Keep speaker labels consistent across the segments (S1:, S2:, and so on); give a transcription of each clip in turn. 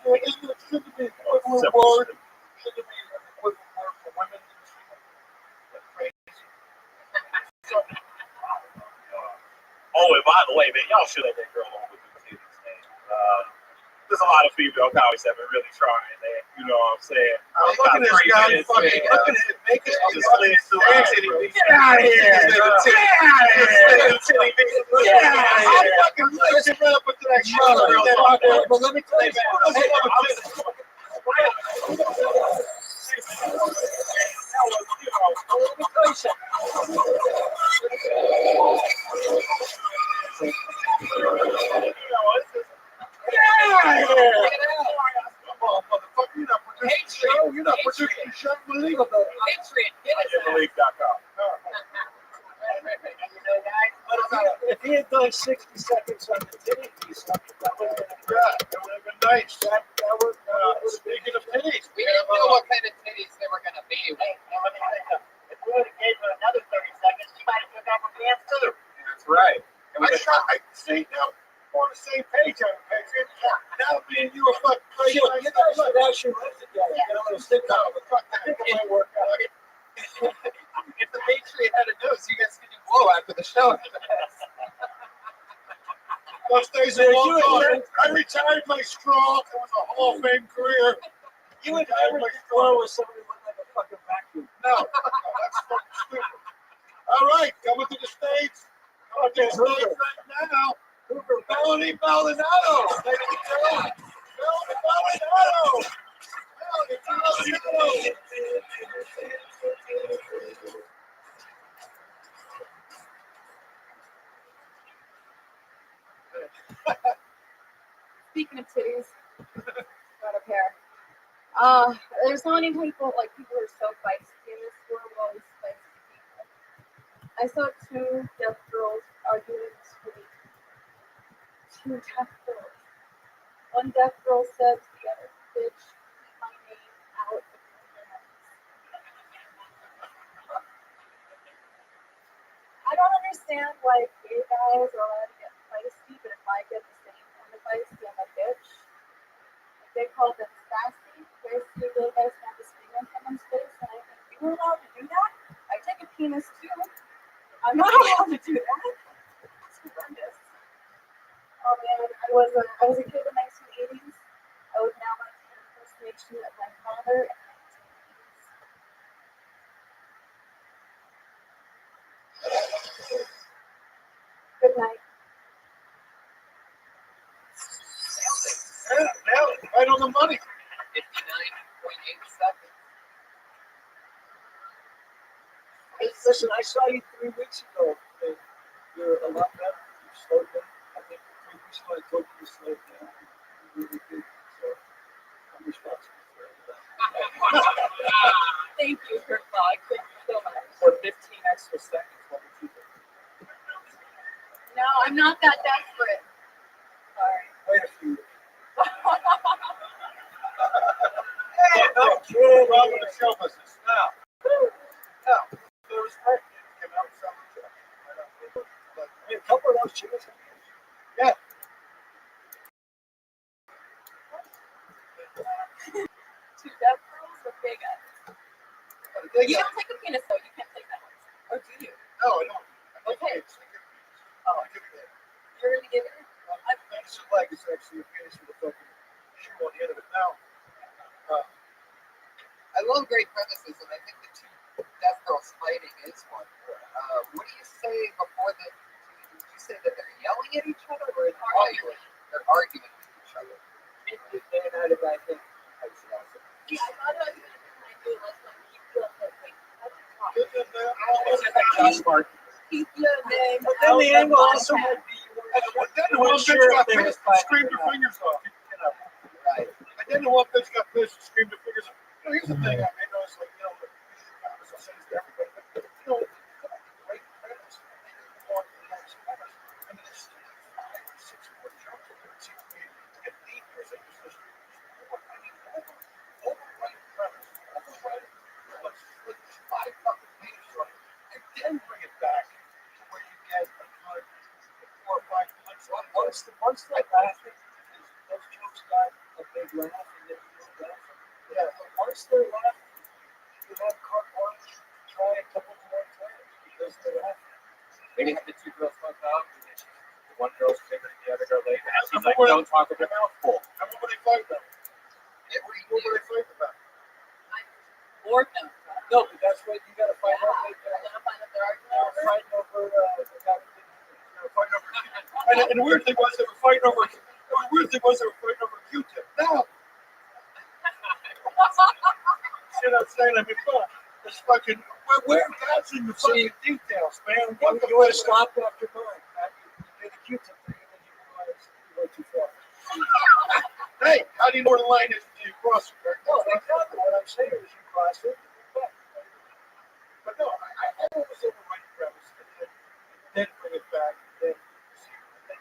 S1: Shouldn't be equivalent word. Shouldn't be an equivalent word for women. That's crazy.
S2: Oh, and by the way, man, y'all should let that girl on with the titties, man. There's a lot of female comics that have been really trying, man. You know what I'm saying?
S1: Look at this guy fucking looking at it, making it
S2: Just slid through
S1: Get out of here! Get out of here! I'm fucking looking right up into that shot. But let me tell you, you're not producing the show. Illegal, though.
S2: Patriot.com.
S3: If he had done 60 seconds on the titty piece, that would have
S1: been nice. Speaking of titties,
S4: we didn't know what kind of titties they were going to be.
S5: If we would have gave her another 30 seconds, she might have took off her pants too.
S2: That's right.
S1: I see now we're on the same page on the Patriot. Now me and you are fucking crazy.
S3: you guys should actually live together.
S1: Get a little stick out. It might work out.
S4: If the Patriot had a nose, you guys could do blow after the show.
S1: Those days are long gone. I retired my straw. It was a Hall of Fame career.
S3: You would never blow with somebody with like a fucking vacuum.
S1: No, that's fucking stupid. All right, coming to the States. Coming to the States right now. Melanie Maldonado. Ladies and gentlemen, Melanie Maldonado. Melanie Maldonado.
S6: Speaking of titties, got a pair. There's so many people, people are so feisty in this world, always feisty people. I saw two deaf girls arguing in the street. Two deaf girls. One deaf girl said to the other, "Bitch, keep my name out of your mouth." I don't understand why gay guys are allowed to get feisty, but if I get the same kind of feisty, I'm a bitch. They call them sassy. Where's the gay guys have to spit on someone's face? And I think, you were allowed to do that? I take a penis too. I'm not allowed to do that. It's horrendous. Oh man, I was a kid in the 1980s. I would now like to hear the impersonation of my father in the 1980s. Good night.
S1: Nailed it. Right on the money.
S4: 59.8 seconds.
S3: Hey, listen, I saw you 3 weeks ago. And you're a lot better. You slowed down. I think 3 weeks ago I told you to slow down. You really did. So I'm responsible for that.
S6: Thank you, Kurt Vlog. Thank you so much.
S3: For 15 extra seconds, what would you do?
S6: No, I'm not that desperate. Sorry.
S3: Wait a few.
S1: Hey, no, welcome to show business. Now, there was work that came out selling chips.
S3: A couple of those chickens.
S1: Yeah.
S6: Two deaf girls or big guys? You don't take a penis though. You can't take that one. Or do you?
S1: No, I don't.
S6: Okay.
S1: Oh, I give you that.
S6: You're gonna give it?
S1: Penis leg is actually a penis with a fucking shoe on the end of it. Now,
S4: I love great premises, and I think the two deaf girls fighting is one. What do you say before that? Did you say that they're yelling at each other or they're arguing? They're arguing with each other.
S3: They're not a bad thing.
S6: Yeah, I thought I was gonna do like when you feel that like
S3: Josh Martin.
S6: keep your name.
S3: But then the angle also might be
S1: then the one bitch got pissed and screamed her fingers off.
S4: Right.
S1: And then the one bitch got pissed and screamed her fingers off. Here's the thing I noticed, I'll say this to everybody, but great premise. And then you go on to the next premise. I mean, there's 5 or 6 more jumps in there. It seems to me to get deeper as there's just overwriting premise. Overwriting premise. Put 5 fucking pages on it. And then bring it back to where you get a good 4 or 5 punch.
S3: once that last those jokes got a they laugh and then you don't laugh. Yeah, but once they're laughing, you have carte blanche. Try a couple more times because they're laughing.
S7: Maybe have the two girls fuck up, and then the one girl's bigger than the other girl later. And she's
S1: Remember
S7: like,
S1: when-
S7: don't talk with your mouth full.
S1: Remember what they fight about? What were they fighting about?
S6: Board members.
S3: No, but that's what you got to find out.
S6: Yeah,
S3: They're
S6: they're gonna find out they're arguing over.
S3: fighting over the guy who didn't do it.
S1: They were fighting over. And the weird thing was they were fighting over. The weird thing was they were fighting over Q-tip. No. See what I'm saying? I mean, come on. This fucking. We're dodging the fucking details, man. What the
S3: You want to
S1: fuck?
S3: stop after mine. You did the Q-tip thing and then you realize you went too far.
S1: Hey, how do you know where the line is until you cross it? Right?
S3: No, exactly. What I'm saying is you cross it.
S1: But no, I always overwrite the premise and then bring it back and then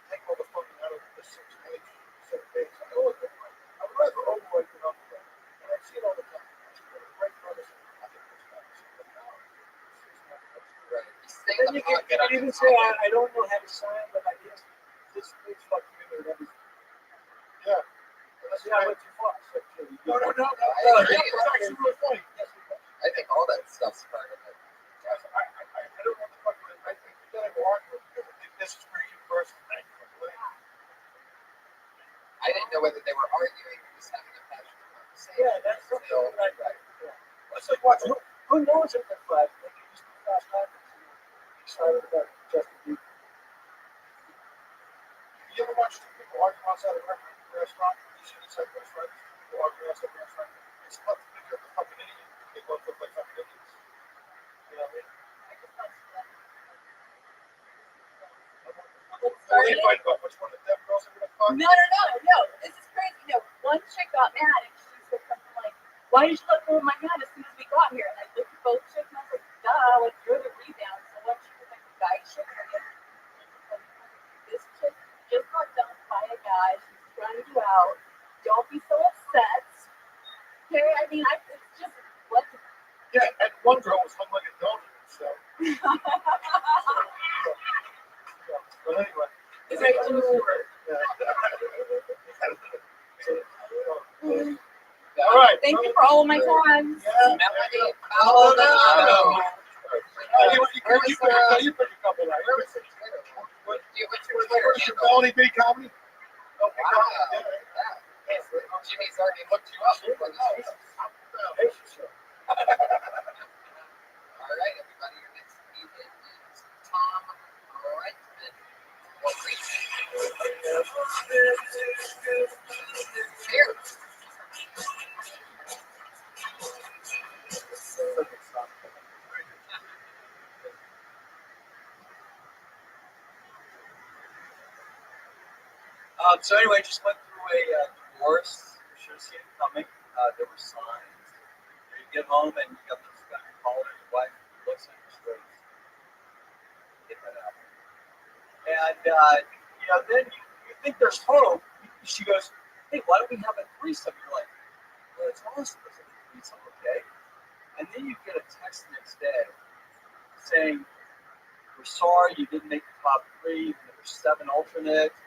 S1: take all the fucking out of the 6 page, 7 pages. I always overwrite. I would rather overwrite than underwrite. And I see it all the time. I see a great premise. I think it's not. But no, it's not.
S4: Right. You stay
S3: Then
S4: in
S3: you
S4: the
S3: can
S4: pocket.
S3: even say, I don't know how to sign, but I guess this page fucked me with everything.
S1: Yeah.
S3: See, I went too far. So,
S1: No.
S4: I
S1: It's
S4: agree.
S1: actually really funny. Yes, it does.
S4: I think all that stuff's part of it.
S1: Yes, I don't know the fuck. I think you gotta go argue because I think this is where you first think.
S4: I didn't know whether they were arguing or just having a passionate conversation.
S3: yeah, that's something
S4: So,
S3: that I
S1: It's like watching.
S3: who knows if they're five? Maybe just be fast backwards. Excited about Justin Bieber.
S1: You ever watch two people argue outside of a restaurant? You should inside the restaurant. People argue outside the restaurant. It's not the picture of a fucking idiot. They both look like fucking idiots. You know what I mean? What are they fighting about? Which one of them girls are gonna fuck?
S6: No. This is crazy. No, one chick got mad and she said something like, "Why did you let go of my hand as soon as we got here?" And I looked at both chicks and I was like, "Duh, like you're the rebound." So one chick was like, "The guy chick," and the other chick was like, "This chick just got dumped by a guy. She's trying you out. Don't be so upset." Okay, I mean, it's just what.
S1: Yeah, and one girl was hung like a donut. So, but anyway.
S6: It's right to the word.
S1: All right.
S6: Thank you for all of my times.
S1: Yeah.
S4: Melanie Maldonado.
S1: You put a couple out. Where is it?
S4: What's your Twitter handle?
S1: Melanie B. Comedy?
S4: Wow. Yeah. Jimmy's already looked you up. All right, everybody. Your next comedian is Tom Reitman. Here.
S7: So anyway, just went through a divorce. You should have seen it coming. There were signs. You get home and you got this guy calling your wife looks at your face. Get that out. And then you think there's hope. She goes, "Hey, why don't we have a threesome?" You're like, "Well, it's awesome. It's a threesome, okay?" And then you get a text the next day saying, "We're sorry you didn't make the top 3. There were 7 alternates."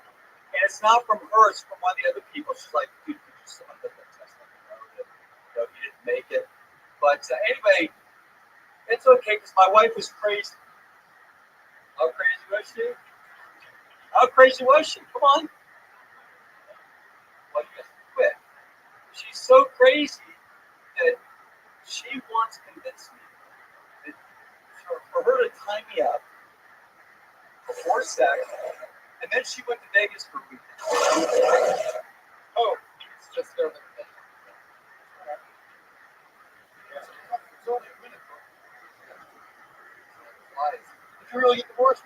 S7: And it's not from her, it's from one of the other people. She's like, "Dude, could you send that test? Let me know that you didn't make it." But anyway, it's okay because my wife was crazy. How crazy was she? How crazy was she? Come on. Well, you guys quit. She's so crazy that she once convinced me that for her to tie me up before sex, and then she went to Vegas for a week.
S4: Oh, it's just over the thing.
S1: It's only a minute, bro.
S4: Lies.
S1: Did you really get divorced?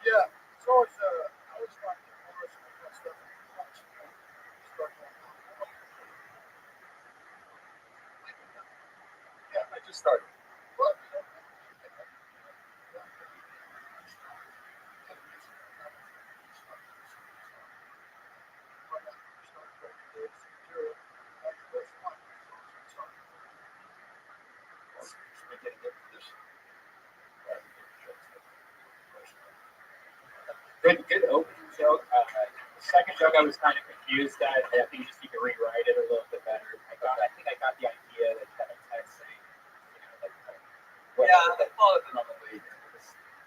S1: Yeah. It's always, I always find divorce and that stuff.
S7: Yeah, I just started.
S1: What?
S8: joke I was kind of confused at. I think you just need to rewrite it a little bit better. I think I got the idea that you had a text saying, you know, like,
S7: Yeah, I thought of it on the way there.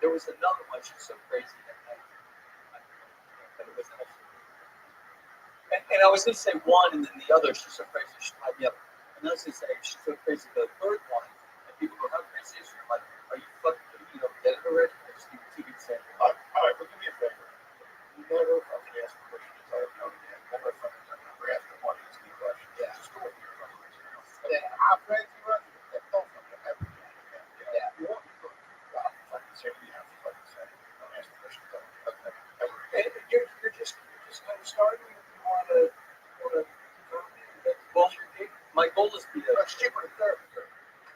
S7: There was another one. She's so crazy that but it was actually. And I was going to say one, and then the other. She's so crazy. She tied me up. And I was going to say she's so crazy. The third one, and people go, "How crazy is she?" I'm like, "Are you fucking kidding me? You don't get it already?" I just need to keep it saying.
S1: All right, but do me a favor. You never fucking ask a question to tell you no, never fucking never ask the one to me questions.
S4: Yeah.
S1: Just go with your questions.
S4: Yeah.
S1: How crazy was it? Don't fucking ever.
S4: Yeah.
S1: You want to go. Fucking say what you have to fucking say. Don't ask the question. Okay. Ever again.
S3: And you're just kind of starting. You want to
S7: Well, my goal is to be a.
S1: That's cheaper than therapy.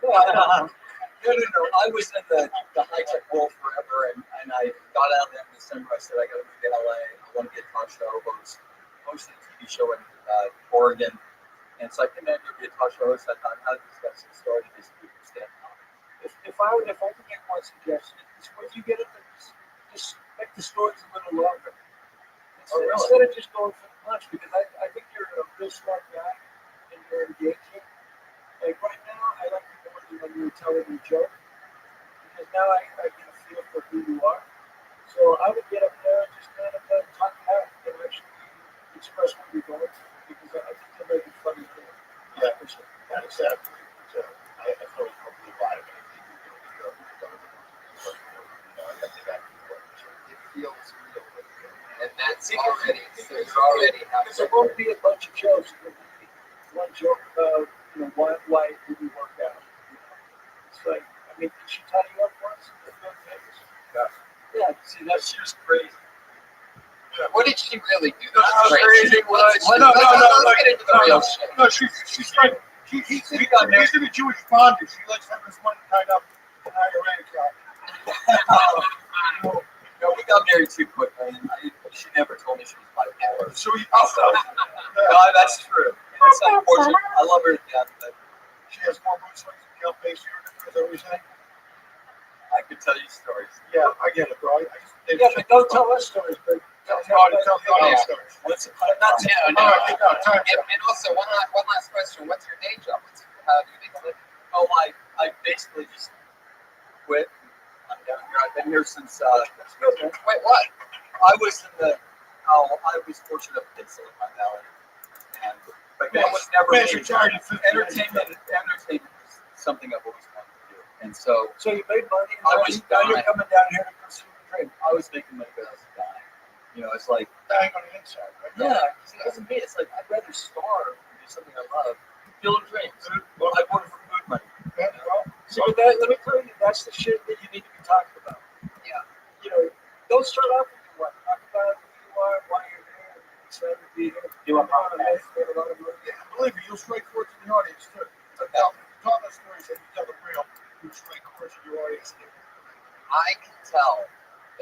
S7: No. I was in the high-tech world forever, and I got out of there in December. I said, I got to move to LA. I want to be a talk show host, hosting a TV show in Oregon. And so I came out here to be a talk show host. I thought, how to discuss the story, these people stand up.
S3: if I could make one suggestion, is when you get it, just make the stories a little longer. Instead of just going for the punch, because I think you're a real smart guy and you're engaging. Like right now, I like you more than when you were telling me a joke, because now I get a feel for who you are. So I would get up there and just kind of talk it out and actually express what you're going through, because I think you're making funny things.
S1: Yeah, for sure. Yeah, exactly. So I totally believe a lot of anything you're going to do. I think that's important.
S4: It feels real. And that's already, so you're already
S3: Because there won't be a bunch of jokes. There'll be one joke about, why it didn't work out. It's like, I mean, did she tie you up once? Yeah, see, that's just crazy.
S4: What did she really do?
S3: How crazy was it?
S4: Let's get into the real shit.
S1: No, she's right. He's in a Jewish bondage. She likes having his money tied up in an IRA account.
S7: No, we got married too quickly, and she never told me she was bipolar.
S1: So
S7: No, that's true. It's unfortunate. I love her to death, but
S1: she has more mood swings than Cal Pace here. Is that what you're saying?
S7: I could tell you stories.
S1: Yeah, I get it, bro.
S3: Yeah, but don't tell us stories, but
S1: tell the audience stories.
S7: Once upon a time.
S1: All right, time.
S4: And also, one last question. What's your day job? How do you make a living?
S7: Oh, I basically just quit. I'm down here. I've been here since.
S3: that's good, man.
S4: Wait, what?
S7: I was fortunate to get Silicon Valley, but that was never entertainment. Entertainment is something I've always wanted to do, and so
S3: So you made money, and
S7: I
S3: now
S7: was
S3: you're coming down here to pursue the dream.
S7: I was making money, but I was dying. It's like
S1: Dying on the inside, right?
S7: yeah, it doesn't mean it's like I'd rather starve than do something I love. Build dreams. Well, I work for food money.
S1: Yeah, well,
S3: See, but let me tell you, that's the shit that you need to be talking about.
S4: Yeah.
S3: Don't start off with what. Talk about who you are, why you're here, excited to be here.
S8: Do a
S3: podcast.
S8: podcast.
S3: A lot of money.
S1: yeah, believe me, you'll strike chords in the audience too.
S4: No.
S1: Tell the stories and you tell them real. You strike chords in your audience.
S4: I can tell,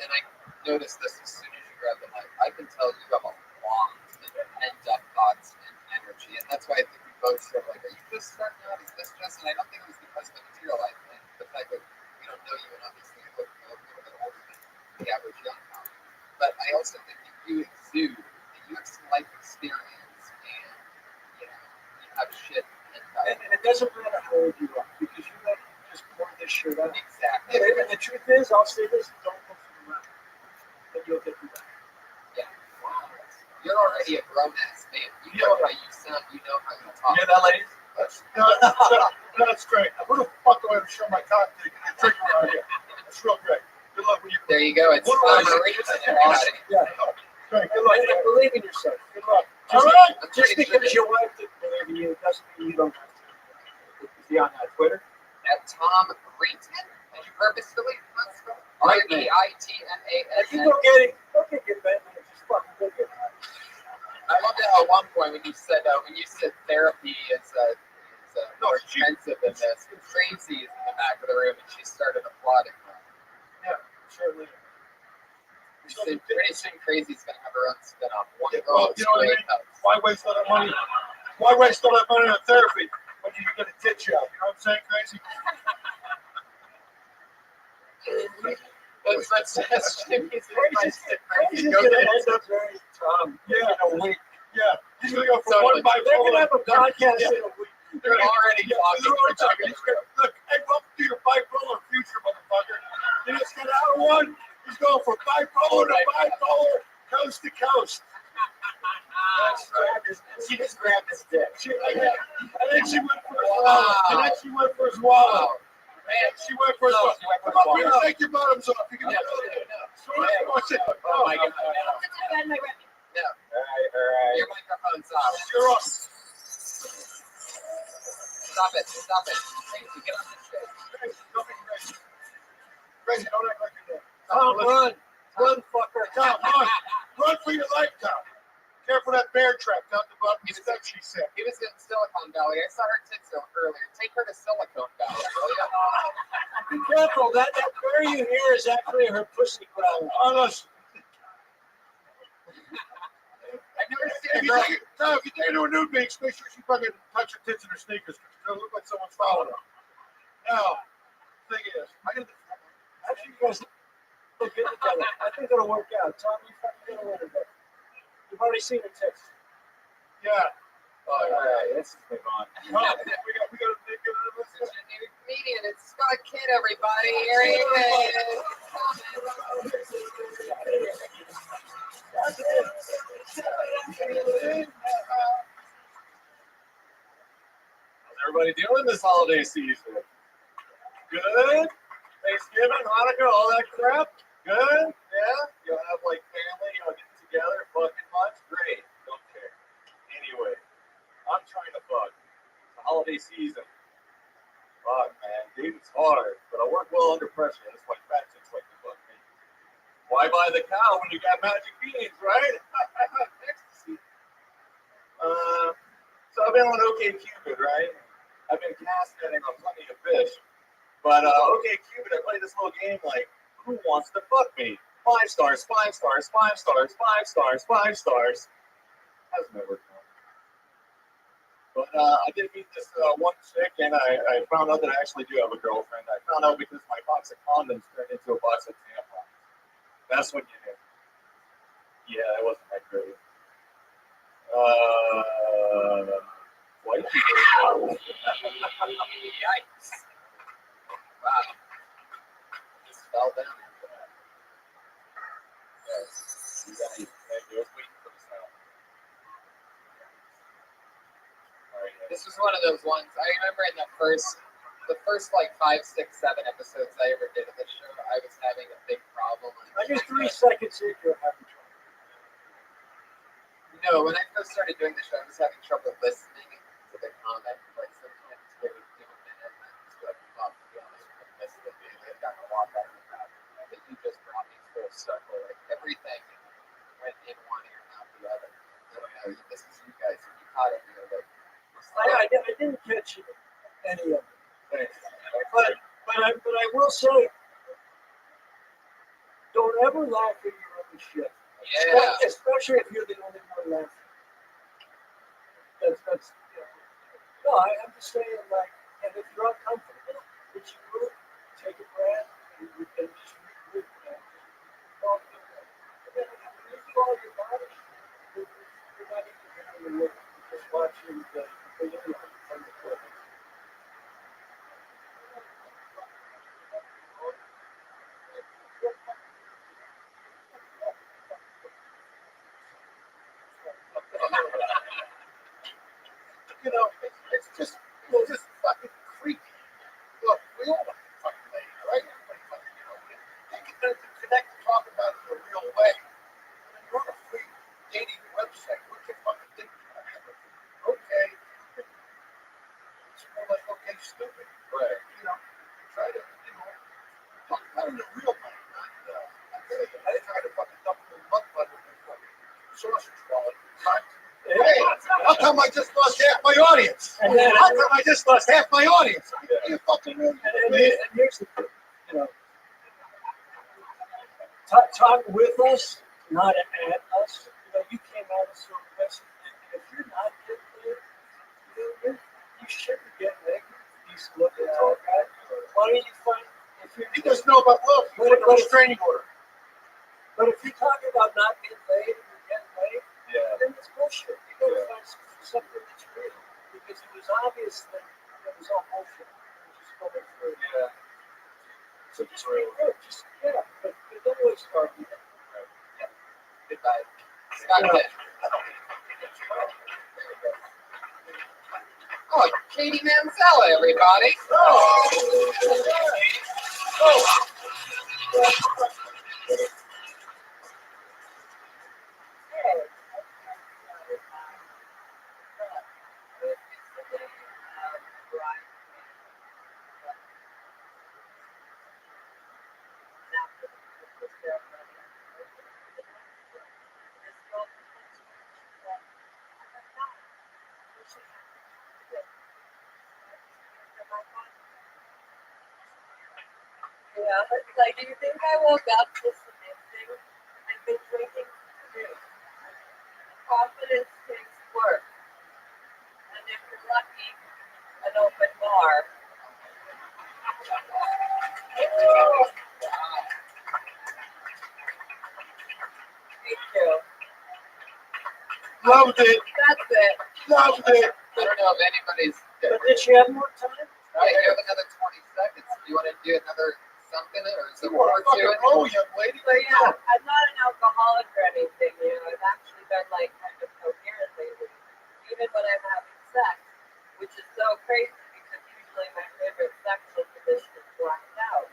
S4: and I noticed this as soon as you grab the mic, I can tell you have a lot of pent-up thoughts and energy, and that's why I think we both said, like, are you just starting out? Is this just? And I don't think it was because of the material I think, the fact that we don't know you, and obviously you look a little bit older than the average young comic. But I also think that you exude, that you have some life experience, and, you have shit pent up.
S3: And it doesn't matter how old you are, because you let just pour this shit out.
S4: Exactly.
S3: And the truth is, I'll say this, don't look for the mouth. And you'll get through that.
S4: Yeah. You're already a grown-ass man. You know how you sound. You know how you talk.
S7: You hear that, ladies?
S1: That's great. Who the fuck do I have to show my cock to get a drink around here? That's real great. Good luck with you.
S4: There you go. It's Marines, everybody.
S3: Yeah.
S1: Great. Good luck.
S3: And believe in yourself. Good luck.
S1: All right.
S3: Just because your wife didn't believe in you doesn't mean you don't have to.
S8: Is he on Twitter?
S4: At Tom Reitan. Did you purposefully spell it?
S3: Reitman.
S4: Reitman.
S3: You go get it. Go get your Batman. Just fucking go get it.
S4: I loved it at one point when you said therapy is more expensive than this. Tracy is in the back of the room and she started applauding.
S3: Yeah, certainly.
S4: Pretty soon Crazy's gonna have her own spin-off. One
S1: Yeah,
S4: girl,
S1: well, you know what I mean?
S4: house.
S1: Why waste all that money? Why waste all that money on therapy when you can get a tit job? You know what I'm saying, Crazy?
S4: That's Jimmy's advice to
S3: Crazy
S4: Frankie. Go
S3: gonna
S4: get
S3: end up very
S1: Yeah.
S3: in a week.
S1: Yeah. He's going to go from
S4: Totally.
S1: one by
S3: They're gonna have a podcast
S1: Yeah.
S3: in a week.
S4: They're already
S1: Yeah,
S4: talking.
S1: they're already talking. He's gonna, look, hey, welcome to your bipolar future, motherfucker. You just got out of one. He's going from bipolar to bipolar, coast to coast. That's right.
S8: She just grabbed his dick.
S1: And then she went for his wallet. And then she went for his wallet.
S4: Man,
S1: She went for his wallet.
S8: she went for his
S1: Come on,
S8: wallet.
S1: you take your bottoms off. You can
S4: Yeah,
S8: Oh my God.
S6: Bad my rep.
S8: All
S4: your microphone's off.
S1: You're off.
S4: Stop it. Frankie, get on this shit.
S1: Crazy, don't be crazy. Crazy, don't act like you're dead.
S3: Tom, run, fucker.
S1: Tom, run for your life, Tom. Careful that bear trap down the bottom of the steps, she said.
S4: He was in Silicon Valley. I saw her tits earlier. Take her to Silicon Valley.
S3: Be careful. That bear you hear is actually her pussy growl.
S1: Honest.
S4: I've never seen
S1: If
S4: a
S1: you
S4: girl.
S1: take it, Tom, if you take her to a nude beach, make sure she fucking touch her tits in her sneakers because it's going to look like someone's following her. Now, the thing is,
S3: Actually, you guys look good together. I think it'll work out. Tom, you fucking get a little bit. You've already seen her text.
S1: yeah.
S8: right, let's just move on.
S1: We got to make it
S4: It's a new comedian. It's Scott Kidd, everybody. Here he is.
S2: How's everybody doing this holiday season? Good? Thanksgiving, Hanukkah, all that crap? Good? Yeah? You'll have like family, you'll get together, fucking much? Great. Don't care. Anyway, I'm trying to fuck. It's the holiday season. Fuck, man. Dating's hard, but I work well under pressure. That's why fat chicks like to fuck me. Why buy the cow when you got magic beans, right? Ecstasy. So I've been on OkCupid, right? I've been cast netting on plenty of fish. But OkCupid, I play this little game like, who wants to fuck me? 5 stars, 5 stars, 5 stars, 5 stars, 5 stars. Hasn't ever come. But I did meet this one chick, and I found out that I actually do have a girlfriend. I found out because my box of condoms turned into a box of tampons. That's when you knew. Yeah, that wasn't that great. White people.
S4: Yikes. Wow. Just fell down.
S2: Yes. You got it. Thank you. I was waiting for the sound. All right, yeah.
S4: This was one of those ones. I remember in the first like 5, 6, 7 episodes I ever did of the show, I was having a big problem.
S3: I just 3 seconds in, you're having trouble.
S4: No, when I first started doing the show, I was having trouble listening to the comments. Like sometimes they would do a minute and I was like, oh, to be honest, I missed it. I got a lot better than that. I think you just brought me full circle. Like everything went in one ear, not the other. I don't know. This is you guys. You caught it.
S3: I didn't catch any of it.
S2: Thanks.
S3: But I will say, don't ever laugh at your own shit.
S4: Yeah.
S3: Especially if you're the only one laughing. That's no, I'm just saying, like, and if you're uncomfortable, which you will, take a breath and just regroup. And then when you do all your body, you're not even hearing the work. You're just watching the video from the clip.
S1: You know, it's just fucking creepy. Look, we all want to fucking lady, right? Everybody fucking, you know, they can connect and talk about it in a real way. When you're on a free dating website, what you fucking think about it? Okay. It's more like, okay, stupid.
S2: Right.
S1: You know, try to, you know, talk about it in a real way. I didn't try to fucking dump a little mud butter in fucking sausage wallet. Hey, how come I just lost half my audience?
S3: And then-
S1: How come I just lost half my audience? You fucking really
S3: And here's the thing, you know, talk with us, not at us. You know, you came out of some message. If you're not getting there, you shouldn't get angry. You should look at all that. Why don't you find, if
S1: He doesn't know about love. He put a restraining order.
S3: But if you're talking about not getting laid and you're getting laid,
S2: Yeah.
S3: then it's bullshit. You gotta find something that's real. Because it was obvious that it was all bullshit. It was just going through.
S2: Yeah.
S3: So just be real. Just, yeah. But don't waste our time.
S4: Goodbye. Scott Pitt. Oh, Katie Manzella, everybody.
S6: Yeah, but like, do you think I woke up just amazing? I've been drinking too. Confidence takes work. And if you're lucky, an open bar. Thank you.
S1: Loved it.
S6: That's it.
S1: Loved it.
S4: I don't know if anybody's.
S3: But did she have more time?
S4: Yeah, you have another 20 seconds. Do you want to do another something or is it
S1: You want
S4: more
S1: to
S4: to
S1: fucking
S4: it?
S1: roll, young lady?
S6: So yeah, I'm not an alcoholic or anything, you know, I've actually been like kind of coherent lately. Even when I'm having sex, which is so crazy because usually my favorite sexual position is blacked out.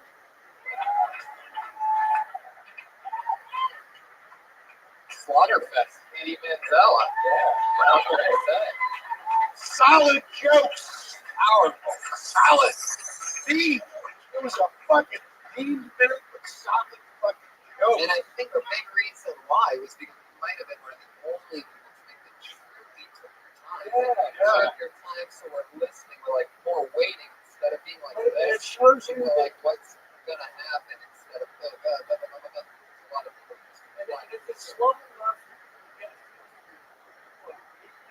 S4: Slaughterfest, Katie Manzella. Yeah. What else can I say?
S1: Solid jokes.
S4: Powerful.
S1: Solid. See, it was a fucking 8 minute but solid fucking joke.
S4: And I think the big reason why was because you might have been one of the only people to think that truly took your time. Took your time, so we're listening. We're like more waiting instead of being like
S3: And it
S4: this.
S3: shows you
S4: We're
S3: that
S4: like, what's gonna happen instead of a lot of people just
S3: and
S4: like
S3: if it's slow enough, you get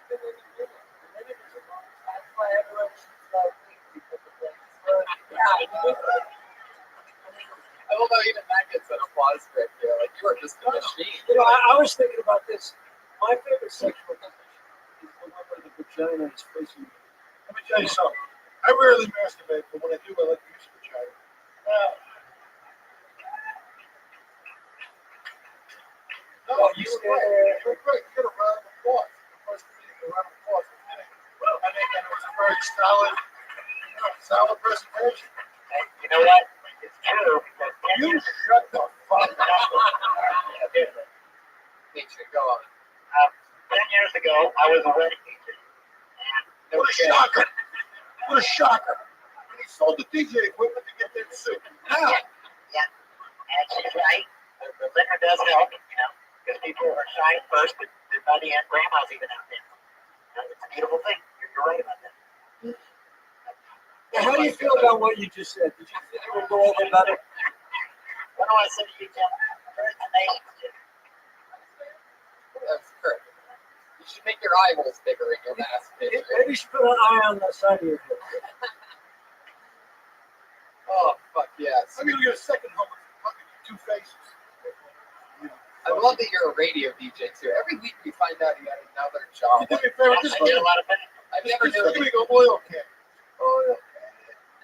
S3: even in the middle. The minute is a long time.
S6: That's why everyone should love people to play. Yeah,
S4: I don't know, even that gets an applause break here. Like, you are just a machine.
S3: You know, I was thinking about this. My favorite sexual position is the one where the vagina is facing you.
S1: Let me tell you something. I rarely masturbate, but when I do, I like to use the vagina. No,
S3: You
S1: you
S3: stand
S1: were
S3: there.
S1: right. You were right. You got a round of applause. The first meeting, a round of applause. I think it was a very solid presentation.
S5: You know what? It's true because
S1: You shut the fuck up.
S4: Nature, go on.
S5: 10 years ago, I was a wedding DJ. And
S1: What a shocker. What a shocker. When he sold the DJ equipment to get that suit. Now,
S5: and she's right. The liquor does help, you know, because people are shy first, but by the end, grandma's even out there. It's a beautiful thing. You're right about that.
S3: Now, how do you feel about what you just said? Did you think it would go over better?
S5: What do I say to you, Tim? Very amazing.
S4: That's correct. You should make your eyeballs bigger in your mask picture.
S3: Maybe you should put an eye on the side of your head.
S4: Oh, fuck yes.
S1: I'm going to get a second home with fucking 2 faces.
S4: I love that you're a radio DJ too. Every week we find out you got another job.
S1: You do me a favor,
S5: I
S1: just
S5: did a lot of things.
S4: I never
S1: just
S4: knew
S1: look at me
S4: it.
S1: go oil can. Oil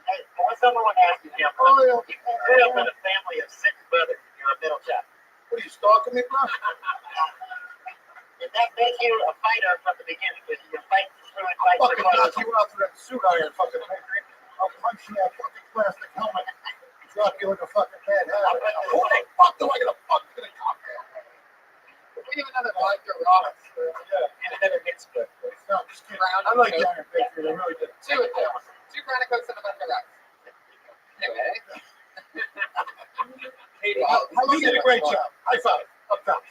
S5: Hey, when someone asks you, Tim,
S1: Oil
S5: you grew up in a family of 6 brothers. You're a middle child.
S1: What are you stalking me, bro?
S5: Did that make you a fighter from the beginning? Because you fight through and fight
S1: I'll fucking
S5: through.
S1: knock you out through that suit iron, fucking Henry. I'll punch you in that fucking plastic helmet. Drop you like a fucking bad habit. Who the fuck do I get a fucking cop?
S4: We have another vodka rocks.
S1: Yeah.
S4: And another hit split.
S1: No, just kidding.
S4: Brown
S1: I like
S4: Coke.
S1: Iron Patriot. I really do.
S4: Two of them. 2 Brown Cokes and a vodka rocks. Anyway.
S3: Katie,
S4: Wow.
S1: You did a great job. High five. Up top.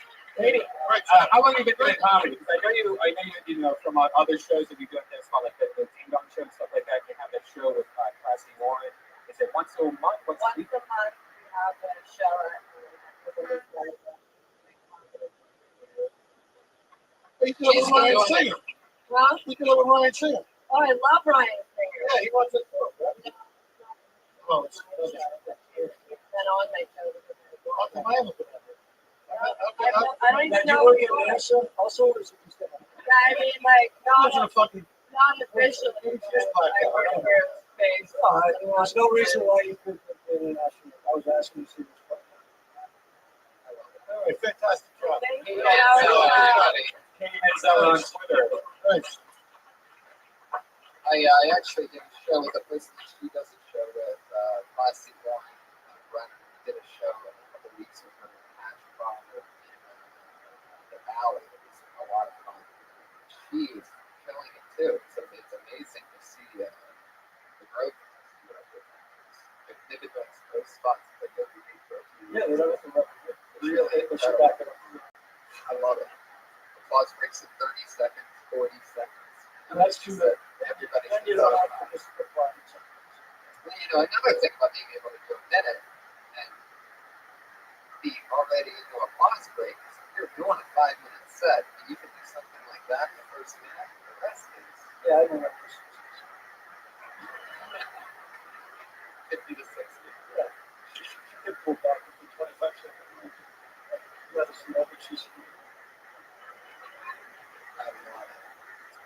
S8: Katie,
S1: Great job.
S8: how long have you been doing comedy? Because I know you know from other shows that you do this called like the Team Dong show and stuff like that. You have that show with Classy Warren. Is it once a month? Once a
S6: once
S8: week?
S6: a month we have a show at
S1: You can have a Ryan Singer.
S6: Well,
S1: You can have a Ryan Singer.
S6: oh, I love Ryan Singer.
S1: Yeah, he wants it too. Right? Oh, it's I am looking at it.
S6: I don't even
S3: Did you
S6: know.
S3: work at NASA also, or is it just
S6: I mean, like,
S1: Wasn't a fucking.
S6: non-officially.
S1: Just like
S6: I work
S1: that.
S6: for space.
S3: There's no reason why you couldn't have been an astronaut. I was asking you to see this part.
S1: All right, fantastic job.
S6: Thank you.
S2: Katie has that on Twitter.
S1: Thanks.
S4: I actually did a show with a person that she does a show with, Classy One. Brennan did a show a couple weeks with her in Ashbrook in the Valley. It was a lot of fun. She's killing it too. So it's amazing to see the growth. If they did those spots that they did for a few
S3: Yeah,
S4: years.
S3: they don't have to represent.
S4: Really
S3: They should back it up.
S4: I love it. Applause breaks in 30 seconds, 40 seconds.
S3: And that's true that
S4: Everybody's
S3: then you don't have to just apply it.
S4: Well, another thing about being able to do a minute and be already into a applause break is if you're doing a 5-minute set and you can do something like that in the first minute, the rest is
S3: Yeah, I know that.
S4: 50 to 60.
S3: Yeah. She could pull back for 25 seconds. Let us know what she's doing.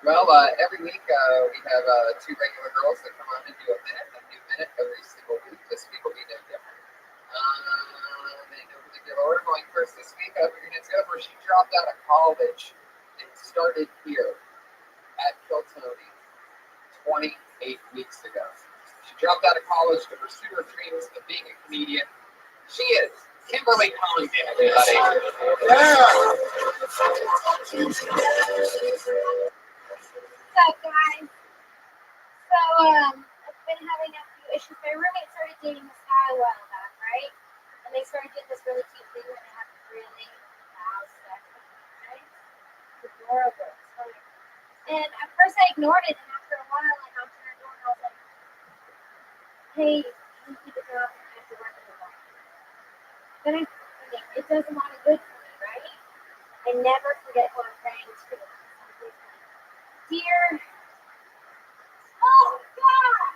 S4: Well, every week we have 2 regular girls that come on and do a new minute every single week. This week will be no different. In no particular order, going first this week, Virginia's over. She dropped out of college and started here at Kiltony 28 weeks ago. She dropped out of college to pursue her dreams of being a comedian. She is Kimberly Collington, everybody.
S6: What's up, guys? So, I've been having a few issues. My roommate started dating this guy a while back, right? And they started doing this really cute thing where they have really loud sex, right? It's adorable. It's funny. And at first I ignored it, and after a while I knocked on her door and I was like, hey, can you keep it down? I have to work in the morning. Then I think it does a lot of good for me, right? I never forget who I'm praying to. Dear, oh God!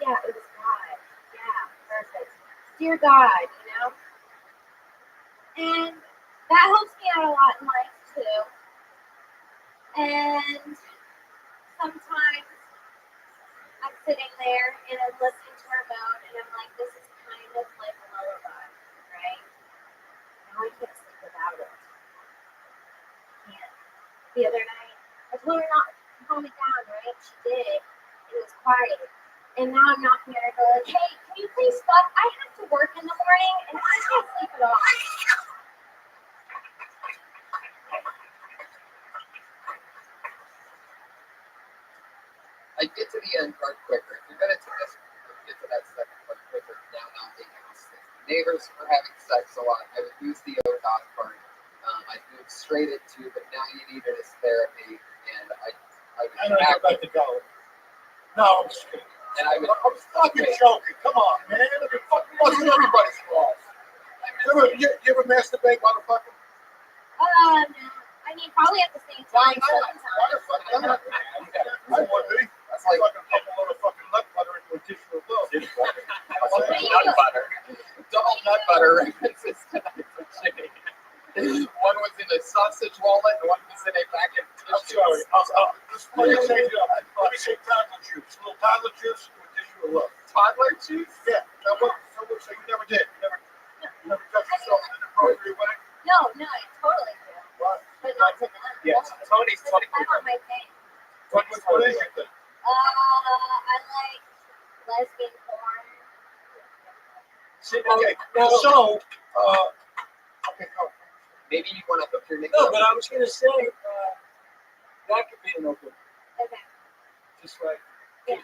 S6: Yeah, it was God. Yeah, perfect. Dear God, you know? And that helps me out a lot in life too. And sometimes I'm sitting there and I'm listening to her moan and I'm like, this is kind of like a lullaby, right? Now I can't sleep without it. Can't. The other night, I told her not to calm it down, right? She did. It was quiet. And now I'm knocking at her door like, hey, can you please stop? I have to work in the morning and I can't sleep at all.
S4: I get to the end part quicker. If you're going to get to that second part quicker, now not being able to sleep. Neighbors were having sex a lot. I would use the oh God part. I'd move straight into, but now you needed is therapy, and I would
S1: I don't know about the dollar. No, I'm just kidding.
S4: and I would
S1: I'm fucking joking. Come on, man. I've been fucking busting everybody's balls. You ever masturbate, motherfucker?
S6: No. I mean, probably at the same time.
S1: I would be.
S4: That's like
S1: Fucking put a load of fucking nut butter into a dish of love.
S4: nut butter, double nut butter references tonight for Jimmy. One was in a sausage wallet, and one was in a packet.
S1: I'm sorry. Let me change it up. Let me say toddler juice. A little toddler juice with a dish of love.
S4: Toddler juice?
S1: Yeah. That was so you never did. You never touched yourself in an appropriate way.
S6: No, I totally do.
S1: What?
S6: But not to them.
S2: Yes, Tony's
S6: I'm on my thing.
S1: What is your thing?
S6: I like lesbian porn.
S1: Okay. So, okay, go.
S4: Maybe you want to put your
S3: No, but I was going to say that could be an open.
S6: Okay.
S3: Just like,
S6: Yeah.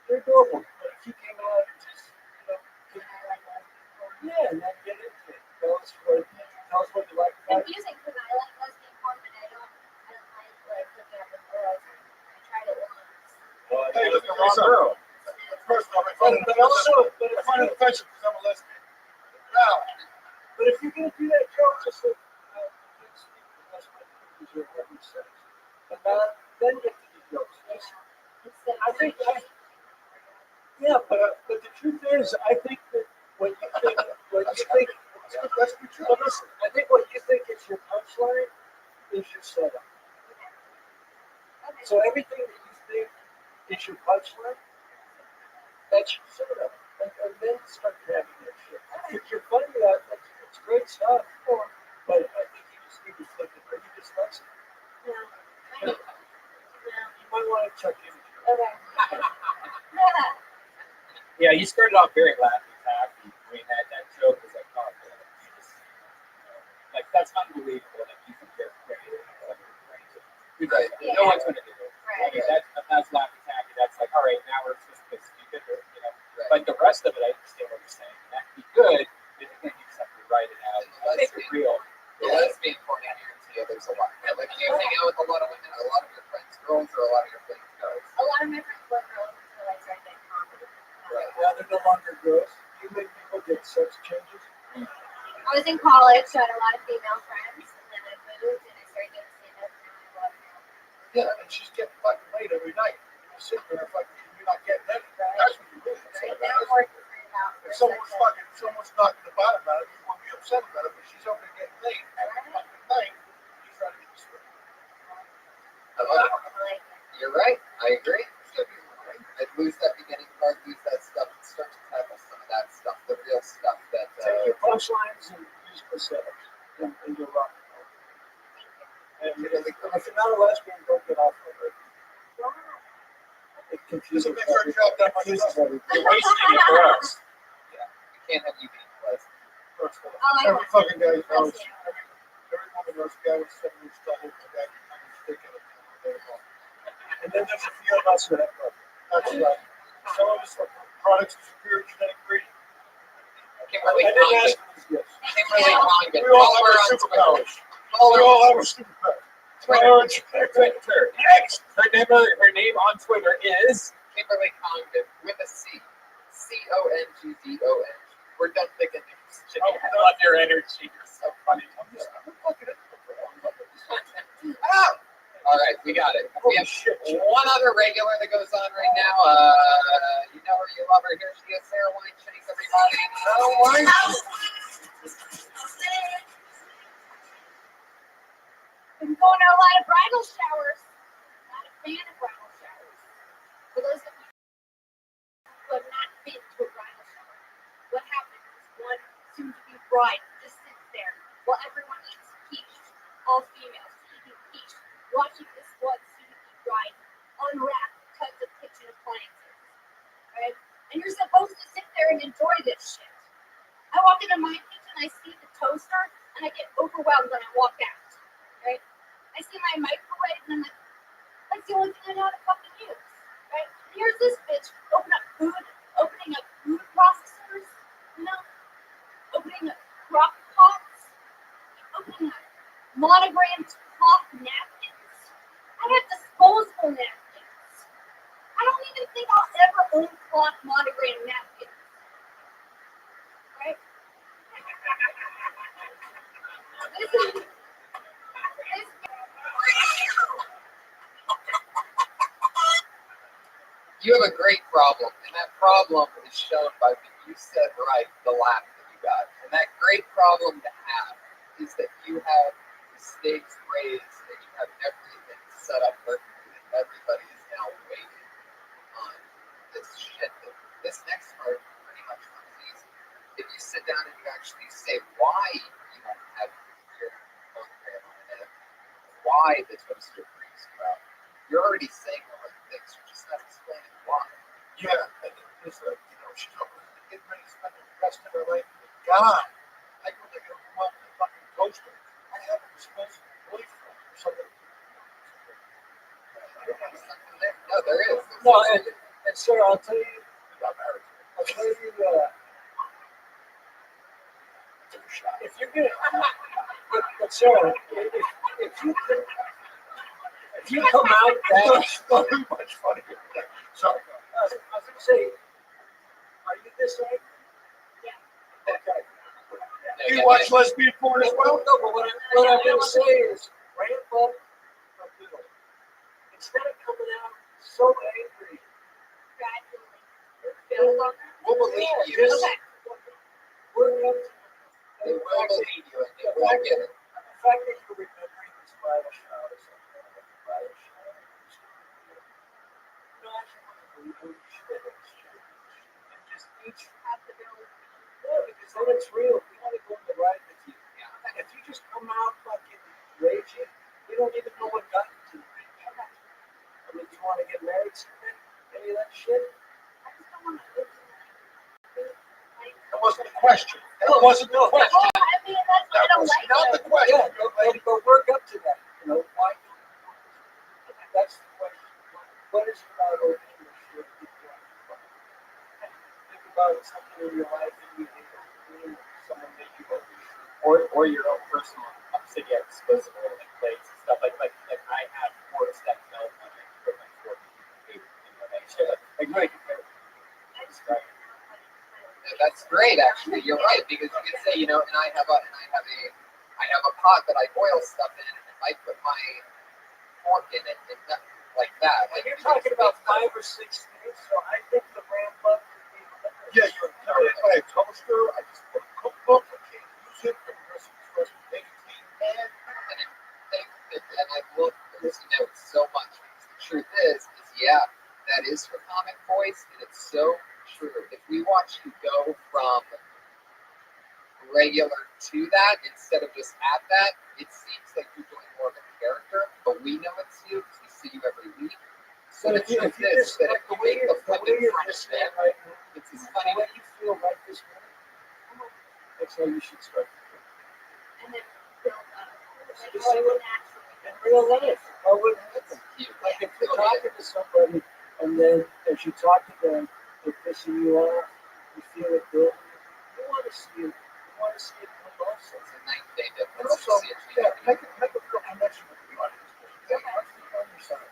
S3: you're adorable. But if you came out and just,
S6: I like lesbian porn.
S3: yeah, and then get into it. Tell us what you like about it.
S6: Confusing because I like lesbian porn, but I don't like hooking up with girls. I tried it once.
S1: Hey, look at my girl. First off, I find it offensive because I'm a lesbian. Now,
S3: But if you're going to do that joke, just like, can't speak the best way because you're having sex. And then get to the jokes.
S6: Instead
S3: I
S6: of
S3: think, yeah, but the truth is, I think that when you think
S1: That's good
S3: But
S1: job.
S3: listen, I think what you think is your punchline is your setup.
S6: Okay.
S3: So everything that you think is your punchline, that's your setup. And then start having that shit. If you're funny, that's great stuff.
S6: Cool.
S3: But I think you just need to think it. Are you dyslexic?
S6: No.
S3: You might want to check in.
S6: Okay.
S8: Yeah, he started off very laughing tacky. We had that joke was like, oh, man, you just, like that's unbelievable that you can get creative.
S4: Right.
S8: No one's gonna do it. I
S6: Right.
S8: mean, that's laughing tacky. That's like, all right, now we're just gonna stupid, or, you know.
S4: Right.
S8: But the rest of it, I understand what you're saying. And that can be good. If you think you just have to write it out, make it real.
S4: The lesbian community, there's a lot. Yeah, like, do you hang out with a lot of women? A lot of your friends girls, or a lot of your friends guys?
S6: A lot of my friends were girls until I started getting comedy.
S4: Right.
S3: Now they're no longer girls. You make people get sex changes.
S6: I was in college, so I had a lot of female friends, and then I moved and I started getting stand-up, and I love now.
S1: Yeah, and she's getting fucking laid every night. You're sitting there fucking, you're not getting any. That's what you do.
S6: Right now I'm working for about
S1: If someone's knocking the bottom out of it, you won't be upset about it, but she's over there getting laid every fucking night. She's trying to get this straight.
S4: I love it. You're right. I agree. I'd lose that beginning part, lose that stuff, and start to tackle some of that stuff, the real stuff that.
S3: Take your punchlines and use the setups. And you'll rock. And if you're not a lesbian, don't get off of it. It confuses
S1: Doesn't make her job that much
S3: everybody.
S8: You're wasting it for us.
S4: We can't have you being blessed.
S1: Every fucking guy knows. Every woman knows a guy with 7 years study, a guy who's taking it.
S3: And then there's a few of us that have broken.
S1: That's right. Some of us are products of superior genetic breeding.
S4: Kimberly
S3: I didn't
S4: Condon.
S3: ask for these gifts.
S4: Kimberly Condon.
S1: We all have
S4: Follow her
S1: our
S4: on Twitter.
S1: superpowers.
S4: Follow
S1: We
S4: her
S1: all
S4: on
S1: have our superpowers.
S8: Twitter. Next, her name on Twitter is
S4: Kimberly Condon with a C. CONGDON. We're done thinking names.
S8: I love your energy. You're so funny.
S4: Ah! All right, we got it. We have one other regular that goes on right now. You know her, you love her. Here she is, Sarah Wine Chase, everybody. Sarah Wine.
S6: Been going to a lot of bridal showers. Not a fan of bridal showers. For those of you who have not been to a bridal shower, what happens is one soon-to-be bride just sits there while everyone eats quiche, all females eating quiche, watching this one soon-to-be bride unwrap tons of kitchen appliances, right? And you're supposed to sit there and enjoy this shit. I walk into my kitchen, I see the toaster, and I get overwhelmed when I walk out, right? I see my microwave, and I'm like, that's the only thing I know how to fucking use, right? And here's this bitch opening up food processors, you know, opening up crock pots, opening up monogrammed cloth napkins. I have disposable napkins. I don't even think I'll ever own cloth monogrammed napkins, right?
S4: You have a great problem, and that problem is shown by when you said right the laugh that you got. And that great problem to have is that you have the stakes raised and you have everything set up perfectly. And everybody is now waiting on this shit. This next part pretty much comes easy. If you sit down and you actually say why you don't have your program on it, why the toaster freaks you out, you're already saying all the things. You're just not explaining why.
S1: Yeah, and it's like, you know, she's over there getting ready to spend the rest of her life with a guy. I go to come up with a fucking toaster. I have a responsible boyfriend or something.
S4: No, there is.
S3: No, and sir, I'll tell you,
S1: Got married.
S3: if you're gonna, but Sarah, if you come out that,
S1: That's not much funnier. Sorry.
S3: I was gonna say, are you this way?
S6: Yeah.
S3: Okay.
S1: Do you watch lesbian porn as well?
S3: No, but what I'm gonna say is, ramp up a little. Instead of coming out so angry,
S6: Gradually.
S4: We'll believe you.
S3: just
S6: Okay.
S3: bring up
S4: They will believe you and they will get it.
S3: The fact that you're remembering this bridal shower or something like a bridal shower. You know, I actually want to believe what you should have exchanged. And just each have to go. Yeah, because then it's real. We want to go on the ride with you. Yeah. And if you just come out fucking raging, we don't even know what got you to the rage. I mean, do you want to get married soon? Any of that shit?
S6: I just don't want to live tonight.
S1: That wasn't the question. That wasn't the question.
S6: Well, I mean, that's why I
S1: That
S6: don't
S1: was
S6: like
S1: not
S6: it.
S1: the question.
S3: Yeah, but work up to that. You know, why don't you want this? That's the question. What is it about opening the shit that you want to fuck? Think about something in your life that you did or someone made you open the shit.
S8: Or your own personal obsidian disposable like plates and stuff like I have 4 step milk on my equipment for food, like really compared.
S4: That's great, actually. You're right because you could say, you know, and I have a pot that I boil stuff in, and if I put my fork in it, it's not like that.
S3: Like you're talking about 5 or 6 things, so I think the ramp up would be
S1: Yeah, you're carrying by a toaster. I just put a cookbook. I can't use it for the rest of the make it clean.
S4: And I've looked at this note so much because the truth is yeah, that is for comic voice, and it's so true. If we watch you go from regular to that instead of just at that, it seems like you're doing more of a character, but we know it's you because we see you every week. So the truth is that if you make the flipping Frenchman,
S3: right now,
S4: it's as funny
S3: what you feel right this minute, that's how you should start.
S6: And then build up. Like,
S3: Just see what
S6: naturally.
S3: in real life, how would happen?
S4: cute.
S3: Like if you're talking to somebody and then as you talk to them, they're pissing you off, you feel it building, you want to see it. You want to see it come also.
S4: It's a night day
S1: And
S4: difference.
S1: also, yeah, make a real connection with the audience. On your side.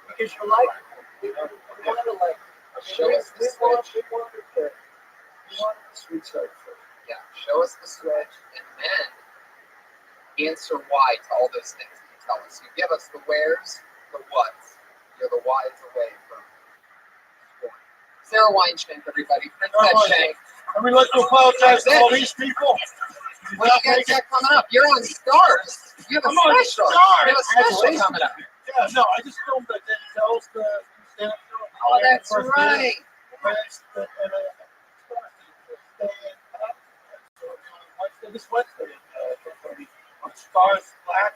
S3: Because you like it. We want to like it.
S4: Show us the switch.
S3: We wanted the sweet side first.
S4: Yeah, show us the switch and then answer why to all those things that you tell us. You give us the wheres, the whats. You're the whys away from scoring. Sarah Weinschmidt, everybody. Princess Shank.
S1: And we'd like to apologize to all these people.
S4: What you guys got coming up? You're on Stars. You have a
S1: I'm on
S4: special.
S1: Stars.
S4: You have a special coming up.
S1: Yeah, no, I just filmed the Denzel's the stand-up show.
S4: Oh, that's right.
S1: This Wednesday on Stars Black.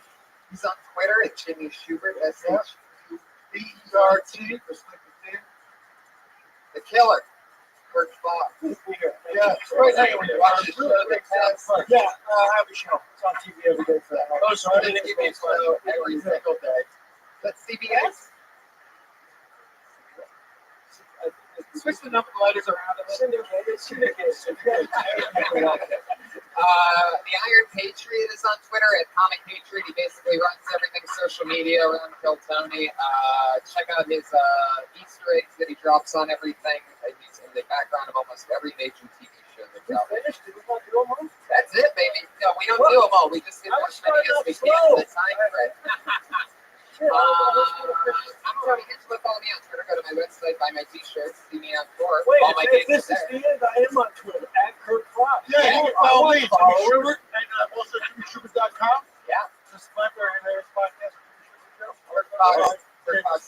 S4: He's on Twitter at Jimmy Schubert,
S1: B-E-R-T, just like the thing.
S4: The Killer. Kurt Fox.
S1: Yeah,
S4: it's right now when you watch the show.
S1: Yeah, I have a show. It's on TV every day for that.
S4: Oh, so I didn't give me a show every single day. That's CBS?
S8: Switch the number letters around a bit.
S4: The Iron Patriot is on Twitter at Comic Patriot. He basically runs everything social media around Kill Tony. Check out his Easter eggs that he drops on everything. He's in the background of almost every major TV show that's out there. That's it, baby. No, we don't do them all. We just get as many as we can at a time, right? I'm Tony Hinchcliffe. Follow me on Twitter. Go to my website, buy my t-shirts, see me on tour.
S3: Wait,
S4: all my
S3: if
S4: gigs
S3: this is
S4: there.
S3: the end, I am on Twitter at Kurt Fox.
S1: Yeah, you can follow me, Jimmy Schubert, and also JimmySchubert.com.
S4: Yeah.
S1: Just my very latest podcast.
S4: Kurt Fox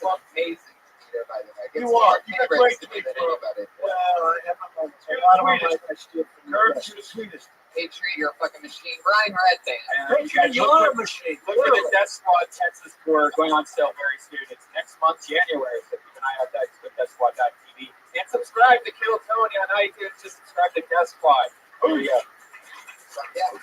S4: is amazing to be there, by the way.
S1: You are. You got great
S4: tweets
S1: tweets,
S4: than
S1: bro.
S4: anybody.
S3: Well, I have my moments. A lot of my life I steal from you.
S1: Kurt, you're the sweetest.
S4: Patriot, you're a fucking machine. Brian Redband.
S3: You are a machine.
S8: Look for the Death Squad Texas tour going on sale very soon. It's next month, January. So keep an eye out that at DeathSquad.tv. And subscribe to Kill Tony on iTunes. Just subscribe to Death Squad. There you go.
S4: Yeah.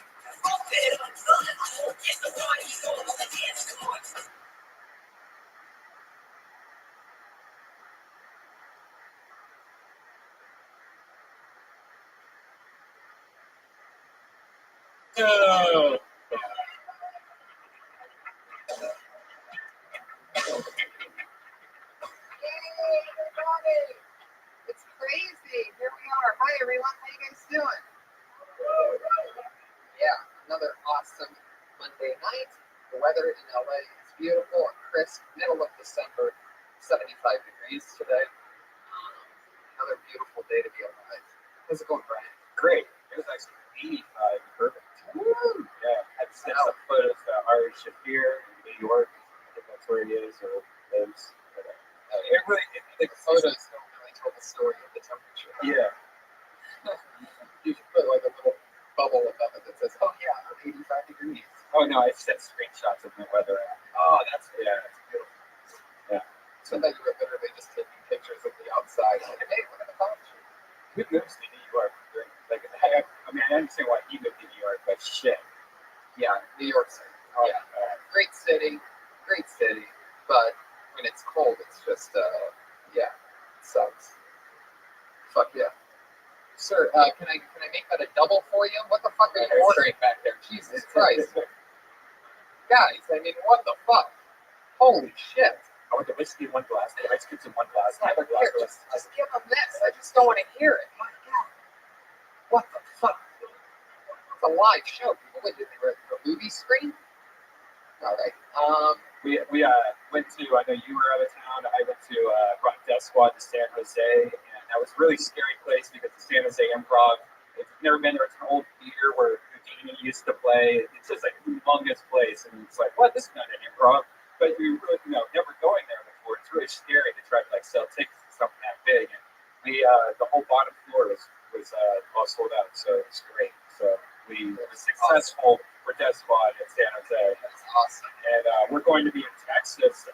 S8: Oh.
S4: It's crazy. Here we are. Hi, everyone. How you guys doing? Yeah, another awesome Monday night. The weather in LA is beautiful and crisp. Middle of December, 75 degrees today. Another beautiful day to be alive. How's it going, Brian?
S8: Great. It was actually 85, perfect. Woo! Yeah, I had to send some photos to Ari Shafir in New York. I think that's where he is or lives. But, it really, the photos
S4: don't really tell the story of the temperature.
S8: Yeah.
S4: You should put like a little bubble above it that says, "Oh yeah, I'm 85 degrees."
S8: Oh no, I sent screenshots of my weather app.
S4: Oh, that's
S8: beautiful. Yeah.
S4: So that you were literally just taking pictures of the outside. Like, hey, look at the temperature.
S8: Who moves to New York? Like, I mean, I understand why he moved to New York, but shit.
S4: Yeah, New York City. Yeah, great city, but when it's cold, it's just yeah, it sucks. Fuck yeah. Sir, can I make that a double for you? What the fuck are you ordering back there? Jesus Christ. Guys, I mean, what the fuck? Holy shit.
S8: I want the whiskey in one glass, the ice cubes in one glass.
S4: Yeah, but here, just give them this. I just don't want to hear it. My God. What the fuck? It's a live show. People went to the movie screen? All right.
S8: We went to, I know you were out of town, I went to brought Death Squad to San Jose, and that was a really scary place because the San Jose Improv, if you've never been there, it's an old theater where Houdini used to play. It's just like a humongous place, and it's like, what, this is not an improv. But you really, never going there before, it's really scary to try to like sell tickets to something that big. And we, the whole bottom floor was all sold out, so it's great. So we were successful for Death Squad at San Jose.
S4: That's awesome.
S8: And we're going to be in Texas.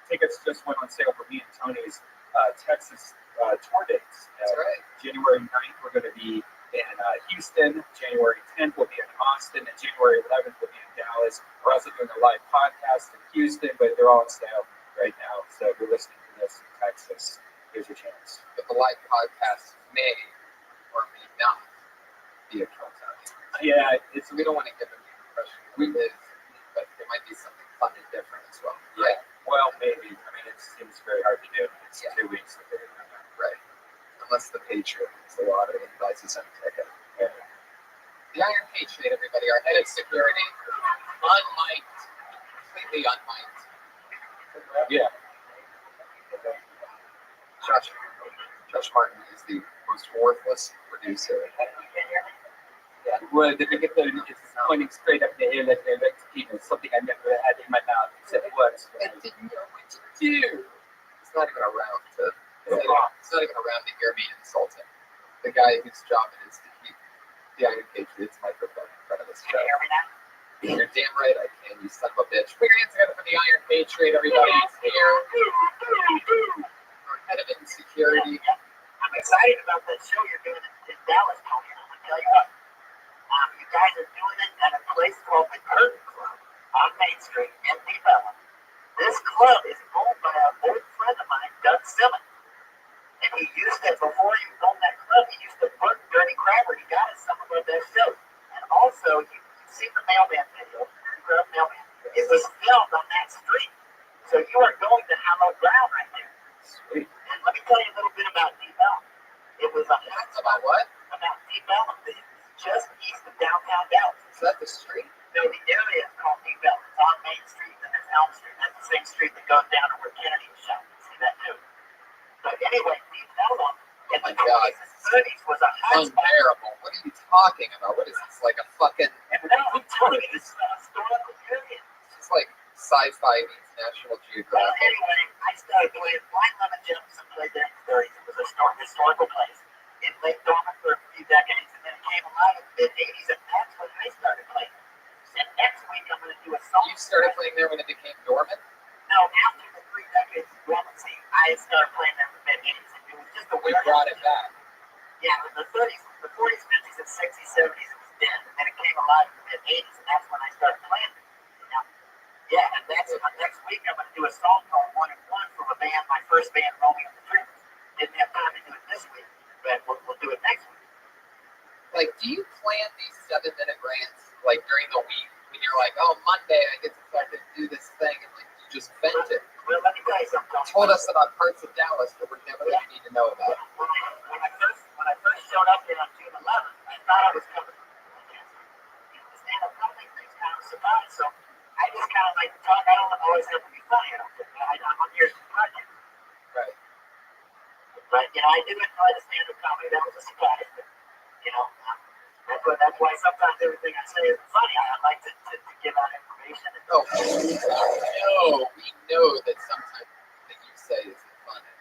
S8: Tickets just went on sale for me and Tony's Texas tour dates.
S4: That's right.
S8: January 9th, we're going to be in Houston. January 10th, we'll be in Austin. And January 11th, we'll be in Dallas. We're also doing a live podcast in Houston, but they're all on sale right now. So if you're listening to this in Texas, here's your chance.
S4: But the live podcast may or may not be a countdown.
S8: Yeah,
S4: we don't want to give them the impression we live, but there might be something fun and different as well.
S8: Yeah, well, maybe. I mean, it seems very hard to do. It's 2 weeks.
S4: Right. Unless the Patriot wins the lottery and buys his own ticket.
S8: Yeah.
S4: The Iron Patriot, everybody, our head of security, unmiked, completely unmiked.
S8: Yeah.
S4: Josh Martin is the most worthless producer.
S8: Yeah. Well, the nicotine is pointing straight up the air like something I never had in my mouth except once.
S4: I didn't know what to do. It's not even around to hear me insult him. The guy whose job it is to keep the Iron Patriots microphone in front of this show.
S5: Can you hear me now?
S4: You're damn right I can, you son of a bitch. Put your hands together for the Iron Patriot, everybody. He's here. Our head of insecurity.
S5: I'm excited about that show you're doing in Dallas, Tony. I'm going to tell you what. You guys are doing it at a place called the Curtain Club on Main Street in Deep Ellum. This club is owned by an old friend of mine, Doug Simmons. And he used to, before he owned that club, he used to book Dirty Crabber. He got us some of our best shows. And also, you've seen the mailman video, Dirty Crabber mailman. It was filmed on that street. So you are going to hallowed ground right there.
S8: Sweet.
S5: And let me tell you a little bit about Deep Ellum. It was a hot
S4: About what?
S5: about Deep Ellum, just east of downtown Dallas.
S4: Is that the street?
S5: No, the area is called Deep Ellum. It's on Main Street and there's Elm Street. That's the same street that goes down to where Kennedy was shot. You see that too. But anyway, Deep Ellum in the 20s and 30s was a hot spot.
S4: Unbearable. What are you talking about? What is this, like a fucking...
S5: And now I'm telling you, this is a historical area.
S4: It's like sci-fi meets National
S5: Well,
S4: Geographic.
S5: anyway, I started playing Blind Lemon Jefferson played there in the 30s. It was a historical place. It lay dormant for a few decades, and then it came alive in the mid-80s, and that's when I started playing. And next week, I'm going to do a song.
S4: You started playing there when it became dormant?
S5: No, after the 3 decades of dormancy, I started playing there in the mid-80s. And it was just a
S4: We
S5: weird.
S4: brought it back.
S5: Yeah, in the 30s, the 40s, 50s, and 60s, 70s, it was dead. And then it came alive in the mid-80s, and that's when I started playing it. Now, yeah, and that's next week, I'm going to do a song called 1 and 1 from a band, my first band, Romeo and the Dreamers. Didn't have time to do it this week, but we'll do it next week.
S4: Like, do you plan these 7-minute rants, like, during the week when you're like, oh, Monday I get to fucking do this thing, and, like, you just vent it?
S5: Well, let me tell you something.
S4: You told us about parts of Dallas that we never really need to know about.
S5: When I first showed up here on June 11th, I thought I was coming from the stand-up comedy thing's kind of a surprise. So I just kind of like to talk. I don't always have to be funny. I'm here to project.
S4: Right.
S5: But I do enjoy the stand-up comedy. That was a surprise. But, That's why sometimes everything I say is funny. I like to give out information.
S4: Oh, we know that sometimes that you say isn't funny.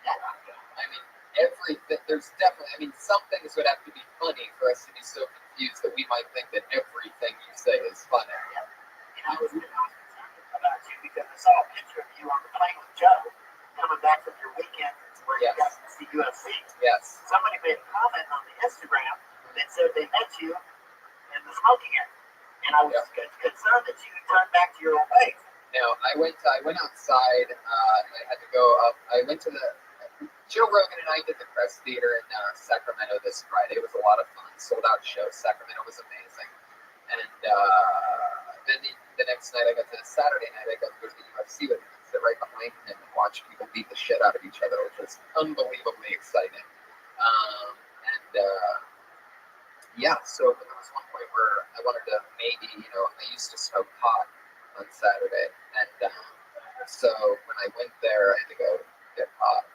S4: I mean, everything, there's definitely, I mean, some things would have to be funny for us to be so confused that we might think that everything you say is funny.
S5: I was concerned about you because I saw a picture of you on the plane with Joe coming back from your weekend where you got to see UFC.
S4: Yes.
S5: Somebody made a comment on the Instagram that said they met you in the smoking area. And I was concerned that you turned back to your old ways.
S4: No, I went outside, and I had to go up. I went to Joe Rogan and I did the Press Theater in Sacramento this Friday. It was a lot of fun. Sold out show. Sacramento was amazing. And then the next night, I got to the Saturday night, I got to go to the UFC with him and sit right behind him and watch people beat the shit out of each other, which was unbelievably exciting. So there was one point where I wanted to maybe, I used to smoke pot on Saturday. And so when I went there, I had to go get pot.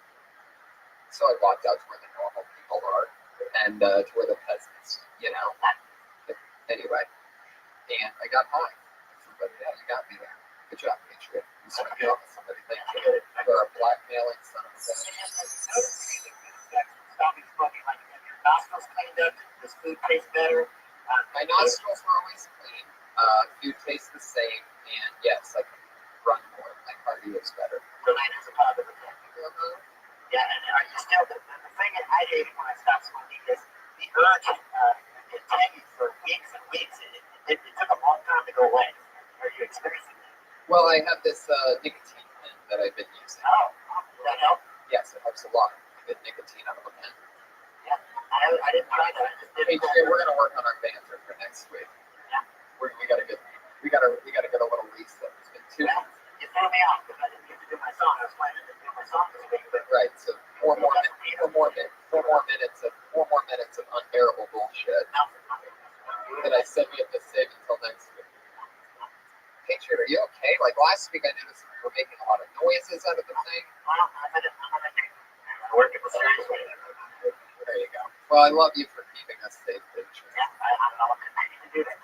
S4: So I walked out to where the normal people are and to where the peasants, Anyway, and I got high. But yeah, you got me there. Good job, Patriot. You snuck it off somebody. Thank you. For a blackmailing son of a bitch.
S5: Stopping smoking, like your nostrils cleaned up, does food taste better?
S4: My nostrils were always clean. Food tastes the same, and yes, I can run more. My cardio is better.
S5: So that is a positive effect. Yeah, and are you still the thing that I hated when I stopped smoking is the urge continued for weeks and weeks. It took a long time to go away. Are you experiencing that?
S4: Well, I have this nicotine pen that I've been using.
S5: Oh, does that help?
S4: Yes, it helps a lot. Get nicotine out of a pen.
S5: Yeah, I didn't try that. I just did it.
S4: Hey, we're gonna work on our banter for next week.
S5: Yeah,
S4: we gotta get a little reset. It's been 2 months.
S5: You threw me off because I didn't get to do my song. I was planning to do my song this week, but
S4: right. So four more minutes of unbearable bullshit. That I said we have to save until next week. Patriot, are you okay? Like last week, I noticed we were making a lot of noises out of the thing.
S5: I'm working seriously.
S4: There you go. Well, I love you for keeping us safe, Patriot.
S5: Yeah, I'll continue to do that.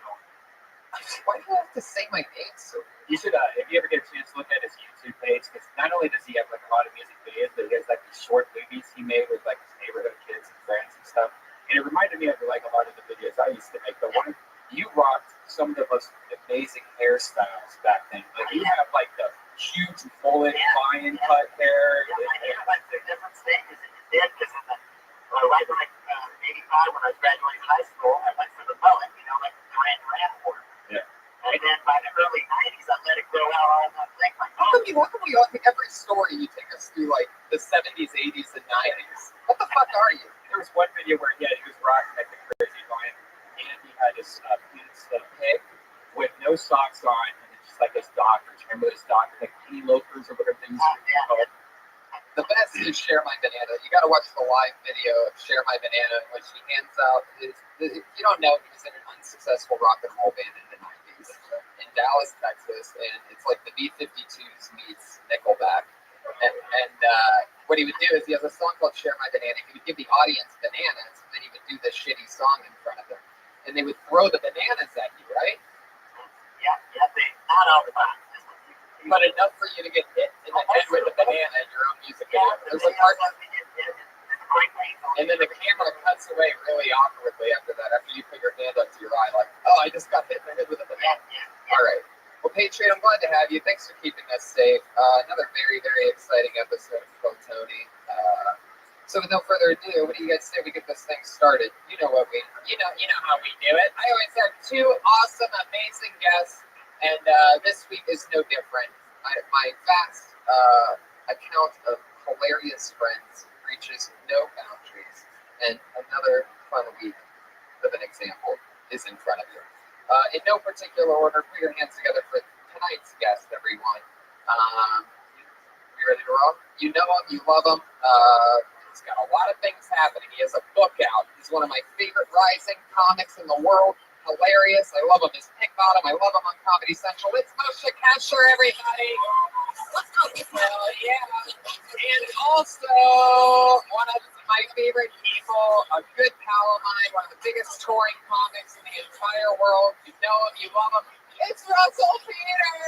S4: Why do you have to say my name so?
S8: You should, if you ever get a chance, look at his YouTube page, because not only does he have like a lot of music videos, but he has like these short movies he made with like his neighborhood kids and friends and stuff. And it reminded me of like a lot of the videos I used to make. The one you rocked some of the most amazing hairstyles back then. Like you have like the huge mullet, lion cut hair.
S5: Yeah, like the different stages it did because right when '85 when I was graduating high school, I went for the mullet, like Duran wore.
S8: Yeah.
S5: And then by the early '90s, I let it grow out all that thing. Like,
S4: how come we all think every story you take us through like the '70s, '80s, and '90s? What the fuck are you?
S8: There was one video where he was rocking like the crazy lion, and he had his pig with no socks on, and it's just like his Dockers. Remember those Dockers, like penny loafers or whatever things called?
S4: The best is Share My Banana. You got to watch the live video of Share My Banana, in which he hands out if you don't know, he was in an unsuccessful rock and roll band in the 90s in Dallas, Texas, and it's like the B-52s meets Nickelback. And what he would do is he has a song called Share My Banana. He would give the audience bananas, and then he would do this shitty song in front of them. And they would throw the bananas at you, right?
S5: Yeah, not all the time.
S4: But enough for you to get hit in the head with a banana in your own music video. There's a part, and then the camera cuts away really awkwardly after that, after you put your hand up to your eye, like, oh, I just got hit in the head with a banana. All right. Well, Patriot, I'm glad to have you. Thanks for keeping us safe. Another very, very exciting episode of Pro Tony. So with no further ado, what do you guys say we get this thing started? You know how we do it. I always have two awesome, amazing guests, and this week is no different. My vast account of hilarious friends reaches no boundaries, and another fun week of an example is in front of you. In no particular order, put your hands together for tonight's guest, everyone. You ready to roll? You know him, you love him. He's got a lot of things happening. He has a book out. He's one of my favorite rising comics in the world. hilarious. I love him as Pink Bottom. I love him on Comedy Central. It's Moshe Kasher, everybody. Let's go. Yeah. And also, one of my favorite people, a good pal of mine, one of the biggest touring comics in the entire world. You know him, you love him. It's Russell Peters.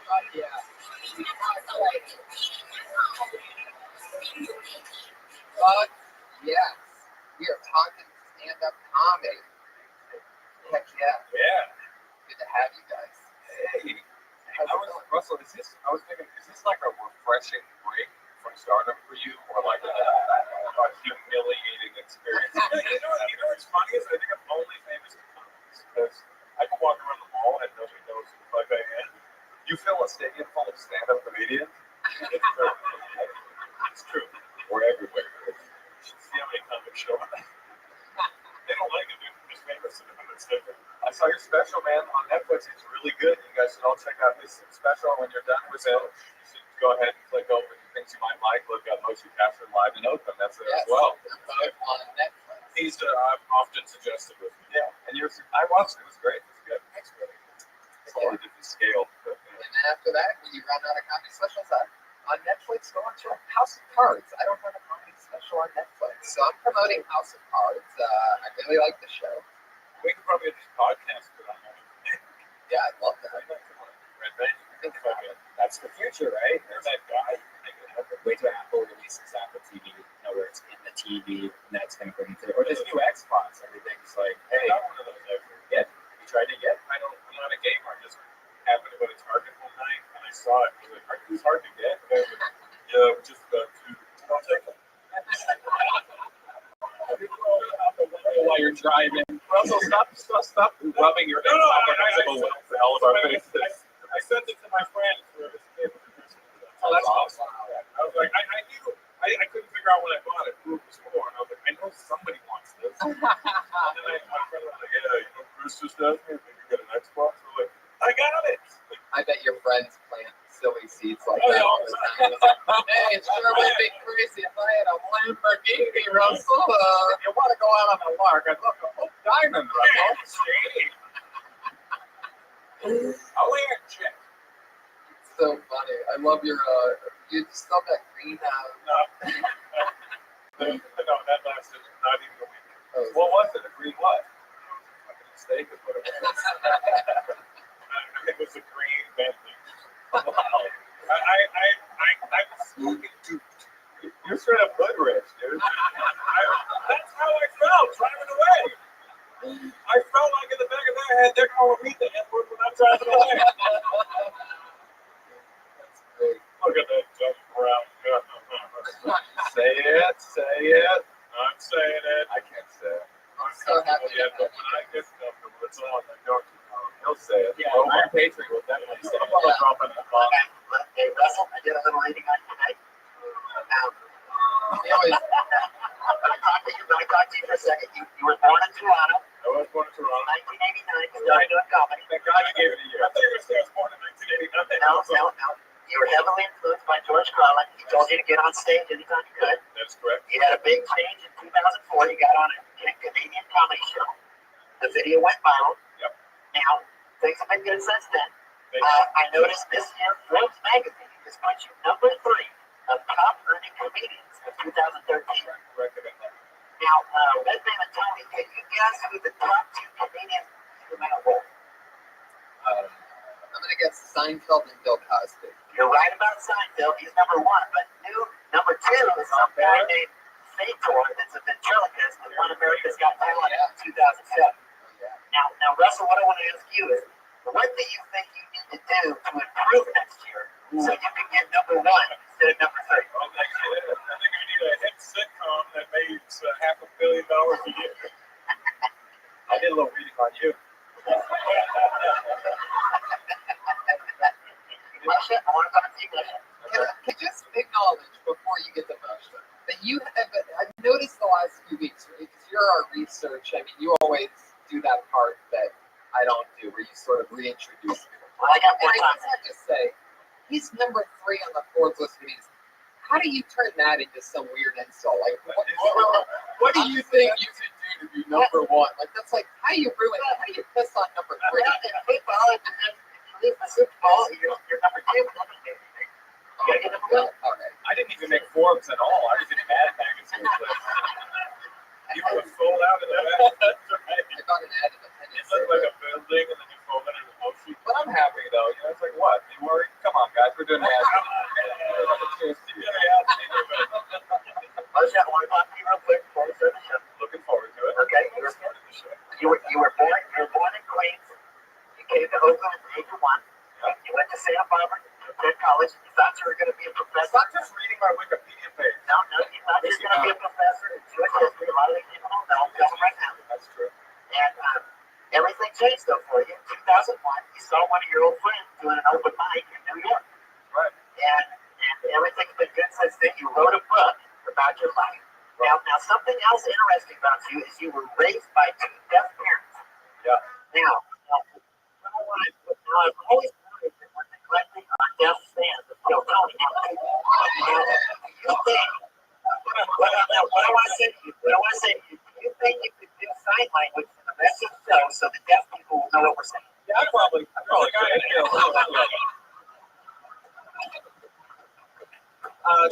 S4: Oh, yeah. But yes, we are talking stand-up comedy. Heck yeah.
S8: Yeah.
S4: Good to have you guys.
S8: Hey. Russell, is this like a refreshing break from stardom for you, or like a humiliating experience? You know what's funny is I think I'm only famous in comics because I can walk around the mall and nobody knows who the fuck I am. You fill a stadium full of stand-up comedians. It's true. We're everywhere. You should see how many comics show up. They don't like it, dude. I'm just famous in it. It's different. I saw your special, man, on Netflix. It's really good. You guys should all check out his special. When you're done with it, you should go ahead and click over the things you might like. Look up Moshe Kasher Live in Oakland. That's there as well.
S4: They're both on Netflix.
S8: He's I've often suggested with me. Yeah. And I watched it. It was great. It was good.
S4: Thanks, brother.
S8: It's a different scale. But,
S4: And then after that, when you run out of comedy specials on Netflix, go on to House of Cards. I don't have a comedy special on Netflix, so I'm promoting House of Cards. I really like the show.
S8: we can probably just podcast it on there.
S4: Yeah, I'd love that.
S8: Red Bay.
S4: Think about it.
S8: That's the future, right? There's that guy.
S9: Wait till Apple releases Apple TV, where it's in the TV, and that's going to bring it to, or just new Xbox. Everything's like, hey,
S8: Not one of those ever.
S9: yeah, you tried to get.
S8: I'm not a gamer. I just happened to go to Target one night and I saw it. I was like, are these hard to get? And I was like, yeah, we're just about to. I'll take them.
S9: While you're driving,
S8: Russell, stop rubbing your face off against the hell of our faces. I sent it to my friend for his gift for Christmas. Oh, that's awesome. I was like, I knew, I couldn't figure out when I bought it who it was for. And I was like, I know somebody wants this. And then my friend was like, yeah, you know, Bruce just does me. Maybe get an Xbox. I was like, I got it.
S4: I bet your friends plant silly seeds like
S8: Oh,
S4: that
S8: yeah.
S4: all the time. Hey, it sure would be crazy if I had a Lamborghini, Russell.
S8: If you want to go out on a lark, I'd love to hope diamond, Russell. I'll wear a check.
S4: It's so funny. I love your, you still have that green,
S8: No, that lasted not even a week.
S4: oh,
S8: What was it? A green what? Fucking mistake is what it was. I think it was a green Bentley. Wow. I was smoking duped. You're straight up hood rich, dude. That's how I felt driving away. I felt like in the back of their head, they're going to read the N-word when I'm driving away.
S4: that's great.
S8: Look at that dumb brown guy. Say it, say it. I'm saying it. I can't say it.
S4: I'm so happy
S8: Yet, but when I get comfortable, it's on. I don't. He'll say it.
S9: Yeah,
S8: Oh,
S9: our Patreon will definitely say it.
S8: I'll drop in the bomb.
S5: Hey, Russell, I did a little reading on you tonight.
S4: He always,
S5: I'm going to talk to you for a second. You were born in Toronto
S8: I was born in
S5: in
S8: Toronto.
S5: 1989. You started doing comedy.
S8: Thank God you gave it a year. I thought you were saying I was born in 1989.
S5: No. You were heavily influenced by George Carlin. He told you to get on stage anytime you could.
S8: That's correct.
S5: You had a big change in 2004. You got on a Canadian comedy show. The video went viral.
S8: Yep.
S5: Now, things have been good since then.
S8: Thank you.
S5: I noticed this year, Forbes magazine has put you #3 of top earning comedians of 2013.
S8: Recommend that.
S5: Now, Redman and Tony, can you guess who the top 2 comedians in the role?
S4: I'm going to guess Seinfeld and Bill Cosby.
S5: You're right about Seinfeld. He's #1, but number 2 is some guy named Sator that's a ventriloquist that won America's Got Talent in 2007. Now, Russell, what I want to ask you is, what do you think you need to do to improve next year so you can get #1 instead of #3?
S8: Well, thank you. I think we need a hit sitcom that makes $500 million a year. I did a little reading on you.
S5: Russia, I want to talk to you, Russia.
S4: Can I just acknowledge before you get the motion that you have, I've noticed the last few weeks, because you're our research, I mean, you always do that part that I don't do, where you sort of reintroduce me.
S5: Well, I got
S4: And
S5: more
S4: I
S5: time.
S4: just have to say, he's #3 on the Forbes list of comedians. How do you turn that into some weird insult? Like, what do you think you can do
S9: to be number one. Like that's like how do you ruin that? How do you piss on number three?
S5: Well, in football, if you lose the Super Bowl, you're number two.
S9: Oh, God. All right.
S8: I didn't even make Forbes at all. I was in Mad magazine. You were sold out of that. That's right.
S9: I got an ad in the penny.
S8: It looked like a building, and then you fold it in the motion. But I'm happy though. You know, it's like what? You worry? Come on, guys, we're doing ads. Cheers to you.
S5: I just got one thought to you real quick before we start the show.
S8: Looking forward to it.
S5: Okay, you were born in Queens. You came to Oakland at the age of 1. You went to Santa Barbara. You attended college. You thought you were going to be a professor.
S8: It's not just reading my Wikipedia page.
S5: No, you thought you were going to be a professor in Jewish history. A lot of these people don't know. Tell them right now.
S8: That's true.
S5: And everything changed though for you. In 2001, you saw one of your old friends doing an open mic in New York.
S8: Right.
S5: And everything's been good since then. You wrote a book about your life. Now something else interesting about you is you were raised by 2 deaf parents.
S8: Yeah.
S5: Now I've always noticed that we're neglecting our deaf fans of Phil Tony. Now, do you think, what I want to say to you, do you think you could do sign language for the rest of the show so the deaf people will know what we're saying?
S8: Yeah, I probably got it.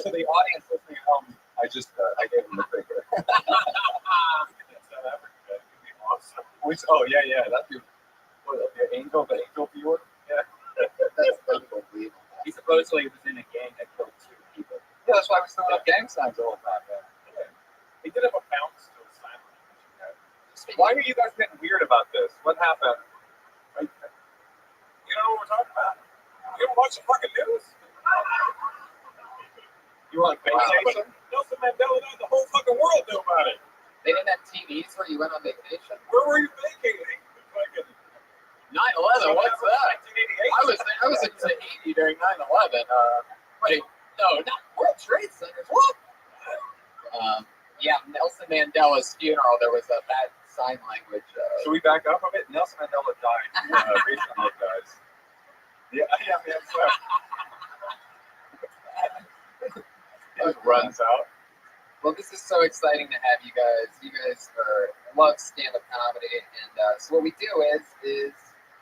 S8: To the audience listening at home, I gave them the finger. Awesome. That'd be the angel viewer. Yeah.
S9: That's unbelievable. He supposedly was in a gang that killed 2 people.
S8: Yeah, that's why I was throwing up gang signs all the time. Yeah. He did have a bounce to his sign language. Why are you guys getting weird about this? What happened? You know what we're talking about? You don't watch the fucking news? You on vacation? Nelson Mandela died. The whole fucking world knew about it.
S9: They didn't have TVs where you went on vacation?
S8: Where were you vacating? Fucking
S9: 9/11, what's that?
S8: 1988.
S9: I was in Tahiti during 9/11. Wait, no, not World Trade Centers. What? Yeah, Nelson Mandela's funeral. There was a bad sign language.
S8: Should we back up a bit? Nelson Mandela died recently, guys. Yeah, man. So. He just runs out.
S9: Well, this is so exciting to have you guys. You guys love stand-up comedy, and so what we do is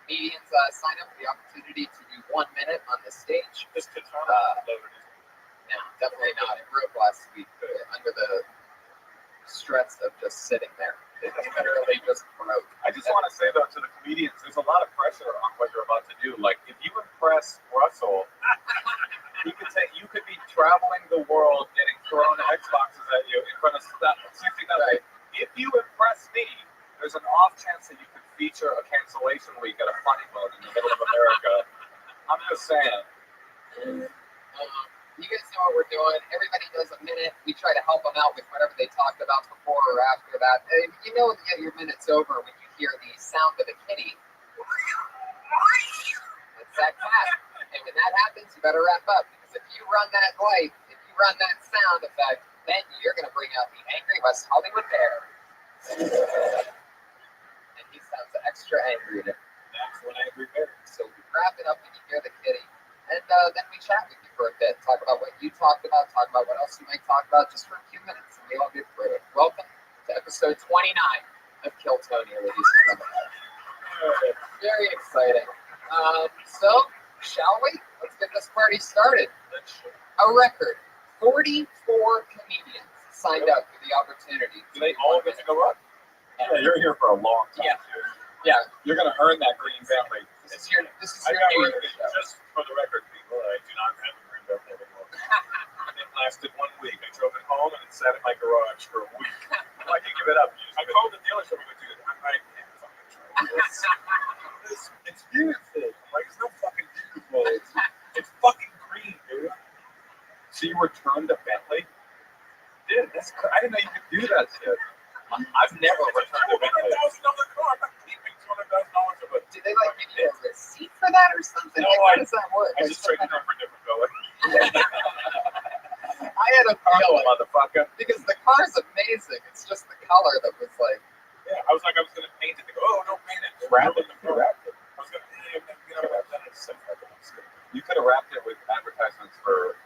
S9: comedians sign up for the opportunity to do 1 minute on the stage.
S8: This kid's not
S9: No, definitely not. It broke last week under the stress of just sitting there. It literally just broke.
S8: I just want to say though to the comedians, there's a lot of pressure on what you're about to do. Like if you impress Russell, you could be traveling the world getting thrown Xboxes at you in front of 60,000.
S9: Right.
S8: If you impress me, there's an off chance that you could feature a cancellation week at a funny bone in the middle of America. I'm just saying.
S9: You guys know what we're doing. Everybody does a minute. We try to help them out with whatever they talked about before or after that. And you know that your minute's over when you hear the sound of a kitty. It's that cat. And when that happens, you better wrap up. Because if you run that light, if you run that sound effect, then you're going to bring out the angry West Hollywood bear. And he sounds extra angry.
S8: That's what angry bear.
S9: So we wrap it up when you hear the kitty. And then we chat with you for a bit, talk about what you talked about, talk about what else you might talk about, just for a few minutes, and we all get through it. Welcome to episode 29 of Kill Tony, ladies and gentlemen. Very exciting. So, shall we? Let's get this party started. A record, 44 comedians signed up for the opportunity.
S8: Do they all get to go up? Yeah, you're here for a long time.
S9: Yeah.
S8: You're going to earn that green family.
S9: This is your
S8: New
S9: New Year's show.
S8: Just for the record, people, I do not have a green family anymore. It lasted 1 week. I drove it home and it sat in my garage for a week. Why do you give it up? I called the dealership and went, dude, I can't fucking drive this. It's beautiful. I'm like, it's not fucking beautiful. It's fucking green, dude. So you returned a Bentley? Dude, I didn't know you could do that shit. I've never returned a Bentley. $200,000 car. I'm not keeping $200,000 of it.
S9: Did they give you a receipt for that or something?
S8: No,
S9: how does that work?
S8: I just traded them for a different color.
S9: I had a feeling
S8: motherfucker.
S9: because the car's amazing. It's just the color that was like.
S8: Yeah, I was going to paint it. They go, oh, don't paint it. Wrap it. I was going to wrap that. You could have wrapped it with advertisements for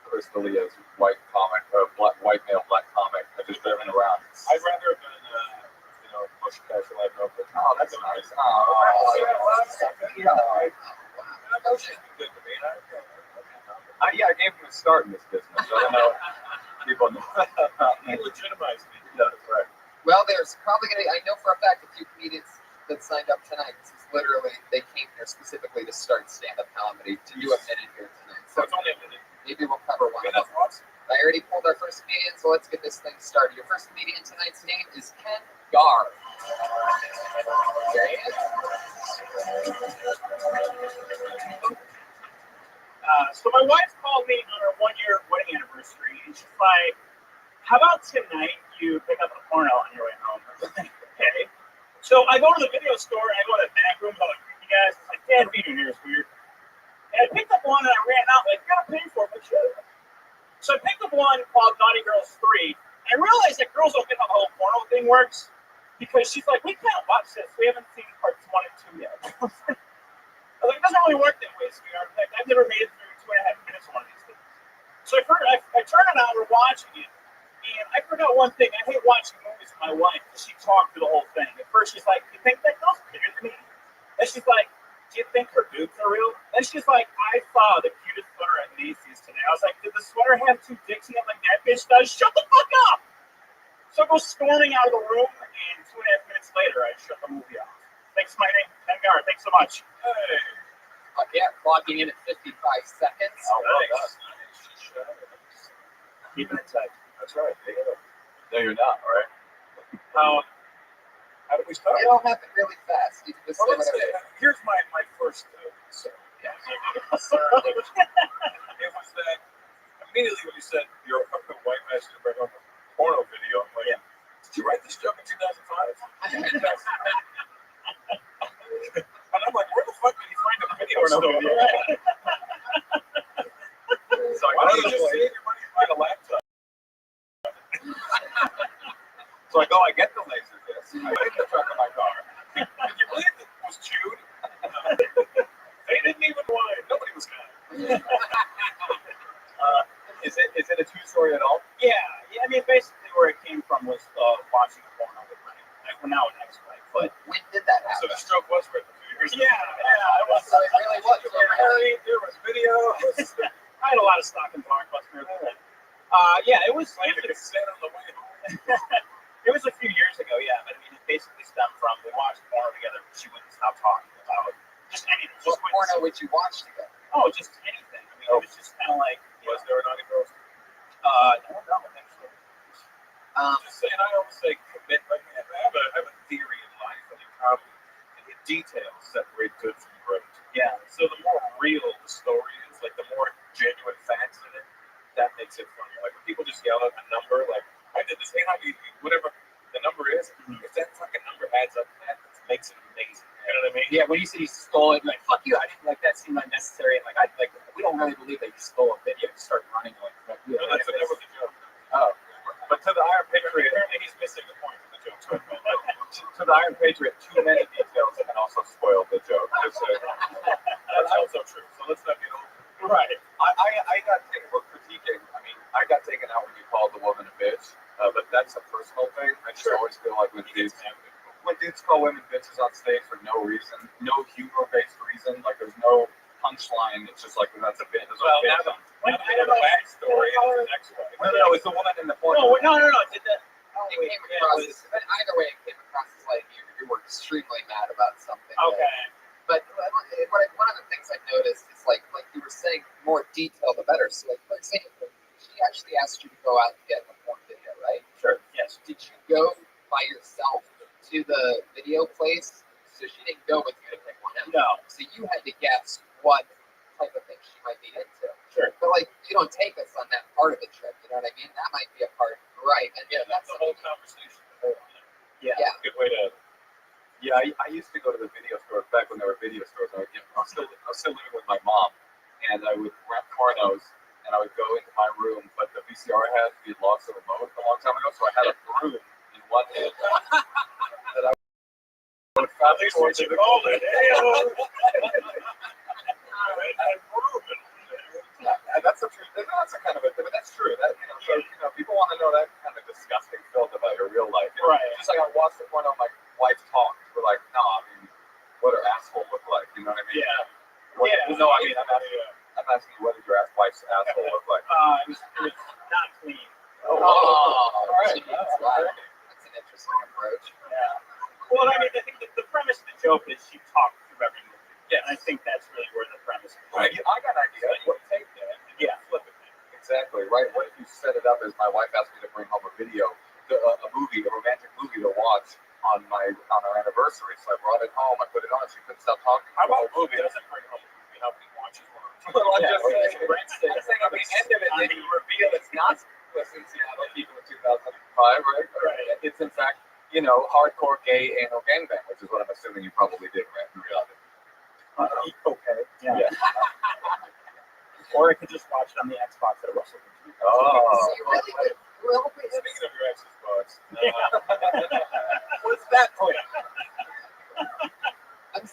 S8: Chris D'Elia's white male black comic. I just driven around. I'd rather have been
S2: special I've known.
S9: Oh, that's nice. Oh,
S2: Yeah, good to me. Yeah, I gave him a start in this business. I don't know if people know. He legitimized me. Yeah, that's right.
S9: well, there's probably gonna. I know for a fact a few comedians that signed up tonight. This is literally they came here specifically to start stand-up comedy to do a minute here tonight. So
S2: It's only a minute.
S9: maybe we'll cover one
S2: Okay,
S9: of them.
S2: that's awesome.
S9: I already pulled our first comedian, so let's get this thing started. Your first comedian tonight's name is Ken Gar. There he is.
S1: So my wife called me on our 1-year wedding anniversary, and she's like, "How about tonight you pick up a porno on your way home?" I was like, "Okay." So I go to the video store and I go to the back room with all the creepy guys. It's like, "Dad, video here is weird." And I picked up one and I ran out like, "You gotta pay for it, but sure." So I picked up one called Naughty Girls 3, and I realized that girls don't get how the whole porno thing works because she's like, "We can't watch this. We haven't seen parts 1 and 2 yet." I was like, "It doesn't really work that way, sweetheart. Like, I've never made it through 2.5 minutes of one of these things." So I turn it on, we're watching it, and I forgot one thing. I hate watching movies with my wife because she talked through the whole thing. At first, she's like, "You think that girl's bigger than me?" And she's like, "Do you think her boobs are real?" And she's like, "I saw the cutest sweater at Macy's today." I was like, "Did the sweater have 2 dicks in it like that bitch does?" Shut the fuck up! So I go storming out of the room, and 2.5 minutes later, I shut the movie off. Thanks, my name, Ken Gar. Thanks so much.
S2: Hey.
S9: Yeah, clocking in at 55 seconds.
S2: Oh, nice.
S1: Keeping it tight.
S2: That's right. No, you're not, all right? How did we start?
S9: It all happened really fast. You can just
S2: Well,
S9: say
S2: let's
S9: whatever.
S2: say, here's my first concern.
S9: Yeah.
S2: It was that immediately when you said your white man should bring up a porno video, I'm like, did you write this joke in 2005? And I'm like, where the fuck did you find a video store?
S9: So
S2: Why don't you just save your money and buy a laptop? So I go, I get the laser disc. I get the truck in my car. Did you believe it was chewed? They didn't even whine. Nobody was kind. Is it a true story at all?
S1: Yeah. I mean, basically where it came from was watching a porno with my now an ex-wife. But
S9: when did that happen?
S2: So the stroke was written 2 years ago.
S1: it was.
S9: So it really was.
S2: You were married, there was video.
S1: I had a lot of stock in Blockbuster. It was.
S2: Like a cassette on the way home.
S1: It was a few years ago, yeah. But I mean, it basically stemmed from we watched porno together. She wouldn't stop talking about just anything.
S9: What porno would you watch together?
S1: Oh, just anything. I mean, it was just kind of like.
S2: Was there a Naughty Girls?
S1: I don't know, actually.
S2: Just saying, I always say commit. Like, I have a theory in life that you probably the details separate good from great.
S1: Yeah.
S2: So the more real the story is, like the more genuine facts in it, that makes it funny. Like when people just yell out a number, like I did this thing, whatever the number is, if that fucking number adds up, that makes it amazing. You know what I mean?
S8: Yeah, when you said he stole it, like fuck you, I didn't like that seemed unnecessary. And like we don't really believe that he stole a video and started running like
S2: No, that was a joke.
S8: Oh.
S2: But to the Iron Patriot,
S1: Apparently, he's missing the point of the joke.
S2: to the Iron Patriot, too many details can also spoil the joke. That's also true. So let's not get over.
S1: Right.
S2: I got taken for critiquing. I mean, I got taken out when you called the woman a bitch, but that's a personal thing. I just always feel like when dudes call women bitches on stage for no reason, no humor-based reason, like there's no punchline. It's just like that's a bit.
S1: Well,
S2: I don't know the backstory. No, it's the woman in the porno.
S1: No. Did that?
S9: It came across but either way, it came across as like you were extremely mad about something.
S1: Okay.
S9: But one of the things I noticed is like you were saying, more detail the better. So like for example, she actually asked you to go out and get a porn video, right?
S1: Sure. Yes.
S9: Did you go by yourself to the video place? So she didn't go with you to pick one out.
S1: No.
S9: So you had to guess what type of thing she might be into.
S1: Sure.
S9: But like you don't take us on that part of the trip. You know what I mean? That might be a part, right? And
S2: Yeah, that's the whole conversation.
S1: Yeah.
S2: Good way to. Yeah, I used to go to the video stores back when there were video stores. I was still living with my mom, and I would rent pornos, and I would go into my room, but the VCR we had lost the remote a long time ago, so I had a broom in one hand that I would fast forward to the and that's a true. That's a kind of a. But that's true. That so, people want to know that kind of disgusting filth about your real life.
S8: Right.
S2: Just like I watched the porno, my wife talked. We're like, no, I mean, what her asshole look like? You know what I mean?
S8: Yeah.
S2: What,
S8: Yeah.
S2: No, I mean, I'm asking you, what did your wife's asshole look like?
S8: It was not clean.
S2: Oh,
S9: all right.
S2: Geez,
S9: Wow. That's an interesting approach.
S8: Yeah. Well, I mean, I think the premise of the joke is she talked through every movie.
S2: Yes.
S8: And I think that's really where the premise is.
S2: Right. I got an idea. What take that?
S8: Yeah.
S2: Flip it. Exactly. Right. What if you set it up as my wife asked me to bring home a video, a movie, a romantic movie to watch on our anniversary? So I brought it home. I put it on. She couldn't stop talking.
S8: How about
S2: the whole movie?
S8: doesn't bring home a movie? How many watches one?
S2: Well, I'm
S8: Yeah,
S2: just saying. I'm saying at the end of it, then you reveal it's not in Seattle, people in 2005, right?
S8: Right.
S2: It's in fact, hardcore gay anal gangbang, which is what I'm assuming you probably did, right? In reality.
S8: Okay. Yeah.
S2: Yeah.
S8: Or I could just watch it on the Xbox at a Russell.
S9: So you really would. Well,
S2: Speaking of your ex's bugs,
S8: Yeah.
S2: what's that for?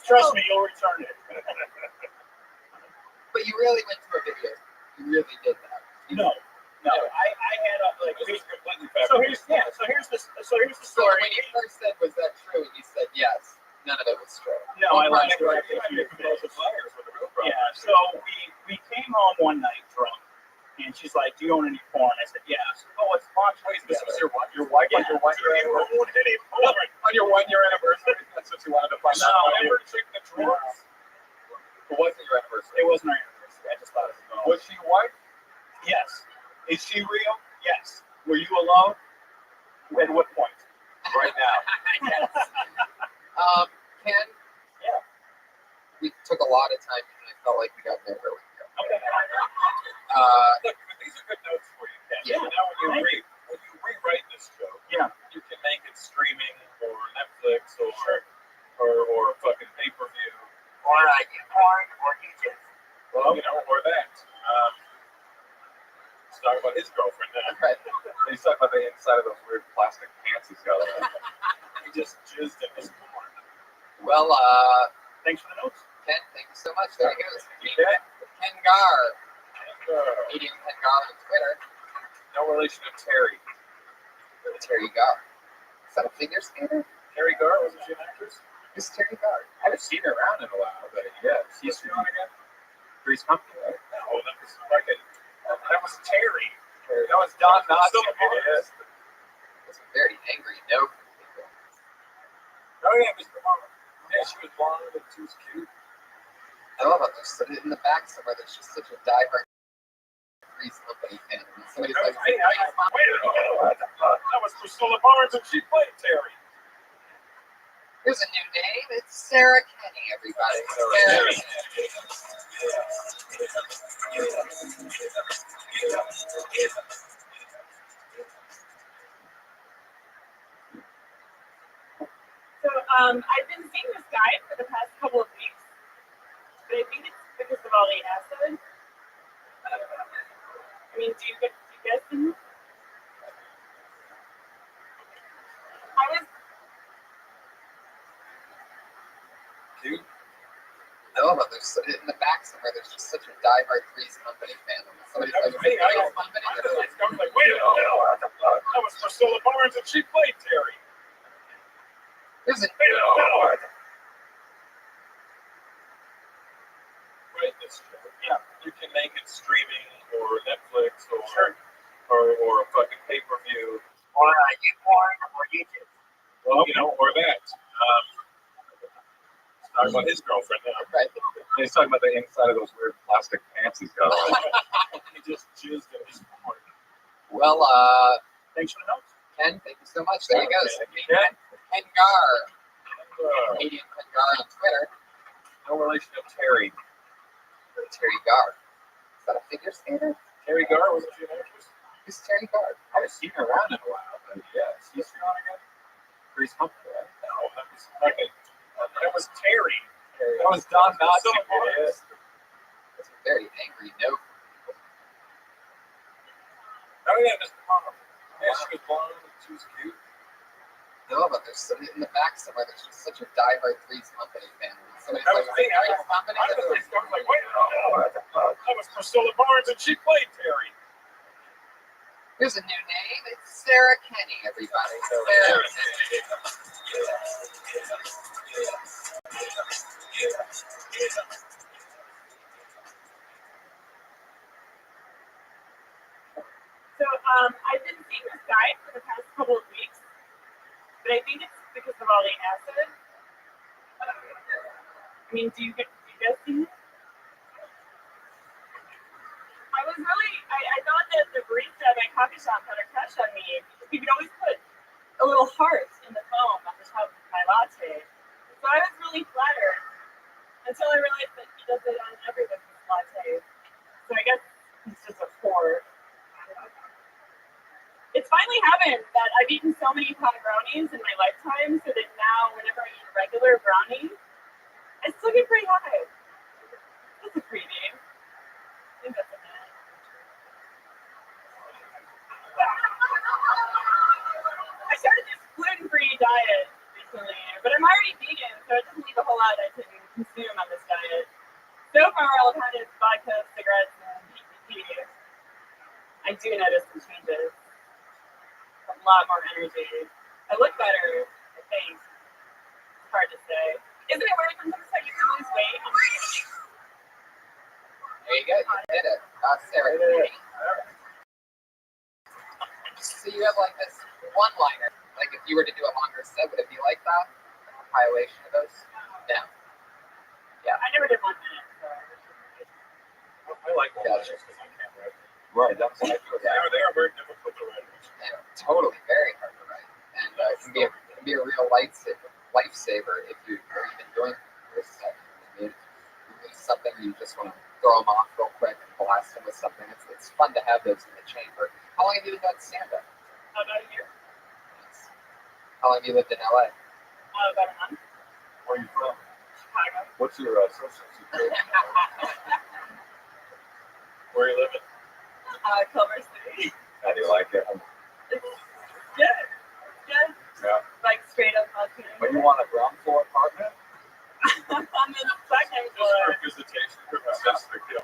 S8: Trust me, you'll return it.
S9: but you really went to a video. You really did that.
S8: No. I had like.
S2: This is completely
S8: So here's the
S9: So
S8: story.
S9: when you first said, was that true? And you said yes. None of it was true.
S8: No, I lied.
S2: Yeah.
S8: Yeah. So we came home one night drunk, and she's like, "Do you own any porn?" I said, "Yes." Oh, let's watch.
S2: This was your wife. Your wife on your 1 year anniversary. On your 1 year anniversary. That's what you wanted to find out. Never checked the drawers. It wasn't your anniversary.
S8: It wasn't our anniversary. I just thought it was.
S2: Was she your wife?
S8: Yes.
S2: Is she real?
S8: Yes.
S2: Were you alone?
S8: At what point?
S2: Right now.
S9: Yes. Ken?
S8: Yeah.
S9: We took a lot of time and I felt like we got nowhere with you.
S8: Okay.
S2: Look, these are good notes for you, Ken.
S9: Yeah.
S2: So now when you rewrite this joke,
S8: Yeah.
S2: you can make it streaming or Netflix or fucking pay-per-view.
S5: Or YouPorn or YouTube.
S2: Well, or that. Let's talk about his girlfriend now.
S9: Right.
S2: He's talking about the inside of those weird plastic pants he's got on. He just jizzed in his porn.
S9: Well,
S8: Thanks for the notes.
S9: Ken, thank you so much. There he goes.
S2: Yeah.
S9: Ken Gar.
S2: And,
S9: Medium Ken Gar on Twitter.
S2: no relation to Terry.
S9: Terry Gar. Is that a figure skater?
S2: Terry Gar, wasn't she an actress?
S9: Who's Terry Gar?
S2: I haven't seen her around in a while, but yeah. She's she on again? Three's Company, right? No, that was fucking. That was Terry. That was Don Knotts. Yes.
S9: That's a very angry no.
S2: Oh yeah, Mr. Mama. Yeah, she was blonde and she was cute.
S9: I love how there's in the back somewhere there's just such a diehard Three's Company fan. And somebody's like,
S2: Wait a minute. That was Priscilla Barnes and she played Terry.
S9: here's a new name. It's Sarah Kenny, everybody. Sarah Kenny.
S6: So I've been seeing this guy for the past couple of weeks, but I think it's because of all the acid. I mean, do you guys think? I was
S2: Cute.
S9: I love how there's in the back somewhere there's just such a diehard Three's Company fan. And somebody's
S2: That
S9: like,
S2: was me. I
S9: Three's
S2: was
S9: Company.
S2: like, wait a minute. That was Priscilla Barnes and she played Terry.
S9: Here's a
S2: Right, this show. Yeah, you can make it streaming or Netflix or a fucking pay-per-view.
S5: Or YouPorn or YouTube.
S2: Well, or that. He's talking about his girlfriend now.
S9: right.
S2: He's talking about the inside of those weird plastic pants he's got on. He just jizzed in his porn.
S9: Well,
S8: Thanks for the notes.
S9: Ken, thank you so much. There he goes.
S2: Ken.
S9: Ken Gar. Medium Ken Gar on Twitter.
S2: No relation to Terry.
S9: Terry Gar. Is that a figure skater?
S2: Terry Gar, wasn't she an actress?
S9: Who's Terry Gar?
S2: I haven't seen her around in a while, but yeah, she's on again. Three's Company, right? No, that was fucking. That was Terry. That was Don Knotts. Yes.
S9: That's a very angry no.
S2: Oh yeah, Mr. Mama. Yeah, she was blonde and she was cute.
S9: know about this. So in the back somewhere, there's just such a diehard Three's Company family. Somebody's
S2: That
S9: like,
S2: was me.
S9: Three's Company?
S2: I was like, wait, that was Priscilla Barnes, and she played Terry.
S9: Here's a new name. It's Sarah Kenny, everybody. Sarah Kenny.
S6: So I've been seeing this guy for the past couple of weeks, but I think it's because of all the acid. I mean, do you guys see him? I thought that the barista at my coffee shop had a crush on me because he could always put a little heart in the foam on the top of my latte. So I was really flattered until I realized that he does it on everybody's latte. So I guess he's just a whore. It's finally happened that I've eaten so many pot brownies in my lifetime, so that now whenever I eat a regular brownie, I still get pretty high. That's a free name. I think that's a minute. I started this gluten-free diet recently, but I'm already vegan, so it doesn't leave a whole lot I can consume on this diet. So far, all I've had is vodka, cigarettes, and PCP. I do notice some changes. A lot more energy. I look better, I think. It's hard to say. Isn't it weird sometimes how you can lose weight?
S9: There you go. You did it. Sarah Kenny. So you have like this one-liner. Like if you were to do a longer set, would it be like that? A compilation of those? No.
S6: Yeah, I never did 1 minute. So.
S2: I like one
S9: Gotcha.
S2: because I can't write.
S8: Right, that's what I feel.
S2: They are very difficult to write.
S9: Yeah, totally, very hard to write, and it can be a real lifesaver if you've been doing this stuff. I mean, you read something, you just want to throw them off real quick and blast them with something. It's fun to have those in the chamber. How long have you been doing stand-up?
S6: About a year.
S9: How long have you lived in LA?
S6: About a month.
S2: Where are you from?
S6: Chicago.
S2: What's your social security? Where are you living?
S6: Culver City.
S2: How do you like it?
S6: It's good. Good.
S2: Yeah.
S6: Like straight up Montana.
S8: But you want a ground floor apartment?
S6: On the second
S2: Just
S6: floor.
S2: for visitation. That's the deal.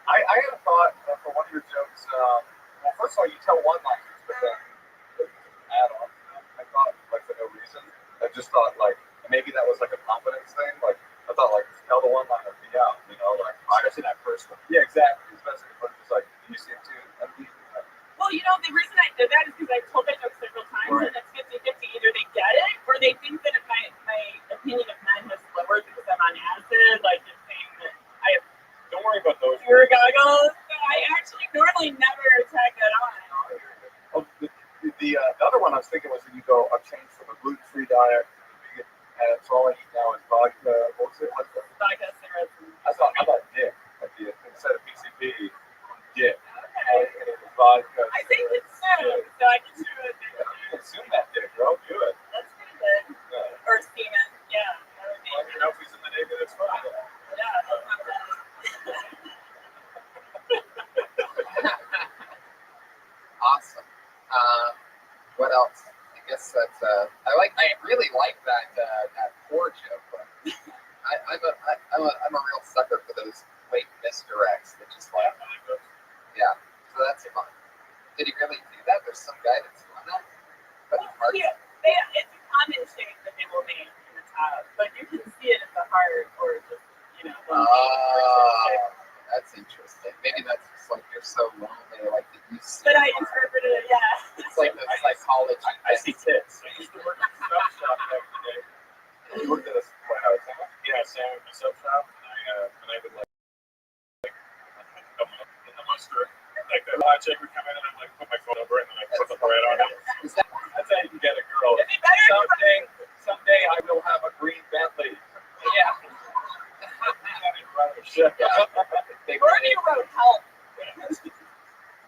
S8: I had a thought for one of your jokes. Well, first of all, you tell one-liners, but then add on. I thought, like, for no reason. I just thought, like, maybe that was like a confidence thing. Like, I thought, like, tell the one-liner, be out, you know, like, especially that first one. Yeah, exactly. Especially if it's like, you see it too.
S6: Well, you know, the reason I did that is because I told that joke several times,
S8: Right.
S6: and it's 50-50. Either they get it, or they think that if my opinion of men has lowered because I'm on acid, like just saying that I have
S2: Don't worry about those.
S6: pure goggles. But I actually normally never tag that on.
S8: Oh, the other one I was thinking was that you go, I've changed from a gluten-free diet to vegan, and it's all I eat now is vodka. What was it? What's the,
S6: Vodka, cigarettes, and
S8: I thought dick. Instead of PCP, dick.
S6: okay.
S8: And it was vodka.
S6: I think it's soon, so I can do it.
S8: Consume that dick, bro. Do it.
S6: That's pretty good.
S8: Yeah.
S6: Or semen. Yeah, that would be.
S2: Well, you know, if he's in the Navy, that's fine.
S6: Yeah, that's not bad.
S9: Awesome. What else? I guess that's I really like that poor joke. But I'm a real sucker for those late misdirects that just like yeah. So that's fun. Did he really do that? There's some guy that's doing that. But
S6: Yeah, it's a common shape that they will make in the top, but you can see it at the heart or just, you know,
S9: that's interesting. Maybe that's just like you're so lonely, like that you see.
S6: but I interpreted it, yeah.
S9: It's like the psychology.
S8: I see tits.
S2: I used to work at a sub shop back in the day.
S8: You worked at a warehouse.
S2: Yeah, sandwich and sub shop, and I would like in the mustard. Like the hot chick would come in and I'd like put my phone number and then I put the bread on it. That's how you can get a girl.
S6: Is it better?
S8: Someday I will have a green Bentley.
S9: Yeah.
S2: Shit.
S6: Or do you wrote help?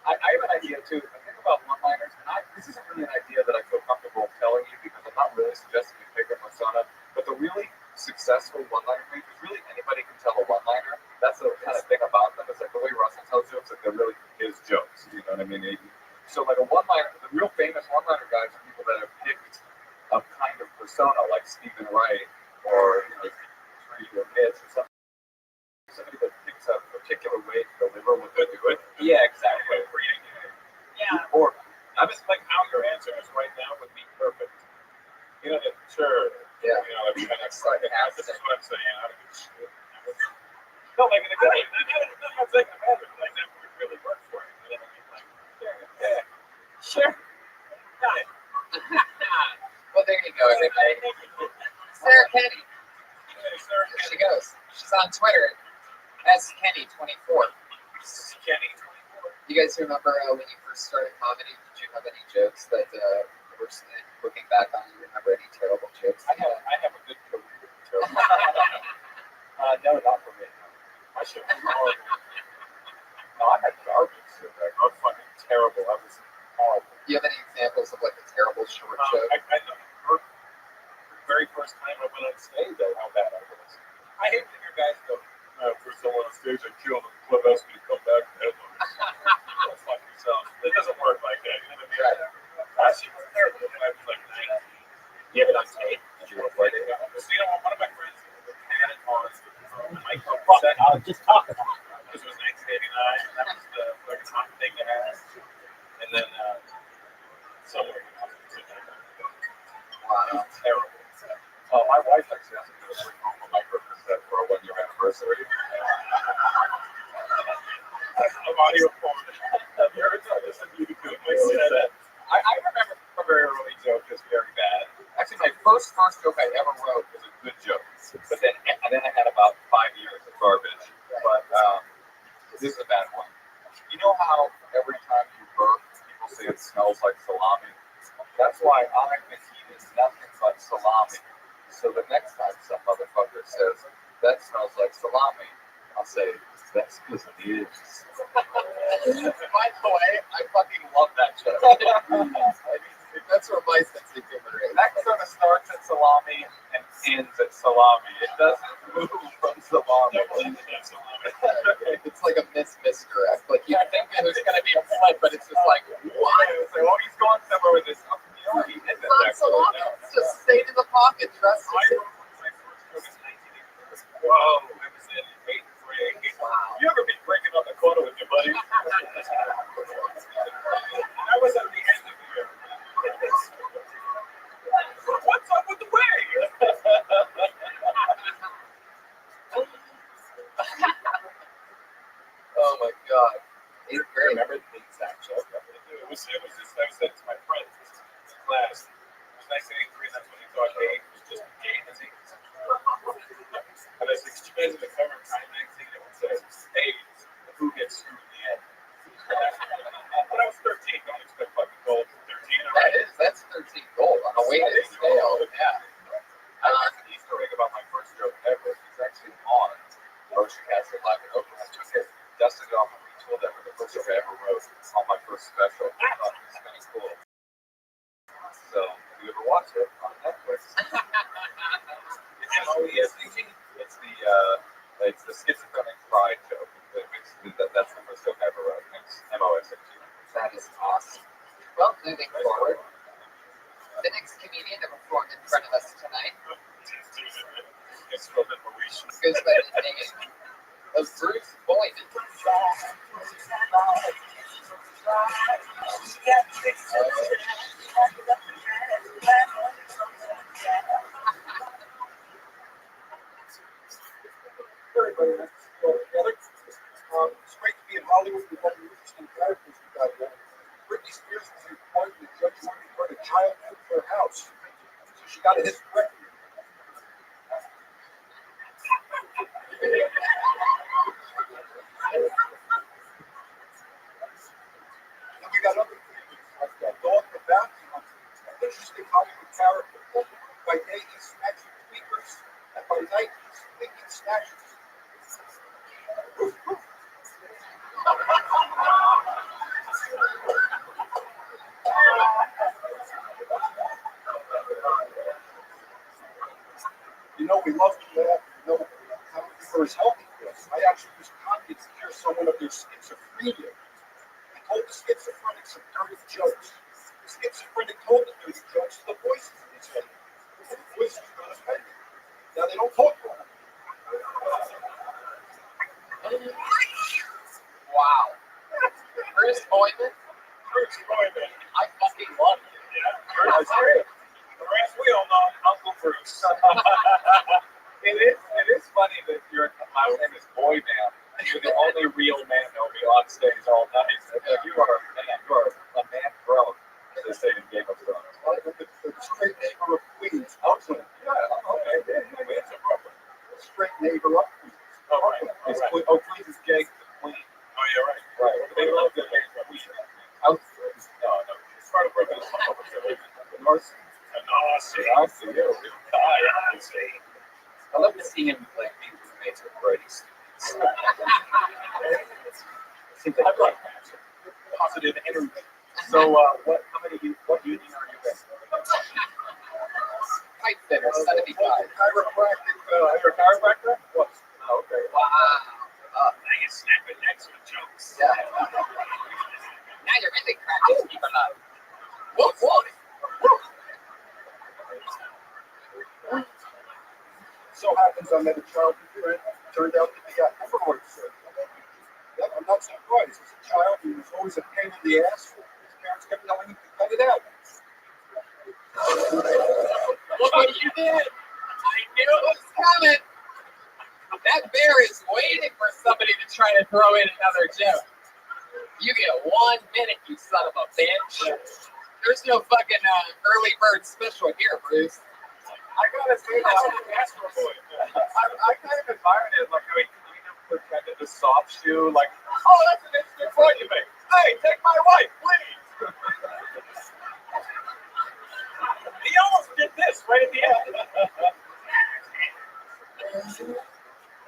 S8: I have an idea too. I think about one-liners, and this isn't really an idea that I feel comfortable telling you because I'm not really suggesting you pick up my son up. But the really successful one-liner makers, really anybody can tell a one-liner. That's the kind of thing about them. It's like the way Russell tells jokes, like they're really his jokes. You know what I mean? So like a one-liner, the real famous one-liner guys are people that have picked persona, like Stephen Wright, or Treaty or Mitch, or something. Somebody that picks a particular way to deliver what they're doing. Yeah, exactly.
S1: Yeah.
S8: Or I was like, how your answer is right now would be perfect. You know, sure.
S9: Yeah.
S8: You know, every kind of like, this is what I'm saying. I don't give a shit. No, like in a good way. I'm not saying I'm bad, but like that would really work for you. You know what I mean? Like, yeah. Sure. Got it.
S9: Well, there you go, everybody. Sarah Kenny.
S8: Hey, sir.
S9: There she goes. She's on Twitter as Kenny24.
S8: Kenny.
S9: You guys remember when you first started comedy? Did you have any jokes that were looking back on? You remember any terrible jokes?
S8: I have a good career. No, not for me. I should be horrible. No, I had garbage. I was fucking terrible. I was horrible.
S9: Do you have any examples of like a terrible short joke?
S8: I know the very first time I went on stage, how bad I was. I hate to hear guys go, first I went on stage, I killed him. Club asked me to come back and headline. Go fuck yourself. It doesn't work like that. You know what I mean? That shit was terrible when I was like 19. You have it on tape? Did you want to play it? So, you know, one of my friends had it on the microphone set.
S1: I was just talking about it.
S8: Because it was 1989, and that was the fucking hot thing to have. And then somewhere, wow, terrible. Oh, my wife actually has to do a bring home a microphone set for a 1-year anniversary. I'm audio form. Have you heard that? This is really good. I remember a very early joke is very bad. Actually, my first joke I ever wrote was a good joke. But then I had about 5 years of garbage. But this is a bad one. You know how every time you burp, people say it smells like salami? That's why I'm eating nothing but salami. So the next time some motherfucker says, that smells like salami, I'll say, that's because it is. By the way, I fucking love that joke. That's where my sense of humor is. That sort of starts at salami and ends at salami. It doesn't move from salami. It's like a misdirect. Like you think there's going to be a flip, but it's just like, what? It's like, oh, he's going somewhere with this. It's not salami. It's just stayed in the pocket. Trust me. Whoa, I was in 8th grade. Wow. You ever been breaking up the corner with your buddy? I was at the end of the year. What's up with the way? Oh my god. 8th grade. I remember the exact joke. It was just, I said to my friends, this class, it was 1983, that's when he thought gay was just gay disease. And I said, you guys in the cover of Time magazine, it would say, hey, who gets screwed in the end? When I was 13, don't expect fucking gold from 13. Right? That's 13 gold on a weighted scale. Yeah. I have an Easter egg about my first joke ever. It's actually on Ocean Castle Live in Oakland. I took it, dusted it off, and retooled it for the first joke I ever wrote on my first special. I thought it was kind of cool. So, if you ever watch it on Netflix, it's MOESEG. It's the schizophrenic pride joke. That's the first joke I ever wrote. It's MOESEG. That is awesome. Well, moving forward, the next comedian that performed in front of us tonight goes by the name of Bruce Boyden.
S1: Everybody has to go together. It's great to be in Hollywood with all the interesting characters we got there. Britney Spears was reported the judge wanted to put a child into her house. So she got a hysterectomy. Then we got other things like Dog the Bounty Hunter, an interesting Hollywood character. By day he's snatching tweakers, and by night he's thinking snatchers. You know, we love to laugh, comedy for his healthy feel. I actually use comedy to cure someone of their schizophrenia. I told the schizophrenic some dirty jokes. The schizophrenic told the dirty jokes to the voices in his head.
S2: Bruce. It is funny that your last name is Boy Man. You're the only real man that'll be on stage all night. You are a man. You are a man grown, as they say in Game of Thrones.
S1: The straight neighbor of Queens.
S2: Oakland. Yeah, okay. Queens are Brooklyn.
S1: Straight neighbor of Queens.
S2: Oh, right. Queens is gay to Queen. Oh, yeah, right. Right. They love the gay from Queens. No. It's part of Brooklyn. The North. I see you. I see.
S9: I love to see him like being roommates with Brody.
S2: Seems like a positive energy. So, what union are you in?
S9: Pipe fitter, 75.
S2: Chiropractic. You're a chiropractor? What? Oh, okay.
S9: Wow.
S2: Now you're snapping next with jokes.
S9: Yeah. Now you're really cracking people up. Whoop, whoop.
S1: So happens I met a child who turned out to be a hemorrhoid surgeon. I'm not surprised. As a child, he was always a pain in the ass. His parents kept telling him to cut it out.
S9: Look what you did. I knew it was coming. That bear is waiting for somebody to try to throw in another joke. You get 1 minute, you son of a bitch. There's no fucking early bird special here, Bruce.
S2: I gotta say, I kind of admired it. Like, how he kind of pretended to soft shoe, like, oh, that's an interesting point you make. Hey, take my wife, please. He almost did this right at the end.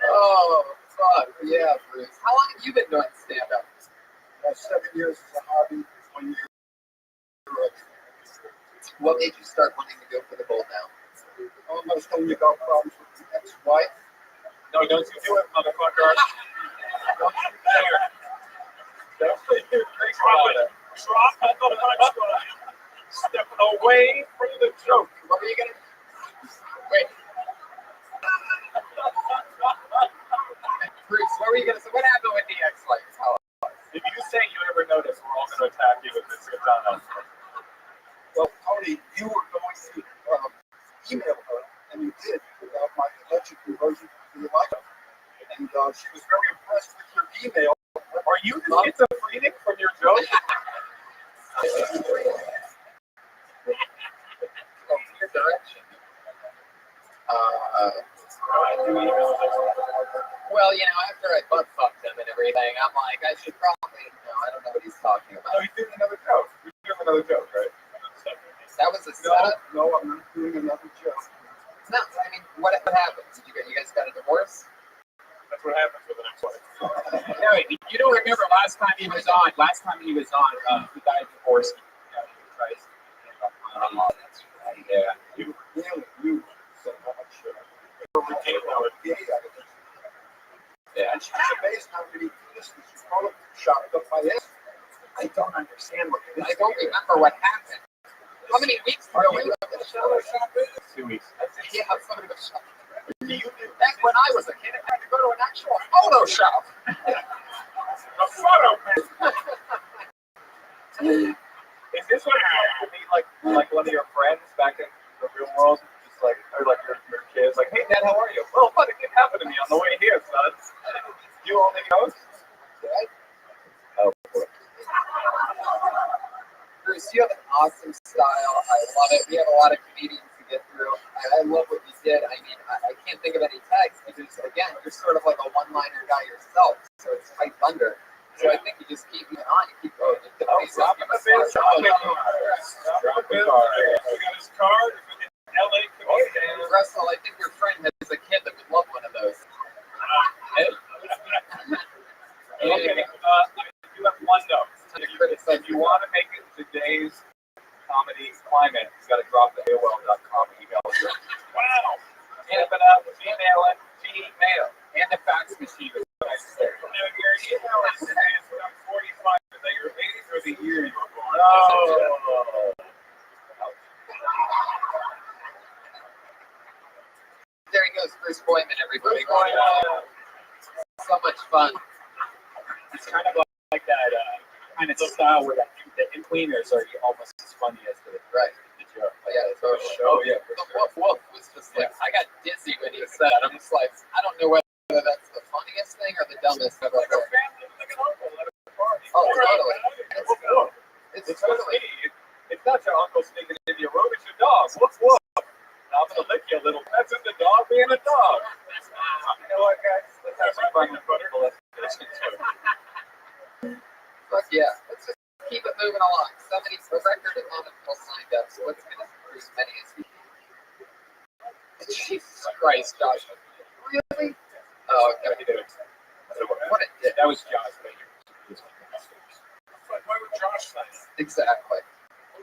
S9: Oh, fuck. Yeah, Bruce. How long have you been doing stand-up?
S1: 7 years as a hobby, 1 year.
S9: What made you start wanting to go for the gold now?
S1: I was telling you about problems with the ex-wife.
S2: No, don't you do it, motherfucker. Don't you dare. Definitely do think about it. Drop at the punchline. Step away from the joke.
S9: What were you gonna? Wait. Bruce, what were you gonna say? What happened with the ex-wife?
S2: If you say you ever notice, we're all going to attack you with this katana.
S1: Well, Tony, you were going to email her, and you did, about my alleged conversion to the Bible. And she was very impressed with your email.
S2: Are you the schizophrenic from your joke?
S9: Your direction. Well, you know, after I butt fucked him and everything, I'm like, I should probably, I don't know what he's talking about.
S2: No, you're doing another joke. You're doing another joke, right?
S9: That was a setup?
S1: No, I'm not doing another joke.
S9: No, I mean, what happened? You guys got a divorce?
S2: That's what happens with an ex-wife.
S8: No, you don't remember last time he was on, he got divorced.
S9: That's right.
S8: Yeah.
S1: You really said how much
S8: Yeah.
S1: and she was amazed how many listeners she followed shocked up by it. I don't understand what it is.
S9: I don't remember what happened. How many weeks ago we went to the shadow shop?
S8: 2 weeks.
S9: Yeah, somebody was shopping. Back when I was a kid, I had to go to an actual photo shop.
S2: A photo man. Is this what it's like to be like one of your friends back in the real world? Just like, or like your kids, like, hey Dad, how are you? Well, funny thing happened to me on the way here, son. You only know? Oh, boy.
S9: Bruce, you have an awesome style. I love it. We have a lot of comedians to get through. I love what you did. I mean, I can't think of any tags because, again, you're sort of like a one-liner guy yourself. So it's tight thunder. So I think you just keep it on. You keep going.
S2: Drop the bitch. Drop the car. We got his card. LA.
S9: Russell, I think your friend has a kid that would love one of those.
S2: Okay, I do have one note. If you want to make it today's comedy climate, you got to drop the AOL.com email address. Wow. Tip it up, Gmail it, Gmail.
S8: And the fax machine is
S2: Now, your email is 45. Is that your age or the year you were born? Oh.
S9: There he goes, Bruce Boyman, everybody. So much fun.
S8: It's kind of like that kind of style where the in-cleaners are almost as funny as the
S9: Right.
S8: joke.
S9: Oh, yeah, it's our
S2: Oh, yeah.
S9: The woof woof was
S2: little. That's just a dog being a dog. You know what, guys? Let's have some fun with butter.
S9: Fuck yeah. Let's just keep it moving along. Somebody's a record at moment people signed up, so let's get as many as we can. Jesus Christ, Josh. Really? Oh, okay. What a dick.
S8: That was Josh.
S2: Why would Josh say that?
S9: Exactly.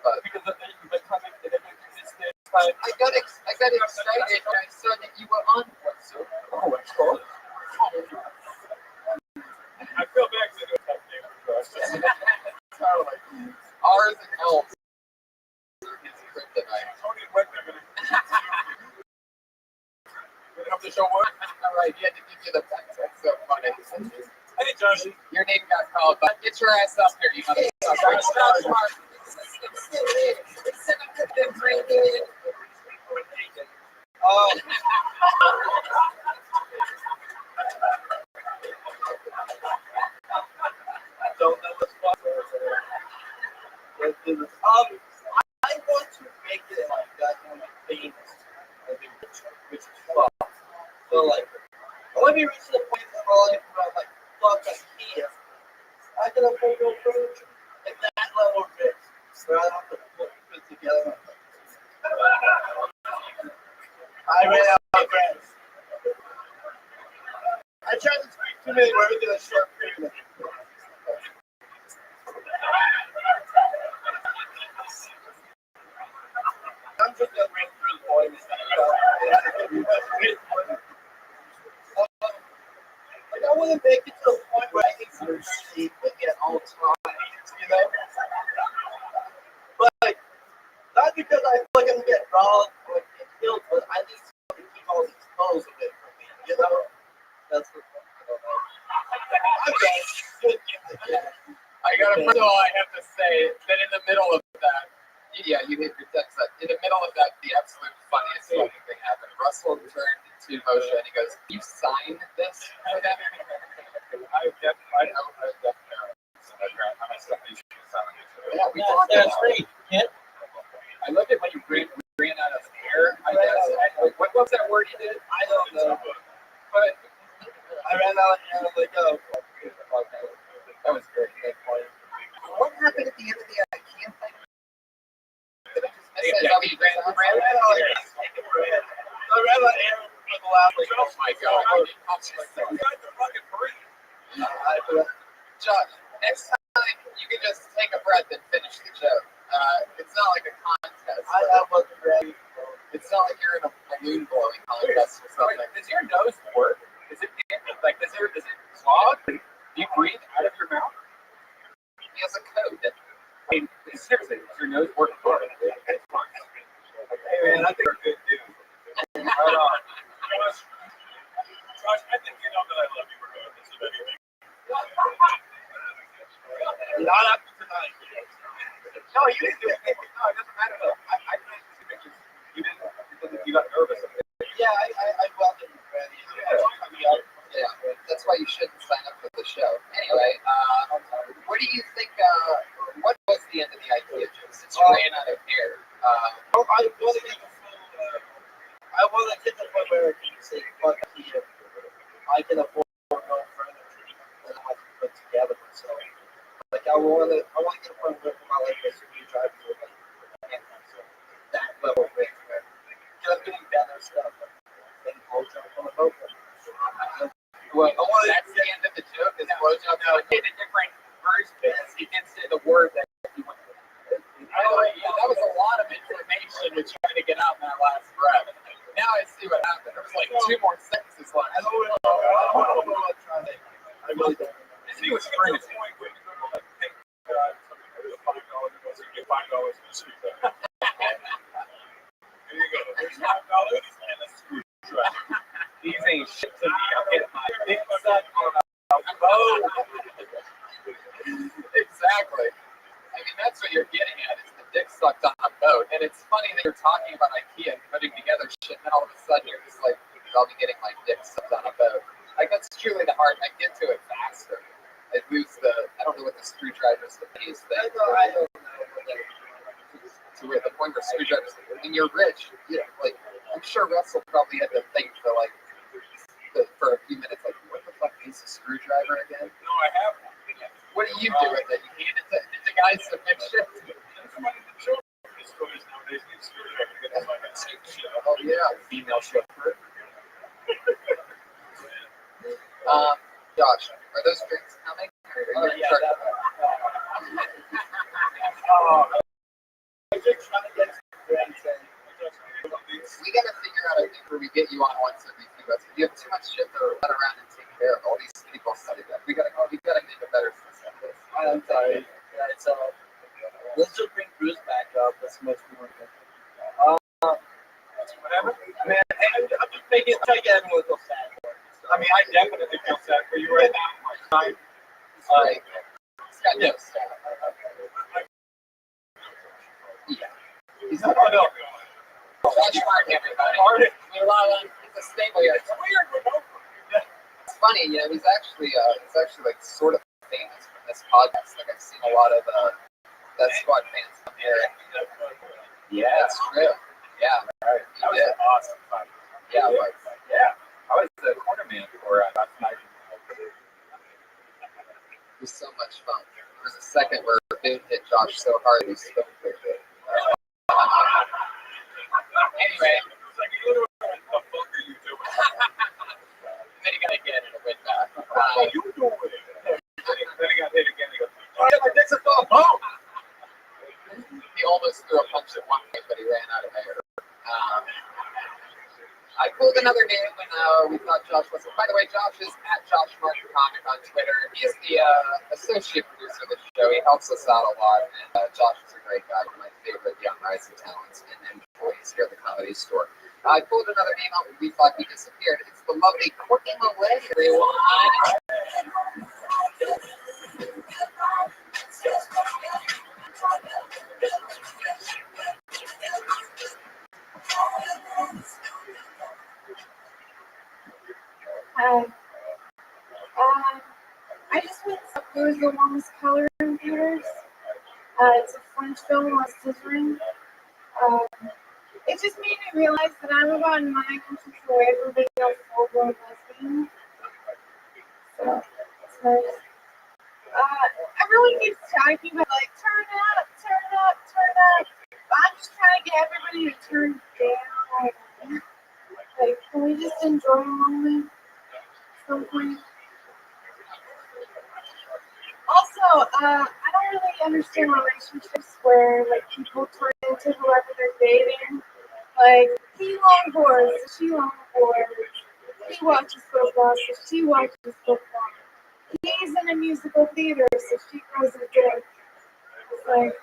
S9: But
S8: Because the comment that this
S9: I got excited when I saw that you were on one, so
S8: oh, it's cool. I feel bad because I do a tough name for us.
S9: totally. Ours and L's is kryptonite.
S2: Tony Whitman. Have to show what?
S9: All right, he had to give you the text. That's so funny.
S2: Hey, Josh.
S9: Your name got called, but get your ass up here, you motherfucker.
S3: Oh, don't know what's possible. Let's do this. I want to make it like that one famous. I think which is fun. So like, let me reach the point of my life where I'm like, fuck, I'm here. I can afford no furniture. Like that level of it. Where I have to put it together. I ran out of friends. I tried to speak too many words in a short period of time. I'm just gonna bring through the points. Like I want to make it to a point where I can see and get all time, you know. But like, not because I feel like I'm getting robbed or get killed, but I need someone to keep all these clothes of it for me, you know. That's what I don't know.
S9: I gotta, first of all, I have to say that in the middle of that, yeah, you hit your text. In the middle of that, the absolute funniest fucking thing happened. Russell turned to Moshe and he goes, "You signed this for them?"
S8: I've definitely.
S9: Yeah, we talked
S3: That's
S9: about
S3: great.
S9: it. I loved it when you ran out of air. I guess. What was that word you did?
S3: I don't know.
S9: But
S3: I ran out and I was like, oh,
S9: that was great. What happened at the end of the IKEA thing? Did I just miss it? You ran out of air?
S3: I ran out of air for the last like,
S9: Oh my god. I didn't touch like that. Josh, next time you can just take a breath and finish the joke. It's not like a contest.
S3: I wasn't ready.
S9: It's not like you're in a balloon blowing contest or something.
S8: Does your nose work? Is it like does it clog? Do you breathe out of your mouth?
S9: He has a code.
S8: I mean, seriously, does your nose work? It's fine.
S2: Hey, man, I think we're good dudes. Right on. Josh, I think you know that I love you regardless of anything.
S3: Not after tonight.
S8: No, you didn't do it. No, it doesn't matter though. I can't see pictures. You didn't. You got nervous.
S3: Yeah, I wasn't ready.
S9: Yeah, that's why you shouldn't sign up for the show. Anyway, what do you think? What was the end of the IKEA joke? Since you ran out of air.
S3: I want to get the full. I want to get the point where I can say, fuck here. I can afford no furniture that I have to put together myself. Like I want to get a point where my life is really driving me like that level of thing. Because I'm getting better stuff. Like blowjob on the boat.
S9: Well, that's the end of the joke. Is blowjob? No, he did a different version. He didn't say the word that he went with. Oh, yeah, that was a lot of information to try to get out in that last breath. Now I see what happened. There was like 2 more sentences left.
S3: I don't know what I'm trying to. I really don't.
S2: He was trying to point where you go to like pay $5 and you get $5 in the street. There you go. There's $5 and a screwdriver.
S8: These ain't shit to me. I'm getting my dick sucked on a
S9: boat. Exactly. I mean, that's what you're getting at, is the dick sucked on a boat. And it's funny that you're talking about IKEA and putting together shit, and then all of a sudden you're just like, I'll be getting my dick sucked on a boat. Like, that's truly the hard. I get to it faster. I lose the, I don't know what the screwdriver's the biggest thing.
S3: I don't know.
S9: To where the point where screwdrivers, I mean, you're rich. Yeah, like, I'm sure Russell probably had to think for like for a few minutes, like, what the fuck is a screwdriver again?
S2: No, I have one.
S9: What do you do with it? You hand it to guys to fix shit?
S2: Somebody in the children's stores nowadays need a screwdriver to get the fucking stick shit out.
S9: Oh yeah,
S8: Female chauffeur.
S9: Josh, are those drinks coming? Or are you
S7: Yeah, I'm just trying to get some friends in.
S9: we gotta figure out a thing where we get you on once every few months. You have too much shit to run around and take care of. All these people study that. We gotta make a better system of this.
S7: I'm sorry. Yeah, it's let's just bring Bruce back up. That's much more good.
S2: Whatever.
S7: Man, I'm just making it trying to get everyone to feel sad.
S2: I mean, I definitely feel sad for you right now.
S9: Like, it's got no stuff. Yeah. He's
S2: Oh, no.
S9: Josh Martin, everybody.
S2: Martin.
S9: He's a staple here.
S2: It's weird with Oprah.
S9: It's funny, you know, he's actually like sort of famous from this podcast. Like I've seen a lot of that squad fans come here.
S8: Yeah,
S9: That's true. Yeah.
S8: right. That was
S9: Yeah.
S8: an awesome fight.
S9: Yeah, like,
S8: Yeah, I was the cornerman for last night.
S9: it was so much fun. There was a second where Boone hit Josh so hard he still kicked it. Anyway,
S2: It's like, what the fuck are you doing?
S9: then you gotta get it a win back.
S2: What are you doing? Then he got hit again. He goes, oh, yeah, my dick's a full of bone.
S9: He almost threw a punch at one point, but he ran out of air. I pulled another name when we thought Josh wasn't. By the way, Josh is at Josh Martin Comic on Twitter. He is the associate producer of the show. He helps us out a lot. And Josh is a great guy, one of my favorite young rising talents and employees here at the Comedy Store. I pulled another name out when we thought he disappeared. It's the lovely Courtney Millay, everyone.
S6: Hi. I just went to Who's the Longest Color in theaters. It's a French film with scissoring. It just made me realize that I'm about 9 inches away from being a full-blown lesbian. So, it's nice. Everyone keeps telling me, like, turn up, turn up, turn up. I'm just trying to get everybody to turn down. Like, can we just enjoy a moment at some point? Also, I don't really understand relationships where, like, people turn into whoever they're dating. Like, he longboards, so she longboards. He watches football, so she watches football. He's in a musical theater, so she grows a dick. It's like,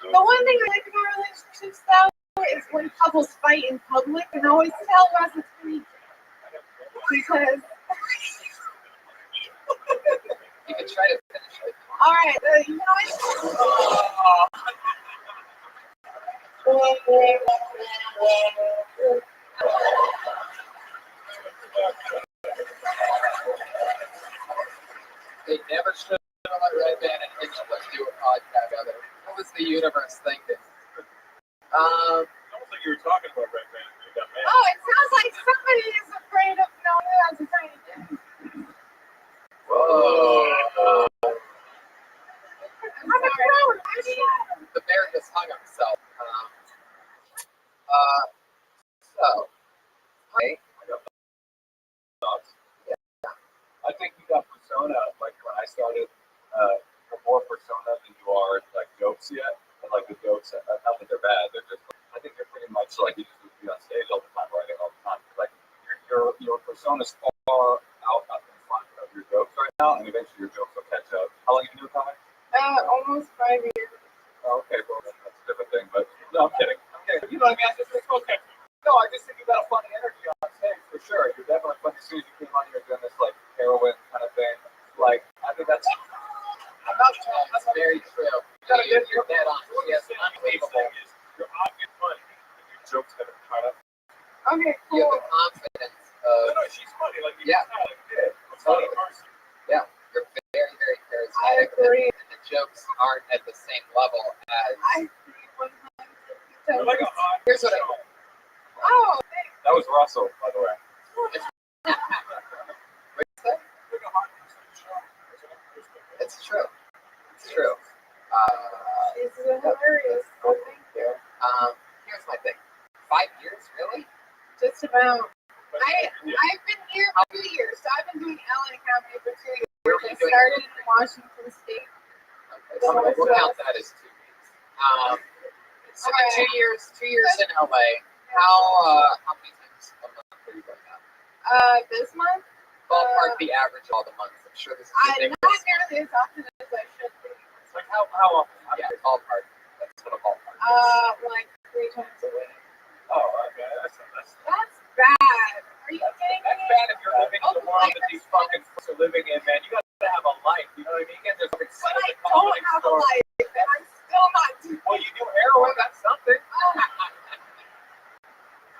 S6: the one thing I like about relationships, though, is when couples fight in public and always tell us it's pretty because
S9: You can try to finish it.
S6: alright, you know
S9: They never should have let Red Band and Hitchcock do a podcast together. What was the universe thinking?
S2: Almost like you were talking about Red Band. You got mad.
S6: Oh, it sounds like somebody is afraid of knowing who has a tiny dick.
S9: Whoa.
S6: I'm sorry.
S9: The bear just hung himself. So, hey,
S8: Thoughts? Yeah. I think you got persona, like when I started, you're more persona than you are like jokes yet. And like the jokes, not that they're bad, they're just, I think they're pretty much like you just would be on stage all the time, writing all the time. Like your persona's far out in front of your jokes right now, and eventually your jokes will catch up. How long have you been doing comedy?
S6: Almost 5 years.
S8: Oh, okay, well, that's a different thing, but no, I'm kidding. You know what I mean? I just think, okay. No, I just think you got a funny energy on stage for sure. You're definitely funny. As soon as you came on, you're doing this like heroin kind of thing. Like, I think that's.
S9: that's very true. You're dead on. Yes, unbelievable.
S2: You're obvious funny. Your jokes have kind of.
S6: Okay,
S9: You
S6: cool.
S9: have the confidence
S2: No,
S9: of,
S2: she's funny. Like,
S9: Yeah.
S2: Like, a funny person.
S9: yeah, you're very, very
S6: I
S9: charismatic.
S6: agree.
S9: And the jokes aren't at the same level as,
S6: I agree 100%. Because
S1: Like a hot
S9: Here's what I.
S1: show.
S6: oh,
S8: That was Russell, by the way.
S9: What's that?
S1: Like a hot show.
S9: It's true. It's true.
S6: she's hilarious. So thank you.
S9: Here's my thing. 5 years, really?
S6: Just about. I've been here for 2 years, so I've been doing LA comedy for 2 years.
S9: Where were you
S6: I
S9: doing
S6: started in Washington State.
S9: Okay, so we'll count that as 2 weeks. So
S6: Okay.
S9: 2 years, 2 years in LA. How many times a month are you going out?
S6: This month,
S9: Ballpark the average all the months. I'm sure this is
S6: not
S9: ridiculous.
S6: nearly as often as I should be.
S8: Like how often?
S9: Yeah, ballpark. That's what a ballpark is.
S6: Like 3 times a week.
S8: Oh, okay. That's
S6: That's bad. Are you kidding
S8: That's
S6: me?
S8: bad if you're living in the
S6: Oh,
S8: world
S6: like
S8: that these fucking folks are living in, man. You gotta have a life. You know what I mean? You can't just fucking sit
S6: But
S8: at
S6: I
S8: the
S6: don't
S8: comedy
S6: have a
S8: store.
S6: life, and I'm still not doing
S8: Well, you do heroin. That's something.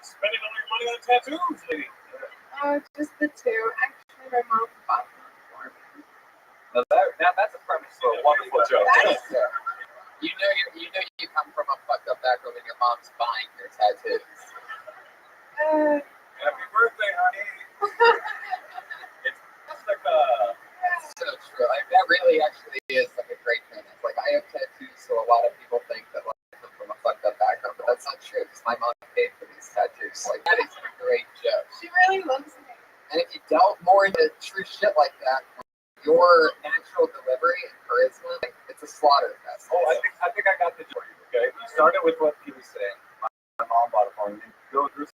S1: Spending all your money on tattoos, lady.
S6: just the 2. Actually, my mom bought them for me.
S8: Now that's a premise for a wonderful joke.
S6: That is
S9: You know you come from a fucked up background and your mom's buying your tattoos.
S1: Happy birthday, honey. It's like a.
S9: So true. Like, that really actually is like a great thing. It's like I have tattoos, so a lot of people think that like I come from a fucked up background, but that's not true because my mom paid for these tattoos. Like that is a great joke.
S6: she really loves me.
S9: And if you delve more into true shit like that, your natural delivery and charisma, like, it's a slaughter fest.
S8: Oh, I think I got the joke for you. Okay, you started with what he was saying. My mom bought it for me. Go through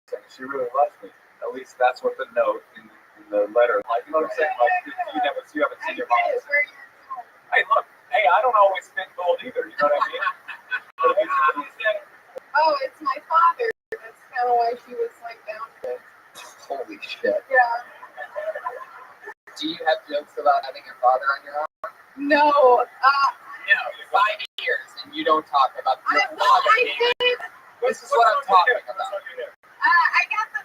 S8: saying she really loves me. At least that's what the note in the letter. Like, you know what I'm saying? Like you haven't seen your mom.
S6: Where you're
S8: Hey, look. Hey, I don't always spin gold either. You know what I mean? But if you say,
S6: Oh, it's my father. That's kind of why she was like down to it.
S9: Holy shit.
S6: Yeah.
S9: Do you have jokes about having your father on your arm?
S6: No.
S9: No. 5 years and you don't talk about your
S6: I
S9: father.
S6: did.
S9: This is what I'm talking about.
S6: I got the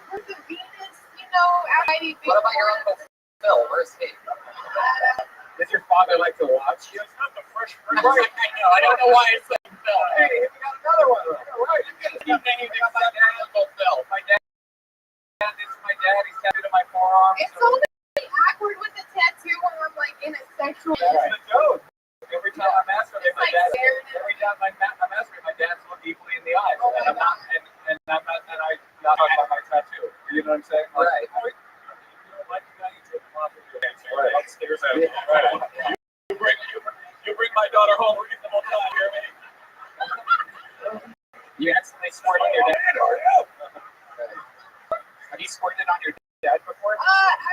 S6: Venus, Heidi.
S9: What about your Uncle Phil? Where's he?
S8: does your father like to watch?
S1: It's not the fresh
S9: Right, I know. I don't know why it's like Phil.
S8: Hey, we got another one. Right.
S9: He named himself Uncle Phil.
S8: My dad. This is my dad. He's tattooed on my forearm.
S6: It's only awkward with the tattoo when I'm like in a sexual.
S8: That's the joke. Every time I'm masturbating,
S6: It's
S8: my
S6: like
S8: dad.
S6: staring at
S8: Every time I'm masturbating, my dad's look deeply in the eyes,
S6: Oh
S8: and I'm
S6: my
S8: not, and I'm not, and I'm not talking about my tattoo. You know what I'm saying? Like,
S9: Right.
S1: You don't like the guy, you take him off of your hands.
S8: Right.
S1: Upstairs out.
S8: Yeah.
S1: Right. You bring my daughter home, we're getting the whole time, hear me?
S8: You accidentally squirted on your dad. Have you squirted on your dad before?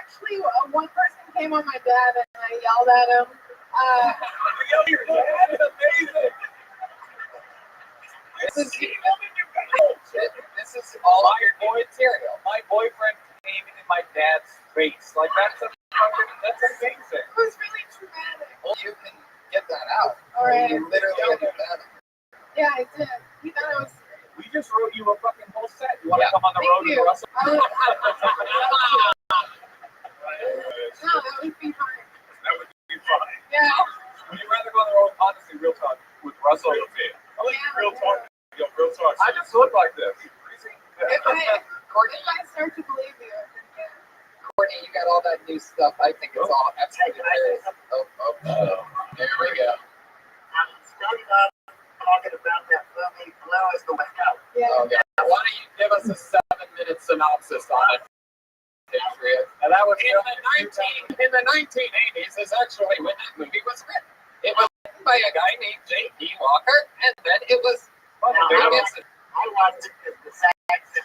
S6: Actually, one person came on my dad and I yelled at him.
S8: Yo, your dad is amazing.
S9: This is all
S8: My
S9: your new material.
S8: My boyfriend came in my dad's face. Like that's amazing.
S6: It was really traumatic.
S9: Well, you can get that out.
S6: All right.
S9: You literally can get that out.
S6: Yeah, I did. He thought I was.
S8: We just wrote you a fucking whole set. You want to
S9: Yeah.
S8: come on the
S6: Thank
S8: road
S6: you.
S8: with Russell?
S6: No, that would be fine.
S1: That would be fine.
S6: Yeah.
S8: Would you rather go on the road, honestly, real talk, with Russell?
S1: Real talk. I like real talk. Yo, real talk.
S8: I just look like this.
S6: If
S9: Courtney,
S6: I start to believe you, then yeah.
S9: Courtney, you got all that new stuff. I think it's all absolutely hilarious. There we go.
S5: Starting off talking about that movie Blue is the Wind Out.
S6: Yeah.
S9: Okay. Why don't you give us a 7-minute synopsis on it, Patriot?
S8: And that was
S9: In the 1980s is actually when that movie was written. It was written by a guy named J.P. Walker, and then it was.
S5: I watched it as the sex and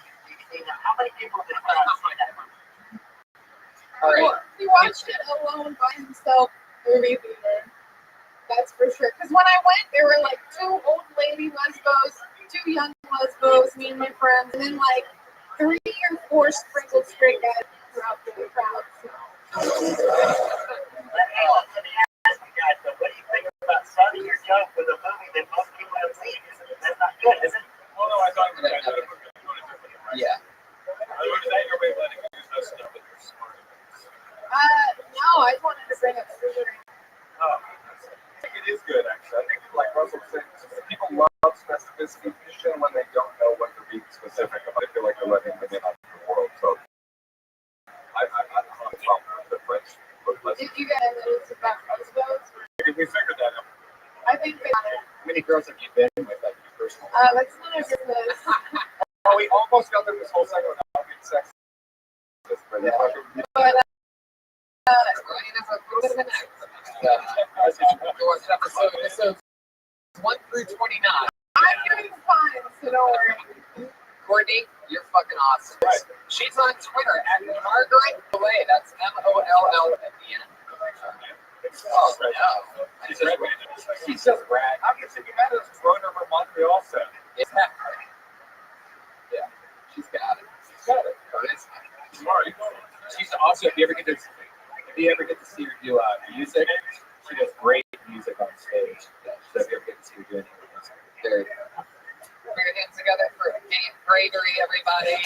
S5: how many people did not see that movie?
S9: All right.
S6: He watched it alone by himself, movie theater. That's for sure. Because when I went, there were like 2 old lady lesbos, 2 young lesbos, me and my friends, and then like 3 or 4 sprinkled straight guys throughout the crowd. So.
S5: Let me ask you guys, though, what do you think about starting your joke with a movie that most people have seen? That's not good, is it?
S1: Well, no, I thought you were going to do it differently.
S9: Yeah.
S1: Is that your way of letting me use that stuff that you're smart about?
S6: No, I wanted to bring up scissoring.
S8: I think it is good, actually. I think, like Russell said, people love specificity.
S6: is this?
S8: Oh, we almost got through this whole segment without being sexist. But
S9: But,
S8: fucking-
S9: Ryan is a little bit of an expert. Episodes 1 through 29.
S6: I'm doing fine, so don't worry.
S9: Courtney, you're fucking awesome. She's on Twitter at Margaret Boulay. That's MOLL at the end. Oh, no.
S8: She's just rad. I'm just thinking that is Rona from Montreal set.
S9: Exactly. Yeah, she's got it.
S8: She's got it. Sorry. She's also, if you ever get to see her do music, she does great music on stage. So if you ever get to see her do anything,
S9: Very good. Put your hands together for Dave Gregory, everybody.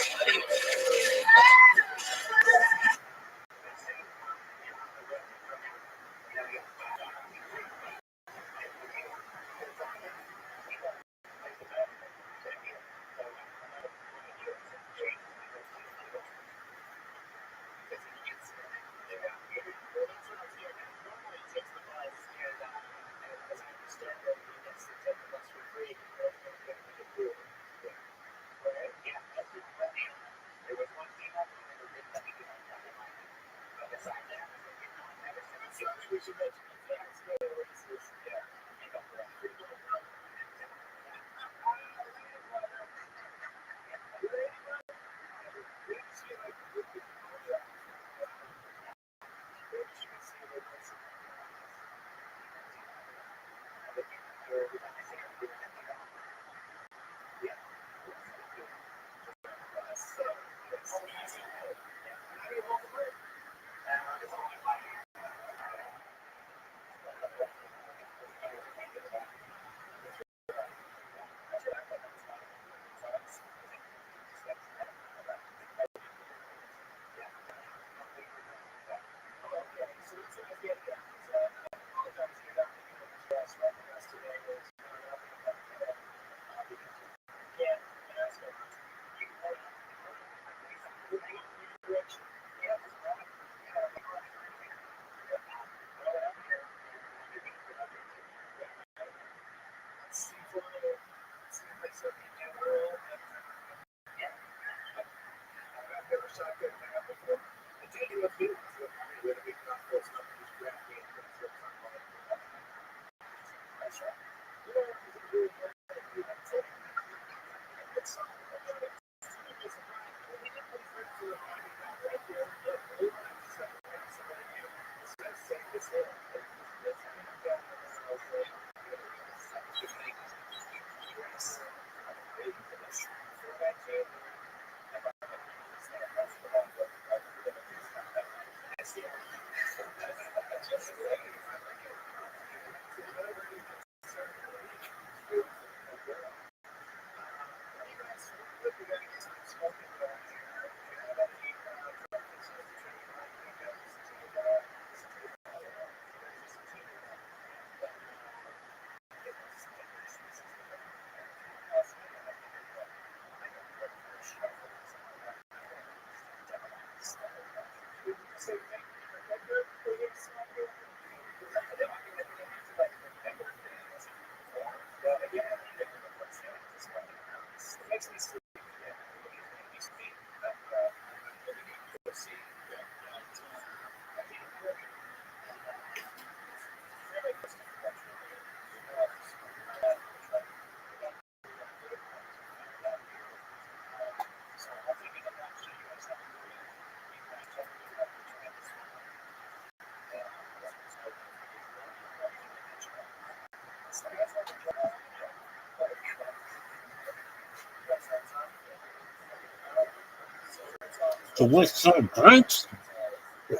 S10: So what's some brunch?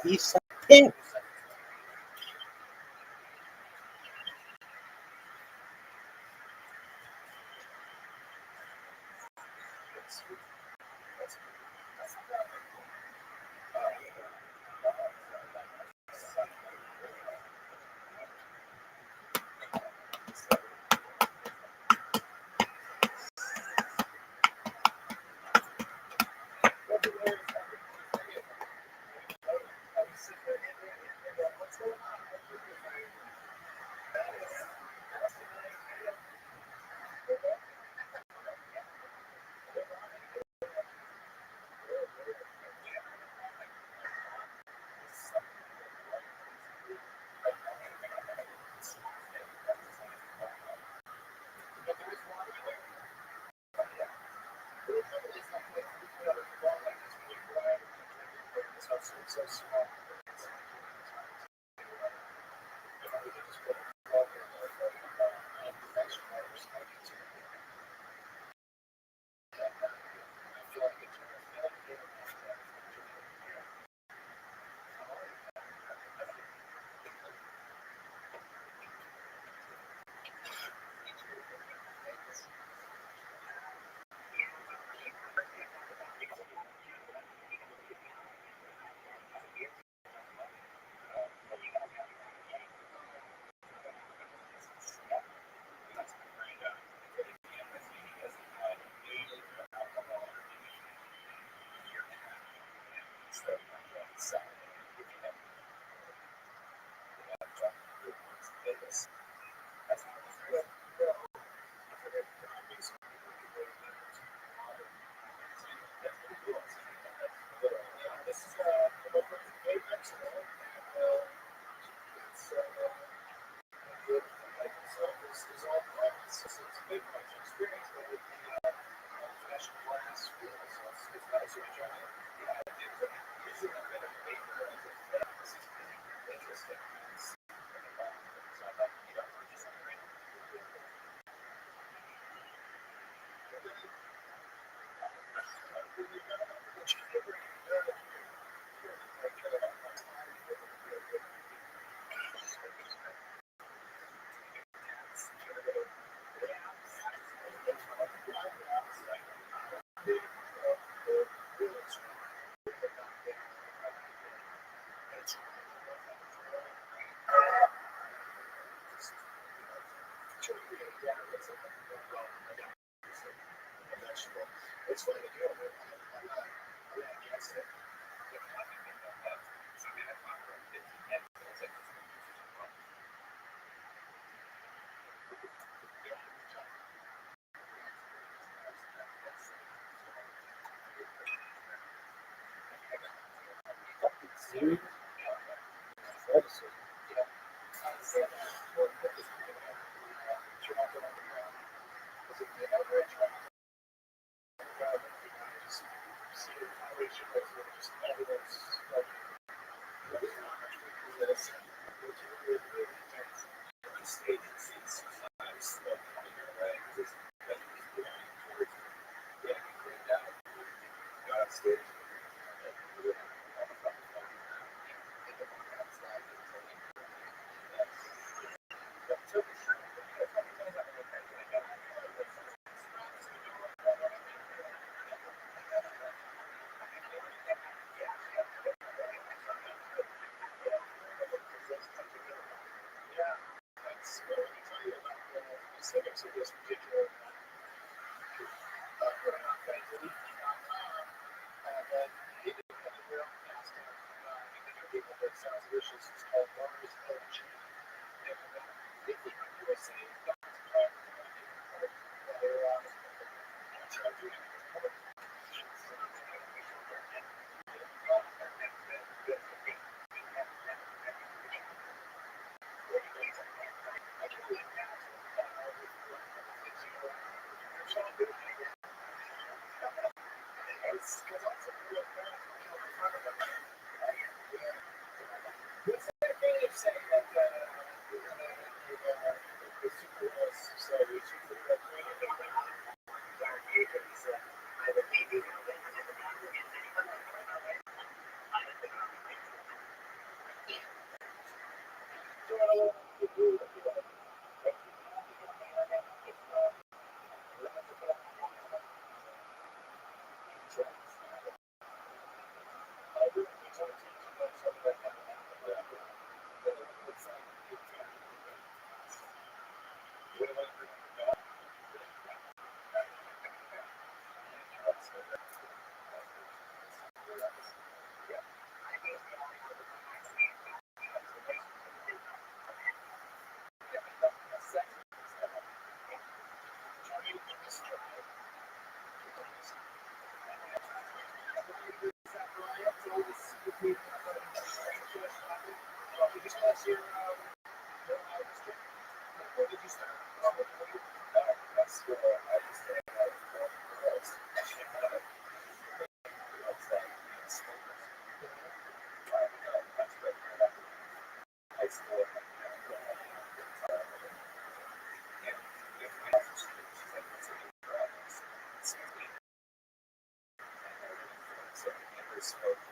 S10: He's pink.
S1: so small. We can just put a plug in there for extra wires. I feel like it's it's funny to do it. I'm not against it. Specifics of this particular but he did kind of real fast people that sounds vicious. It's called Mars LG. And if we can do a same
S8: smoke.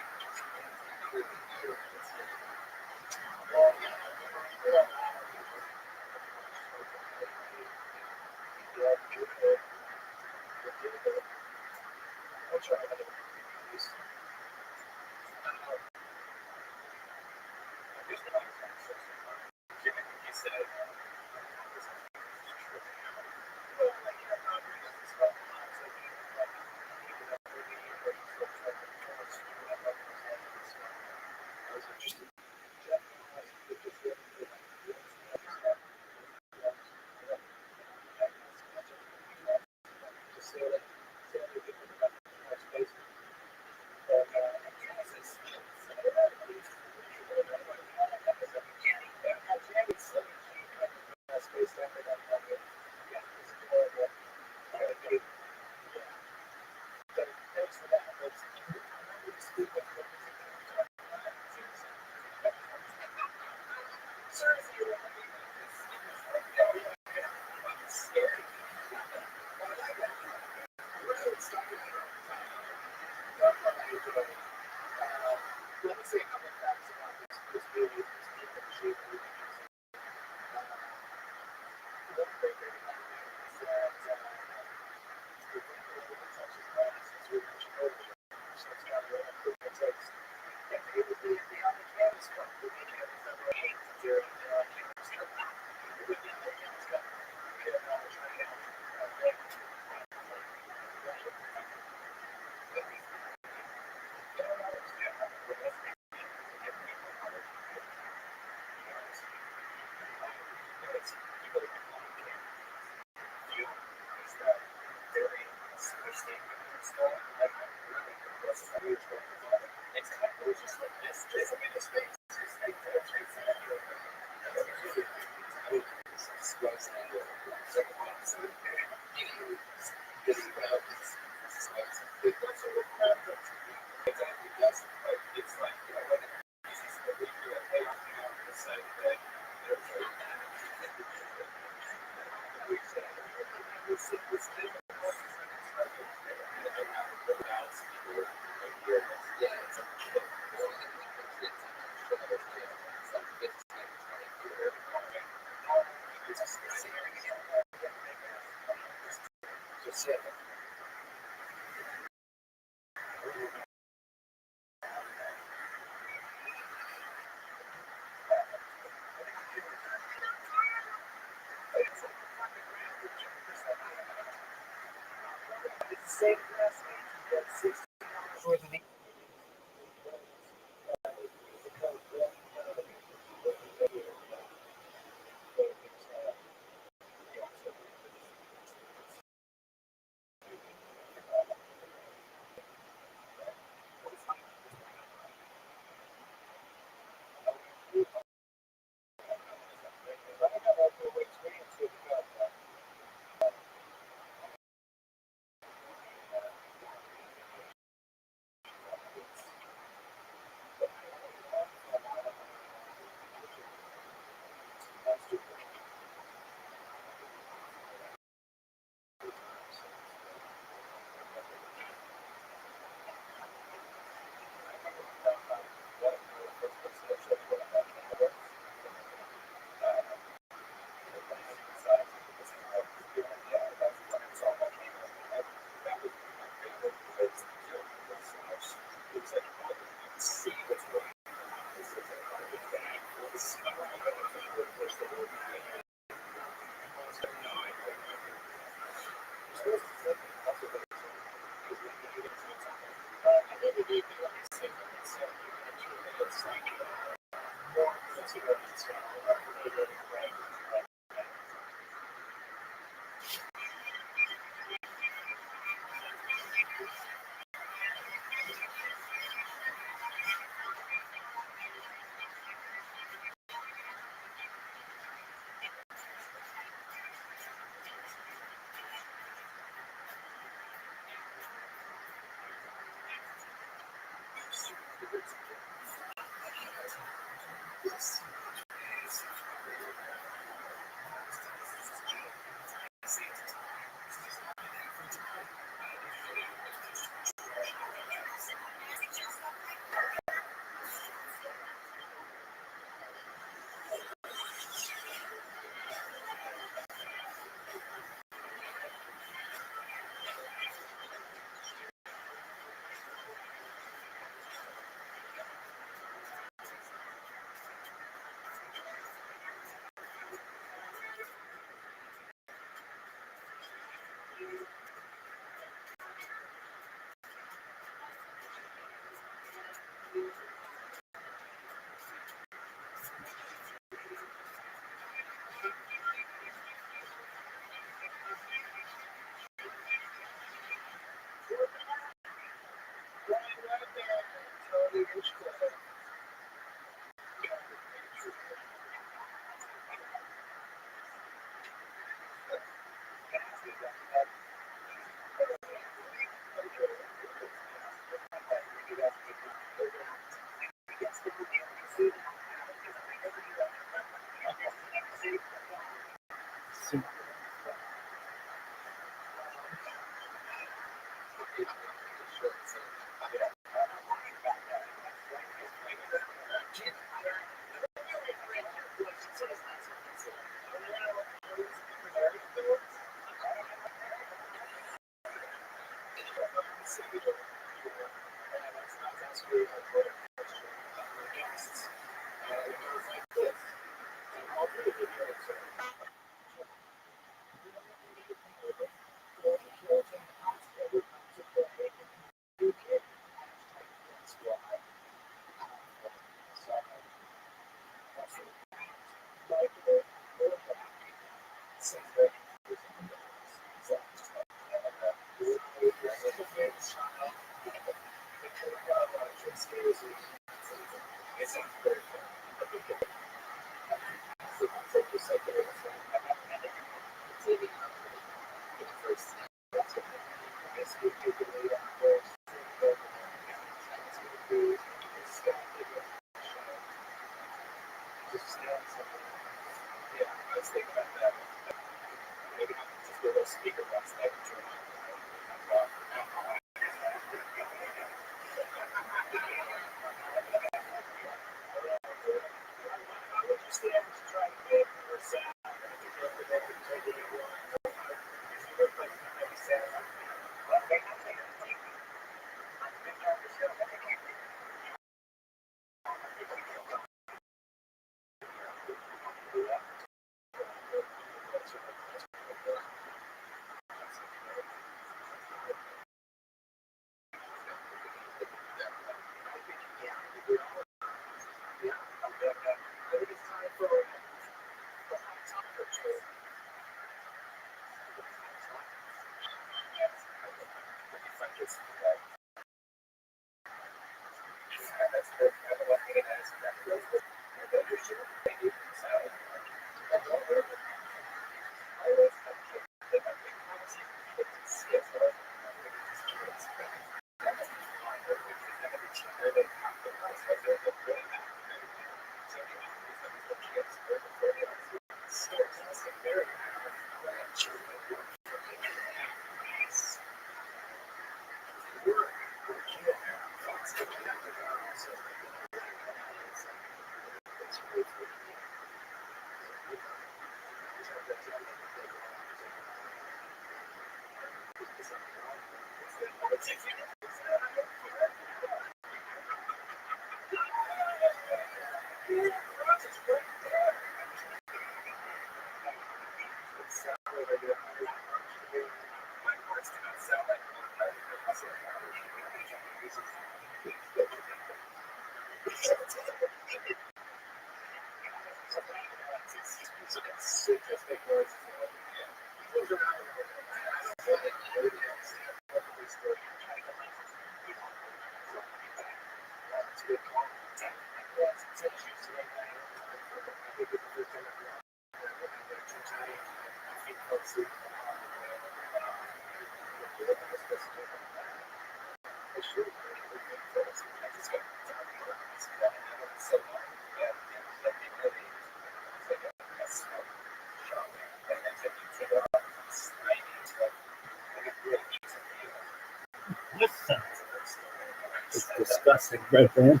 S10: It's disgusting, right there.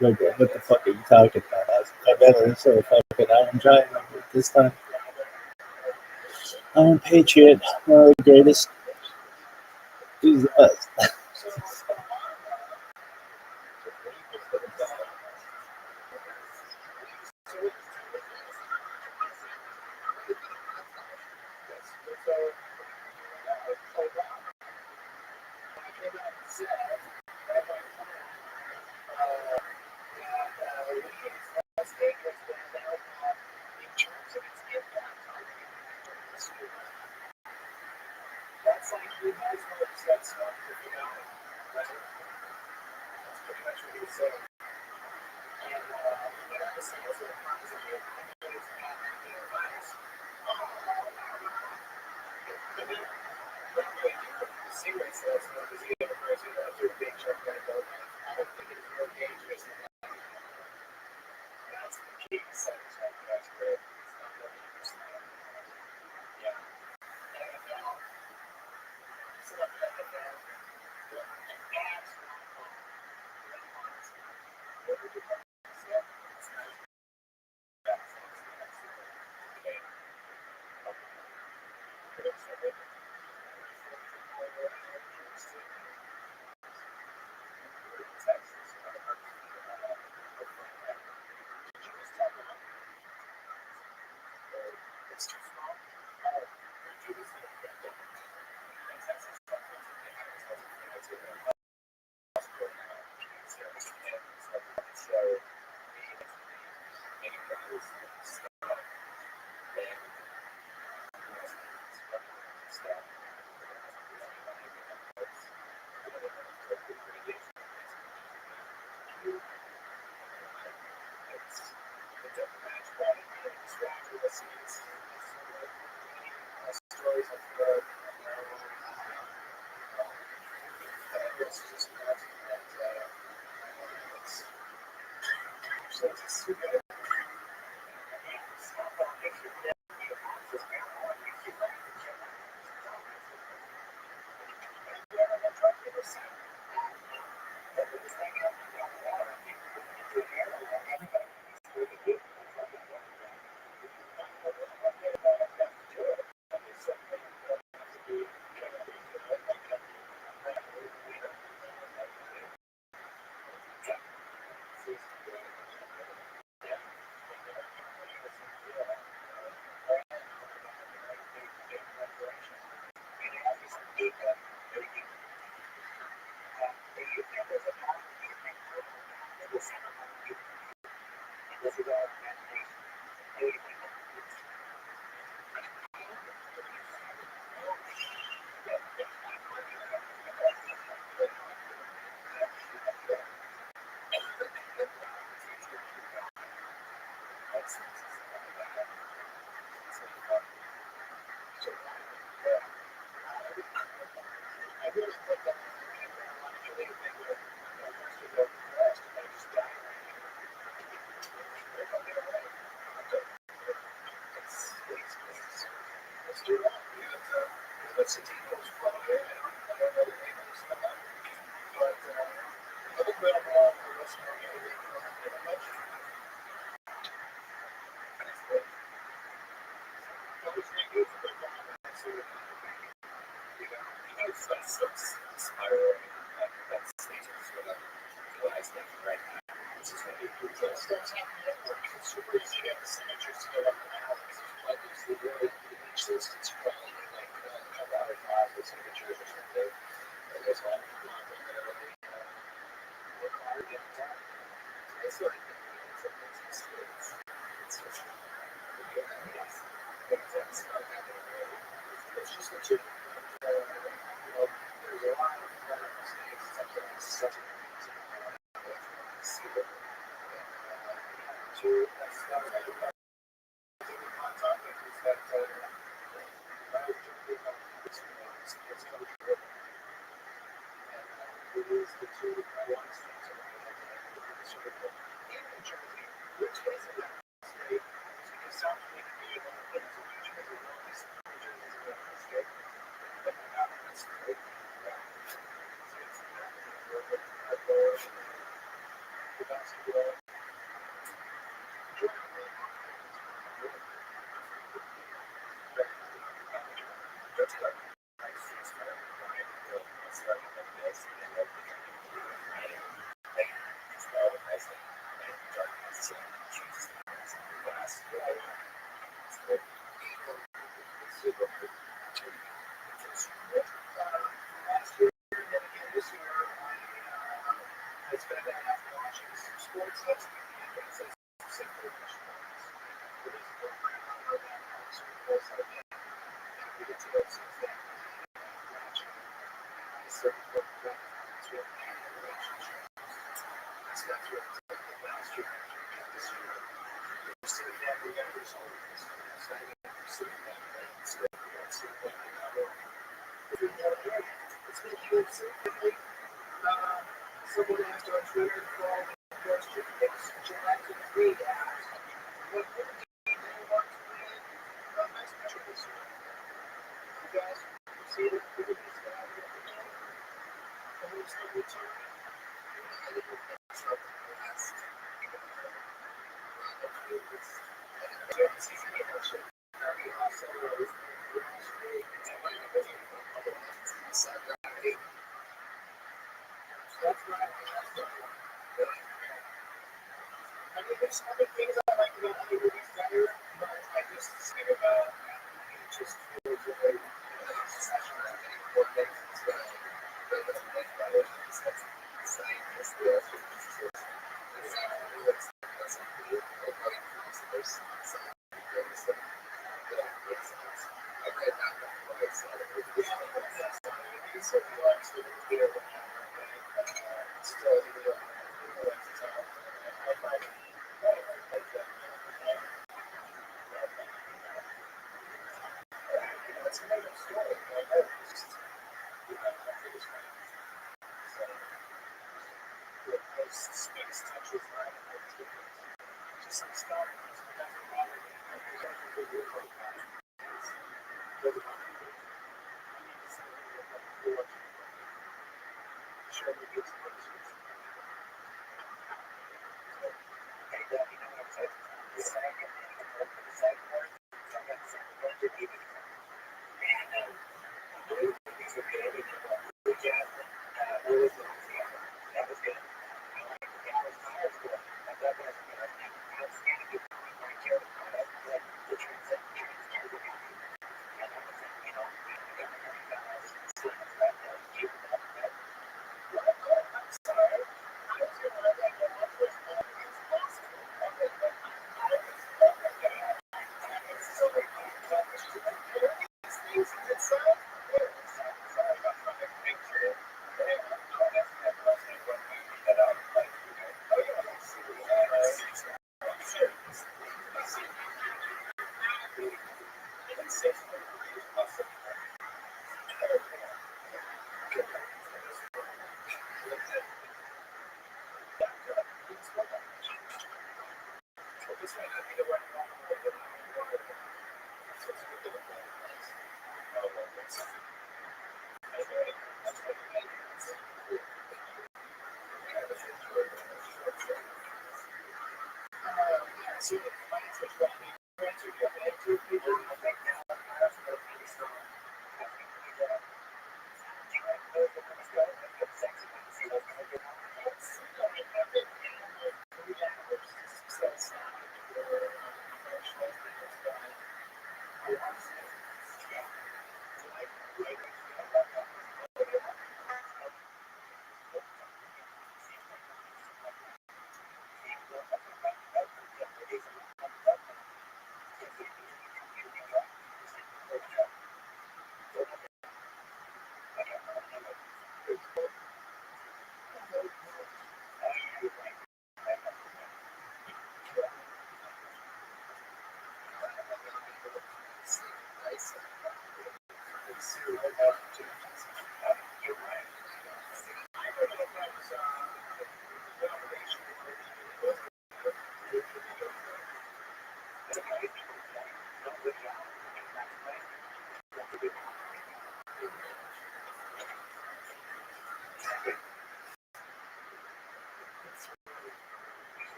S10: Like, what the fuck are you talking about? I better say fucking I'm giant this time. I'm Patriot, one of the greatest. Jesus.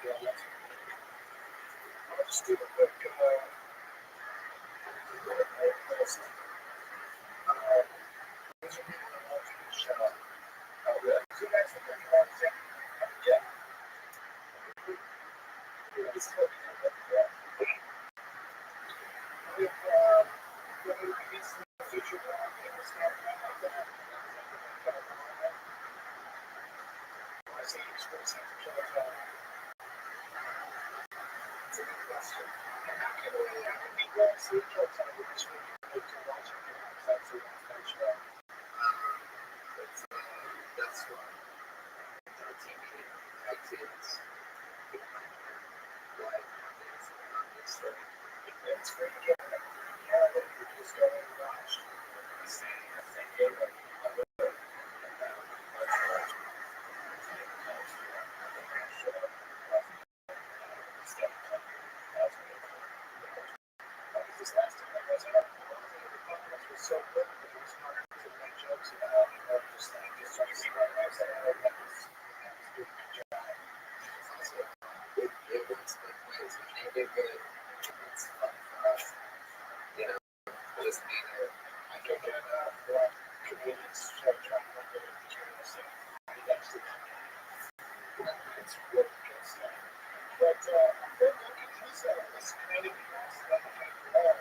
S1: I'll just do a quick list. These are people that want to show up. So you guys are pretty well taken. Yeah. This is what we do. If whether it's in the future or not, people start like that. I say it's for example, it's a good question. And how can we go and see each other this week to watch it? That's a one show.
S9: That's why our TV kids live
S1: It's free to get it. Yeah, but you just go and watch. San Diego. This last time I was out, the podcast was so good. It was hard to make jokes about it. Or just like, just trying to see what I was saying. That was doing a good job.
S9: it works both ways. When they do good, it's fun for us. You know, just being here.
S1: I think that comedians trying to look at it, so that's the it's really good stuff. But I'm very lucky he's this creative class that I have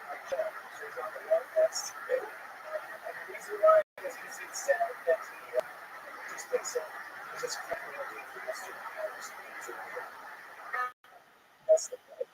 S1: my job. So he's on the podcast. And the reason why is because it's sad that he just thinks that he's just crapping for yesterday. That's the point.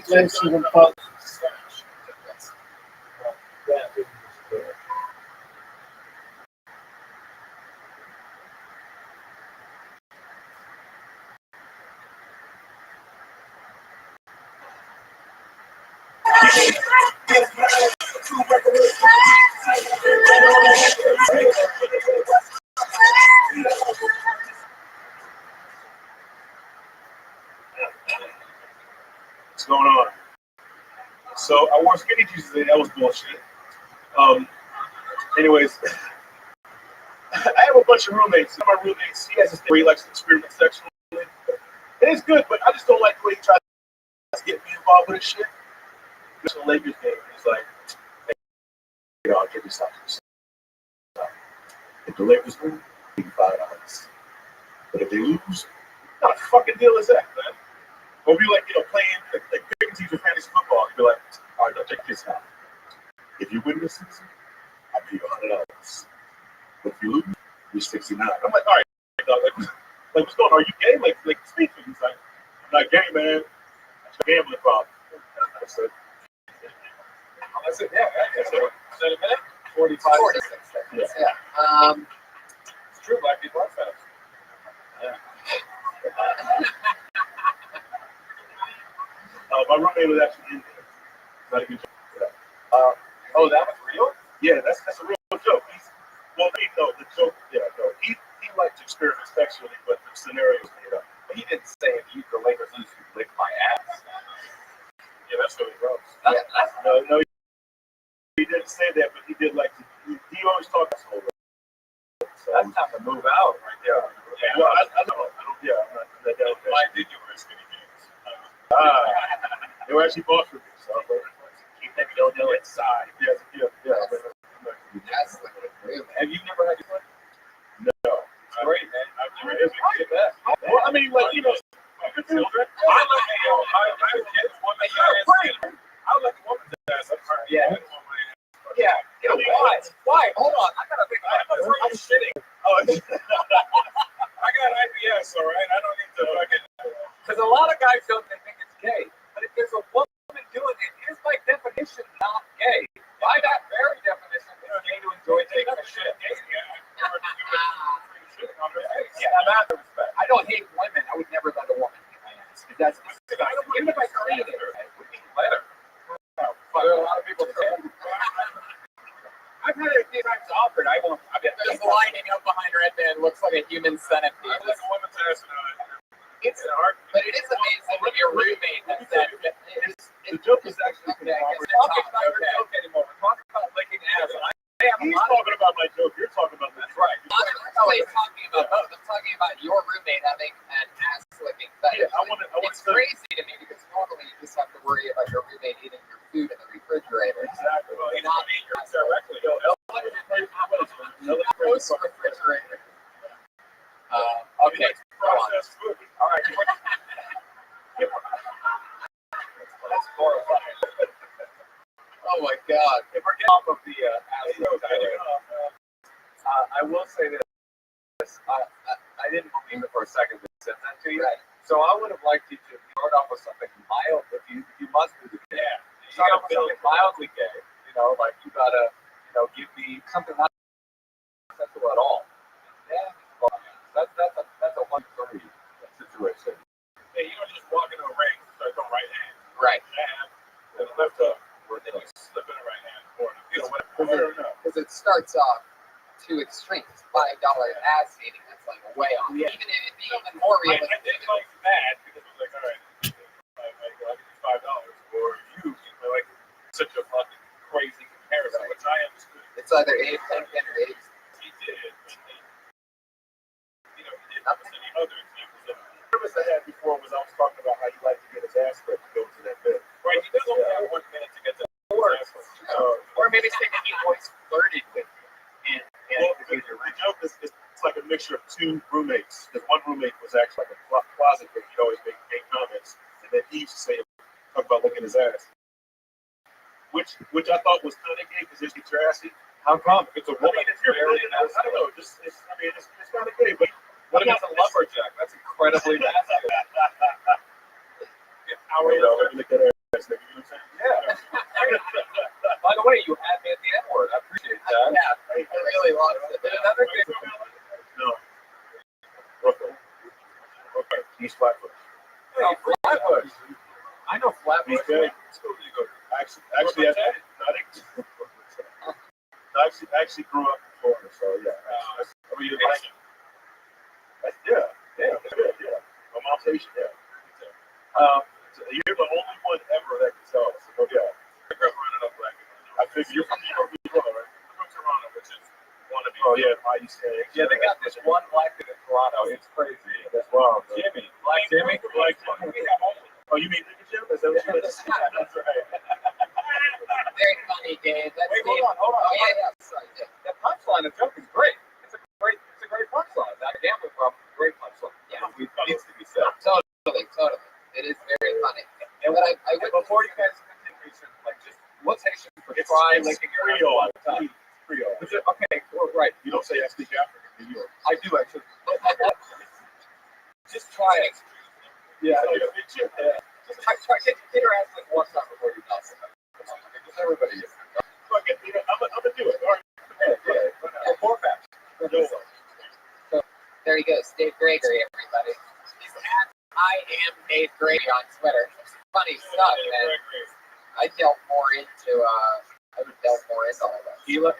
S10: Thanks to the pub.
S1: What's going on? So I wore skinny jeans today. That was bullshit. Anyways, I have a bunch of roommates. One of my roommates, he has this thing where he likes to experiment sexually. It is good, but I just don't like the way he tries to get me involved with his shit. It's a Lakers game. He's like, hey, I'll give you something. If the Lakers win, $85. But if they lose, what kind of fucking deal is that, man? Or be like, playing like picking teams with fantasy football. You'd be like, all right, now check this out. If you win this season, I'll give you $100. But if you lose, you're $69. I'm like, all right, dog, like what's going on? Are you gay? Like speak to me. He's like, I'm not gay, man. That's a gambling problem. I said, that's it. Yeah, that's it. Is that a minute? 46 seconds.
S9: Yeah.
S1: It's true. Black people are fast. Yeah. My roommate was actually in there. Not a good joke.
S8: Oh, that was real?
S1: Yeah, that's a real joke. The joke. Yeah, no. He liked to experiment sexually, but the scenario was made up.
S8: But he didn't say if you the Lakers lose, you lick my ass.
S1: Yeah, that's really gross.
S8: No.
S1: He didn't say that, but he did like to. He always talked this whole way. So
S8: That's time to move out right there.
S1: yeah, well, I don't. Yeah, I'm not that down.
S2: Why did you wear skinny jeans?
S1: They were actually bought for me, so I was like,
S2: Keep that yo-yo inside.
S1: yeah.
S9: That's like really.
S8: Have you never had your foot?
S1: No.
S8: It's great, man.
S1: I've never had that. Well, I mean, like, my children.
S2: I was kids. Woman, I was like a woman's ass.
S8: Yeah. Yeah. Why? Hold on. I gotta think.
S2: I'm shitting.
S1: Oh,
S2: I got IBS, all right? I don't need to fucking.
S8: Because a lot of guys don't think it's gay. But if there's a woman doing it, here's by definition not gay. By that very definition, it's gay to enjoy taking a shit. Yeah, I'm out of respect. I don't hate women. I would never let a woman hit my ass. That's even if I clean it, it would be better. A lot of people say. I've had it a few times offered. I won't. I've been
S9: Just lining up behind Red Man looks like a human centipede.
S2: I was a woman's ass.
S9: It's but it is amazing that your roommate has said
S1: the joke is actually
S8: we're talking about your joke anymore. We're talking about licking ass. And I have a
S1: He's
S8: lot of
S1: talking about my joke. You're talking about that.
S8: that's right.
S9: I'm not really talking about both. I'm talking about your roommate having an ass licking fetish.
S1: Yeah, I want
S9: It's crazy to me because normally you just have to worry about your roommate eating your food in the refrigerator.
S1: Exactly.
S2: Well, he's
S9: Not
S2: not eating yours directly.
S9: Post refrigerator. Okay, go on.
S2: Processed food.
S8: All right. That's horrifying.
S9: Oh my God.
S8: If we're getting off of the ass joke, I will say this. I didn't believe it for a second that I said that to you.
S9: Right.
S8: So I would have liked you to start off with something mild. If you must be gay.
S2: Yeah.
S8: Start off with something mildly gay. Like you gotta, give me something not sexual at all. Yeah. That's a 1-3 situation.
S2: Hey, you don't just walk into a ring and start going right hand.
S9: Right.
S2: And then lift up. And then you slip in a right hand. Or, whatever.
S9: Because it starts off two extremes. $5 ass eating. That's like way off.
S8: Yeah.
S9: Even if it be even more
S2: I
S9: realistic.
S2: did like that because it was like, all right, I'll give you $5. Or you know, like such a fucking crazy comparison, which I understood.
S9: It's either Abe Lincoln or Abe.
S2: He did, but he did nothing. Any other examples of it. The purpose I had before was I was talking about how he liked to get his ass ripped to go to that bit. Right, he does only have 1 minute to get to his ass ripped.
S9: Or maybe say that he always flirted with you.
S1: Well, the joke is it's like a mixture of two roommates. Because one roommate was actually like a closet where he'd always make comments, and then he used to say, talk about licking his ass. Which I thought was kind of gay because it's your assy.
S8: How come?
S1: It's a woman. If you're
S8: very
S1: I don't know. It's kind of gay, but
S8: What if it's a lumberjack? That's incredibly nasty.
S1: How are you? Lick that ass, nigga. You know what I'm saying?
S8: Yeah. By the way, you had me at the N-word. I appreciate that.
S9: Yeah, I really lost it.
S8: Another thing.
S1: No. Brooklyn. He's Flatbush.
S8: Hey, Flatbush. I know Flatbush.
S1: He's gay.
S2: School do you go to?
S1: I actually grew up in Florida, so yeah. I mean, you like it? Yeah. My mom's Asian, yeah. So you're the only one ever that can tell us. So, yeah. I figure you're from Toronto, right? I'm from Toronto, which is one of you. Oh, yeah, I used to say.
S8: Yeah, they got this one black kid in Toronto. It's crazy.
S1: That's wild.
S8: Jimmy.
S1: Jimmy? Oh, you mean Nigga Jim? Is that what you meant? That's right.
S9: Very funny, Gabe.
S8: Wait, hold on.
S9: Oh, yeah. Sorry, yeah.
S8: That punchline of joke is great. It's a great punchline. Not a gambling problem. Great punchline.
S9: Yeah.
S8: It needs to be said.
S9: Totally. It is very funny.
S8: And
S9: But I would
S8: before you guys continue, like just what's Haitian for
S1: It's
S8: try
S1: Creole.
S8: licking your ass all the time?
S1: Creole.
S8: Okay, well, right.
S1: You don't say I speak African, do you?
S8: I do actually. Just try it.
S1: Yeah.
S8: Just try get your ass like one time before you toss it. Come on, because everybody is.
S1: Fuck it, I'm gonna do it. All right.
S8: Yeah. Four facts.
S9: So there you go, Dave Gregory, everybody. He's at I am Dave Gregory on Twitter. Funny stuff, man. I would delve more into all that.
S8: Do you like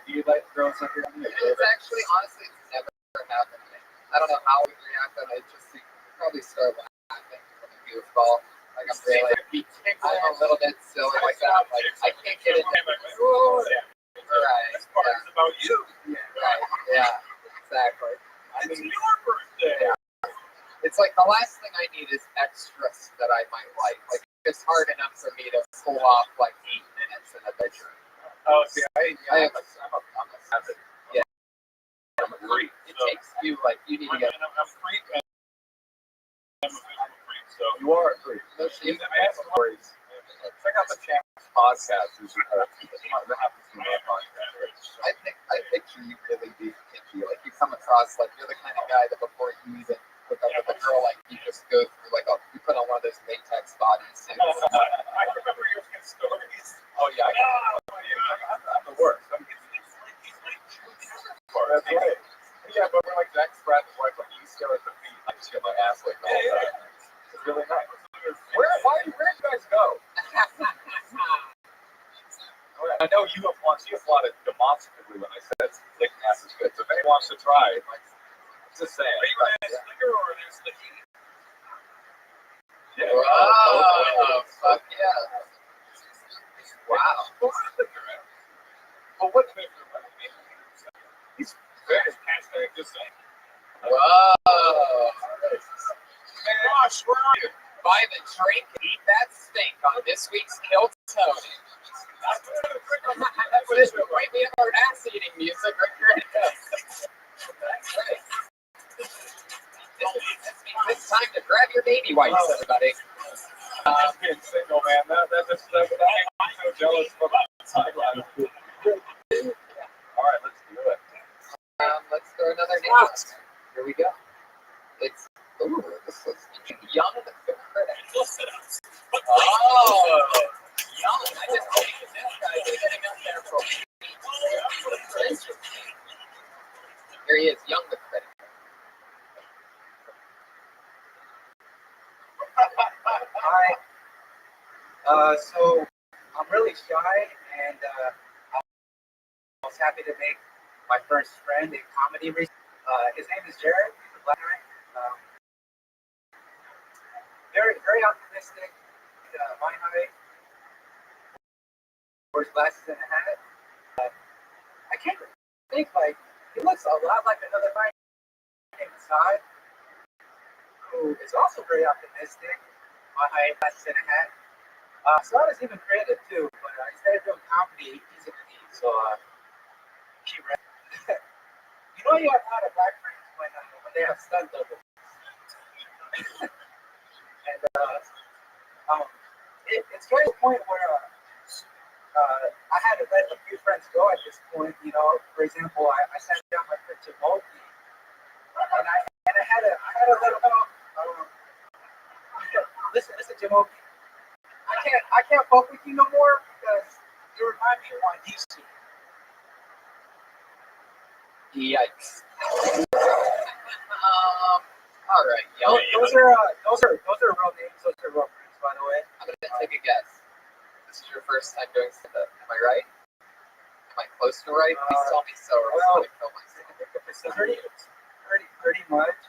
S8: girls up here?
S9: It's actually, honestly, it's never happened to me. I don't know how we react, but I just think probably start laughing from a goofball. Like I'm a little bit silly like that. Like I can't get into it. Right.
S1: This part is about you.
S9: Yeah. Right. Yeah. Exactly.
S1: It's your birthday.
S9: Yeah. It's like the last thing I need is extras that I might like. Like it's hard enough for me to pull off like 8 minutes in a bedroom.
S8: Oh, see, I'm a savage.
S9: Yeah.
S8: I'm a freak.
S9: It takes you like you need to get.
S1: I'm a freak. I'm a visual freak. So
S8: You are a freak.
S9: No shit.
S8: I have stories. Check out the Champs podcast. That happens to me on podcast.
S9: I picture you really be picky. Like you come across like you're the kind of guy that before you even hook up with a girl, like you just go through like you put on one of those latex bodysuits.
S1: I remember your stories.
S8: Oh yeah, I'm the worst. That's right. Yeah, but we're like Jack Sprat's wife. Like you stare at the feet. I just get my ass licked all the time. It's really nice. Where do you guys go? I know you applauded demonstratively when I said licking ass is good. So if anyone wants to try, like, just saying.
S1: Slicker or there's Slicky?
S8: Yeah.
S9: Wow. Fuck yeah. Wow.
S8: Well, what's he's very hashtag just saying.
S9: Whoa.
S1: Gosh, where are you?
S9: Buy the drink, eat that stink on this week's Kill Tony. That's what it is. Right, we have our ass eating music right here. That's right. It's time to grab your baby wipes, everybody.
S8: I'm getting single, man. I'm so jealous of that timeline. All right, let's do it.
S9: Let's throw another name. Here we go. This is Young the Critic. Oh, Young. I just think this guy is getting up there for me. Here he is, Young the Critic.
S11: Hi. So I'm really shy, and I was happy to make my first friend in comedy recently. His name is Jared. He's a black guy. Very optimistic. My height. Wears glasses and a hat. I can't think like he looks a lot like another guy named Side, who is also very optimistic. My height, glasses and a hat. Side is even creative too, but instead of doing comedy, he's a comedian. So he read. You know, you have a lot of black friends when they have stunt doubles. And it's getting to the point where I had to let a few friends go at this point. You know, for example, I sat down my friend Jamoki, and I had to let him know. Listen, Jamoki, I can't fuck with you no more because you remind me of one used to.
S9: Yikes. All right,
S11: Those are real names. Those are real friends, by the way.
S9: I'm gonna take a guess. The This is your first time doing stand-up. Am I right? Am I close to right? Please tell me so, or else I kill myself.
S11: Pretty much.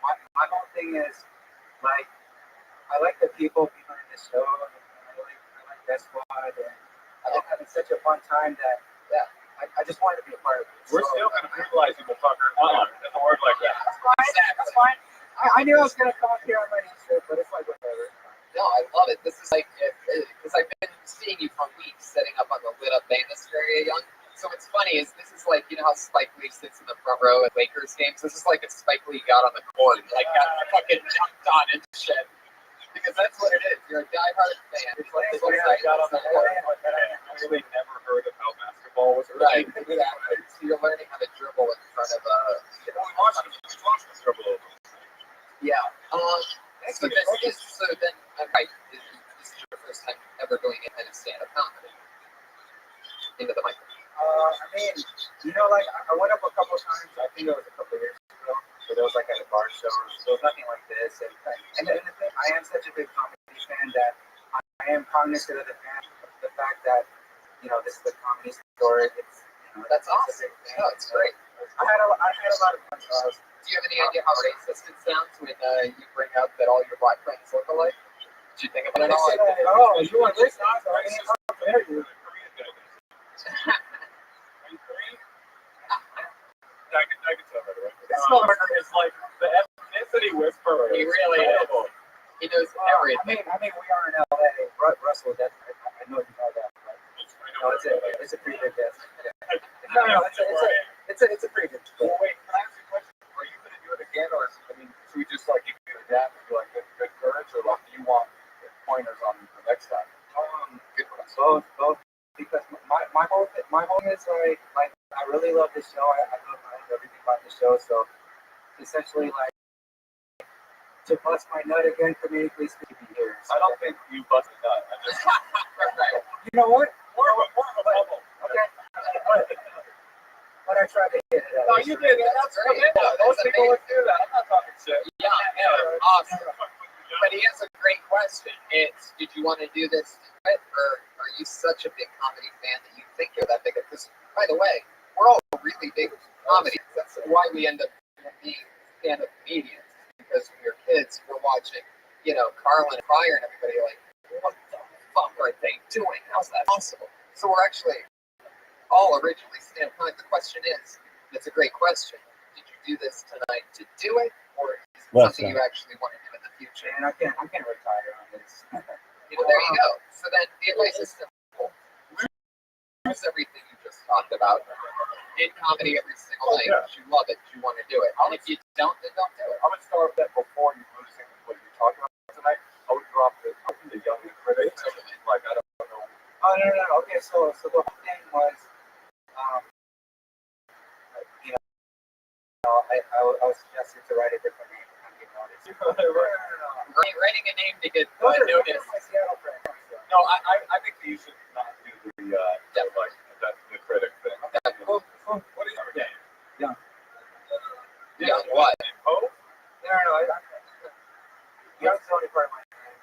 S11: My whole thing is like I like the people behind the show. And I like that squad, and I'm having such a fun time that I just wanted to be a part of it.
S2: We're still going to brutalize you, motherfucker. There's a word like that.
S11: That's fine. I knew I was gonna come up here on my shit, but it's like whatever.
S9: No, I love it. This is like, because I've been seeing you for weeks setting up on the lit up banister area, Young. So what's funny is this is like, you know how Spike Lee sits in the front row at Lakers games? This is like if Spike Lee got on the court, like got fucking jumped on and shit. Because that's what it is. You're a diehard fan. It's like this I got on the court.
S2: I really never heard of how basketball was
S9: right. Exactly. So you're learning how to dribble in front of
S2: we watched the dribble over.
S9: Yeah. So then, right, this is your first time ever doing any kind of stand-up comedy. Into the microphone.
S11: I mean, you know, like I went up a couple of times. I think it was a couple of years ago. So there was like at a bar show. So it was nothing like this. And then I am such a big comedy fan that I am cognizant of the fact that this is a comedy store. It's
S9: that's awesome. No, it's great.
S11: I had a lot of fun.
S9: Do you have any idea how racist it sounds when you bring up that all your black friends look alike? Did you think about it all?
S11: Oh, you want this? How dare you?
S2: I can tell by the way. This motherfucker is like the ethnicity whisperer.
S9: He really is. He knows everything.
S11: I mean, we are in LA. Russell, I know you know that. It's a pretty good guess. No, it's a pretty good.
S2: Well, wait, can I ask you a question? Are you going to do it again, or should we just like give you a dap and be like good courage, or like do you want pointers on the next time?
S11: Both. Because my whole thing is like I really love this show. I love everything about the show. So essentially, like to bust my nut again for me, please be here.
S2: I don't think you busted a nut.
S11: You know what?
S2: More of a bubble.
S11: Okay. But I tried to hit it out.
S2: No, you did. That's great. Most people would do that. I'm not talking shit.
S9: Yeah, awesome. But he has a great question. It's, did you want to do this, or are you such a big comedy fan that you think you're that big? Because, by the way, we're all really big comedy. That's why we end up being stand-up comedians. Because when we were kids, we're watching, Carlin and Pryor and everybody like, what the fuck are they doing? How's that possible? So we're actually all originally stand-up comedy. The question is, it's a great question. Did you do this tonight to do it, or is it something you actually want to do in the future?
S11: And I can't retire on this.
S9: There you go. So then the advice is simple. Lose everything you just talked about in comedy every single night. Yeah. You love it. You want to do it. And if you don't, then don't do it.
S2: I would start that before you losing what you're talking about tonight. I would drop the young critics. Like, I don't know.
S11: Oh, no. Okay, so the whole thing was, I was suggested to write a different name.
S9: Writing a name to get noticed.
S2: No, I think you should not do the critic thing.
S9: Okay, cool.
S2: What is your name?
S11: Young.
S9: Young what?
S2: Oh?
S11: No. Young's the only part of my name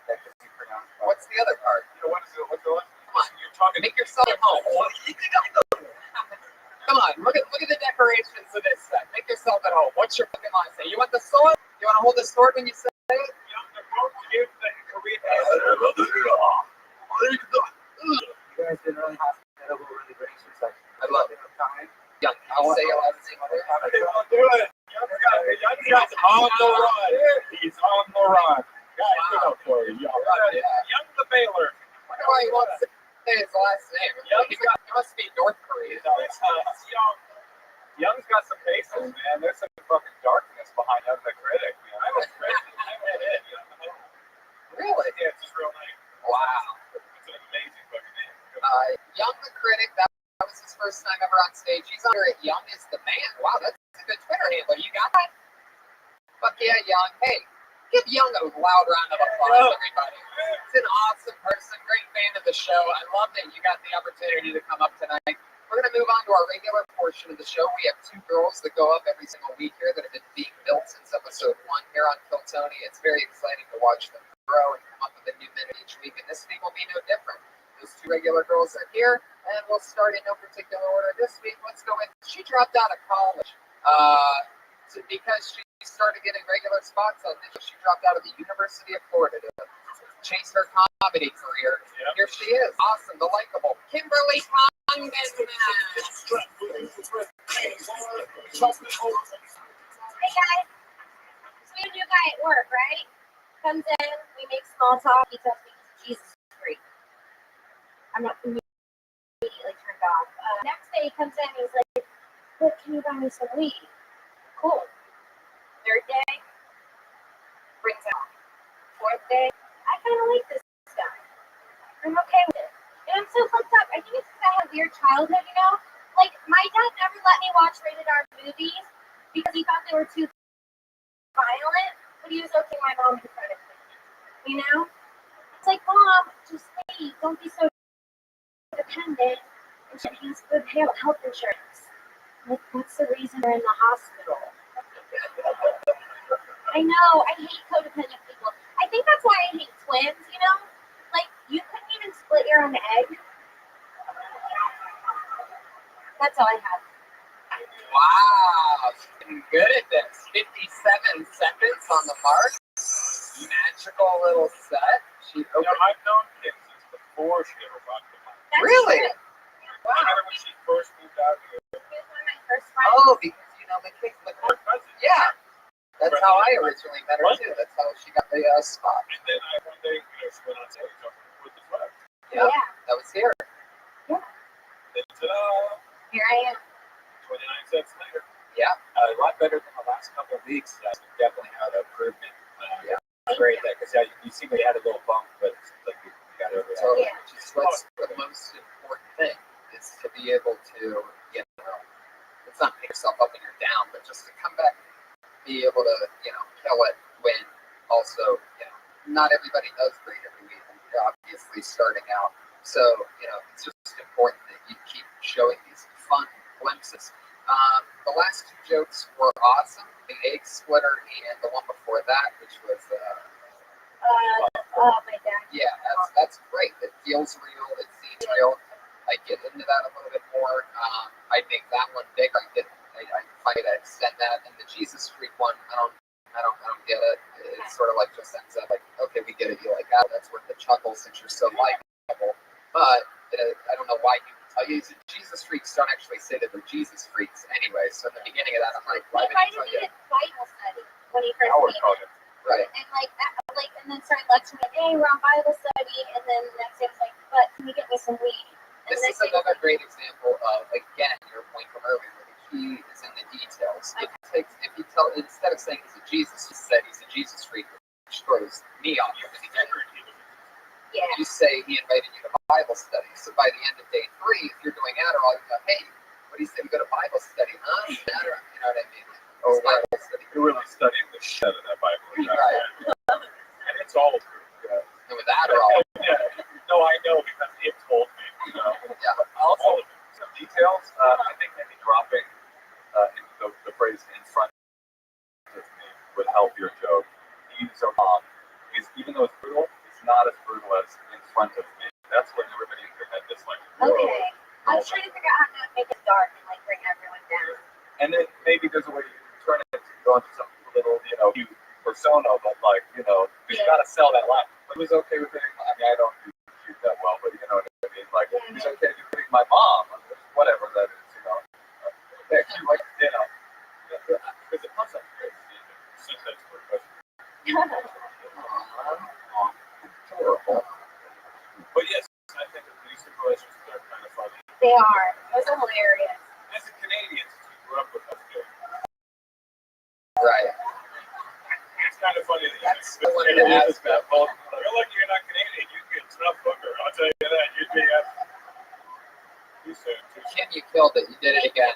S11: that can be pronounced.
S9: What's the other part?
S2: What's the one?
S9: Come on, you're talking. Make yourself at home. Come on, look at the decorations of this set. Make yourself at home. What's your fucking line say? You want the sword? You want to hold the sword when you say it?
S11: You guys been really hospitable, really gracious.
S9: I love it. Young, I'll say a lot of things.
S2: I'll do it. Young's on the run. He's on the run. Guys, good up for you. Young the Baylor.
S9: I wonder why he wants to say his last name. He must be North Korean.
S2: Young's got some faces, man. There's some fucking darkness behind Young the Critic, man. I was it.
S9: Really?
S2: Yeah, it's just real nice.
S9: Wow.
S2: It's an amazing fucking name.
S9: Young the Critic, that was his first time ever on stage. He's under it. Young is the man. Wow, that's a good Twitter handle. You got that? Fuck yeah, Young. Hey, give Young a loud round of applause, everybody. He's an awesome person, great fan of the show. I love that you got the opportunity to come up tonight. We're going to move on to our regular portion of the show. We have 2 girls that go up every single week here that have been being built since episode 1 here on Kill Tony. It's very exciting to watch them grow and come up a a new minute each week, and this week will be no different. Those two regular girls are here, and we'll start in no particular order this week. Let's go with, she dropped out of college because she started getting regular spots on this. She dropped out of the University of Florida to chase her comedy career. Yep. Here she is. Awesome, the likable Kimberly Condon.
S6: Hey guys, so we have a new guy at work, right? Comes in, we make small talk, he tells me he's Jesus freak. I'm not immediately turned off. Next day he comes in, he's like, look, can you buy me some weed? Cool. Third day, brings out. Fourth day, I kind of like this guy. I'm okay with it. And I'm so fucked up. I think it's because I had a weird childhood, you know? Like, my dad never let me watch rated R movies because he thought they were too violent, but he was okay my mom in front of me. You know? It's like, Mom, just wait. Don't be so dependent. And she has good health insurance. Like, that's the reason we're in the hospital. I know. I hate codependent people. I think that's why I hate twins, you know? Like, you couldn't even split your own egg. That's all I have.
S9: Wow, she's getting good at this. 57 seconds on the mark. Magical little set.
S2: You know, I've known Kim since before she ever rocked the mic.
S9: Really?
S2: Wow. I remember when she first moved out here.
S6: He was one of my first friends.
S9: Oh, because you know the kids.
S2: Her cousin.
S9: Yeah, that's how I originally met her too. That's how she got the spot.
S2: And then one day, you know, she went on stage with the flag.
S9: Yeah, that was here.
S6: Yeah.
S2: Then ta-da!
S6: Here I am.
S2: 29 cents later.
S9: Yeah.
S8: A lot better than the last couple of weeks. Definitely had an improvement.
S9: Yeah.
S8: Great, because you seem like you had a little bump, but it seems like you got over that.
S9: Totally. Which is what's the most important thing is to be able to, you know, it's not pick yourself up when you're down, but just to come back, be able to, you know, kill it when also, you know, not everybody does great every week. And you're obviously starting out. So, you know, it's just important that you keep showing these fun glimpses. The last two jokes were awesome. The egg splitter and the one before that, which was
S6: my dad.
S9: yeah, that's great. It feels real. It seems real. I get into that a little bit more. I make that one big. I try to extend that. And the Jesus freak one, I don't get it. It's sort of like just ends up like, okay, we get it. You like that? That's worth the chuckle since you're so likable. But I don't know why you tell you Jesus freaks don't actually say that they're Jesus freaks anyway. So in the beginning of that, I'm like, why did he tell you?
S6: Bible study when he first
S2: Howard
S6: came.
S2: called it.
S9: Right.
S6: And and then started lecturing like, hey, we're on Bible study, and then the next day was like, but can you get me some weed? And
S9: This is another great example of, again, your point from earlier, where the key is in the details. If you tell, instead of saying he's a Jesus, he said he's a Jesus freak, which throws me off.
S6: Yeah.
S9: You say he invited you to Bible study. So by the end of day 3, if you're doing Adderall, you go, hey, what do you say we go to Bible study? Huh? Adderall, you know what I mean?
S2: Oh,
S9: Bible study.
S2: You're really studying the shit out of that Bible.
S9: Right.
S2: And it's all true. Yeah.
S9: And with Adderall,
S2: Yeah. No, I know because it told me. You know.
S9: yeah.
S2: Also, some details. I think maybe dropping the phrase "in front of me" would help your joke. So, is even though it's brutal, it's not as brutal as "in front of me." That's when everybody in your head just like.
S6: Okay. I was trying to figure out how to make it dark and like bring everyone down.
S2: And then maybe there's a way you can turn it to go into some little, you know, cute persona, but like, you know, you just gotta sell that line. But who's okay with it? I mean, I don't shoot that well, but you know what I mean? Like, who's okay with hitting my mom? Whatever that is, you know. Yeah, cute, like, you know. Because it comes up good. That's for a question.
S9: Horrible.
S2: But yes, I think that these situations are kind of funny.
S6: They are. Those are hilarious.
S2: As a Canadian, since we grew up with us, too.
S9: Right.
S2: It's kind of funny that
S9: That's what it is.
S2: you're lucky you're not Canadian. You get tough booker. I'll tell you that. You'd be too soon.
S9: Kim, you killed it. You did it again.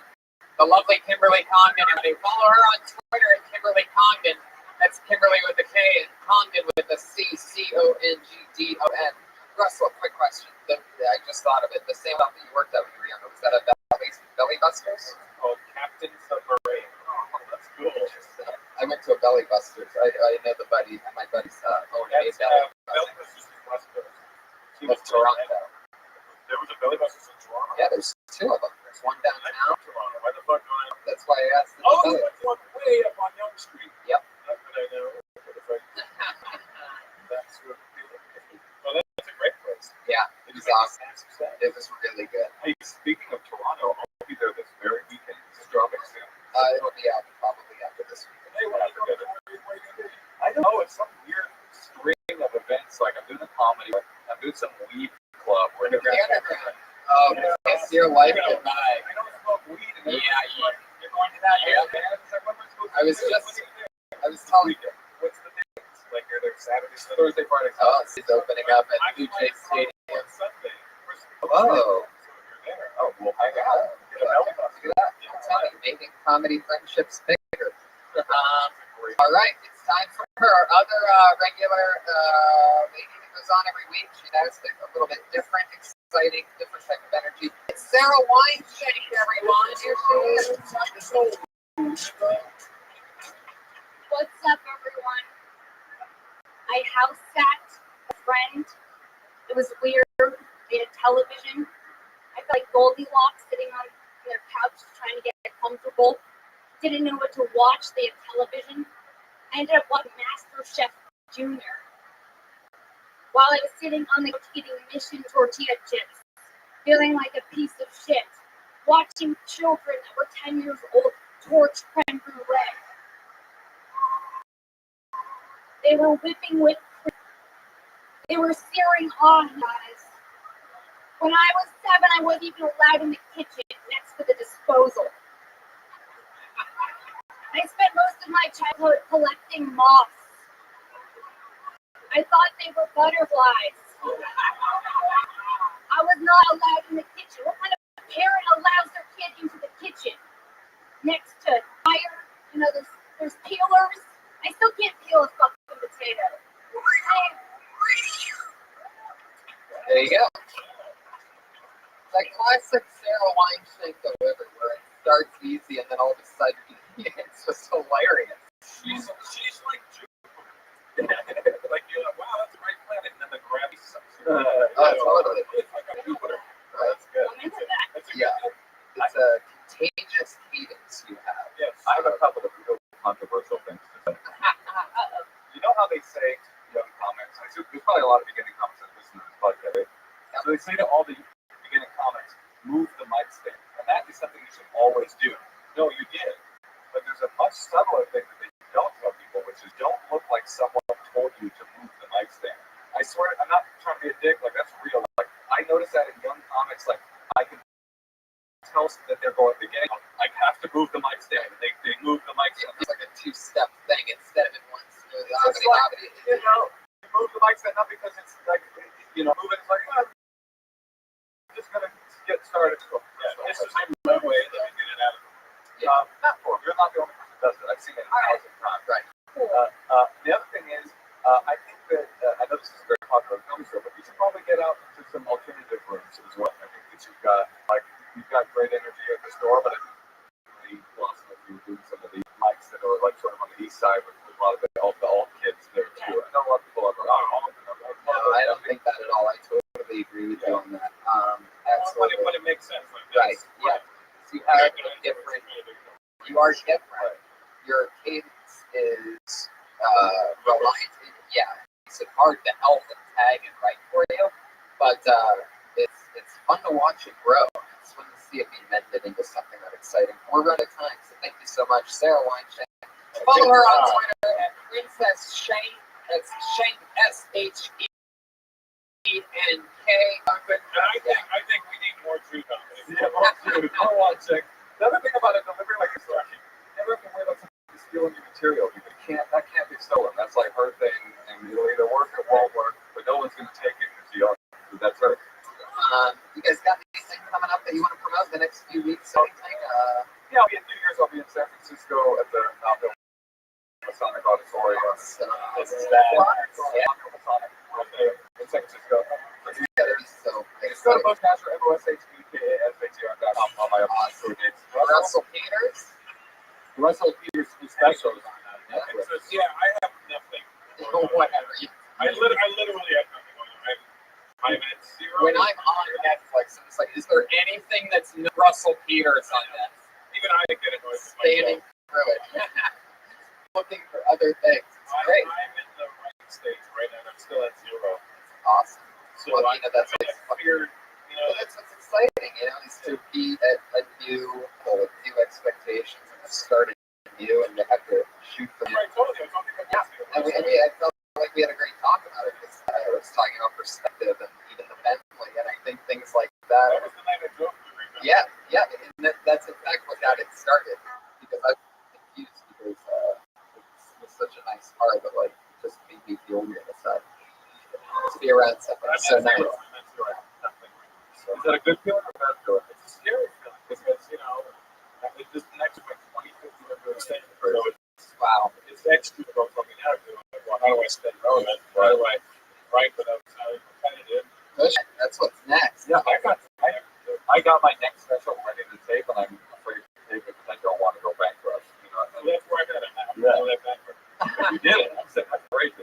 S9: The lovely Kimberly Condon. Everybody follow her on Twitter at Kimberly Condon. That's Kimberly with a K and Condon with a C, Congdon. Russell, quick question. I just thought of it. The same stuff that you worked at when you were younger, was that a belly busters?
S2: Called Captain Submarine. Oh, that's cool.
S9: I went to a belly busters. I know my buddy's owned a belly busters.
S2: Belly Busters He
S9: of
S2: was
S9: Toronto.
S2: There was a Billy Buster's in Toronto.
S9: Yeah, there's two of them. There's one
S2: I
S9: downtown.
S2: know Toronto. Why the fuck do I know?
S9: That's why I asked.
S2: Oh, the one way up on Young Street.
S9: Yep.
S2: That's what I know. That's what well, that's a great place.
S9: Yeah, it was awesome. It was really good.
S2: Hey, speaking of Toronto, I'll be there this very weekend. It's dropping soon.
S9: It'll be out probably after this weekend.
S2: Hey, what happened to it? I don't know. It's some weird string of events. Like I'm doing a comedy. I'm doing some weed club. Where
S9: The underground. Oh, it's your life goodbye.
S2: I don't smoke weed. And
S9: You're
S2: going to that?
S9: Yeah. I was telling you.
S2: What's the dates? Like you're there Saturday, Thursday, Friday.
S9: Oh, it's opening up at Blue Jay Stadium.
S2: Sunday.
S9: Oh.
S2: Oh, well, hang out.
S9: Look at that. I'm telling you, making comedy friendships bigger. All right, it's time for our other regular lady that goes on every week. She has a little bit different, exciting, different type of energy. It's Sarah Weinstein, everyone. Here she is.
S12: What's up, everyone? I house sat a friend. It was weird. They had television. I felt like Goldilocks sitting on their couch trying to get comfortable. Didn't know what to watch. They had television. I ended up watching MasterChef Junior. While I was sitting on the couch eating Mission tortilla chips, feeling like a piece of shit, watching children that were 10 years old torch creme brulee. They were whipping whipped cream. They were searing on guys. When I was 7, I wasn't even allowed in the kitchen next to the disposal. I spent most of my childhood collecting moths. I thought they were butterflies. I was not allowed in the kitchen. What kind of parent allows their kid into the kitchen? Next to fire, there's peelers. I still can't peel a fucking potato.
S9: There you go. Like classic Sarah Weinstein delivery, where it starts easy and then all of a sudden it's just hilarious.
S2: She's like Jupiter. Like you're like, wow, that's a great planet, and then the gravity sucks.
S9: Totally.
S2: It's like a Jupiter. That's good.
S12: I'm into that.
S2: That's a
S9: Yeah.
S2: good.
S9: It's a contagious cadence you have.
S2: Yes. I have a couple of real controversial things to say. You know how they say to young comics, there's probably a lot of beginning comics that listen to this podcast. So they say to all the beginning comics, move the mic stand. And that is something you should always do. No, you did. But there's a much subtler thing that they don't tell people, which is don't look like someone told you to move the mic stand. I swear, I'm not trying to be a dick, like that's real. Like I notice that in young comics, like I can tell that they're going beginning. I have to move the mic stand. They move the mic stand.
S9: It's like a two-step thing instead of in one smooth
S2: It's just like, you move the mic stand not because it's like, moving. It's like, I'm just gonna get started. This is my way. Let me get it out of it. Not for you're not the only person who does it. I've seen it 1,000 times. Right. The other thing is, I think that I know this is a very popular film show, but you should probably get out into some alternative rooms as well. I think that you've got great energy at the store, but I think it's really awesome if you do some of these mics that are like sort of on the east side with a lot of the alt kids there too. I know a lot of people are
S9: No, I don't think that at all. I totally agree with you on that. Absolutely.
S2: But it makes sense.
S9: Right. Yeah. So you have a different. You are different. Your cadence is reliant. Yeah, it's hard to help and tag and write for you, but it's fun to watch it grow. It's fun to see it be mended into something that exciting. We're out of time, so thank you so much, Sarah Weinstein. Follow her on Twitter at Princess Shane. That's Shane SHENK.
S2: I think we need more true comedy. Yeah, more true. More watching. The other thing about a delivery like this, never can worry about somebody stealing your material. That can't be stolen. That's like her thing, and it'll either work or won't work, but no one's going to take it because that's her.
S9: You guys got anything coming up that you want to promote the next few weeks? Anything?
S2: Yeah, I'll be in New Year's. I'll be in San Francisco at the Masonic Auditorium. This is that. Masonic in San Francisco.
S9: So
S2: just go to Postmaster MOSHBKASHR.com on my tour dates.
S9: Russell Peters.
S2: Russell Peters is special.
S1: Yeah, I have nothing.
S9: Whatever.
S1: I literally have nothing going on. I'm in
S9: when I'm on Netflix, I'm just like, is there anything that's Russell Peters on Netflix?
S2: Even I get annoyed with
S9: Spanning
S2: myself.
S9: through it. Looking for other things. It's great.
S2: I'm in the right stage right now. I'm still at 0.
S9: Awesome.
S2: So
S9: Well,
S2: I'm
S9: that's
S2: in a fear,
S9: well, that's what's exciting, is to be at a new level with new expectations and to start new and to have to shoot for
S2: I told you, I don't think I'm
S9: Yeah, I felt like we had a great talk about it because I was talking about perspective and even the mentally, and I think things like that.
S2: That was the night I drove to the
S9: Yeah, and that's in fact what got it started because I was confused because it was such a nice car that like just made me feel weird inside. To be around something so nice.
S2: Is that a good feeling or a bad feeling? It's a scary feeling because, it just connects with 20, 50 of those things. So
S9: Wow.
S2: It's extra about coming out. Well, how do I stay relevant? How do I write without sounding repetitive?
S9: That's what's next.
S8: Yeah, I got my next special ready to tape, and I'm afraid to tape it because I don't want to go bankrupt.
S2: So that's where I got it now.
S8: Yeah. You did it. I'm saying that's great.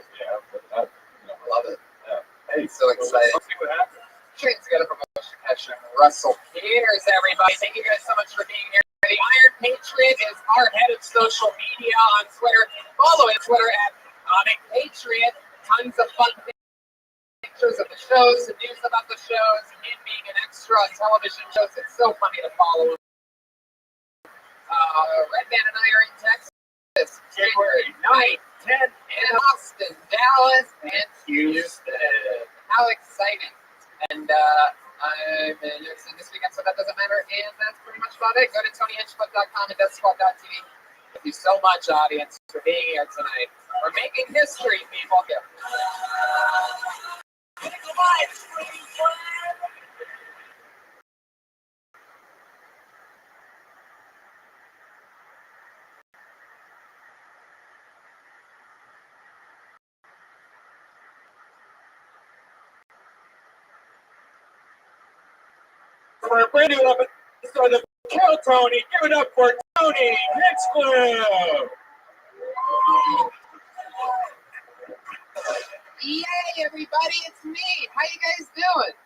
S9: Love it.
S8: Yeah.
S9: Hey, so excited.
S2: Let's see what happens.
S9: Train's got a promotion passion. Russell Peters, everybody. Thank you guys so much for being here. The Iron Patriot is our head of social media on Twitter. Follow him on Twitter at Onyx Patriot. Tons of fun pictures of the shows, the news about the shows, him being an extra on television shows. It's so funny to follow him. Red Band and I are in Texas. January 9th, 10th in Austin, Dallas, and Houston. How exciting. And I'm in Houston this weekend, so that doesn't matter. And that's pretty much about it. Go to TonyHedgeClub.com and DeathSquad.tv. Thank you so much, audience, for being here tonight. We're making history, people.
S2: For a brand new episode of Kill Tony, give it up for Tony Hinchcliffe.
S9: Yay, everybody, it's me. How you guys doing?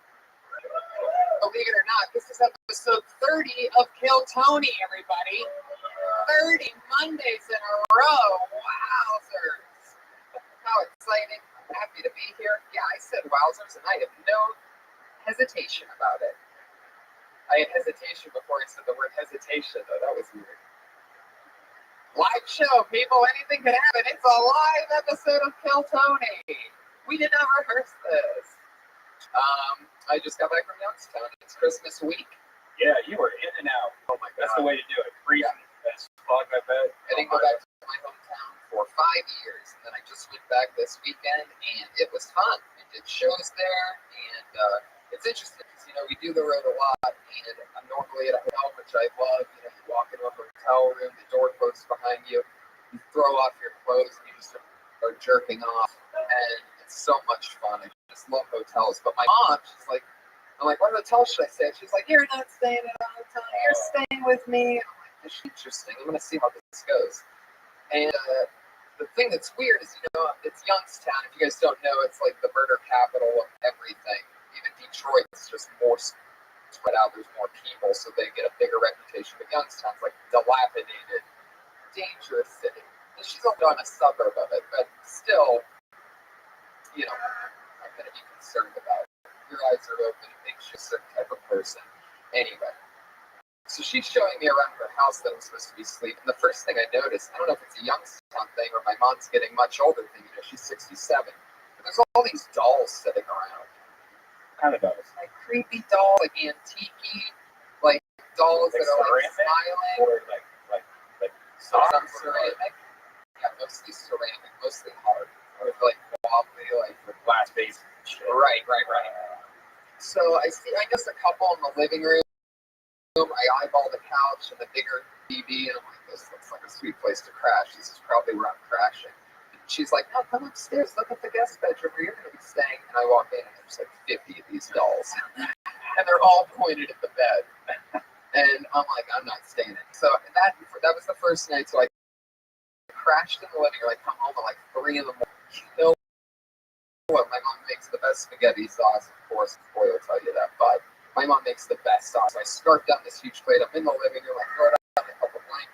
S9: Believe it or not, this is episode 30 of Kill Tony, everybody. 30 Mondays in a row. Wowzers. How exciting. Happy to be here. Yeah, I said wowzers, and I have no hesitation about it. I had hesitation before I said the word hesitation, though. That was weird. Live show, people. Anything can happen. It's a live episode of Kill Tony. We did not rehearse this. I just got back from Youngstown. It's Christmas week.
S8: Yeah, you were in and out.
S9: Oh my God.
S8: That's the way to do it. Freezing. That's fog, I bet.
S9: I didn't go back to my hometown for 5 years. And then I just went back this weekend, and it was fun. I did shows there, and it's interesting because, we do the road a lot, and I'm normally at a hotel, which I love. You walk into a hotel room, the door closes behind you, you throw off your clothes, and you just start jerking off, and it's so much fun. I just love hotels. But my mom, I'm like, what hotel should I stay at? She's like, you're not staying at a hotel, you're staying with me. I'm like, this is interesting. I'm going to see how this goes. And the thing that's weird is, it's Youngstown. If you guys don't know, it's like the murder capital of everything. Even Detroit's just more spread out. There's more people, so they get a bigger reputation. But Youngstown's like dilapidated, dangerous city. And she's only on a suburb of it, but still, I'm going to be concerned about it. Your eyes are open. It makes you a certain type of person. Anyway, so she's showing me around her house that I'm supposed to be sleeping. The first thing I noticed, I don't know if it's a Youngstown thing or my mom's getting much older thing. She's 67. But there's all these dolls sitting around.
S8: Kind of does.
S9: Like creepy dolls, like antique-y, like dolls that are like smiling.
S8: Or like
S9: Some ceramic. Yeah, mostly ceramic, mostly hard. Or like wobbly, like
S8: with glass base.
S9: Right. So I guess a couple in the living room. I eyeball the couch and the bigger TV, and I'm like, this looks like a sweet place to crash. This is probably where I'm crashing. She's like, no, come upstairs, look at the guest bedroom where you're going to be staying. And I walk in, and there's like 50 of these dolls. And they're all pointed at the bed. And I'm like, I'm not staying in. So that was the first night. So I crashed in the living room. I come home at like 3 in the morning. You know what? My mom makes the best spaghetti sauce, of course. Boy, will tell you that. But my mom makes the best sauce. So I scarf down this huge plate. I'm in the living room. I throw it on a couple blank.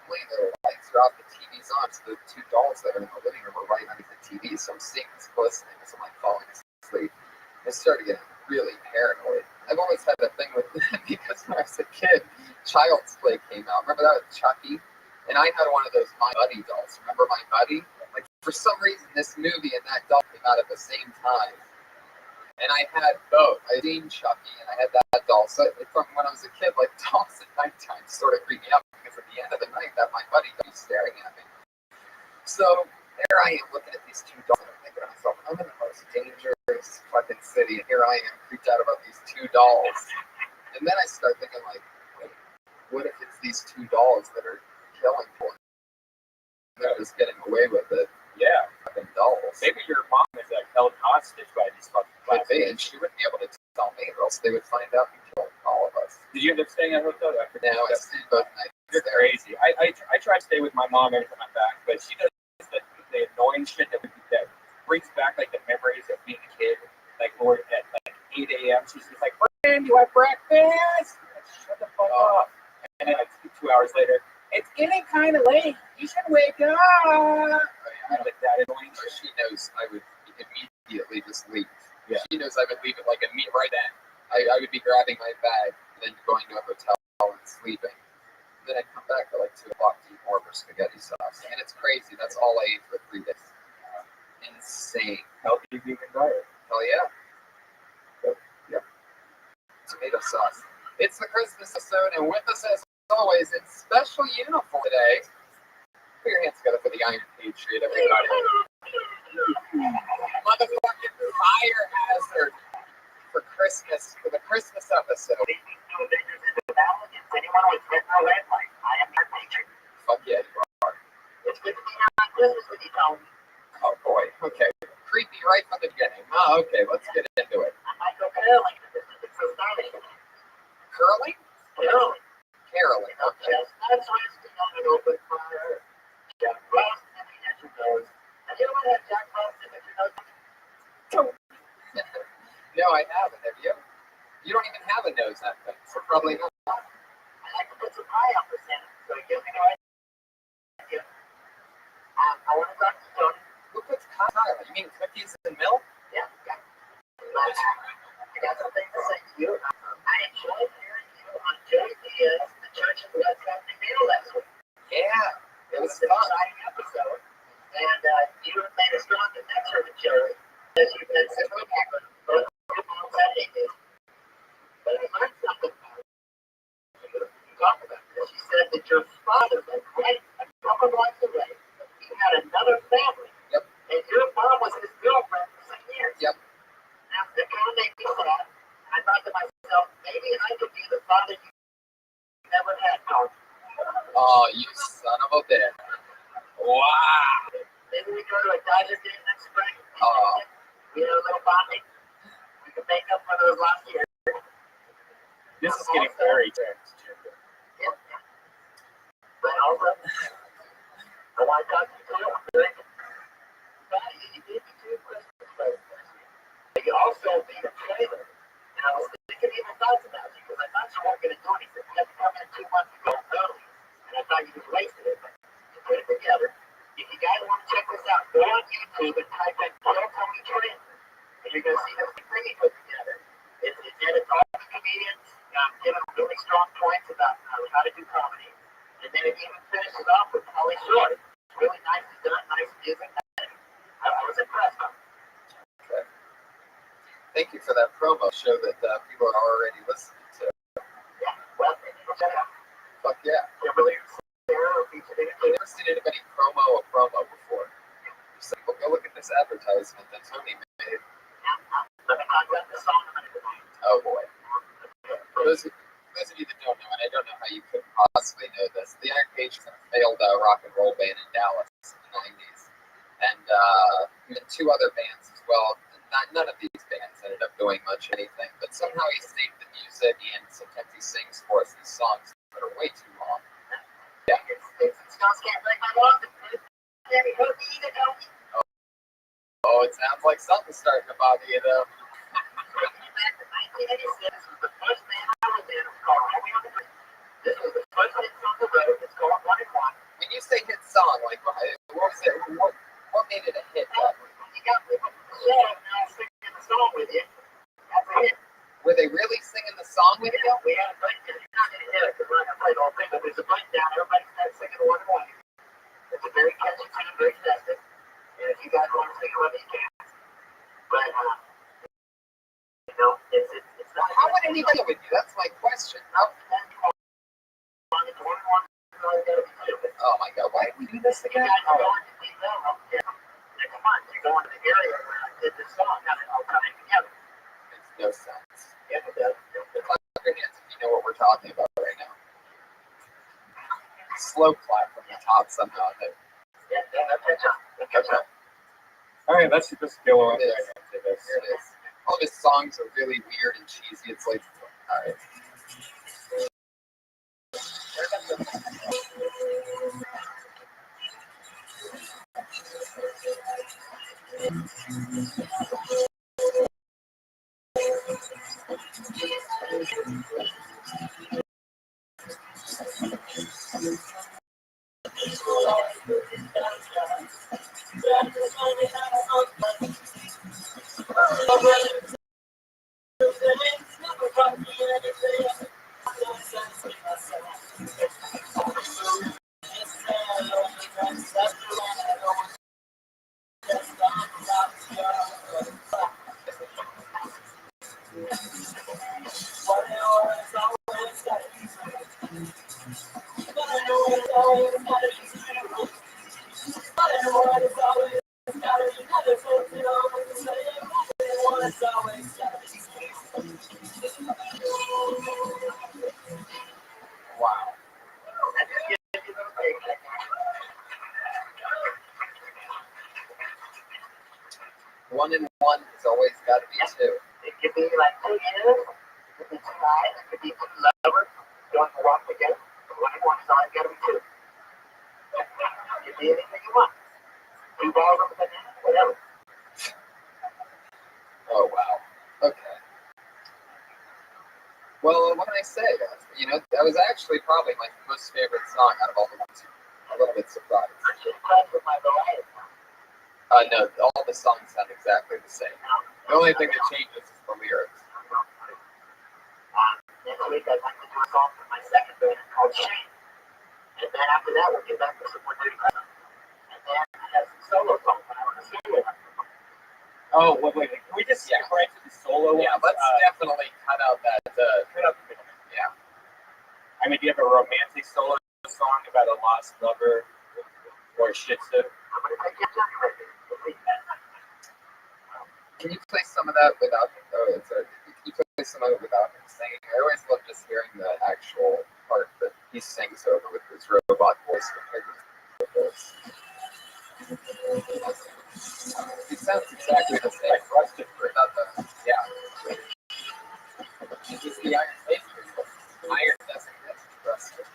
S9: The lights are off, the TV's on. So the two dolls that are in the living room are right underneath the TV. So I'm seeing this glistening as I'm like falling asleep. I started getting really paranoid. I've always had a thing with that because when I was a kid, Child's Play came out. Remember that with Chucky? And I had one of those My Buddy dolls. Remember My Buddy? Like, for some reason, this movie and that doll came out at the same time. And I had both. I seen Chucky and I had that doll. So from when I was a kid, like, dolls at nighttime sort of creeped me out because at the end of the night, that My Buddy doll was staring at me. So there I am looking at these two dolls. And I'm thinking to myself, I'm in the most dangerous fucking city. And here I am creeped out about these two dolls. And then I start thinking, like, wait, what if it's these two dolls that are killing for me? They're just getting away with it.
S8: Yeah.
S9: Fucking dolls.
S8: Maybe your mom is like held hostage by these fucking
S9: Could
S8: class.
S9: be, and she wouldn't be able to tell me, or else they would find out and kill all of us.
S8: Did you end up staying at a hotel?
S9: Now I stayed both nights.
S8: You're
S9: there.
S8: crazy. I try to stay with my mom every time I'm back, but she does the annoying shit that brings back like the memories of being a kid. Like Lord at like 8 a.m. She's just like, "Friend, you want breakfast?" Like, shut the fuck up. And then like 2 hours later, it's getting kind of late. You should wake up. Like that annoying shit.
S9: She knows I would immediately just leave.
S8: Yeah.
S9: She knows I would leave it like right then. I would be grabbing my bag and then going to a hotel and sleeping. And then I'd come back at like 2 o'clock to eat more of her spaghetti sauce. And it's crazy. That's all I ate for 3 days. Insane.
S8: Healthy vegan diet.
S9: Hell yeah. Yep. Tomato sauce. It's the Christmas episode, and with us as always, in special uniform today. Put your hands together for the Iron Patriot, everybody. Motherfucking fire hazard for Christmas, for the Christmas episode.
S5: Anyone with red or red light, I am your patron.
S9: Fuck yeah, you are.
S5: It's good to be here on Christmas with you, Tony.
S9: Oh boy, okay. Creepy right from the beginning. Oh, okay, let's get into it.
S5: I might go curling. It's so stylish.
S9: Curling?
S5: Curling.
S9: Caroling, okay.
S5: Chestnuts roasting on an open fire. Jack Frost nipping at your nose. Have you ever had Jack Frost nip at your nose?
S9: No, I haven't. Have you? You don't even have a nose, that thing, so probably not.
S5: I like to put some pie on for Santa, so it gives me the right idea. I want to talk to Tony.
S9: Who puts pie? You mean cookies and milk?
S5: Yeah. But I got something to say to you. I enjoyed hearing you on Joey Diaz, the Church of What's Happening Deal last week.
S9: Yeah, it was
S5: an
S9: fun.
S5: exciting episode. And you have made a strong connection with Joey, as you've been simply both Saturday days. But I learned something about you. You talked about this. You said that your father was right a couple blocks away. He had another family.
S9: Yep.
S5: And your mom was his girlfriend for some years.
S9: Yep.
S5: Now, it kind of made me sad. I thought to myself, maybe I could be the father you never had, Tony.
S9: Oh, you son of a bitch. Wow.
S5: Maybe we go to a Dodger game next spring.
S9: Oh.
S5: You know, a little bonding. We can make up for those lost years.
S8: This is getting very tense.
S5: Yeah. But also, I want to talk to you too. I'm doing it. You did the 2 Christmas presents. You also made a trailer. And I was thinking even thoughts about you because I thought you weren't going to do anything. You had to come in 2 months ago early. And I thought you just wasted it. But you put it together. If you guys want to check this out, go on YouTube and type in Kill Tony Trailer. And you're going to see this thing he put together. It's edits all the comedians, giving really strong points about how to do comedy. And then it even finishes off with Pauly Shore. It's really nicely done, nice music. I was impressed.
S9: Okay. Thank you for that promo show that people are already listening to.
S5: Yeah, well, check it out.
S9: Fuck yeah.
S5: Kimberly, Sarah,
S9: I've never seen anybody promo a promo before. Just like, well, go look at this advertisement that Tony made.
S5: Let me talk about the song a minute.
S9: Oh boy. For those of you that don't know, and I don't know how you could possibly know this, the Iron Patriots are a failed rock and roll band in Dallas in the 90s. And even 2 other bands as well. None of these bands ended up doing much anything, but somehow he saved the music, and sometimes he sings for us these songs that are way too long. Yeah.
S5: It's Skunks Can't Break My Laws.
S9: Oh, it sounds like something's starting to bother you, though.
S5: Back in 1986, this was the first band I was in. It was called Rabbi on the Bridge. This was the first hit song on the road. It's called One and One.
S9: When you say hit song, like, what was it? What made it a hit?
S5: When you got people now singing the song with you, that's a hit.
S9: Were they really singing the song with you?
S5: We had a breakdown. You're not going to hear it because we're not going to play the whole thing, but there's a breakdown. Everybody starts singing One and One. It's a very catchy tune, very festive. And if you guys want to sing it with me, you can. But, you know, it's not.
S9: How would anybody with you? That's my question. How? Oh my God! Why did we do this again?
S5: Come on, you're going to the area where I did this song. Now they're all coming together.
S9: Makes no sense.
S5: Yeah, it does.
S9: Clap your hands if you know what we're talking about right now. Slow clap from the top somehow.
S5: Yeah, that's up. That's up.
S8: All right, let's just go on.
S9: Here it is. All of his songs are really weird and cheesy. It's like, all right. Wow. One and one has always got to be two.
S5: It could be like 2 years. It could be 2 nights. It could be lower. Don't walk together. But one and one is always got to be 2. It could be anything you want. 2 balls of a banana, whatever.
S9: Oh wow. Okay. Well, what can I say? You know, that was actually probably my most favorite song out of all the ones. I'm a little bit surprised.
S5: I'm just impressed with my variety.
S9: No, all the songs sound exactly the same. The only thing that changes is the lyrics.
S5: Next week I'd like to do a song for my second band called Shane. And then after that we'll get back to some more dirty rhythm. And then I have some solo songs that I want to solo.
S8: Oh, wait. Can we just skip right to the solo?
S9: Yeah, let's definitely cut out that.
S8: Cut out the middle.
S9: Yeah.
S8: I mean, do you have a romantic solo song about a lost lover or a shih tzu?
S9: Can you play some of that without him? Oh, sorry. Can you play some of it without him singing? I always love just hearing the actual part that he sings over with his robot voice compared to his voice. He sounds exactly the same. Like Rothschild, without the It's just the iron face. Iron doesn't get Rothschild.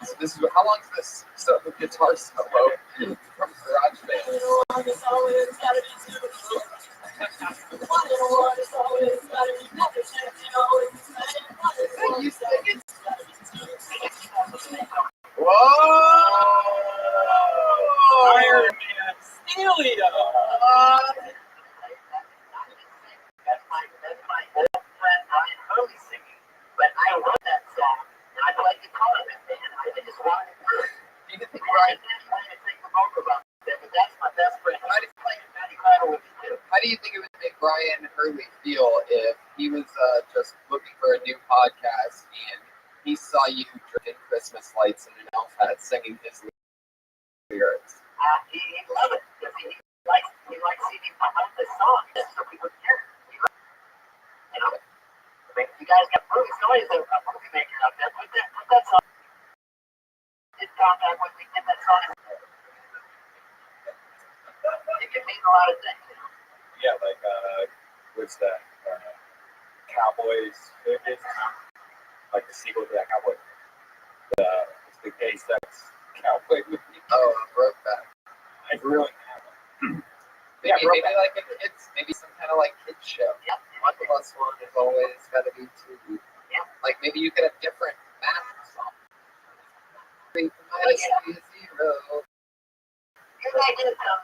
S9: So this is how long is this? So the guitar solo from Garage Band. You sing it. Whoa!
S8: Iron Man Stelia!
S5: That's my old friend Brian Hurley singing. But I wrote that song, and I played guitar in it, and I just wanted to do it.
S9: Do you think Brian?
S5: I didn't want to sing the vocal about it, but that's my best friend. I just played Matty Cradle with me too.
S9: How do you think it would make Brian Hurley feel if he was just looking for a new podcast and he saw you drinking Christmas lights in an elf hat singing his lyrics?
S5: He'd love it because he likes seeing me promote this song so people would hear it. You know, if you guys got movie stories of a movie maker out there, put that song in contact with me, get that song. It can mean a lot of things. You know?
S8: Yeah, like, what's that? Cowboys movies? Like the sequel to that Cowboy. It's the gay sex cowboy movie.
S9: Oh, Brokeback.
S8: I really have
S9: Maybe like a kids, maybe some kind of like kids show.
S5: Yeah.
S9: 1 plus 1 is always got to be 2.
S5: Yeah.
S9: Like maybe you could have different math songs. 3 minus 3 is 0.
S5: Good idea, Tom.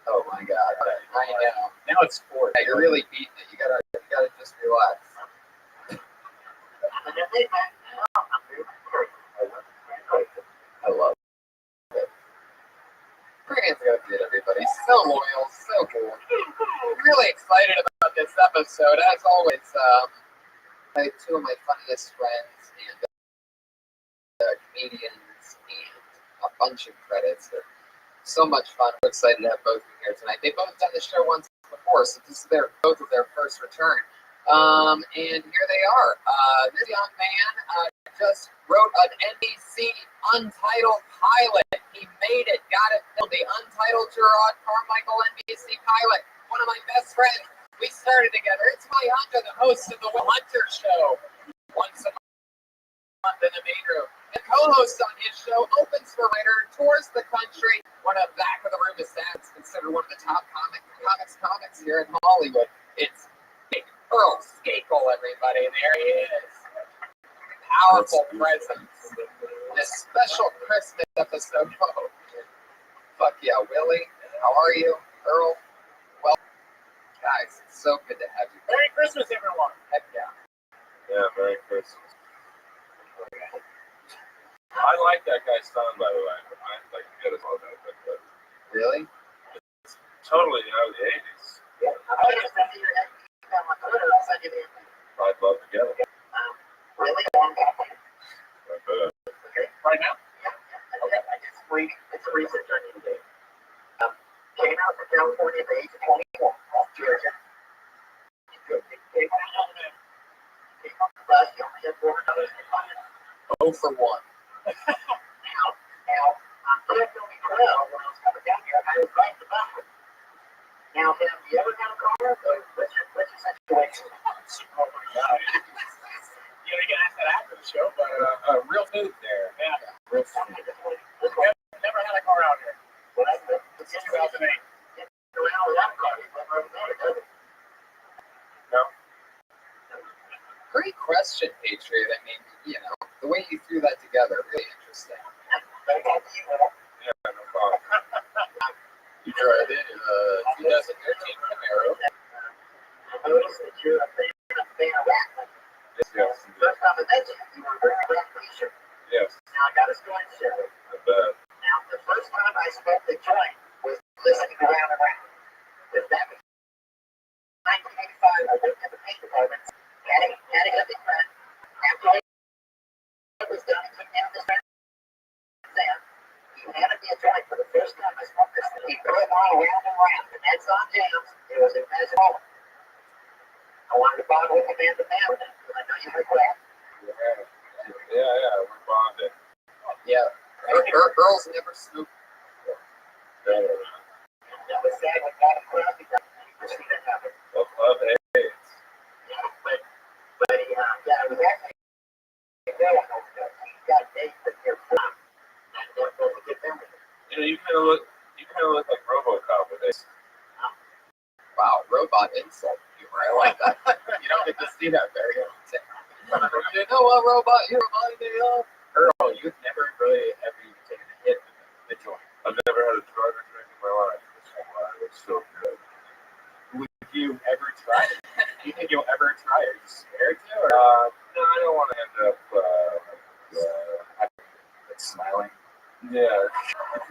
S9: Oh my God! I know.
S8: Now it's 4.
S9: Yeah, you're really beating it. You gotta just relax.
S5: I'm gonna say that. I'm very grateful.
S9: I love it. Brian's gonna get everybody. So loyal, so cool. Really excited about this episode. As always, I have 2 of my funniest friends and comedians and a bunch of credits. They're so much fun. We're excited to have both of them here tonight. They've both done the show once before, so this is both of their first return. And here they are. This young man just wrote an NBC Untitled pilot. He made it, got it filmed. The Untitled Gerard Carmichael NBC pilot. One of my best friends. We started together. It's my Hunter, the host of the Will Hunter Show. Once a month in the main room. The co-host on his show, opens for writer, tours the country. One of back of the room is that's considered one of the top comics here in Hollywood. It's Earl Skakel, everybody. There he is. Powerful presence. This special Christmas episode. Oh, fuck yeah, Willie. How are you, Earl? Well, guys, it's so good to have you.
S1: Merry Christmas, everyone.
S9: Heck yeah.
S2: Yeah, Merry Christmas. I like that guy's son, by the way. I like to get us all that, but
S9: Really?
S2: totally, the 80s.
S5: Yeah. I'll just send you your email on Twitter. I'll send you the email.
S2: I'd love to get him.
S5: Really long copy.
S1: Okay, right now?
S5: Yeah. Okay. I just read. It's a research I need to do. Came out from California at the age of 24. Off Georgia. Came on the bus. He only had $400 in pocket.
S9: 0 for 1.
S5: Now, I'm only 12 when I was coming down here. I was riding the bus. Now, have you ever got a car? What's your situation?
S1: Oh my God. Yeah, you can ask that after the show, but
S8: Real food there.
S1: yeah,
S9: Real
S1: never had a car out here.
S5: Well, that's
S1: 2008.
S5: around that car. It's never over there, does it?
S9: Great question, Patriot. I mean, the way you threw that together, really interesting.
S2: Yeah, no problem.
S9: You drive in a 2013 Camaro.
S5: I noticed that you're a fan of wrestling.
S2: Yes,
S5: First time I met you, you were wearing a t-shirt.
S2: yes,
S5: Now, I got a story to share with you.
S2: I bet.
S5: Now, the first time I smoked the joint was listening to Round and Round. With that was 1985. I worked in the paint department. Had a good friend. After I was done, he took me out to San Sam. He handed me a joint for the first time I smoked this thing. He threw it on Round and Round. The Nets on jams. It was a magic moment. I wanted to bottle with a man to man with it, because I know you like that.
S2: Yeah, we're bonded.
S9: Yeah. Girls never snoop.
S5: That was sad when God across the see that happen.
S2: Love AIDS.
S5: But it was actually good. He got dates that they're from. And don't forget them.
S2: You kind of look like RoboCop with this.
S9: Wow, robot insult humor. I like that. You don't get to see that very often. You know what robot you remind me of? Earl, you've never really ever even taken a hit with the joint.
S2: I've never had a drug or drink in my life. It's so good.
S8: Would you ever try it? Do you think you'll ever try it? Are you scared to? Or
S2: No, I don't want to end up
S8: smiling?
S2: yeah.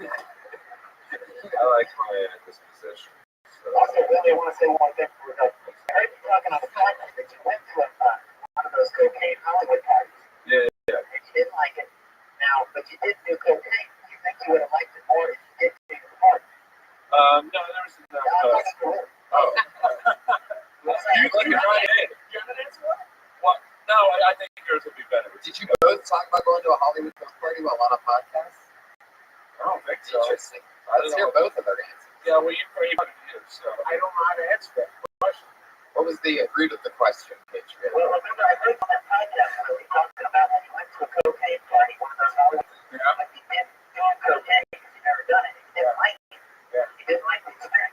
S2: I like my disposition. So.
S5: Also, really want to say one thing for I heard you talking on the podcast that you went to one of those cocaine Hollywood parties.
S2: Yeah.
S5: And you didn't like it. Now, but you did do cocaine. Do you think you would have liked it more if you did do the party?
S2: No, there was enough.
S5: Oh.
S2: You look at my head.
S1: You have an answer?
S2: What? No, I think yours would be better.
S9: Did you both talk about going to a Hollywood coke party while on a podcast?
S2: I don't think so.
S9: Interesting. Let's hear both of their answers.
S2: Yeah, well, you so.
S1: I don't know how to answer that question.
S9: What was the root of the question, Patriot?
S5: Well, remember, I heard on that podcast where we talked about when you went to a cocaine party, one of those Hollywood.
S2: Yeah.
S5: Like you didn't do cocaine because you never done it. You didn't like it.
S2: Yeah.
S5: You didn't like the experience.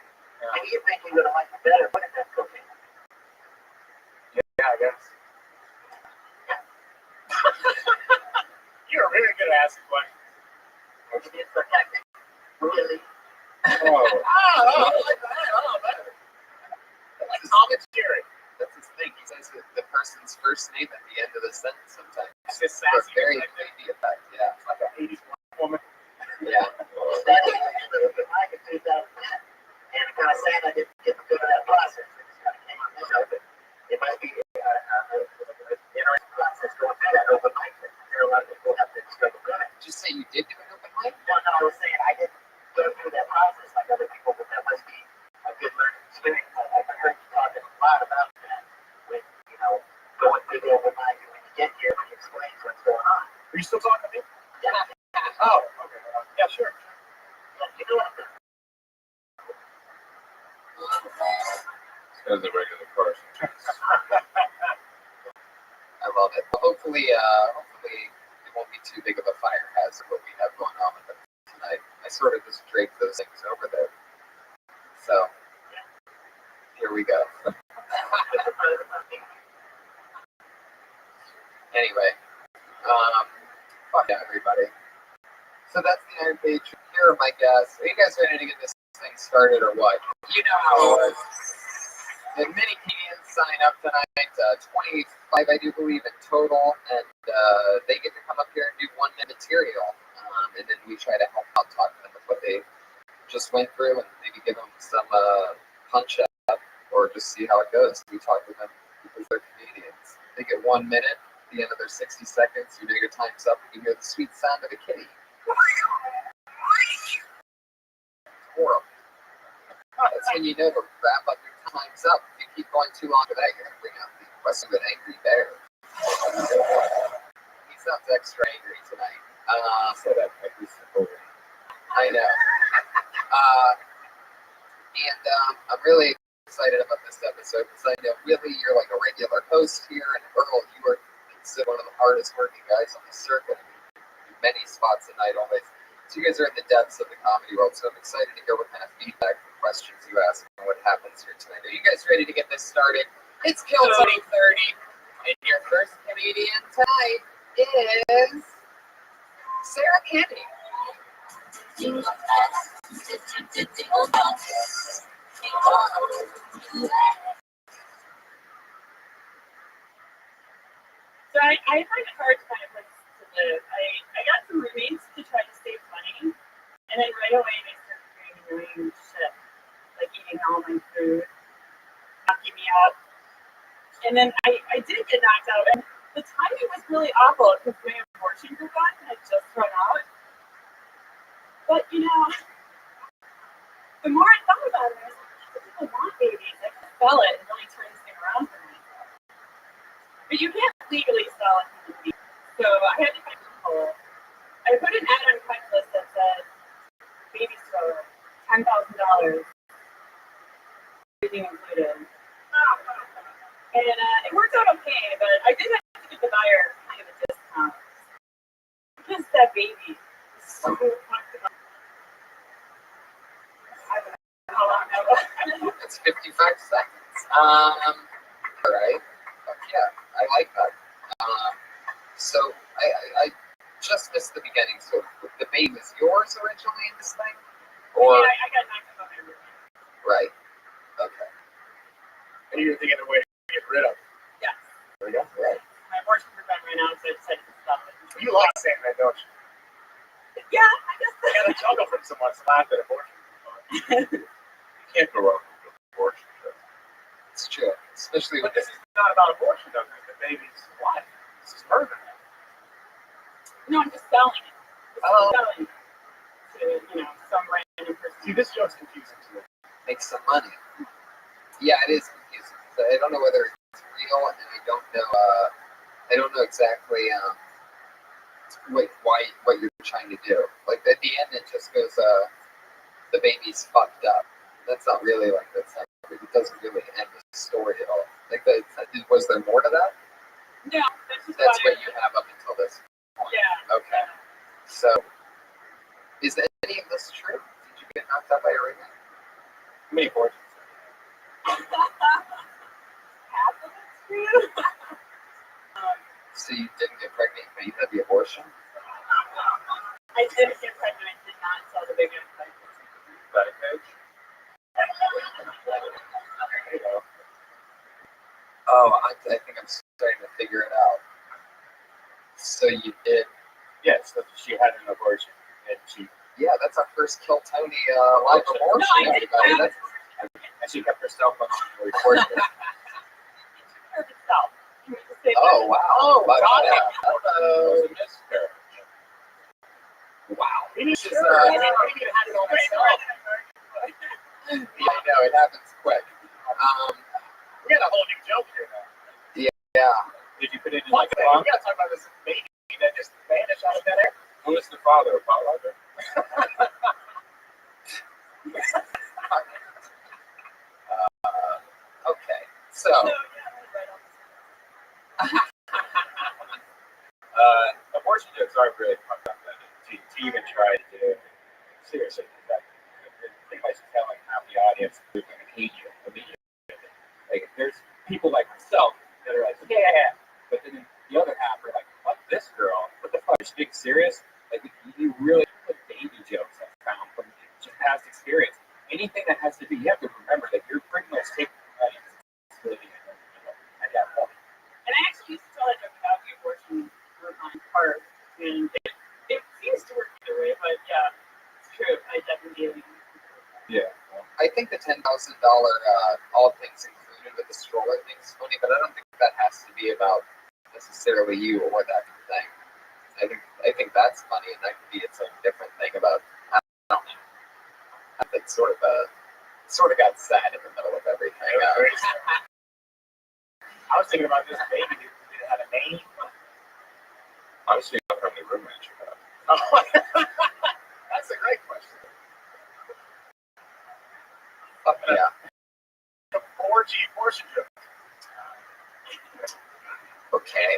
S5: Billy.
S2: Oh,
S9: I like that. Oh, better.
S5: Like Tom and Jerry.
S9: That's his thing. He says the person's first name at the end of the sentence sometimes.
S2: it's just
S9: For a
S2: sassy.
S9: very
S2: Like
S9: creepy effect. Yeah.
S2: like an 80s woman.
S9: Yeah.
S5: Studying at the open mic in 2010. And I'm kind of sad I didn't get to go to that process. It just kind of came on this open. It might be an interesting process going through that open mic. There are a lot of people have to struggle with it.
S9: Did you say you did do an open mic?
S5: No, I was saying I didn't go through that process like other people, but that must be a good learning experience. I heard you talking a lot about that with, going through the open mic and when you get here, when you explain what's going on.
S2: Are you still talking to me?
S5: Yeah.
S2: Oh, okay. Yeah, sure.
S5: Yeah, you know what?
S2: As a regular person.
S9: I love it. Hopefully it won't be too big of a fire hazard what we have going on with it tonight. I sort of just draped those things over there. So here we go. Anyway, fuck yeah, everybody. So that's the Iron Page. Here are my guests. Are you guys ready to get this thing started or what? You know how it was. The many Canadians sign up tonight, 25 I do believe in total, and they get to come up here and do 1 minute material. And then we try to help out, talk to them with what they just went through and maybe give them some punch up or just see how it goes. We talk to them because they're comedians. They get 1 minute. At the end of their 60 seconds, you know your time's up. You hear the sweet sound of a kitty. It's horrible. That's when you know to wrap up your time's up. If you keep going too long with that, you're going to bring out the question of an angry bear. He sounds extra angry tonight.
S2: So that might be simple.
S9: I know. And I'm really excited about this episode because I know really you're like a regular host here, and Earl, you are considered one of the hardest working guys on the circuit. Many spots a night always. So you guys are in the depths of the comedy world, so I'm excited to hear what kind of feedback and questions you ask and what happens here tonight. Are you guys ready to get this started? It's Kill 2030, and your first comedian tonight is Sarah Kenny.
S6: So I find it hard to find a place to live. I got some roommates to try to save money, and then right away they started doing annoying shit, like eating all my food, knocking me up. And then I did get knocked out, and the timing was really awful because my abortion coupon had just run out. But the more I thought about it, I was like, people want babies. I can sell it and really turn this thing around for myself. But you can't legally sell it. So I had to find a loophole. I put an ad on Craigslist that said, baby stroller, $10,000, everything included. And it worked out okay, but I did have to give the buyer kind of a discount. Because that baby is so fucked up. I don't know how long that was.
S9: That's 55 seconds. All right. Yeah, I like that. So I just missed the beginning. So the baby was yours originally in this thing? Or
S6: Yeah, I got knocked up on everything.
S9: right. Okay.
S2: And you're thinking of a way to get rid of it.
S6: Yes.
S2: There you go.
S9: Right.
S6: My abortion prevent right now, so I decided to stop it.
S2: You like saying that, don't you?
S6: Yeah, I guess
S2: You gotta juggle from someone slap at abortion. You can't go wrong with abortion.
S9: It's true. Especially
S2: But
S9: with
S2: this is not about abortion, though. This is the baby's life. This is murder.
S6: No, I'm just selling it.
S9: Oh.
S6: Selling it to, some random person.
S2: See, this joke's confusing to me.
S9: make some money. Yeah, it is confusing. So I don't know whether it's real, and I don't know exactly what you're trying to do. Like at the end, it just goes, the baby's fucked up. That's not really like it doesn't really end the story at all. Like, was there more to that?
S6: No,
S9: That's what you have up until this point.
S6: Yeah.
S9: Okay. So, is any of this true? Did you get knocked out by a roommate?
S2: How many abortions?
S6: Half of it's true.
S9: So you didn't get pregnant, but you had the abortion?
S6: I did get pregnant. I did not sell the baby on Craigslist.
S9: Oh, I think I'm starting to figure it out. So you did.
S8: Yes, she had an abortion, and
S9: Yeah, that's our first Kill Tony live abortion,
S12: No, I didn't
S9: everybody.
S12: have-
S8: and she kept herself on the recording.
S12: Of itself. Can we just say
S9: Oh, wow.
S2: Oh,
S9: But,
S2: got it.
S9: hello.
S2: It was a miscarriage.
S9: Wow.
S2: This is,
S12: I
S2: I didn't even have it on myself.
S9: Yeah, I know, it happens quick.
S2: We got a whole new joke here now.
S9: Yeah.
S8: Did you put it in
S2: One
S8: like a
S2: thing,
S8: song?
S2: we gotta talk about this baby that just vanished out of thin air.
S8: Who is the father of Paul Walker?
S9: Okay. So,
S8: Abortion jokes aren't really fucked up. To even try to do it seriously, that pretty much telling half the audience who's going to hate you immediately. Like, there's people like myself that are like, yeah, but then the other half are like, fuck this girl. What the fuck? Is she being serious? Like, you really put baby jokes I found from just past experience. Anything that has to do, you have to remember that you're pretty much taking responsibility at that point.
S11: And I actually used to tell that joke about the abortion part, and it seems to work either way, but yeah, it's true. I definitely
S8: Yeah.
S9: I think the $10,000 all things included with the stroller thing is funny, but I don't think that has to be about necessarily you or that kind of thing. I think that's funny, and that could be its own different thing about, I don't know. I think sort of got sad in the middle of everything.
S2: I was thinking about this baby. Did it have a name?
S8: I was thinking about how many roommates you have.
S2: Oh, that's a great question.
S9: Fuck yeah.
S2: The 4G portion joke.
S9: Okay.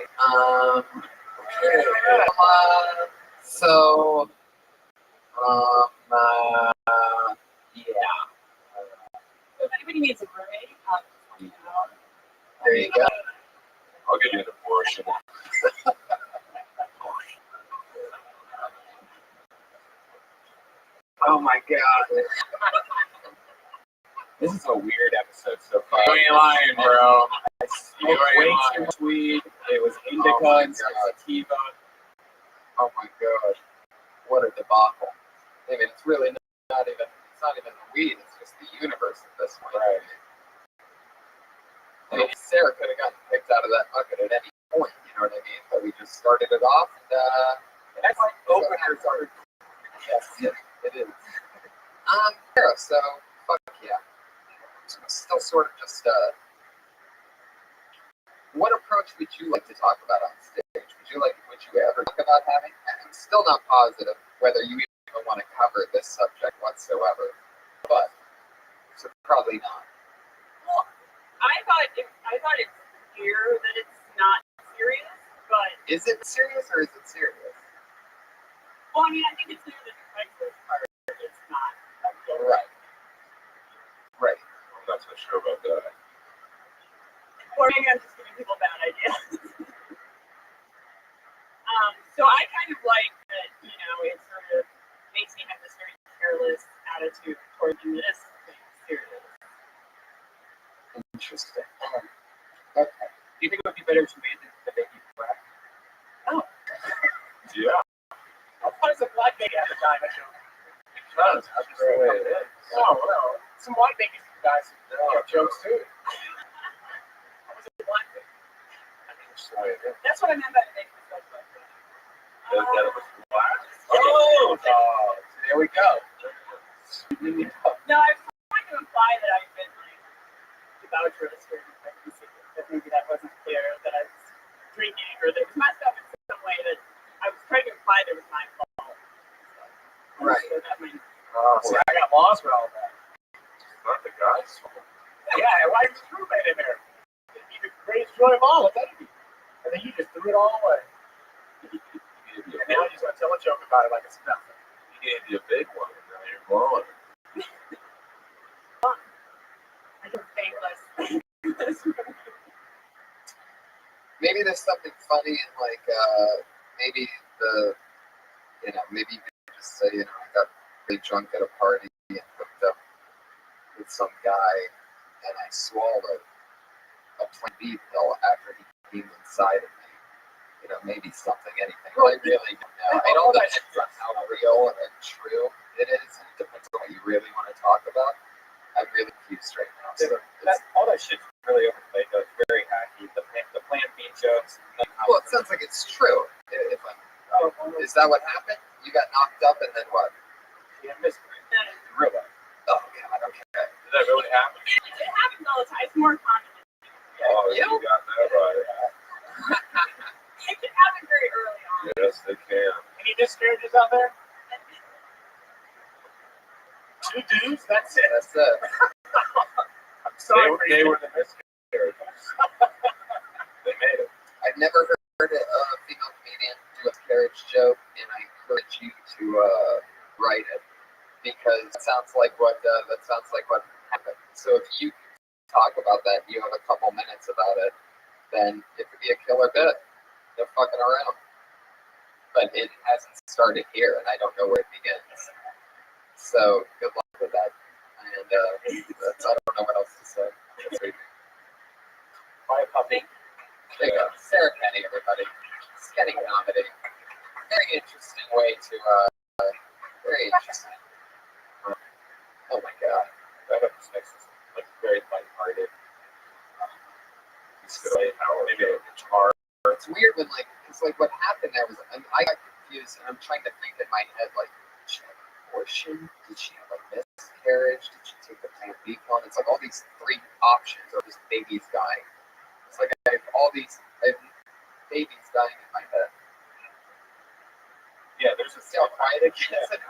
S2: Okay.
S9: So, yeah.
S11: So if anybody needs a roommate, let me know.
S9: There you go.
S8: I'll give you an abortion.
S9: Oh my god.
S8: This is a weird episode so far.
S2: You ain't lying, bro.
S8: I smoked way too much weed. It was indica
S9: Oh my
S8: and some
S9: God.
S8: sativa.
S9: Oh my god. What a debacle. I mean, it's really not even the weed, it's just the universe at this point.
S8: Right.
S9: I mean, Sarah could have gotten picked out of that bucket at any point, you know what I mean? But we just started it off, and
S8: That's like openers are.
S9: yes, it is. Sarah, so, fuck yeah. Still sort of just, what approach would you like to talk about on stage? Would you ever talk about having? I'm still not positive whether you even want to cover this subject whatsoever, but so probably not.
S11: Well, I thought it's clear that it's not serious, but
S9: Is it serious or is it serious?
S11: well, I mean, I think it's clear that the Craigslist part is not.
S9: Right. Right.
S8: I'm not so sure about that.
S11: Or maybe I'm just giving people bad ideas. So I kind of like that, you know, it sort of makes me have this very careless attitude toward this thing serious.
S9: Interesting.
S8: Okay. Do you think it would be better if you made the baby black?
S11: Oh.
S8: Yeah.
S2: How fun is a black baby at the time?
S8: That's the way it is.
S2: Oh, well, some white babies, guys, have jokes too. How was it a black baby? I think it's the way it is.
S11: That's what I meant by making myself like that.
S8: That it was black.
S2: Oh, there we go.
S11: No, I was trying to imply that I've been like debaucherous during the pregnancy, that maybe that wasn't clear, that I was drinking or that it was messed up in some way that I was trying to imply there was my fault.
S9: Right.
S11: So that might,
S2: See, I got lost with all that.
S8: Not the guy's fault.
S2: Yeah, why is his roommate in there? He the greatest joy of all, what's that mean? And then he just threw it all away. And now he's going to tell a joke about it like it's nothing.
S8: He gave you a big one, and now you're blowing it.
S11: I can thankless.
S9: Maybe there's something funny in like maybe maybe you could just say, you know, I got really drunk at a party and hooked up with some guy and I swallowed a Plan B pill after he came inside of me. You know, maybe something, anything. I really don't know. I don't know how real and true it is. It depends on what you really want to talk about. I'm really confused right now. So
S8: all that shit's really overplayed, though. It's very hacky. The Plan B jokes.
S9: Well, it sounds like it's true. Is that what happened? You got knocked up and then what?
S8: Yeah, miscarriage. Real life.
S9: Oh, God, okay.
S8: Did that really happen?
S12: It happens all the time. It's more common.
S8: Oh, you got that right.
S12: It can happen very early on.
S2: Yes, they can.
S8: Any miscarriages out there? 2 dudes? That's it.
S9: That's it.
S8: I'm sorry.
S2: They were the miscarriages. They made it.
S9: I've never heard a female comedian do a carriage joke, and I encourage you to write it because that sounds like what happened. So if you talk about that, you have a couple minutes about it, then it could be a killer bit. They're fucking around, but it hasn't started here, and I don't know where it begins. So good luck with that, and I don't know what else to say.
S8: Buy a puppy.
S9: There you go. Sarah Kenny, everybody. It's Kenny comedy. Very interesting way to, very interesting. Oh my God.
S8: I hope this makes this like very lighthearted. Maybe a guitar.
S9: It's weird when it's like what happened there was, I got confused and I'm trying to think in my head, like, did she have an abortion? Did she have a miscarriage? Did she take the Plan B pill? It's like all these 3 options of just babies dying. It's like I have babies dying in my head.
S8: Yeah, there's a
S9: See how quiet it gets?
S8: It's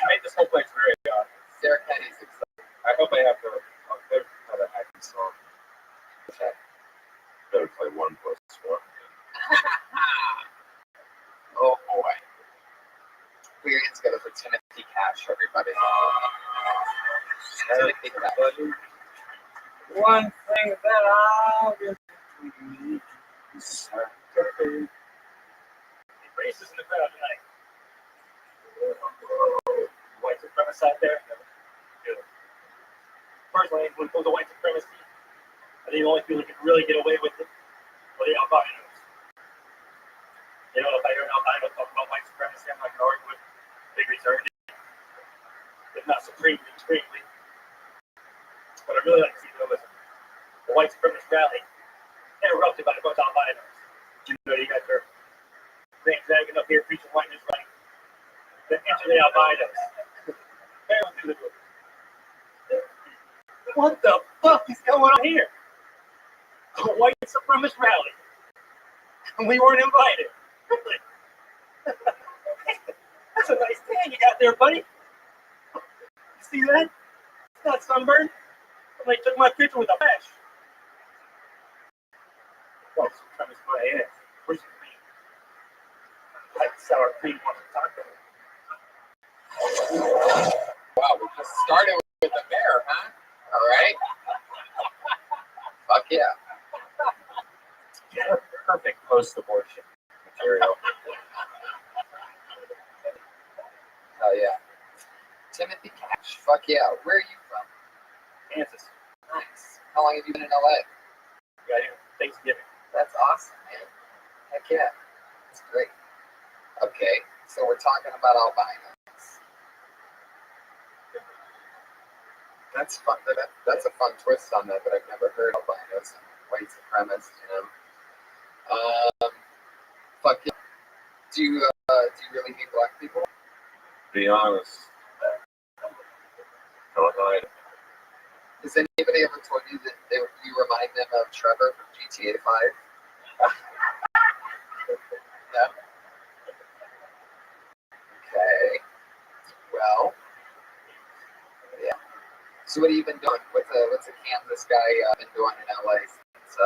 S8: made this whole place very odd.
S9: Sarah Kenny's excited.
S8: I hope I have another happy song.
S9: Okay.
S2: Better play 1+1.
S9: Oh boy. Put your hands together for Timothy Cash, everybody. Timothy Cash.
S8: One thing that I will do is races in the crowd tonight. White supremacists out there. Good. Personally, when it comes to white supremacy, I think the only people who can really get away with it are the albinos. You know, if I hear an albino talk about white supremacy, I'm not going to argue with big retarded, if not supremely. But I really like to see the white supremacist rally interrupted by a bunch of albinos. You know, you guys are zagging up here preaching whiteness right. Then enter the albinos. What the fuck is going on here? A white supremacist rally. And we weren't invited. Really? That's a nice tan you got there, buddy. You see that? It's not sunburned. Somebody took my picture with a flash. White supremacist my ass. Where's your cream? Like sour cream on the taco.
S9: Wow, we just started with the mayor, huh? All right. Fuck yeah.
S8: Perfect post-abortion material.
S9: Oh yeah. Timothy Cash. Fuck yeah. Where are you from?
S8: Kansas.
S9: Nice. How long have you been in LA?
S8: Got here Thanksgiving.
S9: That's awesome, man. Heck yeah. That's great. Okay, so we're talking about albinos. That's fun. That's a fun twist on that I've never heard. Albinos and white supremacists, you know. Fuck yeah. Do you really hate black people?
S2: Be honest. Don't hide.
S9: Has anybody ever told you that you remind them of Trevor from GTA 5? No? Okay. Well, yeah. So what have you been doing? What's a Kansas guy been doing in LA since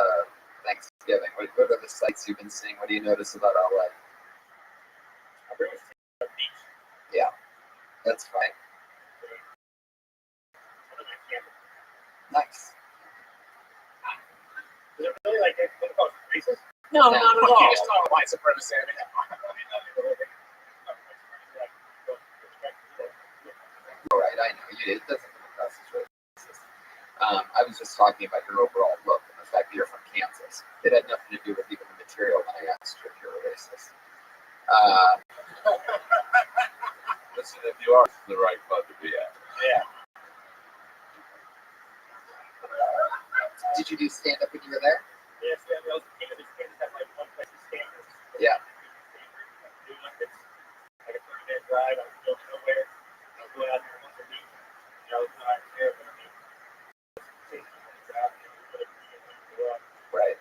S9: Thanksgiving? What are the sights you've been seeing? What do you notice about LA? Yeah, that's fine. Nice.
S8: Is it really like racist?
S9: No, not at all.
S8: You just talk about white supremacy.
S9: Right, I know. It doesn't come across as racist. I was just talking about your overall look in the fact that you're from Kansas. It had nothing to do with even the material when I asked you if you're a racist.
S2: Listen, if you are the right club to be at.
S9: Yeah. Did you do stand up when you were there?
S11: Yeah, stand up. Kansas has like one place to stand.
S9: Yeah.
S11: Like a 30-minute drive. I was still nowhere. I was going out there once a week. I was not there, but I mean,
S9: right.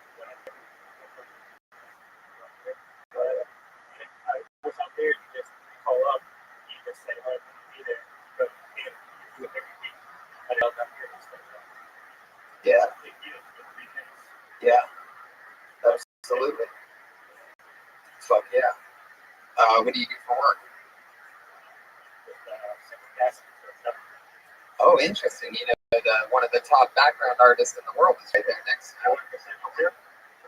S11: I was out there, you just call up, you just say, oh, I'm be there. But you do it every week. I love that here.
S9: Yeah. Yeah. Absolutely. Fuck yeah. What do you do for work? Oh, interesting. You know, one of the top background artists in the world is right there next to you.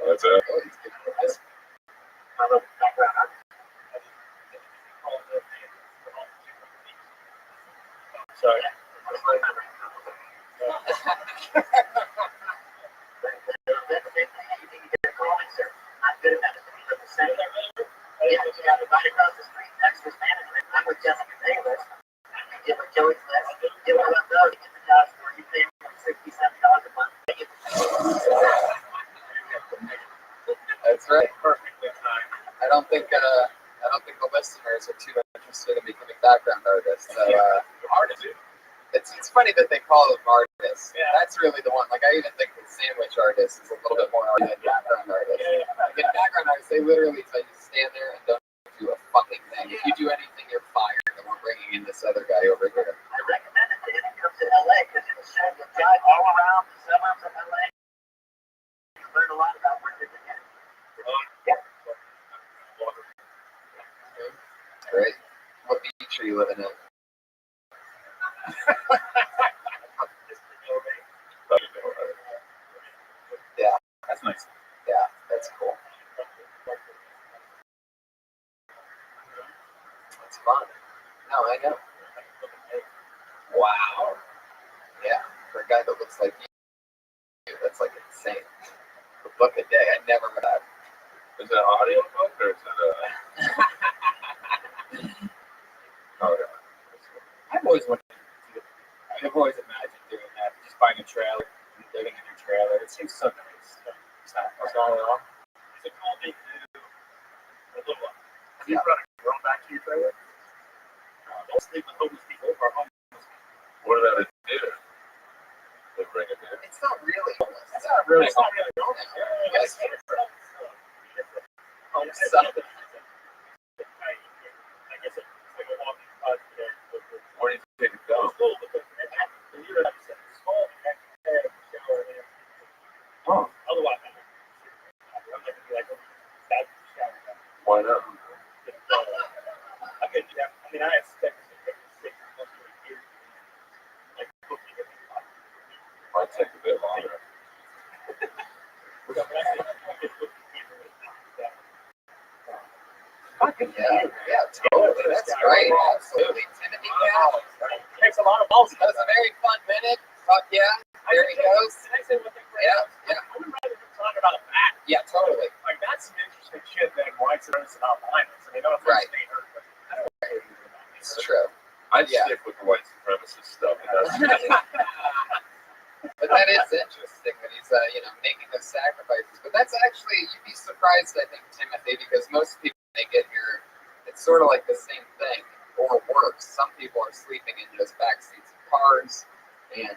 S2: That's it.
S9: Oh, he's good for this.
S11: I love background art. So, yeah.
S5: Yeah, you got it right across the street. Extras management. I'm with Jessica Davis. You get with Joey's list. You get with one of those. You get the jobs where you pay them $67 a month.
S9: That's right.
S11: Perfectly timed.
S9: I don't think the listeners are too interested in becoming background artists. So it's funny that they call them artists. Yeah. That's really the one. Like I even think the sandwich artist is a little bit more art than background artist. Yeah. Like in background artists, they literally tell you to stand there and don't do a fucking thing. If you do anything, you're fired, and we're bringing in this other guy over here.
S5: I recommend it to anyone who comes to LA because it'll show you drive all around the suburbs of LA. You learn a lot about where they're at. Yep.
S9: Great. What beach are you living in? Yeah.
S8: That's nice.
S9: Yeah, that's cool. That's fun. No, I know. Wow. Yeah, for a guy that looks like you, that's like insane. A book a day, I never would have.
S2: Is that audio book or is it
S8: Oh, yeah. I've always wanted to do it. I've always imagined doing that. Just buying a trailer and living in your trailer. It seems so nice. What's going on?
S11: Is it cool thing to do a little while? Have you brought a girl back to your trailer? Don't sleep with homeless people or homeless people.
S2: what did that do? They bring it in.
S9: It's not really homeless.
S11: It's not really homeless.
S9: Yes.
S11: I guess it's like a walking pod today.
S2: Where do you take it down?
S11: School, but you're like small and shower and everything.
S2: Oh,
S11: Otherwise, I'm not gonna be like that shower.
S2: why not?
S11: I could do that. I mean, I expect to take 6 months to a year. Like cooking every month.
S2: Might take a bit longer.
S9: Yeah, totally. That's great. Absolutely. Timothy Cash.
S11: Takes a lot of balls.
S9: That was a very fun minute. Fuck yeah. There he goes.
S11: Can I say one thing?
S9: Yeah.
S11: I would rather talk about that.
S9: Yeah, totally.
S11: Like, that's some interesting shit than white supremacists and albinoes. I mean, no offense
S9: Right.
S11: to Nate Hurt, but I don't care what you about
S9: It's true.
S2: I'd
S9: Yeah.
S2: stick with the white supremacist stuff.
S9: But that is interesting that he's, making those sacrifices. But that's actually, you'd be surprised, I think, Timothy, because most people, when they get here, it's sort of like the same thing, or worse. Some people are sleeping in just back seats of cars and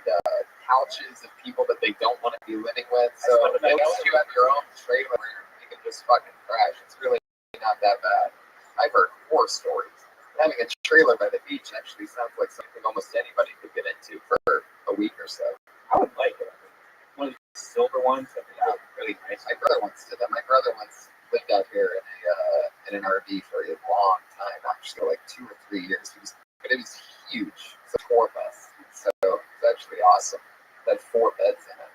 S9: couches of people that they don't want to be living with. So at least you have your own trailer where you can just fucking crash. It's really not that bad. I've heard horror stories. Having a trailer by the beach actually sounds like something almost anybody could get into for a week or so.
S8: I would like it. One of the silver ones that are really nice.
S9: My brother once did that. My brother once lived out here in an RV for a long time, actually, like 2 or 3 years. But it was huge. It's a tour bus. So it's actually awesome. It had 4 beds in it.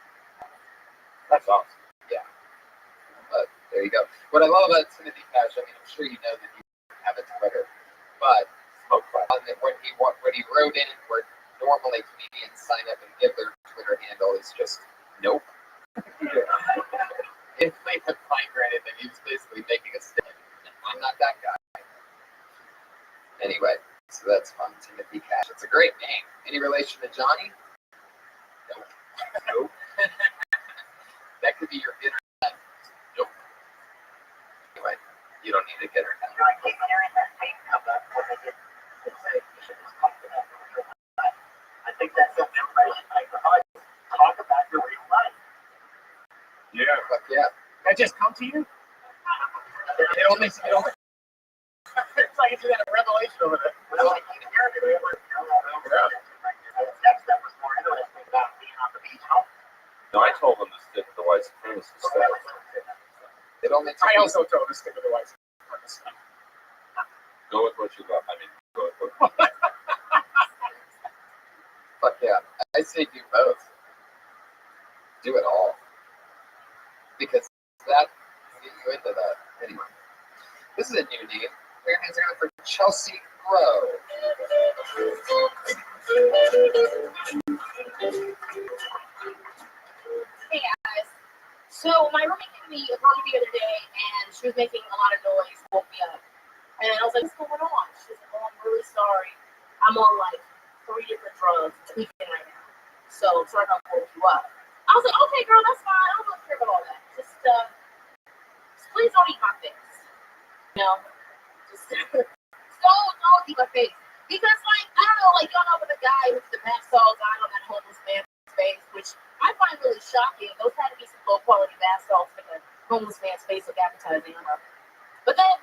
S8: That's awesome.
S9: Yeah. But there you go. What I love about Timothy Cash, I mean, I'm sure you know that you have a Twitter, but when he wrote in where normally comedians sign up and give their Twitter handle is just nope. didn't claim a fight or anything. He was basically making a statement. I'm not that guy. Anyway, so that's fun. Timothy Cash. It's a great name. Any relation to Johnny? Nope. Nope. That could be your internet. Nope. Anyway, you don't need to get her now.
S5: I keep hearing that thing come up when they get to say you should just talk to them in real life. I think that's something everybody should take to heart. Talk about your real life.
S2: Yeah.
S9: Fuck yeah.
S2: That just come to you? It only it's like it's that revelation over there.
S5: Well, I keep hearing it. That stuff was more interesting about being on the beach.
S2: No, I told them to stick to the white supremacist stuff.
S9: It only took
S2: I also told them to stick to the white supremacist stuff. Go with what you love. I mean, go with what you love.
S9: Fuck yeah. I say do both. Do it all. Because that get you into that. Anyway. This is a new name. We're hands are for Chelsea Grow.
S13: Hey guys. So my roommate gave me a burger the other day and she was making a lot of noise, woke me up. And I was like, what's going on? She's like, oh, I'm really sorry. I'm on like 3 different drugs, tweaking right now. So sorry if I woke you up. I was like, okay, girl, that's fine. I don't really care about all that. Just please don't eat my face. You know? Just don't eat my face. Because like, I don't know, like y'all know when the guy with the bath salts on that homeless man's face, which I find really shocking. Those had to be some low quality bath salts for the homeless man's face look appetizing. But then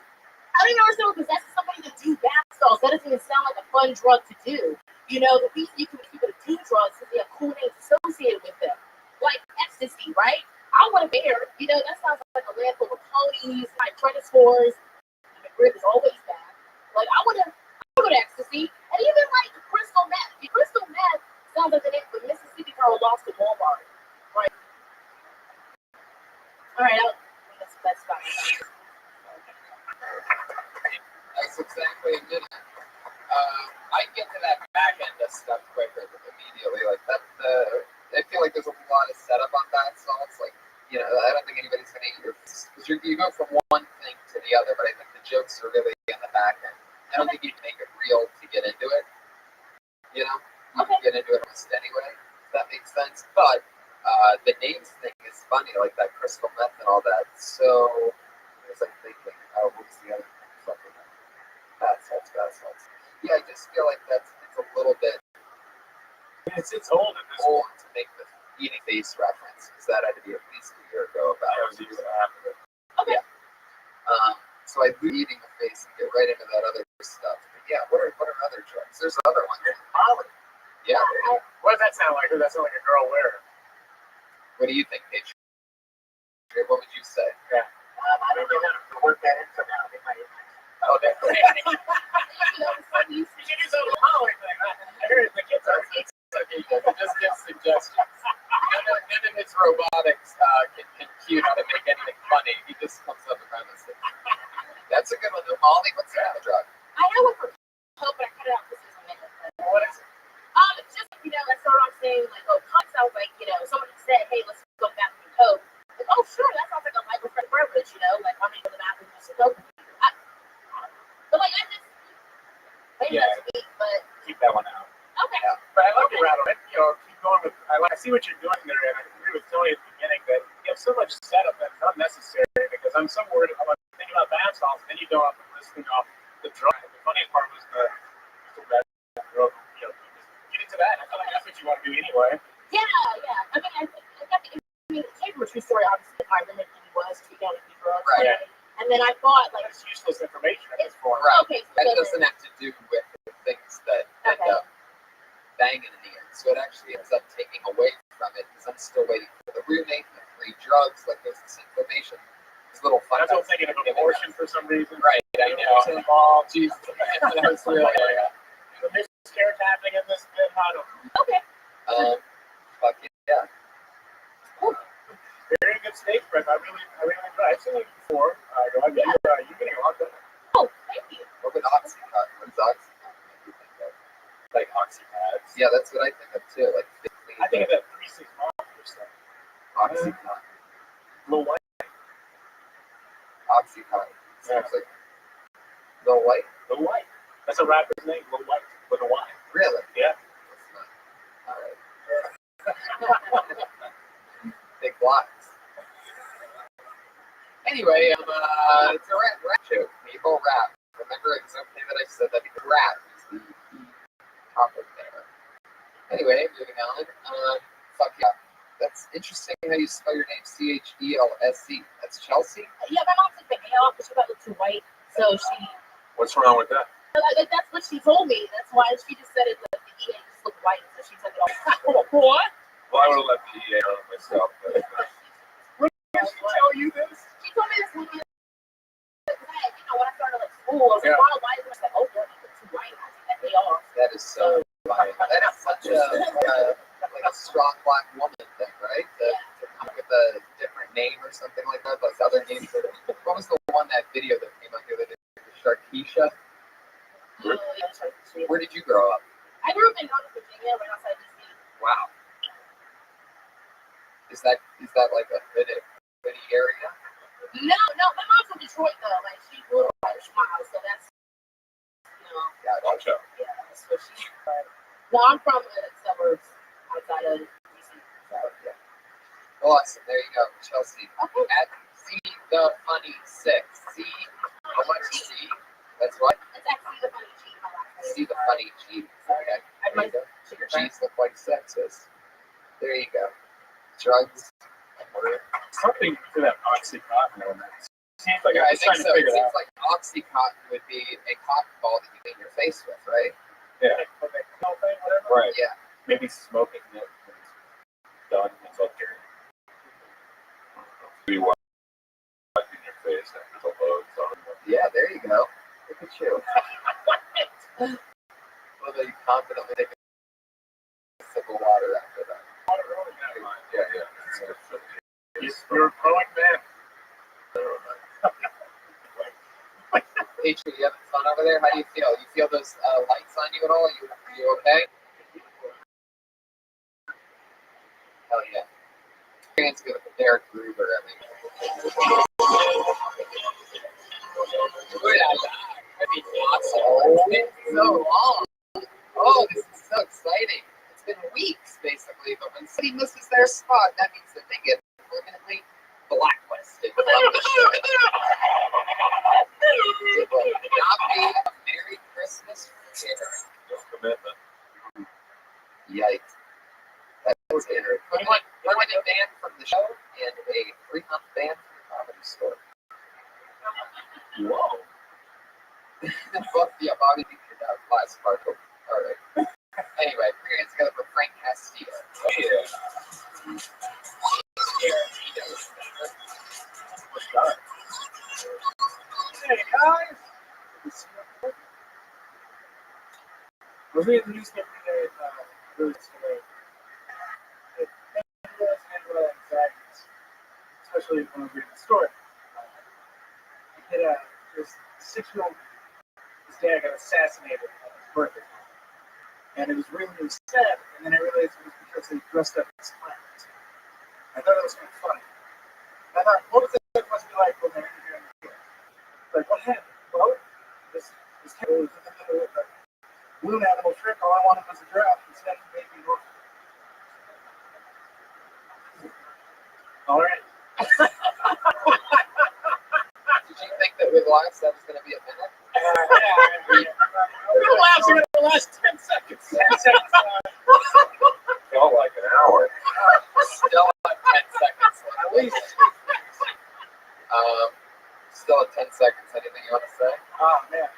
S13: I didn't understand what possesses somebody to do bath salts. That doesn't even sound like a fun drug to do. You know, the reason you can make people to do drugs is they have cool names associated with them. Like ecstasy, right? I want a bear. You know, that sounds like a land full of ponies, like predators, and the grip is always bad. Like, I want to go to ecstasy, and even like crystal meth. Crystal meth sounds like the name of a Mississippi girl lost in Walmart, right? All right, that's fine.
S9: That's exactly a minute. I get to that back end of stuff quicker immediately. Like that, I feel like there's a lot of setup on that, so it's like, you know, I don't think anybody's gonna eat your because you go from one thing to the other. But I think the jokes are really on the back end. I don't think you can make it real to get into it. You know, you can get into it almost anyway. If that makes sense. But the names thing is funny, like that crystal meth and all that. So I was like thinking, oh, what's the other thing? Bath salts. Yeah, I just feel like it's a little bit.
S2: It's old at this
S9: old to make the eating face reference because that had to be at least a year ago. About
S13: Okay.
S9: Yeah. So I'd be eating the face and get right into that other stuff. But yeah, what are other drugs? There's other ones.
S5: Molly.
S9: Yeah.
S2: What does that sound like? Or that sound like a girl wearing?
S9: What do you think, Paige? What would you say?
S2: Yeah.
S5: I don't know how to work that into now.
S9: Oh, that's great.
S13: You
S2: should do some Molly thing. I heard the kids are.
S9: Okay, just give suggestions. None of his robotics can cue how to make anything funny. He just comes up with premises. That's a good one. Molly, what's the other drug?
S13: I know what for coke, but I cut it out because it's a minute.
S2: What is it?
S13: It's just, you know, that's what I'm saying. Like, oh, coke sounds like, you know, somebody said, hey, let's go back to coke. Like, oh, sure, that sounds like a micro-friendly beverage, you know, like, I'm going to go to the bathroom and just coke. But, like, I just, maybe that's me, but.
S2: Keep that one out.
S13: Okay.
S2: Yeah. But I like your rattle. You know, keep going with. I see what you're doing there, and I agree with Tony at the beginning that you have so much setup that's unnecessary because I'm so worried about thinking about bath salts, and then you go up and listing off the drug. The funny part was the drug. You know, get into that. I feel like that's what you want to do anyway.
S13: Yeah. I mean, it came from a true story. Obviously, my roommate was tweaking out with drugs.
S9: Right.
S13: And then I thought, like,
S2: it's useless information at this point.
S9: Right.
S13: Okay. So
S9: that doesn't have to do with the things that end up banging in the end. So it actually ends up taking away from it because I'm still waiting for the roommate, the free drugs, like there's this information. This little fun.
S2: I'm still thinking of abortion for some reason.
S9: Right, I know.
S2: Involved.
S9: Jesus. That was really,
S2: The miscarriage happening in this bit. I don't know.
S13: Okay.
S9: Fuck yeah.
S2: Very good stage prep. I really enjoy. I've seen it before. You're getting a lot better.
S13: Oh, thank you.
S9: What would Oxycontin? What is Oxycontin?
S2: Like oxypads.
S9: Yeah, that's what I think of too. Like
S2: I think of that 3-6 month or something.
S9: Oxycontin.
S2: Little white.
S9: Oxycontin. Sounds like Lil White.
S8: Lil White. That's a rapper's name, Lil White, with a Y.
S9: Really?
S8: Yeah.
S9: That's not. All right. Big blocks. Anyway, it's a rap show. Maple rap. Remember, it's okay that I said that because rap is the key topic there. Anyway, moving on. Fuck yeah. That's interesting how you spell your name. Chelse. That's Chelsea?
S13: Yeah, my mom took the A off, but she thought it looked too white. So she.
S2: What's wrong with that?
S13: That's what she told me. That's why she just said it. The E just looked white, so she took it off. What?
S2: Well, I would have left the EA on myself. But,
S1: When did she tell you this?
S13: She told me this when when I started like school. I was like, wow, why is it like, oh, you look too white? I took that A off.
S9: That is so funny. That is such like a strong black woman thing, right? To come up with a different name or something like that. Those other names. What was the one that video that came out the other day? Sharkeisha? Where did you grow up?
S13: I grew up in Northern Virginia, right outside DC.
S9: Wow. Is that like a pretty area?
S13: No, my mom's from Detroit though. Like she grew up by Rothschild, so that's
S2: watch out.
S13: yeah, that's what she. No, I'm from the suburbs outside of DC. So yeah.
S9: Awesome. There you go, Chelsea.
S13: Okay.
S9: At See the Funny 6. See how much C? That's what?
S13: It's actually the funny G. My last name.
S9: See the Funny G. Okay. There you go. Your G's look like sexist. There you go. Drugs.
S8: Something to that Oxycontin element. Seems like
S9: Yeah,
S8: I'm
S9: I
S8: just
S9: think
S8: trying
S9: so.
S8: to
S9: It
S8: figure it
S9: seems
S8: out.
S9: like Oxycontin would be a cotton ball that you hit your face with, right?
S8: Yeah. Right.
S9: Yeah.
S8: Maybe smoking it when it's done. It's up here.
S2: Be wiping your face after the load's on.
S9: Yeah, there you go. Look at you. Well, you confidently take a sip of water after that.
S2: Yeah.
S1: You're a growing man.
S9: Patri, you having fun over there? How do you feel? You feel those lights on you at all? You okay? Hell yeah. Experience with Derek Gruber, I mean. That'd be awesome. It's been so long. Oh, this is so exciting. It's been weeks, basically, but when somebody misses their spot, that means that they get permanently blacklisted from the show. It will not be a Merry Christmas here.
S2: No commitment.
S9: Yikes. That was a permanent ban from the show and a 3-month ban from the Comedy Store.
S2: Whoa.
S9: Fuck yeah, Bobby beat your dog last part. Alright. Anyway, put your hands together for Frank Castillo.
S2: Yeah.
S1: Hey guys. I was reading the newspaper today, today. It handle anxieties, especially when I was reading the story. This 6-year-old, his dad got assassinated on his birthday. And it was really, really sad. And then I realized it was because they dressed up as clowns. I thought it was kind of funny. I thought, what was it must be like when they're interviewing the kid? Like, what happened? Well, this kid was in the middle of a balloon animal trick. All I wanted was a giraffe. Instead, he made me look. All right.
S9: Did you think that with lives that was going to be a minute?
S1: We're laughing at the last 10 seconds. 10 seconds.
S2: Felt like an hour.
S9: Still at 10 seconds.
S1: At least.
S9: Still at 10 seconds. Anything you want to say?
S1: Oh, man.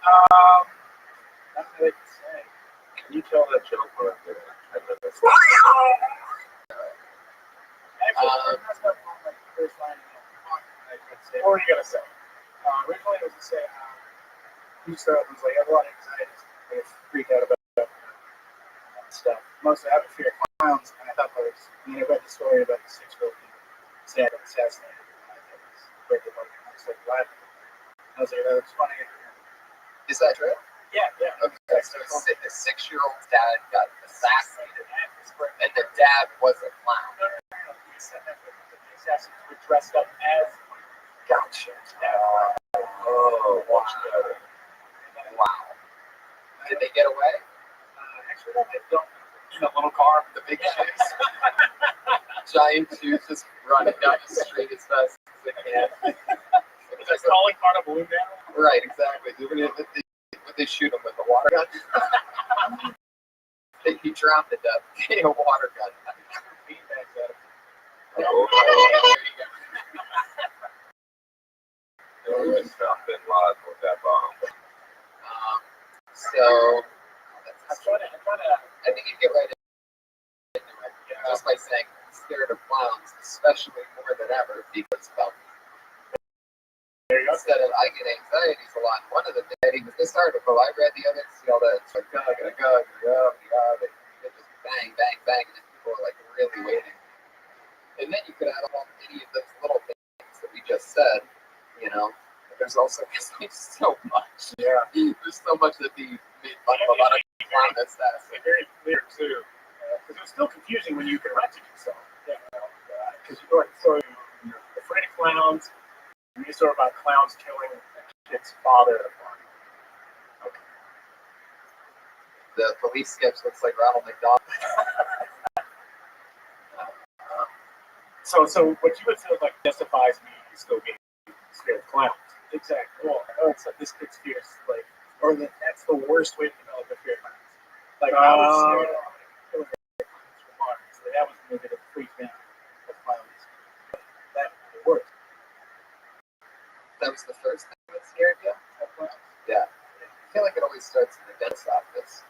S1: Nothing they can say.
S2: Can you tell that joke when I'm doing 10 minutes?
S1: Actually, that's not like the first line of the say. What were you going to say? Originally, it was to say, he started was like, I have a lot of anxiety. I get freaked out about stuff. Mostly, I have a fear of clowns, and I thought that was, I read the story about the 6-year-old kid saying got assassinated. I thought it was breaking my heart. I was like, what? I was like, that was funny.
S9: Is that true?
S1: Yeah.
S9: Okay, so the 6-year-old's dad got assassinated, and the dad was a clown.
S1: No. He said that the assassins were dressed up as.
S11: Gotcha.
S9: Oh, wow. Wow. Did they get away?
S11: Actually, no, they don't.
S2: In a little car.
S9: The big shoes. Giant shoes just running down the street as fast as they can.
S2: Is that calling part of balloon now?
S9: Right, exactly. Would they shoot him with a water gun? He drowned to death. A water gun. Oh, there you go.
S14: There was something live with that bomb.
S9: So, I think you get right into it just by saying scared of clowns, especially more than ever because of instead of I get anxieties a lot. One of the things this article I read the other see all that it's like go, they just bang, bang, bang, and then people are like really waiting. And then you could add on any of those little things that we just said, you know. But there's also just like so much.
S2: Yeah.
S9: There's so much that be made fun of a lot of clown that's
S2: It's very clear too, because it was still confusing when you corrected yourself. Because you were afraid of clowns. And you saw about clowns killing a kid's father at a party. Okay.
S9: The police sketch looks like Ronald McDonald.
S2: So what you would say like justifies me still being scared of clowns. Exactly. Well, it's like this kid's fear is like, or that's the worst way to develop a fear of clowns. Like I was scared of clowns. That was the movie that freaked me out. Of clowns. That worked.
S9: That was the first thing that scared you? Yeah. I feel like it always starts in the dentist's office.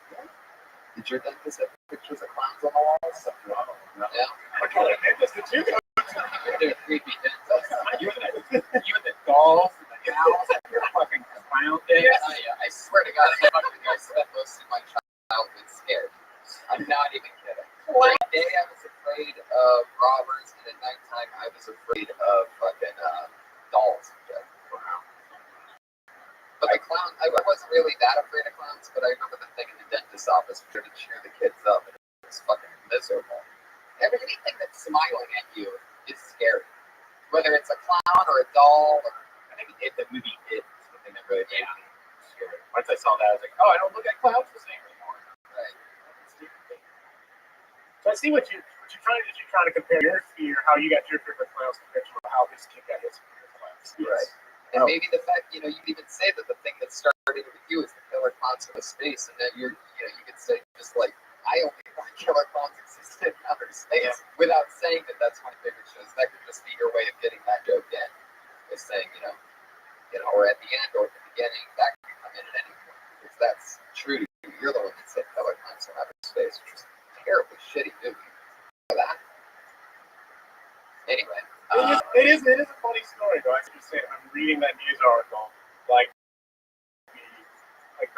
S9: Did your dentist have pictures of clowns on the walls? No. Yeah?
S2: I got a dentist. Did you?
S9: They're creepy dentists.
S2: Even the dolls and the gals and your fucking clown things.
S9: Yeah. I swear to God, I spent most of my childhood scared. I'm not even kidding. During the day, I was afraid of robbers, and at nighttime, I was afraid of fucking dolls. But the clown, I wasn't really that afraid of clowns, but I remember the thing in the dentist's office where to cheer the kids up, and it was fucking miserable. Anything that's smiling at you is scary. Whether it's a clown or a doll, or
S2: I think the movie It is something that really made me scared. Once I saw that, I was like, oh, I don't look at clowns the same anymore.
S9: right.
S2: So I see what you're trying to do. You're trying to compare your fear, how you got your fear for clowns compared to how this kid got his fear for clowns.
S9: Right. And maybe the fact, you even say that the thing that started with you is the killer clowns from space, and that you could say just like, I only want killer clowns existed in outer space, without saying that that's one of the bigger shows. That could just be your way of getting that joke in, is saying, or at the end or at the beginning, that could come in at any point, because that's true to you. You're the one that said killer clowns from outer space, which is a terribly shitty movie. For that. Anyway.
S2: It is a funny story, though. I just say I'm reading that news article, like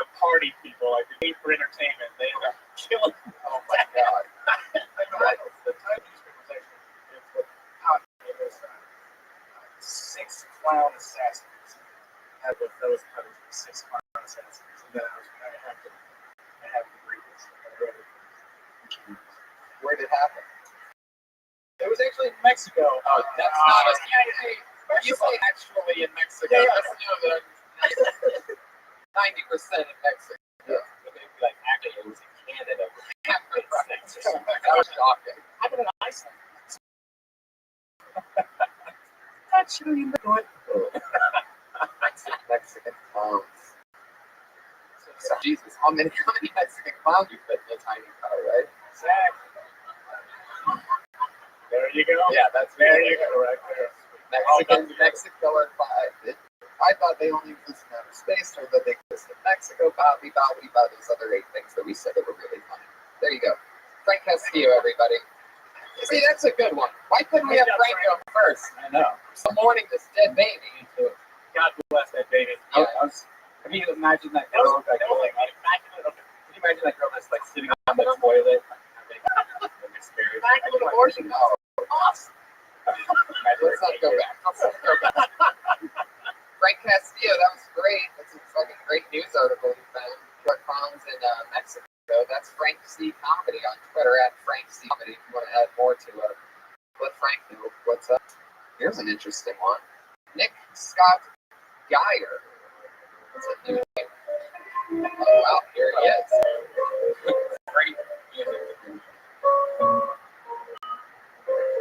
S2: the party people, like the need for entertainment, they end up killing.
S9: Oh my god!
S2: The Times newspaper was actually it was 6 clown assassins. That was 6 clown assassins, and then I have to read this.
S9: Where did it happen?
S2: It was actually in Mexico.
S9: Oh, that's not a you say actually in Mexico.
S2: Yeah.
S9: That's 90% in Mexico.
S2: Yeah. But they'd be like, actually, it was in Canada.
S9: That was shocking.
S2: Happened in Iceland. Actually, in the
S9: Mexican clowns. So, Jesus, how many Mexican clowns you fit in a tiny car, right?
S2: Exactly. There you go.
S9: Yeah, that's
S2: there you go, right there.
S9: Mexico are five. I thought they only existed in outer space, or that they existed in Mexico. Those other 8 things that we said that were really funny. There you go. Frank Castillo, everybody. See, that's a good one. Why couldn't we have Frank go first?
S2: I know.
S9: Some mourning this dead baby.
S2: God bless that baby.
S9: Yeah.
S8: Can you imagine that girl? Can you imagine that girl that's like sitting on the toilet?
S9: Back with abortion. Oh, awesome. Let's not go back. Frank Castillo, that was great. That's a fucking great news article you found. Clowns in Mexico. That's Frank C. Comedy on Twitter at Frank C. Comedy. If you want to add more to it, let Frank know what's up. Here's an interesting one. Nick Scott Geyer. That's a new name. Oh wow, here he is. Great music.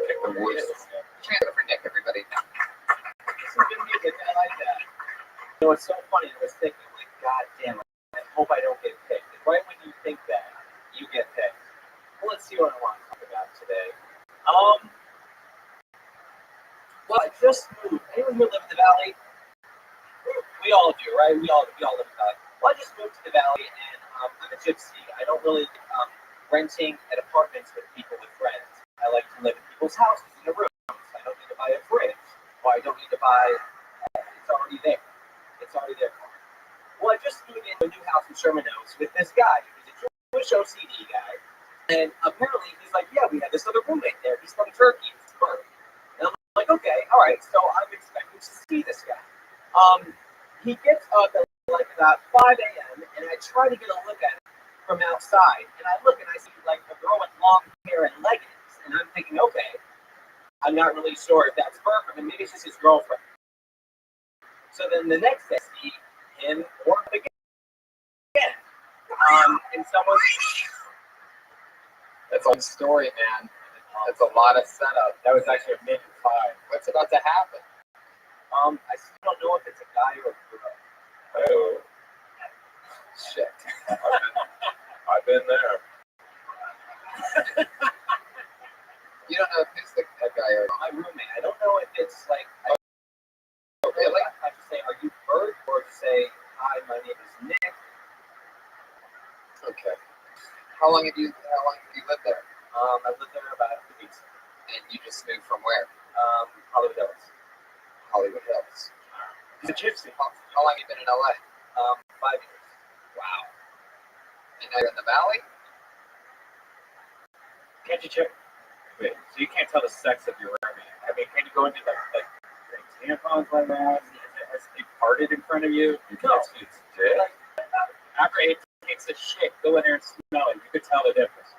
S9: Kick the voice. Chant for Nick, everybody.
S7: Some good music. I like that. You know, it's so funny. I was thinking, like, God damn it. I hope I don't get picked. And right when you think that, you get picked. Well, let's see what I want to talk about today. Well, I just moved. Anyone who live in the valley? We all do, right? We all live in the valley. Well, I just moved to the valley, and I'm a gypsy. I don't really renting at apartments with people with friends. I like to live in people's houses in the rooms. I don't need to buy a fridge, or I don't need to buy. It's already there. It's already there. Well, I just moved into a new house in Sherman Oaks with this guy. He's a Jewish OCD guy, and apparently he's like, yeah, we have this other roommate there. He's from Turkey. It's Bert. And I'm like, okay, all right. So I'm expecting to see this guy. He gets up at like about 5 a.m. and I try to get a look at him from outside. And I look and I see like a girl with long hair and leggings. And I'm thinking, okay, I'm not really sure if that's Bert. I mean, maybe it's just his girlfriend. So then the next day, I see him or again. And someone.
S9: That's a story, man. That's a lot of setup.
S8: That was actually a minute 5.
S9: What's about to happen?
S7: I still don't know if it's a guy or a girl.
S14: Oh,
S9: Shit.
S14: I've been there.
S9: You don't know if it's that guy or
S7: My roommate. I don't know if it's like.
S9: really?
S7: I have to say, are you Bert, or to say, hi, my name is Nick.
S9: Okay. How long have you lived there?
S7: I've lived there about 2 weeks.
S9: And you just moved from where?
S7: Hollywood Hills.
S9: Hollywood Hills.
S7: He's a gypsy.
S9: How long have you been in LA?
S7: 5 years.
S9: Wow. And now you're in the valley?
S8: Can't you check? Wait, so you can't tell the sex of your roommate? I mean, can you go into like tampons like that? Has it parted in front of you? You can't see its dick. After it takes a shit, go in there and smell it. You could tell the difference.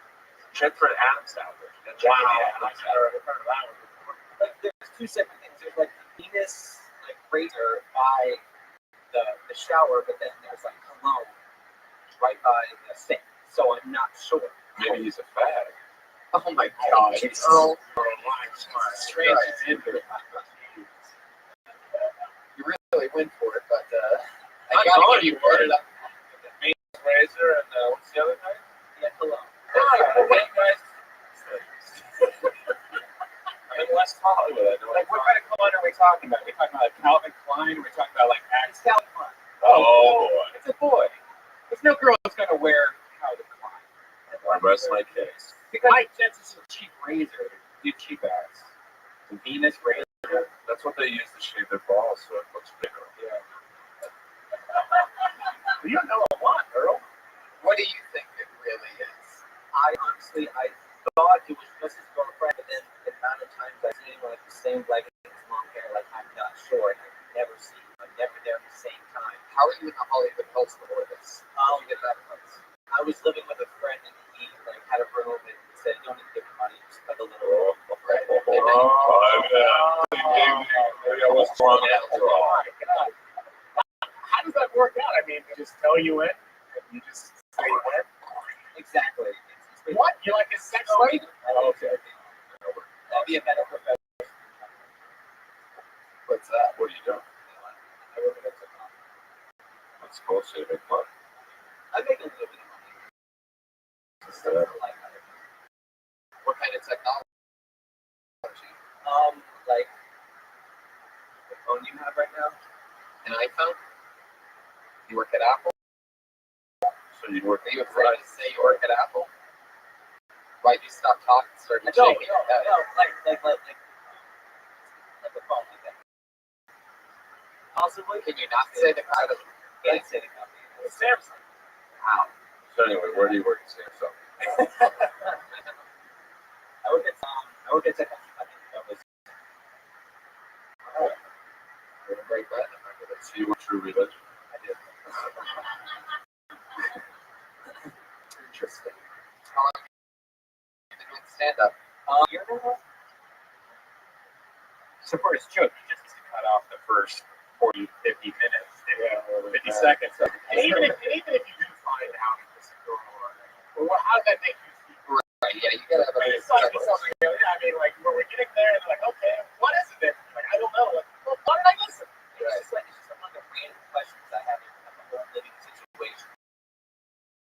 S14: Check for an Adam sandwich.
S8: Wow.
S7: Like, there's two separate things. There's like the penis, like razor by the shower, but then there's like cologne right by the sink. So I'm not sure.
S14: Maybe he's a fag.
S9: Oh my god. Earl.
S8: Transgender.
S9: You really went for it, but I
S14: I
S9: gotta
S14: know
S9: give you
S14: you
S9: credit.
S14: Razor and what's the other thing?
S7: Yeah, cologne.
S14: Okay, guys. I'm in West Hollywood. I know
S8: Like, what kind of cologne are we talking about? Are we talking about like Calvin Klein? Are we talking about like
S7: It's
S8: Axe?
S7: Calvin Klein.
S14: Oh, boy.
S8: It's a boy. There's no girl that's gonna wear Calvin Klein.
S14: I rest my case.
S8: Because my sense is a cheap razor. Do cheap ass. The Venus razor.
S14: That's what they use to shave their balls, so it looks bigger.
S8: Yeah. You don't know a lot, Earl.
S9: What do you think it really is?
S7: I thought it was just his girlfriend, but then the amount of times I've seen like the same leggings, long hair, like I'm not sure, and I've never seen him. I'm never there at the same time.
S9: How are you in the Hollywood Hills before this?
S7: How did you get that place? I was living with a friend, and he like had a room, and he said, "Don't need to give me money, just like a little."
S9: Right.
S14: Maybe I was wrong after all.
S8: Oh my God. How does that work out? I mean, they just tell you in, and you just say when.
S7: Exactly.
S8: What? You're like a sex slave?
S14: Okay.
S7: That'd be a better profession.
S9: What's that?
S14: What are you doing?
S7: I work at a technology.
S14: That's supposed to make fun.
S7: I make a little bit of money. Just like
S9: What kind of technology?
S7: like the phone you have right now.
S9: An iPhone? You work at Apple?
S14: So you work
S9: Are you afraid to say you work at Apple? Why'd you stop talking and started
S7: No,
S9: shaking your head?
S7: like the phone like that. Possibly.
S9: Can you not say the kind of
S7: Can't say the company.
S8: It's Samsung.
S7: Wow.
S14: So anyway, where do you work at Samsung?
S7: I work at technology. I think that was.
S9: You're a great friend.
S14: So you were true religion.
S7: I did.
S9: Interesting. How long have you been doing stand-up?
S7: Year and a half.
S8: So for his joke, he just has to cut off the first 40, 50 minutes, or 50 seconds.
S1: And even if you do find out it's a girl, or how did that make you feel?
S9: Right, yeah, you gotta have a
S1: It's like something, yeah, I mean, like, when we're getting there, and they're like, okay, what is it? Like, I don't know. Like, well, why did I listen?
S7: It's just among the random questions I have in a whole living situation.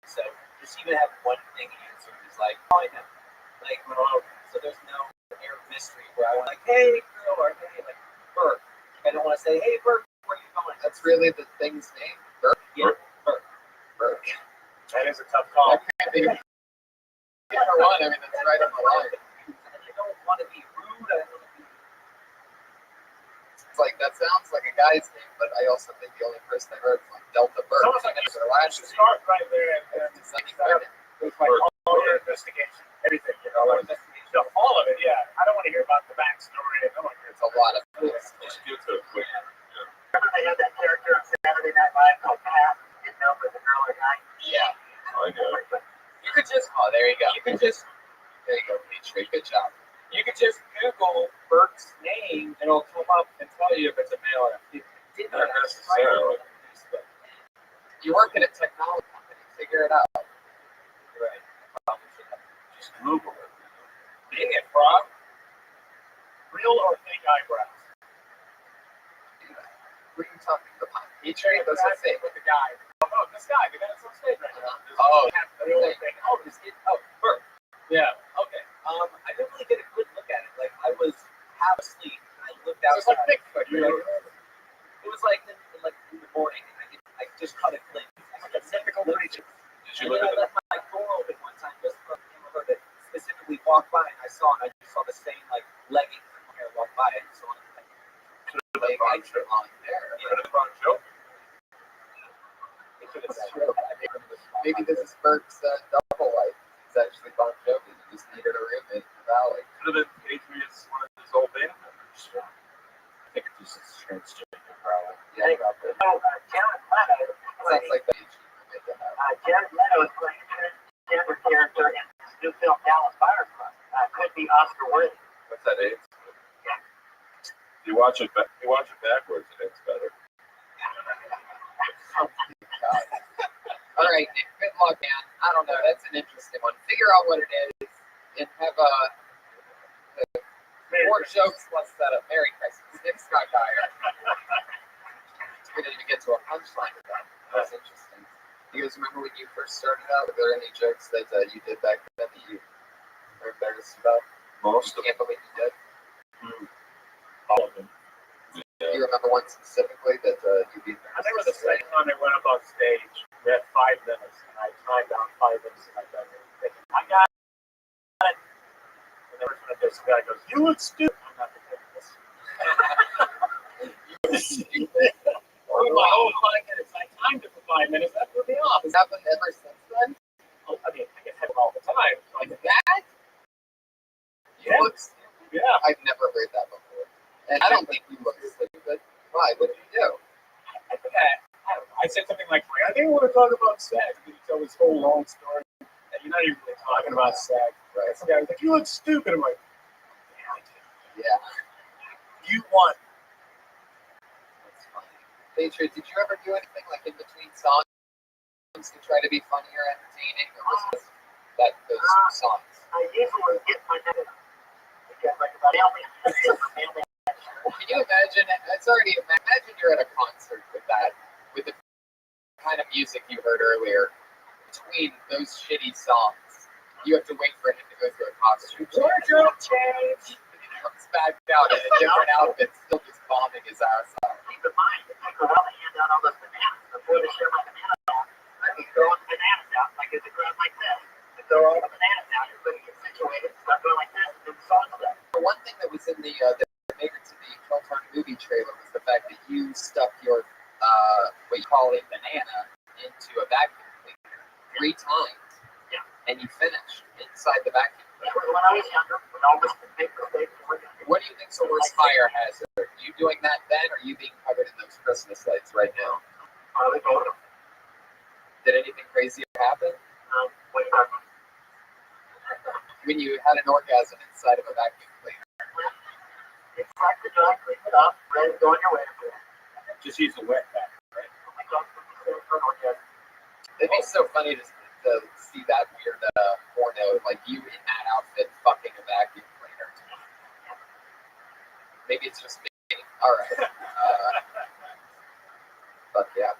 S7: So just even have one thing answered is like, oh, I know. Like, so there's no air of mystery where I want like, hey, girl, or hey, like, Burke. I don't want to say, hey, Burke, where are you going?
S9: That's really the thing's name. Burke.
S7: Yeah,
S9: Burke.
S1: That is a tough call.
S9: That can't be either one. I mean, that's right on the line.
S7: I don't want to be rude. I don't want to be.
S9: It's like that sounds like a guy's name, but I also think the only person I heard was like Delta Burke.
S1: It's almost like
S9: Their last
S1: you
S9: name.
S1: start right there, and
S9: It's like credit.
S1: it's like all your investigation, everything, you know, like all of it. Yeah, I don't want to hear about the backstory. I don't want to hear
S9: It's a lot of things.
S14: Just get to it quick.
S5: Remember they had that character on Saturday Night Live called Pat? Didn't know if it was a girl or guy.
S9: Yeah.
S14: I know.
S9: You could just. Oh, there you go. You could just. There you go, Petrie. Good job.
S8: You could just Google Burke's name, and it'll come up and tell you if it's a male or a female.
S14: Not necessarily.
S9: You work in a technology company. Figure it out.
S8: Right.
S14: Just Google it.
S8: Dang it, Frog.
S1: real or fake eyebrows.
S9: What are you talking about? Petrie? Those are fake.
S1: With the guy. Oh, this guy, the guy that's on stage right now.
S9: Oh,
S1: Real or fake.
S7: Oh, just get. Oh, Burke.
S8: Yeah.
S7: Okay. I didn't really get a good look at it. Like I was half asleep. I looked
S1: It's
S7: outside.
S1: like Bigfoot.
S7: It was like in the morning. I just caught a glimpse.
S1: Like a mythical creature.
S14: Did you
S7: And
S14: look
S7: then I
S14: at
S7: left my door open one time just for a camera that specifically walked by, and I just saw the same like leggings and hair walk by. And so
S9: like I drew on there.
S14: the front show?
S9: Maybe this is Burke's double life. It's actually Bon Jovi. He just needed a roommate in the valley.
S14: Could have been Patriots, one of his old band members. I think it's just a transgender problem.
S9: Yeah,
S5: Jared Leto.
S9: sounds like the
S5: Jared Leto is playing a transgender character in this new film Dallas Buyers Club. Could be Oscar worthy.
S14: What's that age? If you watch it backwards, it's better.
S9: All right, Nick, good luck, man. I don't know. That's an interesting one. Figure out what it is and have more jokes. Let's set up. Merry Christmas. Nick Scott Dyer. We didn't even get to a punchline with that. That's interesting. You guys remember when you first started out? Were there any jokes that you did back then that you were embarrassed about?
S14: Most of
S9: Can't believe you did.
S14: all of them.
S9: Do you remember one specifically that you'd be
S1: I remember the second time I went up on stage, we had 5 minutes, and I timed down 5 minutes, and I got it. Thinking, I got it. And the first minute, this guy goes, "You look stupid." I'm not going to take this. Oh, my whole 5 minutes. I timed it for 5 minutes. That threw me off.
S9: Has happened ever since then?
S1: I mean, I get hit all the time.
S9: Like that? You
S1: Yeah.
S9: look stupid?
S1: Yeah.
S9: I've never heard that before. And I don't think you look stupid. Why? What did you do?
S1: I think I said something like, I didn't want to talk about sex. And you tell this whole long story. And you're not even really talking about sex.
S9: Right.
S1: Some guy was like, "You look stupid." I'm like, "Yeah, I did."
S9: Yeah.
S1: You won.
S9: That's funny. Patriot, did you ever do anything like in between songs to try to be funny or entertaining? Or was this that those songs?
S5: I usually get my name because like about family.
S9: Can you imagine? It's already imagine you're at a concert with that, with the kind of music you heard earlier. Between those shitty songs, you have to wait for him to go through a costume
S1: Wardrobe change.
S9: He comes back out in a different outfit, still just bombing his ass off.
S5: Keep in mind, it took a while to hand out all those bananas before they share my banana out. I'd be throwing bananas out like it's a crowd like this. I throw all the bananas out, everybody gets situated, start going like this, and then the song stuff.
S9: The one thing that was in the that made it to the Kilturn movie trailer was the fact that you stuck your what you call a banana into a vacuum cleaner 3 times.
S5: Yeah.
S9: And you finished inside the vacuum cleaner.
S5: When I was younger, when all this big mistakes were younger.
S9: What do you think's the worst fire hazard? You doing that then, or you being covered in those Christmas lights right now?
S5: Probably both of them.
S9: Did anything crazy happen?
S5: What are you talking about?
S9: When you had an orgasm inside of a vacuum cleaner?
S5: It's like the dog, clean it up, ready to go on your way to bed.
S14: Just use the wet back, right?
S9: It'd be so funny to see that weird porno, like you in that outfit fucking a vacuum cleaner. Maybe it's just me. All right. But yeah.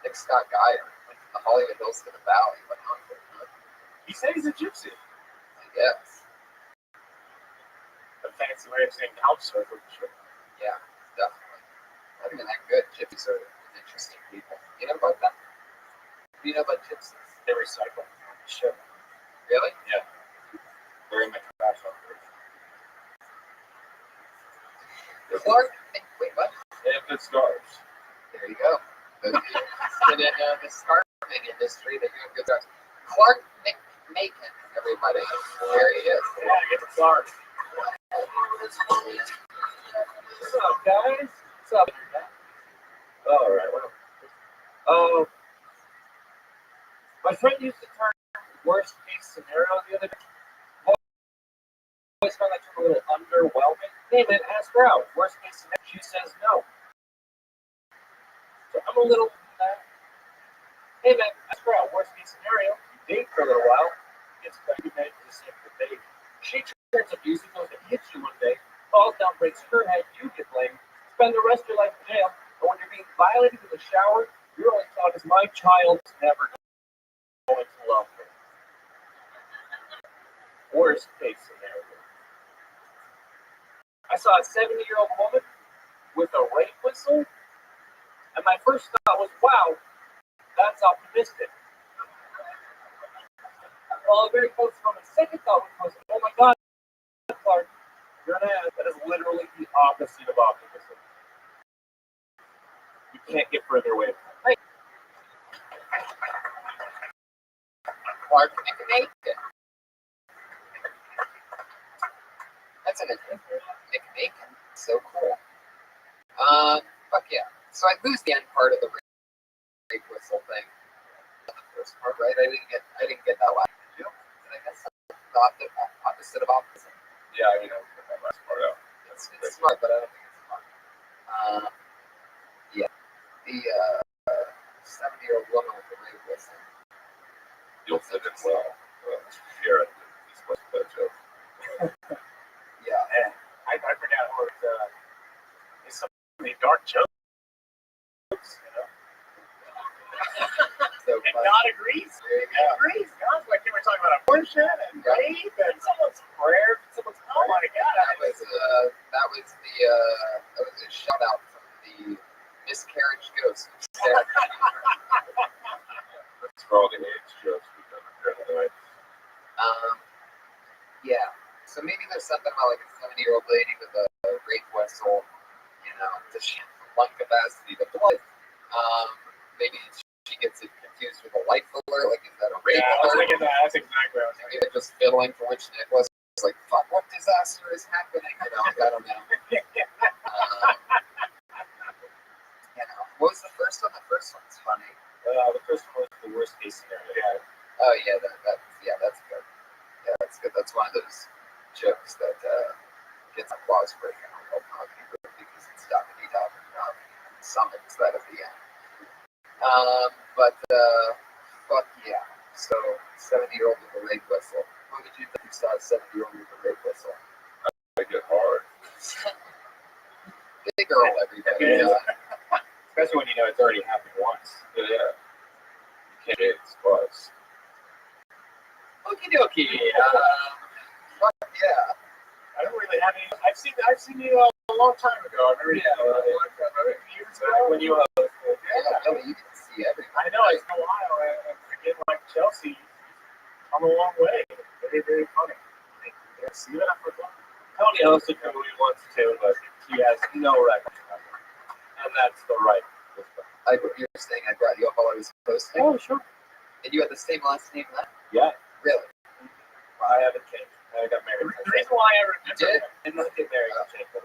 S9: Nick Scott Geyer went from the Hollywood Hills to the Valley. But
S14: He said he's a gypsy.
S9: I guess.
S14: A fancy way of saying couch surfer. Sure.
S9: Yeah, definitely. Not even that good. Gypsies are interesting people. You know about them? What do you know about gypsies?
S14: They recycle. Sure.
S9: Really?
S14: Yeah. They're in my trash operation.
S9: Clark? Wait, what?
S14: They have good scars.
S9: There you go. In the scarfing industry, they do good stuff. Clark McMakin, everybody. There he is.
S14: Yeah, get the scars.
S8: What's up, guys? What's up?
S14: All right. Well,
S8: My friend used the term worst case scenario the other day. I always found that term a little underwhelming. Hey man, ask her out. Worst case scenario, she says no. So I'm a little hey man, ask her out. Worst case scenario, you date for a little while, gets pregnant for the sake of the baby. She turns abusive, goes and hits you one day, falls down, breaks her head, you get blamed, spend the rest of your life in jail, and when you're being violated in the shower, your only thought is my child's never going to love her. Worst case scenario. I saw a 70-year-old woman with a rape whistle, and my first thought was, wow, that's optimistic. Well, a very close to my second thought was, oh my God, Clark, you're an ass. That is literally the opposite of optimism. You can't get further away from it.
S9: Clark McMakin. That's an interesting McMakin. So cool. Fuck yeah. So I lose the end part of the rape whistle thing. The first part, right? I didn't get that last. Did you? I guess the opposite of optimism.
S14: yeah, I mean, I'll put that last part out.
S9: It's smart, but I don't think it's smart. Yeah. The 70-year-old woman with the rape whistle.
S14: You'll fit it well. Here, this was that joke.
S9: Yeah.
S14: And I forgot what it's some really dark jokes, you know.
S9: So
S14: And
S9: fun.
S14: God agrees.
S9: There you go.
S14: Agrees. God's like they were talking about abortion and rape and someone's prayer. Someone's oh my God.
S9: That was a shout out from the miscarriage ghost.
S14: That's for all the age jokes we've done apparently.
S9: Yeah. So maybe there's something about like a 70-year-old lady with a rape whistle, you know, does she have lung capacity to blood? Maybe she gets it confused with a life alert, like is that a rape alert?
S14: That's exactly what I was
S9: Maybe they're just fiddling for which necklace. It's like, fuck, what disaster is happening? You know, I don't know. You know, what was the first one? The first one's funny.
S14: The first one was the worst case scenario. Yeah.
S9: Oh yeah, that's good. Yeah, that's good. That's one of those jokes that gets applause break in a real comedy group because it's Dr. summons that at the end. But fuck yeah. So 70-year-old with a rape whistle. What would you think you saw a 70-year-old with a rape whistle?
S14: I get hard.
S9: Big girl, everybody.
S14: Yeah. Especially when you know it's already happened once. Yeah. You can't get it twice.
S9: Okie dokie. Fuck yeah.
S14: I don't really have any. I've seen you a long time ago. I remember years ago when you
S9: Yeah, no, you can see everything.
S14: I know it's been a while. And again, like Chelsea, come a long way. Very, very funny. You see that? Tony owns it who he wants to, but he has no record. And that's the right.
S9: You're saying I brought you up while I was posting?
S14: Oh, sure.
S9: And you had the same last name then?
S14: Yeah.
S9: Really?
S14: I haven't changed. I got married. The reason why I remember
S9: did?
S14: And not get married, I'll change it.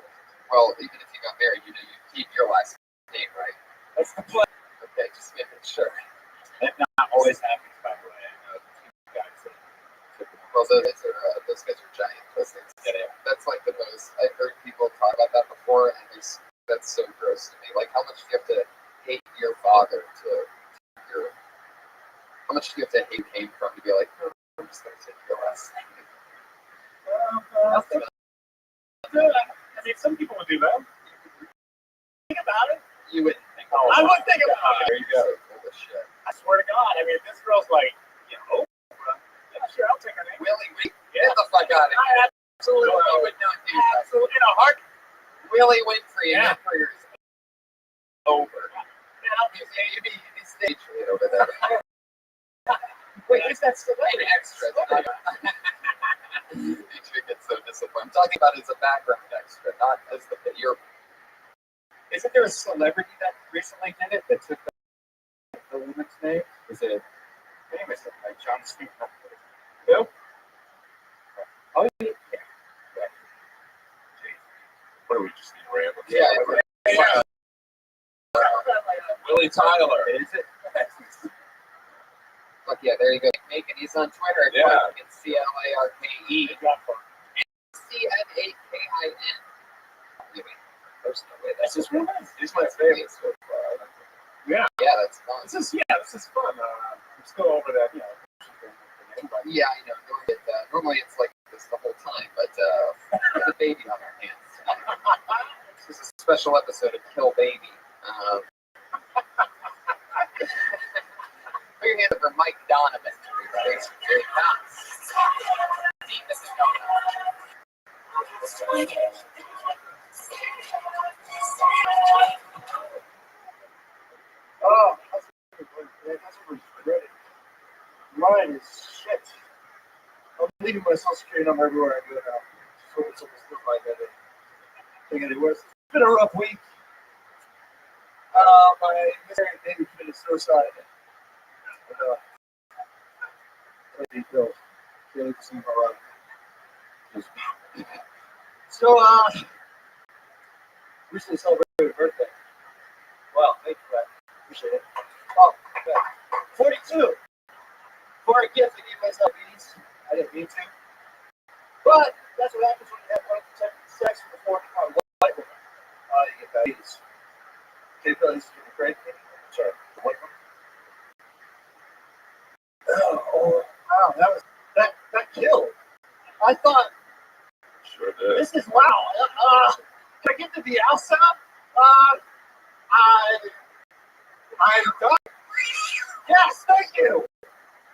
S9: Well, even if you got married, you know you keep your last name, right?
S14: That's the plan.
S9: Okay, just making sure.
S14: That not always happens, by the way. I know the guys that
S9: Well, those guys are giant pussies.
S14: Yeah.
S9: That's like the most. I've heard people talk about that before, and there's That's so gross to me. Like, how much do you have to hate your father to your? How much do you have to hate came from to be like, oh, I'm just gonna take your last name? Nothing.
S1: I mean, some people would do that. Think about it.
S9: You wouldn't think.
S1: I would think about it.
S9: There you go. Full of shit.
S1: I swear to God. I mean, if this girl's like, yeah, sure, I'll take her name.
S9: Willie, get the fuck out of here.
S1: I absolutely
S9: would not do that.
S1: Absolutely, in a heart.
S9: Willie Winfrey,
S1: Yeah.
S9: your career is over. You'd be stage right over there.
S1: Wait, is that still
S9: An extra. Adrian gets so disappointed. I'm talking about as a background extra, not as your.
S8: Isn't there a celebrity that recently did it that took the woman's name? Is it famous? Like John Smith? Who? Oh, yeah.
S2: What are we just in random?
S9: Yeah.
S2: Willie Tyler.
S8: Is it?
S9: Fuck yeah, there you go. Macon. He's on Twitter.
S2: Yeah.
S9: It's CLARKE. CNAKIN. There's no way that's
S2: This is my favorite so far.
S1: Yeah.
S9: Yeah, that's fun.
S2: This is fun. I'm still over that,
S9: Yeah, I know. Normally it's like this the whole time, but with a baby on our hands. This is a special episode of Kill Baby. Put your hand over Mike Donovan, everybody. Here he comes. Deep as a
S1: Oh, that's great. Mine is shit. I'm leaving my social security number everywhere I go now. So it's almost still my head. It's been a rough week. My miscarriage baby committed suicide. Details. Really see my life. So, recently celebrated a birthday. Wow, thank you for that. Appreciate it. Oh, okay. 42. For a gift, I gave myself these. I didn't mean to. But that's what happens when you have unprotected sex with a 40-pound white woman. You get diabetes. Okay, Bill, this is getting great. Sorry, the white woman. Oh, wow, that killed. I thought,
S2: Sure did.
S1: this is wow. Can I get to the outside? I'm done. Yes, thank you.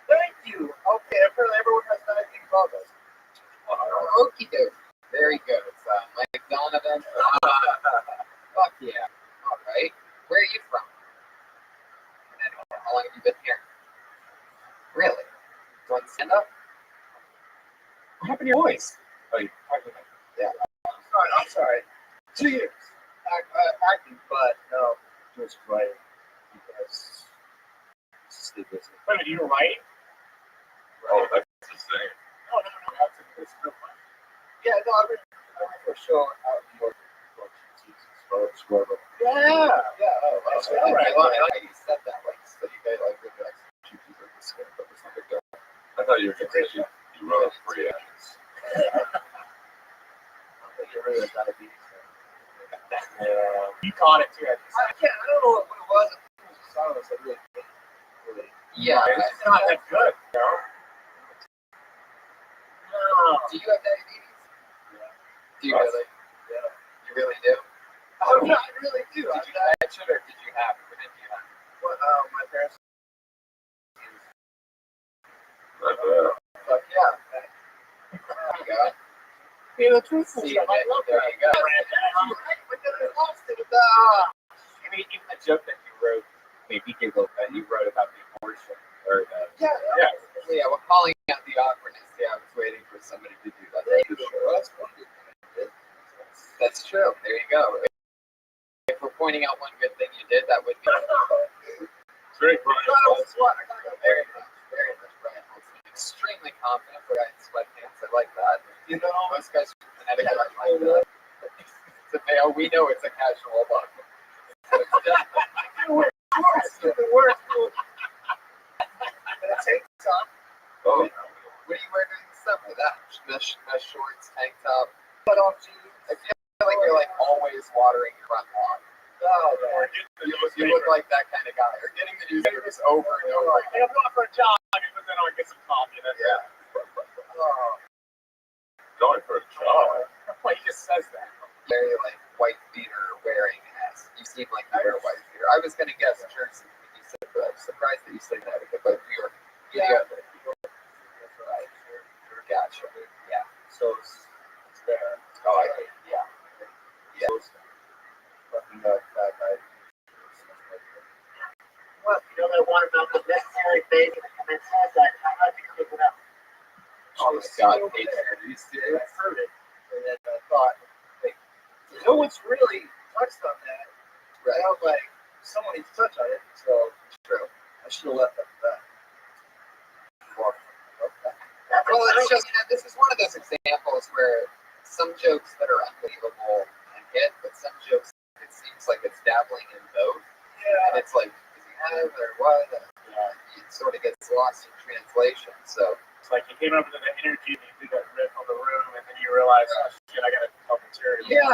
S1: Thank you. Okay, apparently everyone has diabetes problems.
S9: Okie doke. Very good. Mike Donovan. Fuck yeah. All right. Where are you from? How long have you been here? Really? Doing stand up?
S8: What happened to your voice?
S9: Yeah.
S1: I'm sorry. 2 years. Acting, but no, just writing. Because stay busy.
S8: Wait a minute, you were writing?
S2: Oh, that's insane.
S1: No. It's no fun. Yeah, no, I went for a show out in New York. Yeah. Oh, that's
S9: I like how you said that. Like, so you guys like really like two people in the script, but it's not a good.
S2: I thought you were going to say you wrote free actions.
S1: You're really a diabetes.
S8: You caught it too.
S1: I don't know what it was. It was silence. I really.
S9: Yeah,
S8: It's not that good, you know?
S1: No.
S9: Do you have diabetes?
S1: Yeah.
S9: Do you really?
S1: Yeah.
S9: You really do?
S1: I really do.
S9: Did you catch it or did you have it? Or did you have it?
S1: What, my parents.
S9: Fuck yeah. There you go.
S1: You know, the truth is,
S9: See you,
S1: I love
S9: there
S1: that.
S9: you go.
S8: I mean, even the joke that you wrote made me giggle that you wrote about the abortion. Or the,
S9: Yeah, we're calling out the awkwardness. Yeah, I was waiting for somebody to do that. That's true. There you go. If we're pointing out one good thing you did, that would be
S2: It's very funny.
S9: very much Brian Wilson. Extremely confident for guys in sweatpants. I like that.
S1: You know,
S9: Most guys from Connecticut are like that. It's a veil. We know it's a casual look.
S1: stupid words. And a tank top.
S2: Oh,
S9: What do you wear during the summer? That mesh shorts, tank top.
S1: Cut off jeans.
S9: I feel like you're like always just watering your front lawn.
S2: Oh,
S9: Or you look like that kind of guy. Or getting the newspapers over and over.
S2: Hey, I'm going for a jog, but then I'll get some coffee. That's going for a jog. Well, he just says that.
S9: Very like white beater wearing ass. You seem like you wear a white beater. I was gonna guess jersey. You said, but I'm surprised that you said that because like you're that's right. Gotcha. Yeah.
S2: So it's there.
S9: Oh, I think, yeah. Yeah.
S5: Well, you know that one about the necessary phase of the commit suicide, how much you click it up?
S9: Oh my God, are you serious?
S3: I heard it, and then I thought, like, no one's really touched on that.
S9: Right.
S3: I was like, someone needs to touch on it, so
S9: True.
S3: I should have left that for that.
S9: Well, it's just, this is one of those examples where some jokes that are unbelievable can hit, but some jokes, it seems like it's dabbling in both.
S3: Yeah.
S9: And it's like, does he have or what? It sort of gets lost in translation. So
S2: It's like you came up with the energy and you did that riff on the room, and then you realize, oh shit, I gotta help material.
S9: yeah,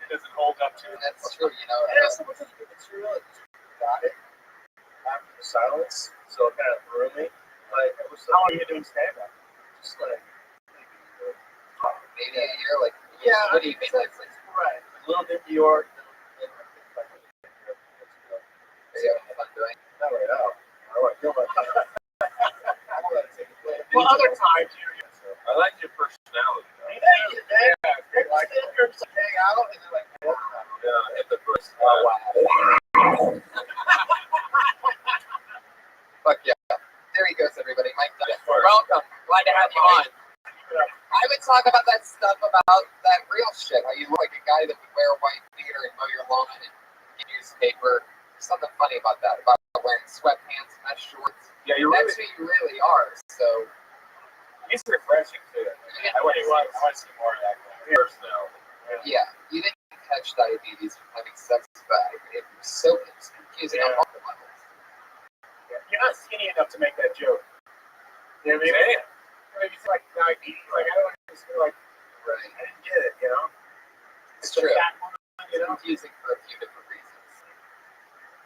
S2: It doesn't hold up to it.
S9: that's true. You know,
S3: And so much of the material, I just got it after the silence, so it kind of threw me. Like, it was
S2: How long are you doing stand-up?
S3: just like,
S9: maybe a year. Like,
S3: yeah,
S9: what do you think? Like,
S3: right. A little bit New York,
S9: are you having fun doing?
S3: not right now. I want to feel my
S2: Well, other times you.
S14: I like your personality.
S3: Thank you, man.
S2: Yeah,
S3: Like, hang out and then like,
S14: Yeah, hit the first.
S9: Oh, wow. Fuck yeah. There he goes, everybody. Mike Dunn. Welcome. Glad to have you on. I would talk about that stuff about that real shit. How you look like a guy that would wear a white beater and mow your lawn and get newspaper. There's something funny about that, about wearing sweatpants, mesh shorts.
S2: Yeah, you're
S9: That's who you really are. So,
S2: It's refreshing too.
S9: Yeah.
S2: I want to see more of that personality.
S9: yeah, you didn't catch diabetes from having sex back. It was so confusing on multiple levels.
S2: You're not skinny enough to make that joke. You know what I mean? Maybe it's like diabetes. Like I don't understand. Like
S9: Right.
S2: I didn't get it. You know?
S9: It's
S2: a
S9: true.
S2: fat woman,
S9: It's confusing for a few different reasons.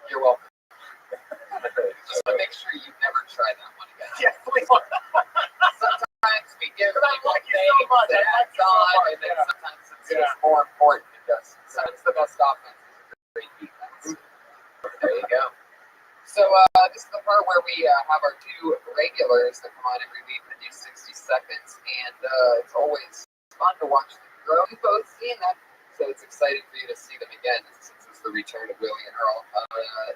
S9: You're welcome. Just to make sure you never try that one again.
S2: Yeah, please.
S9: Sometimes we give people
S2: like you
S9: things
S2: so much.
S9: that
S2: I like
S9: adds
S2: you so
S9: on,
S2: much.
S9: and then
S2: Yeah.
S9: sometimes it's just more important to just. So it's the best offense is a great defense. There you go. So this is the part where we have our two regulars that come on every week and do 60 seconds, and it's always fun to watch them grow. You've both seen them, so it's exciting for you to see them again since it's the return of Willie and Earl.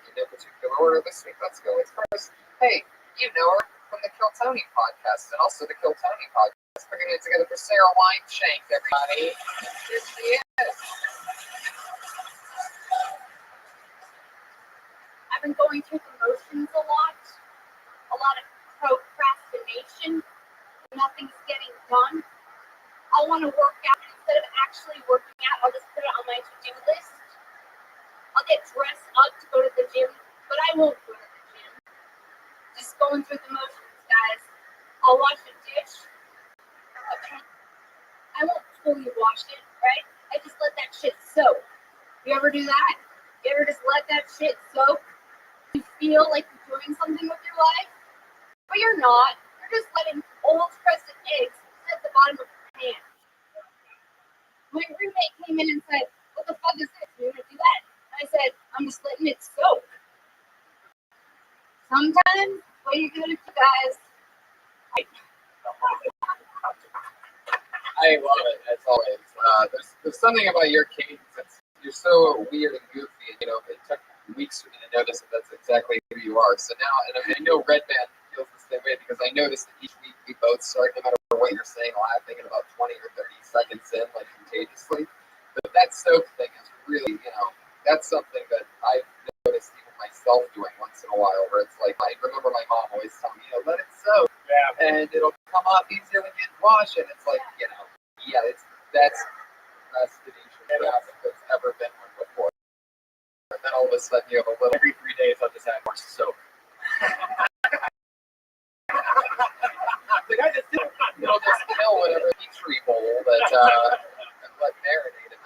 S9: In no particular order this week, let's go with first. Hey, you know her from the Kiltony podcast and also the Kiltony podcast. We're going to get together for Sarah Wineshank, everybody. Here she is.
S12: I've been going through the motions a lot of procrastination. Nothing's getting done. I want to work out, and instead of actually working out, I'll just put it on my to-do list. I'll get dressed up to go to the gym, but I won't go to the gym. Just going through the motions, guys. I'll wash a dish. Okay. I won't fully wash it, right? I just let that shit soak. You ever do that? You ever just let that shit soak? You feel like you're doing something with your life, but you're not. You're just letting old crescent eggs sit at the bottom of your pan. My roommate came in and said, "What the fuck is this? You gonna do that?" I said, "I'm just letting it soak." Sometimes, what you do, guys.
S9: I love it, as always. There's something about your cadence that's you're so weird and goofy. You know, it took weeks for me to notice that that's exactly who you are. So now, and I know Red Band feels the same way because I noticed that each week we both start, no matter what you're saying, laughing at about 20 or 30 seconds in, like contagiously. But that soap thing is really, you know, that's something that I've noticed even myself doing once in a while, where it's like, I remember my mom always telling me, you know, let it soak.
S2: Yeah.
S9: And it'll come off easier when you wash it. It's like, you know, yeah, that's procrastination that's ever been one before. And then all of a sudden you have a little.
S8: Every 3 days I'll just add more soap.
S9: The guy just did, it'll just kill whatever petri bowl that and let marinate it.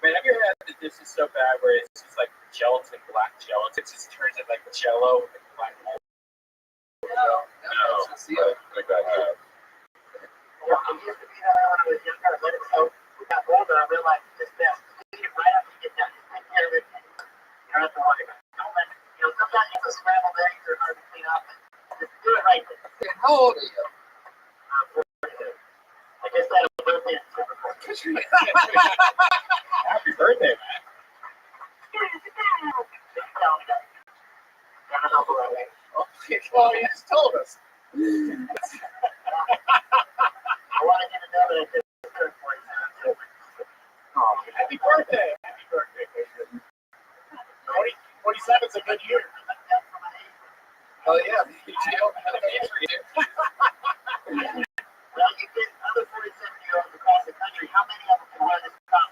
S8: Man, have you ever had the where it's just like gelatin, black gelatin. It just turns it like jello with black mold.
S9: No, that's just you.
S2: Like that.
S5: Yeah, it used to be that when I was younger, but so we got older, I realized it's best. Clean it right after you get done. Just take care of it. You don't have to worry about it. Don't let it, sometimes you have scrambled eggs are hard to clean up. Just do it right.
S9: Dude, how old are you?
S5: I just had a birthday in December.
S8: Happy birthday, man.
S2: Well, you just told us.
S5: I want to get to know that I did this for you.
S2: Oh, happy birthday. Happy birthday. 27's a good year.
S9: Oh yeah, you do.
S5: Well, you get other 47-year-olds across the country. How many of them can run this pump?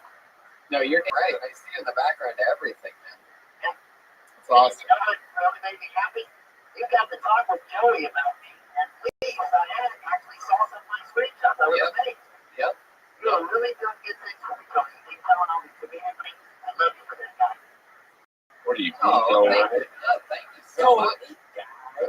S9: No, you're right. I see you in the background to everything, man.
S5: Yeah.
S9: It's awesome.
S5: You know what really made me happy? You got to talk with Joey about me. And please, I actually saw some of my screenshots. I was amazed.
S9: Yep.
S5: You are really doing good things for me, Joey. Keep telling all these to me. I love you for that, guy.
S2: What are you
S9: Oh, thank you so much. I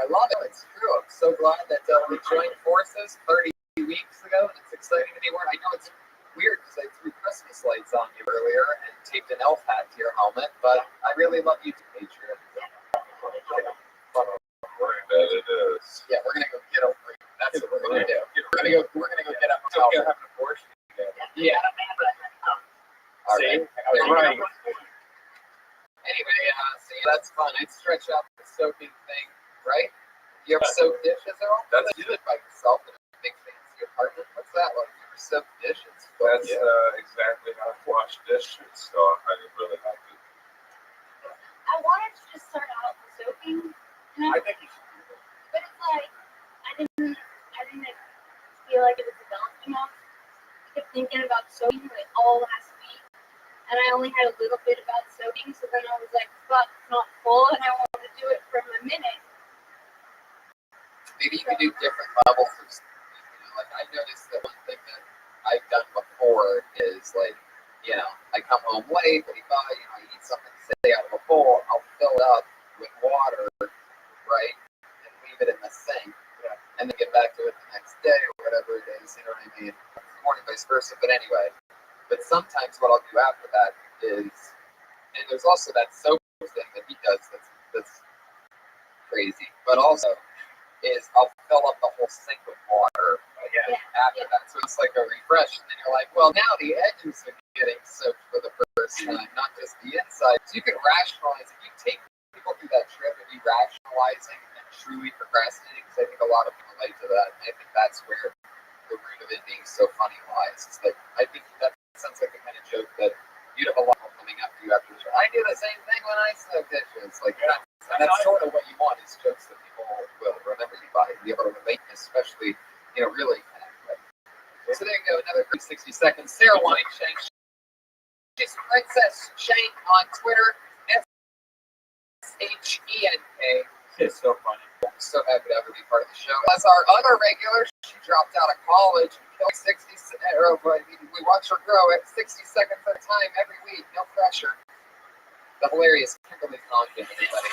S9: love it. It's true. I'm so glad that we joined forces 30 weeks ago, and it's exciting to be one. I know it's weird because I threw Christmas lights on you earlier and taped an elf hat to your helmet, but I really love you, Patriot.
S2: It is.
S9: Yeah, we're gonna go get up. That's what we're gonna do. We're gonna go get up.
S2: Still gonna have an abortion.
S9: Yeah. All right.
S2: Right.
S9: Anyway, so yeah, that's fun. I'd stretch out the soaking thing, right? You ever soak dishes at all?
S2: That's-
S9: You live by yourself in a big fancy apartment. What's that like? You ever soak dishes?
S2: That's exactly how I wash dishes, so I didn't really have to.
S12: I wanted to just start out with soaking,
S2: I think you should do that.
S12: but it's like I didn't feel like it was developed enough. I kept thinking about soaking like all last week, and I only had a little bit about soaking, so then I was like, fuck, it's not full, and I wanted to do it for a minute.
S9: Maybe you could do different levels of soaking. Like I noticed that one thing that I've done before is like, I come home late, I eat something say out of a bowl, I'll fill it up with water, right, and leave it in the sink, and then get back to it the next day or whatever it is, you know what I mean? Morning, vice versa. But anyway, sometimes what I'll do after that is, and there's also that soap thing that he does that's crazy, but also is I'll fill up the whole sink with water after that. So it's like a refresh, and then you're like, well, now the edges are getting soaked for the first time, not just the inside. So you can rationalize it. You take people through that trip and be rationalizing and truly procrastinating, because I think a lot of people relate to that. And I think that's where the root of it being so funny lies. It's like, I think that sounds like the kind of joke that you'd have a lot of coming up to you after the show. I do the same thing when I soak dishes. Like, that's sort of what you want, is jokes that people will remember you by, be able to relate, especially, really connect with. So there you go, another 60 seconds. Sarah Weinshank. She's Princess Shank on Twitter. SHENK.
S8: It's so funny.
S9: I'm so happy to have her be part of the show. As our other regular, she dropped out of college and killed 60. We watch her grow at 60 seconds at a time every week. No pressure. The hilarious Kimberly Condon, everybody.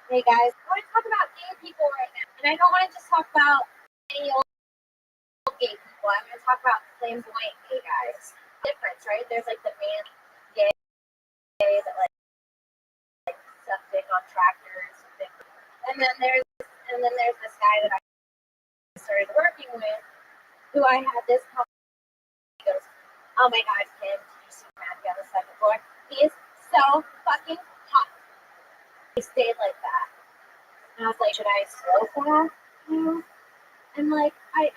S12: Hey guys, I want to talk about gay people right now, and I don't want to just talk about any old gay people. I'm going to talk about flamboyant gay guys. Difference, right? There's like the man gay that like suck dick on tractors, and then there's this guy that I started working with, who I had this conversation. He goes, "Oh my God, Kim, did you see Matthew on the second floor? He is so fucking hot." He stayed like that, and I was like, "Should I slow that?" And like, I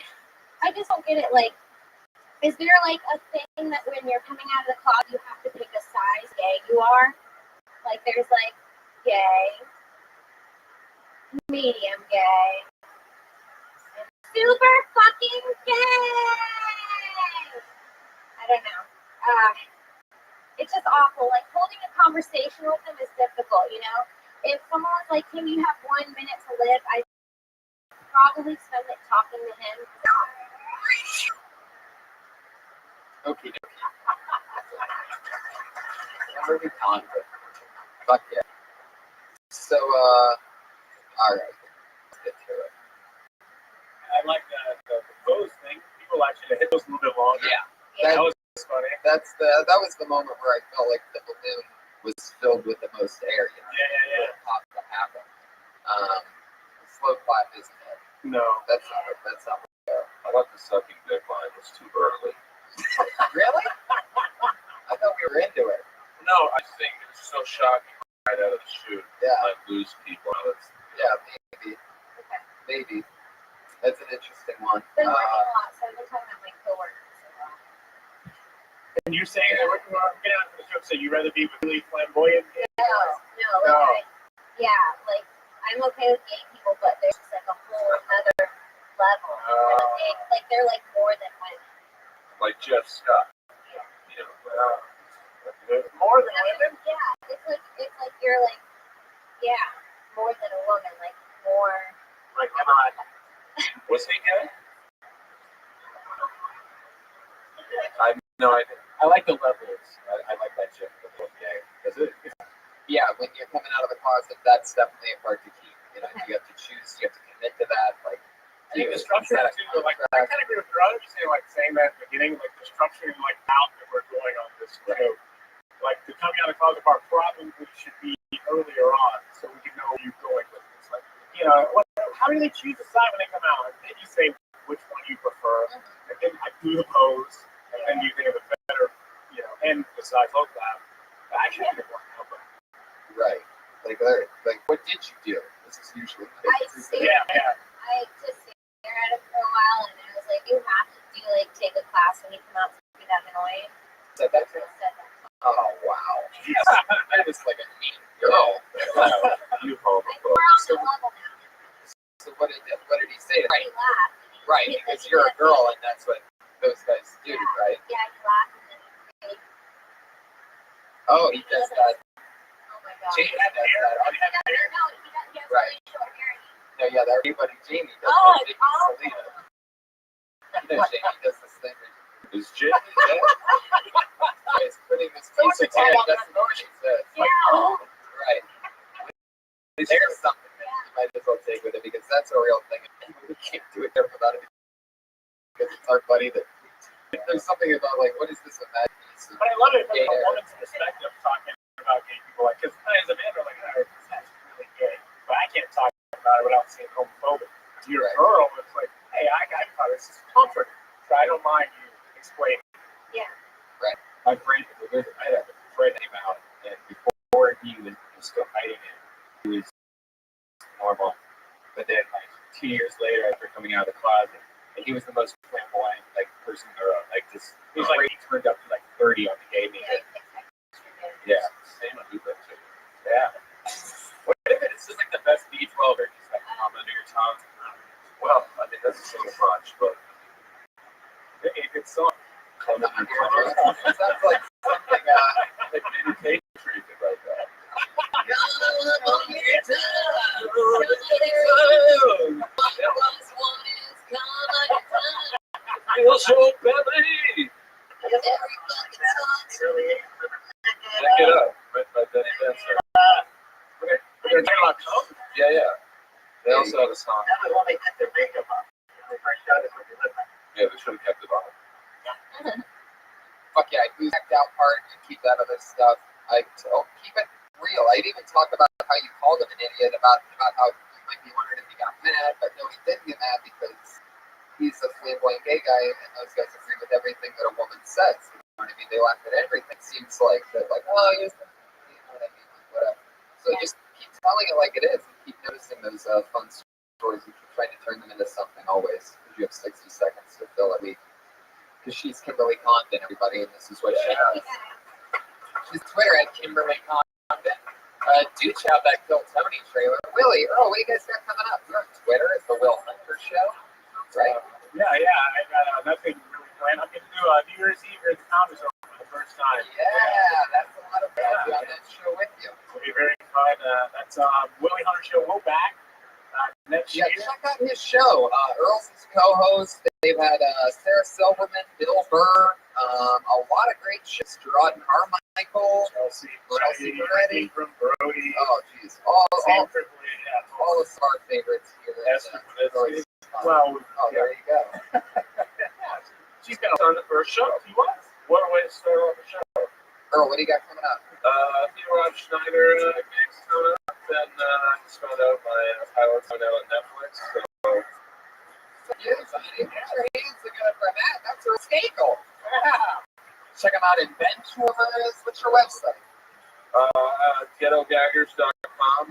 S12: just don't get it. Like, is there like a thing that when you're coming out of the closet, you have to pick a size gay you are? Like, there's like gay, medium gay, and super fucking gay. I don't know. It's just awful. Like, holding a conversation with them is difficult, If someone was like, "Kim, you have 1 minute to live," I probably spend it talking to him.
S9: Okay. Never be con, but fuck yeah. So, all right. Let's get to it.
S14: I like the pose thing. People actually hit those a little bit longer.
S9: Yeah.
S14: That was funny.
S9: That was the moment where I felt like the balloon was filled with the most air. You know?
S14: Yeah.
S9: Pop to happen. Slow clap isn't it?
S14: No.
S9: That's not it. That's not it.
S2: I thought the sucking dick line was too early.
S9: Really? I thought we were into it.
S2: No, I think it was so shocking right out of the chute.
S9: Yeah.
S2: Like lose people.
S9: Yeah, maybe. That's an interesting one.
S12: It's been working a lot, so I've been talking about my coworkers a lot.
S14: And you're saying that we're getting out of the joke, so you'd rather be with really flamboyant?
S12: No. Like I'm okay with gay people, but there's just like a whole other level. Like they're like more than women.
S2: Like Jeff Scott.
S12: Yeah.
S2: You know, more than women?
S12: Yeah, it's like you're like, more than a woman, like more.
S14: Like MRI.
S2: Was he gay? I like the levels. I like that shit with the gay.
S9: Yeah, when you're coming out of the closet, that's definitely a part to keep. You know, you have to choose, you have to commit to that. Like,
S14: The structure too, like I kind of agree with Rothschild saying that at the beginning, like the structure and like out that we're going on this road. Like the coming out of the closet part probably should be earlier on, so we can know where you're going with this. Like, how do they choose a side when they come out? And then you say which one you prefer, and then I do the pose, and then you think of a better, end besides low clap. I actually think it worked out.
S9: right. Like, what did you do? This is usually.
S12: I just stared at it for a while, and I was like, you have to take a class when you come out to be that annoying.
S9: Said that.
S12: I said that.
S9: Oh wow. That was like a mean girl.
S2: You hold
S12: We're on the level now.
S9: So what did he say?
S12: He laughed.
S9: Right, because you're a girl, and that's what those guys do, right?
S12: Yeah, he laughed, and then he
S9: Oh, he does that.
S12: oh my god.
S9: Jamie does that.
S12: No, he doesn't. He has
S9: Right.
S12: really short hair.
S9: No, yeah, everybody. Jamie does
S12: Oh,
S9: that.
S12: it's
S9: Jamie
S12: awful.
S9: Selena. You know, Jamie does this thing.
S2: Is Jimmy gay?
S9: He's putting this
S14: So what's
S9: piece of
S14: the
S9: hair.
S14: time?
S9: That's what she says.
S12: Yeah.
S9: Right. There's something that you might as well take with it because that's a real thing. We can't do it about it because it's our buddy that. There's something about like, what is this with that piece?
S14: But I love it from
S9: gay
S14: a
S9: hair?
S14: woman's perspective, talking about gay people. Like, because as a man, they're like, oh, this guy's really gay. But I can't talk about it without saying homophobic. If you're a girl, it's like, hey, I thought this is comforting. So I don't mind you explaining.
S12: Yeah.
S8: My friend, I had a friend came out, and before he was still hiding it, he was normal. But then, like 2 years later, after coming out of the closet, and he was the most flamboyant person in the world. Just he was he turned up to 30 on the gay meeting. Yeah, same on Uber too. Yeah. What if it's just the best B12 or just come under your tongue?
S2: Well, I think that's so much, but
S8: it's song.
S9: Sounds like something
S2: like meditation treatment right there. Feel so baby. Check it out. Written by Benny Benson.
S14: We're talking about coke?
S2: Yeah. They also have a song.
S5: That was when they put their makeup on. When they first showed us what they looked like.
S2: Yeah, they should have kept it on.
S9: fuck yeah, I do act out part and keep that other stuff. Keep it real. I'd even talk about how you called him an idiot, about how you might be wondering if he got mad, but no, he didn't get mad because he's a flamboyant gay guy, and those guys agree with everything that a woman says. You know what I mean? They laugh at everything. It seems like that, like, oh, you know what I mean? Like, whatever. So just keep telling it like it is, and keep noticing those fun stories, and keep trying to turn them into something always, because you have 60 seconds to fill a week. Because she's Kimberly Condon, everybody, and this is what she does. She's Twitter at Kimberly Condon. Do check out that Kill Tony trailer. Willie, what do you guys got coming up? You're on Twitter. It's the Will Hunter Show, right?
S14: Yeah. I got nothing really planned. I'm going to do New Year's Eve here at the Comedy Zone for the first time.
S9: Yeah, that's a lot of fun. I'll be on that show with you.
S14: It'll be very fun. That's Willie Hunter Show. We'll back next year.
S9: Check check out his show. Earl's his co-host. They've had Sarah Silverman, Bill Burr, a lot of great shows. Gerard and Carmichael,
S1: Chelsea
S9: Peretti.
S1: from Brody.
S9: Oh, jeez. All
S1: All
S9: of our favorites here.
S1: Esther Kravitsky. Well,
S9: Oh, there you go.
S1: she's going to start the first show. She was. What a way to start off the show.
S9: Earl, what do you got coming up?
S2: Rob Schneider gigs coming up, and I just found out my pilot's coming out on Netflix. So.
S9: Yes, get your hands together for that. That's Earl Skakel. Yeah. Check him out in Benchwarmers. What's your website?
S2: Ghettogaggers.com.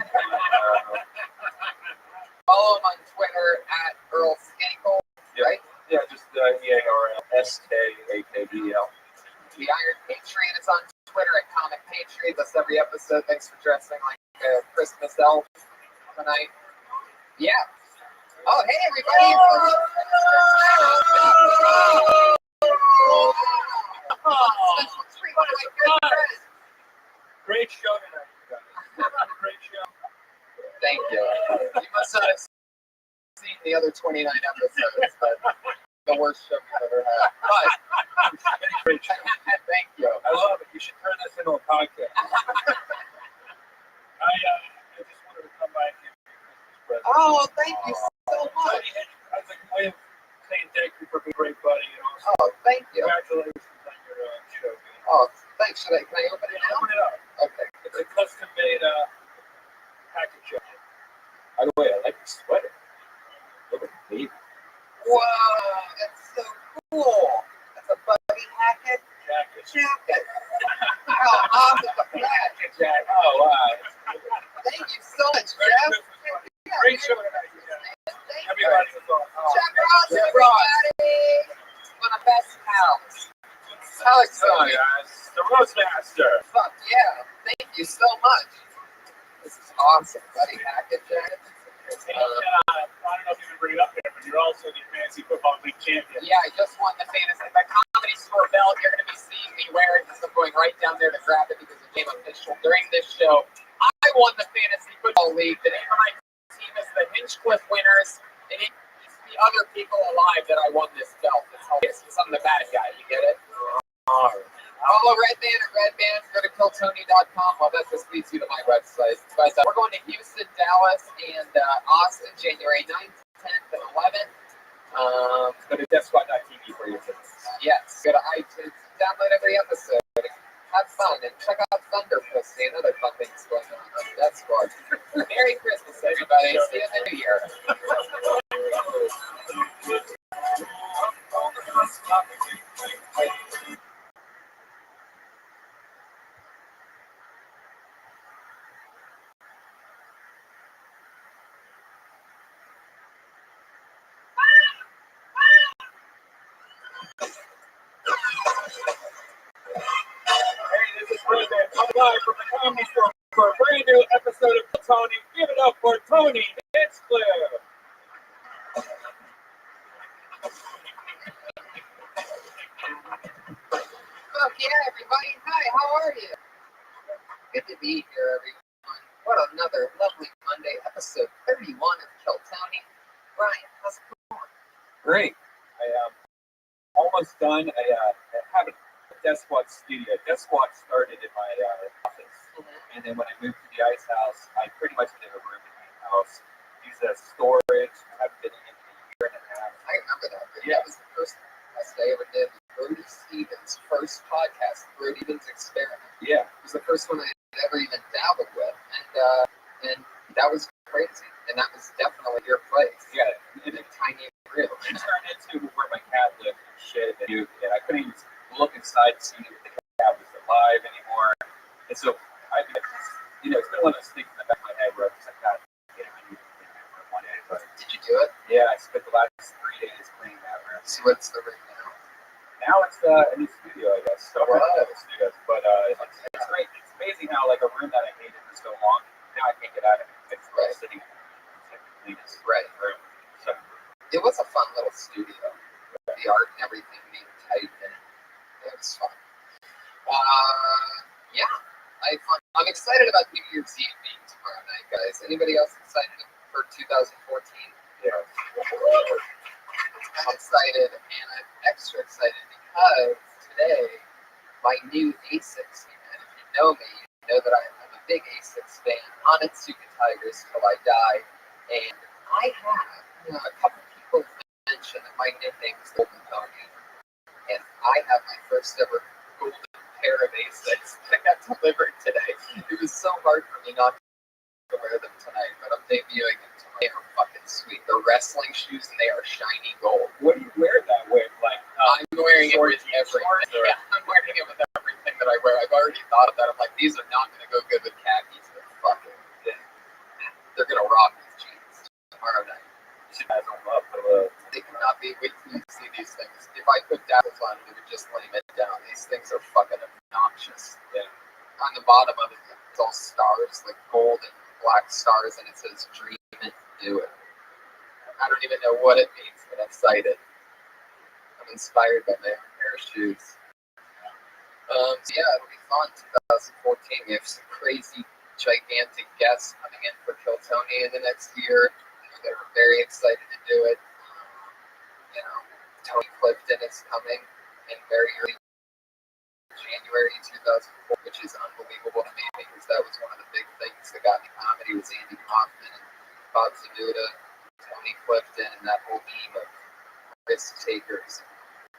S9: Follow him on Twitter at Earl Skakel, right?
S2: Yeah, just EARLSKAKBL.
S9: The Iron Patriot is on Twitter at Comic Patriot. That's every episode. Thanks for dressing like a Christmas elf tonight. Yeah. Oh, hey, everybody. Special treat to my good friend.
S1: Great show tonight, you guys. Great show.
S9: Thank you. You must not have seen the other 29 episodes, but the worst show we've ever had. But
S1: Great show.
S9: thank you.
S1: I love it. You should turn this into a podcast. I just wanted to come by and give you a Christmas present.
S9: Oh, thank you so much.
S1: I was like, I am saying thank you for being a great buddy. And also,
S9: Oh, thank you.
S1: congratulations on your show.
S9: Oh, thanks. Can I open it now?
S1: Open it up.
S9: Okay.
S1: It's a custom-made package show.
S8: By the way, I like the sweater. Look at the baby.
S9: Wow, that's so cool. That's a Buddy Hackett jacket. Oh, awesome.
S1: Jack. Oh, wow.
S9: Thank you so much, Jeff.
S1: Great show tonight, you guys.
S9: Thank you.
S1: Everybody was awesome.
S9: Jeff Ross, everybody. One of the best pals. Alex,
S1: guys. The Roastmaster.
S9: fuck yeah. Thank you so much. This is awesome. Buddy Hackett jacket.
S1: I don't know if you can bring it up there, but you're also the Fantasy Football League champion.
S9: Yeah, I just won the fantasy. The Comedy Store belt, you're going to be seeing me wear it because I'm going right down there to grab it because it became official during this show. I won the Fantasy Football League. The name of my team is the Hinchcliffe Winners, and it keeps the other people alive that I won this belt. It's hilarious because I'm the bad guy. You get it? Follow Red Band at Red Band. Go to killtony.com. Well, that just leads you to my website. But we're going to Houston, Dallas, and Austin, January 9th, 10th, and 11th.
S8: Go to DeathSquad.tv for your tickets.
S9: Yes, go to iTunes, download every episode, have fun, and check out Thunder Pussy and other fun things going on Death Squad. Merry Christmas, everybody. See you in the new year.
S1: Hey, this is Red Band coming live from the Comedy Store for a brand new episode of Tony. Give it up for Tony Hinchcliffe.
S9: Fuck yeah, everybody. Hi, how are you? Good to be here, everyone. What another lovely Monday, episode 31 of Kill Tony. Brian, how's it going?
S8: Great. I am almost done. I have a Death Squad studio. Death Squad started in my office. And then when I moved to the Ice House, I pretty much did a room in my house. Use as storage. I've been in it a year and a half.
S9: I remember that. That was the first podcast I ever did. Brody Stevens' first podcast, Brody Stevens Experiment.
S8: Yeah.
S9: It was the first one I had ever even dabbled with. And that was crazy. And that was definitely your place.
S8: Yeah.
S9: In a tiny room.
S8: It turned into where my cat lived and shit. And I couldn't even look inside to see if the cat was alive anymore. And so I mean, it's been one of those things in the back of my head where I was like, God, I need to clean that room one day. But
S9: did you do it?
S8: Yeah, I spent the last 3 days cleaning that room.
S9: So what's the room now?
S8: Now it's a new studio, I guess. So
S9: wow.
S8: Studios, but it's great. It's amazing how like a room that I hated for so long, now I can't get out of it. It's
S9: right.
S8: Sitting in it. It's like the cleanest room. So
S9: it was a fun little studio. The art and everything being tight, and it was fun. Yeah, I'm excited about New Year's Eve being tomorrow night, guys. Anybody else excited for 2014?
S8: Yeah.
S9: excited, and I'm extra excited because today my new Asics came in. If you know me, you know that I'm a big Asics fan. Onitsuka Tigers till I die. And I have a couple people mentioned that my nickname is Golden Pony. And I have my first ever golden pair of Asics that got delivered today. It was so hard for me not to wear them tonight, but I'm debuting them tonight. They are fucking sweet. They're wrestling shoes and they are shiny gold.
S8: What do you wear that with? Like,
S9: I'm wearing it with
S8: shorts,
S9: everything. Yeah, I'm wearing it with everything that I wear. I've already thought of that. I'm like, these are not going to go good with khakis. They're going to rock these jeans tomorrow night. They cannot be. Wait till you see these things. If I put dapples on, it would just lay it down. These things are fucking obnoxious. Yeah. On the bottom of it, it's all stars, like gold and black stars, and it says "Dream it, do it." I don't even know what it means, but I'm excited. I'm inspired by my own pair of shoes. So yeah, it'll be fun. 2014. We have some crazy, gigantic guests coming in for Kill Tony in the next year. They're very excited to do it. Tony Clifton is coming in very early January 2004, which is unbelievable to me because that was one of the big things that got me comedy was Andy Kaufman and Bob Zanuta, Tony Clifton, and that whole team of risk takers.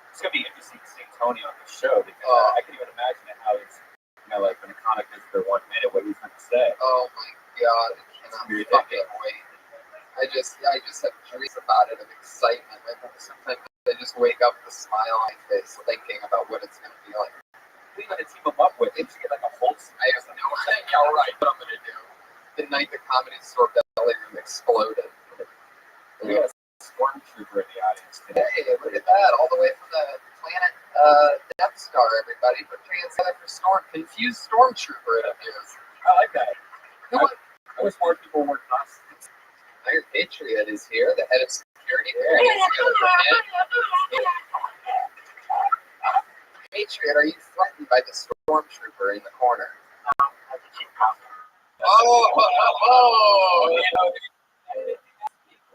S8: It's gonna be interesting to see Tony on the show because I can even imagine how he's, like when a comic is for 1 minute, what he's going to say.
S9: Oh my god, I cannot fucking wait. I just have dreams about it of excitement. Sometimes I just wake up with a smile on my face thinking about what it's going to be like.
S8: Who are you going to team him up with? It's get like a whole.
S9: I have no idea what I'm going to do. The night the Comedy Store belly room exploded.
S8: We got a stormtrooper in the audience today.
S9: Hey, look at that. All the way from the planet Death Star, everybody. Put your hands together for Storm. Confused Stormtrooper, it appears.
S8: I like that. I wish more people wore costumes.
S9: Iron Patriot is here, the head of security. Patriot, are you threatened by the Stormtrooper in the corner?
S5: That's a cheap costume.
S9: Oh,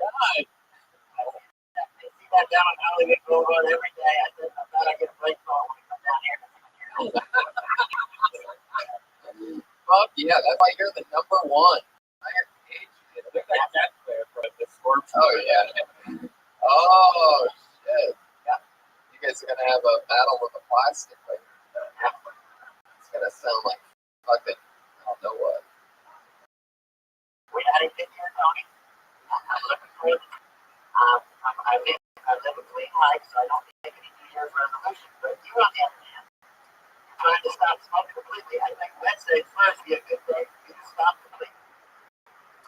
S5: I see that down in Hollywood Boulevard every day. I thought I'd get a break call when I come down here.
S9: Fuck yeah, that's why you're the number one. Iron Patriot.
S8: Look like that there for the Stormtrooper.
S9: Oh, yeah. Oh, shit. Yeah. You guys are going to have a battle with a plastic. Like, it's going to sound like fucking, I don't know what.
S5: We had a good year, Tony. I'm looking forward. I live a clean life, so I don't make any New Year's resolutions. But you, on the other hand, you're trying to stop smoking completely. I think Wednesday's first be a good day. You can stop completely.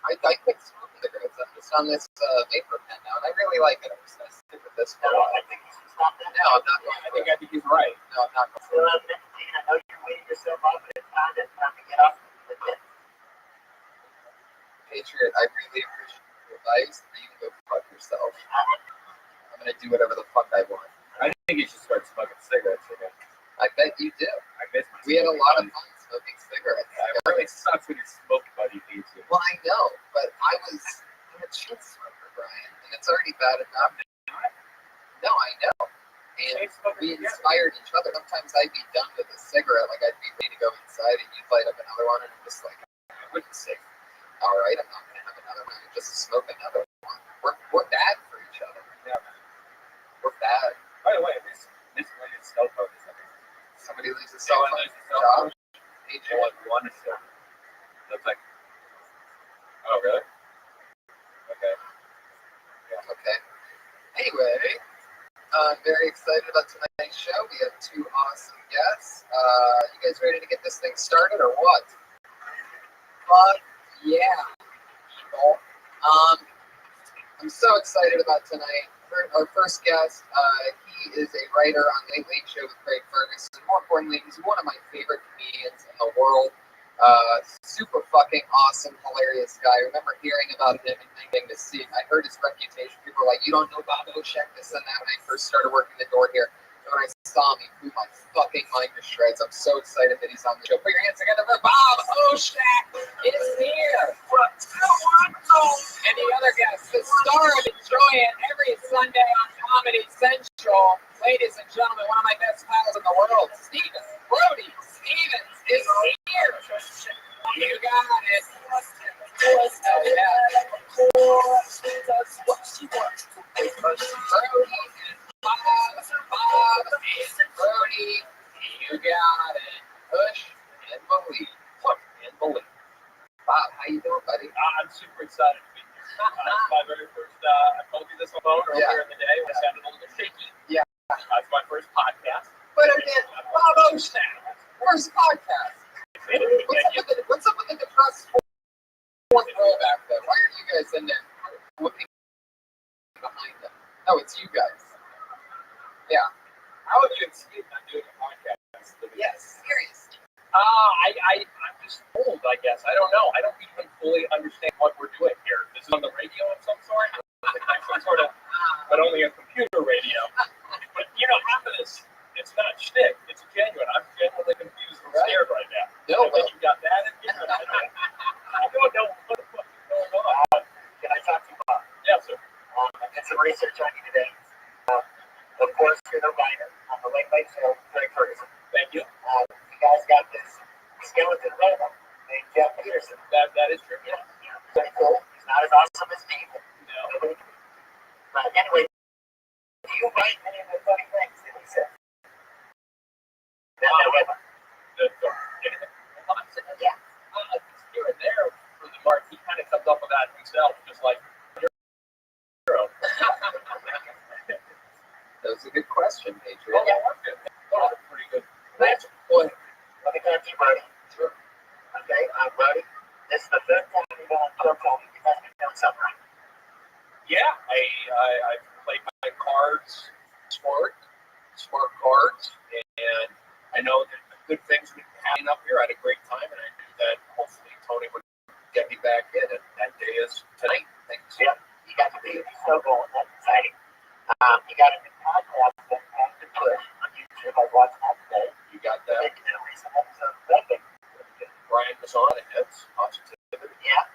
S9: I quit smoking cigarettes. I'm just on this vapor pen now, and I really like it. I'm just going to stick with this for a while.
S5: I think you should stop that.
S9: No, I'm not going to.
S8: I think he's right.
S9: No, I'm not going to.
S5: Still have nicotine. I know you're weaning yourself up, but it's time to get up.
S9: Patriot, I really appreciate your advice. You can go fuck yourself. I'm going to do whatever the fuck I want.
S8: I think you should start smoking cigarettes again.
S9: I bet you do.
S8: I miss my
S9: We had a lot of fun smoking cigarettes.
S8: It really sucks when your smoke buddy leaves you.
S9: Well, I know, but I'm a chain smoker, Brian, and it's already bad enough. No, I know. And we inspired each other. Sometimes I'd be done with a cigarette, like I'd be ready to go inside, and you'd light up another one, and I'm just like, I wouldn't say, all right, I'm not going to have another one, just smoke another one. We're bad for each other.
S8: Yeah.
S9: We're bad.
S8: By the way, this latest cell phone is like
S9: Somebody leaves a cell phone.
S8: Patriot one is looks like. Oh really? Okay.
S9: Yeah. Okay. Anyway, I'm very excited about tonight's show. We have two awesome guests. You guys ready to get this thing started or what? Fuck yeah. People. I'm so excited about tonight. Our first guest, he is a writer on Late Late Show with Craig Ferguson. More importantly, he's one of my favorite comedians in the world. Super fucking awesome, hilarious guy. I remember hearing about him and thinking to see him. I heard his reputation. People were like, you don't know Bob Oshek, this and that, when I first started working the door here. And when I saw him, he blew my fucking mind to shreds. I'm so excited that he's on the show. Put your hands together for Bob Oshek is here. And the other guest, the star of Enjoy It every Sunday on Comedy Central. Ladies and gentlemen, one of my best pals in the world, Steven Brody Stevens is here. You got it. Oh, yeah. Brody and Bob and Brody. You got it. Push and believe. Push and believe. Bob, how you doing, buddy?
S8: I'm super excited to be here. It's my very first, I told you this on the phone earlier in the day when I sounded a little bit shaky.
S9: Yeah.
S8: It's my first podcast.
S9: But again, Bob O'Snap, first podcast. What's up with the depressed fourth row back there? Why are you guys in there? Looking behind them. No, it's you guys. Yeah.
S8: How have you escaped not doing a podcast?
S9: Yes, seriously.
S8: I'm just old, I guess. I don't know. I don't even fully understand what we're doing here. This is on the radio of some sort? Some sort of, but only a computer radio. But, half of this, it's not shtick. It's genuine. I'm genuinely confused and scared right now.
S9: No,
S8: I think you got that in here. I don't know what the fuck is going on.
S5: Can I talk to you, Bob?
S8: Yes, sir.
S5: I did some research on you today. Of course, you're the writer on the Late Late Show, Craig Ferguson.
S8: Thank you.
S5: You guys got this skeleton robot named Jeff Peterson.
S8: That is true.
S5: Yeah. Pretty cool. He's not as awesome as Steve.
S8: No.
S5: But anyway, do you write any of the funny things that he says?
S8: Anything?
S5: Yeah.
S8: Here and there, for the mark, he kind of comes up with that himself, just like hero.
S9: That was a good question, Patriot.
S8: Oh, yeah, that's good. Oh, that's pretty good.
S5: Let's
S8: Boy.
S5: let me talk to you, Brody.
S8: Sure.
S5: Okay, Brody. This is the third time you've been on the show. You guys been doing something right.
S8: Yeah, I played my cards smart cards, and I know that the good things have been happening up here. I had a great time, and I knew that hopefully Tony would get me back in, and that day is tonight. Thanks.
S5: Yeah, you got to be so cool. That's exciting. You got a new podcast that has to push on YouTube. I was watching that today.
S8: You got that.
S5: They did a recent episode of Rabbi.
S8: Brian was on it. That's positivity.
S5: Yeah.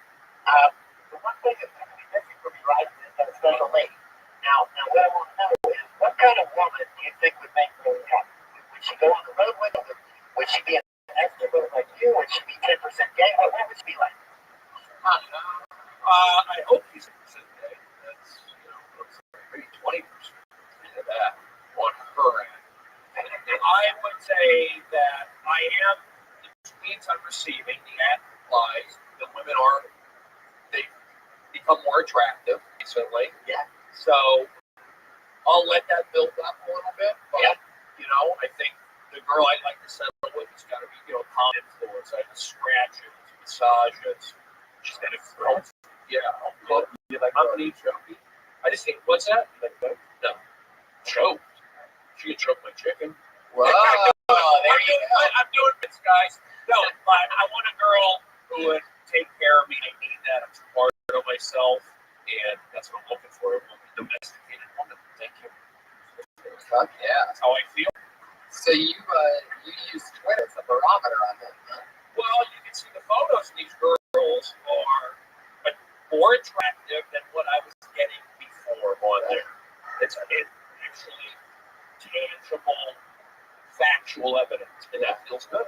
S5: The one thing that's going to be missing from you, right, is that special lady. Now, what I want to know is, what kind of woman do you think would make really happy? Would she go on the road with you? Would she be an extrovert like you? Would she be 10% gay? What would she be like?
S8: I hope he's 10% gay. That's, maybe 20% of that on her end. I would say that I am, the tweets I'm receiving, the ad lies, the women they become more attractive recently.
S5: Yeah.
S8: So I'll let that build up a little bit. But, I think the girl I'd like to settle with has got to be, calm influence. I have scratches, massages. She's got to throw. Yeah. I'll be like, I'm going to eat chokey. I just think, what's that? Like, no. Choked. She can choke my chicken.
S9: Whoa, there you go.
S8: I'm doing this, guys. No, but I want a girl who would take care of me. I need that. I'm smart of myself, and that's what I'm looking for. A domesticated woman. Thank you.
S9: Fuck yeah.
S8: That's how I feel.
S9: So you use Twitter as a barometer on that, huh?
S8: Well, you can see the photos of these girls are more attractive than what I was getting before on there. It's actually tangible, factual evidence, and that feels good.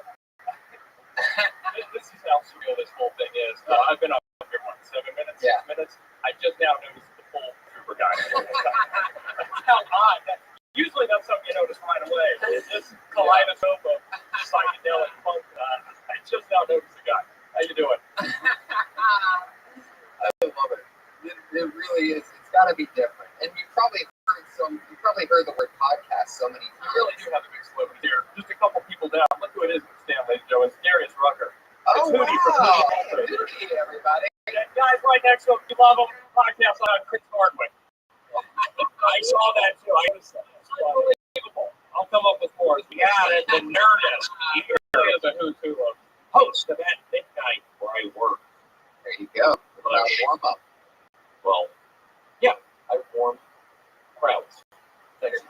S8: This is how surreal this whole thing is. I've been up here, 7 minutes, 6 minutes. I just now noticed the full trooper guy. How odd. Usually that's something you notice right away. It's just kaleidoscope of psychedelic funk. I just now noticed the guy. How you doing?
S9: I love it. It really is. It's got to be different. And you probably heard the word podcast so many times.
S8: We really do have a big celebrity here. Just a couple people down. Look who it is, Stanley Joe. It's Darius Rucker.
S9: Oh,
S8: it's Hootie from
S9: wow. Hootie, everybody.
S8: That guy's right next to him. You love him. Podcast on Chris Hardwick. I saw that too. I was unbelievable. I'll come up with more. Yeah, the Nerdist. He really is a who's who of host of that midnight where I work.
S9: There you go. Warm up.
S8: Well, yeah, I warm crowds. Thanks.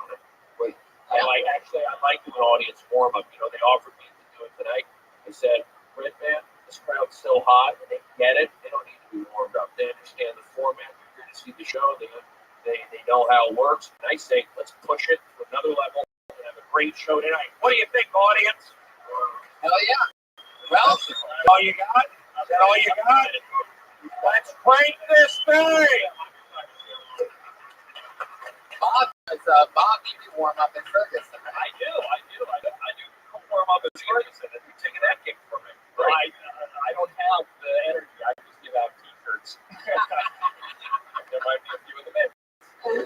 S8: Wait, I like doing audience warm up. They offered me to do it tonight. I said, Red man, this crowd's so hot, and they get it. They don't need to be warmed up. They understand the format. They're here to see the show. They know
S14: know how it works. And I say, let's push it to another level and have a great show tonight. What do you think, audience?
S9: Hell yeah. Well,
S14: All you got? Is that all you got? Let's crank this thing!
S9: Bob, you do warm up in Ferguson.
S14: I do warm up in Ferguson, and you're taking that kick from me. Right. I don't have the energy. I just give out T-shirts. There might be a few of them in.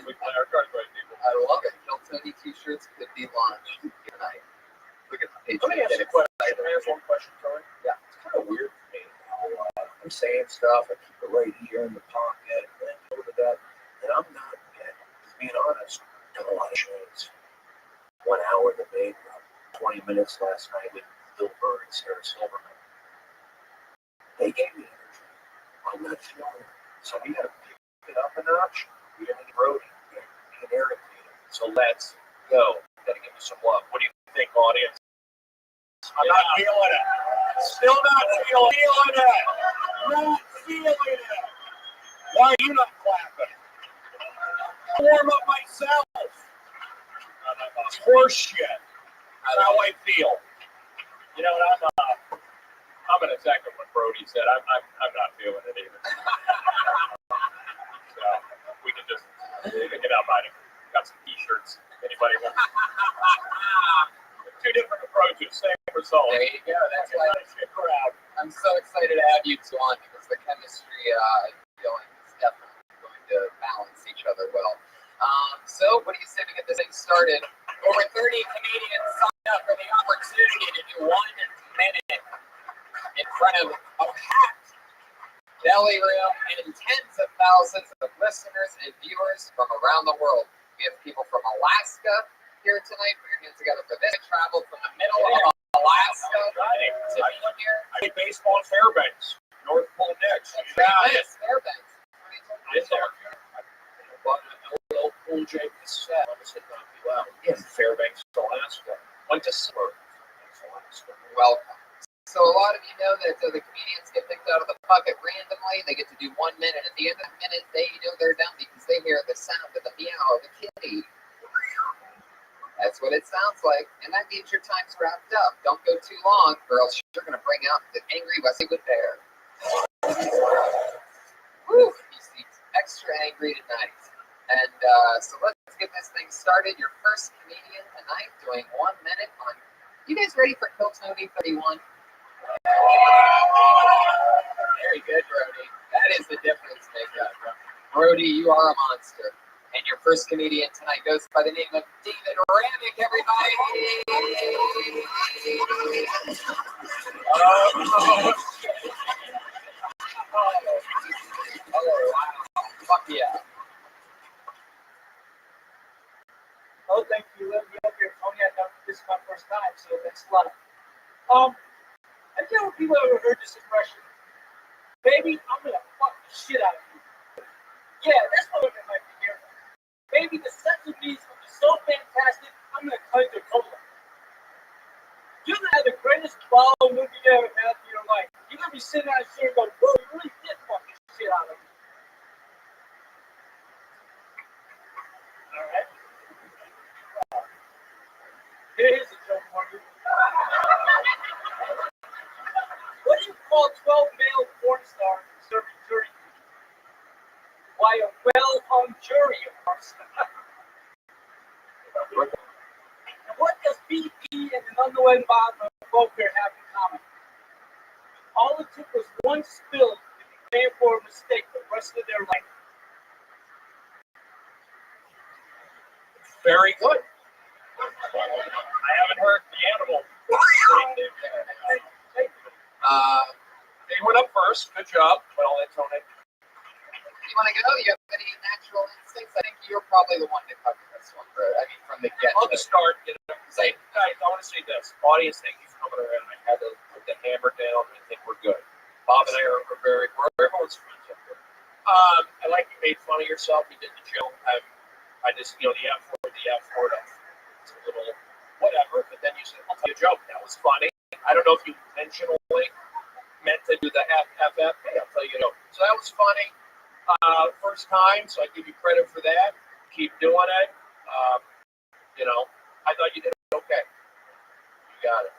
S14: We play our cards right, people.
S9: I love it. Kill Tony T-shirts could be launched tonight. Look at the page.
S14: Let me ask you a question. Can I ask one question, Tony? Yeah. It's kind of weird for me how I'm saying stuff. I keep it right here in the pocket, and then go to that, and I'm not getting, being honest, done a lot of shows. 1 hour in the day, 20 minutes last night with Bill Burr and Sarah Silverman. They gave me energy. I'm not feeling it. So we got to pick it up a notch. We got to get Brody. We got to get irritated. So let's go. Got to give me some love. What do you think, audience? I'm not feeling it. Still not feeling it. Not feeling it. Why are you not clapping? Warm up myself. It's horseshit. That's how I feel. You know what? I'm gonna second what Brody said. I'm not feeling it either. So we can just pick it up. I got some T-shirts. Anybody want? Two different approaches, same result.
S9: There you go. That's why I'm so excited to have you two on because the chemistry feeling is definitely going to balance each other well. So what do you say we get this thing started? Over 30 Canadians signed up for the opportunity to do 1 minute in front of a packed belly room and tens of thousands of listeners and viewers from around the world. We have people from Alaska here tonight. Put your hands together for this. Travel from the middle of Alaska to be here.
S14: I play baseball in Fairbanks, North Pole Knicks.
S9: Fairbanks.
S14: In there. But LL Cool J cassette. I said, not too loud. In Fairbanks, Alaska. Went to Slurp.
S9: Welcome. So a lot of you know that the comedians get picked out of the bucket randomly. They get to do 1 minute. At the end of the minute, they know they're done because they hear the sound of the meow of the kitty. That's what it sounds like. And that means your time's wrapped up. Don't go too long, or else you're going to bring out the angry Wesley with bear. Whew, he's extra angry tonight. And so let's get this thing started. Your first comedian tonight doing 1 minute on. You guys ready for Kill Tony 31? Very good, Brody. That is the difference maker. Brody, you are a monster. And your first comedian tonight goes by the name of David Ramick, everybody. Oh, wow. Fuck yeah.
S3: Oh, thank you. Let me up here, Tony. This is my first time, so thanks a lot. Have you ever people ever heard this expression? Baby, I'm gonna fuck the shit out of you. Yeah, that's what women might be here. Baby, the sex with me is gonna be so fantastic, I'm gonna cut your cola. You're gonna have the greatest ball movie you ever had in your life. You're gonna be sitting out here and go, whoa, you really did fuck the shit out of me. Alright. Here's a joke for you. What do you call 12 male porn stars serving jury duty? Why, a well-hung jury, of course. And what does BP and an underwear bottom of poker have in common? All it took was one spill to be paying for a mistake the rest of their life.
S14: Very good. I haven't heard the animal. They went up first. Good job. Well, that's on it.
S9: You want to go? You have any natural instincts? I think you're probably the one to cover this one, bro. I mean, from the get.
S14: I'll just start. Say, guys, I want to say this. Audience, thank you for coming around. I had to put the hammer down. I think we're good. Bob and I are everyone's friends up here. I like you made fun of yourself. You did the joke. I just, the F word, it's a little whatever. But then you said, I'll tell you a joke. That was funny. I don't know if you intentionally meant to do the FFF. Hey, I'll tell you a joke. So that was funny. First time, so I give you credit for that. keep doing it. You know, I thought you did okay. You got it.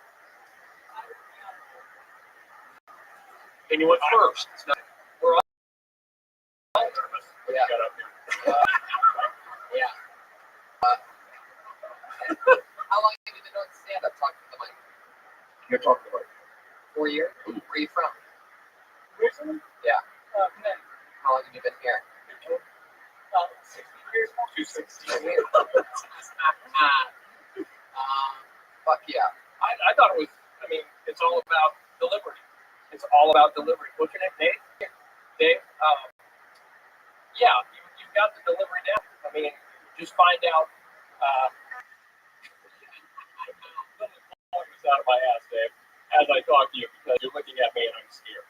S14: And you went first. We're all nervous.
S9: Yeah.
S14: Got up here.
S9: Yeah. How long have you been doing stand-up? Talking to the mic.
S14: You're talking about
S9: 4 years. Where are you from?
S14: recently?
S9: Yeah.
S14: Man,
S9: How long have you been here?
S14: 60 years. 260.
S9: Fuck yeah.
S14: I thought it was. I mean, it's all about delivery. It's all about delivery. What's your name, Dave? Dave. Yeah, you've got the delivery down. I mean, just find out. Pulling this out of my ass, Dave, as I talk to you because you're looking at me and I'm scared.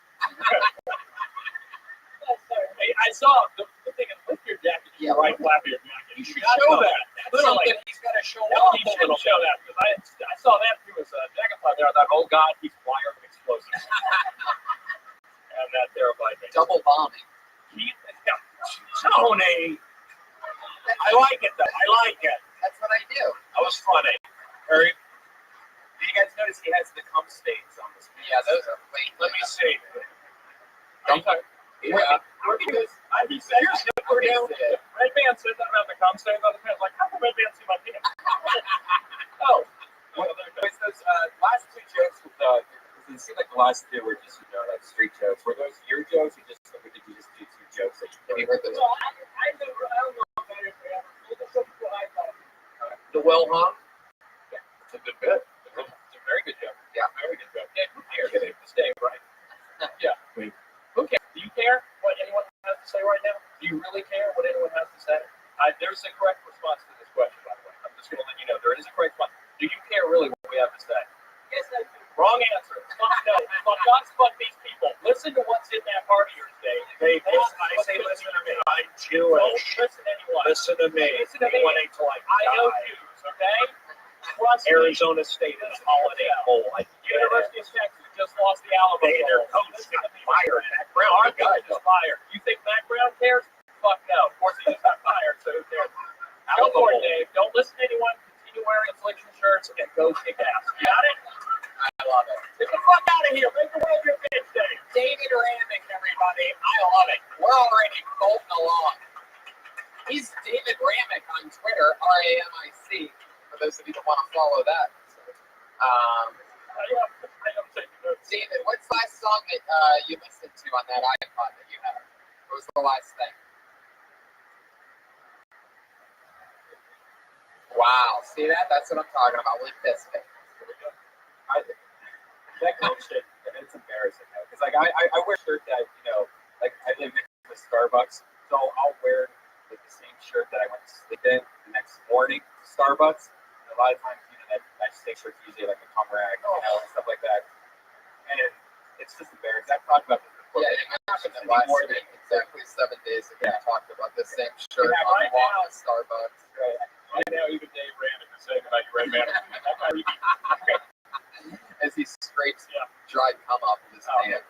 S14: I saw the thing is lift your jacket.
S9: Yeah,
S14: right flap of your jacket. You should
S9: show
S14: show
S9: that.
S14: that.
S9: That's
S14: Literally.
S9: something he's got to show
S14: No,
S9: off
S14: he
S9: a
S14: shouldn't
S9: little
S14: show
S9: bit.
S14: that because I saw that through his jacket flap there. I thought, oh God, he's wired with explosives. And that terrified me.
S9: Double bombing.
S14: Tony. I like it though. I like it.
S9: That's what I do.
S14: That was funny. Very.
S9: Did you guys notice he has the cum stains on his pants? Yeah, those are late.
S14: Let me see.
S9: Don't touch. Yeah.
S14: Because I mean, here's the we're down. Red man said that about the cum stains on the pants. Like, how can Red man see my penis? Oh.
S9: Was those last two jokes with it seemed like the last two were just, like street jokes. Were those your jokes or did you just do two jokes that you heard those?
S14: Well, I don't know if I ever told this to what I thought.
S9: The well hung?
S14: Yeah, it's a good bit. It's a very good joke.
S9: Yeah.
S14: Very good joke. Yeah, who cares? This day, right? Yeah. Who cares? Do you care what anyone has to say right now? Do you really care what anyone has to say? There's a correct response to this question, by the way. I'm just going to let you know there is a correct response. Do you care really what we have to say? Yes, I do. Wrong answer. Fuck no. Fuck God, fuck these people. Listen to what's in that part of yours, Dave. I say listen to me. I'm Jewish. Don't listen to anyone. Listen to me. Listen to me. I know Jews, okay? Trust
S1: Arizona State is a holiday bowl.
S14: University of Texas just lost the Alamo Bowl.
S1: Their coach got fired. Matt Brown.
S14: Our guy just fired. You think Matt Brown cares? Fuck no. Of course he just got fired, so who cares? Go for it, Dave. Don't listen to anyone. Continue wearing affliction shirts and go kick ass. You got it?
S9: I love it.
S14: Get the fuck out of here. Make the world your bitch, Dave.
S9: David Ramick, everybody. I love it. We're already bolting along. He's David Ramick on Twitter, R-A-M-I-C, for those of you that want to follow that. David, what's the last song that you listened to on that iPod that you have? What was the last thing? Wow, see that? That's what I'm talking about. Limp Bizkit.
S8: That kind of shit, it's embarrassing because like I wear a shirt that like I live next to Starbucks, so I'll wear like the same shirt that I went to sleep in the next morning to Starbucks. And a lot of times, that same shirt's usually like a cum rag, and stuff like that. And it's just embarrassing. I've talked about this before.
S9: Yeah, it happened the last week, exactly 7 days ago. We talked about the same shirt on the walk to Starbucks.
S14: Right now, even Dave Ramick is saying about your red man.
S9: As he scrapes dried cum off of his pants.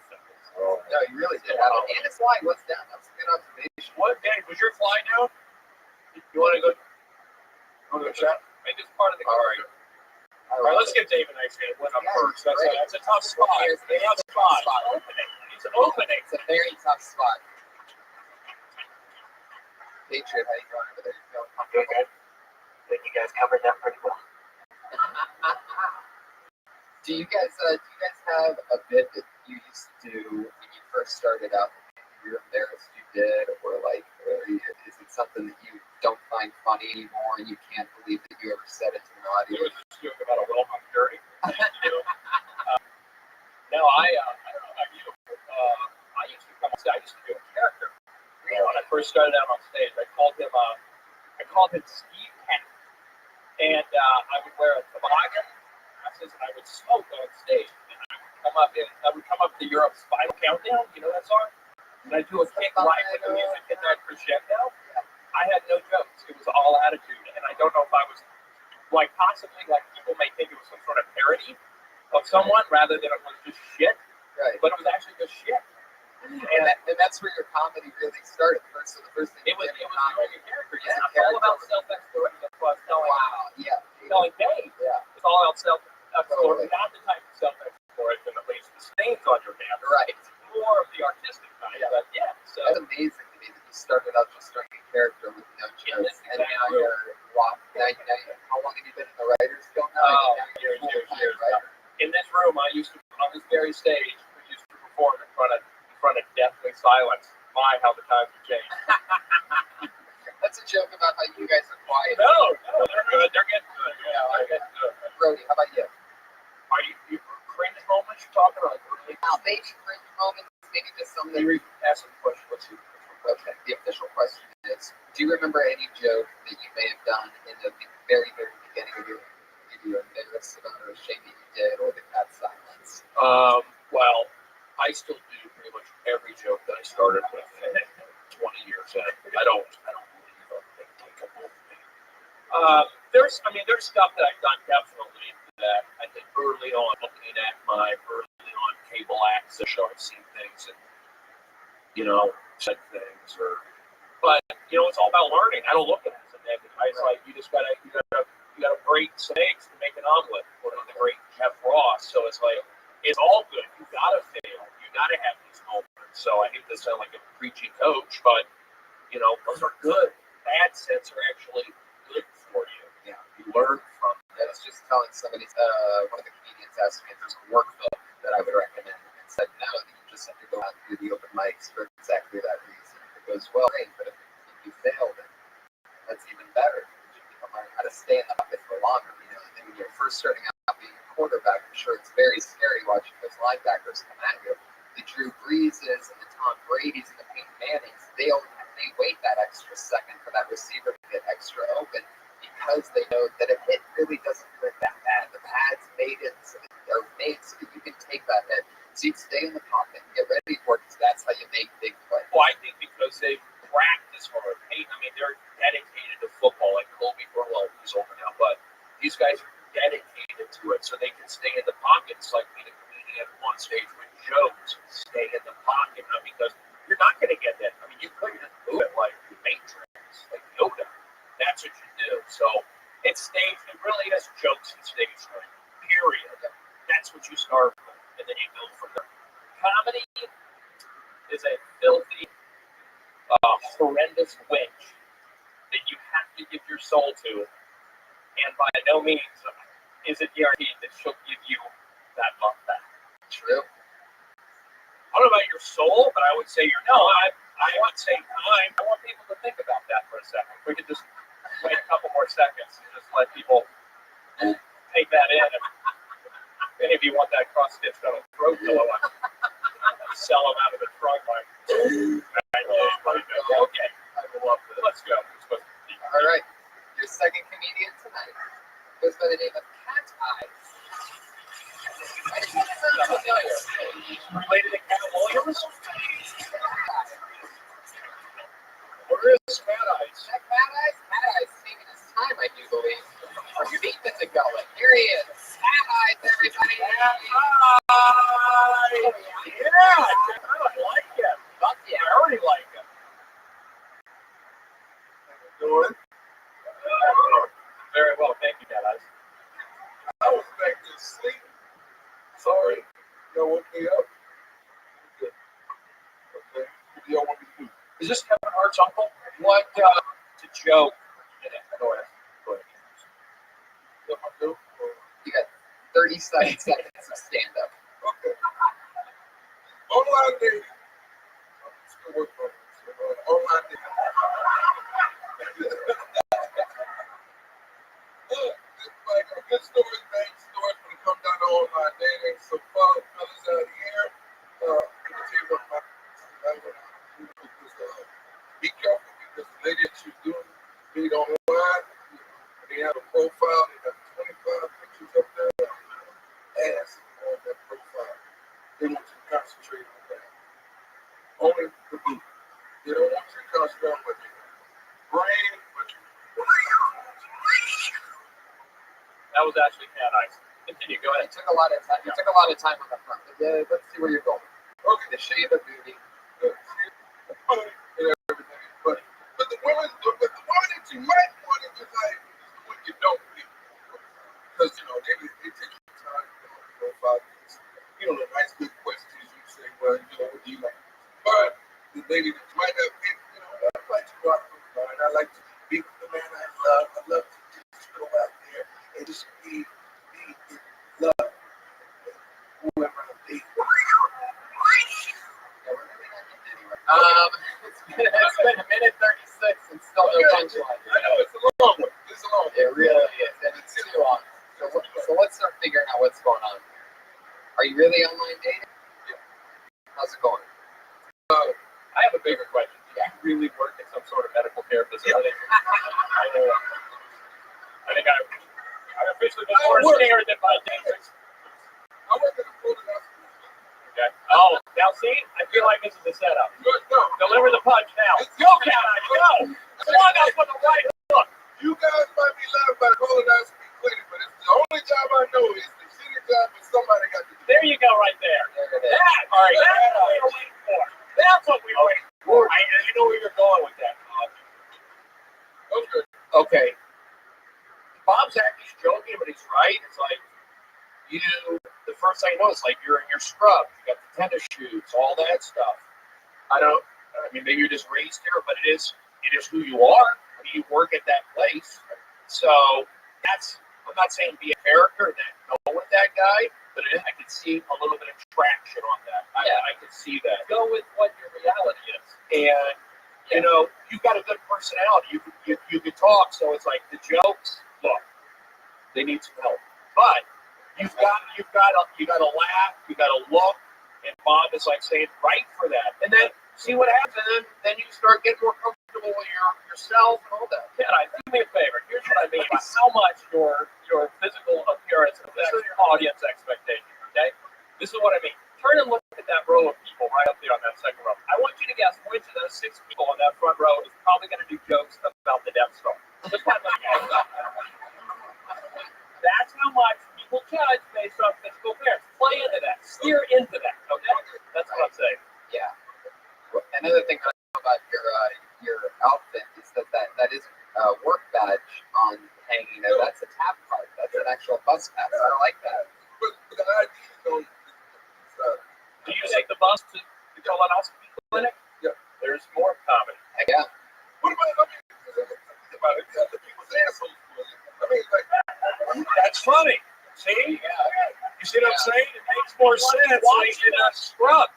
S9: No, he really did. And his line was down. That was a good observation.
S14: What, Dave? Was your fly down? You want to go chat? Make this part of the story. All right, let's get Dave a nice hand. Win up first. That's a tough spot. It's a tough spot. It's an opening.
S9: It's a very tough spot. Patriot, how you doing over there? You feeling comfortable?
S5: I think you guys covered that pretty well.
S9: Do you guys have a bit that you used to do when you first started out that you're embarrassed you did, or is it something that you don't find funny anymore and you can't believe that you ever said it to an audience?
S14: It was just joke about a well-hung dirty. No, I don't know about you. I used to come on stage. I used to do a character. When I first started out on stage, I called him Steve Kennedy, and I would wear a toboggan. I would smoke on stage, and I would come up to Europe's Final Countdown. You know that song? And I'd do a kick right when the music hit that crescendo. I had no jokes. It was all attitude, and I don't know if I was possibly people may think it was some sort of parody of someone rather than it was just shit.
S9: Right.
S14: But it was actually just shit.
S9: And that's where your comedy really started. The first thing
S14: it was doing a character. Yeah, it's all about
S9: No joke. And now you're how long have you been in the writers guild now?
S8: Oh,
S9: Now
S8: years,
S9: you're
S8: years,
S9: full-time
S8: years.
S9: writer.
S8: In this room, I used to, on this very stage, we used to perform in front of deathly silence. My, how the times have changed.
S9: That's a joke about how you guys are quiet.
S8: No, they're good. They're getting good. Yeah, they're getting good.
S9: Brody, how about you?
S8: Are you cringe moments you're talking about? Really?
S9: Stage cringe moments, maybe just something.
S8: Ask some questions. Let's see.
S9: Okay, the official question is, do you remember any joke that you may have done in the very, very beginning of your embarrassed about or ashamed that you did, or that got silence?
S8: Well, I still do pretty much every joke that I started with 20 years in. I don't believe they take a hold of me. There's stuff that I've done definitely that I think early on, looking at my early on cable access show, I've seen things and, said things but it's all about learning. I don't look at it as a negative. It's like you gotta break some eggs to make an omelet, according to the great Jeff Ross. So it's like it's all good. You gotta fail. You gotta have these moments. So I hate to sound like a preachy coach, but those are good. Bad sets are actually good for you.
S9: Yeah,
S8: you learn from them.
S9: I was just telling somebody, one of the comedians asked me if there's a workbook that I would recommend, and said no, that you just have to go out and do the open mics for exactly that reason. It goes well, great, but if you fail, then that's even better. You can learn how to stay in the pocket for longer. And then when you're first starting out being a quarterback, I'm sure it's very scary watching those linebackers come at you. The Drew Breeses and the Tom Brady's and the Peyton Mannings, they wait that extra second for that receiver to get extra open because they know that a hit really doesn't hurt that bad. The pads made so that you can take that hit. So you can stay in the pocket and get ready for it because that's how you make big plays.
S8: Well, I think because they practice hard. They're dedicated to football. Like Kobe Burwell, he's older now, but these guys are dedicated to it, so they can stay in the pocket. It's like being a comedian on stage with jokes. Stay in the pocket, because you're not going to get that. You could just move it like Matrix, like Yoda. That's what you do. So it's stage. It really is jokes and stage time. Period. That's what you start with, and then you go from there. Comedy is a filthy, horrendous witch that you have to give your soul to, and by no means is it guaranteed that she'll give you that love back.
S9: True.
S8: I don't know about your soul, but I would say I want to say time. I want people to think about that for a second. If we could just wait a couple more seconds and just let people take that in. If any of you want that cross-stitched on a throat pillow, I'll sell them out of the trunk. Okay.
S9: I would love this.
S8: Let's go.
S9: All right. Your second comedian tonight goes by the name of Cat Eyes. I think that sounds familiar.
S8: Related to Cat Williams? Where is Cat Eyes?
S9: Cat Eyes? Cat Eyes taking his time, I do believe. Deep in the gullet. Here he is. Cat Eyes, everybody.
S8: Cat Eyes! Yeah, I like him.
S9: Fuck yeah.
S8: I already like him.
S1: Doing?
S8: Very well, thank you, Cat Eyes.
S1: I was back to sleep. Sorry. Y'all woke me up. Okay. What do y'all want me to do?
S8: Is this Kevin Hart's uncle? What? It's a joke. Go ahead.
S1: What am I doing?
S9: You got 30 seconds of stand-up.
S1: Okay. Online dating. I'm still working on it. Online dating. Like a good stories, bad stories when it comes down to online dating. So fellas out here, let me tell you what my be careful because the lady that you're doing meet online, they have a profile, they have 25 pictures up there, ass on that profile. They want you to concentrate on that. Only the booty. They don't want you to concentrate on what you brain, but
S8: That was actually Cat Eyes. Continue, go ahead.
S9: It took a lot of time. You took a lot of time on the front. But let's see where you're going. Okay, they show you the booty.
S1: and everything. But the women that you might want to just like is the one you don't need. Because they take your time, profile, the nice good questions you say, well, what do you like? But the lady that might have picked, I like to go out and I like to man I love. I love to just go out there and just be in love with whoever I'm dating.
S9: It's been a minute 36 and still no punchline.
S1: I know, it's a long one. It's a long one.
S9: It really is, and it's too long. So let's start figuring out what's going on here. Are you really online dating?
S2: Yeah.
S9: How's it going?
S8: I have a bigger question. Do you really work in some sort of medical care facility? I think I've officially been more scared than my dates.
S1: I work at a colonoscopy.
S8: Okay. Oh, now see, I feel like this is a setup.
S1: No.
S8: Deliver the punch now. Go, cat eye, go! Swung us with the right hook.
S1: You guys might be laughing about colonoscopy clinic, but it's the only job I know is the shitty job that somebody got to do.
S8: There you go, right there.
S9: There it is.
S8: All right, that's what we were waiting for. That's what we were waiting for. I know where you're going with that.
S9: Okay.
S2: Bob's actually joking, but he's right. It's like the first thing I know is like you're in your scrubs, you got the tennis shoes, all that stuff. I mean, maybe you're just raised here, but it is who you are. I mean, you work at that place. So I'm not saying be a character that go with that guy, but I can see a little bit of traction on that. I can see that.
S8: Go with what your reality is.
S2: And you know, you've got a good personality. You can talk, so it's like the jokes. Look, they need some help, but you've got to laugh, you got to look, and Bob is like saying right for that, and then see what happens, and then you start getting more comfortable with yourself and all that.
S8: Can I do me a favor? Here's what I mean by how much your physical appearance affects your audience expectations. Okay, this is what I mean. Turn and look at that row of people right up there on that second row. I want you to guess which of those 6 people on that front row is probably going to do jokes about the Death Star. Just one look at it. That's how much people judge based on physical appearance. Play into that. Steer into that. Okay? That's what I'm saying.
S9: Yeah. Another thing I know about your outfit is that is a work badge on hanging there. That's a tap card. That's an actual bus pass. I like that.
S1: But the idea is
S8: Do you take the bus to the colonoscopy clinic?
S1: Yeah.
S8: There's more comedy.
S9: Yeah.
S1: what about the people's assholes? I mean, like,
S2: That's funny. See? You see what I'm saying? It makes more sense. Like in a scrub.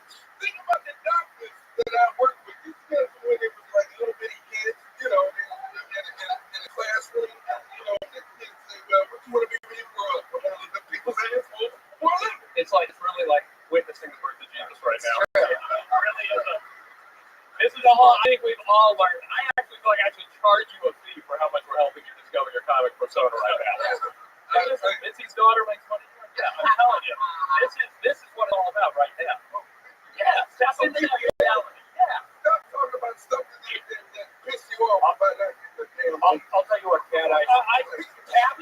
S1: think about the doctors that I work with. These guys, when they was like little bitty kids, you know, in the classroom, you know, the kids say, well, what you want to be when you grow up? I want to look up people's assholes.
S8: It's really like witnessing the birth of Jesus right now. It really is this is a whole, I think we've all learned. I actually feel like I should charge you a fee for how much we're helping you discover your comic persona right now. Mitzi's daughter makes money. Yeah, I'm telling you. This is what it's all about right now. Yeah, step into your reality. Yeah.
S1: Stop talking about stuff that piss you off.
S2: I'll tell you what, Kat, I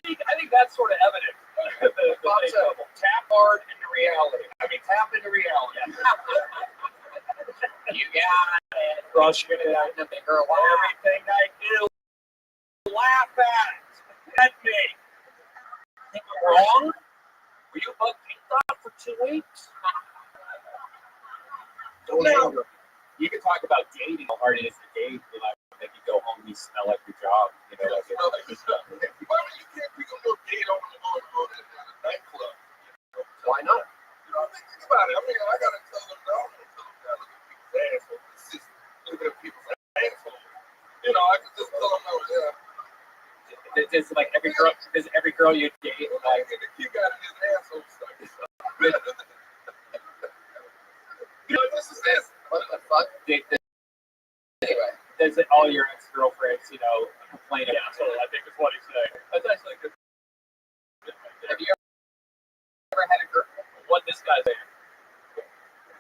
S8: think that's sort of evident.
S2: tap hard into reality. I mean, tap into reality.
S9: You got it.
S2: Brush it out. Everything I do, laugh at me. Think I'm wrong? Were you bug pizza for 2 weeks?
S8: Don't ever. You can talk about dating, how hard it is to date, but like make you go home and you smell like your job. You know, like
S1: Why you can't pick a little date on a nightclub?
S2: Why not?
S1: You know, think about it. I mean, I gotta tell them no. Look at people's assholes. You know, I can just tell them no. Yeah.
S8: It's like every girl you date, like
S1: You got his asshole stuck. You know, this is this.
S9: What the fuck? Anyway.
S8: There's all your ex-girlfriends, you know, complaining. Yeah, so I think that's what he's saying. That's actually good.
S9: Have you ever had a girl?
S8: What this guy's saying.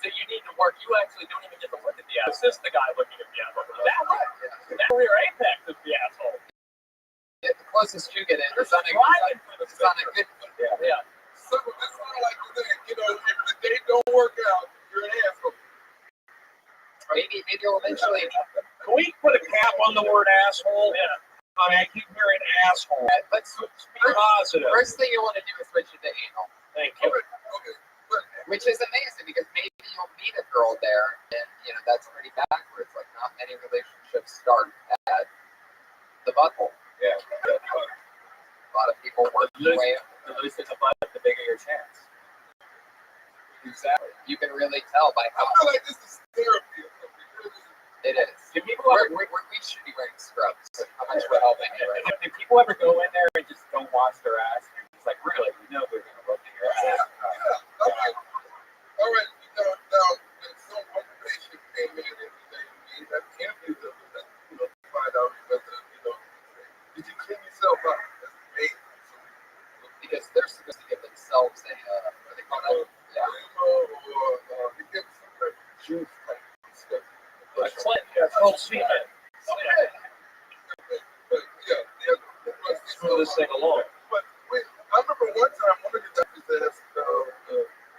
S8: So you need to work. You actually don't even get to look at the asshole. Assist the guy looking at the asshole. That's your apex of the asshole.
S9: Yeah, the closest you get in is on a good.
S8: Yeah.
S1: So that's not like the thing. You know, if the date don't work out, you're an asshole.
S9: Maybe you'll eventually.
S2: Can we put a cap on the word asshole? Yeah. I mean, I keep hearing asshole.
S9: Let's
S2: be positive.
S9: First thing you want to do is switch it to anal.
S2: Thank you.
S1: Okay.
S9: Which is amazing because maybe you'll meet a girl there, and you know that's pretty backwards. Like not many relationships start at the butthole.
S8: Yeah.
S9: A lot of people work their way up.
S8: The looser the butt, the bigger your chance.
S9: Exactly. You can really tell by how.
S2: I feel like this is therapy.
S9: It is.
S8: Do people
S9: We should be wearing scrubs. How much we're helping you, right?
S8: If people ever go in there and just don't wash their ass, and it's like, really, you know they're going to look at your ass.
S2: All right. Now, when some one patient came in and said to me, that can't be the, to find out whether, did you clean yourself up? That's great.
S9: Because they're supposed to give themselves a, what do they call that? Yeah.
S2: Or they give some kind of juice type stuff.
S8: Oh, sweet man.
S2: But yeah.
S8: Screw this thing along.
S2: But wait, I remember one time one of the doctors asked the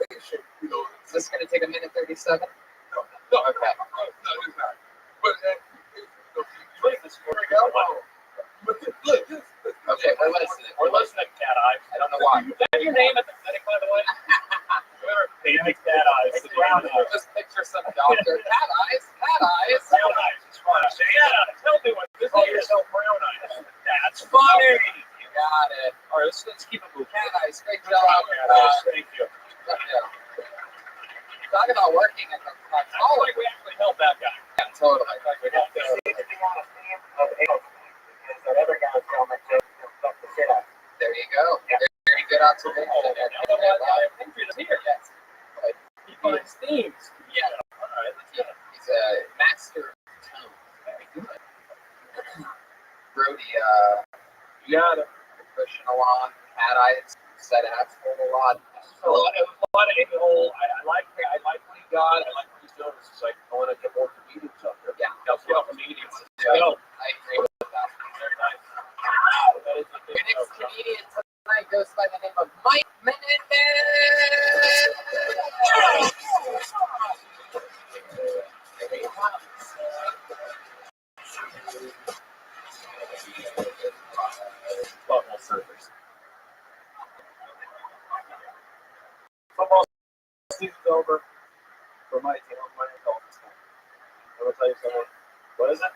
S2: patient,
S9: Is this going to take a minute 37?
S2: No.
S9: Okay.
S2: No, it's not. But
S9: Okay, we're listening.
S8: We're listening, Cat Eyes.
S9: I don't know why.
S8: Is that your name at the clinic, by the way? Maybe Cat Eyes.
S9: It's brown eyes. Just picture some doctor. Cat eyes. Cat eyes.
S8: Brown eyes is fine. Cat Eyes. Tell me what this is. Yourself brown eyes. That's funny.
S9: You got it.
S8: All right, let's keep it moving.
S9: Cat eyes. Great job.
S8: Cat Eyes. Thank you.
S9: Talk about working at the
S8: Oh, like we actually helped that guy.
S9: Yeah, totally.
S8: Like we helped him.
S9: There you go. Very good observation. Yes. But
S8: He finds themes.
S9: yeah,
S8: All right, let's get it.
S9: he's a master of tone. Very good. Brody,
S8: You got it.
S9: pushing along. Cat eyes. Said that's a lot.
S8: A lot of a-hole. I like what he got. I like what he's doing. It's just like I want to get more comedians up there.
S9: Yeah.
S8: Help get comedians.
S9: Yeah.
S8: Go.
S9: I agree with that.
S8: Very nice. That is the
S9: Your
S8: thing.
S9: next comedian tonight goes by the name of Mike Menendez.
S8: Butthole surfers. Football season's over for my team. My Dolphins. I'm gonna tell you something. What is it?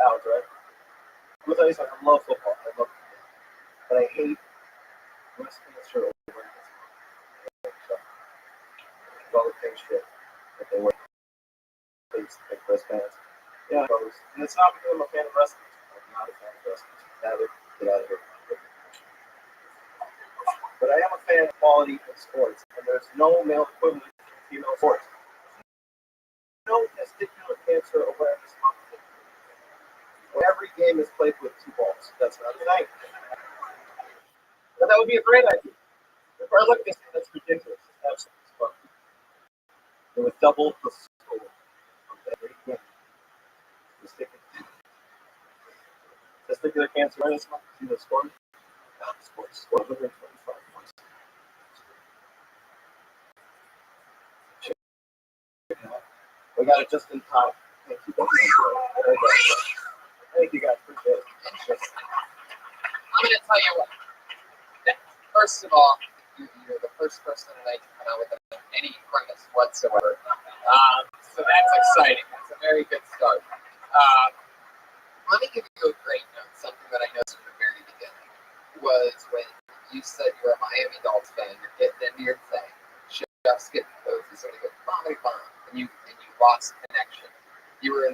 S8: Alex, right? I'm gonna tell you something. I love football. I love football. But I hate Westminster over all the pink shit that they wear. Face like wristbands. Yeah, and it's not because I'm a fan of wrestling. I'm not a fan of wrestling. Get out of here. But I am a fan of quality in sports, and there's no male equivalent to female sports. No testicular cancer awareness month. Every game is played with 2 balls. That's not a thing. But that would be a great idea. If I look at this, that's ridiculous. That's fun. It would double the score of every game. Testicular cancer awareness month. See the score? Sports score 125 points. We got it just in time. Thank you guys. Thank you guys. Appreciate it.
S9: Interesting. I'm going to tell you what. First of all, you're the first person tonight to come out with any premise whatsoever. So that's exciting. That's a very good start. Let me give you a great note. Something that I noticed from the very beginning was when you said you're a Miami Dolphins fan. You're getting into your thing. Just getting poses. And you go, bomb. And you lost connection. You were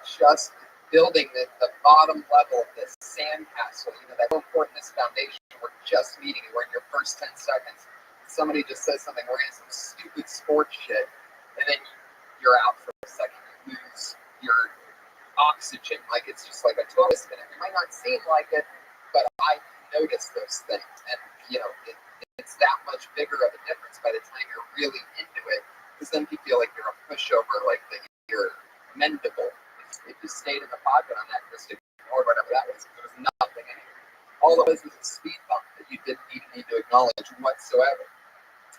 S9: just building the bottom level of this sandcastle. That whole important this foundation. We're just meeting. We're in your first 10 seconds. Somebody just says something. We're in some stupid sports shit, and then you're out for a second. You lose your oxygen. Like it's just like a twist. And it might not seem like it, but I notice those things, and it's that much bigger of a difference by the time you're really into it. Because then you feel like you're a pushover, like that you're mendable. If you stayed in the pocket on that crystal or whatever that was, there was nothing in it. All it was a speed bump that you didn't even need to acknowledge whatsoever.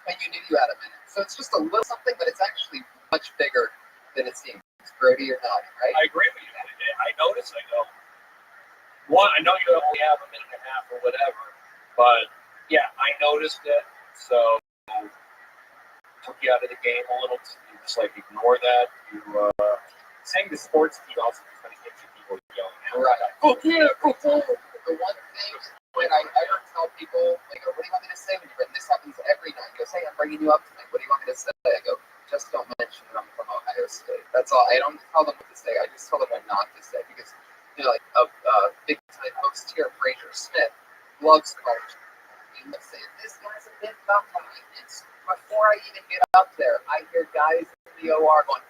S9: And you knew you had a minute. So it's just a little something, but it's actually much bigger than it seems. Brody or not, right?
S8: I agree with you. I noticed. I go, one, I know you only have a minute and a half or whatever, but yeah, I noticed it. So took you out of the game a little. You just like ignore that. You saying the sports team also kind of gives you the people yelling at.
S9: Right.
S8: Fuck yeah, fuck yeah.
S9: The one thing that I ever tell people, they go, what do you want me to say when you're in? This happens every night. He goes, hey, I'm bringing you up tonight. What do you want me to say? I go, just don't mention that I'm from Ohio State. That's all. I don't tell them what to say. I just tell them what not to say because, like a big time host here, Fraser Smith, loves culture. He loves saying, this guy's a bit tough on me. It's before I even get up there, I hear guys in the OR going,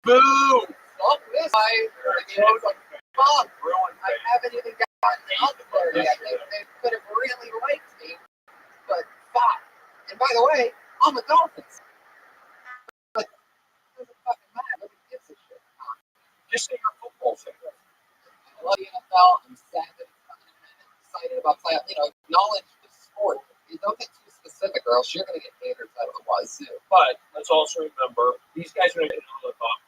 S9: boo! Fuck this guy. It's like, fuck, I haven't even gotten up there yet. They could have really liked me, but fuck. And by the way, I'm a Dolphins. But it doesn't fucking matter. Nobody gives a shit.
S8: Just say you're a football fan.
S9: I love the NFL. I'm sad that it's coming in and excited about playoffs. Acknowledge the sport. You don't get too specific, or else you're going to get haters out of the wazoo.
S8: But let's also remember, these guys are going to get on the top.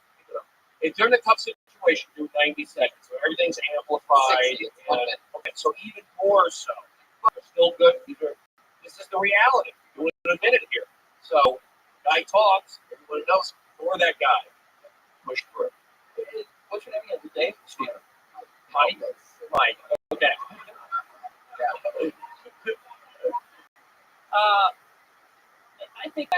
S8: If they're in a tough situation, do 90 seconds. So everything's amplified.
S9: 60,
S8: Okay, so even more so. But still good. This is the reality. You wouldn't admit it here. So, guy talks, everyone knows, ignore that guy. Push through.
S7: What's your name again? Dave?
S8: Steven. Mike. Okay. I think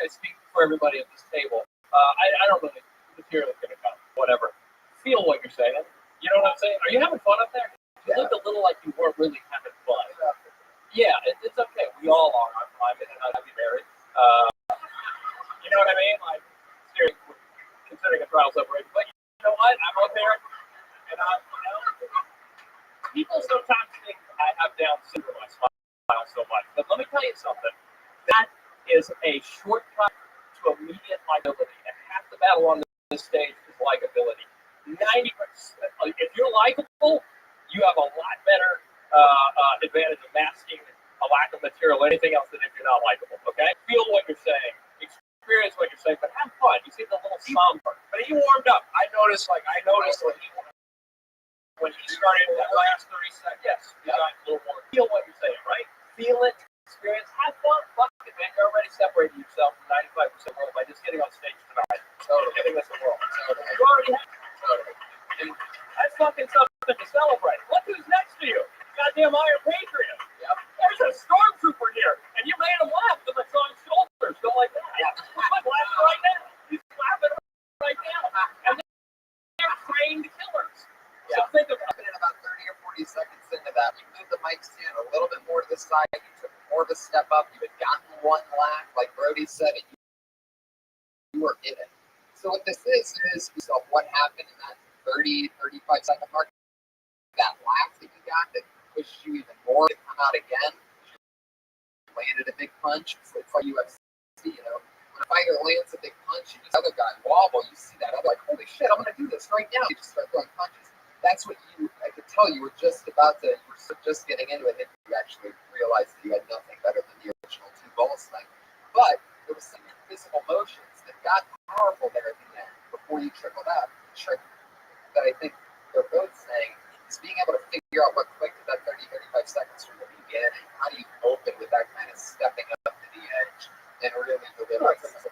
S8: I speak for everybody at this table. I don't really. Material is going to come. Whatever. Feel what you're saying. You know what I'm saying? Are you having fun up there? You looked a little like you weren't really having fun. Yeah, it's okay. We all are. I'm in and out of married. You know what I mean? Like, seriously, considering a trial separation. But you know what? I'm up there, and people sometimes think I have Down syndrome. I smile so much. But let me tell you something. That is a shortcut to immediate likability. And half the battle on this stage is likability. 90%. If you're likable, you have a lot better advantage of masking a lack of material, anything else, than if you're not likable. Okay? Feel what you're saying, experience what you're saying, but have fun. You seem a little somber, but he warmed up. I noticed when he started that last 30 seconds. Yes, he got a little more. Feel what you're saying, right? Feel it, experience, have fun. Fuck it, man. You're already separating yourself from 95% of the world by just getting on stage tonight. Totally. Giving us the world. Totally. You already have. Totally. And that's fucking something to celebrate. Look who's next to you. Goddamn Iron Patriot. Yep. There's a stormtrooper here, and you made him laugh because I saw his shoulders go like that. Yeah. He's laughing right now. He's laughing right now. And they're trained killers.
S9: Yeah.
S8: So think about
S9: it. About 30 or 40 seconds into that, you moved the mic stand a little bit more to the side. You took more of a step up. You had gotten one laugh, like Brody said, and you were in it. So what this is what happened in that 30, 35 second mark. That laugh that you got that pushed you even more to come out again. You landed a big punch. It's like UFC, When a fighter lands a big punch and this other guy wobble, you see that other like, holy shit, I'm going to do this right now. You just start throwing punches. That's what I could tell you were just getting into it, and you actually realized that you had nothing better than the original two balls thing. But there was some physical motions that got powerful there at the end before you trickled out. The trick that I think they're both saying is being able to figure out what clicked at that 30, 35 seconds from the beginning. How do you open with that kind of stepping up to the edge and really deliver something?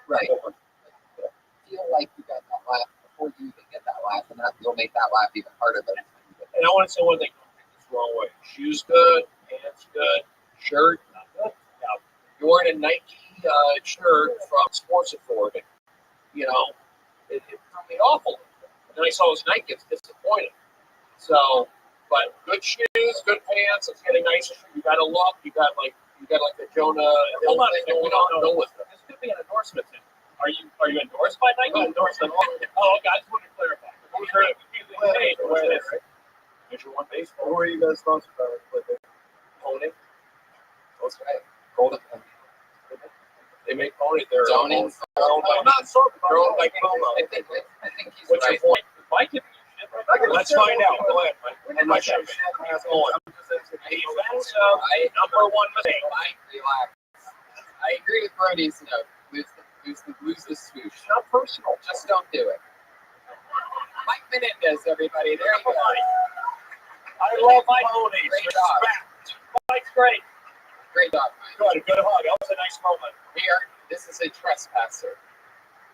S9: Right. Feel like you got that laugh before you even get that laugh, and you'll make that laugh even harder. But
S8: and I want to say one thing. Don't take this the wrong way. Shoes good, pants good, shirt not good. Now, you're wearing a Nike shirt from Sports Authority. It threw me off a little bit. And then I saw his Nike. It's disappointing. So, but good shoes, good pants. It's getting nicer. You got a look. You got like the Jonah. Hold on a second. We don't know what this could be an endorsement. Are you endorsed by Nike? I'm endorsed them all. Oh, I just want to clarify. Hey, wear this. Major One Baseball.
S2: Who are you guys sponsored by?
S8: Pony.
S9: That's right. Golden Pony.
S8: They make Pony. They're
S9: owned
S8: not so. They're owned by Promo.
S9: I think he's
S8: What's
S9: right.
S8: your point? Mike, if you shit right now, let's find out. Go ahead, Mike. And my show. Number one mistake.
S9: Relax. I agree with Brody's note. Lose the swoosh.
S8: It's not personal.
S9: Just don't do it. Mike Menendez, everybody. There you go.
S8: I love my ponies.
S9: Great job.
S8: Mike's great.
S9: Great job, Mike.
S8: Good hug. That was a nice moment.
S9: Here, this is a trespasser.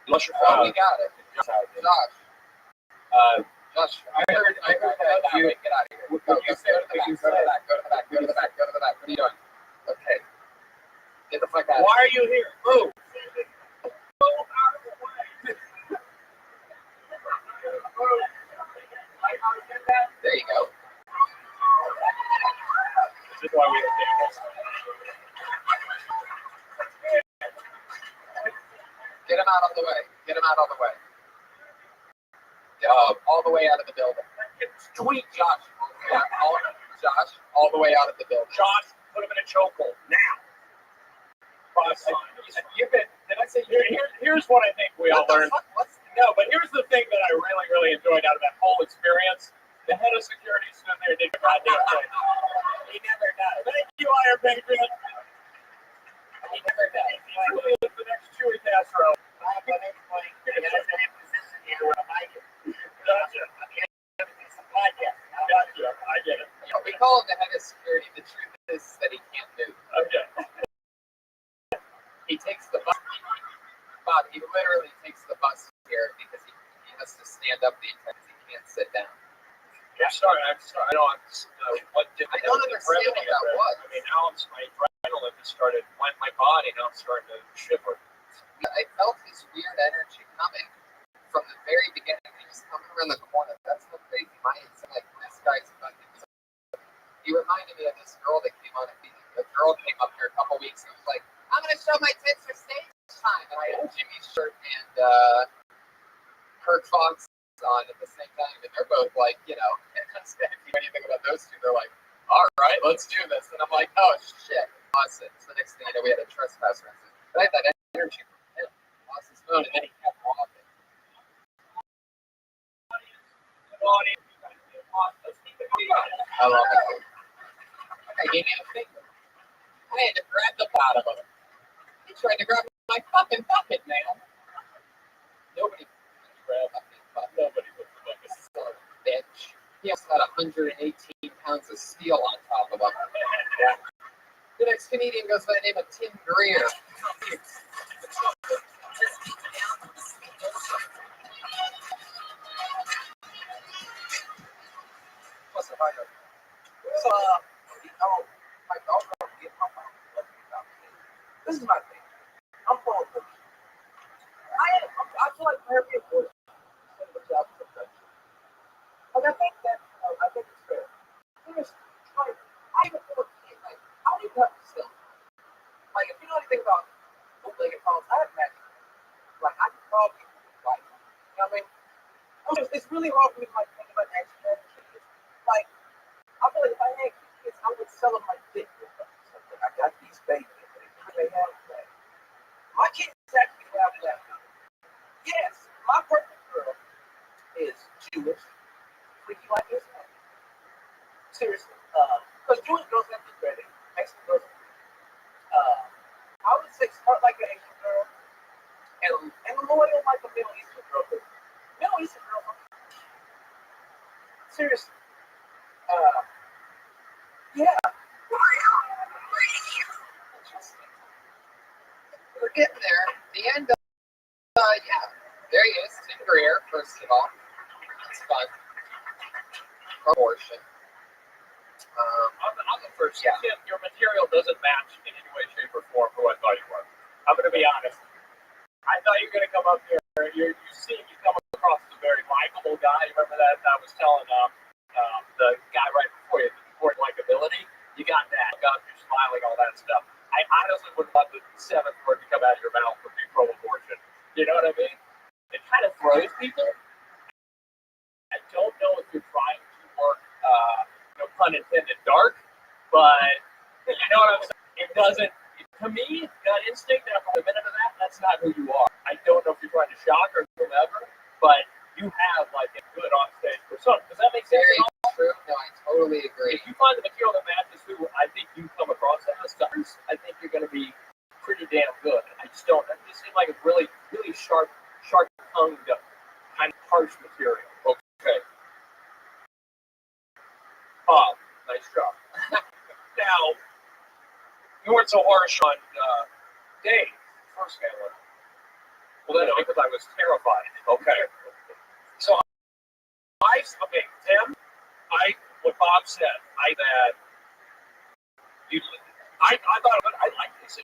S8: Unless you're
S9: We got it. Josh. Josh, I heard that. You get out of here. Go to the back. Go to the back. Go to the back. Go to the back. What are you doing? Okay. Get the fuck out.
S2: Why are you here? Move.
S9: There you go.
S2: This is why we have tables.
S9: Get him out of the way. Get him out of the way. Get all the way out of the building.
S2: Tweet
S9: Josh. Yeah, Josh, all the way out of the building.
S2: Josh, put him in a chokehold now. You've been. Did I say here's what I think we all learned. No, but here's the thing that I really, really enjoyed out of that whole experience. The head of security stood there and did a goddamn thing. He never does. Thank you, Iron Patriot. He never does. He really is the next Chewy Castro.
S5: I'm going to explain. I got a position here where I like it.
S2: Gotcha.
S5: It's a podcast.
S2: Gotcha. I get it.
S9: You know, we call him the head of security. The truth is that he can't move.
S2: Okay.
S9: He takes the bus. Bob, he literally takes the bus here because he has to stand up the entire time. He can't sit down.
S2: I'm sorry. I don't what did
S9: I don't understand what that was.
S2: I mean, now my adrenaline just started, my body now I'm starting to shiver.
S9: I felt this weird energy coming from the very beginning. He was coming around the corner. That's how crazy mine is. Like, this guy's fucking. He reminded me of this girl that came on a meeting. The girl came up here a couple weeks and was like, I'm going to show my tits for stage time. And I had Jimmy's shirt and Kurt Fox on at the same time. And they're both like, you know, if you know anything about those two, they're like, all right, let's do this. And I'm like, oh, shit. Awesome. So the next thing I know, we had a trespasser. But I had that energy from him. Lost his phone, and then he kept walking. I love it. I gave him a finger. I had to grab the pot of him. He tried to grab my fucking bucket, man. Nobody grabbed my bucket. Nobody puts the bucket. Son of a bitch. He also had 118 pounds of steel on top of him. The next comedian goes by the name of Tim Greer. What's the fire?
S11: So, my dog don't get my mouth. This is my thing. I'm full of bullshit. I feel like therapy is bullshit. Like, I think it's fair. There's, like, I even feel like, I don't even have to still. Like, if you know anything about bootlegged phones, I have magic. Like, I can call people, like, you know what I mean? It's really hard for me to, like, think about actually having kids. Like, I feel like if I had kids, I would sell them my dick or something. I got these babies. They have that. My kids actually have that. Yes, my perfect girl is Jewish, freaky like this one. Seriously. Because Jewish girls have to be ready. Mexican girls have to be ready. I would say start like an Asian girl and loyal like a Middle Eastern girl. Middle Eastern girls are seriously. Yeah.
S9: We're getting there. The end of, yeah. There he is, Tim Greer, first of all. It's fun. Proportion.
S2: I'm the first. Yeah. Tim, your material doesn't match in any way, shape, or form who I thought you were. I'm going to be honest. I thought you were going to come up here. You come across as a very likable guy. You remember that I was telling the guy right before you, before likability? You got that. Got you smiling, all that stuff. I honestly would love the seventh word to come out of your mouth would be pro-abortion. You know what I mean? It kind of throws people. I don't know if you're trying to work, no pun intended, dark, but you know what I'm saying? It doesn't, to me, that instinct after a minute of that, that's not who you are. I don't know if you're trying to shock or whomever, but you have like a good on stage persona. Does that make sense?
S9: Very true. No, I totally agree.
S2: If you find the material that matches who I think you come across as, I think you're going to be pretty damn good. I just don't. It just seems like it's really, really sharp-tongued, kind of harsh material. Okay. Nice job. Now, you weren't so harsh on Dave, first handler. Well, that's because I was terrified. Okay. So
S14: okay, Tim, what Bob said, I thought about, I like this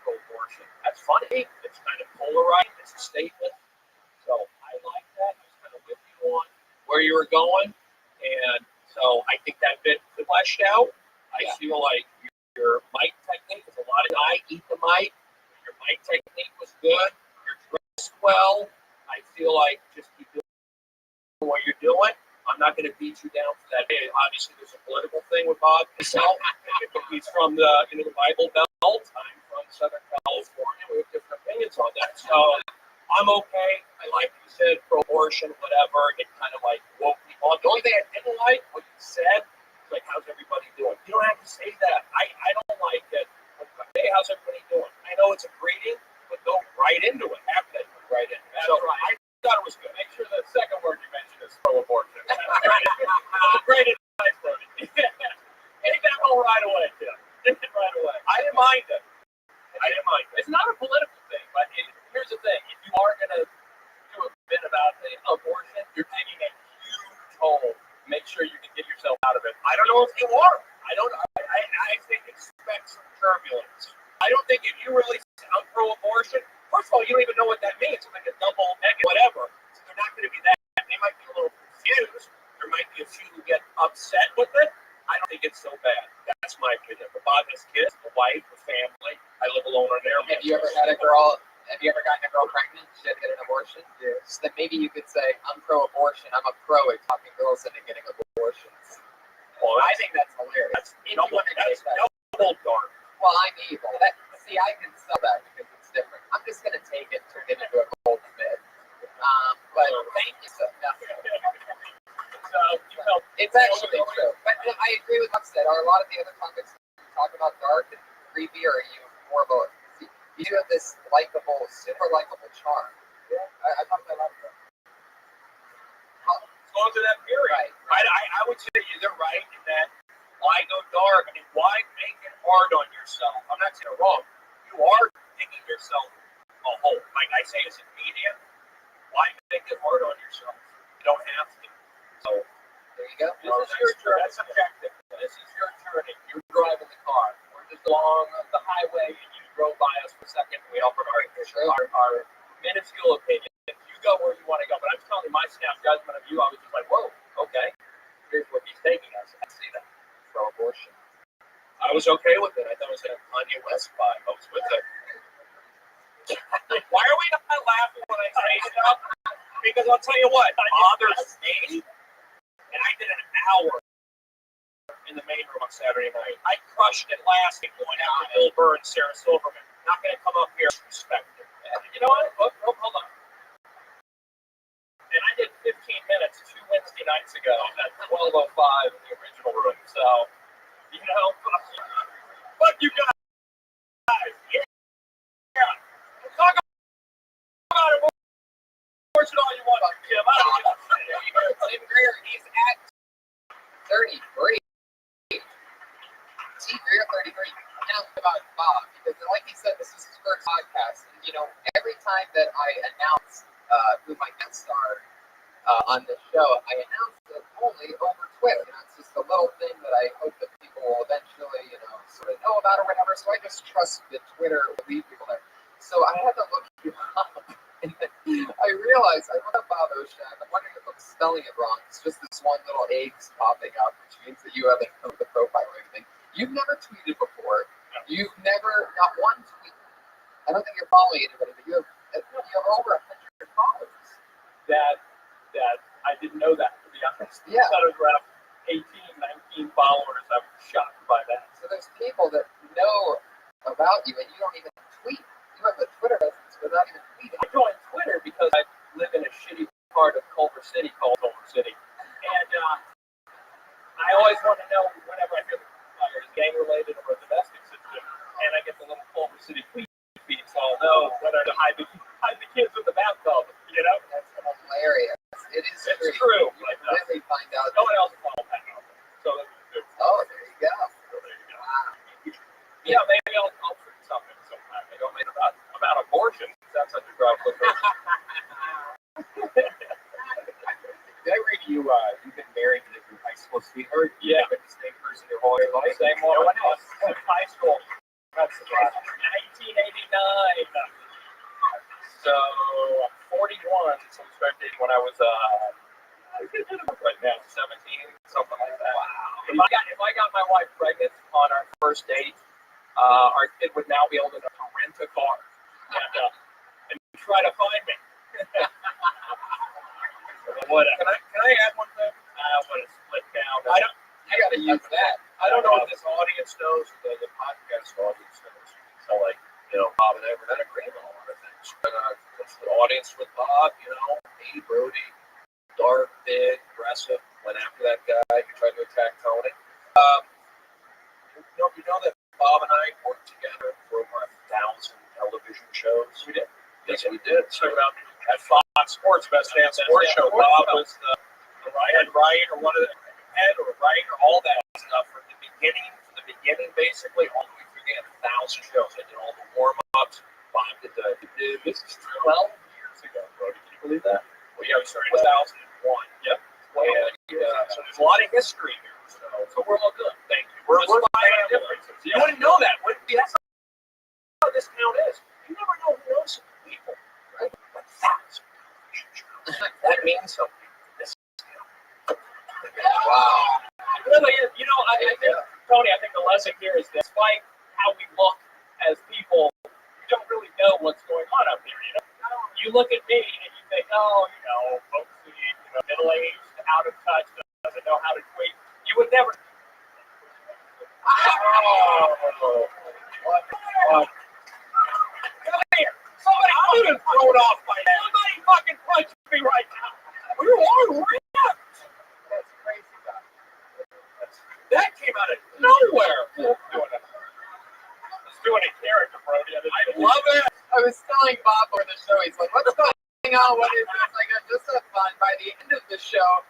S14: pro-abortion. That's funny. It's kind of polarizing. It's a statement. So I like that. I was kind of with you on where you were going. And so I think that bit fleshed out. I feel like your mic technique is a lot of I eat the mic. Your mic technique was good. You're dressed well. I feel like just keep doing what you're doing. I'm not going to beat you down for that. Hey, obviously, there's a political thing with Bob himself. He's from the Bible Belt. I'm from Southern California. We have different opinions on that. So I'm okay. I like what you said, pro-abortion, whatever. It kind of like woke me on. The only thing I didn't like what you said was like, how's everybody doing? You don't have to say that. I don't like it. Hey, how's everybody doing? I know it's a greeting, but go right into it. Have that right into it. So I thought it was good. Make sure the second word you mentioned is pro-abortion. Great advice, Brody. Take that home right away, Tim. Take it right away. I didn't mind it. It's not a political thing, but here's the thing. If you are going to do a bit about the abortion, you're taking a huge hole. Make sure you can get yourself out of it. I don't know if you are. I think expect some turbulence. I don't think if you really sound pro-abortion, first of all, you don't even know what that means. It's like a double negative, whatever. So they're not going to be that. They might be a little confused. There might be a few who get upset with it. I don't think it's so bad. That's my opinion. But Bob has kids, a wife, a family. I live alone on there.
S9: Have you ever had a girl? Have you ever gotten a girl pregnant? She had to get an abortion. Yeah. So then maybe you could say, "I'm pro-abortion. I'm a pro at talking girls into getting abortions." Well, I think that's hilarious. That's
S14: double dark.
S9: Well, I'm evil. See, I can sell that because it's different. I'm just going to take it and turn it into a golden bit. But thank you so much. It's actually true. But I agree with what you said. Are a lot of the other topics you talk about dark and creepy, or are you more of a... You do have this likable, super likable charm. Yeah, I thought that about that.
S14: As long as that period. Right. I would say you're right in that why go dark? I mean, why make it hard on yourself? I'm not saying you're wrong. You are digging yourself a hole. Like I say as a comedian, why make it hard on yourself? You don't have to. So
S9: there you go.
S14: This is your journey. That's objective. This is your journey. You're driving the car. We're just along the highway and you drove by us for a second. We offered our minuscule opinion. You go where you want to go. But I'm telling you, my snap judgment of you, I was just like, whoa, okay. Here's where he's taking us. I see that. Pro-abortion. I was okay with it. I thought it was a Kanye West vibe. I was with it. Why are we not laughing when I say stuff? Because I'll tell you what, bothers me. And I did an hour in the main room on Saturday night. I crushed it last week going out with Bill Burr and Sarah Silverman. Not going to come up here disrespected. You know what? Hold on. And I did 15 minutes 2 Wednesday nights ago at 12:05 in the original room. So, you know, fuck you guys. Yeah. Talk about abortion all you want, Jim. I don't give a shit.
S9: Tim Greer, he's at 33. T. Greer 33. Now about Bob, because like he said, this is his first podcast. And, you know, every time that I announce who my guests are on this show, I announce it only over Twitter. You know, it's just a little thing that I hope that people will eventually, you know, sort of know about or whatever. So I just trust that Twitter will lead people there. So I had to look you up. And I realized I looked up Bob Oshak. I'm wondering if I'm spelling it wrong. It's just this one little A's popping up, which means that you haven't come to the profile or anything. You've never tweeted before. You've never, not one tweet. I don't think you're following anybody, but you have over 100 followers.
S14: That I didn't know that, to be honest.
S9: Yeah.
S14: I thought it was around 18, 19 followers. I'm shocked by that.
S9: So there's people that know about you and you don't even tweet. You have a Twitter presence without even tweeting.
S14: I joined Twitter because I live in a shitty part of Culver City called Culver City. And I always want to know whenever I hear it's gang-related or a domestic situation, and I get the little Culver City tweet feed, so I'll know whether to hide the kids in the bathtub, you know?
S9: That's hilarious. It's
S14: true.
S9: You really find out.
S14: No one else will follow that out. So
S9: oh, there you go.
S14: Wow. Yeah, maybe I'll tweet something sometime. Maybe I'll make about abortion. That's such a drug.
S9: Did I read you
S8: been married to your high school sweetheart?
S14: Yeah.
S8: You've been the same person your whole life?
S14: Same one. No one else. Since high school. That's 1989. So I'm 41. So we started dating when I was right now 17, something like that. Wow. If I got my wife pregnant on our first date, our kid would now be old enough to rent a car and try to find me. Can I add one thing? I want to split down. I gotta use that. I don't know if this audience knows, the podcast audience knows. So like, Bob and I were not agreeing on a lot of things. But what's the audience with Bob? Me, Brody, dark, big, aggressive. Went after that guy who tried to attack Tony. You know that Bob and I worked together for over 1,000 television shows. We did. Yes, we did. So at Fox Sports, Best Damn Sports Show, Bob was the head writer, one of the head or writer, all that stuff from the beginning, basically, all the way through the end. 1,000 shows. I did all the warm-ups. Bob did this is 12 years ago, bro. Can you believe that? Well, yeah, we started in 2001. Yep. So there's a lot of history here. So we're all good. Thank you. We're finding differences. You wouldn't know that. That's how this town is. You never know who knows some people, right? That means something. Wow. Really, I think, Tony, I think the lesson here is that despite how we look as people, you don't really know what's going on up here. You look at me and you think, mostly, middle-aged, out of touch, doesn't know how to tweet. You would never. Come here. Somebody fucking throw it off by now. Somebody fucking punch me right now. We're on ripped. That's crazy, guy. That came out of nowhere. Let's do a character, Brody. I love it.
S9: I was telling Bob before the show, he's like, what's going on? What is this? Like, just so fun. By the end of the show,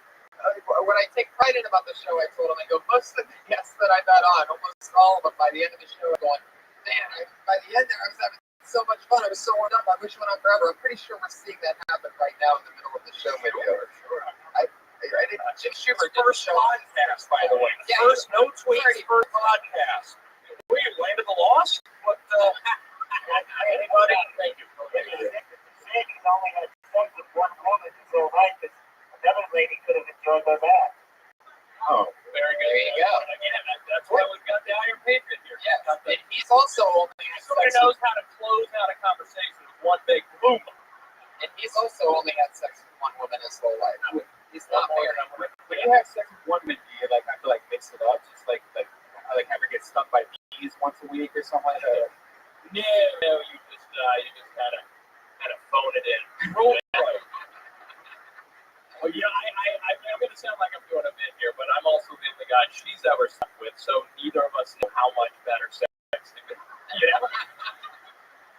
S9: what I take pride in about the show, I told him, I go, most of the guests that I've had on, almost all of them, by the end of the show, are going, man, by the end there, I was having so much fun. I was so worn up. I wish it went on forever. I'm pretty sure we're seeing that happen right now in the middle of the show video. Sure. I didn't. Jim Schubert did
S14: first podcast, by the way.
S9: Yeah,
S14: first no tweets, first podcast. We landed the loss? What? Anybody? Thank you.
S5: He's only had sex with one woman his whole life. Another lady could have enjoyed their back.
S14: Oh, very good.
S9: There you go.
S14: Again, that's why we've got the iron patriot here.
S9: Yeah, and he's also only had
S14: Somebody
S9: sex
S14: knows how to close out a conversation with one big boom.
S9: and he's also only had sex with one woman his whole life. He's not married.
S8: When you have sex with one man, do you have to mix it up? Just like have her get stung by bees once a week or something like that?
S14: No, you just gotta phone it in. Role play. Oh yeah, I'm gonna sound like I'm doing a bit here, but I'm also been the guy she's ever slept with, so neither of us know how much better sex to get.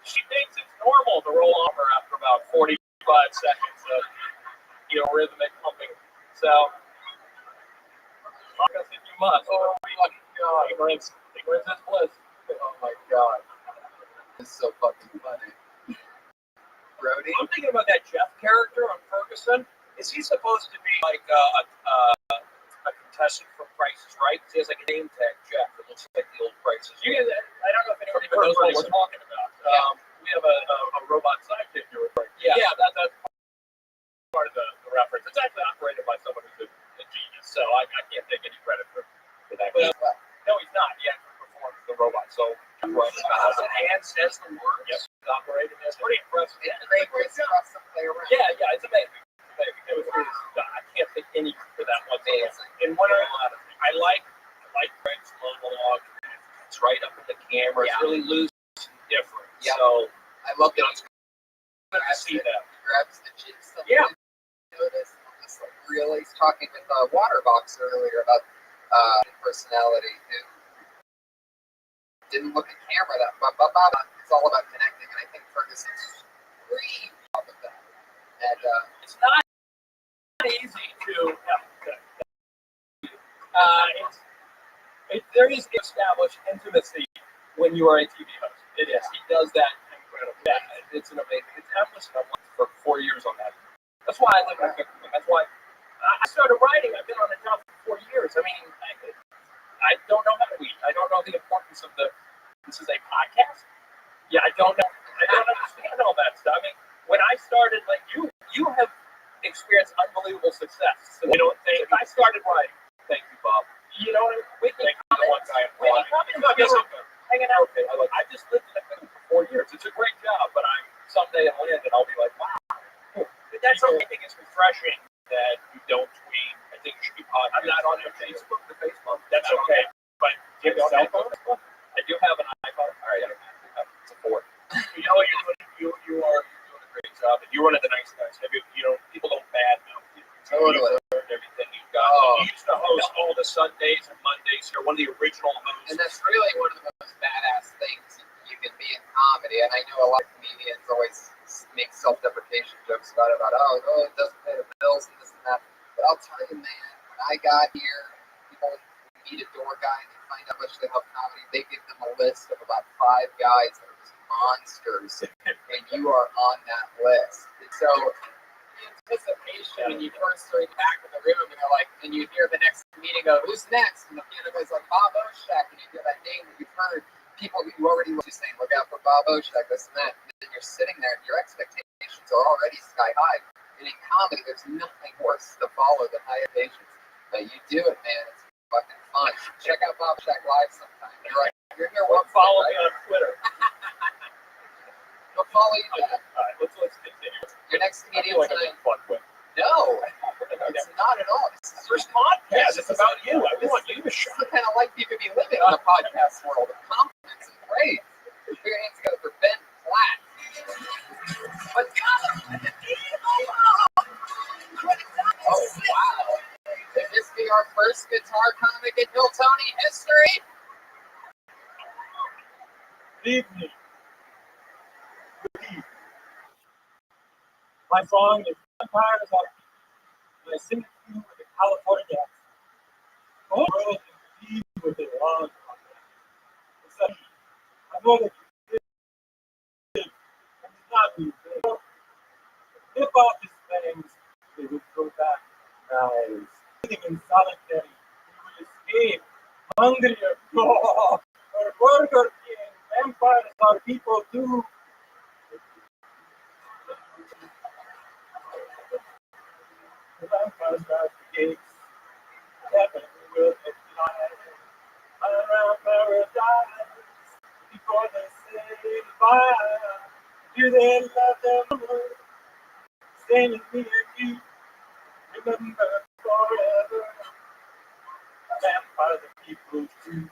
S14: She thinks it's normal to roll off her after about 45 seconds of rhythmic pumping. So I guess if you must.
S9: Oh my God.
S14: Ignorance is bliss.
S9: Oh my God. It's so fucking funny. Brody?
S14: I'm thinking about that Jeff character on Ferguson. Is he supposed to be like a contestant from Price is Right? He has like a name tag, Jeff. It looks like the old Price is Right. I don't know if anyone even knows what we're talking about. We have a robot sidekick here. Yeah, that's part of the reference. It's actually operated by someone who's a genius, so I can't take any credit for that. But, no, he's not. He actually performs the robot. So and says the words. Yep, he's operating. That's pretty impressive.
S9: It's great ways for us to play around.
S14: Yeah, it's amazing. I can't think any for that one. And what I like Greg's monologue. It's right up in the camera. It's really loose and different.
S9: Yeah.
S14: So
S9: I love that.
S14: I see that.
S9: He grabs the jig stuff.
S14: Yeah.
S9: Notice really, he's talking with Waterbox earlier about personality who didn't look at camera that much. It's all about connecting, and I think Ferguson's really top of that. And
S14: it's not easy to. There is established intimacy when you are a TV host. It is. He does that incredibly. Yeah, it's an amazing. It's endless. I've worked for 4 years on that. That's why I live in Cookman. That's why
S8: I started writing. I've been on the job for 4 years. I mean, I don't know how to read. I don't know the importance of the. This is a podcast. Yeah, I don't know. I don't understand all that stuff. I mean, when I started, like you have experienced unbelievable success. So, you know, if I started writing, thank you, Bob. You know, Whitney Cummings, hanging out. Okay, I just lived in the country for 4 years. It's a great job, but someday I'll end and I'll be like, wow. That's something I think is refreshing that you don't tweet. I think you should be positive. I'm not on your Facebook. That's okay. But do you have a cell phone? I do have an iPhone. All right, it's a 4. You know what you're doing? You are doing a great job, and you're one of the nice guys. People don't badmouth you.
S9: Totally.
S8: Everything you've got. You used to host all the Sundays and Mondays. You're one of the original hosts.
S9: And that's really one of the most badass things you can be in comedy. And I know a lot of comedians always make self-deprecation jokes about it doesn't pay the bills and this and that. But I'll tell you, man, when I got here, people meet a door guy and they find out how much they love comedy. They give them a list of about 5 guys that are just monsters, and you are on that list. And so, the anticipation when you first start back in the room, and they're like, and you hear the next meeting go, "Who's next?" And the piano guy's like, "Bob Oshak," and you hear that name that you've heard. People who already look saying, "Look out for Bob Oshak," this and that. And then you're sitting there, and your expectations are already sky high. And in comedy, there's nothing worse to follow than high expectations. But you do it, man. It's fucking fun. Check out Bob Shack Live sometime. You're here.
S8: Follow me on Twitter.
S9: We'll follow you back.
S8: All right, let's continue.
S9: Your next comedian tonight.
S8: Fun with.
S9: No, it's not at all. This is
S8: First podcast. It's about you. I want you to shine.
S9: the kind of life you could be living in the podcast world. The confidence is great. Put your hands together for Ben Platt. Oh, wow. Could this be our first guitar comic in Hill Tony history?
S14: Good evening. My song is Vampires Are People, and I sing it to you with a California accent. The whole world is indeed with a long accent. It's like, I know that you did, and it's not me. Hip-hop is things they would go back now. Sitting in solitary, we will escape, hungry or Burger King. Vampires are people too. The vampires are the gates. Heaven will fly around paradise before they say goodbye. Do they love them? Stay with me and you. Remember forever. Vampires are people too.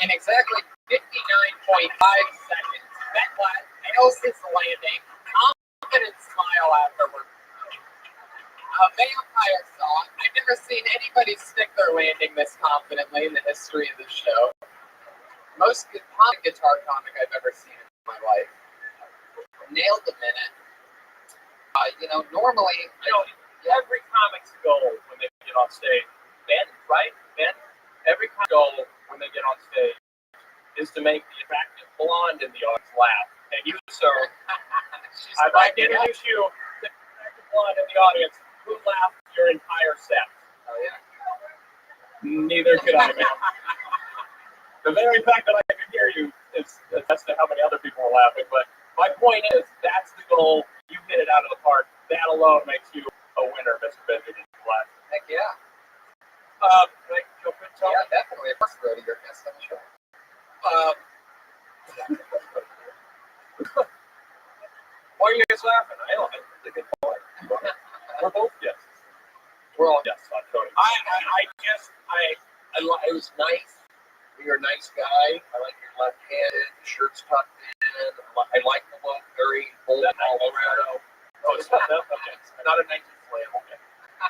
S9: In exactly 59.5 seconds, Ben Platt nails his landing. Confident smile afterward. A vampire song. I've never seen anybody stick their landing this confidently in the history of the show. Most guitar comic I've ever seen in my life. Nailed the minute. Normally,
S8: every comic's goal when they get on stage, Ben, right? Ben, every comic's goal when they get on stage is to make the attractive blonde in the audience laugh. And you, sir, I'd like to introduce you to the attractive blonde in the audience who laughed your entire set.
S9: Oh, yeah.
S8: Neither could I, man. The very fact that I can hear you is that's to how many other people are laughing. But my point is, that's the goal. You hit it out of the park. That alone makes you a winner, Mr. Benjamin Platt.
S9: Heck yeah.
S8: Can I jump in, Tom?
S9: Yeah, definitely. Of course, Brody, you're a guest on the show.
S8: Why are you guys laughing? I don't think it's a good point. We're both guests. We're all guests on Tony.
S9: It was nice. You're a nice guy. I like your left-handed, shirt's tucked in. I like the look, very bold Colorado.
S8: Oh, it's not that. Okay.
S9: Not a 19 slam. Okay.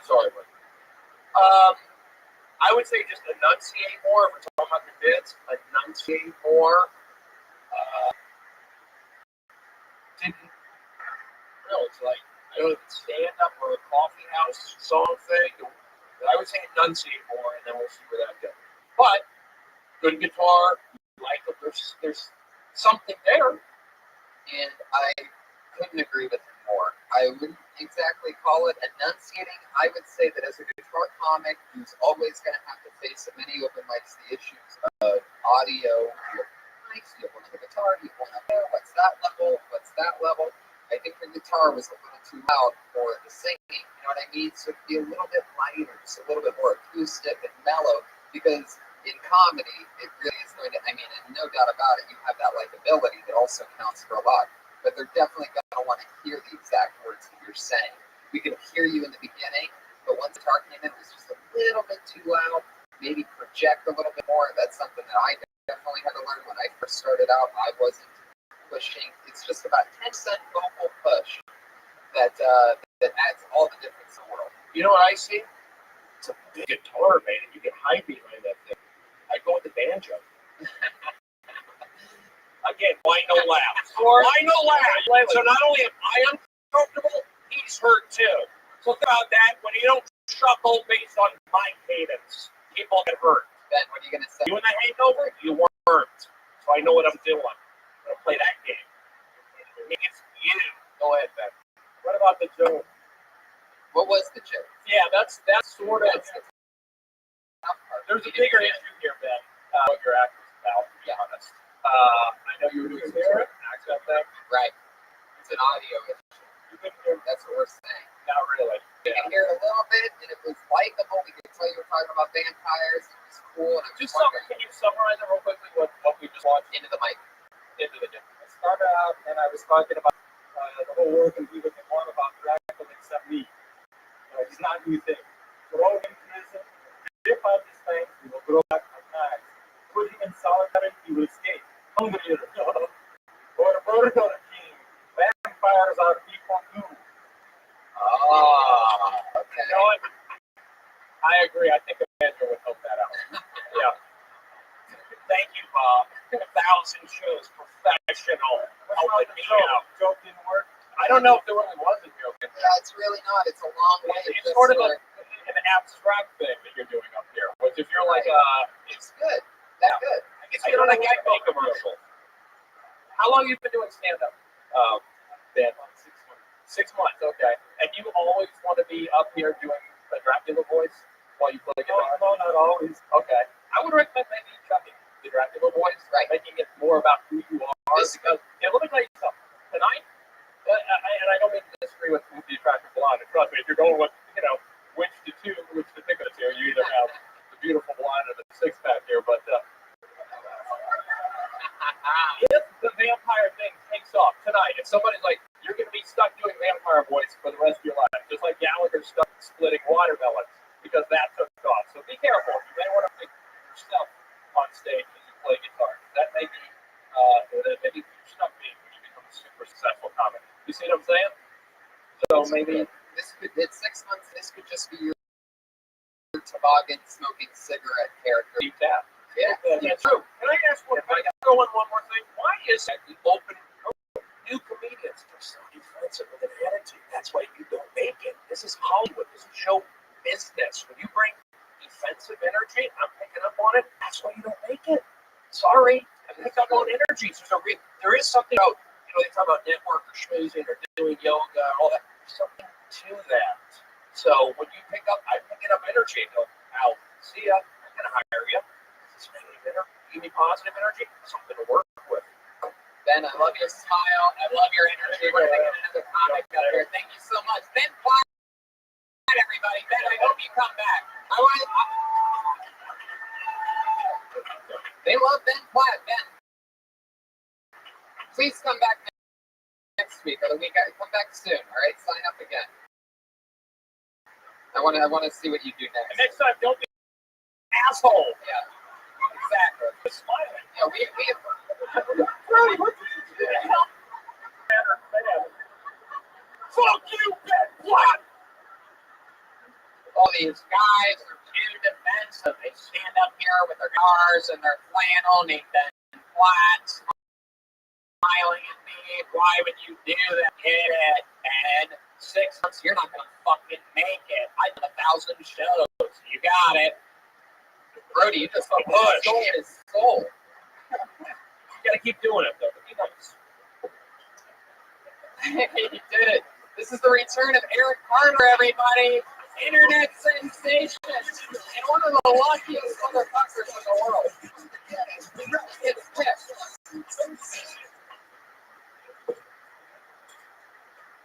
S8: Sorry, but I would say just enunciate more. If we're talking about the bits, enunciate more. It's like, I don't know if it's stand up or a coffee house song thing. I would say enunciate more, and then we'll see where that goes. But good guitar, like there's something there.
S9: And I couldn't agree with him more. I wouldn't exactly call it enunciating. I would say that as a guitar comic who's always going to have to face at many open mics the issues of audio, mics, you have one on the guitar, you have one up there, what's that level, what's that level? I think the guitar was a little too loud for the singing, you know what I mean? So it'd be a little bit lighter, just a little bit more acoustic and mellow, because in comedy, it really is going to, I mean, and no doubt about it, you have that likability that also counts for a lot. But they're definitely going to want to hear the exact words that you're saying. We could hear you in the beginning, but once the guitar came in, it was just a little bit too loud. Maybe project a little bit more. That's something that I definitely had to learn when I first started out. I wasn't pushing. It's just about 10% vocal push that adds all the difference in the world.
S14: You know what I see? It's a big guitar, man. You get high behind that thing. I go with the banjo. Again, why no laughs? Why no laughs? So not only am I uncomfortable, he's hurt too. So think about that. When you don't chuckle based on my cadence, people get hurt.
S9: Ben, what are you going to say?
S14: You in the hangover, you weren't. So I know what I'm doing. I'm going to play that game. It's you. Go ahead, Ben. What about the joke?
S9: What was the joke?
S14: Yeah, that's sort of. There's a bigger issue here, Ben. What your act was about, to be honest. I know you were doing some accent thing.
S9: Right. It's an audio issue.
S14: You couldn't hear.
S9: That's what we're saying.
S14: Not really.
S9: You can hear it a little bit, and it was likable. We could tell you were talking about vampires. It was cool. And
S14: Can you summarize it real quickly? What we just watched?
S9: Into the mic.
S14: Into the mic. I started out, and I was talking about the whole world can be what they want about Dracula except me. He's not who you think. Throw him in prison. Rip out his fangs. He will grow back like knives. Put him in solitary. He will escape. Hungry. Or king. Vampires are people too.
S9: Oh, okay.
S14: You know what? I agree. I think a manager would help that out. Yeah. Thank you, Bob. 1,000 shows, professional. Helping me out. Joke didn't work. I don't know if there really was a joke in there.
S9: Yeah, it's really not. It's a long way.
S14: It's sort of an abstract thing that you're doing up here. Which if you're like
S9: it's good. That's good.
S14: I guess you're like a big commercial. How long have you been doing stand-up? Ben. 6 months, okay. And you always want to be up here doing the Dracula voice while you play guitar? No, not always. Okay. I would recommend maybe chucking the Dracula voice, right? Making it more about who you are. Because, let me tell you something. Tonight, and I don't mean to disagree with the attractive blonde. Trust me, if you're going with, which to pick of the two, you either have the beautiful blonde or the six-pack here, but if the vampire thing takes off tonight, if somebody's like, you're going to be stuck doing vampire voice for the rest of your life, just like Gallagher stuck splitting watermelons, because that took off. So be careful. You may want to pick yourself on stage as you play guitar. That may be maybe stuck being when you become a super successful comic. You see what I'm saying? So maybe
S9: it's 6 months. This could just be your toboggan smoking cigarette character.
S14: Deep tap.
S9: Yeah.
S14: Yeah, true. Can I ask one? Can I throw in one more thing? Why is that the open new comedians are so defensive with an attitude? That's why you don't make it. This is Hollywood. This is show business. When you bring defensive energy, I'm picking up on it. That's why you don't make it. Sorry, I pick up on energy. There is something about, they talk about network or schmoozing or doing yoga, all that. There's something to that. So when you pick up, I'm picking up energy. I go, Al, see ya. I'm gonna hire you. Give me positive energy, something to work with.
S9: Ben, I love your smile. I love your energy. We're going to get another comic up here. Thank you so much. Ben Platt, everybody. Ben, I hope you come back. They love Ben Platt. Ben, please come back next week or the week. Come back soon, all right? Sign up again. I want to see what you do next.
S14: And next time, don't be an asshole.
S9: Yeah. Exactly.
S14: Just smiling.
S9: Yeah, we have.
S14: Brody, what did you do? Fuck you, Ben Platt!
S9: All these guys are too defensive. They stand up here with their cars and their flannel named Ben Platt, smiling at me. Why would you do that? Get it, Ben. 6 months, you're not going to fucking make it. I did 1,000 shows. You got it. Brody, you just fucking stole his soul.
S14: You gotta keep doing it, though. Be nice.
S9: He did it. This is the return of Eric Carter, everybody. Internet sensation. And one of the luckiest motherfuckers in the world. It's pissed.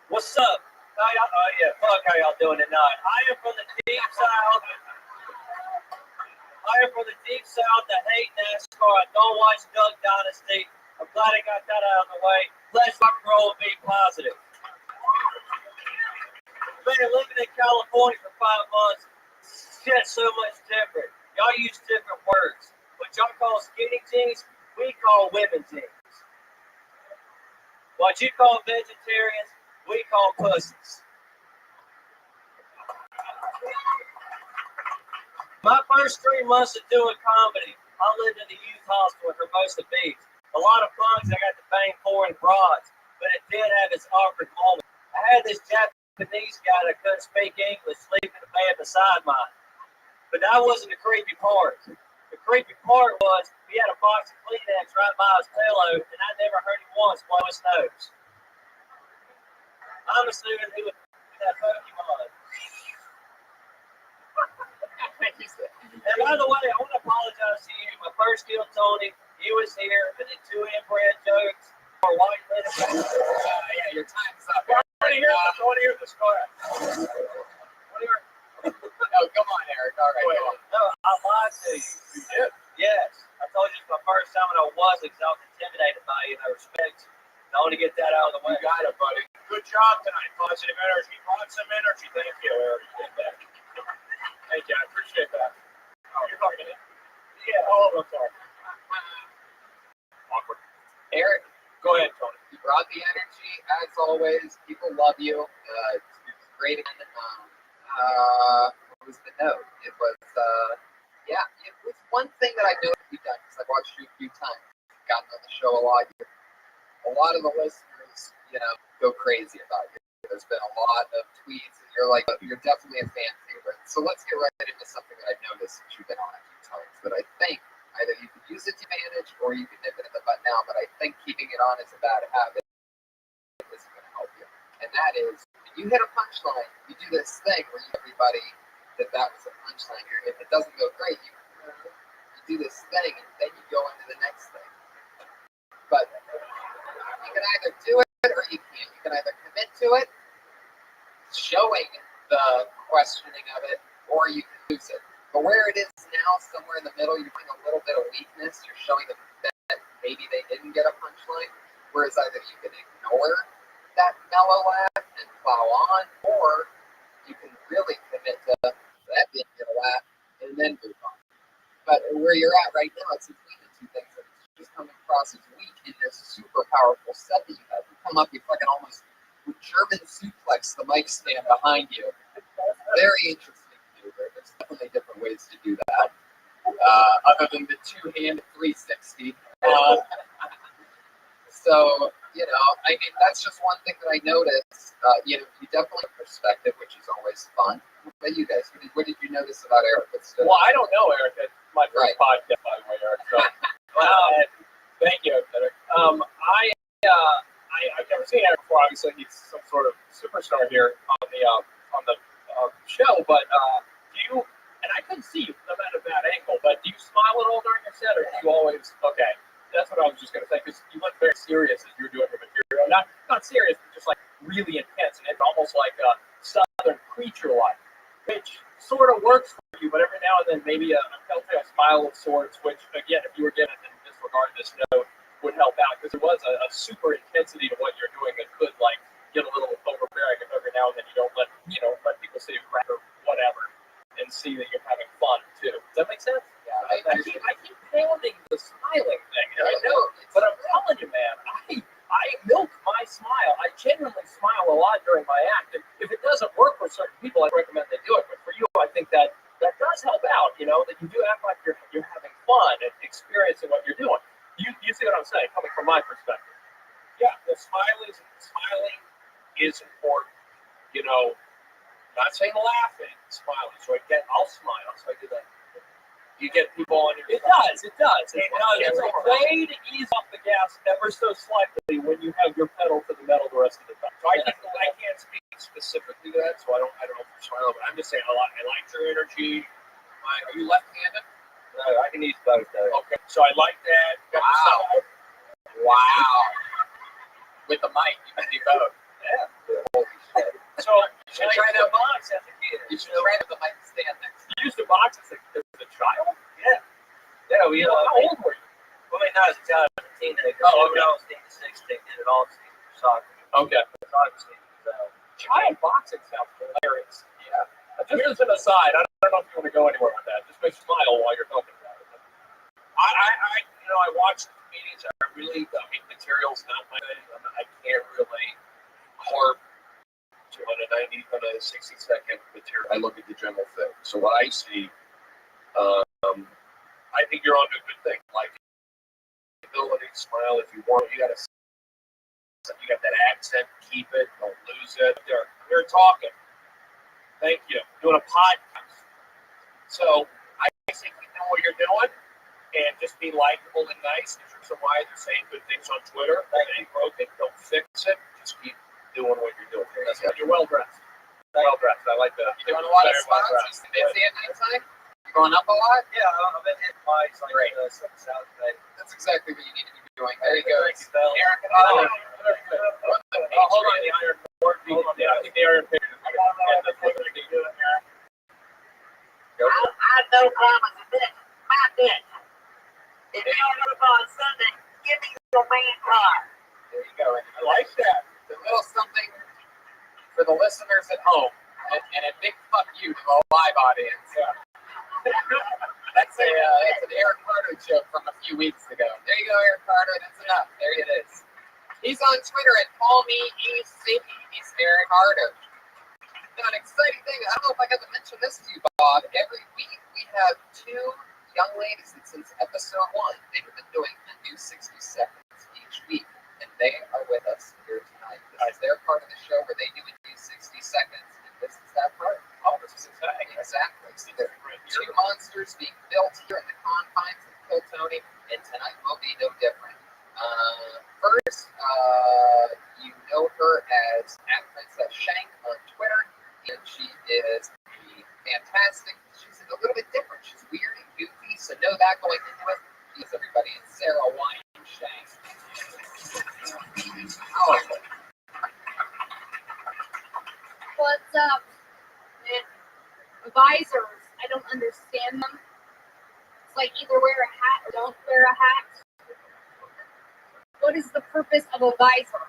S7: What's up? How y'all, oh yeah, fuck how y'all doing tonight. I am from the deep south. I am from the deep south that hate NASCAR. I don't watch Duck Dynasty. I'm glad I got that out of the way. Let's rock and roll and be positive. Been living in California for 5 months. Shit's so much different. Y'all use different words. What y'all call skinny jeans, we call women jeans. What you call vegetarians, we call pussies. My first 3 months of doing comedy, I lived in the youth hostel in Hermosa Beach. A lot of punks I got to bang foreign broads, but it did have its awkward moments. I had this Japanese guy that couldn't speak English sleep in the bed beside mine. But that wasn't the creepy part. The creepy part was he had a box of Kleenex right by his pillow, and I never heard him once blow his nose. I'm assuming he was that Pokemon. And by the way, I want to apologize to you. My first deal, Tony, he was here. I did 2 inbred jokes for white lady.
S9: Yeah, your time's up.
S7: I want to hear the story.
S9: No, come on, Eric. All right, go on.
S7: No, I lied to you. You did? Yes. I told you it's my first time, and I wasn't because I was intimidated by you, and I respect you. I want to get that out of the way.
S1: You got it, buddy. Good job tonight. Positive energy. Lots of energy. Thank you, Eric. Thank you. I appreciate that. Oh, you're talking to me? Yeah. Oh, I'm sorry. Awkward.
S9: Eric,
S1: Go ahead, Tony.
S9: you brought the energy, as always. People love you. It's great. What was the note? It was, it was one thing that I noticed you've done, because I've watched you a few times. Gotten on the show a lot. A lot of the listeners, go crazy about you. There's been a lot of tweets, and you're definitely a fan favorite. So let's get right into something that I've noticed since you've been on a few times that I think either you could use it to manage or you could nip it in the butt now, but I think keeping it on is a bad habit. Isn't going to help you. And that is, when you hit a punchline, you do this thing where you tell everybody that was a punchline here. If it doesn't go great, you do this thing, and then you go into the next thing. But you can either do it or you can't. You can either commit to it, showing the questioning of it, or you can lose it. But where it is now, somewhere in the middle, you're doing a little bit of weakness. You're showing them that maybe they didn't get a punchline. Whereas either you can ignore that mellow laugh and plow on, or you can really commit to that being your laugh and then move on. But where you're at right now, it's between the two things. It's just coming across as weak in this super powerful set that you have. You come up, you fucking almost German suplex the mic stand behind you. Very interesting. There's definitely different ways to do that, other than the two-hand 360. So, I mean, that's just one thing that I noticed. You definitely have perspective, which is always fun. But you guys, what did you notice about Eric?
S14: Well, I don't know Eric. It's my first podcast, by the way, Eric. So, thank you, Eric. I've never seen Eric before. Obviously, he's some sort of superstar here on the show. But do you? And I couldn't see you from at a bad angle. But do you smile at all during your set, or do you always? Okay, that's what I was just going to say, because you look very serious as you were doing your material. Not serious, but just like really intense, and it's almost like Southern preacher-like, which sort of works for you. But every now and then, maybe a telltale smile of sorts, which again, if you were given in disregard this note, would help out, because there was a super intensity to what you're doing that could get a little overbearing if every now and then you don't let people see you crack or whatever and see that you're having fun too. Does that make sense?
S9: Yeah,
S14: I keep pounding the smiling thing. I know, but I'm telling you, man, I milk my smile. I genuinely smile a lot during my act. And if it doesn't work for certain people, I recommend they do it. But for you, I think that does help out. That you do act like you're having fun and experiencing what you're doing. You see what I'm saying, coming from my perspective. Yeah, the smiling is important. Not saying laughing, smiling. So I'll smile. So I do that. You get people on your. It does. It's a way to ease off the gas ever so slightly when you have your pedal to the metal the rest of the time. So I can't speak
S2: specifically to that, so I don't know if you're smiling, but I'm just saying I liked your energy.
S9: Are you left-handed?
S2: I can use both. Okay, so I like that.
S9: Wow. Wow. With the mic, you can do both.
S2: Yeah.
S9: Holy shit.
S2: So you should try that box as a kid.
S9: You should try with the mic stand next.
S2: You used the box as a child? Yeah. Yeah, we. How old were you?
S14: Well, I mean, I was a child, 15, and
S2: Oh, okay.
S14: I was 16, and it all soccer.
S2: Okay.
S14: Soccer team. So,
S2: Child boxing sounds hilarious.
S9: Yeah.
S2: Just as an aside, I don't know if you want to go anywhere with that. Just make smile while you're talking about it. I watch the meetings. Material's not my thing. I can't really harp on a 60-second material. I look at the general thing. So what I see, I think you're on a good thing. Like ability, smile. If you want, you got that accent. Keep it. Don't lose it. You're talking. Thank you. Doing a podcast. So I think you know what you're doing, and just be likable and nice. There's some why they're saying good things on Twitter. That ain't broken. Don't fix it. Just keep doing what you're doing. That's what you're well dressed. Well dressed. I like that.
S9: You doing a lot of spots? You busy at nighttime? You going up a lot?
S14: yeah, I've been hitting mics like South today.
S9: That's exactly what you need to be doing. There you go.
S14: Eric,
S9: hold on.
S2: Hold on, the iron board. Yeah, I think the iron picture.
S5: I know Grandma's a bitch. My bitch. If you don't look on Sunday, give me your main car.
S9: There you go.
S2: I like that.
S9: A little something for the listeners at home, and a big fuck you to the live audience. Yeah. That's an Eric Carter joke from a few weeks ago. There you go, Eric Carter. That's enough. There it is. He's on Twitter at CallMeEC. He's Eric Carter. Now, an exciting thing. I don't know if I got to mention this to you, Bob. Every week we have two young ladies, and since episode 1, they've been doing a new 60 seconds each week, and they are with us here tonight. This is their part of the show where they do a new 60 seconds, and this is that part. Oh, this is exciting. Exactly. So there are two monsters being built here in the confines of Kiltony, and tonight will be no different. First, you know her as @Princess Shank on Twitter, and she is fantastic. She's a little bit different. She's weird and goofy, so know that going into it. She's everybody. It's Sarah Weinstein.
S12: What's up? Visors. I don't understand them. It's like either wear a hat or don't wear a hat. What is the purpose of a visor?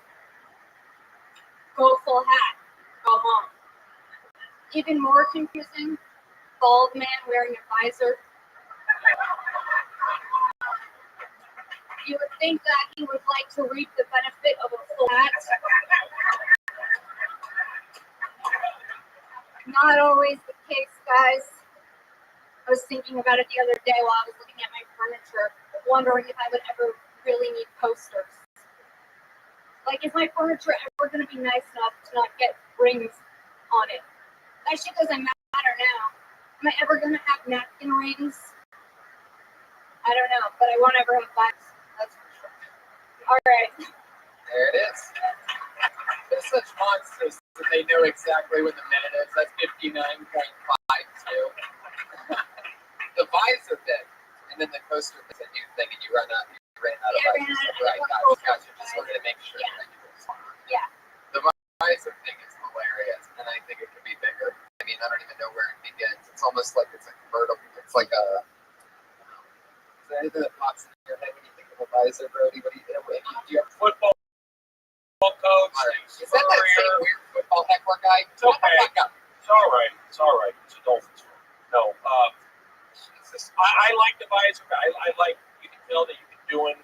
S12: Go full hat. Go home. Even more confusing, bald man wearing a visor. You would think that he would like to reap the benefit of a full hat. Not always the case, guys. I was thinking about it the other day while I was looking at my furniture, wondering if I would ever really need posters. Like, is my furniture ever going to be nice enough to not get rings on it? That shit doesn't matter now. Am I ever going to have napkin rings? I don't know, but I won't ever have bugs. That's for sure. All right.
S9: There it is. They're such monsters that they know exactly when the minute is. That's 59.52. The visor bit, and then the coaster is a new thing, and you ran out of visors. Right, gotcha. Just wanted to make sure that you were smart.
S12: Yeah.
S9: The visor thing is hilarious, and I think it could be bigger. I mean, I don't even know where it begins. It's almost like it's a convertible. It's like a. Is there anything that pops in your head when you think of a visor, Brody? What do you have
S2: Football coach.
S9: Is that same weird football heckler guy?
S2: It's okay. It's all right. It's a Dolphins. No. I like the visor. I like, you can tell that you've been doing,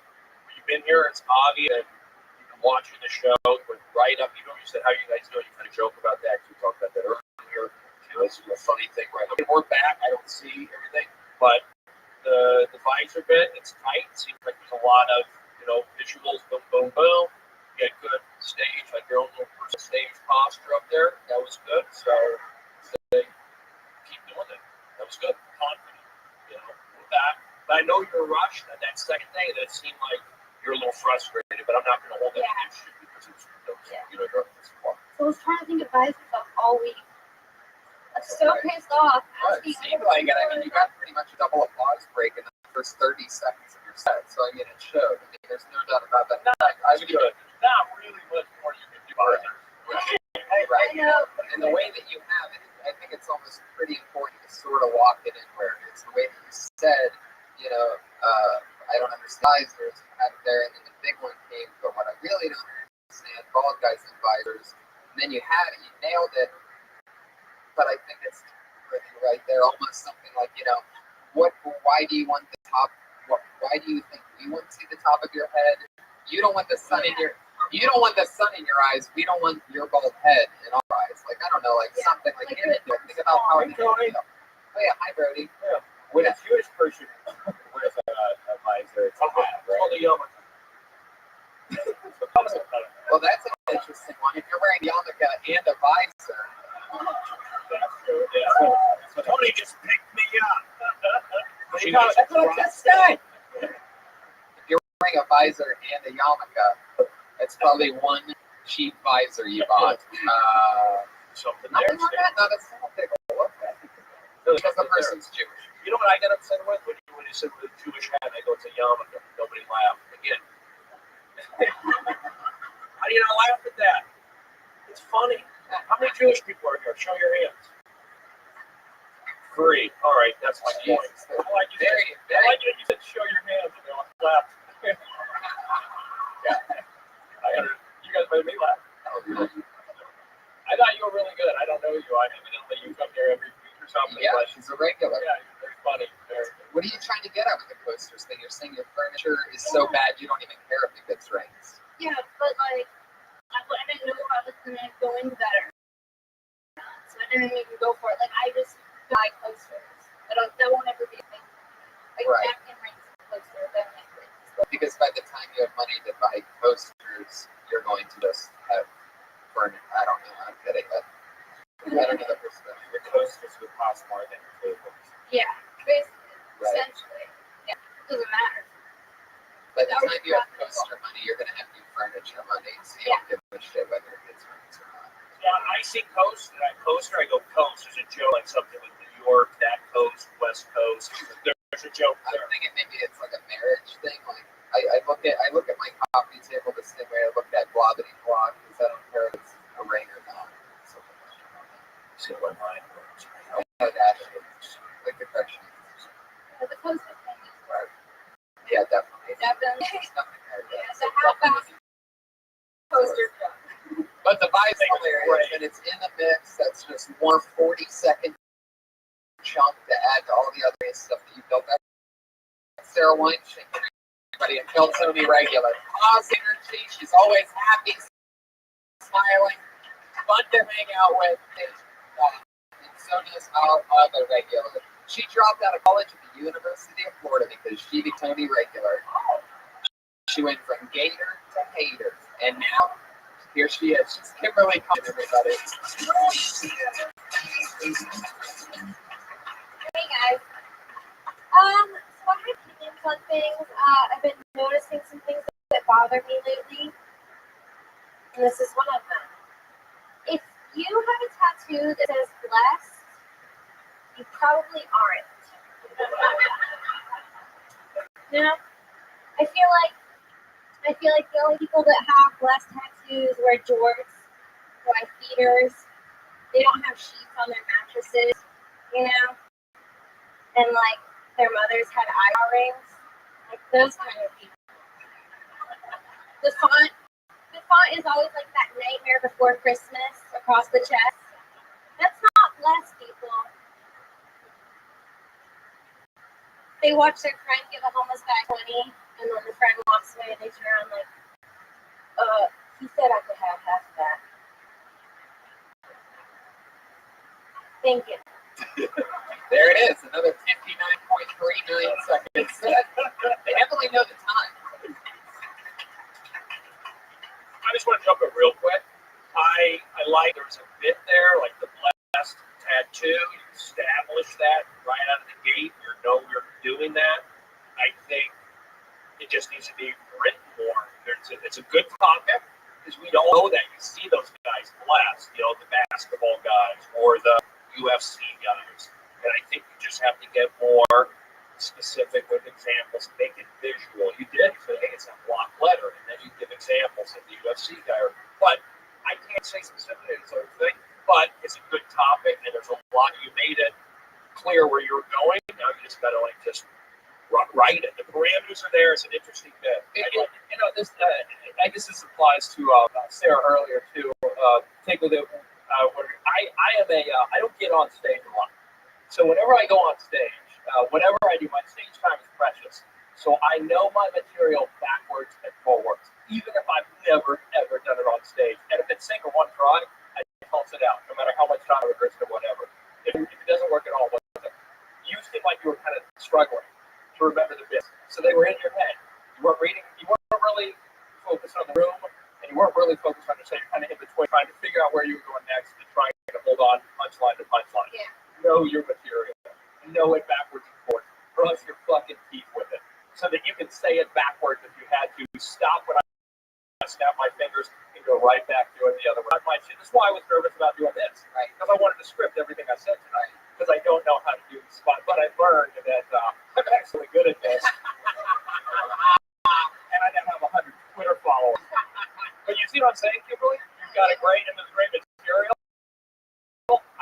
S2: you've been here, it's obvious, and you've been watching the show, but right up, you said how you guys do it, you kind of joke about that, we talked about that earlier, it's a funny thing, right? We're back, I don't see everything, but the visor bit, it's tight, it seems like there's a lot of, visuals, boom, boom, boom, you get good stage, like your own little personal stage posture up there, that was good, so keep doing it, that was good, confident. With that. But I know you're rushed at that second day. That seemed like you're a little frustrated, but I'm not going to hold that against you because it's, you're this far.
S12: So I was trying to think of visor stuff all week. I'm so pissed off.
S9: Well, it seemed like it. I mean, you got pretty much a double applause break in the first 30 seconds of your set. So, I mean, it showed. I mean, there's no doubt about that. I would
S2: Good. Not really much more you can do.
S9: Right.
S12: I know.
S9: And the way that you have it, I think it's almost pretty important to sort of lock it in where it is. The way that you said, you know, I don't understand visors, you had it there, and then the big one came, but what I really don't understand, bald guys and visors, and then you had it, you nailed it, but I think it's really right there, almost something like, you know, why do you want the top, why do you think you want to see the top of your head? You don't want the sun in your eyes. We don't want your bald head in our eyes. Like, I don't know, like something like get into it. Think about how it feel. Oh yeah, hi Brody.
S2: Yeah.
S9: When
S2: a Jewish person wears a visor, it's a hat, right? Called a yarmulke.
S9: Well, that's an interesting one. If you're wearing yarmulke and a visor.
S2: That's true. Yeah. So Tony just picked me up.
S9: That's what I just said. If you're wearing a visor and a yarmulke, it's probably one cheap visor you bought.
S2: Something
S9: Nothing
S2: there.
S9: like that? No, that's not a big look. Because the person's Jewish.
S2: You know what I got upset with when you said with a Jewish hat? I go, it's a yarmulke. Nobody laughed again. How do you not laugh at that? It's funny. How many Jewish people are here? Show your hands. 3. All right, that's my point. I like you said show your hands. You know, laugh. Yeah. You guys made me laugh. I thought you were really good. I don't know you. I evidently you come here every week or something.
S9: Yeah, she's a regular.
S2: Yeah, you're very funny.
S9: What are you trying to get at with the coasters thing? You're saying your furniture is so bad you don't even care if it gets rains.
S12: Yeah, but like, I didn't know if I was gonna go into that or not, so I didn't even go for it. Like, I just buy coasters. That won't ever be a thing. Like,
S9: Right.
S12: Jack can rent a coaster, that makes sense.
S9: Because by the time you have money to buy coasters, you're going to just have furniture. I don't know. I'm kidding, but I don't know the perspective.
S2: Your coasters would cost more than your tables.
S12: Yeah, basically,
S9: Right.
S12: essentially. Yeah, it doesn't matter.
S9: By the time you have coaster money, you're going to have new furniture money, so you don't give a shit whether it gets rains or not.
S2: Yeah, I see coaster. I go coast. There's a joke like something with New York, that coast, West Coast. There's a joke there.
S9: I'm thinking maybe it's like a marriage thing. Like I look at my coffee table the same way I look at Blobbity Block because I don't care if it's a rain or not. So
S2: See what mine was.
S9: I that shit. Like the question.
S12: But the coaster thing is
S9: Right. Yeah, definitely.
S12: definitely.
S9: There's nothing there.
S12: Yeah, so how fast coaster jump?
S9: But the vibe's hilarious, and it's in the mix. That's just more 40-second chunk to add to all the other stuff that you built. That's Sarah Weinstein. Everybody in Phil Tony regular. Positive energy. She's always happy, smiling, fun to hang out with. And so does our other regular. She dropped out of college at the University of Florida because she became Tony regular. She went from gator to hater, and now here she is. She's Kimberly Cullen, everybody.
S12: Hey guys. So I have opinions on things. I've been noticing some things that bother me lately, and this is one of them. If you have a tattoo that says blessed, you probably aren't. You know, I feel like the only people that have blessed tattoos wear jorts, wife beaters. They don't have sheets on their mattresses, you know, and like their mothers had eyebrow rings, like those kind of people. The font is always like that Nightmare Before Christmas across the chest. That's not blessed, people. They watch their friend give a homeless guy 20, and then the friend walks away and they turn around like, he said I could have half of that. Thank you.
S9: There it is, another 59.39 seconds. They definitely know the time.
S2: I just want to jump in real quick. I like there was a bit there, like the blessed tattoo. You establish that right out of the gate. You know you're doing that. I think it just needs to be written more. It's a good topic because we don't know that. You see those guys
S14: guys less, the basketball guys or the UFC guys. And I think you just have to get more specific with examples, make it visual. You did say, hey, it's a block letter, and then you give examples of the UFC guy. But I can't say specifically the sort of thing, but it's a good topic, and there's a lot. You made it clear where you're going. Now you just got to just write it. The parameters are there. It's an interesting bit. This I guess this applies to Sarah earlier too. Take with it. I don't get on stage a lot, so whenever I go on stage, whatever I do, my stage time is precious. So I know my material backwards and forwards, even if I've never ever done it on stage. And if it's single one try, I pulse it out, no matter how much time I rehearsed or whatever. If it doesn't work at all, you seem like you were kind of struggling to remember the bits. So they were in your head. You weren't reading. You weren't really focused on the room, and you weren't really focused on yourself. You're kind of in between, trying to figure out where you were going next and trying to hold on punchline to punchline.
S12: Yeah.
S14: Know your material. Know it backwards and forwards. Brush your fucking teeth with it, so that you can say it backwards if you had to. Stop when I snap my fingers and go right back doing the other way. This is why I was nervous about doing this, right? Because I wanted to script everything I said tonight, because I don't know how to do the spot. But I learned that I'm actually good at this, and I now have 100 Twitter followers. But you see what I'm saying, Kimberly? You've got a great material.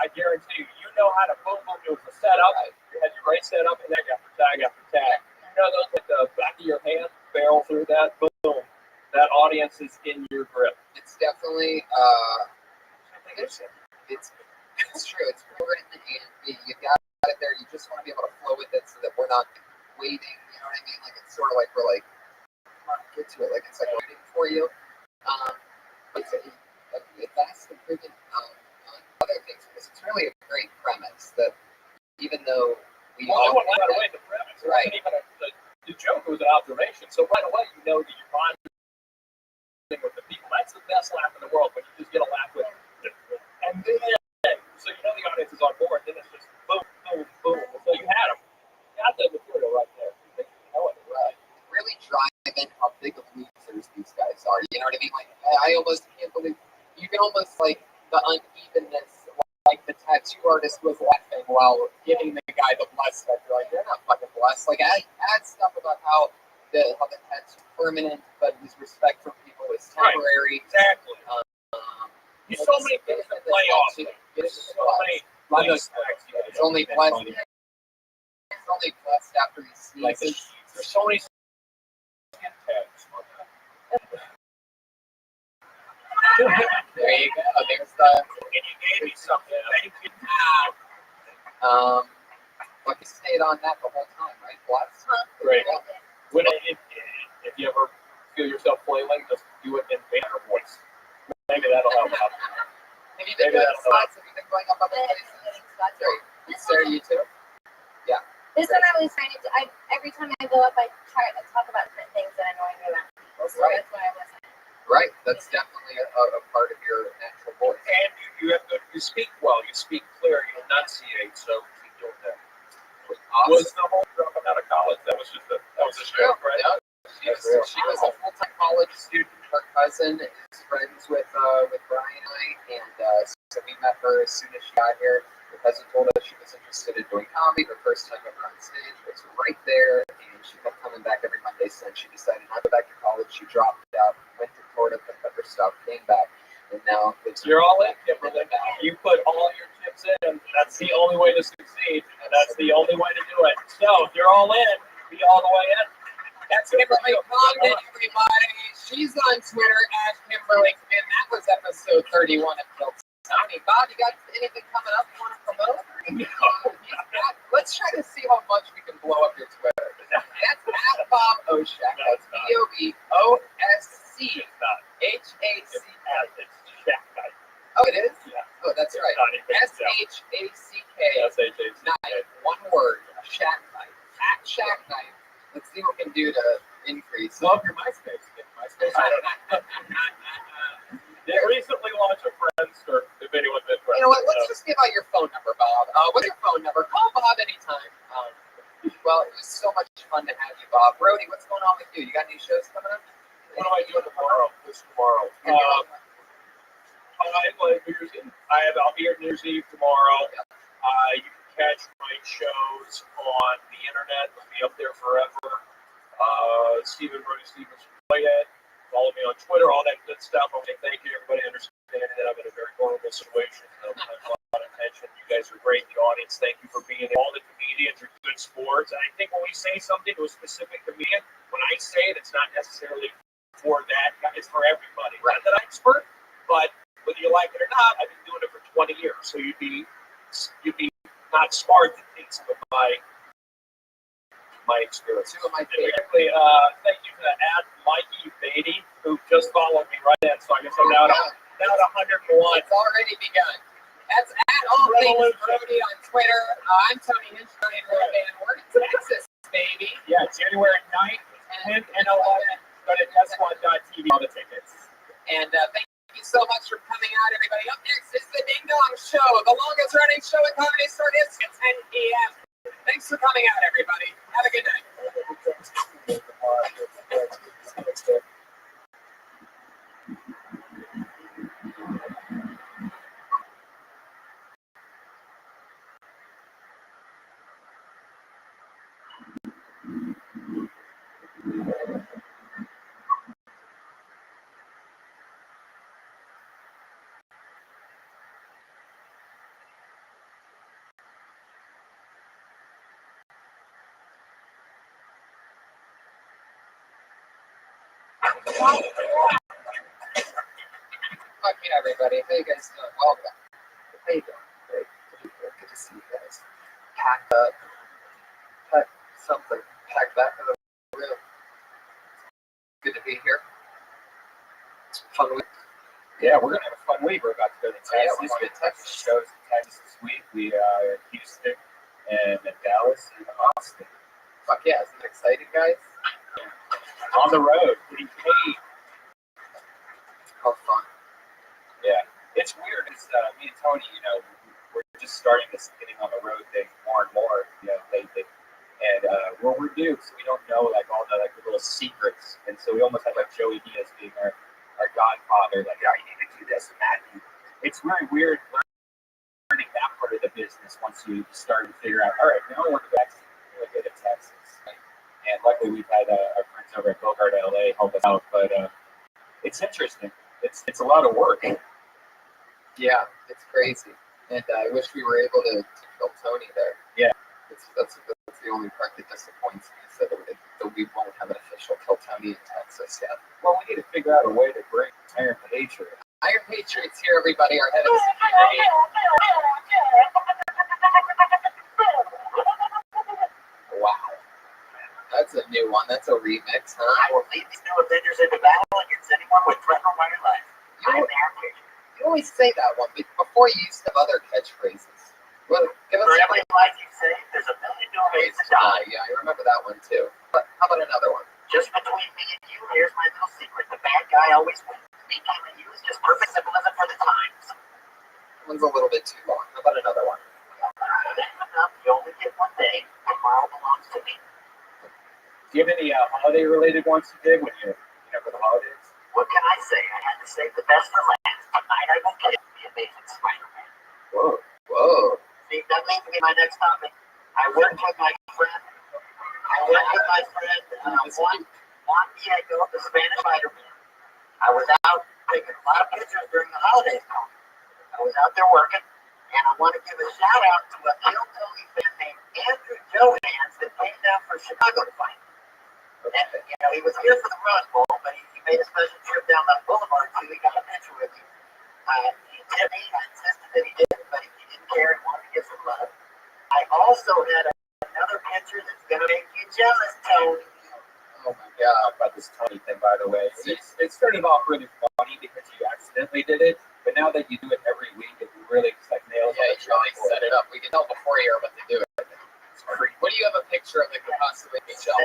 S14: I guarantee you know how to boom, do the setup. You had your great setup, and then after tag after tag. You know those with the back of your hand, barrel through that, boom. That audience is in your grip.
S9: It's definitely, it's true. It's written, and you got it there. You just want to be able to flow with it, so that we're not waiting. You know what I mean? Like it's sort of like we're like, come on, get to it. Like it's like waiting for you. It's a vast improvement on other things, because it's really a great premise that even though we all
S14: right away the premise, right? Even the joke was an observation, so right away you know that you're bonding with the people. That's the best laugh in the world, when you just get a laugh with them. And then, so you know the audience is on board. Then it's just boom, boom, boom. So you had them. You got the material right there. You know it, right?
S9: Really driving how big of losers these guys are. You know what I mean? Like I almost can't believe you can almost like the unevenness, like the tattoo artist was laughing while giving the guy the bless that. You're like, you're not fucking blessed. Like add stuff about how the tattoo permanent, but his respect for people is temporary.
S14: Right. Exactly. There's so many things to play off.
S9: It's only blessed. It's only blessed after he sneezes.
S14: There's so many skin tags on that.
S9: There you go. There's the.
S14: And you gave me something. Thank you.
S9: But you stayed on that the whole time, right? Blessed.
S14: Right. If you ever feel yourself flailing, just do it in banner voice. Maybe that'll help out.
S9: Have you been doing spots? Have you been going up other places? Sarah, you too? Yeah.
S12: This one I was trying to do. Every time I go up, I try to talk about different things that annoy me about people. So
S9: right.
S12: That's why I wasn't.
S9: Right. That's definitely a part of your natural voice.
S14: And you have to. You speak well. You speak clear. You enunciate. So keep doing that.
S9: Awesome.
S14: Was the whole dropping out of college? That was a joke, right?
S9: Yeah. She was a full-time college student. Her cousin is friends with Brian and I, and so we met her as soon as she got here. Her cousin told us she was interested in doing comedy. Her first time ever on stage was right there, and she kept coming back every Monday since. She decided not to go back to college. She dropped out, went to Florida, picked up her stuff, came back, and now
S14: you're all in, Kimberly. You put all your chips in. That's the only way to succeed. That's the only way to do it. So if you're all in, be all the way in.
S9: That's Kimberly Condon, everybody. She's on Twitter at Kimberly Condon. That was episode 31 of Phil Tony. Bob, you got anything coming up you want to promote? No. Let's try to see how much we can blow up your Twitter. That's at Bob Oshak. That's BOBOSC. Oh, it is?
S14: Yeah.
S9: Oh, that's right. SHACK. Knife. One word. Shack Knife. At Shack Knife. Let's see what we can do to increase.
S14: Love your MySpace. I don't know. They recently launched a Friendster, if anyone's interested.
S9: You know what? Let's just give out your phone number, Bob. What's your phone number? Call Bob anytime. Well, it was so much fun to have you, Bob. Brody, what's going on with you? You got any shows coming up?
S14: What am I doing tomorrow?
S8: Like New Year's Eve. I'll be here New Year's Eve tomorrow. You can catch my shows on the internet. They'll be up there forever. Stephen Stevens. Follow me on Twitter, all that good stuff. Okay, thank you, everybody. Understanding that I'm in a very vulnerable situation. I don't have a lot of attention. You guys are great. The audience, thank you for being here. All the comedians are good sports. And I think when we say something to a specific comedian, when I say it, it's not necessarily for that guy. It's for everybody. Right. Not that I'm expert, but whether you like it or not, I've been doing it for 20 years. So you'd be not smart to think some of my experience.
S9: Two of my
S8: favorite. Thank you for that ad, Mikey Beatty, who just followed me right in. So I guess I'm now at 101.
S9: It's already begun. That's at All Things Brody on Twitter. I'm Tony Hinchcliffe, and we're in Texas, baby.
S8: Yeah, January 9th, 10th, and 11th. Go to S1.TV all the tickets.
S9: And thank you so much for coming out, everybody. Up next is the Ding Dong Show, the longest running show at Comedy Store at 10 p.m. Thanks for coming out, everybody. Have a good night. Fuck yeah, everybody. How you guys doing? Welcome. How you doing? Great. Good to see you guys. Pack something. Pack back to the room. Good to be here. Fun week.
S8: Yeah, we're going to have a fun week. We're about to go to Texas.
S9: Yeah, we're going to
S8: Texas shows in Texas this week. We are in Houston and in Dallas and Austin.
S9: Fuck yeah. Isn't it exciting, guys?
S8: On the road, getting paid.
S9: How fun.
S8: Yeah, it's weird. It's me and Tony, we're just starting this getting on the road thing more and more, lately. And we're new, so we don't know like all the little secrets. And so we almost have like Joey Diaz being our godfather, like, oh, you need to do this and that. And it's really weird learning that part of the business once you start to figure out, all right, now we're good at Texas. And luckily we've had our friends over at Bogart LA help us out, but it's interesting. It's a lot of work.
S9: Yeah, it's crazy. And I wish we were able to kill Tony there.
S8: Yeah.
S9: That's the only part that disappoints me, is that we won't have an official Kill Tony in Texas yet.
S8: Well, we need to figure out a way to bring Iron Patriot.
S9: Iron Patriot's here, everybody. Our head of security. Wow. That's a new one. That's a remix, huh?
S5: I will lead these new Avengers into battle against anyone with threaten my life. I'm Iron Patriot.
S9: You always say that one, but before you used to have other catchphrases. Well, give us
S5: For every life you save, there's a million new ways to die.
S9: Yeah, I remember that one too. But how about another one?
S5: Just between me and you, here's my little secret. The bad guy always wins. Me killing you is just perfect symbolism for the times.
S9: That one's a little bit too long. How about another one?
S5: That's enough. You only get one day. Tomorrow belongs to me.
S8: Do you have any holiday-related ones you did when you for the holidays?
S5: What can I say? I had to save the best for last. Tonight I will kill the Amazing Spider-Man.
S9: Whoa.
S5: See, that leads me to my next topic. I worked with my friend. Juan Diego, the Spanish Spider-Man. I was out taking a lot of pictures during the holidays. I was out there working, and I want to give a shout out to a Kill Tony fan named Andrew Johannes that came down from Chicago to find me. And, he was here for the Rose Bowl, but he made a special trip down that boulevard too. He got a picture with me. He tipped me. I insisted that he didn't, but he didn't care. He wanted to give some love. I also had another picture that's going to make you jealous, Tony.
S8: Oh my God, about this Tony thing, by the way. It started off really funny because you accidentally did it, but now that you do it every week, it really just like nails it.
S9: Yeah, you really set it up. We can tell before you're about to do it. What do you have a picture of that could possibly be jealous?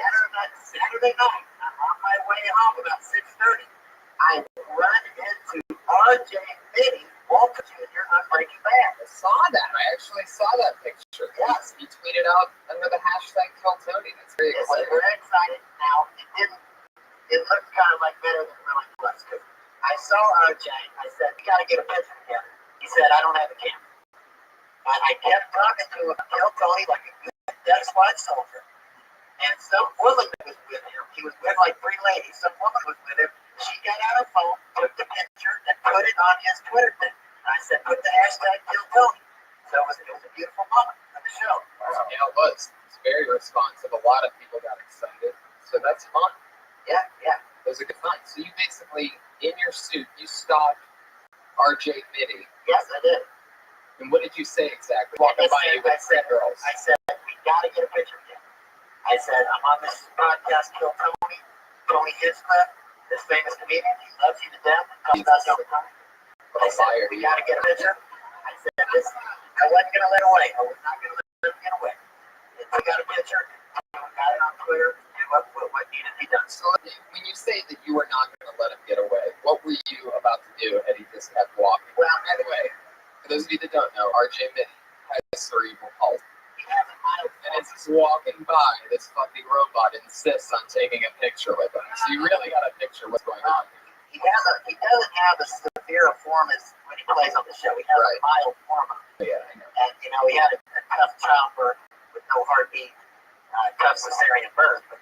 S5: Saturday night, I'm on my way home about 6:30. I run into RJ Mitty, Walter Jr. on Breaking Bad.
S9: I saw that. I actually saw that picture. Yes. He tweeted out under the hashtag #KillTony. That's very exciting.
S5: Very excited. Now, it looked kind of like better than it really was. Because I saw RJ. I said, we got to get a picture together. He said, I don't have a camera. I kept talking to him, tell Tony like a good dead squad soldier. And some woman was with him. He was with like three ladies. Some woman was with him. She got out her phone, took the picture, and put it on his Twitter thing. And I said, put the hashtag Kill Tony. So it was a beautiful moment for the show.
S9: Wow. Yeah, it was. It's very responsive. A lot of people got excited. So that's fun.
S5: Yeah.
S9: It was a good find. So you basically, in your suit, you stopped RJ Mitty.
S5: Yes, I did.
S9: And what did you say exactly? Walking by you with three girls.
S5: I said, we got to get a picture together. I said, I'm on this podcast, Kill Tony. Tony Hinchcliffe, this famous comedian. He loves you to death. Comes out all the time. I said, we got to get a picture. I said, this, I wasn't going to let away. I was not going to let him get away. If we got a picture, we got it on Twitter, and what needed to be done.
S9: So when you say that you were not going to let him get away, what were you about to do? And he just kept walking.
S5: Well,
S9: by the way, for those of you that don't know, RJ Mitty has cerebral palsy. And as he's walking by, this fucking robot insists on taking a picture with him. So you really got to picture what's going on.
S5: He doesn't have a severe form as when he plays on the show. He has a mild form of it.
S9: Yeah, I know.
S5: And, he had a tough childbirth with no heartbeat, tough cesarean birth. But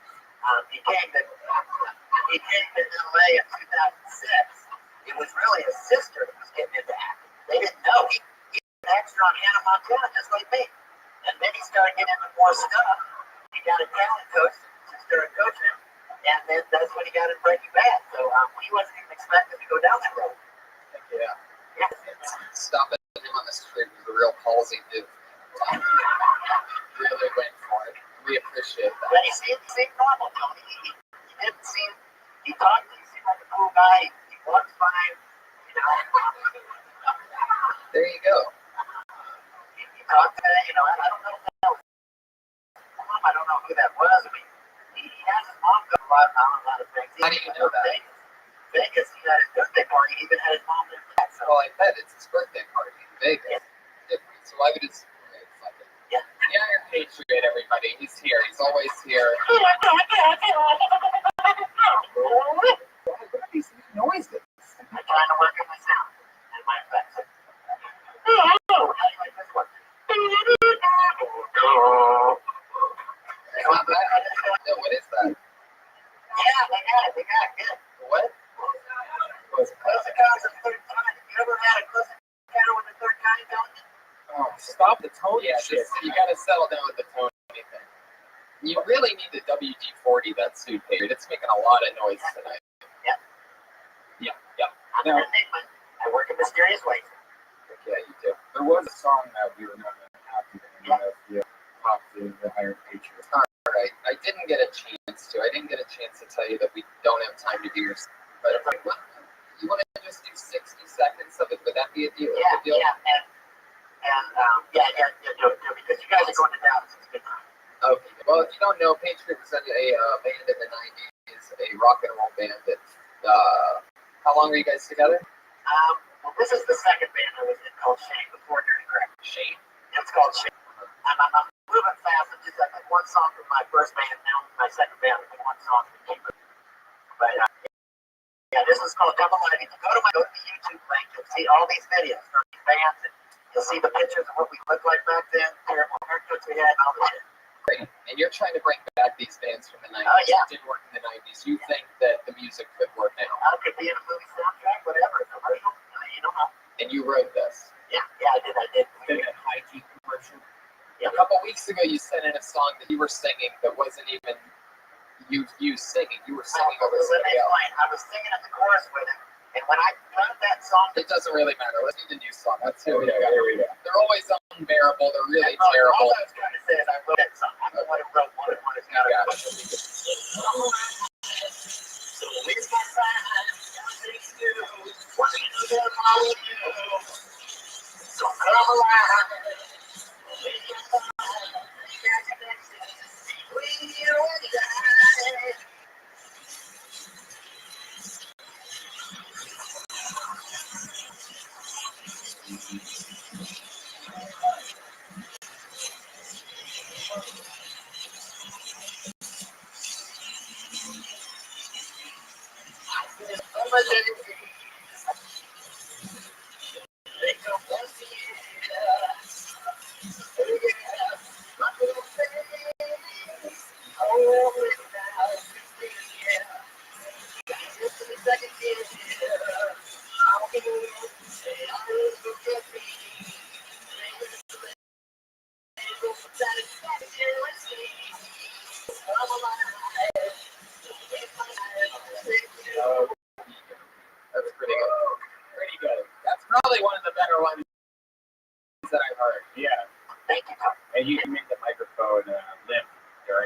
S5: he came to LA in 2006. It was really his sister that was getting into acting. They didn't know. He was an extra on Hannah Montana, just like me. And then he started getting into more stuff. He got a talent coach to start coaching him. And then that's when he got in Breaking Bad. So he wasn't even expected to go down that road.
S9: Yeah. Stopping him on the street was a real palsy dude. Really went for it. We appreciate that.
S5: But he seemed normal, Tony. He didn't seem, he talked, he seemed like a cool guy. He walked fine,
S9: There you go.
S5: He talked to, I don't know if that was mom. I don't know who that was. I mean, he has his mom go a lot of things.
S9: How do you know that?
S5: Vegas, he had his birthday party. He even had his mom there. So,
S9: Well, I bet it's his birthday party in Vegas.
S5: Yeah.
S9: So why would his...
S5: Yeah.
S9: The Iron Patriot, everybody. He's here. He's always here.
S5: What
S9: are these noises?
S5: I'm trying to work on my sound and my effects. How do you like this one?
S9: What is that?
S5: Yeah, they got it. Good.
S9: What?
S5: Close encounters of the third kind. You ever had a close encounter with the third kind, don't you?
S8: Oh, stop the tone.
S9: Yeah, you got to settle down with the tone. You really need the WD-40, that suit, David. It's making a lot of noise tonight. Yeah.
S5: I'm an enigma. I work in mysterious ways.
S9: Yeah, you do.
S8: There was a song that we were not happy with. I don't know if you talked to the Iron Patriot.
S9: All right. I didn't get a chance to tell you that we don't have time to do your... But if you want to just do 60 seconds of it, would that be a deal?
S5: Yeah, do it, because you guys are going to Dallas. It's a good time.
S9: Okay. Well, if you don't know, Patriot was in a band in the 90s, a rock and roll band. That, how long were you guys together?
S5: Well, this is the second band I was in called Shane before Dirty Crack.
S9: Shane?
S5: It's called Shane. I'm moving fast. I just like one song from my first band. Now my second band is one song from the But this is called Come Alive. If you go to the YouTube link, you'll see all these videos from these bands, and you'll see the pictures of what we looked like back then, terrible haircuts we had, and all that.
S9: Great. And you're trying to bring back these bands from the 90s.
S5: Oh, yeah.
S9: It didn't work in the 90s. You think that the music could work now?
S5: It could be in a movie soundtrack, whatever, a commercial.
S9: And you wrote this.
S5: Yeah, I did.
S8: Did a hygiene commercial.
S9: Yeah. A couple weeks ago, you sent in a song that you were singing that wasn't even you singing. You were singing over somebody else.
S5: I was singing at the chorus with him, and when I wrote that song,
S9: it doesn't really matter. Let's do the new song.
S8: Here we go.
S9: They're always unbearable. They're really terrible.
S5: All I was trying to say is I wrote that song. I'm the one who wrote one, and one is not. So it's my time. So come alive.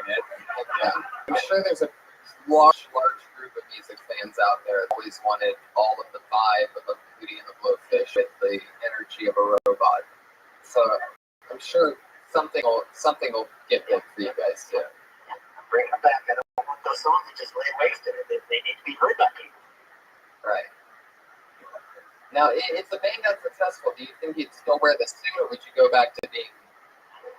S8: it.
S9: Yeah. I'm sure there's a large group of music fans out there that always wanted all of the vibe of a Beauty and the Blowfish with the energy of a robot. So I'm sure something will get big for you guys too.
S5: Bring them back. I don't want those songs that just lay wasted. They need to be heard by people.
S9: Right. Now, if the band got successful, do you think you'd still wear the suit, or would you go back to being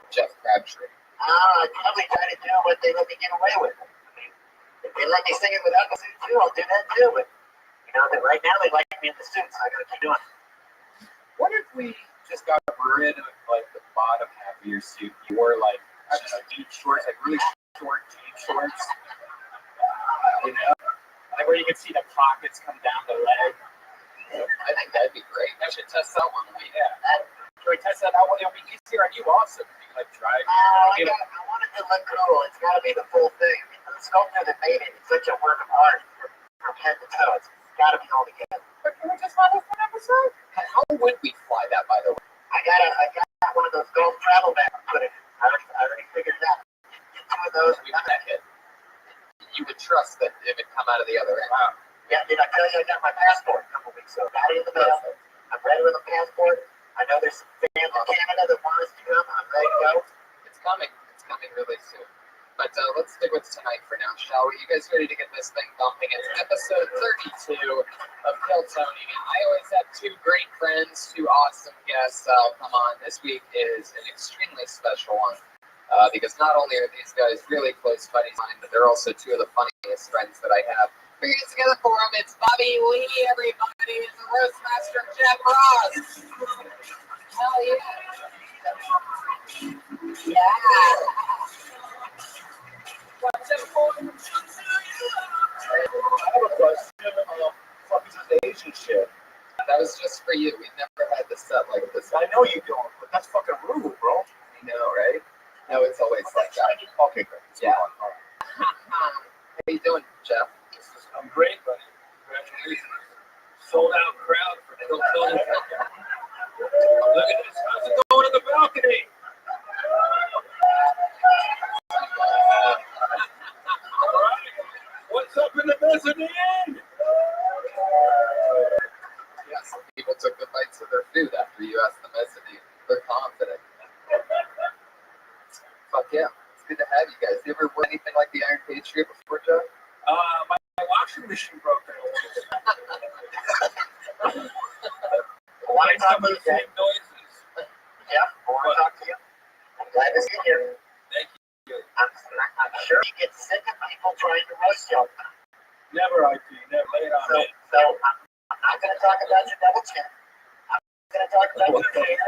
S9: Jeff Crabtree?
S5: I'd probably try to do what they let me get away with. I mean, if they let me sing it without the suit too, I'll do that too. But right now they like me in the suit, so I gotta keep doing it.
S8: What if we just got rid of like the bottom half of your suit? You wore like jean shorts, like really short jean shorts. You know, like where you can see the pockets come down the leg.
S9: I think that'd be great. I should test that one week.
S8: Yeah. Can we test that out? It'll be easier on you also. You like drive.
S5: I want it to look cool. It's got to be the full thing. The sculptor that made it is such a work of art from head to toe. It's got to be all together.
S9: But can we just have this one episode? How would we fly that, by the way?
S5: I got one of those golf travel bags. Put it. I already figured it out. Get two of those.
S9: We got that hit. You would trust that it would come out of the other end.
S5: Wow. Yeah, did I tell you I got my passport a couple weeks ago? Got it in the mail. I'm ready with a passport. I know there's some fans in Canada that want us to come. I'm ready to go.
S9: It's coming. It's coming really soon. But let's stick with tonight for now, shall we? You guys ready to get this thing bumping? It's episode 32 of Kill Tony. I always have two great friends, two awesome guests come on. This week is an extremely special one because not only are these guys really close buddies of mine, but they're also two of the funniest friends that I have. Bring it together for him. It's Bobby Lee, everybody. It's the roast master, Jeff Ross. Hell yeah. Yeah. What's up, boy?
S14: I have a question. Fuck is this Asian shit?
S9: That was just for you. We've never had this set like this.
S14: I know you don't, but that's fucking rude, bro.
S9: I know, right? No, it's always like that.
S14: Okay, great.
S9: Yeah. How you doing, Jeff?
S14: I'm great, buddy. Congratulations. Sold out crowd for Kill Tony. Look at this. How's it going in the balcony? All right. What's up in the mezzanine?
S9: Yeah, some people took the bites of their food after you asked the mezzanine. They're confident. Fuck yeah. It's good to have you guys. You ever wear anything like the Iron Patriot before, Jeff?
S14: My washing machine broke down.
S5: Want to talk
S14: Some of
S5: to
S14: the
S5: you,
S14: same noises.
S5: Yeah, I want to talk to you. I'm glad to see you here.
S14: Thank you.
S5: I'm sure you get sick of people trying to roast you.
S14: Never, IP. Never. Lay it on me.
S5: So I'm not going to talk about your double chin. I'm going to talk about your hair.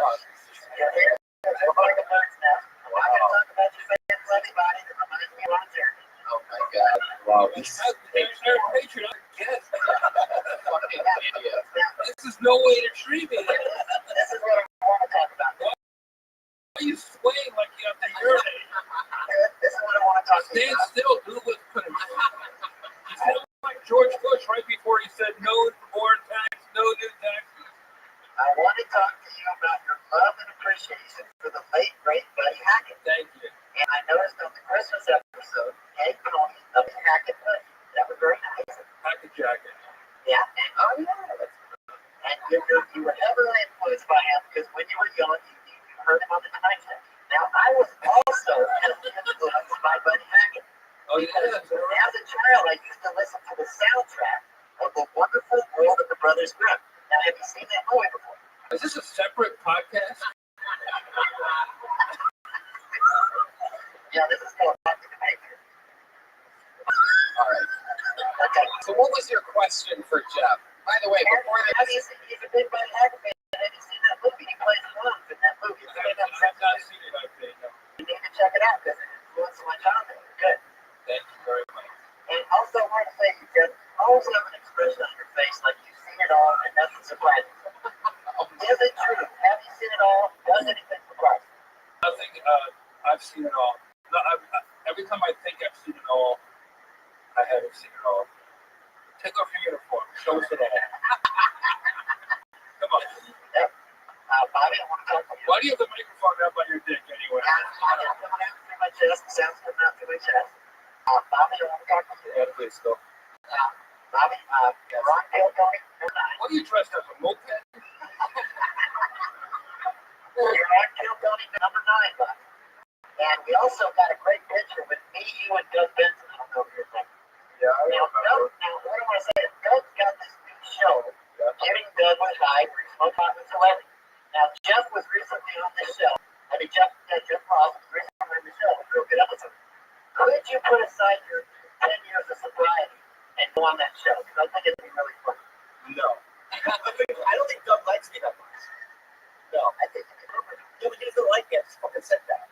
S5: Your hair is like a bird's nest. I'm not going to talk about your favorite bloody body that reminds me of Rothschild.
S9: Oh my god. Wow.
S14: There's Iron Patriot. Yes.
S9: Fucking idiot.
S14: This is no way to treat me.
S5: This is what I want to talk about.
S14: Why are you swaying like you have to urinate?
S5: This is what I want to talk to you
S14: Stand
S5: about.
S14: still, do with pudding. You sound like George Bush right before he said no foreign tax, no new taxes.
S5: I want to talk to you about your love and appreciation for the late, great Buddy Hackett.
S14: Thank you.
S5: And I noticed on the Christmas episode, Hank Tony of the Hackett Buddy. That was very nice.
S14: Hackett jacket.
S5: Yeah, and you were heavily influenced by him because when you were young, you heard him on the Tonight Show. Now, I was also heavily influenced by Buddy Hackett.
S14: Oh, yeah.
S5: As a child, I used to listen to the soundtrack of The Wonderful World of the Brothers Grimm. Now, have you seen that movie before?
S14: Is this a separate podcast?
S5: Yeah, this is called Back to the Maker.
S9: All right.
S5: Okay.
S9: So what was your question for Jeff? By the way, before
S5: Obviously, he's a big Buddy Hackett fan. Have you seen that movie? He plays drums in that movie. It's very
S14: I've not seen it, I think. No.
S5: You need to check it out because it influenced my childhood. Good.
S14: Thank you very much.
S5: And also, I want to say, you just always have an expression on your face like you've seen it all and nothing surprises you. Is it true? Have you seen it all? Does anything surprise you?
S14: Nothing. I've seen it all. No, every time I think I've seen it all, I haven't seen it all. Take off your uniform. Show us it all. Come on.
S5: Bobby, I want to talk to you.
S14: Why do you have the microphone up on your dick anyway?
S5: Coming out through my chest. Sounds coming out through my Chess. Bobby, you want to talk to you?
S14: Yeah, please go.
S5: Bobby, Rothschild, Tony, number 9.
S14: What are you dressed as a moped?
S5: You're Rothschild, Tony, number 9, Bobby. And we also got a great picture with me, you, and Doug Benson. I don't know if you're there.
S14: Yeah, I
S5: Now,
S14: remember.
S5: what I want to say is Doug's got this new show, Getting Doug with Hyde, where he's smoking hot with celebrity. Now, Jeff was recently on this show. Jeff Ross was recently on the show. It was a real good episode. Could you put aside your 10 years of sobriety and go on that show? Because I think it'd be really fun.
S14: No. I don't think Doug likes me that much.
S5: No, I think it'd be perfect.
S14: Yeah, but he doesn't like me. I just fucking said that.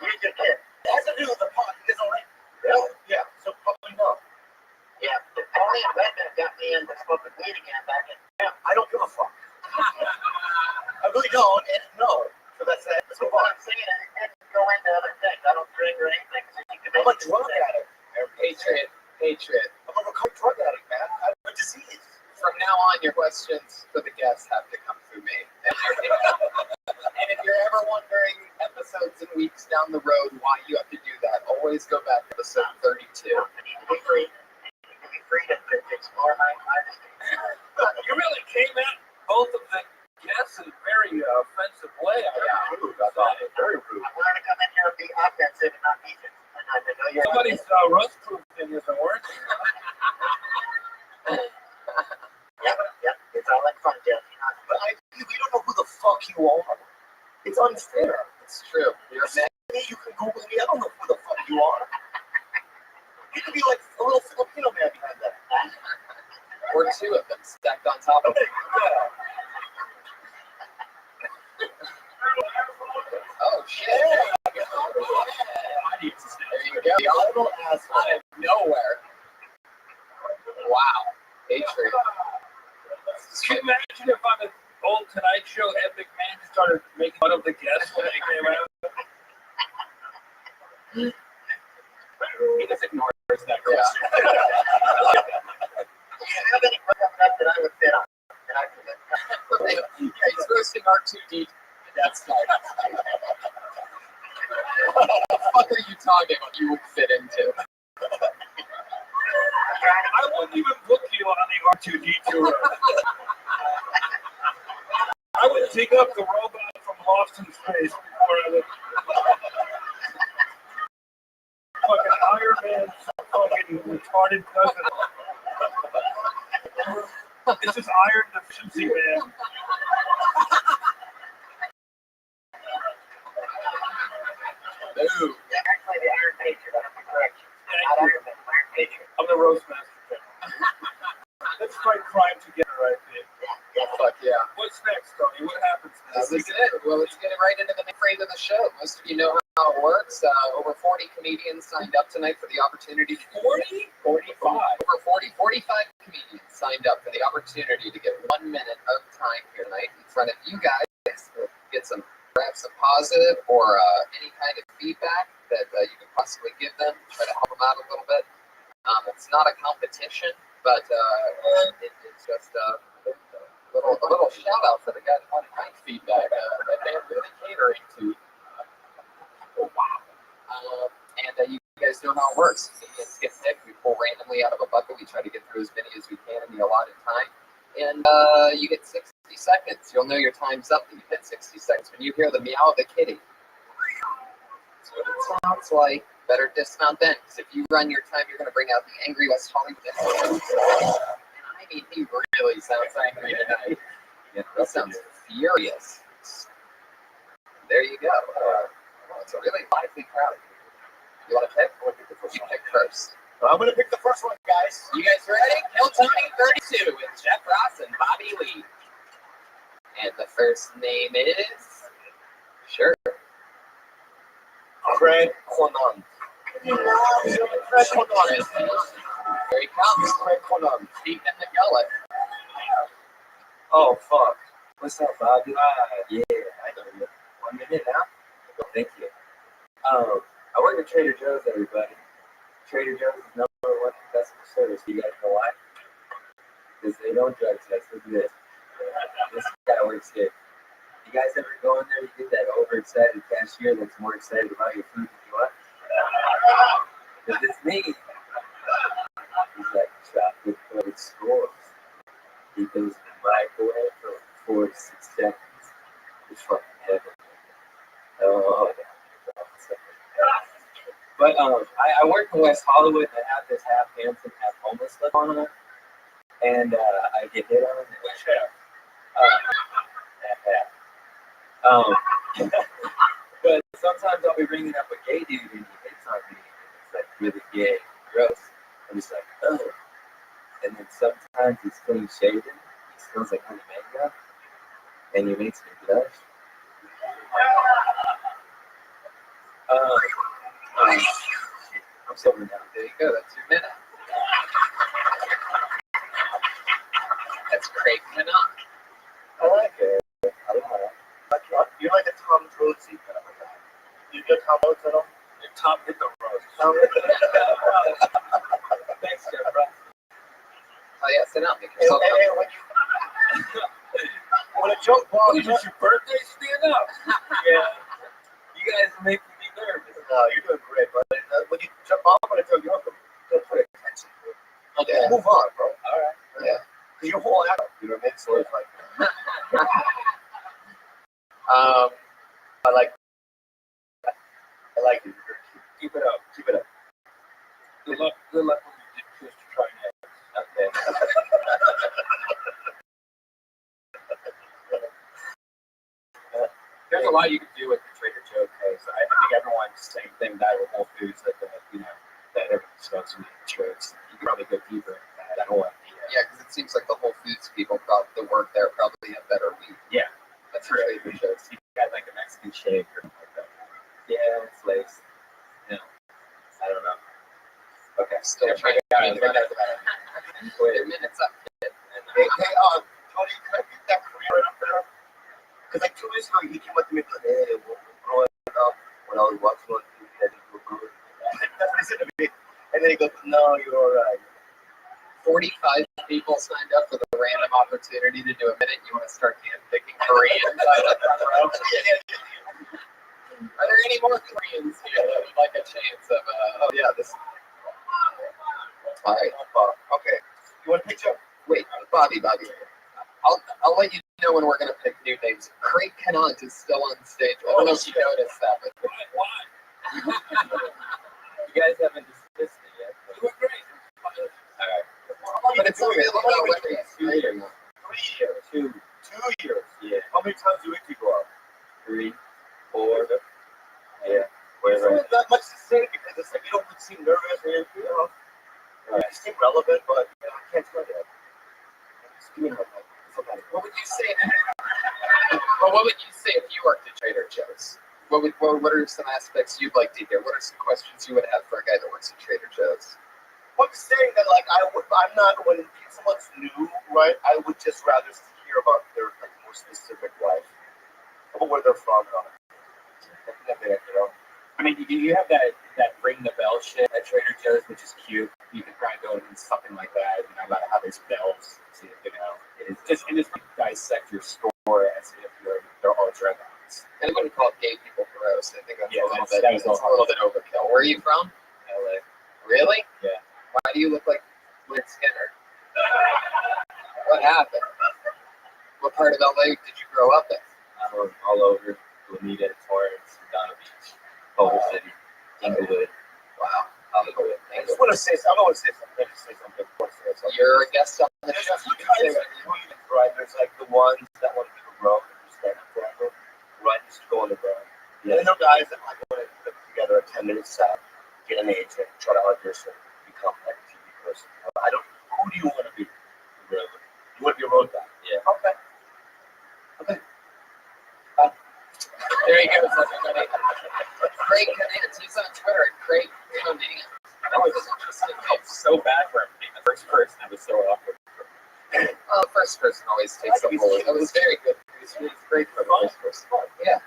S5: You're a good kid.
S14: It has to do with the pot. He doesn't like me. Really? Yeah, so probably no.
S5: Yeah, but Tony and Redman got me into smoking weed again back in.
S14: Yeah, I don't give a fuck. I really don't, and no. So that's that. That's
S5: What I'm saying is it didn't go into other things. I don't drink or anything. So you can
S14: I'm a drug addict.
S9: Patriot.
S14: I'm a recovered drug addict, man. I have a disease.
S9: From now on, your questions for the guests have to come through me. And if you're ever wondering episodes and weeks down the road why you have to do that, always go back to episode 32.
S5: I need to be free. To be free to explore my
S14: You really came at both of the guests in a very offensive way.
S9: Yeah.
S14: Rude. I thought it was very rude.
S5: I wanted to come in here and be offensive and not defensive. And I know you're
S14: Somebody's rust-proof thing isn't working.
S5: Yep. It's all in fun, Jeff.
S14: But we don't know who the fuck you are. It's unfair.
S9: It's true. You're a man.
S14: You can Google me. I don't know who the fuck you are. You could be like a little Filipino man behind that.
S9: Or two of them stacked on top of it. Oh, shit. There you go. The audible asshole out of nowhere. Wow. Patriot.
S14: Can you imagine if on an old Tonight Show, Ed McMahon just started making fun of the guests when they came out?
S9: He just ignores that question.
S5: Do you have any coming up that I would fit on? That I could fit on?
S9: Yeah, he's roasting R2D. That's nice. What the fuck are you talking about you would fit into?
S14: I wouldn't even book you on the R2D2. I would dig up the robot from Lost in Space before I would. Fucking Iron Man's fucking retarded cousin. This is iron deficiency, man.
S9: Ooh.
S5: Actually, the Iron Patriot. I have to correct you. Not Iron Man, Iron Patriot.
S14: I'm the roast master. Let's fight crime together, right there.
S5: Yeah.
S9: Fuck yeah.
S14: What's next, Tony? What happens next?
S9: This is it. Well, let's get it right into the main frame of the show. Most of you know how it works. Over 40 comedians signed up tonight for the opportunity.
S14: 40?
S9: 45. Over 40, 45 comedians signed up for the opportunity to get 1 minute of time here tonight in front of you guys. Get some, perhaps some positive or any kind of feedback that you can possibly give them. Try to help them out a little bit. It's not a competition, but it's just a little shout out for the guys who wanted night feedback that they're really catering to. Wow. And you guys know how it works. Comedians get picked. We pull randomly out of a bucket. We try to get through as many as we can in the allotted time. And you get 60 seconds. You'll know your time's up when you hit 60 seconds. When you hear the meow of the kitty, that's what it sounds like. Better dismount then, because if you run your time, you're going to bring out the angry West Hollywood. And I mean, he really sounds angry tonight. He sounds furious. There you go. It's a really lively crowd. You want to pick? You pick first.
S14: I'm going to pick the first one, guys.
S9: You guys ready? Kill Tony 32 with Jeff Ross and Bobby Lee. And the first name is... Sure.
S14: Craig Conan.
S9: Craig Conan. Here he comes.
S14: Craig Conan.
S9: Deep in the gullet.
S14: Oh, fuck. What's up, Bobby? Yeah, I know you. 1 minute now? Thank you. I work at Trader Joe's, everybody. Trader Joe's is #1 customer service. You guys know why? Because they don't drug test. Look at this. This guy works here. You guys ever go in there, you get that overexcited cashier that's more excited about your food than you are?
S7: Because it's me. He's like chocolate covered scores. He goes in the microwave for 4 to 6 seconds. It's fucking heaven. Oh, but I work in West Hollywood and I have this half handsome, half homeless look on it. And I get hit on it. Which half? That half. But sometimes I'll be ringing up a gay dude and he hits on me. It's like really gay, gross. I'm just like, oh. And then sometimes he's clean shaven. He smells like honey makeup. And he makes me blush. I'm sober now.
S9: There you go. That's your minute. That's Craig Canon.
S14: I like it. I don't know. You're like a Tom Rhodesy kind of a guy. You get Tom Rhodes at all? Tom hit the road. Thanks, Jeff.
S9: Oh, yeah, sit down. Make
S14: Hey,
S9: yourself
S14: when a joke
S7: Oh,
S14: bombs,
S7: it's your birthday? Stand up. Yeah. You guys are making me nervous.
S14: no, you're doing great, but when you jump off on a joke, you don't have to pay attention to it.
S9: Okay.
S14: Move on, bro.
S9: All right. Yeah.
S14: Because you're whole adult, you know what I mean? So it's like, I like it.
S7: Keep it up.
S14: Keep it up.
S7: Good luck when you choose to try next.
S14: Okay.
S8: There's a lot you can do with the Trader Joe's case. I think everyone's saying thing that with Whole Foods that that everyone smokes meat and shirts. You can probably go deeper into that. I don't want to.
S9: Yeah, because it seems like the Whole Foods people that work there probably have better weed.
S8: Yeah,
S9: That's
S8: true.
S9: Trader Joe's.
S8: You got like a Mexican shake or something like that. Yeah, it's laced. No, I don't know. Okay,
S9: Still trying to
S8: got
S9: get
S8: it.
S9: their minutes up.
S14: Hey, Tony, can I get that career right up there? Because like 2 years ago, he came up to me and said, hey, growing up, when I was watching on TV, I didn't do good. That's what he said to me. And then he goes, no, you're all right.
S9: 45 people signed up for the random opportunity to do a minute. You want to start handpicking Koreans out of the front row? Are there any more Koreans here that would like a chance of, oh yeah, this. All right.
S14: Okay. You want a picture?
S9: Wait, Bobby. I'll let you know when we're going to pick new names. Craig Canont is still on stage. I don't know if you noticed that, but.
S7: Why?
S8: You guys haven't dismissed it yet.
S7: You were great.
S8: All right.
S9: But it's not really about whether he's
S14: 2
S9: right or
S14: years.
S9: not.
S14: 3 years. 2 years.
S8: Yeah.
S14: How many times do you go out?
S8: 3, 4. Yeah.
S14: It's not that much to say because it's like you don't seem nervous or anything, you know.
S8: Right.
S14: You seem relevant, but I can't tell you.
S9: What would you say? Well, what would you say if you worked at Trader Joe's? What are some aspects you'd like to hear? What are some questions you would have for a guy that works at Trader Joe's?
S14: I'm saying that like I'm not when someone's new, right? I would just rather hear about their like more specific life, or where they're from.
S8: I mean, you have that ring the bell shit at Trader Joe's, which is cute. You could probably go into something like that, about how there's bells. It's just dissect your store as if they're all drug addicts.
S9: And I wouldn't call gay people gross. I think that's
S8: Yeah,
S9: a little bit overkill. Where are you from?
S8: LA.
S9: Really?
S8: Yeah.
S9: Why do you look like Lynn Skinner? What happened? What part of LA did you grow up in?
S8: All over. Bonita, Torrance, Donna Beach, Culver City, Inglewood.
S9: Wow.
S8: Hollywood.
S14: I just want to say something. I want to say something.
S9: You're a guest on the show.
S14: There's two kinds of comedians, right? There's like the ones that want to do the road and just stand up forever, right? Just go on the road. Yeah. And then there are guys that like want to put together a 10-minute set, get an agent, try to audition, become like a TV person. Who do you want to be? Really? You want to be a road guy?
S8: Yeah.
S14: Okay.
S9: There he goes, everybody. Craig Canant. He's on Twitter at Craig Canant.
S8: That was interesting. I felt so bad for him being the first person. That was so awkward.
S9: Well, the first person always takes the whole. That was very good. It was great for the first person. Yeah.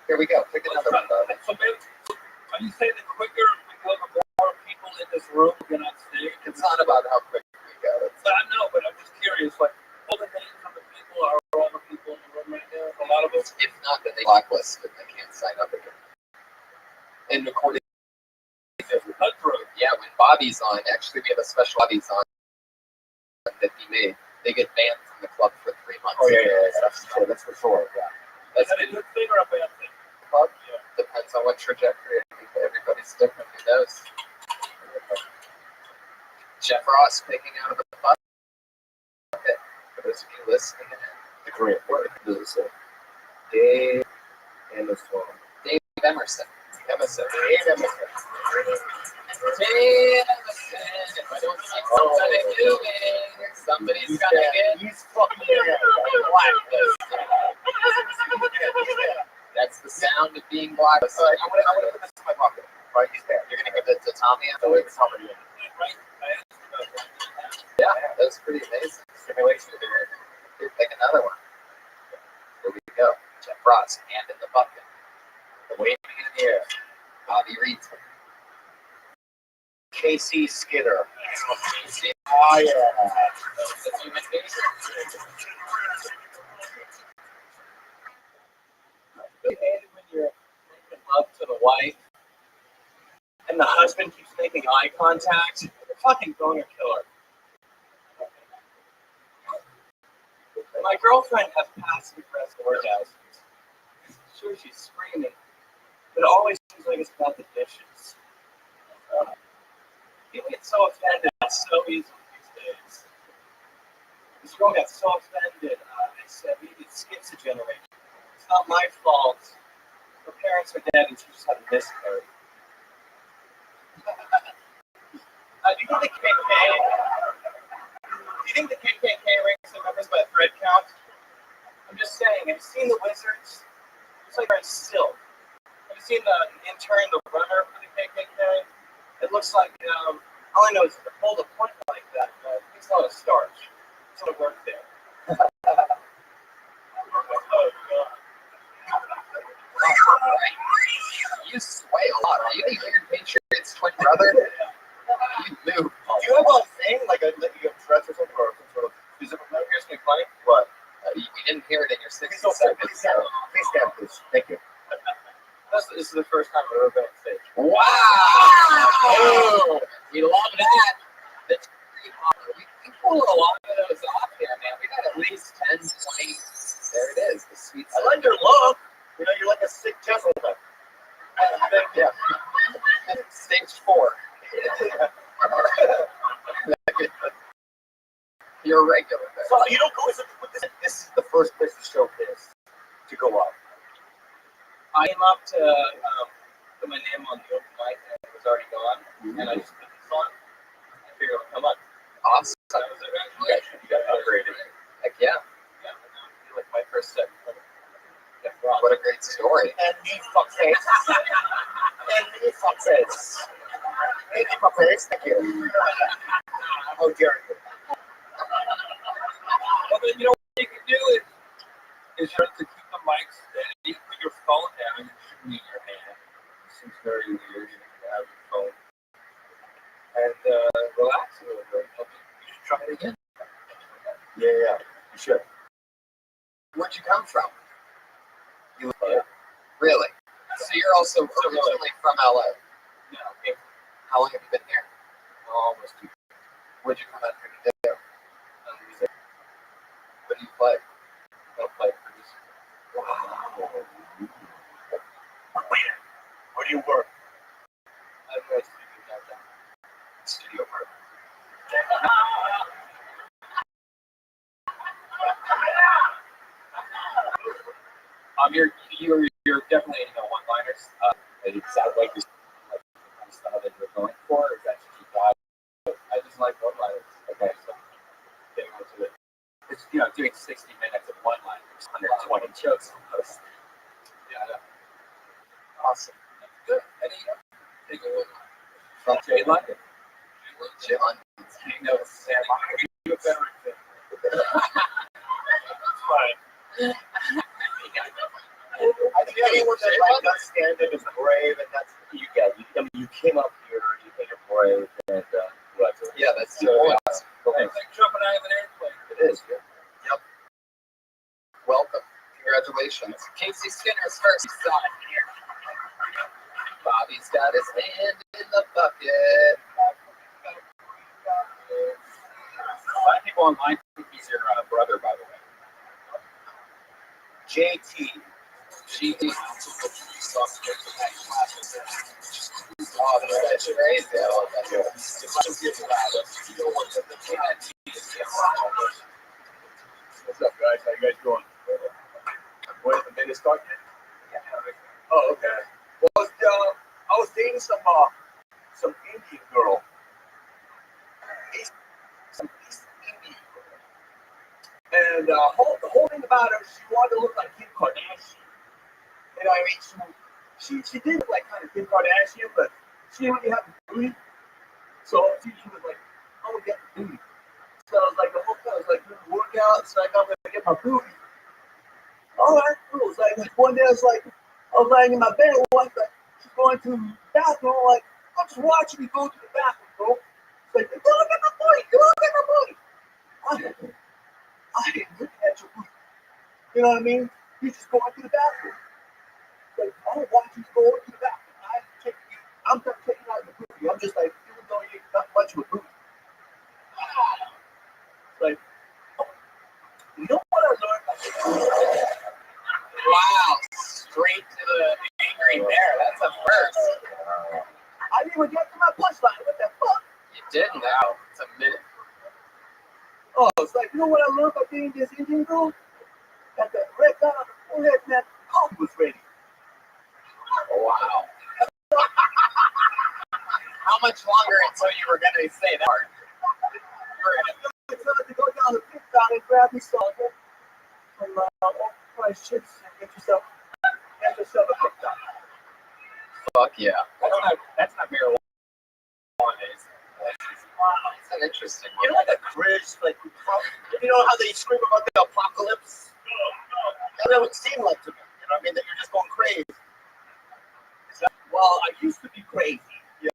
S9: Here we go. Pick another one, Bobby.
S7: So maybe, are you saying the quicker we go, the more people in this room get on stage?
S9: It's not about how quick we go.
S7: I know, but I'm just curious. Like, all the names of the people are all the people in the room right now. A lot of them.
S9: If not, then they blacklist and they can't sign up again. And according Yeah, when Bobby's on, actually we have a special Bobby's on that he made. They get banned from the club for 3 months.
S2: Oh yeah. That's for sure. Yeah.
S9: That's
S14: Is that a good thing or a bad thing?
S9: club. Yeah. Depends on what trajectory. Everybody's different. Who knows? Jeff Ross picking out of the bucket. For those of you listening,
S2: The Korean word. Does it say? Dave and the phone.
S9: Dave Emerson.
S2: Dave Emerson.
S9: Dave Emerson. If I don't see somebody doing, somebody's gonna get.
S2: He's fucking
S9: blacklisted. That's the sound of being blacklisted.
S2: I'm gonna put this in my pocket. Right, he's there.
S9: You're gonna give it to Tommy
S2: So
S9: afterwards?
S2: it's somebody.
S9: Yeah, that was pretty amazing.
S2: Simulation.
S9: Here, pick another one. Here we go. Jeff Ross, hand in the bucket. The waving in the air. Bobby reads it.
S2: Casey Skinner.
S9: Oh, yeah. That's human being.
S14: When you're making love to the wife and the husband keeps making eye contact, you're fucking boner killer. My girlfriend has passive aggressive orgasms. Sure, she's screaming, but it always seems like it's about the dishes. People get so offended so easily these days. This girl got so offended, they said maybe it skips a generation. It's not my fault. Her parents are dead and she just had a miscarriage. Do you think the KKK ranks their members by a thread count? I'm just saying, have you seen the Wizards? It's like they're in silk. Have you seen the intern, the runner for the KKK? It looks like, all I know is to hold a point like that, but it's not a starch. It's not a work there.
S9: You sway a lot. Are you the Iron Patriots twin brother? You move.
S2: Do you have a thing like you have threats or something, or some sort of physical measure?
S14: Here's me funny.
S2: What?
S9: We didn't hear it in your 60
S2: Please don't
S9: seconds.
S2: please stand. Please stand, please. Thank you.
S14: This is the first time I've ever been on stage.
S9: Wow! Oh, we love that. That's pretty awesome. We pull a lot of those off here, man. We got at least 10, 20. There it is. The sweet
S2: I like your look. You know, you're like a sick gentleman.
S9: Yeah. Stage 4. You're regular.
S2: So you don't go. This is the first place to showcase to go up.
S14: I came up to put my name on the open mic and it was already gone, and I just put this on. I figured it would come up.
S9: Awesome.
S14: That was it.
S2: You got upgraded.
S9: Heck yeah.
S14: Yeah, I feel like my first set. Yeah,
S9: What a great story.
S2: And me fuckface. And me fuckface. Thank you, fuckface. Thank you. How dare you?
S14: Well, then, you know what you can do is you have to keep the mic steady. You put your phone down and shoot me in your hand. It seems very weird to have your phone. And relax a little bit. You should try it again.
S2: Yeah. You should.
S9: Where'd you come from? Really? So you're also originally from LA?
S14: Yeah, okay.
S9: How long have you been here?
S14: Almost 2 years.
S9: What'd you come out here to do?
S14: Music.
S9: What do you play?
S14: I'll play produce.
S9: Wow.
S2: Where do you work?
S14: I'm going to studio downtown.
S9: Studio work.
S8: You're definitely one-liners. It sounds like you're like the kind of style that you're going for. Is that what you got? I just like one-liners. Okay, so getting into it. It's doing 60 minutes of one-liners, 120 jokes almost. Yeah.
S9: Awesome.
S8: Good. Any take a look from Jay London.
S9: Jay London.
S8: You know Sam. You a better example.
S14: It's fine.
S2: I think anyone that that's standing is brave, and that's you get. You came up here, you think you're brave, and
S9: yeah, that's totally awesome.
S8: It's like jumping out of an airplane.
S2: It is. Yeah.
S9: Yep. Welcome. Congratulations. Casey Skinner's first son here. Bobby's got his hand in the bucket.
S8: online. I think he's your brother, by the way.
S2: JT.
S9: Oh, that's crazy.
S2: What's up, guys? How you guys doing? What, the biggest start yet? Oh, okay. Well, I was dating some Indian girl. Some East Indian girl. And the whole thing about her, she wanted to look like Kim Kardashian. You know what I mean? She did look like kind of Kim Kardashian, but she didn't really have the booty. So she was like, I want to get the booty. So I was like, the whole time, I was like, work out, so I'm going to get my booty. All right, cool. It's like one day I was lying in my bed, she's going to the bathroom. I'm like, I'm just watching you go to the bathroom, bro. It's like, go look at my booty, go look at my booty. I ain't looking at your booty. You know what I mean? You just going to the bathroom. Like, I don't want you to go to the bathroom. I'm not taking out the booty. I'm just like, even though you ain't not much of a booty. Like, you know what I learned?
S9: Wow, straight to the angry bear. That's a first.
S2: I didn't even get to my punchline. What the fuck?
S9: You did now. It's a minute.
S2: Oh, it's like, you know what I learned by being this Indian girl? That the red dot on the forehead meant coke was ready.
S9: Wow. How much longer until you were going to say that part?
S2: I tried to go down the pit down and grab me something from price chips and get yourself a pit down.
S9: Fuck yeah.
S8: That's not marijuana.
S9: It's an interesting one.
S2: You know, like a cringe, like, you know how they scream about the apocalypse? That's what it seemed like to me. You know what I mean? That you're just going crazy. Well, I used to be crazy. Yeah.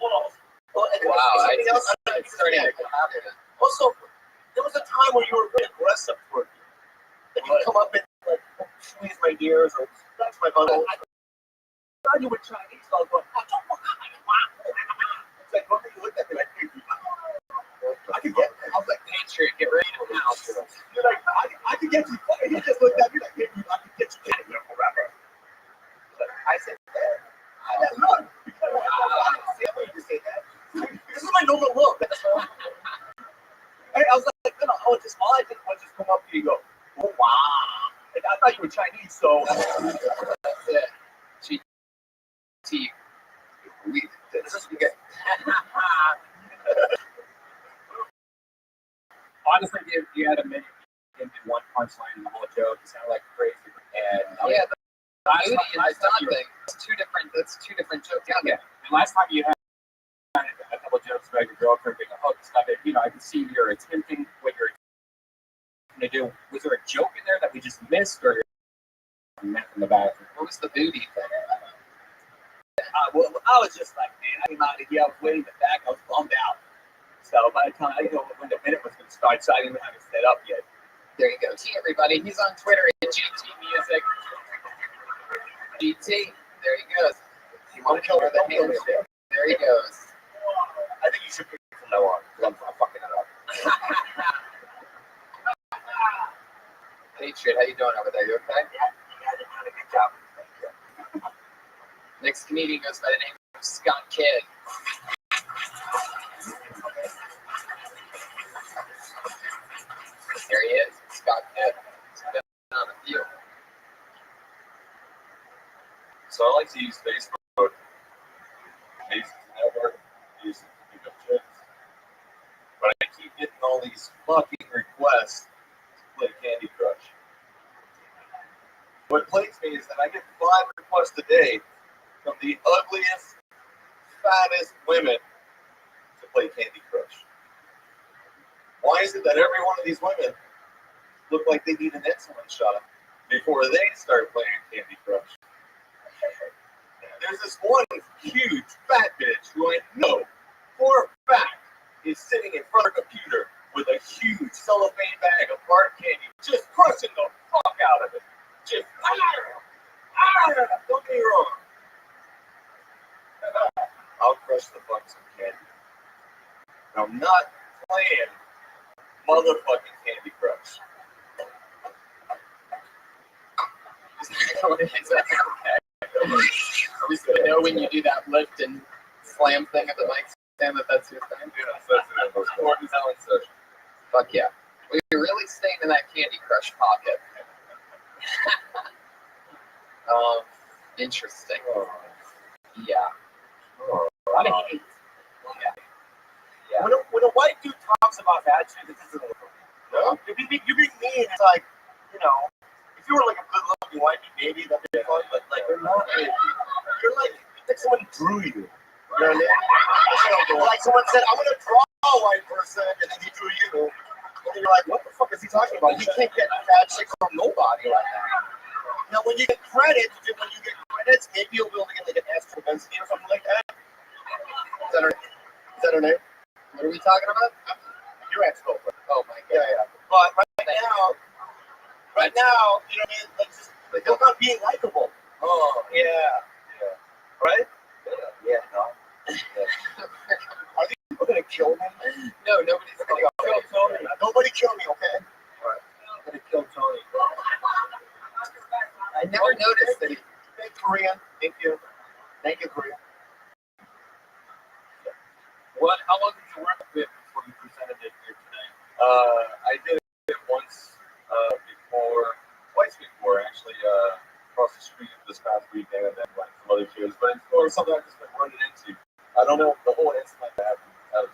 S2: Well, and
S9: Wow,
S2: something else
S9: it's starting to happen.
S2: also, there was a time when you were very aggressive toward me. Like you come up and like squeeze my ears or touch my butt. I thought you were Chinese, so I was going, it's like, when you looked at me like, I could get it. I was like,
S9: Patriot, get ready to pounce.
S2: you're like, I could get you. He just looked at me like, hey, I could get you out of here forever. I said, yeah. I didn't say when you say that. This is my normal look. I was like, no, all I did was just come up to you and go, oh, wow. Like, I thought you were Chinese, so.
S9: That's it. GT.
S2: This is good.
S8: Honestly, if you had a minute and do one punchline in the whole joke, it sounded like crazy. And
S9: Yeah, the
S8: last
S9: beauty and
S8: time
S9: the
S8: you were-
S9: thing. That's two different jokes.
S8: yeah. And last time you had a couple jokes about your girlfriend being a hook and stuff, you know, I can see you're attempting what you're going to do. Was there a joke in there that we just missed, or meant in the bathroom?
S9: What was the booty thing?
S2: Well, I was just like, man, I came out of here, I was waiting in the back, I was bummed out. So by the time I didn't know when the minute was going to start, so I didn't even have it set up yet.
S9: There you go. T everybody. He's on Twitter at GT Music. GT. There he goes. You want to cover the hands there? There he goes.
S2: I think you should pick it from now on, because I'm fucking it up.
S9: Patriot, how you doing over there? You okay?
S5: Yeah, you guys are doing a good job.
S9: Next comedian goes by the name of Scott Kidd. There he is, Scott Kidd. He's been on the field.
S2: So I like to use Facebook, Facebook Network, use it to pick up chicks. But I keep getting all these fucking requests to play Candy Crush. What plagues me is that I get 5 requests a day from the ugliest, fattest women to play Candy Crush. Why is it that every one of these women look like they need an insulin shot before they start playing Candy Crush? There's this one huge fat bitch who I know for a fact is sitting in front of a computer with a huge cellophane bag of hard candy, just crushing the fuck out of it. Just, don't get me wrong. I'll crush the fuck some candy. I'm not playing Motherfucking Candy Crush.
S9: You know when you do that lift and slam thing at the mic stand that's your thing?
S2: Yeah, that's it. Most important talent session.
S9: Fuck yeah. Well, you're really staying in that Candy Crush pocket. Interesting. Yeah.
S11: A lot of hate. Yeah. When a white dude talks about that shit, this isn't what
S2: No?
S11: you're being mean. It's like, you know, if you were like a good looking white dude, maybe that'd be fun, but like you're not. You're like someone drew you. You know what I mean? Like someone said, I'm gonna draw a white person, and then he drew you. And you're like, what the fuck is he talking about? You can't get bad shit from nobody like that. Now, when you get credits, maybe you'll be able to get like an extra density or something like that. Is that her name?
S9: What are we talking about?
S11: Your ex-girlfriend.
S9: Oh my god.
S11: Yeah. But right now, you know what I mean? Like, just look on being likable. Oh, yeah. Right? Yeah, no. Are these people gonna kill me?
S9: No, nobody's gonna
S11: kill Tony. Nobody kill me, okay? Alright. I'm gonna kill Tony.
S9: I never noticed that.
S11: Thank you, Korean. Thank you. Thank you, Korean.
S8: How long did you work with before you presented it here today?
S2: I did it once twice before actually, across the street this past weekend, and then like some other shows. But it's something I've just been running into. I don't know the whole incident that happened.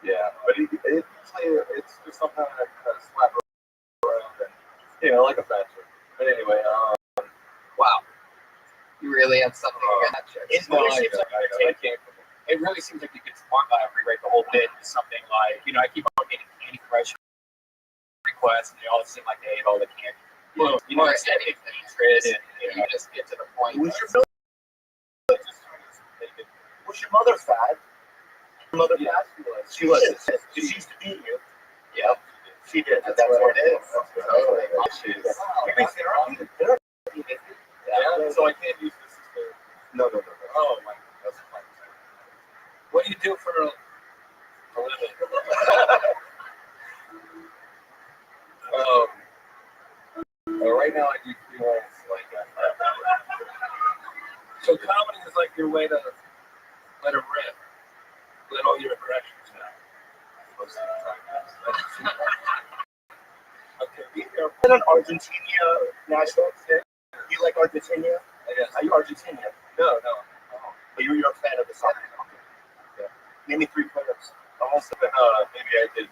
S2: Yeah, but usually it's just something I kind of slap around and, you know, like a fat chick. But anyway,
S9: wow. You really had something against that chick.
S8: It really seems like you could rewrite the whole bit into something like, you know, I keep on getting Candy Crush requests, and they all seem like they ate all the candy.
S9: Well,
S8: you know, it's hatred, and
S9: you just get to the point.
S11: Was your mother fat? Your mother fat? She was. She used to beat you.
S9: Yeah.
S11: She did. That's what it is.
S2: Yeah, so I can't use this as therapy.
S11: No.
S2: Oh my god, that's fine.
S8: what do you do for a living?
S2: Right now I do freelance like that.
S8: So comedy is like your way to let it rip, let all your aggressions out.
S11: Okay, you're in Argentina national thing. You like Argentina?
S2: Yes.
S11: Are you Argentinian?
S2: No.
S11: But you're a fan of the soccer. Yeah. Name me 3 players.
S2: Almost maybe I did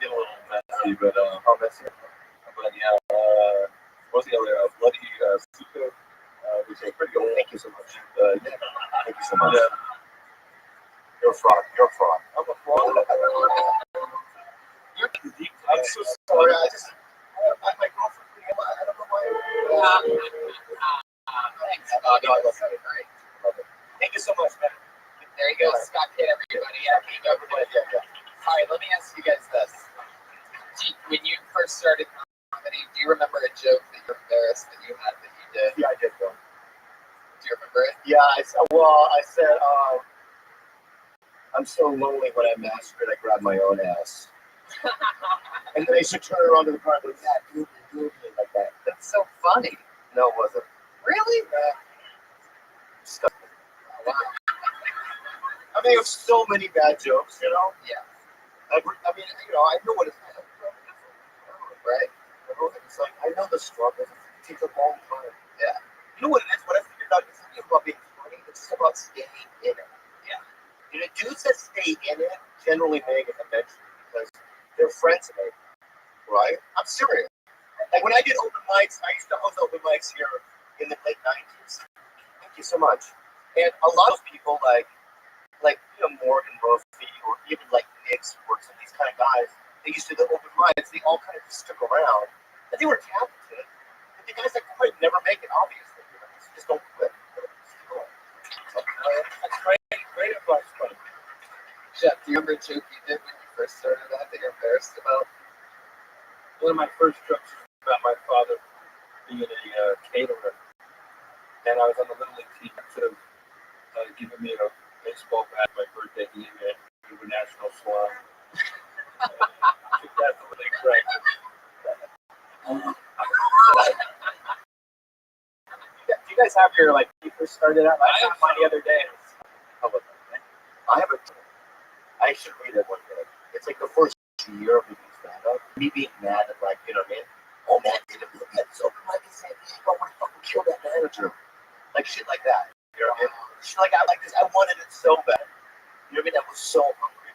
S2: get a little messy, but
S11: messy.
S2: But yeah, what's the other Bloody Suco, which is pretty old.
S11: Thank you so much.
S2: Yeah.
S11: Thank you so much.
S2: Yeah.
S11: You're a fraud. I'm a fraud.
S2: I'm so sorry.
S11: My girlfriend. I don't know why.
S9: Thanks.
S11: No, I love it. Thank you so much, man.
S9: There you go, Scott Kidd, everybody. Yeah. All right, let me ask you guys this. When you first started comedy, do you remember a joke that you're embarrassed that you had that you did?
S11: Yeah, I did, though.
S9: Do you remember it?
S11: Yeah, I said, I'm so lonely when I masturbate, I grab my own ass. And then I should turn around to the car and go, yeah, do me like that.
S9: That's so funny.
S11: No, it wasn't.
S9: Really?
S11: Stuff.
S9: Wow.
S11: I mean, there's so many bad jokes, you know?
S9: Yeah.
S11: I mean, you know, I know what it's like.
S9: Right?
S11: It's like, I know the struggle. It takes a long time.
S9: Yeah.
S11: You know what it is? What I figured out is it's about being funny. It's just about staying in it.
S9: Yeah.
S11: You know, dudes that stay in it generally make it eventually because they're friends make it, right? I'm serious. Like when I did open mics, I used to host open mics here in the late 90s. Thank you so much. And a lot of people like you know, Morgan Murphy or even like Nick's works and these kind of guys, they used to do the open mics, they all kind of just stuck around. And they were talented. But the guys that quit never make it, obviously. You know, just don't quit.
S8: That's great advice, buddy.
S9: Jeff, do you remember a joke you did when you first started that you're embarrassed about?
S8: One of my first jokes was about my father being a caterer. And I was on the Little League team. Instead of giving me a baseball bat my birthday, he gave me a national slum.
S14: definitely correct.
S8: Do you guys have your, like, when you first started out? I have mine the other day.
S5: I have a. I should read it one day. It's like the first year of me being stand up. Me being mad at, like, you know what I mean? Oh man, didn't look at so Mike and said, I want to fucking kill that manager. Like shit like that. You know what I mean? Shit like I like this. I wanted it so bad. You know what I mean? I was so hungry.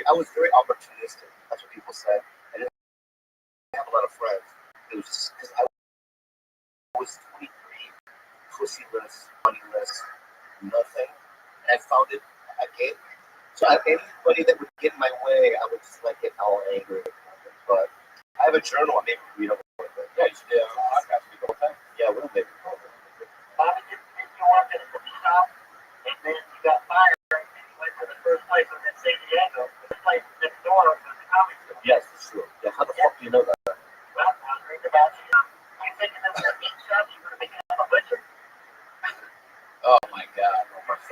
S5: I was very opportunistic. That's what people said. I didn't have a lot of friends. It was just because I was 23, pussyless, moneyless, nothing. And I found it again. So anybody that would get in my way, I would just like get all angry. But I have a journal. I maybe read over it. Yeah, you should do a podcast with the whole time. Yeah, we'll make it. Bobby, didn't you work at a cookie shop? And then you got fired and you went to the first place in San Diego. The place next door was the comic store. Yes, it's true. Yeah, how the fuck do you know that? Well, I was reading about you. You thinking of a meat shop, you're going to become a butcher?
S9: Oh my God.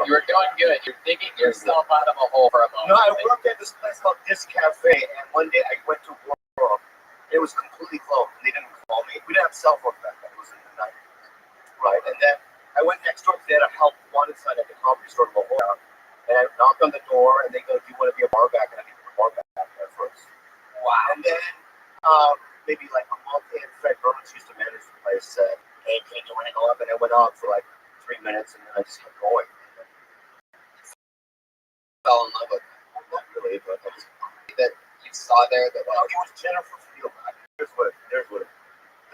S9: You were doing good. You're digging yourself out of a hole for a moment.
S5: No, I worked at this place called This Cafe, and one day I went to work. It was completely closed. They didn't call me. We didn't have cell phones back then. It was in the 90s. Right? And then I went next door because they had a help wanted sign at the comedy store in the whole town. And I knocked on the door, and they go, "Do you want to be a bar back?" And I became a bar back at first.
S9: Wow.
S5: And then maybe like a month in, Fred Burns used to manage the place, said, "Hey, can you want to go up?" And I went up for like 3 minutes, and then I just kept going.
S9: Fell in love with it.
S5: Not really, but I just
S9: That you saw there that
S5: no, it was Jennifer Field. Here's what it.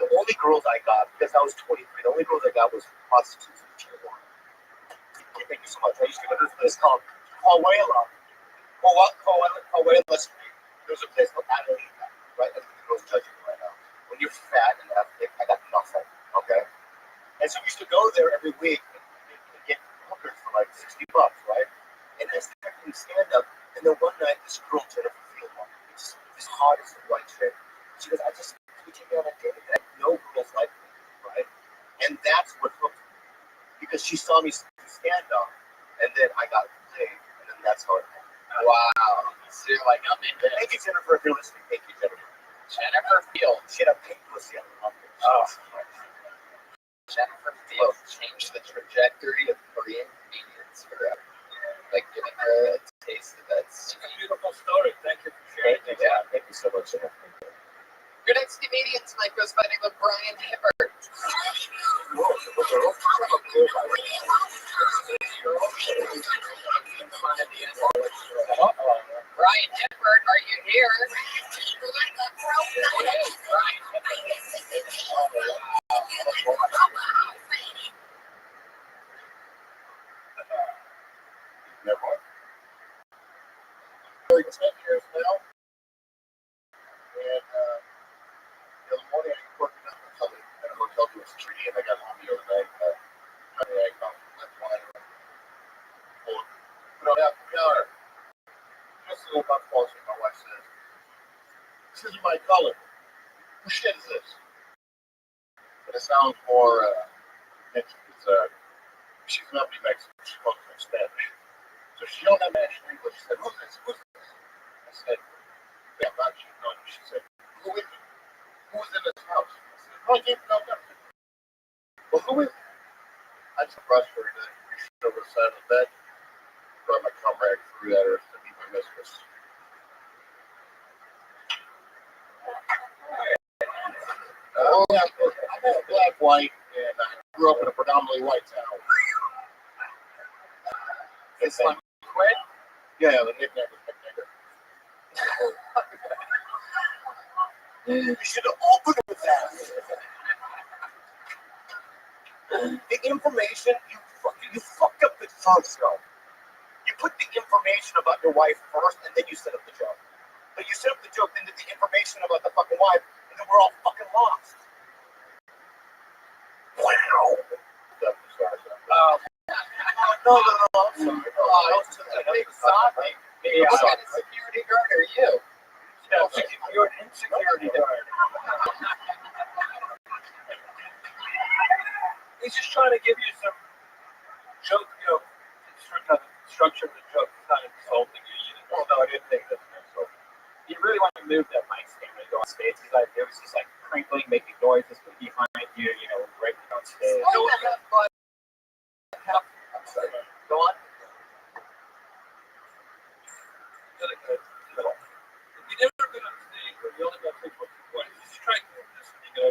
S5: The only girls I got, because I was 23, the only girls I got was prostitutes in Chihuahua. Thank you so much. I used to go to this place called Coahuila. Coahuila Street. There's a place called Adelita, right? That's the girls judging me right now. When you're fat and athletic, I got nothing, okay? And so we used to go there every week and get hookers for like $60, right? And I started doing stand up, and then one night this girl, Jennifer Field, this hot as a white chick, she goes, "Can you take me on a date?" And no girls like me, right? And that's what hooked me. Because she saw me stand up, and then I got played, and then that's how it happened.
S9: wow. So you're like, I'm into it.
S5: Thank you, Jennifer, if you're listening. Thank you, Jennifer.
S9: Jennifer Field.
S5: She had a pink pussy on the mouth.
S9: Oh. Jennifer Field changed the trajectory of Korean comedians forever. Like giving her a taste of that.
S14: It's a beautiful story. Thank you for sharing.
S5: Thank you so much, Jennifer.
S9: Your next comedian tonight goes by the name of Brian Hibbert. Brian Hibbert, are you here?
S5: Never. 10 years now. And the other morning I worked at a hotel doing security, and I got home the other night. I got my wine. Put on that counter. Just a little bit closer. My wife says, "This isn't my color. Who shit is this?" But it sounds more Mexican. She's not Mexican. She spoke Spanish. So she don't have national English. She said, "Who's this? Who's this?" I said, "Yeah, I'm not cheating on you." She said, "Who is it? Who is in this house?" I said, "Oh, I can't know nothing." "Well, who is it?" I just brushed her and reached over the side of the bed, brought my cum rag through at her to meet my mistress. I'm black, white, and I grew up in a predominantly white town.
S9: It's like quit.
S5: Yeah, the nickname was McNigger. You should have opened with that. The information, you fucked up the first show. You put the information about your wife first, and then you set up the joke. But you set up the joke, then did the information about the fucking wife, and then we're all fucking lost. Wow. No, I'm sorry.
S9: A big sobbing. What kind of security guard are you?
S14: You're an insecurity guard. He's just trying to give you some joke, structure of the joke. It's not insulting you.
S5: Well, no, I didn't think that was insulting.
S8: you really want to move that mic stand when you go on stage. Because like, it was just like crinkling, making noises behind you, you know, right on stage.
S9: I'm sorry. Go on.
S11: If you never been on stage or you only got to take one twice, just try doing this. You go,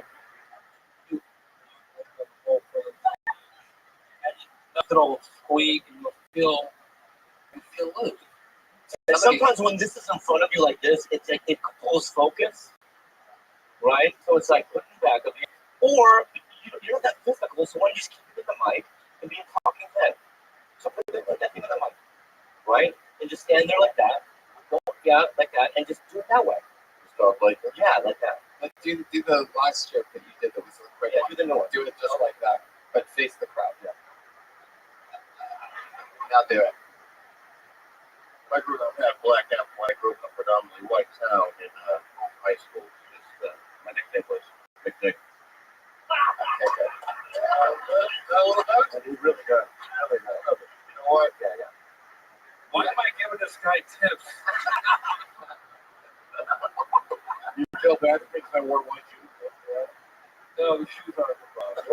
S11: nothing will squeak and you'll feel loose.
S5: And sometimes when this is in front of you like this, it's like it pulls focus, right? So it's like looking back of you, or you're not that physical, so why don't you just keep it in the mic and be a talking head? So put it like that thing in the mic, right? And just stand there like that, yeah, like that, and just do it that way. Just go like, yeah, like that.
S9: Like do the last joke that you did that was a quick one.
S5: Do the noise.
S9: Do it just like that, but face the crowd. Yeah. Now do it.
S1: I grew up in Black Apple. I grew up in a predominantly white town in high school. My nickname was Big Nick. He's really good. Really good. You know what? Yeah.
S11: Why am I giving this guy tips?
S1: You feel bad because I wore white shoes?
S11: No, the shoes aren't the problem.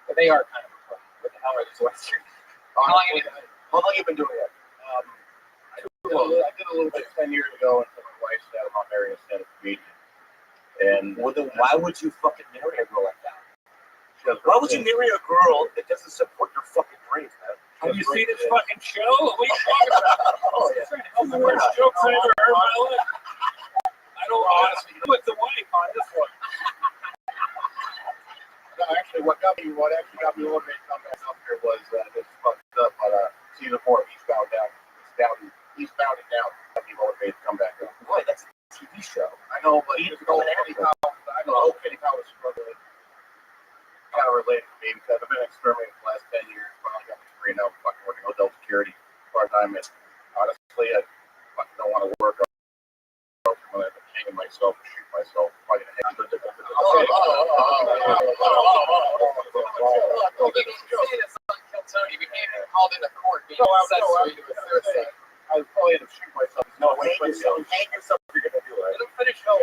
S8: But they are kind of a problem. What the hell are these Western?
S5: How long have you been doing it?
S1: I did a little bit 10 years ago until my wife said I'm not marrying a stand-up comedian. And
S5: Well, then why would you fucking marry a girl like that? Why would you marry a girl that doesn't support your fucking dreams, man?
S11: Have you seen this fucking show? What are you talking about?
S5: Oh, yeah.
S11: That's the worst jokes I ever heard in my life. I don't honestly know what the wife on this one.
S1: No, actually, what actually got me motivated to come back up here was this fucked up on season 4 of Eastbound Down. Eastbound and Down. Got me motivated to come back up.
S5: Boy, that's a TV show.
S1: I know, but it's going I know Kenny Powell is struggling. Kind of related to me because I've been experimenting for the last 10 years. Finally got my degree now. I'm fucking working hotel security part-time. And honestly, I fucking don't want to work. I'm going to end up hanging myself and shoot myself. Probably going to hang
S9: You can say this on Kill Tony. We can't get called into court being accessory to a suicide.
S1: I would probably end up shooting myself. No,
S5: Hang yourself if you're gonna do it.
S11: Let him finish the show.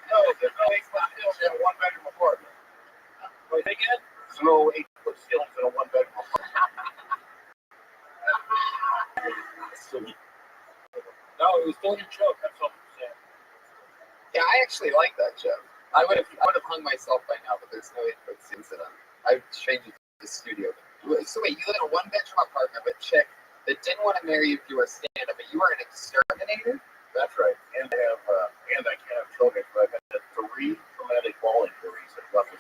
S1: No, there's no 8-foot ceilings in a one-bedroom apartment.
S11: Wait, again?
S1: There's no 8-foot ceilings in a one-bedroom apartment.
S11: No, it was still your joke. That's all I'm saying.
S9: Yeah, I actually like that joke. I would have hung myself by now, but there's no input incident. I would change it to the studio. So wait, you live in a one-bedroom apartment with a chick that didn't want to marry you if you were a stand-up, but you were an exterminator?
S1: That's right. And I can't have children, so I've had 3 traumatic ball injuries and nothing.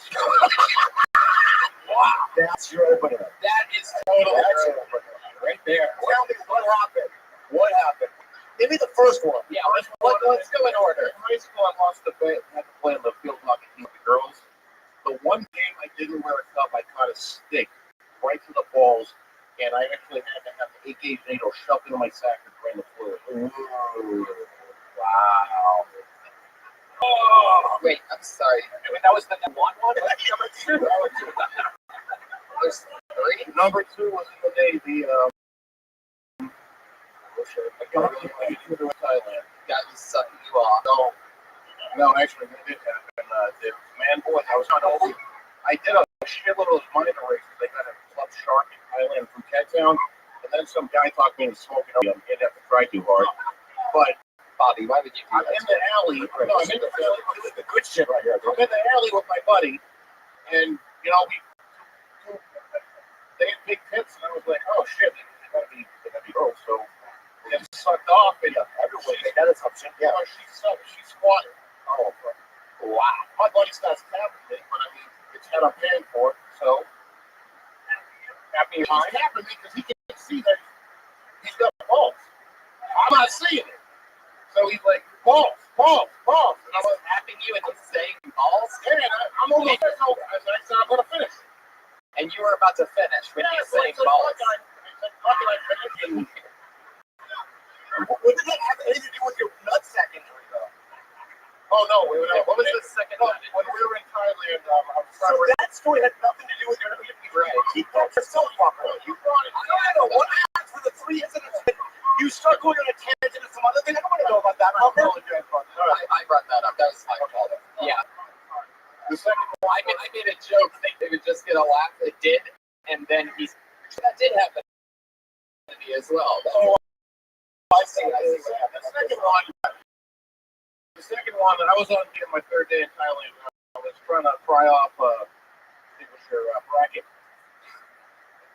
S5: Wow, that's your opener.
S9: That is totally
S5: That's
S9: true.
S5: right there. Tell me what happened. What happened? Give me the first one.
S9: Yeah, let's go in order.
S1: In high school, I lost the bet. Had to play on the field hockey team with the girls. The one game I didn't wear a cup, I caught a stick right to the balls, and I actually had to have the 8-gauge needle shoved into my sack to drain the fluid.
S5: Ooh, wow.
S9: Oh, wait, I'm sorry.
S5: I mean, that was the number one.
S9: There's 3?
S1: Number 2 was in the Navy. I got to Thailand.
S9: Got you sucking you off.
S1: No, actually, that did happen. The man boy, I was on over. I did a shitload of those minor races. They got a club shark in Thailand from Town, and then some guy talked me into smoking up. He didn't have to try too hard. But
S9: Bobby, why would you do
S1: I'm
S9: that?
S1: in the alley. No, I'm in the alley. This is the good shit right here. I'm in the alley with my buddy, and you know they had big tits, and I was like, oh shit, they gotta be girls. So they sucked off and everywhere.
S5: That is something. Yeah.
S1: She squatted. Oh, wow. My buddy starts tapping me, but I mean, it's had a pan for it, so he's tapping me because he can see that he's got balls. I'm not seeing it. So he's like, balls. And I was
S9: Tapping you and he's saying balls?
S1: yeah, I'm almost there. So I said, I'm going to finish.
S9: And you were about to finish when he's saying
S1: so
S9: balls.
S1: How can I finish?
S5: What did that have anything to do with your nutsack injury, though?
S1: Oh, no.
S9: What was the second one?
S1: When we were in Thailand,
S5: So that story had nothing to do with your
S9: Right.
S5: Keep that yourself properly.
S1: you brought it.
S5: I don't know what happened for the 3 incidents. You start going on a tangent to some other thing. I don't want to know about that.
S9: that number?
S2: I
S9: brought that up. That was my fault. Yeah.
S2: The second one,
S9: I made a joke thinking they would just get a laugh. It did, and then that did happen to me as well.
S2: I see what happened. The second one, I was on my third day in Thailand. I was trying to pry off bracket.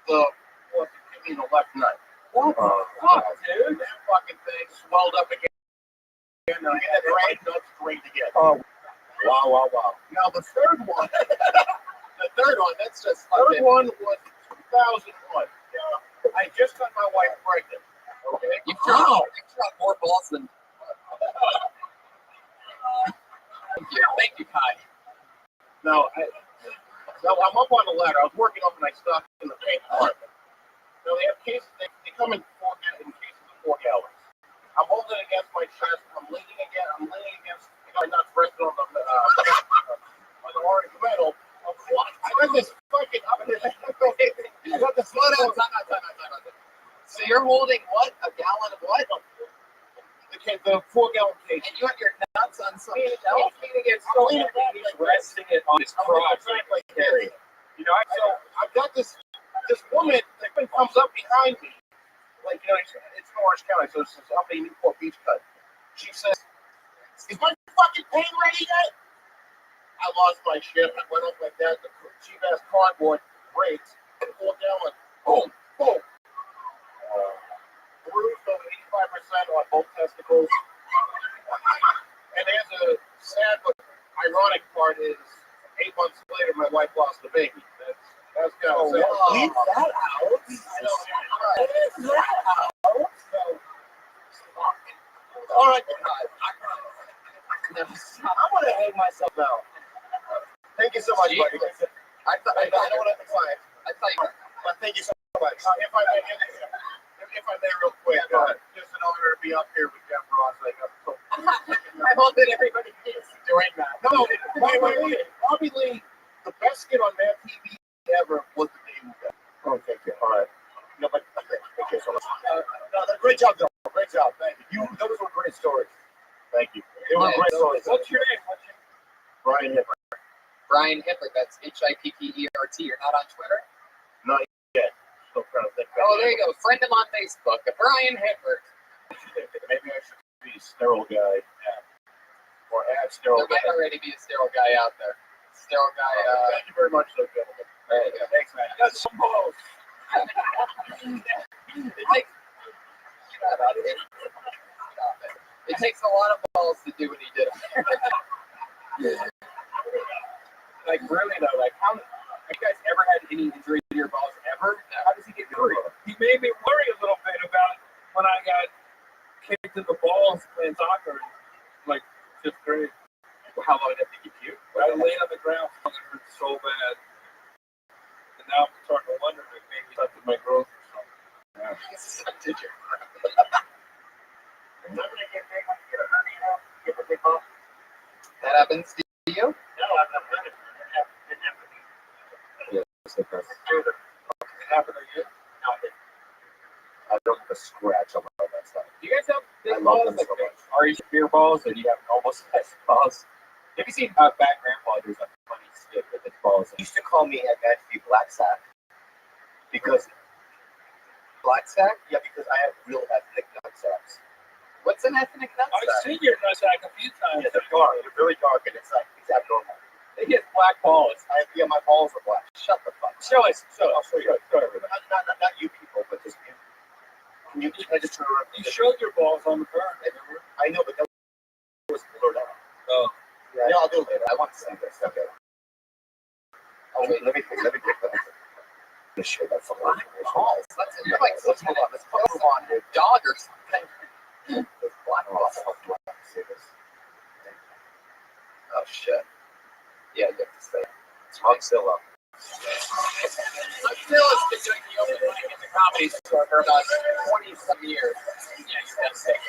S2: The left nut.
S9: What the fuck, dude?
S2: That fucking thing swelled up again. And I had drained nuts drained again.
S9: Oh, wow.
S2: Now the third one,
S9: that's just
S2: third one was 2001. I just got my wife pregnant. Okay.
S9: You've dropped more balls than. Thank you, Kai.
S2: Now I'm up on the ladder. I was working up and I stopped in the paint department. So they have cases. They come in cases of 4 gallons. I'm holding it against my chest. I'm leaning against. I'm not resting on the orange metal. I got this fucking. I got this.
S9: Time. So you're holding what? A gallon of what?
S2: The 4-gallon case.
S9: And you have your nuts on some
S2: He's
S9: shelf?
S8: resting it on his crotch.
S2: You know, so I've got this woman that comes up behind me, like, you know, it's in Orange County, so it's up in Newport Beach cut. She says, "Is my fucking pain ready yet?" I lost my shit. I went up like that. The cheap ass cardboard breaks. 4-gallon. Boom. Bruised over 85% on both testicles. And there's a sad but ironic part is 8 months later my wife lost the baby. That's kind of sad.
S9: Leave that out.
S2: All right.
S9: I'm gonna hang myself out.
S2: Thank you so much, buddy. I don't want to decide.
S9: I thought you were.
S2: But thank you so much. If I may, real quick, just an honor to be up here with Jeff Ross.
S9: I hope that everybody is doing that.
S2: No, wait. Probably the best skit on Mad TV ever was the day we got. Oh, thank you. All right. No, but thank you so much. Great job, though. Great job. Thank you. Those were great stories. Thank you. They were great stories.
S8: What's your name?
S2: Brian Hippert.
S9: Brian Hippert. That's Hippert. You're not on Twitter?
S2: Not yet. Still trying to think.
S9: Oh, there you go. Friend him on Facebook. Brian Hippert.
S2: Maybe I should be a sterile guy. Yeah. Or add sterile
S9: There might already be a sterile guy out there. Sterile guy.
S2: Thank you very much, though, gentlemen.
S9: There you go.
S2: Thanks, man. That's some balls.
S9: It takes a lot of balls to do what he did.
S8: Like, really, though, like, how have you guys ever had any injury to your balls ever? How does he get worried?
S14: He made me worry a little bit about when I got kicked in the balls playing soccer, like 5th grade.
S8: How long did you puke?
S14: I laid on the ground, it hurt so bad. And now I'm starting to wonder if maybe something my growth or something.
S9: Did you? That happens to you?
S2: No, I've not done it. It happened to me.
S8: Yes, it does.
S2: It happened to you? No, I didn't. I don't have a scratch on my that stuff.
S8: Do you guys have
S2: I
S8: big
S2: love
S8: balls,
S2: them
S8: like
S2: so
S8: big
S2: much.
S8: Are you beer balls, and you have normal size balls? Have you seen Bad Grandpa? There's a funny skit with his balls.
S2: He used to call me actually Black Sack because
S9: Black sack?
S2: yeah, because I have real ethnic nut sacks.
S9: What's an ethnic
S14: I've
S9: nutsack?
S14: seen your nutsack a few times.
S2: Yeah, they're dark. They're really dark, and it's abnormal.
S8: They get black balls.
S2: My balls are black. Shut the fuck.
S8: Show us.
S2: I'll show you. Not you people, but just you. Can I just turn around?
S14: You showed your balls on the burn, remember?
S2: I know, but that was blurred out.
S14: Oh.
S2: Yeah, I'll do it later. I want to see this. Okay. Oh wait, let me think. This shit, that's a lot.
S9: Balls. You're like,
S2: Let's move on. Let's move on, dude.
S9: dog or something.
S2: This black balls. See this?
S9: Oh, shit. Yeah, you have to say.
S2: Rothschild.
S9: Phil's been doing the open mic in the comedy store for about 20-some years. Yeah, he's got sick.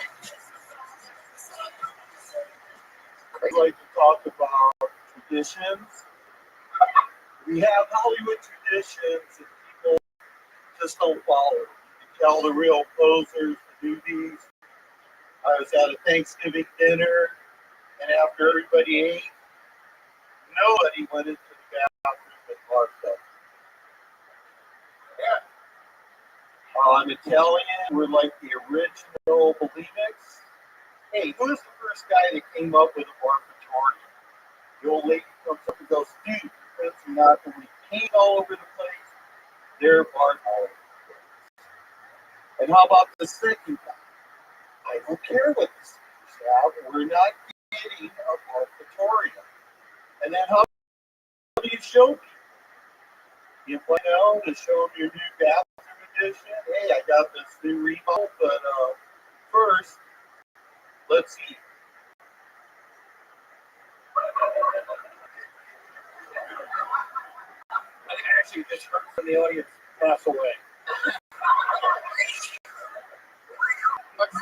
S14: I'd like to talk about traditions. We have Hollywood traditions that people just don't follow. You tell the real posers, the newbies,
S1: I was at a Thanksgiving dinner, and after everybody ate, nobody went into the bathroom but Martha. I'm Italian. We're like the original bulimics. Hey, who was the first guy that came up with a barfatoria? The old lady comes up and goes, dude, that's not only paint all over the place, they're barf all over the place. And how about the second guy? I don't care what the speakers have. We're not getting a barfatoria. And then how do you show people? You point out and show them your new bathroom edition. Hey, I got this new remodel, but first, let's see.
S14: I think I actually just heard from the audience pass away.
S9: But I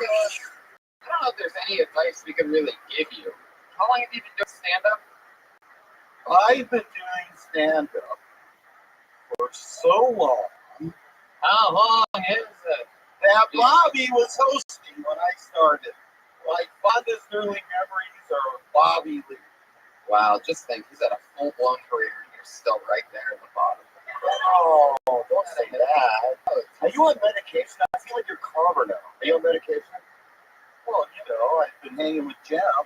S9: don't know if there's any advice we can really give you. How long have you been doing stand-up?
S1: I've been doing stand-up for so long.
S9: How long is it?
S1: That Bobby was hosting when I started. My fondest early memories are Bobby Lee.
S9: Wow, just think, he's had a full-blown career and you're still right there at the bottom.
S1: Oh, don't say that. Are you on medication? I feel like you're calmer now. Are you on medication? Well, you know, I've been hanging with Jeff.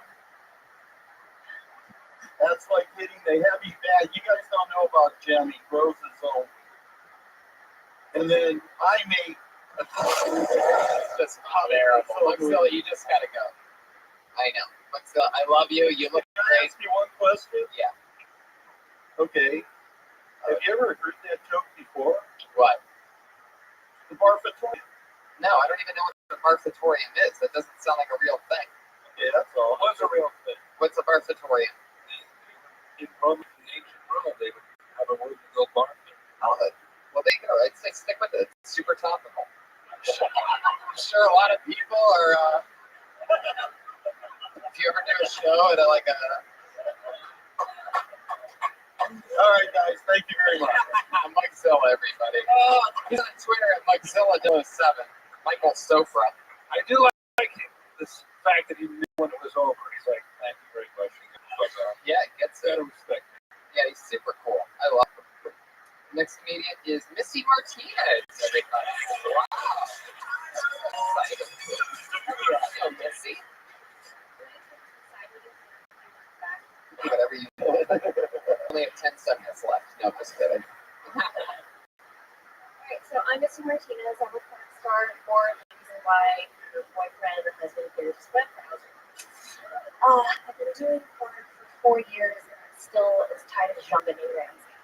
S1: That's like hitting the heavy bag. You guys don't know about Jem. He grows his own. And then I make
S9: It's just terrible. Maxilla, you just gotta go. I know. Maxilla, I love you. You look
S1: Can I
S9: great.
S1: ask you one question?
S9: Yeah.
S1: Okay. Have you ever heard that joke before?
S9: What?
S1: The barfatoria.
S9: No, I don't even know what the barfatorium is. That doesn't sound like a real thing.
S1: Yeah, that's all.
S14: What's a real thing?
S9: What's a barfatorium?
S14: In ancient Rome, they would have a word to go bar.
S9: Oh, well, there you go. I'd say stick with it. It's super topical. I'm sure a lot of people are. If you ever do a show at like a.
S1: All right, guys. Thank you very much.
S9: Mike'Zilla, everybody. He's on Twitter at Mike'Zilla07. Michael Sofra.
S14: I do like this fact that he knew when it was over. He's like, thank you very much.
S9: Yeah, gets it.
S14: Gotta respect.
S9: Yeah, he's super cool. I love him. The next comedian is Missy Martinez, everybody. Wow. Excited. Hello, Missy. Whatever you want. Only have 10 seconds left. No, just kidding.
S15: Alright, so I'm Missy Martinez. I'm a porn star for the reason why your boyfriend or husband hears web browser. I've been doing porn for 4 years and I'm still as tight as Jean Benet Ramsey.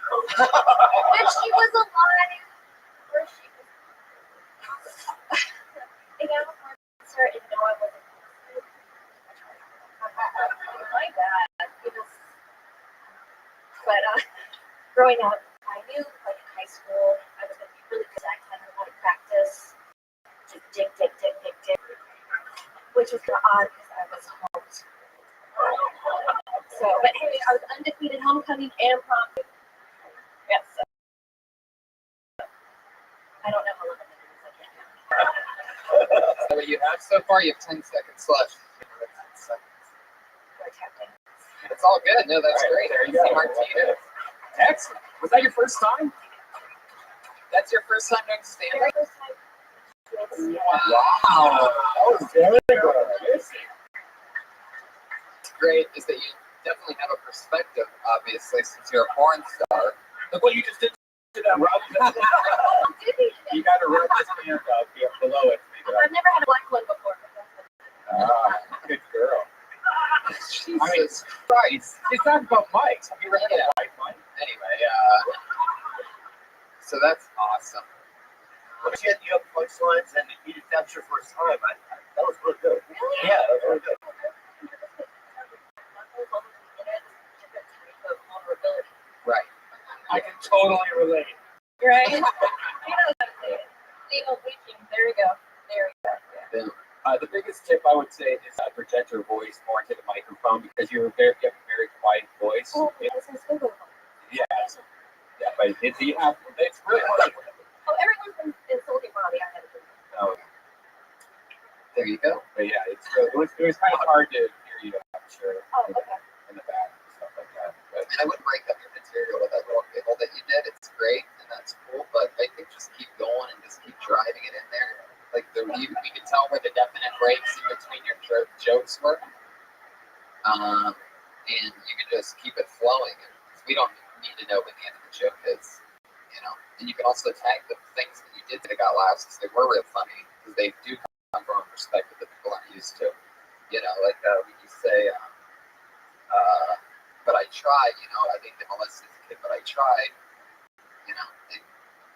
S15: When she was alive, or she was. And I'm a porn star and no, I wasn't. My bad. But growing up, I knew, like in high school, I was going to be really good at I had a lot of practice. Just dig, which was kind of odd because I was hooked. So, but hey, I was undefeated homecoming and prom. Yes. So. I don't know how long I'm going to do this. I can't count.
S9: So what you have so far, you have 10 seconds left. It's all good. No, that's great. Missy Martinez. Excellent. Was that your first time? That's your first time doing stand-up? Wow. That was very good. What's great is that you definitely have a perspective, obviously, since you're a porn star.
S14: Look what you just did to that, Rob.
S9: You got to rub his hand up below it.
S15: I've never had a black one before.
S9: Good girl. Jesus Christ. It's not about mics. Have you ever had a white mic? Anyway, so that's awesome.
S1: But you have punchlines and that's your first time. That was really good.
S15: Really?
S1: Yeah, that was really good.
S9: Right.
S14: I can totally relate.
S15: Right? You know how to say it. Legal bleaching. There we go. There we go.
S8: The biggest tip I would say is project your voice more into the microphone because you have a very quiet voice.
S15: Oh, this is so good.
S8: Yeah, but it's really hard.
S15: Oh, everyone's been insulting Robbie. I had to do it.
S8: Oh.
S9: There you go.
S8: But yeah, it's really, it was kind of hard to hear you, I'm sure,
S15: Oh, okay.
S8: in the back and stuff like that. But
S9: And I wouldn't break up your material with that little giggle that you did. It's great and that's cool, but I think just keep going and just keep driving it in there. Like we can tell where the definite breaks in between your jokes were. And you can just keep it flowing. We don't need to know what the end of the joke is, you know. And you can also tag the things that you did that got laughs because they were real funny, because they do come from a perspective that people aren't used to. You know, like when you say, but I tried, you know, I think they molested the kid, but I tried, you know, and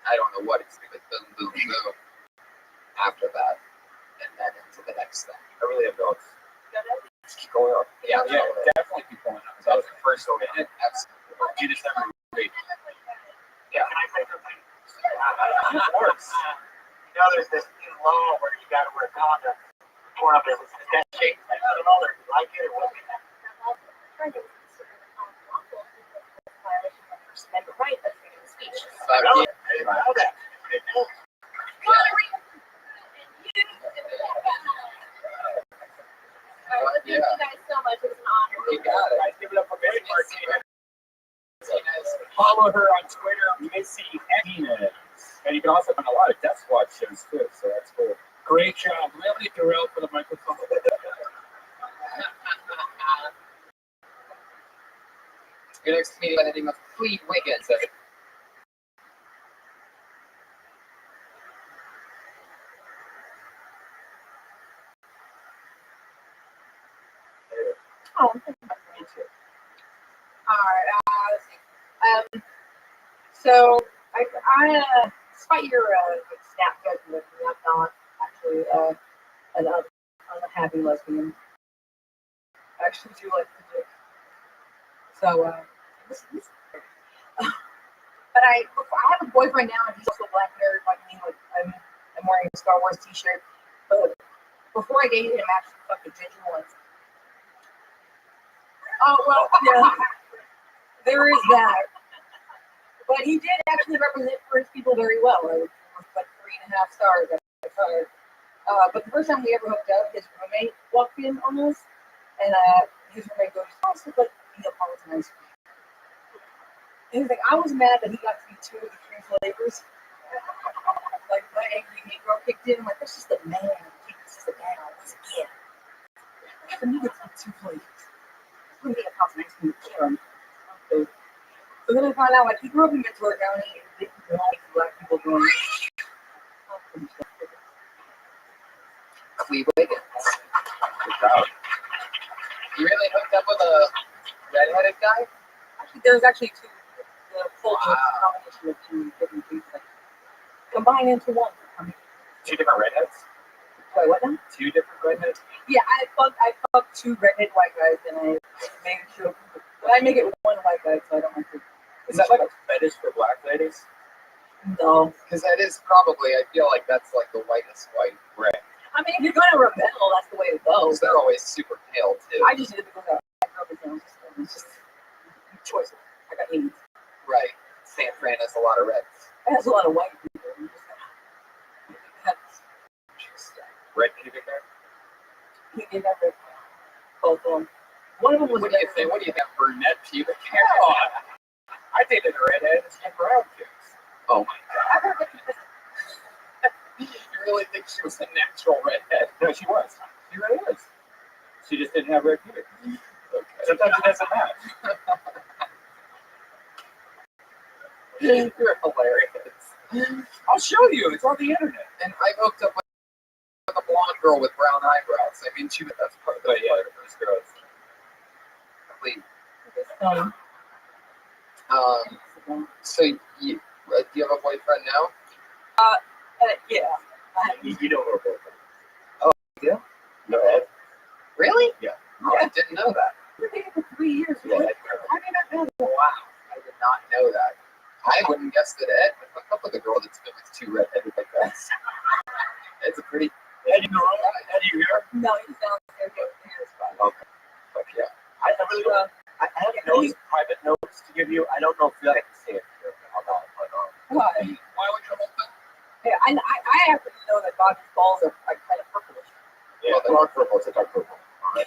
S9: I don't know what it's like boom, boom, boom after that, and then into the next thing.
S8: I really have no.
S9: Just keep going up.
S8: Yeah, definitely keep going up. That was the first one. Absolutely. Do this every week.
S5: Yeah, can I say something?
S8: Of course.
S5: You know, there's this new law where you got to wear condoms. Torn up business. That shape. I don't know if you like it or what.
S15: Right, that's freedom of speech.
S5: I didn't know that.
S15: Thank you guys so much. It was an honor.
S9: You got it.
S8: Guys, give it up for Mary Martinez. Follow her on Twitter, Missy Martinez. And you can also find a lot of Death Squad shows too, so that's cool. Great job. Really Darrell for the microphone.
S9: Your next comedian by the name of Fleet Wiggins.
S15: Oh, me too. All right. Let's see. So despite your snap judgment, I'm not actually an unhappy lesbian. I actually do like the dick. So but I have a boyfriend now, and he's also black nerd like me. Like I'm wearing a Star Wars T-shirt. But before I dated him, I actually fucked a ginger once. Oh well, yeah. There is that. But he did actually represent first people very well. It was like 3.5 stars. But the first time we ever hooked up, his roommate walked in on us, and his roommate goes, "Oh, it's like Neapolitan ice cream." And he's like, I was mad that he got to be 2 of the 3 flavors. Like my angry Negro kicked in. I'm like, that's just a man. This is a man. Once again, I knew it's not 2 flavors. It's gonna be a Neapolitan ice cream with Karen. So then I found out, like, he grew up in Ventura County, and they didn't like black people doing
S9: Cleve Wiggins. Good job. You really hooked up with a redheaded guy?
S15: Actually, there's actually 2. The full combination of 2 different things, like, combined into one.
S8: 2 different redheads?
S15: Wait, what now?
S8: 2 different redheads?
S15: Yeah, I fucked 2 redhead white guys, and I made sure. But I make it 1 white guy, so I don't have to.
S8: Is that like a fetish for black ladies?
S15: No.
S9: Because that is probably, I feel like that's like the whitest white.
S8: Right.
S15: I mean, if you're going to rebel, that's the way to go.
S9: Because they're always super pale, too.
S15: I just did it because I grew up in San Francisco. It's just choice. I got 80s.
S9: Right. San Fran has a lot of reds.
S15: It has a lot of white people.
S8: Red pubic hair?
S15: He did that. Both of them. One of them was.
S9: What do you think? Brunette pubic hair?
S8: Oh, I dated a redhead and she had brown kids.
S9: Oh my god. You really think she was a natural redhead?
S8: No, she was. She really is. She just didn't have red pubic. Okay. Sometimes it doesn't match.
S9: You're hilarious.
S8: I'll show you. It's on the internet.
S9: And I hooked up with a blonde girl with brown eyebrows. I mean, that's part of the part of those girls. Clean. So you do you have a boyfriend now?
S15: Yeah.
S8: You don't know her boyfriend.
S9: Oh, yeah?
S8: No.
S9: Really?
S8: Yeah.
S9: Oh, I didn't know that.
S15: We're dating for 3 years.
S8: Yeah.
S15: How did I not know that?
S9: Wow. I did not know that. I wouldn't guess that Ed would hook up with a girl that's been with 2 redheaded like that. It's a pretty...
S8: Ed, you here?
S15: No, he's downstairs.
S9: Okay. Fuck yeah.
S8: I really don't. I have notes, private notes to give you. I don't know if I can say it here.
S15: Why?
S9: Why would you hold them?
S15: Yeah, I happen to know that Bobby's balls are kind of purplish.
S2: Yeah, dark purple. It's a dark purple. All right.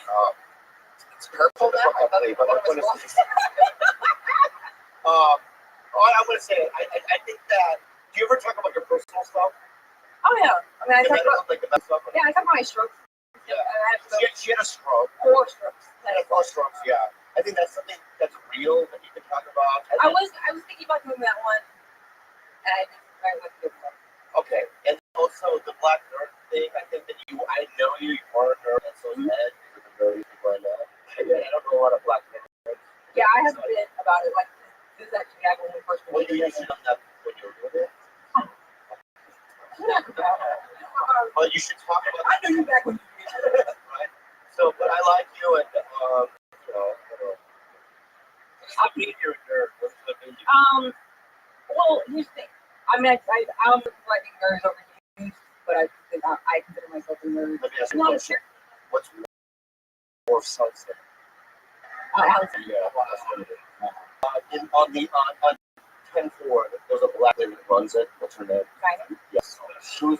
S9: It's purple now? I thought it was
S1: I'm gonna say, I think that. Do you ever talk about your personal stuff?
S11: Oh yeah. I mean, I talk about
S1: Like the best stuff.
S11: yeah, I talk about my strokes.
S1: Yeah.
S11: I have
S1: She had a stroke.
S11: 4 strokes.
S1: And 4 strokes. Yeah. I think that's something that's real that you can talk about.
S11: I was thinking about doing that one, and I went to do it.
S1: Okay, and also the black nerd thing. I think that I know you are a nerd, and so is Ed. You're the nerdy people I know. I don't know a lot of black nerds.
S11: Yeah, I have a bit about it. Like this is actually happened when we first.
S1: Well, you should have done that when you were doing it. Well, you should talk about.
S11: I knew you back when you did it.
S1: Right. So, but I like you, and you know.
S14: I mean, you're a nerd. What's the meaning?
S11: Well, here's the thing. I mean, I don't think nerds overused, but I think I consider myself a nerd.
S1: Let me ask you
S11: No,
S1: a question. What's more sunset?
S11: Alex.
S1: Yeah, that's what it is. On 10-4, there's a black lady that runs it. What's her name?
S11: Simon?
S1: Yes. Who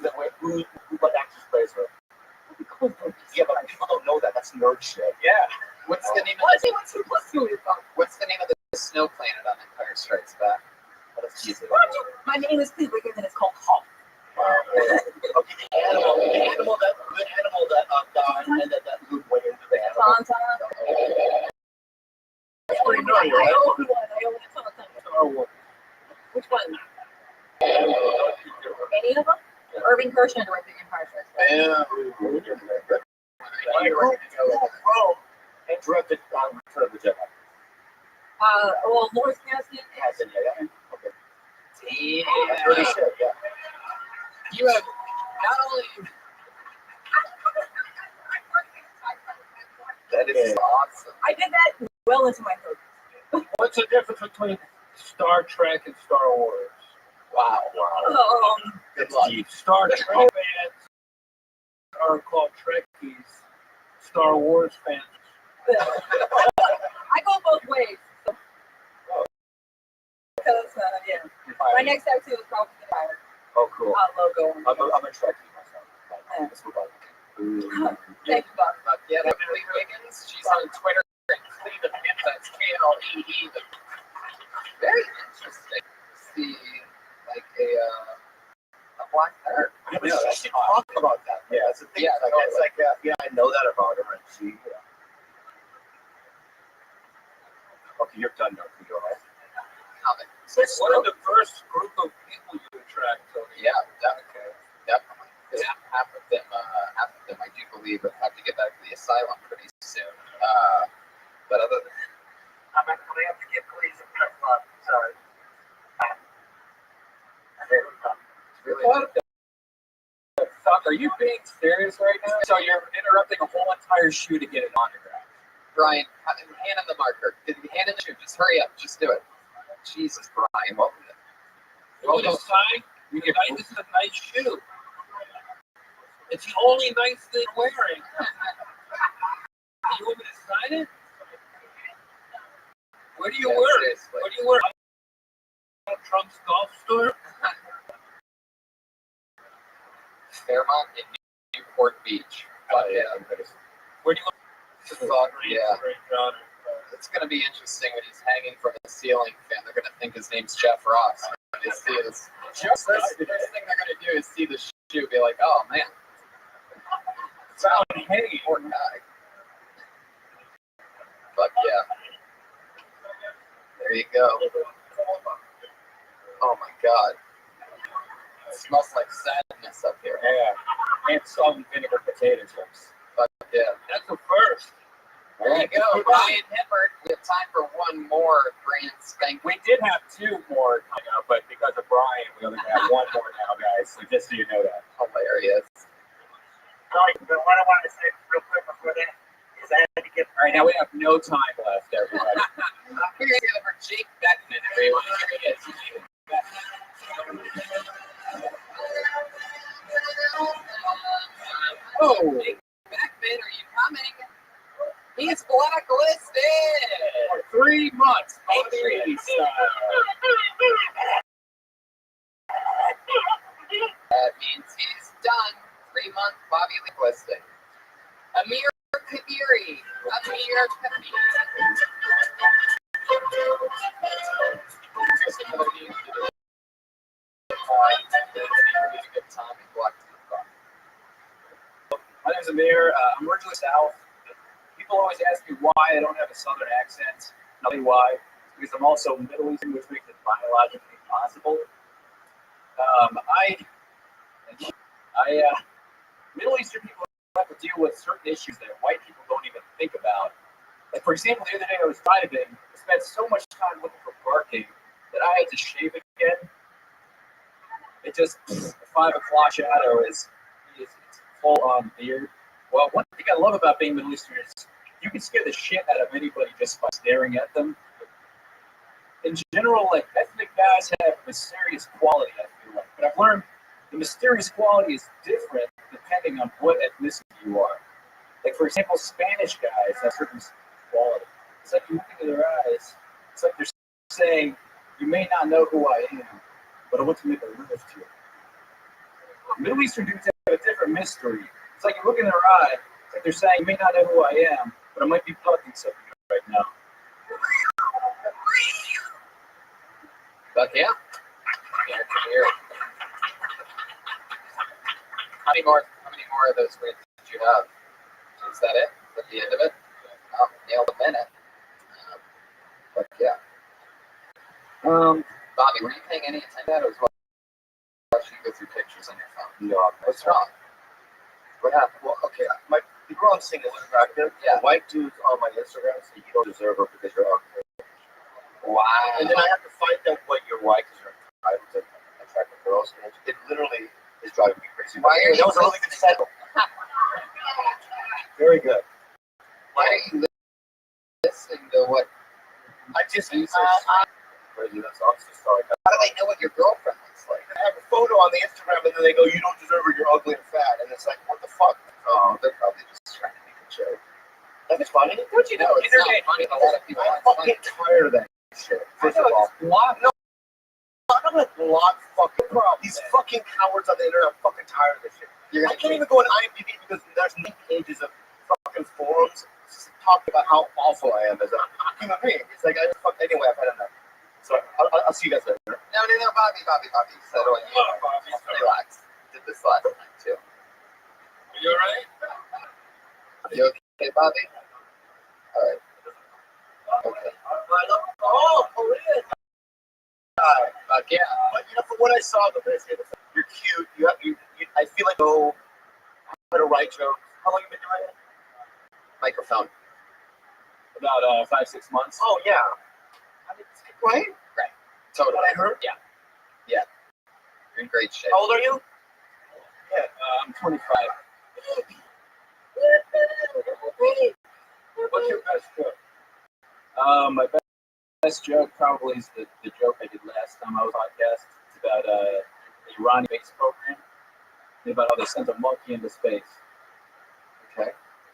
S1: what actress plays her? Yeah, but people don't know that. That's nerd shit.
S14: Yeah.
S9: What's the name of
S11: Well, let's see what 2 + 2 is about.
S9: What's the name of the snow planet on Empire Strikes Back?
S1: That's easy.
S11: My name is Cleve Wiggins, and it's called Hawk.
S1: Okay, the animal that died, and that Luke went into the animal.
S11: Tauntaun.
S1: That's pretty nerdy, right?
S11: I own one. Tauntaun.
S1: Star Wars.
S11: Which one? Any of them? Irving Kershner directed Empire Strikes Back.
S1: Yeah. And directed Return of the Jedi.
S11: Well, Lawrence Kasdan.
S1: Yeah. Okay.
S9: Damn.
S1: Pretty shit, yeah.
S9: You have not only. That is awesome.
S11: I did that well into my 30s.
S14: What's the difference between Star Trek and Star Wars?
S9: Wow.
S14: Good luck. Star Trek fans are called Trekkies. Star Wars fans.
S11: I go both ways. So. Because, yeah. My next tattoo is probably the Empire
S1: Oh, cool.
S11: logo.
S1: I'm a Trekkie myself.
S11: Yeah.
S1: Let's move on.
S11: Thank you, Bob.
S9: Yeah, Cleve Wiggins. She's on Twitter and Cleve Wiggins. That's KLEE. Very interesting to see like a black nerd.
S1: Yeah, but she talk about that. Yeah, that's the thing.
S9: Yeah,
S1: It's like I know that about her, and she. Okay, you're done now. You all right?
S14: One of the first group of people you attract. So
S9: Yeah, definitely. Half of them, I do believe, will have to get back to the asylum pretty soon. But other than
S5: I'm going to have to give Cleve some prep love. Sorry.
S9: it's really
S8: What the fuck? Are you being serious right now? So you're interrupting a whole entire shoe to get an autograph.
S9: Brian, hand him the marker. Hand him the shoe. Just hurry up. Just do it. Jesus, Brian. What was it?
S14: you want to sign? This is a nice shoe. It's the only nice thing wearing. You want me to sign it? Where do you
S9: Yeah,
S14: work?
S9: seriously.
S14: Where do you work? Trump's golf store?
S9: Fairmont in Newport Beach. But yeah,
S14: Where do you
S9: fuck yeah.
S14: Great honor.
S9: It's going to be interesting when he's hanging from the ceiling fan. They're going to think his name's Jeff Ross. When they see his, first thing they're going to do is see the shoe, be like, oh man.
S14: Hey,
S9: Poor guy. But yeah. There you go. Oh my god. It smells like sadness up here.
S8: Yeah. And salt and vinegar potato chips.
S9: But yeah.
S14: that's the first.
S9: There you go. Brian Hibbert. We have time for one more brand spank.
S8: We did have two more coming up, but because of Brian, we only have one more now, guys. So just so you know that.
S9: Hilarious.
S5: But what I wanted to say real quick before that is I had to get.
S8: All right, now we have no time left, everybody.
S9: I'm here for Jake Beckman, everyone. Here he is. Oh, Jake Beckman, are you coming? He's blacklisted
S8: For 3 months, Patriot style.
S9: That means he's done. 3-month Bobby Lee listing. Amir Kadiri. Amir Kadiri.
S8: My name's Amir. I'm originally South. People always ask me why I don't have a Southern accent. I'll tell you why. Because I'm also Middle Eastern, which makes it biologically possible. Middle Eastern people have to deal with certain issues that white people don't even think about. Like, for example, the other day I was driving. I spent so much time looking for parking that I had to shave again. It just, the 5 o'clock shadow is full on beard. Well, one thing I love about being Middle Eastern is you can scare the shit out of anybody just by staring at them. In general, like, ethnic guys have mysterious quality, I feel like. But I've learned the mysterious quality is different depending on what ethnicity you are. Like, for example, Spanish guys have certain quality. It's like you look into their eyes, it's like they're saying, you may not know who I am, but I want to make a live to you. Middle Eastern dudes have a different mystery. It's like you look in their eye, it's like they're saying, you may not know who I am, but I might be plucking something right now.
S9: But yeah. Here. How many more of those wins did you have? Is that it? At the end of it? Oh, nailed a minute. But yeah. Bobby, were you paying any attention to that, or was watching you go through pictures on your phone?
S14: No.
S9: What's wrong? What happened?
S14: Well, okay, the girl I'm seeing is attractive.
S9: Yeah.
S14: The white dudes on my Instagram say you don't deserve her because you're ugly.
S9: Wow.
S14: And then I have to find out what you're white because you're entitled to attractive girls. And it literally is driving me crazy.
S9: Why are you
S14: that was a really good setup. Very good.
S9: Why are you listening to what?
S14: I just crazy. That's obviously starting.
S9: How do they know what your girlfriend looks like?
S14: I have a photo on the Instagram and then they go, you don't deserve her, you're ugly and fat. And it's like, what the fuck?
S9: Oh, they're probably just trying to make a joke.
S14: That's funny.
S9: Don't you know? It's not funny. A lot of people
S14: I'm fucking tired of that shit. First of all, no, I'm not gonna block fucking these fucking cowards on the internet. I'm fucking tired of this shit. I can't even go on IMDb because there's 9 pages of fucking forums talking about how awful I am as a human being. It's like, anyway, I've had enough. So I'll see you guys later.
S9: No, Bobby. Settle in. Relax. Did this last time too.
S14: Are you alright?
S9: You okay, Bobby? All right. Okay.
S14: Oh, Korean.
S9: Yeah.
S14: But you know, from what I saw, you're cute. I feel like I'm gonna write jokes. How long have you been doing it?
S9: Microphone.
S8: About 5-6 months.
S14: Oh yeah. Right?
S9: Right. Totally.
S14: What I heard?
S9: Yeah. You're in great shape.
S14: How old are you?
S8: Yeah, I'm 25.
S14: What's your best joke?
S8: My best joke probably is the joke I did last time I was on podcast. It's about the Iranian space program. About how they sent a monkey into space.
S9: Okay.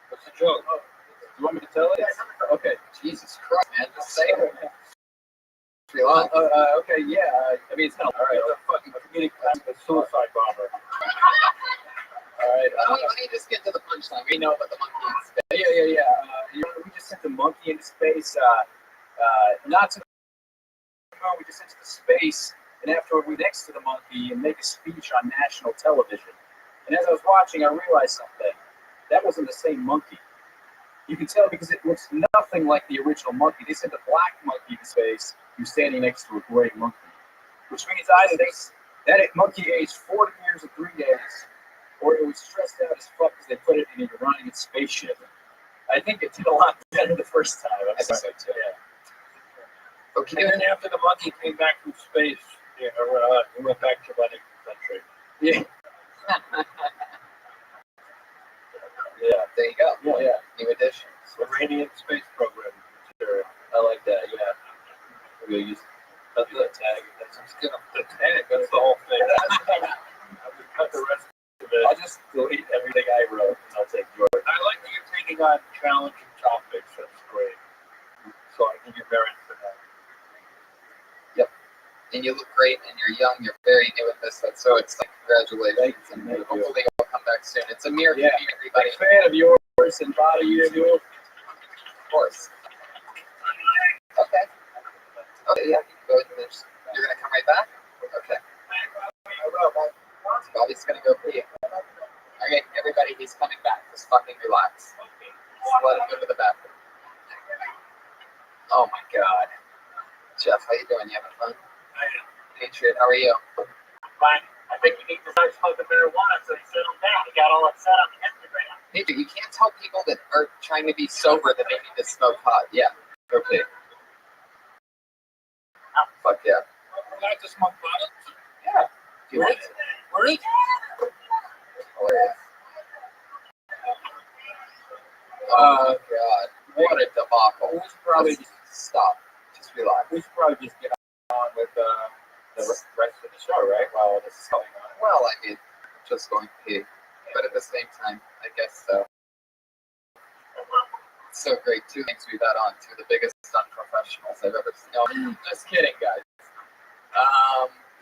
S14: What's the joke?
S8: Do you want me to tell it? Okay.
S9: Jesus Christ, man. Just say it. Relax.
S8: Okay, yeah. I mean, it's not all right.
S14: It's a fucking comedic suicide bomber.
S8: All right.
S9: Why don't you just get to the punchline? We know about the monkey in space.
S8: Yeah. We just sent the monkey into space. Not to the moon. We just sent it to space, and afterward, we next to the monkey and make a speech on national television. And as I was watching, I realized something. That wasn't the same monkey. You can tell because it looks nothing like the original monkey. They sent a black monkey to space who's standing next to a gray monkey, which means either that monkey aged 40 years and 3 days, or it was stressed out as fuck because they put it in a Iranian spaceship. I think it did a lot better the first time. I think so too. Yeah.
S9: Okay.
S14: And then after the monkey came back from space, he went back to running the country.
S8: Yeah. Yeah.
S9: There you go.
S8: Yeah.
S9: New additions.
S14: Iranian space program.
S8: Sure. I like that. Yeah. We'll use the tag.
S14: That's good. The tag. That's the whole thing. I would cut the rest of it.
S8: I'll just delete everything I wrote and I'll take yours.
S14: I like that you're taking on challenging topics. That's great. So I think you're very into that.
S9: Yep. And you look great, and you're young. You're very new at this, so it's like congratulations, and hopefully you'll come back soon. It's a mere
S8: Yeah.
S9: everybody.
S8: Big fan of yours and body you do.
S9: Of course. Okay. Okay, yeah, you can go ahead and finish. You're going to come right back? Okay. Bobby's going to go pee. Okay, everybody, he's coming back. Just fucking relax. Just let him go to the bathroom. Oh my God. Jeff, how you doing? You having fun?
S5: I am.
S9: Patriot, how are you?
S5: Fine. I think you need to start smoking marijuana so you settle down. You got all upset on Instagram.
S9: Patriot, you can't tell people that are trying to be sober that they need to smoke pot. Yeah. Okay. Oh, fuck yeah.
S1: Would you like to smoke pot?
S9: Yeah. Do you want to?
S1: Where is it?
S9: Hilarious. Oh God. What a debacle.
S8: We should probably
S9: Let's stop. Just relax.
S8: We should probably just get on with the rest of the show, right? While this is going on.
S9: Well, I mean, just going to pee. But at the same time, I guess so. It's so great. Two things we've had on. Two of the biggest unprofessionals I've ever seen. No, just kidding, guys.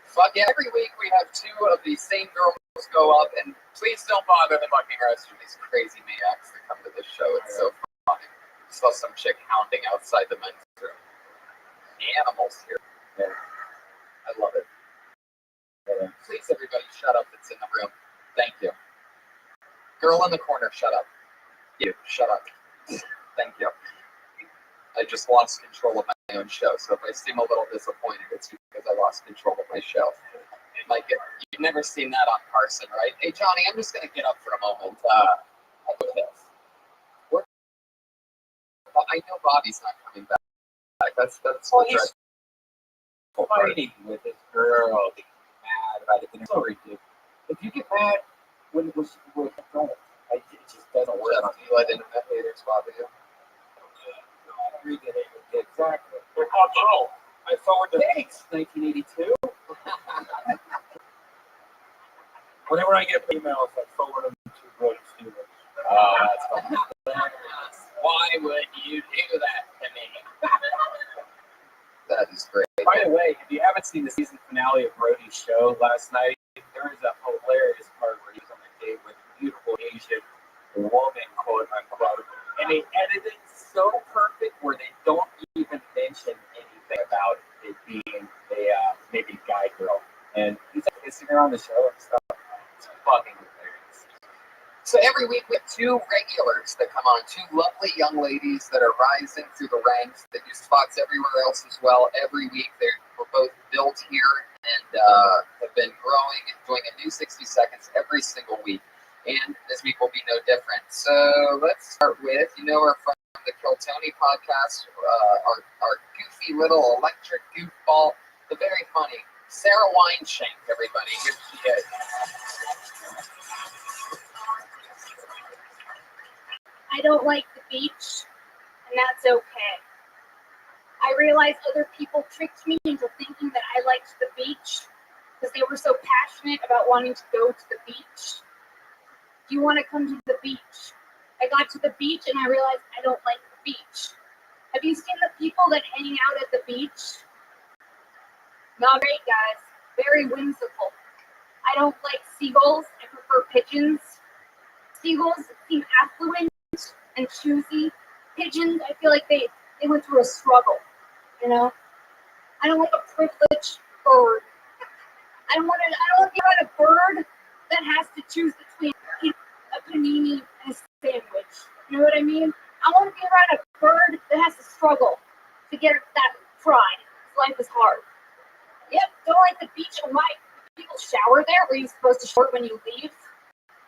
S9: Fuck yeah, every week we have two of these same girls go up, and please don't bother the fucking rest of these crazy maniacs that come to this show. It's so funny. Saw some chick hounding outside the men's room. The animals here. Yeah. I love it. Yeah. Please, everybody, shut up that's in the room. Thank you. Girl in the corner, shut up. You, shut up. Thank you. I just lost control of my own show, so if I seem a little disappointed, it's because I lost control of my show. Like, you've never seen that on Carson, right? Hey, Johnny, I'm just going to get up for a moment. I know Bobby's not coming back. That's
S8: well, he's fighting with his girl, being mad about it. It's so ridiculous. If you get mad when it was don't, it just doesn't work.
S9: Jeff, do you let internet haters bother you?
S8: Exactly.
S5: They're called trolls.
S8: I forward the thanks, 1982. Whenever I get emails, I forward them to Brody Stevens.
S9: That's funny. Why would you do that to me? That is great.
S8: By the way, if you haven't seen the season finale of Brody's show last night, there is a hilarious part where he's on a date with a beautiful Asian woman, quote unquote, and they edited it so perfect where they don't even mention anything about it being a maybe guy girl, and he's like kissing her on the show and stuff. It's fucking hilarious.
S9: So every week we have two regulars that come on, two lovely young ladies that are rising through the ranks that do spots everywhere else as well. Every week we're both built here and have been growing and doing a new 60 seconds every single week. And this week will be no different. So let's start with, you know her from the Kill Tony podcast, our goofy little electric goofball, the very funny Sarah Wineshank, everybody. Here she is.
S12: I don't like the beach, and that's okay. I realized other people tricked me into thinking that I liked the beach because they were so passionate about wanting to go to the beach. Do you want to come to the beach? I got to the beach and I realized I don't like the beach. Have you seen the people that hang out at the beach? Not great, guys. Very whimsical. I don't like seagulls. I prefer pigeons. Seagulls seem affluent and choosy. Pigeons, I feel like they went through a struggle, you know? I don't like a privileged bird. I don't want to be around a bird that has to choose between a panini and a sandwich. You know what I mean? I want to be around a bird that has to struggle to get that pride. Life is hard. Yep, don't like the beach. Why people shower there? Were you supposed to shower when you leave?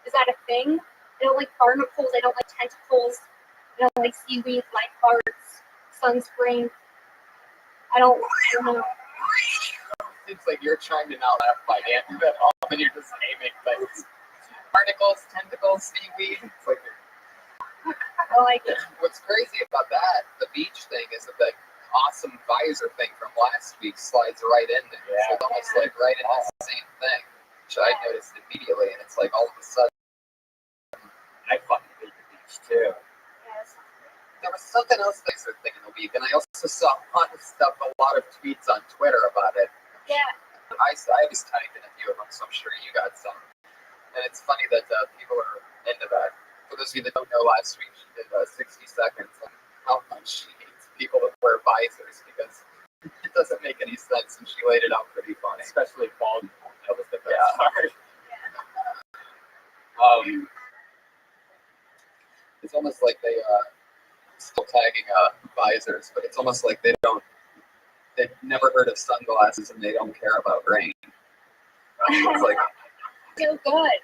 S12: Is that a thing? I don't like barnacles. I don't like tentacles. I don't like seaweed, lifeguards, sunscreen. I don't know.
S9: Seems like you're trying to not laugh by the end of it all, and you're just naming things. Particles, tentacles, seaweed. It's like
S12: I like it.
S9: What's crazy about that, the beach thing, is that the awesome visor thing from last week slides right in there. Yeah. So it's almost like right in the same thing, which I noticed immediately, and it's like all of a sudden,
S8: I fucking hate the beach too.
S12: Yes.
S9: There was something else that I was thinking the week, and I also saw a lot of tweets on Twitter about it.
S12: Yeah.
S9: I was typing a few of them, so I'm sure you got some. And it's funny that people are into that. For those of you that don't know, last week she did 60 seconds on how much she hates people that wear visors because it doesn't make any sense, and she laid it out pretty funny.
S8: Especially bald people. That was the best
S9: Yeah.
S8: part.
S9: It's almost like they still tagging visors, but it's almost like they've never heard of sunglasses and they don't care about rain. It's like
S12: So good.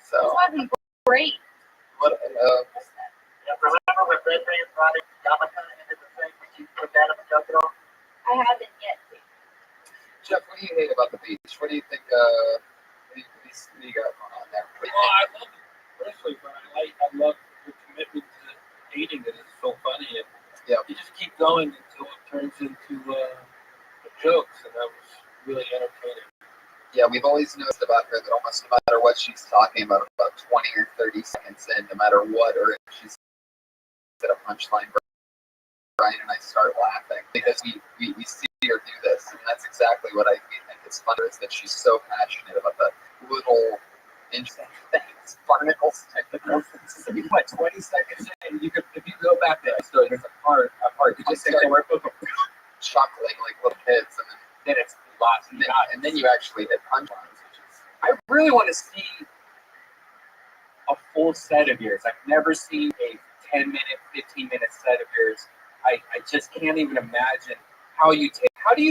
S9: so.
S12: It's fucking great.
S9: What?
S5: Remember when Red Ray brought it Yamaka into the thing? Did you put that in the jug at all?
S12: I haven't yet.
S9: Jeff, what do you hate about the beach? What do you think? What do you got going on there? What do you
S14: Well,
S9: think?
S14: I love it personally, but I love your commitment to dating it. It's so funny, and
S9: Yeah.
S14: you just keep going until it turns into jokes, and that was really entertaining.
S9: Yeah, we've always noticed about her that almost no matter what she's talking about 20 or 30 seconds in, no matter what, or if she's at a punchline, Brian and I start laughing because we see her do this, and that's exactly what we think is fun, is that she's so passionate about the little interesting things, barnacles, technicals.
S8: So you put 20 seconds in, you could, if you go back there, so there's a part, you just start
S9: chuckling like little kids, and
S8: then it's lost.
S9: and then you actually hit punchlines, which is
S8: I really want to see a full set of yours. I've never seen a 10-minute, 15-minute set of yours. I just can't even imagine how do you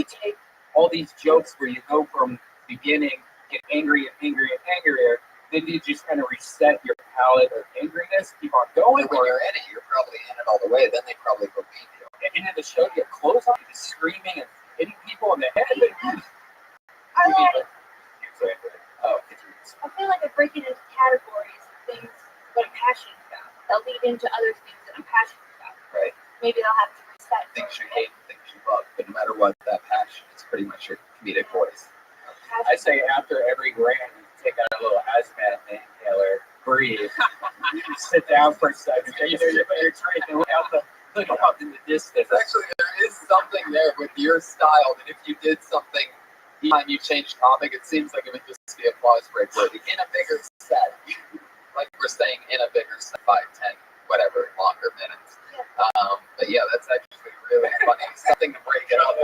S8: take all these jokes where you go from beginning, get angry and angrier and angrier, then you just kind of reset your palette of angriness, keep on going.
S9: when you're in it, you're probably in it all the way. Then they probably believe you.
S8: At the end of the show, you have clothes on, you're just screaming and hitting people in the head.
S12: I like.
S8: Oh,
S12: I feel like I break it into categories of things that I'm passionate about. They'll lead into other things that I'm passionate about.
S9: Right.
S12: Maybe they'll have to reset.
S9: Things you hate, things you love, but no matter what, that passion is pretty much your comedic voice.
S8: I say after every rant, you take out a little hazmat inhaler, breathe, sit down for a second, take a sip of your drink, and look out in the distance.
S9: Actually, there is something there with your style that if you did something, each time you change topic, it seems like it would just be applause break worthy in a bigger set. Like we're saying, in a bigger set, 5, 10, whatever, longer minutes. But yeah, that's actually really funny. Something to break it up.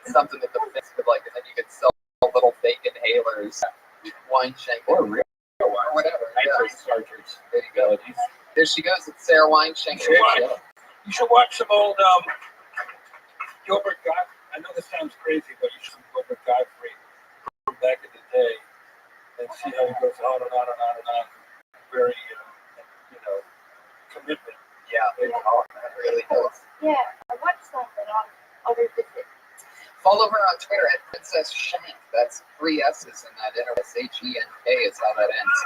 S9: Something that the fits could like, and then you could sell little fake inhalers, wine shank, or real wine, or whatever.
S8: Nitrous chargers.
S9: There you go. There she goes. It's Sarah Wineshank.
S14: You should watch some old Gilbert Gottfried. I know this sounds crazy, but you should Gilbert Gottfried from back in the day and see how he goes on and on and on and on. Very, commitment.
S9: Yeah, it really does.
S12: Yeah, I watched some, but I'll revisit.
S9: Follow her on Twitter at Princess Shank. That's 3 S's in that. SHENK is how that ends.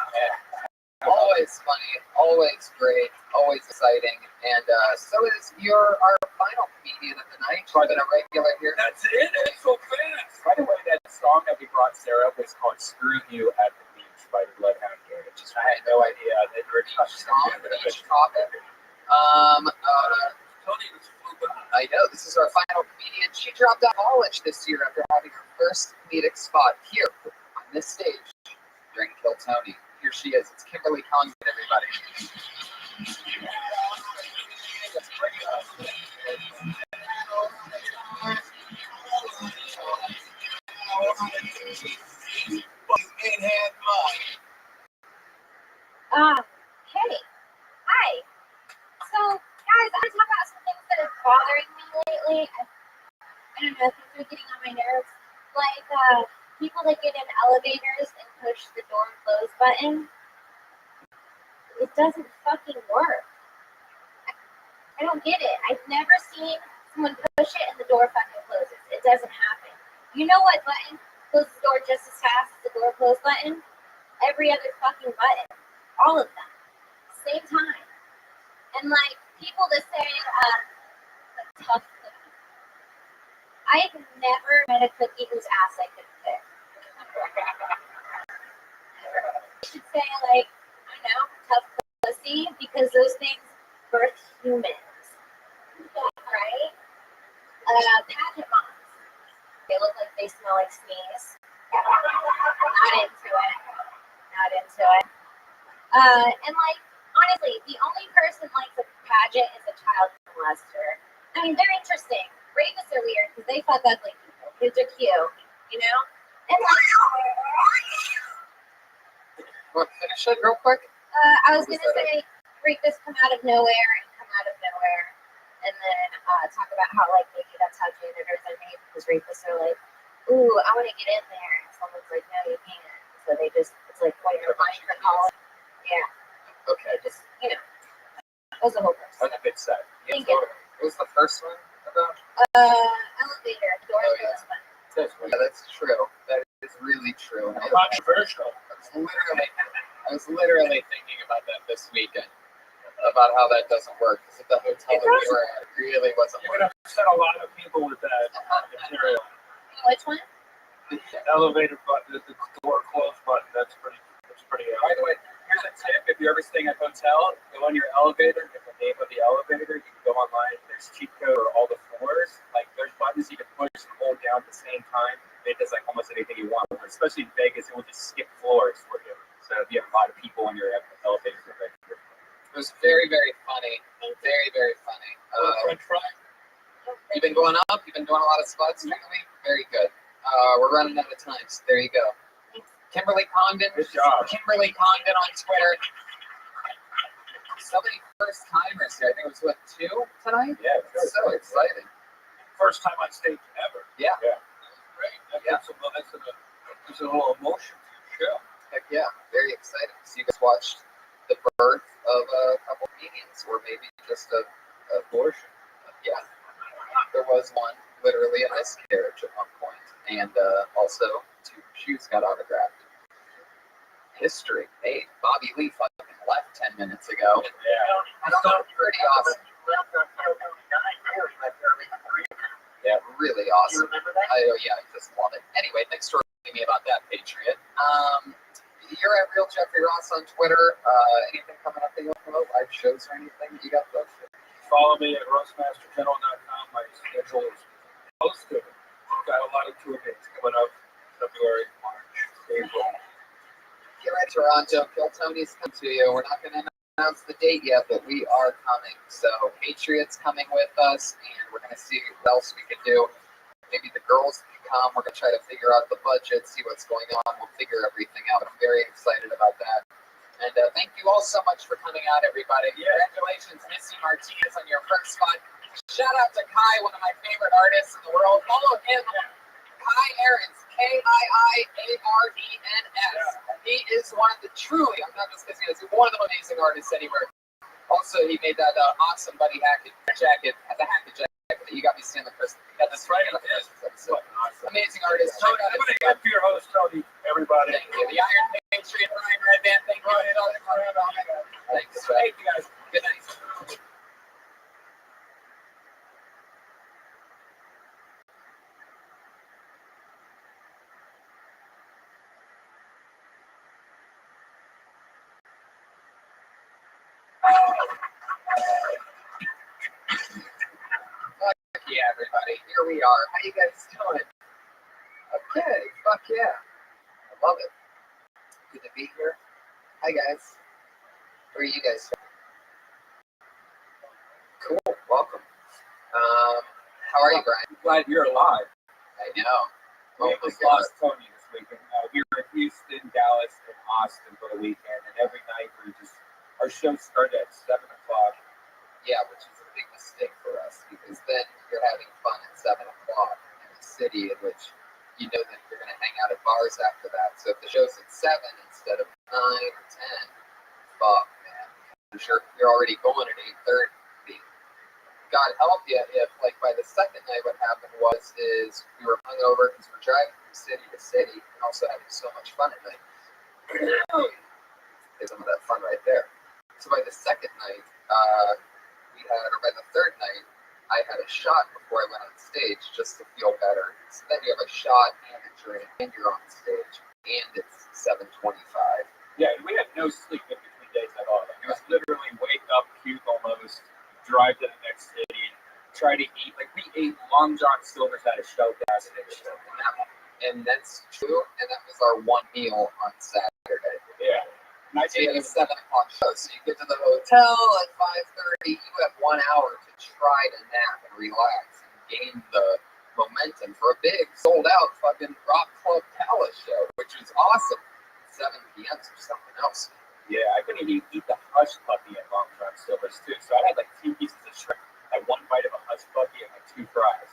S9: Always funny, always great, always exciting, and so is our final comedian of the night. She's been a regular here.
S14: That's it. It's so fast.
S8: By the way, that song that we brought Sarah up was called "Screw You at the Beach" by the Bloodhound Gang. I had no idea that you were
S9: Song, beach topic.
S14: Tony was flew by.
S9: I know, this is our final comedian. She dropped out of college this year after having her first comedic spot here on this stage during Kill Tony. Here she is. It's Kimberly Condon, everybody.
S12: Hey. Hi. So, guys, I want to talk about some things that are bothering me lately. I don't know, things are getting on my nerves. Like, people that get in elevators and push the door close button. It doesn't fucking work. I don't get it. I've never seen someone push it and the door fucking closes. It doesn't happen. You know what button closes the door just as fast as the door close button? Every other fucking button. All of them. Same time. And like people that say like tough cookie. I've never met a cookie whose ass I couldn't pick. I should say like, I don't know, tough pussy, because those things birth humans. Right? Pageant moms. They look like they smell like sneeze. Not into it. Not And like, honestly, the only person likes a pageant is a child molester. I mean, they're interesting. Rapists are weird because they fuck ugly people. Kids are cute, you know? And like,
S9: Want to finish it real quick?
S12: I was gonna say rapists come out of nowhere and come out of nowhere. And then talk about how like maybe that's how janitors are made because rapists are like, ooh, I want to get in there. And someone's like, no, you can't. So they just, it's like when you're applying for college. Yeah.
S9: Okay.
S12: Just, you know, that was the whole person.
S8: That's a bit sad.
S12: Thank you.
S9: What was the first one about?
S12: Elevator, door closed button.
S9: Yeah, that's true. That is really true. And
S14: Controversial.
S9: I was literally thinking about that this weekend. About how that doesn't work. Because at the hotel that we were at, it really wasn't
S14: You're going
S9: working.
S14: to upset a lot of people with that material.
S12: Which one?
S14: The elevator button, the door close button, that's pretty
S8: By the way, here's a tip. If you're ever staying at a hotel, go on your elevator, get the name of the elevator. You can go online. There's cheat code for all the floors. Like, there's buttons you can push and hold down at the same time. It does like almost anything you want. Especially in Vegas, it will just skip floors for you. So if you have a lot of people in your elevator,
S9: It was very, very funny. Very, very funny.
S14: French fry.
S9: You've been going up. You've been doing a lot of spots during the week. Very good. We're running out of time, so there you go. Kimberly Condon.
S14: Good job.
S9: Kimberly Condon on Twitter. So many first timers here. I think it was what, 2 tonight?
S8: Yeah,
S9: So exciting.
S14: First time on stage ever.
S9: Yeah.
S14: Yeah. Great. That's a little emotion to your show.
S9: Heck yeah. Very exciting. So you guys watched the birth of a couple comedians, or maybe just a abortion. Yeah. There was one, literally a miscarriage at one point, and also 2 shoes got autographed. History made. Bobby Lee fucking left 10 minutes ago.
S14: Yeah.
S9: Pretty awesome. Yeah, really awesome. I just love it. Anyway, thanks for asking me about that, Patriot. You're at Real Jeffrey Ross on Twitter. Anything coming up that you want to promote? Live shows or anything you got posted?
S14: Follow me at roastmastergeneral.com. My schedule is posted. Got a lot of tour dates coming up February, March, April.
S9: Here at Toronto, Kill Tony's come to you. We're not going to announce the date yet, but we are coming. So Patriot's coming with us, and we're going to see what else we can do. Maybe the girls can come. We're going to try to figure out the budget, see what's going on. We'll figure everything out. I'm very excited about that. And thank you all so much for coming out, everybody. Congratulations, Missy Martinez, on your first spot. Shout out to Kai, one of my favorite artists in the world. Follow him, Kai Ahrens, K-I-I-A-R-E-N-S. He is one of the truly, I'm not just kidding, he's one of the amazing artists anywhere. Also, he made that awesome Buddy Hackett jacket, the Hackett jacket that you got me seeing the first. Yeah, that's right. Amazing artist.
S14: So, I'm going to get for your host, Tony, everybody.
S9: Thank you. The Iron Patriot, Ryan Redman. Thank you. Thanks. Thank you, guys. Good night. Yeah, everybody. Here we are. How you guys doing? Okay. Fuck yeah. I love it. Good to be here. Hi, guys. Where are you guys from? Cool. Welcome. How are you, Brian?
S8: I'm glad you're alive.
S9: I know.
S8: We almost lost Tony this weekend. We were in Houston, Dallas, and Austin for the weekend, and every night our show started at 7 o'clock.
S9: Yeah, which is a big mistake for us, because then you're having fun at 7 o'clock in a city in which you know that you're going to hang out at bars after that. So if the show's at 7 instead of 9 or 10, fuck, man. I'm sure you're already going at 8:30. God help you if, like, by the second night, what happened is we were hungover because we're driving from city to city and also having so much fun at night. There's some of that fun right there. So by the second night, by the third night, I had a shot before I went on stage just to feel better. So then you have a shot and a drink, and you're on stage, and it's 7:25.
S8: Yeah, we had no sleep in between days at all. Like, it was literally wake up, puke almost, drive to the next city, try to eat. Like, we ate Long John Silver's at a show gas station.
S9: And that's true, and that was our one meal on Saturday.
S8: Yeah.
S9: So you have a 7 o'clock show. So you get to the hotel at 5:30. You have 1 hour to try to nap and relax and gain the momentum for a big sold out fucking rock club palace show, which was awesome. 7 p.m. or something else.
S8: Yeah, I couldn't even eat the hush puppy at Long John Silver's too. So I had like 2 pieces of shrimp, I had 1 bite of a hush puppy, and like 2 fries.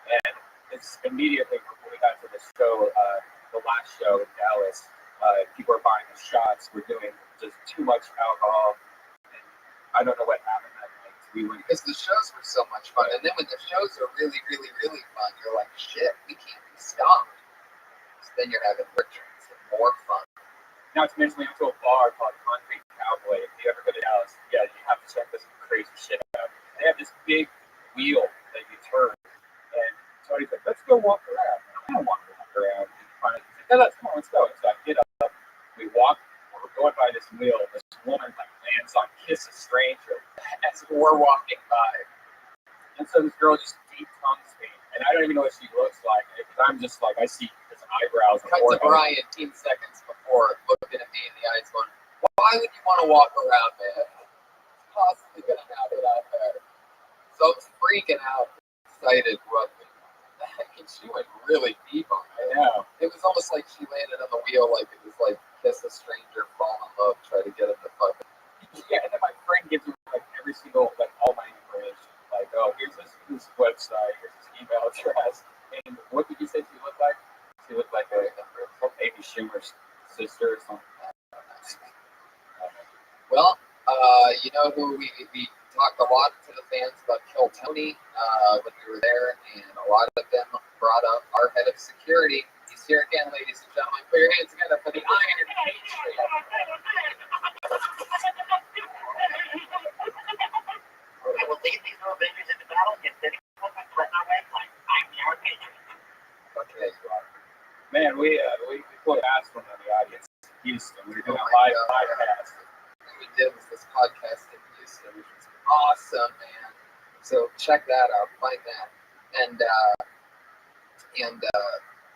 S8: And it's immediately when we got to the show, the last show in Dallas, people were buying the shots. We're doing just too much alcohol, and I don't know what happened that night. We went
S9: because the shows were so much fun, and then when the shows are really, really, really fun, you're like, shit, we can't be stopped. So then you're having more drinks and more fun.
S8: Not to mention, we went to a bar called Concrete Cowboy. If you ever go to Dallas, yeah, you have to check this crazy shit out. They have this big wheel that you turn, and Tony's like, let's go walk around. I don't want to walk around. He's like, no, come on, let's go. So I get up, we walk, we're going by this wheel, and this woman like lands on Kiss a Stranger as we're walking by. And so this girl just deep tongues me, and I don't even know what she looks like, because I'm just like, I see his eyebrows.
S9: Cut to Brian 10 seconds before, looking at me in the eyes going, why would you want to walk around, man? It's possibly going to happen out there. So I'm freaking out, excited, rubbing. And she went really deep on me.
S8: I know.
S9: It was almost like she landed on the wheel like it was like Kiss a Stranger, Fall in Love, try to get him to fuck.
S8: Yeah, and then my friend gives me like every single, like all my information. Like, oh, here's this website, here's this email address. And what did you say she looked like? She looked like Amy Schumer's sister or something.
S9: Well, you know who we talked a lot to the fans about Kill Tony when we were there, and a lot of them brought up our head of security. He's here again, ladies and gentlemen. Put your hands together for the Iron Patriot.
S5: I will lead these Avengers into battle against anyone who threaten our way. I'm the Iron Patriot.
S9: Okay, you are.
S8: Man, we put ass from the audience in Houston. We were doing a live podcast.
S9: What we did was this podcast in Houston, which was awesome, man. So check that out, find that. And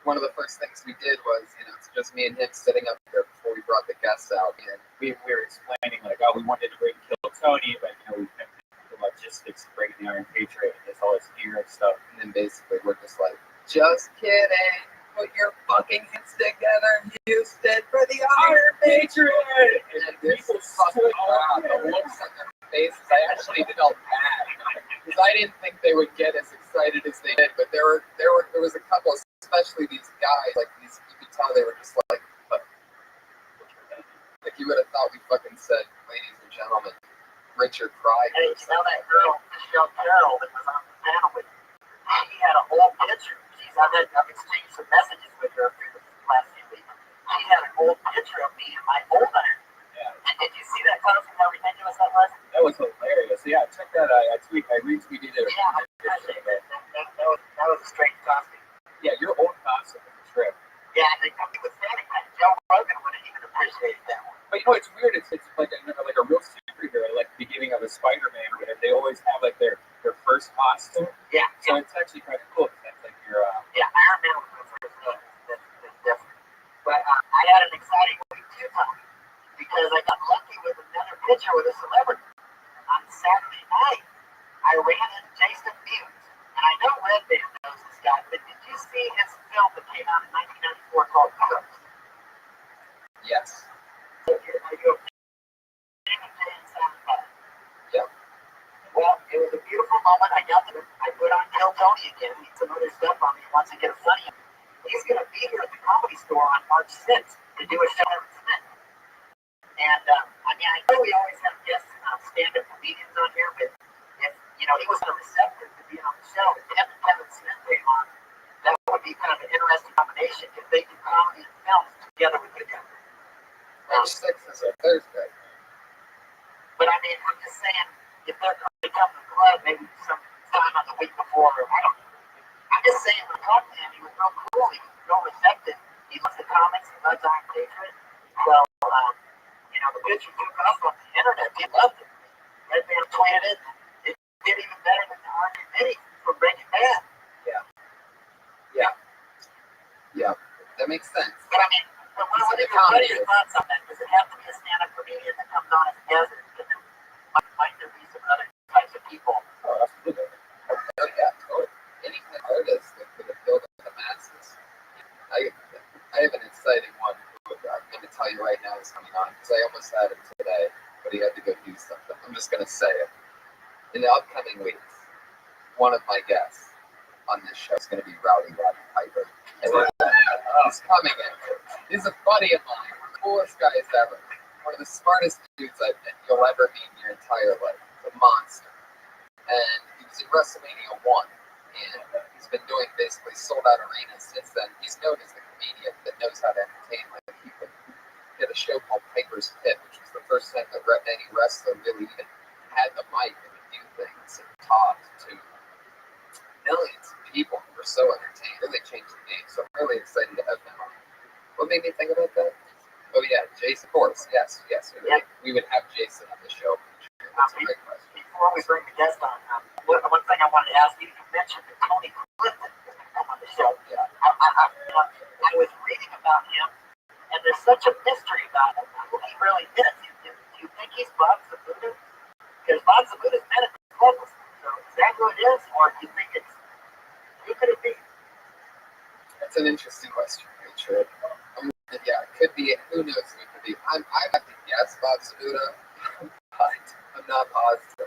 S9: one of the first things we did was, it's just me and him sitting up there before we brought the guests out. And
S8: we were explaining like, oh, we wanted to bring Kill Tony, but we couldn't do the logistics of bringing the Iron Patriot and all his gear and stuff.
S9: And then basically we're just like, just kidding. Put your fucking hands together, Houston, for the Iron Patriot! And this fucking crowd, the looks on their faces, I actually felt bad. Because I didn't think they would get as excited as they did, but there was a couple, especially these guys, like you could tell they were just like you would have thought we fucking said, ladies and gentlemen, Richard Pryor.
S5: Hey, you know that girl, Michelle Carroll, that was on the panel with me? She had a whole picture. I've exchanged some messages with her through the last few weeks. She had an old picture of me in my old iron.
S8: Yeah.
S5: And did you see that costume? How ridiculous that was?
S8: That was hilarious. Yeah, I took that. I retweeted it.
S5: Yeah, I appreciate that. That was a strange costume.
S8: Yeah, your old costume was a trip.
S5: Yeah, and they took me with Santa Claus. Joe Rogan would have even appreciated that one.
S8: But it's weird. It's like a real superhero, like the beginning of a Spider-Man, where they always have like their first costume.
S5: Yeah.
S8: So it's actually kind of cool. That's like your.
S5: Yeah, Iron Man was my first name. That's different. But I had an exciting week too, Tom, because I got lucky with another picture with a celebrity. On Saturday night, I ran into Jason Mewes. And I know Red Band knows this guy, but did you see his film that came out in 1994 called Cooks?
S9: Yes.
S5: Are you a fan of
S9: Yep.
S5: Well, it was a beautiful moment. I put on Kill Tony again. He some other stuff on me. He wants to get a funny. He's going to be here at the Comedy Store on March 6th to do a show at Smith. And, I know we always have guests, stand-up comedians on here, but if, he wasn't receptive to being on the show, if Kevin Smith came on, that would be kind of an interesting combination if they do comedy and films together with you guys.
S9: March 6th is a Thursday.
S5: But I'm just saying, if they're going to come to the club, maybe some time on the week before, I don't know. I'm just saying, when I talked to him, he was real cool, he was real receptive. He loves the comics, he loves Iron Patriot. So, the picture took off on the internet. He loved it. Red Band tweeted it. It did even better than the Army Mini from Breaking Bad.
S9: Yeah. That makes sense.
S5: But what are your thoughts on that? Does it have to be a stand-up
S9: just going to say it. In the upcoming weeks, one of my guests on this show is going to be Roddy Piper. And he's coming in. He's a buddy of mine, one of the coolest guys ever. One of the smartest dudes you'll ever meet in your entire life. A monster. And he was in WrestleMania 1. And he's been doing basically sold out arenas since then. He's known as the comedian that knows how to entertain. Like he did a show called Piper's Pit, which was the first time that any wrestler really even had the mic and would do things and talk to millions of people who were so entertained. Really changed the game. So I'm really excited to have him on. What made me think about that? Oh yeah, Jason, of course. Yes. We would have Jason on the show. That's a great question.
S5: Before we bring the guest on, one thing I wanted to ask you, you mentioned that Tony Clifton is going to come on the show.
S9: Yeah.
S5: I was reading about him, and there's such a mystery about him. Who he really is. Do you think he's Bob Sabuda? Because Bob Sabuda's been at the club. So is that who it is, or do you think it's who could it be?
S9: That's an interesting question, Richard. Yeah, it could be. Who knows who it could be? I have to guess Bob Sabuda, but I'm not positive.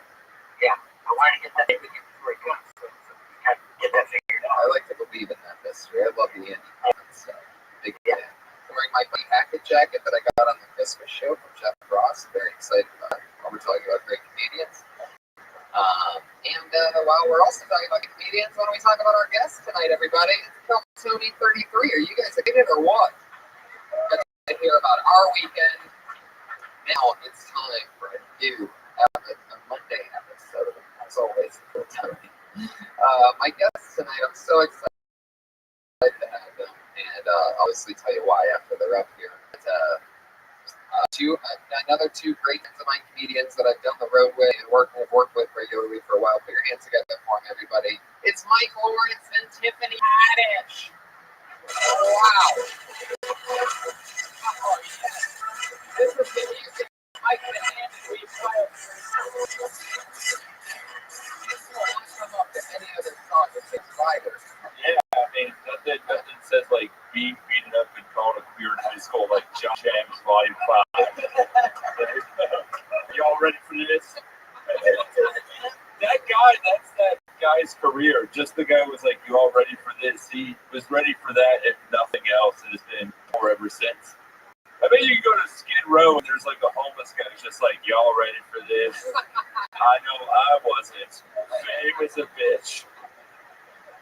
S5: Yeah, I wanted to get that with you before he comes, so you can get that figured out.
S9: I like to believe in that mystery. I love the Andy stuff. Big fan. I'm wearing my Buddy Hackett jacket that I got on the Christmas show from Jeff Ross. Very excited about it. We're talking about great comedians. And while we're also talking about comedians, why don't we talk about our guest tonight, everybody? It's Tony 33. Are you guys excited or what? To hear about our weekend. Now it's time for a new a Monday episode. As always, for Tony. My guest tonight, I'm so excited to have them, and obviously tell you why after they're up here. But, another two great friends of mine, comedians that I've done the road with and worked with regularly for a while. Put your hands together for them, everybody. It's Mike Lawrence and Tiffany Haddish. Wow. This is the music Mike and Andy we play. Come up to any other song that says Rider.
S14: Yeah, I mean, nothing says like being beaten up and called a queer in high school like John James Volume 5. Y'all ready for this? That's that guy's career. Just the guy was like, you all ready for this? He was ready for that, if nothing else, and has been for ever since. I bet you can go to Skid Row and there's like a homeless guy who's just like, y'all ready for this? I know I wasn't. Fame is a bitch.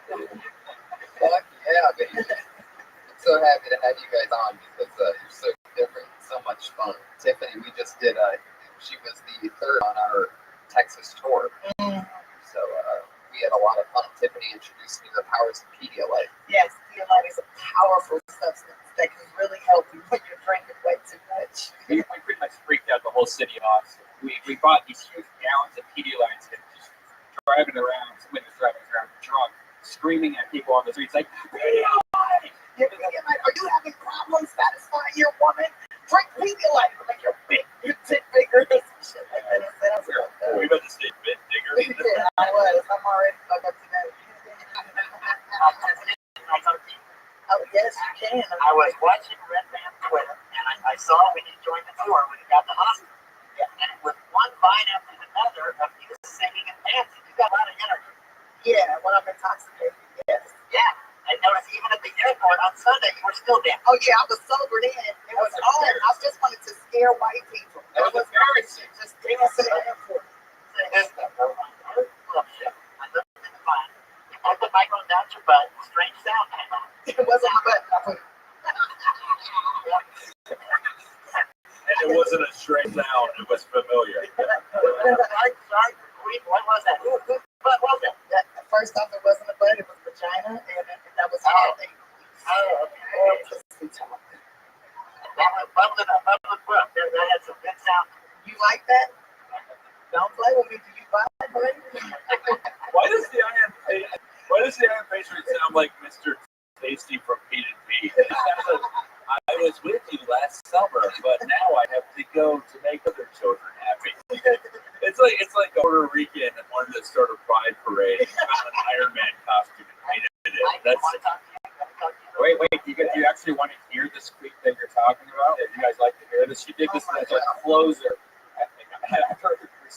S9: Fuck yeah, baby. I'm so happy to have you guys on because you're so different, so much fun. Tiffany, we just did, she was the third on our Texas tour. So we had a lot of fun. Tiffany introduced me to the powers of Pedialyte.
S11: Yes, Pedialyte is a powerful substance that can really help you when you're drinking way too much.
S8: We pretty much freaked out the whole city of Austin. We bought these huge gallons of Pedialyte and just driving around, somebody was driving around drunk, screaming at people on the streets like, Pedialyte!
S11: Are you having problems satisfying your woman? Drink Pedialyte to make your tit bigger or some shit like that.
S14: We about to say bit digger.
S11: Yeah, I was. I'm already fucked up today. Oh, yes, you can.
S5: I was watching Red Man Twitter, and I saw when you joined the tour, when you got to Austin, and with one vine after another of you singing and dancing, you got a lot of energy.
S11: Yeah, when I'm intoxicated, yes.
S5: Yeah, I noticed even at the airport on Sunday, you were still dancing.
S11: Oh, yeah, I was sober then. It was on. I just wanted to scare white people.
S9: That was embarrassing.
S11: Just dancing in the airport.
S5: Say this stuff, bro. I love shit. I love it in the vine. You put the microphone down your butt, strange sound came out.
S11: It wasn't my butt.
S14: And it wasn't a strange sound, it was familiar.
S5: Sorry, what was that? What was that?
S11: First off, it wasn't a butt, it was vagina, and that was all they
S5: okay. That was bubbling up. That had some good sound.
S11: You like that? Don't play with me. Do you vibrate?
S14: Why does the Iron Patriot sound like Mr. Tasty from Pete and Pete? It sounds like I was with you last summer, but now I have to go to make other children happy. It's like a Puerto Rican wanted to start a pride parade, found an Iron Man costume and painted it.
S8: Wait, you actually want to hear the squeak that you're talking about? Would you guys like to hear this? She did this as a closer. I've heard it for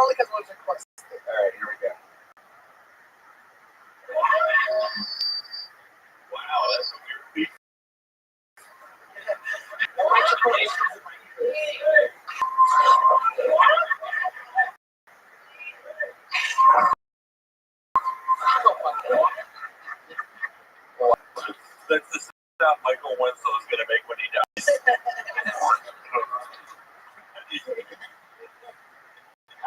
S9: only because it was requested.
S8: All right, here we go. Wow, that's a weird beat. That's the sound Michael Winslow is going to make when he dies.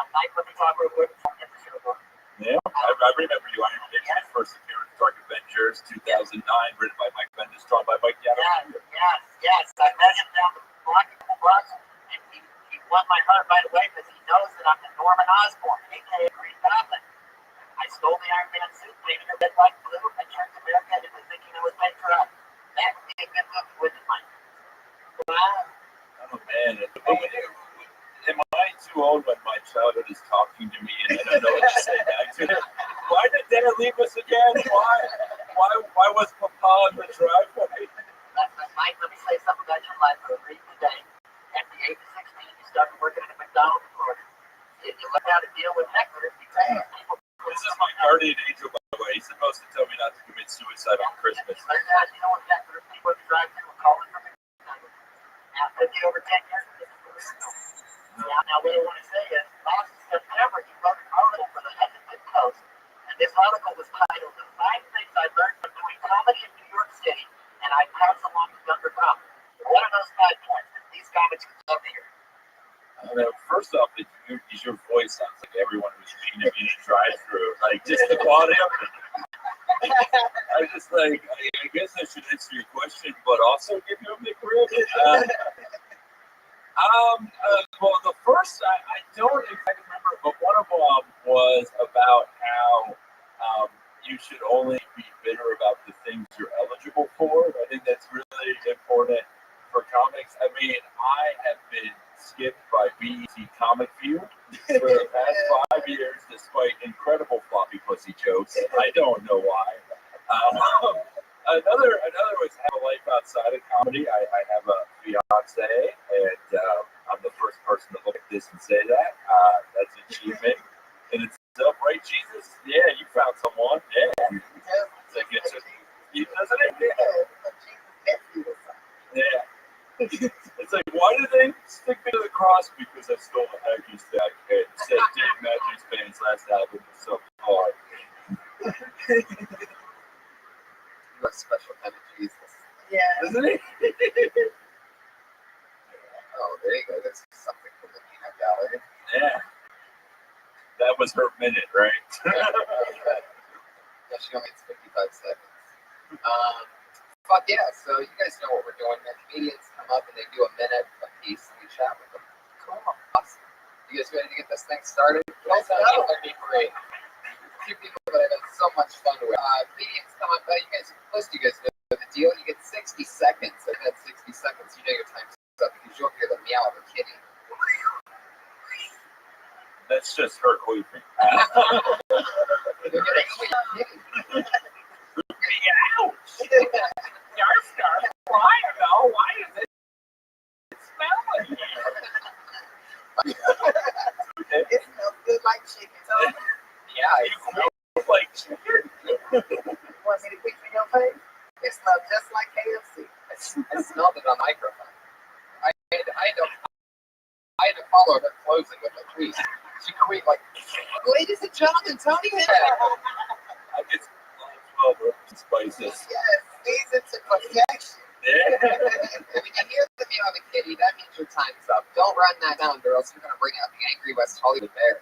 S5: Mike, let me talk real quick.
S8: Yeah, I remember you. I remember your first appearance, Dark Avengers, 2009, written by Mike Bendis, drawn by Mike Yano.
S5: Yes. I met him down the block, and he won my heart right away because he knows that I'm the Norman Osborn, aka Green Goblin. I stole the Iron Man suit, painted it red, white, blue, and turned America into thinking it was made for us. That would be a good movie, wouldn't it, Mike?
S8: Oh man, am I too old when my childhood is talking to me and I don't know what to say back to it? Why did Dad leave us again? Why was Papa in the driveway?
S5: Mike, let me say something about your life for a brief today. At the age of 16, you started working at a McDonald's in Florida. If you learn how to deal with hecklers, you take people.
S8: This is my guardian angel, by the way. He's supposed to tell me not to commit suicide on Christmas.
S5: Learn how to deal with hecklers, people who drive through and calling from McDonald's. Now, 50 over 10 years, this is personal. Now, what I want to say is, last September, you wrote an article for the Huffington Post, and this article was titled, "The 5 Things I Learned from Doing Comedy in New York City, and I Pass Along to Younger Comics." What are those 5 points that these comics would love to hear?
S8: First off, your voice sounds like everyone who's meeting him in a drive-through. Like, just the quality of it. I just like, I guess I should answer your question, but also give you a big rib. Well, the first, I don't exactly remember, but one of them was about how you should only be bitter about the things you're eligible for. I think that's really important for comics. I mean, I have been skipped by BET Comic View for the past 5 years, despite incredible floppy pussy jokes. I don't know why. Another was have a life outside of comedy. I have a fiance, and I'm the first person to look at this and say that. That's an achievement in itself, right, Jesus? Yeah, you found someone. Yeah. It's like, doesn't it? Yeah. It's like, why do they stick me to the cross? Because I stole a hacky stack and said Dave Matthews Band's last album was so hard.
S9: You are special kind of Jesus.
S6: Yeah.
S8: Isn't it?
S9: Oh, there you go. That's something from the peanut gallery.
S8: Yeah. That was her minute, right?
S9: Yeah, she only gets 55 seconds. But yeah, so you guys know what we're doing. The comedians come up and they do a minute a piece and we chat with them. Cool. Awesome. You guys ready to get this thing started? Let's go. That'd be great. 2 people that I've had so much fun with. Comedians come up, you guys, most of you guys know the deal. You get 60 seconds. So in that 60 seconds, you know your time's up because you'll hear the meow of a kitty.
S8: That's just her queefing.
S9: You're gonna queef kitty.
S8: Ouch! Why is it smelling here?
S5: It smells good like chicken.
S9: Yeah, it smells
S8: like chicken.
S5: You want me to queef in your face? It smells just like KFC.
S9: I smelled it on microphone. I had to follow her closely with a tweet. She queefed like, "Ladies and gentlemen, Tony here."
S8: I get 12 spices.
S5: Yes, season to perfection.
S8: Yeah.
S9: If you hear the meow of a kitty, that means your time's up. Don't run that down, or else you're going to bring out the angry West Hollywood bear.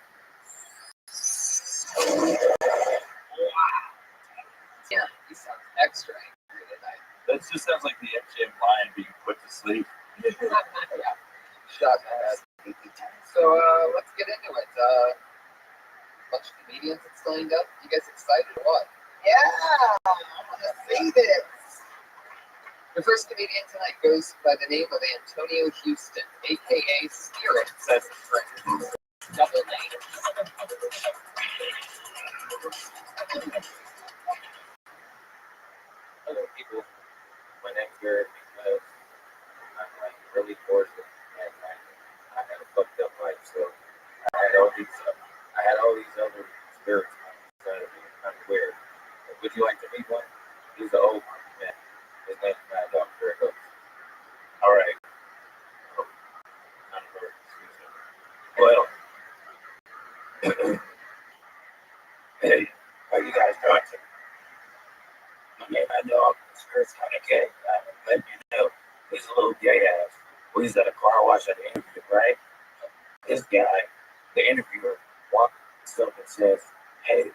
S9: Wow. Yeah, he sounds extra angry tonight.
S8: That just sounds like the MGM lion being put to sleep.
S9: Yeah. Shot in the head. So let's get into it. Bunch of comedians that's lined up. You guys excited or what?
S5: Yeah, I want to see this.
S9: The first comedian tonight goes by the name of Antonio Houston, a.k.a. Spirit, says his friend. Double name. Hello, people. My name's Garrett because I'm really bored and I had a fucked up life, so I don't need some.
S16: had all these other spirits inside of me. It's kind of weird. Would you like to meet one? He's the old man. His name's Mad Dog. There it goes. All right. Oh, kind of weird. Excuse me. Well, hey, how you guys doing? My name Mad Dog. The spirit's kind of gay. I'm letting you know. He's a little gay ass. Well, he's at a car wash at the interview, right? This guy, the interviewer, walks up and says, hey,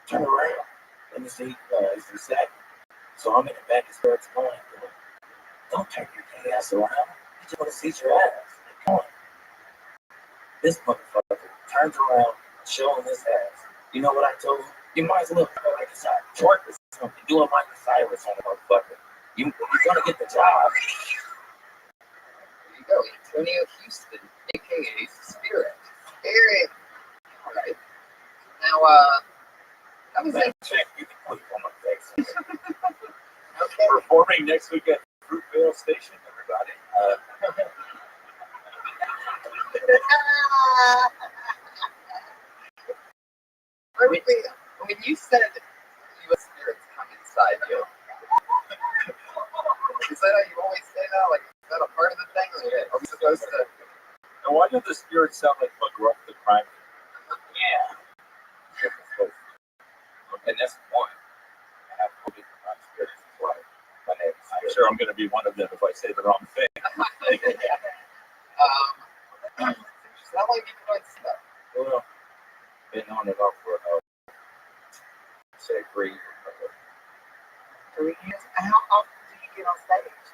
S16: turn around. Let me see if you're sad. So I'm in the back of Spirit's mind going, don't turn your gay ass around. I just want to see your ass. Come on. This motherfucker turns around, showing his ass. You know what I told him? You might as well feel like it's a twerk or something. Doing Michael Cyrus on the motherfucker. You're going to get the job.
S9: There you go, Antonio Houston, aka Spirit. Spirit. All right. Now, that was it.
S16: Check, you can put it on my face.
S9: Okay.
S2: Performing next week at Fruitvale Station, everybody.
S9: When you said U.S. spirits come inside you, is that how you always say that? Like, is that a part of the thing? Or are we supposed to?
S2: And why do the spirits sound like McGruff the crime?
S16: Yeah. And that's the point. I have no different kind of spirits as well.
S2: I'm sure I'm going to be one of them if I say the wrong thing.
S9: How long have you been doing stuff?
S16: Well, been on and off for say 3 years.
S5: 3 years? And how often do you get on stage?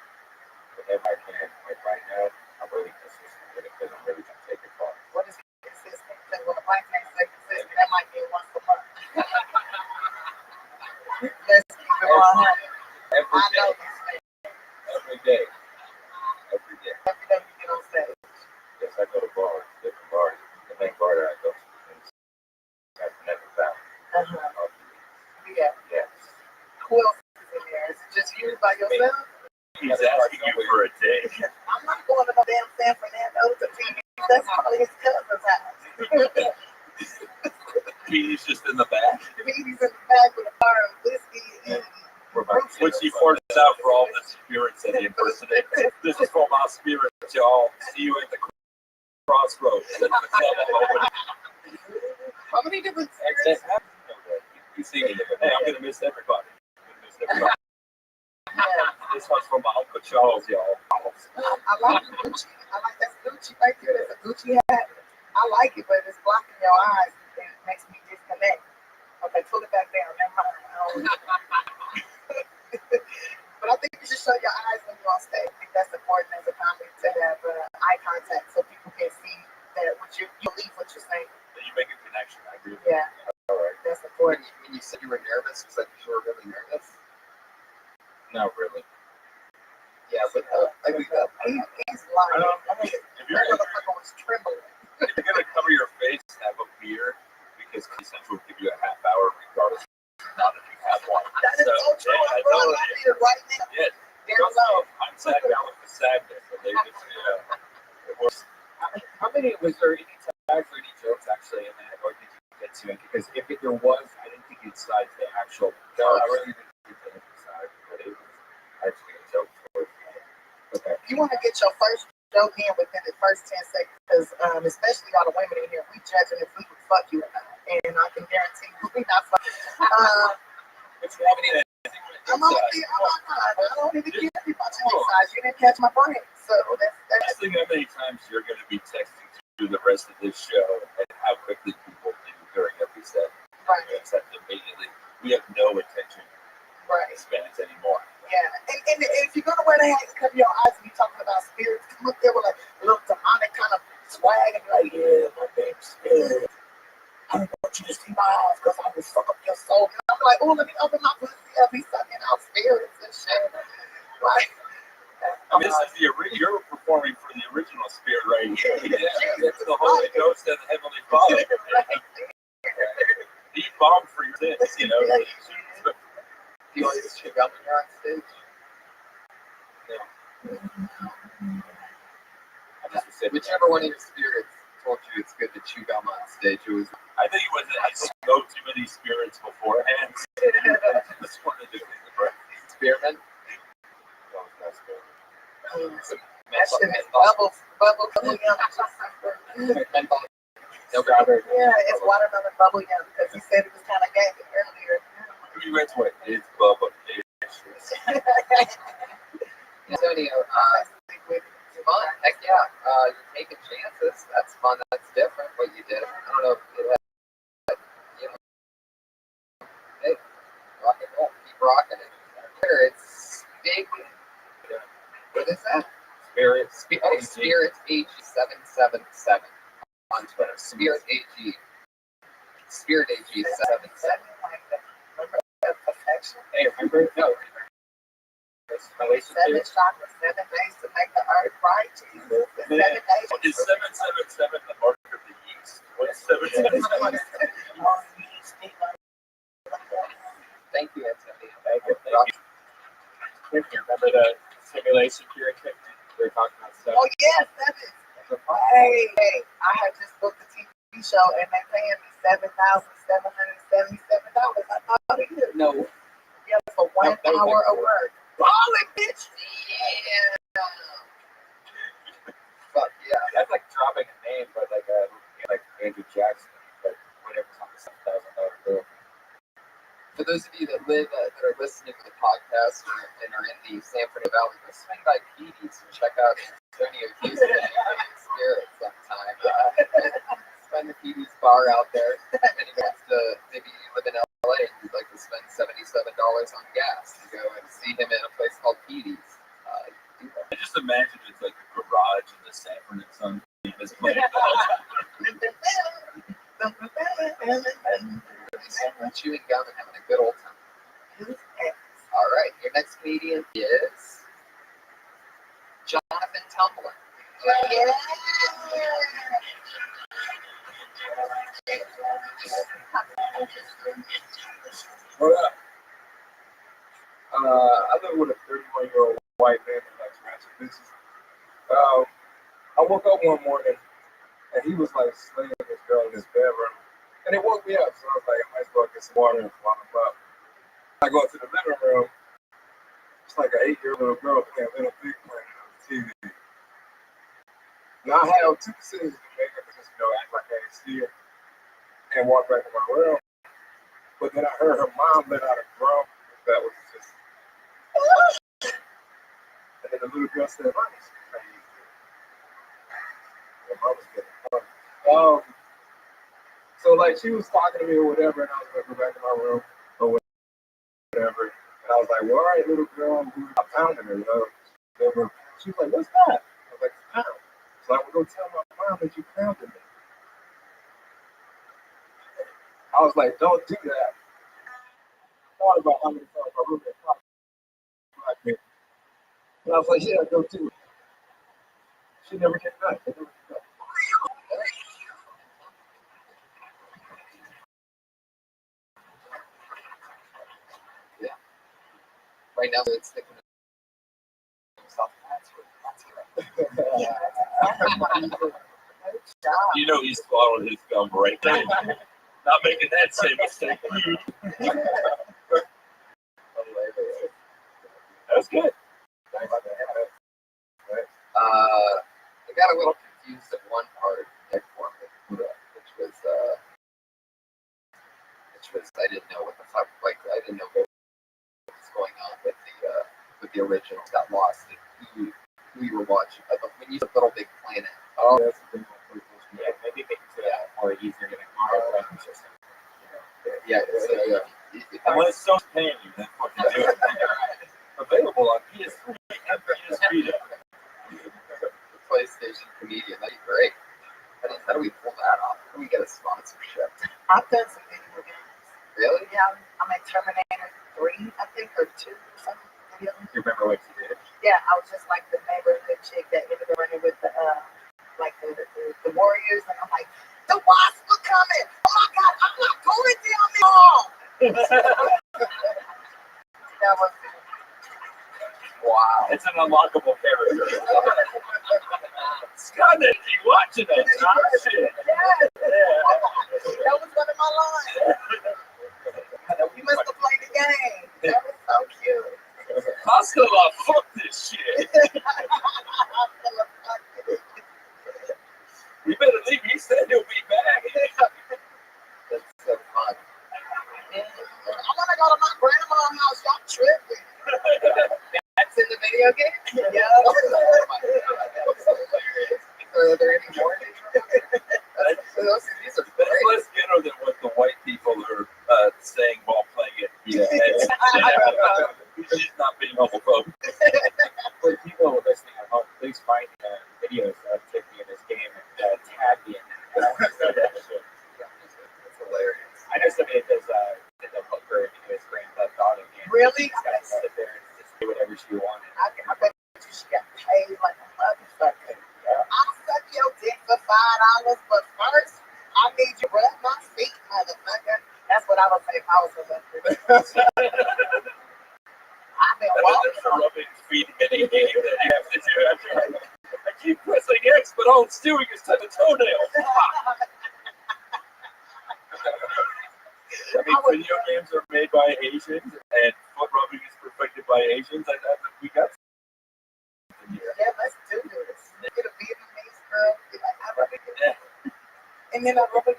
S16: Whenever I can. Like right now, I'm really consistent with it because I'm really going to take it far.
S5: What is consistent? Because when a black man says consistent, that might be once a month. Let's keep it 100.
S16: Every
S5: I know
S16: day.
S5: this man.
S16: Every day. Every day.
S5: Every day you get on stage.
S16: Yes, I go to bars, different bars. The main bar that I go to is I've never found.
S5: Yeah.
S16: Yes.
S5: Who else is in there? Is it just you by yourself?
S2: He's asking you for a date.
S5: I'm not going to no damn San Fernando to TV. That's probably his cousin's house.
S2: He's just in the back.
S5: He's in the back with a bar of whiskey and
S2: Which he pours out for all the spirits that he impersonates. This is for my spirits, y'all. See you at the crossroads.
S5: how many different spirits?
S2: You see me. Hey, I'm going to miss everybody. This one's from my Uncle Charles, y'all.
S5: I like Gucci. I like that Gucci right there. That's a Gucci hat. I like it, but it's blocking your eyes. It makes me disconnect. Okay, pull it back down. Never mind. But I think you should show your eyes when you're on stage. I think that's important as a comic to have eye contact so people can see that what you believe what you're saying.
S2: You make a connection. I agree with
S5: Yeah.
S16: All right.
S5: That's important.
S9: When you said you were nervous, was that you were really nervous?
S16: Not really.
S9: Yeah, but I think that.
S5: He's lying.
S2: If you're
S5: That motherfucker was trembling.
S2: going to cover your face and have a beer, because Central will give you a half hour regardless not if you have one.
S5: That is so true. I'm rolling my beer right now.
S2: Yeah.
S5: Down low.
S2: I'm sad now with the sadness. And they just, it was.
S8: How many was there any tags or any jokes actually in that, or did you get to it? Because if there was, I didn't think you'd slide to the actual.
S16: No, I really didn't get to emphasize, but it was actually a joke towards the end. Okay.
S5: You want to get your first joke in within the first 10 seconds, because especially all the women in here, we judging if we would fuck you or not. And I can guarantee you we not fucking.
S2: It's happening.
S5: I'm on the I don't even care about your size. You didn't catch my brain. So that's
S2: Think how many times you're going to be texting through the rest of this show and how quickly people do during every set.
S5: right.
S2: Except immediately. We have no attention spans anymore.
S5: Yeah. And if you're going to wear the hat and cover your eyes and you're talking about spirits, come up there with like a little demonic kind of swag and be like, yeah, my name's Spirit. I don't want you to see my eyes because I will suck up your soul. And I'm like, oh, let me open my pussy up. He's sucking out spirits and shit. Like,
S2: I mean, this is you're performing for the original Spirit right here. It's the Holy Ghost and the Heavenly Father. Eat bomb for your sins, you know.
S9: Do you always check out when you're on stage?
S16: I just said
S9: Whichever one of your spirits told you it's good to chew gum on stage. It was.
S16: I think it was I smoked too many spirits beforehand. I just wanted to do the
S9: Spearmint.
S4: That shit is bubbles.
S9: Menthol. No grounder.
S4: Yeah, it's watermelon bubble yum because he said it was kind of gay earlier.
S16: We went to it's Bubba.
S9: Antonio, it's fun. Heck yeah. You're taking chances. That's fun. That's different what you did. I don't know if it had, you know, hey, rock and roll. Keep rocking it. Here, it's big. What is that? Spirit AG 777 on Twitter. Spirit AG. Spirit AG 777.
S8: Hey, remember? No.
S4: Seven chakras, 7 days to make the earth right. Jesus. 7 days.
S16: Is 777 the mark of the yeast? What's 777?
S9: Thank you, Antonio.
S8: Thank you. Remember the simulation period? We were talking about stuff.
S4: Oh, yes, 7. Hey, I have just booked a TV show and they're paying me $7,777. I thought it was.
S9: No.
S4: Yeah, for 1 hour of work. Ball it, bitch.
S9: Yeah. Fuck yeah.
S8: That's like dropping a name, but like Andrew Jackson, but whatever's on the $7,000 bill.
S9: For those of you that live, that are listening to the podcast and are in the San Fernando Valley, go swing by Petey's and check out Antonio Houston Spirit sometime. Find the Petey's bar out there. And he wants to, maybe you live in LA and you'd like to spend $77 on gas to go and see him in a place called Petey's.
S16: I just imagine it's like a garage in the San Fernando. This place.
S9: Chewing gum and having a good old time. All right, your next comedian is Jonathan Tumbler.
S14: What up? I live with a 31-year-old white man who likes ratchet bitches. I woke up one morning and he was like slaying this girl in his bedroom. And it woke me up, so I was like, I might as well get some water and warm him up. I go into the living room, it's like an 8-year-old little girl playing Little Big Planet on the TV. Now I have 2 decisions to make. I could just, act like I didn't see her and walk back to my room. But then I heard her mom let out a groan that was just. And then the little girl said, "Mommy's crazy." And mom was getting hung. So like she was talking to me or whatever, and I was gonna go back to my room or whatever. And I was like, "Well, all right, little girl, I pounded her, She was like, "What's that?" I was like, "It's pound." So I would go tell my mom that you pounded me. I was like, "Don't do that." I thought about how many times my roommate like me. And I was like, "Yeah, go do it." She never came back.
S9: Yeah. Right now it's thinking himself.
S16: You know he's swallowing his gum right now. Not making that same mistake. That's good.
S9: I got a little confused at one part for me, which was I didn't know what the fuck, like I didn't know what was going on with the original. Got lost in who you were watching. When you said Little Big Planet.
S14: Oh, that's a good one.
S8: Yeah, maybe make it more easier to make system.
S9: Yeah,
S16: When it's so paying you, that's what you do. Available on PS3 and PS Vita.
S9: The PlayStation Comedian, that'd be great. How do we pull that off? How do we get a sponsorship?
S4: I've done some video games.
S9: Really?
S4: Yeah, I'm at Terminator 3, I think, or 2 or something.
S8: Do you remember what you did?
S4: Yeah, I was just like the neighborhood chick that ended up running with the Warriors, and I'm like, the Wasps are coming! Oh my God, I'm not going down the hall! That was
S9: wow.
S8: It's an unlockable character.
S16: Scott, that you watching us, huh? Shit.
S5: Yes. That was one of my lines. You must have played the game. That was so cute.
S16: Hostile, fuck this shit. You better leave. He said he'll be back.
S9: That's so fun.
S5: I want to go to my grandma's house. Y'all tripping.
S9: That's in the video game?
S5: Yeah.
S9: Oh my God, that was hilarious. Are there any more? These are
S16: That's
S9: great.
S16: less ghetto than what the white people are saying while playing it. Yeah, she's not being homophobic.
S8: For people listening at home, please find videos of Tiffany in this game and tag me in that.
S9: That's hilarious.
S8: I know somebody that does the hooker in his Grand Theft Auto game.
S5: Really?
S8: She's got to sit there and just do whatever she wanted.
S5: I bet you she got paid like a motherfucker. I'll suck your dick for $5, but first, I need you to rub my feet, motherfucker. That's what I would say if I was a motherfucker. I've been walking.
S16: Rubbing feet mini game that you have to do after. I keep pressing X, but all it's doing is touch the toenail. I mean, video games are made by Asians, and foot rubbing is perfected by Asians. We got something here.
S5: Yeah, let's do this. Get a Vietnamese girl, be like, I rub it. And then I rub it.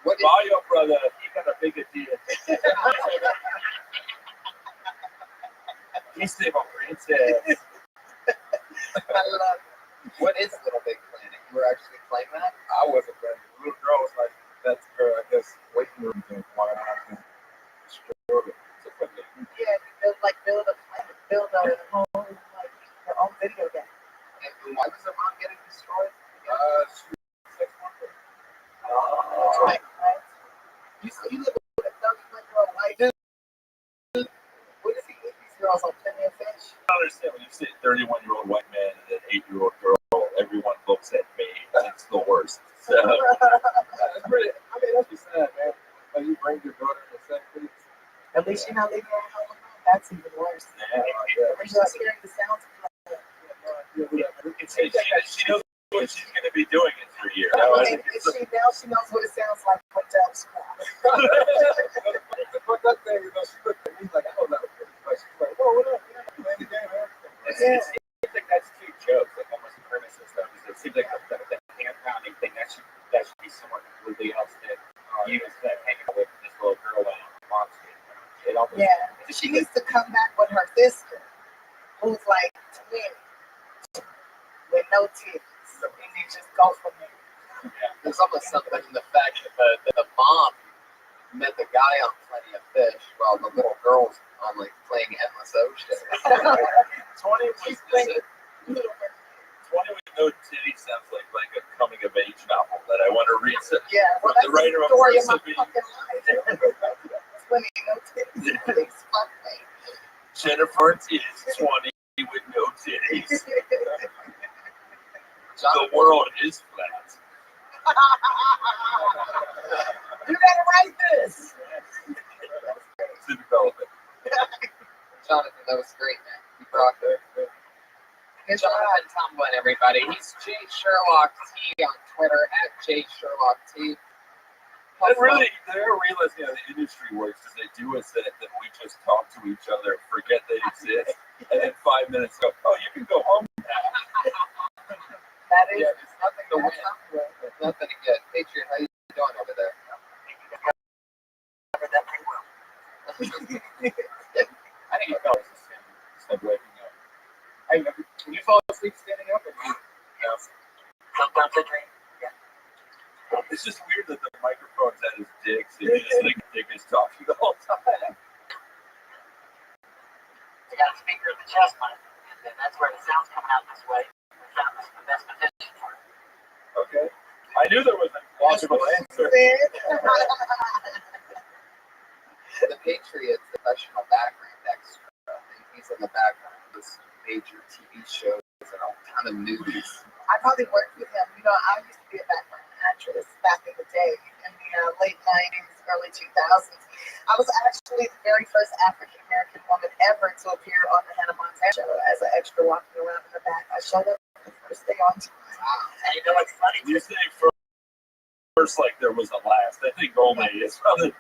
S9: What is
S16: Mario brother, he got a big idea. He's a princess.
S5: I love it.
S9: What is Little Big Planet? You were actually playing that?
S2: I wasn't playing. The little girl was like, that's her, I guess, waiting room thing. Why not?
S5: Yeah, you build a planet, build a whole, like, your own video game.
S9: And why was her mom getting destroyed?
S2: She was 6 months old.
S5: That's right. You live with a 31-year-old white dude. What does he eat these girls on plenty of fish?
S16: I don't understand when you say 31-year-old white man and an 8-year-old girl, everyone looks at me. It's the worst. So,
S2: That's pretty, I mean, that's just sad, man. Like, you bring your daughter in the same place.
S5: At least you're not leaving her at home alone. That's even worse. We're just hearing the sounds of
S16: she knows what she's going to be doing in 3 years.
S5: She knows what it sounds like when doves cry.
S2: But that thing, she looked at me like, I don't know. Like, she's like, whoa, what up? Playing the game, man.
S8: It seems like that's two jokes, like almost the premise and stuff. It seems like the hand pounding thing that should be someone completely else that use that hanging out with this little girl on Mom Street. It almost,
S5: She needs to come back with her sister, who's like 20, with no titties, and then just go from there.
S9: Yeah. There's almost something in the fact that the mom met the guy on Plenty of Fish while the little girl's on like playing Endless Ocean.
S16: 20 with no titty sounds like a coming of age novel that I want to read.
S5: Yeah, well, that's
S16: the writer
S5: the story of my
S16: Recipe.
S5: fucking life. 20, no titties. Please fuck me.
S16: Jennifer is 20 with no titties. The world is flat.
S5: You gotta write this.
S16: It's in development.
S9: Jonathan, that was great, man. You brought it. Jonathan Tumblin, everybody. He's J Sherlock T on Twitter at J Sherlock T.
S16: And really, they're realizing how the industry works is they do a set that we just talk to each other, forget they exist, and then 5 minutes go, oh, you can go home now.
S5: That is,
S9: there's nothing to win. There's nothing to get. Patriot, how you doing over there?
S8: I think it goes instead of waking up. Hey, can you fall asleep standing up? Or you?
S16: Yeah.
S5: sometimes I dream.
S16: It's just weird that the microphone's at his dick, so you just think Dick is talking the whole time.
S5: You got a speaker at the chest mic, and then that's where the sound's coming out this way. We found this the best position for it.
S16: Okay. I knew there was a logical answer.
S9: The Patriots professional background extra. He's in the background of this major TV shows and a ton of movies.
S5: I probably worked with him. You know, I used to be a background actress back in the day, in the late 90s, early 2000s. I was actually the very first African-American woman ever to appear on the Hannah Montana show as an extra walking around in the back. I showed up
S3: to stay on time.
S5: And you know what's funny?
S16: You say first like there was a last. I think Gomez is probably.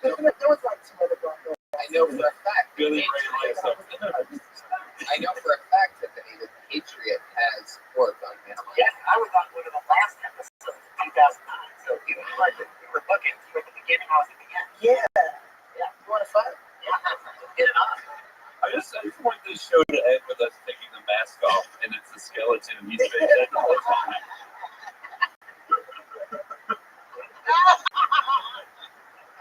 S3: There was like two other girls.
S9: I know for a fact.
S16: Billy Ray likes something.
S9: I know for a fact, Tiffany, that the Patriot has worked on Minimum.
S5: Yes, I was on one of the last episodes, 2009. So you were looking at the beginning, I was at the end.
S3: Yeah. Yeah. You want to fight?
S5: Yeah, get it on.
S16: I just want this show to end with us taking the mask off and it's a skeleton and he's been dead the whole time.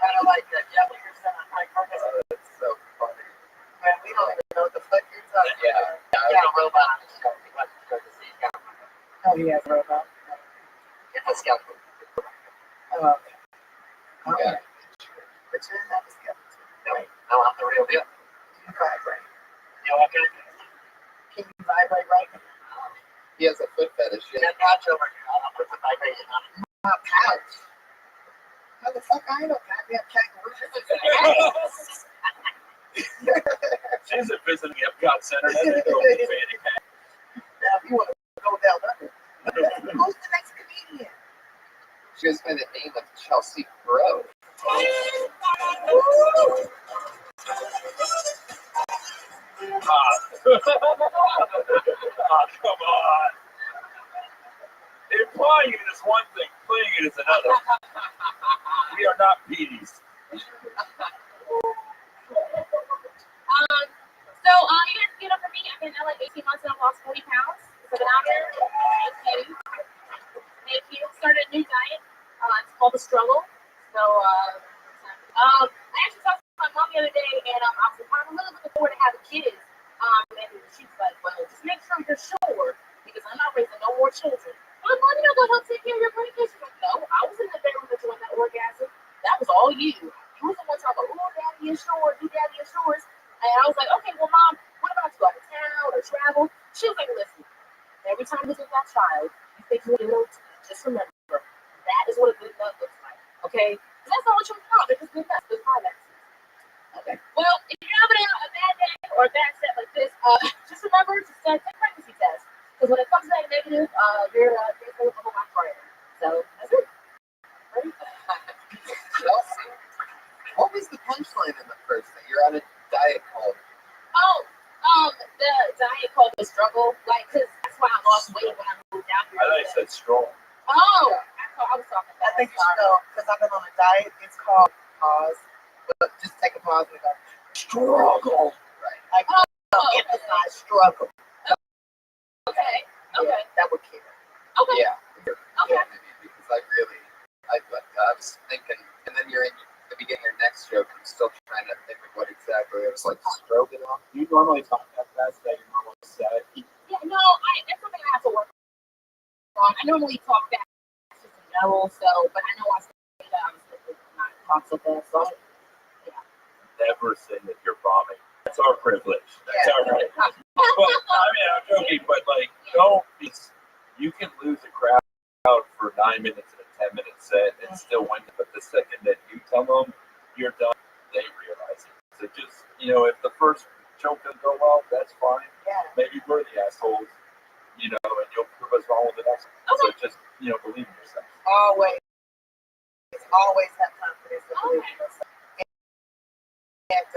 S5: Kind of like that. Yeah, what you're saying on my purpose.
S9: It's so funny.
S3: Man, we don't even know what the fuck you're talking about.
S5: Yeah, a robot on the show. He went to go to see him.
S3: Oh, he has a robot.
S5: It's a skeleton.
S3: Oh, okay.
S9: Yeah.
S3: But you're not a skeleton.
S5: No, I'm the real deal.
S3: You vibrate.
S5: You okay?
S3: Can you vibrate right now?
S9: He has a foot fetish.
S5: That pouch over here, I'll put the vibration on it.
S3: My pouch. Motherfucker, I ain't no goddamn kangaroo.
S16: She's a visiting Epcot Center. That's a girl with a fanny pack.
S3: Now, if you want to go down under, who's the next comedian?
S9: She was by the name of Chelsea Bro.
S16: Come on. Implying it is one thing, playing it is another. We are not Petey's.
S13: So you guys get up for me. I've been in LA 18 months and I've lost 40 pounds. So I've been out here. Thank you. Started a new diet. It's called The Struggle. So I actually talked to my mom the other day and I was like, I'm really looking forward to having kids. And she's like, well, just make sure you're sure because I'm not raising no more children. I'm like, you know, go help take care of your grandkids. She's like, no, I was in the bedroom with you when that orgasm. That was all you. You was the one talking about, oh, daddy is yours, daddy is yours. And I was like, okay, well, mom, what about to go out of town or travel? She was like, listen, every time you get that child, you think you're little, just remember, that is what a good nut looks like, okay? Because that's not what you're about. They're just good nuts, good climaxes. Okay. Well, if you're having a bad day or a bad set like this, just remember to take a pregnancy test. Because when it comes to that negative, you're going to go a whole lot brighter. So, that's it. Ready?
S9: Chelsea, what was the punchline in the first thing? You're on a diet called.
S13: The diet called The Struggle. Like, because that's why I lost weight when I moved out here.
S16: I thought you said strong.
S13: Oh, that's what I was talking about.
S3: I think you should know, because I've been on a diet. It's called pause. But just take a pause and go, struggle.
S9: Right.
S3: Like, emphasize struggle.
S13: Okay.
S3: Yeah, that would kill.
S13: Okay.
S9: Yeah.
S13: Okay.
S9: Because I was thinking, and then you're in the beginning of your next joke, I'm still trying to think of what exactly it was like stroking off.
S8: You normally talk that fast that your normal set.
S13: Yeah, no, that's something I have to work on. I normally talk fast just in general, so, but I know I say that I'm not talk so fast, so
S16: Never say that you're bombing. That's our privilege. That's our right. But, I mean, I'm joking, but like, you can lose a crowd for 9 minutes in a 10-minute set and still win. But the second that you tell them you're done, they realize it. So just, if the first joke doesn't go well, that's fine.
S3: Yeah.
S16: Maybe we're the assholes, and you'll prove us wrong with the next one. So just, believe in yourself.
S3: Always have confidence and believe in yourself. And,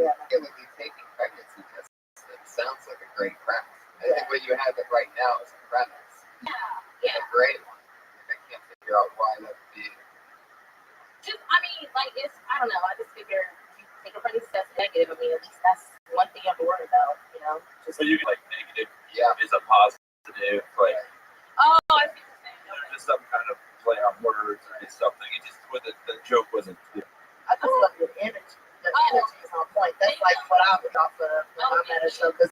S3: yeah.
S9: Really taking pregnancy tests, it sounds like a great premise. I think what you have it right now is a premise.
S13: Yeah.
S9: A great one. I can't figure out why that would be.
S13: I don't know. I just figure if you take a pregnancy test negative, at least that's one thing you have to worry about,
S16: So you can negative
S9: is
S16: a positive, like.
S13: Oh, I see what you're saying.
S16: Just some kind of play on words or just something. It just the joke wasn't clear.
S3: I just love your energy. Your energy is on point. That's like what I would off of when I'm at a show. Because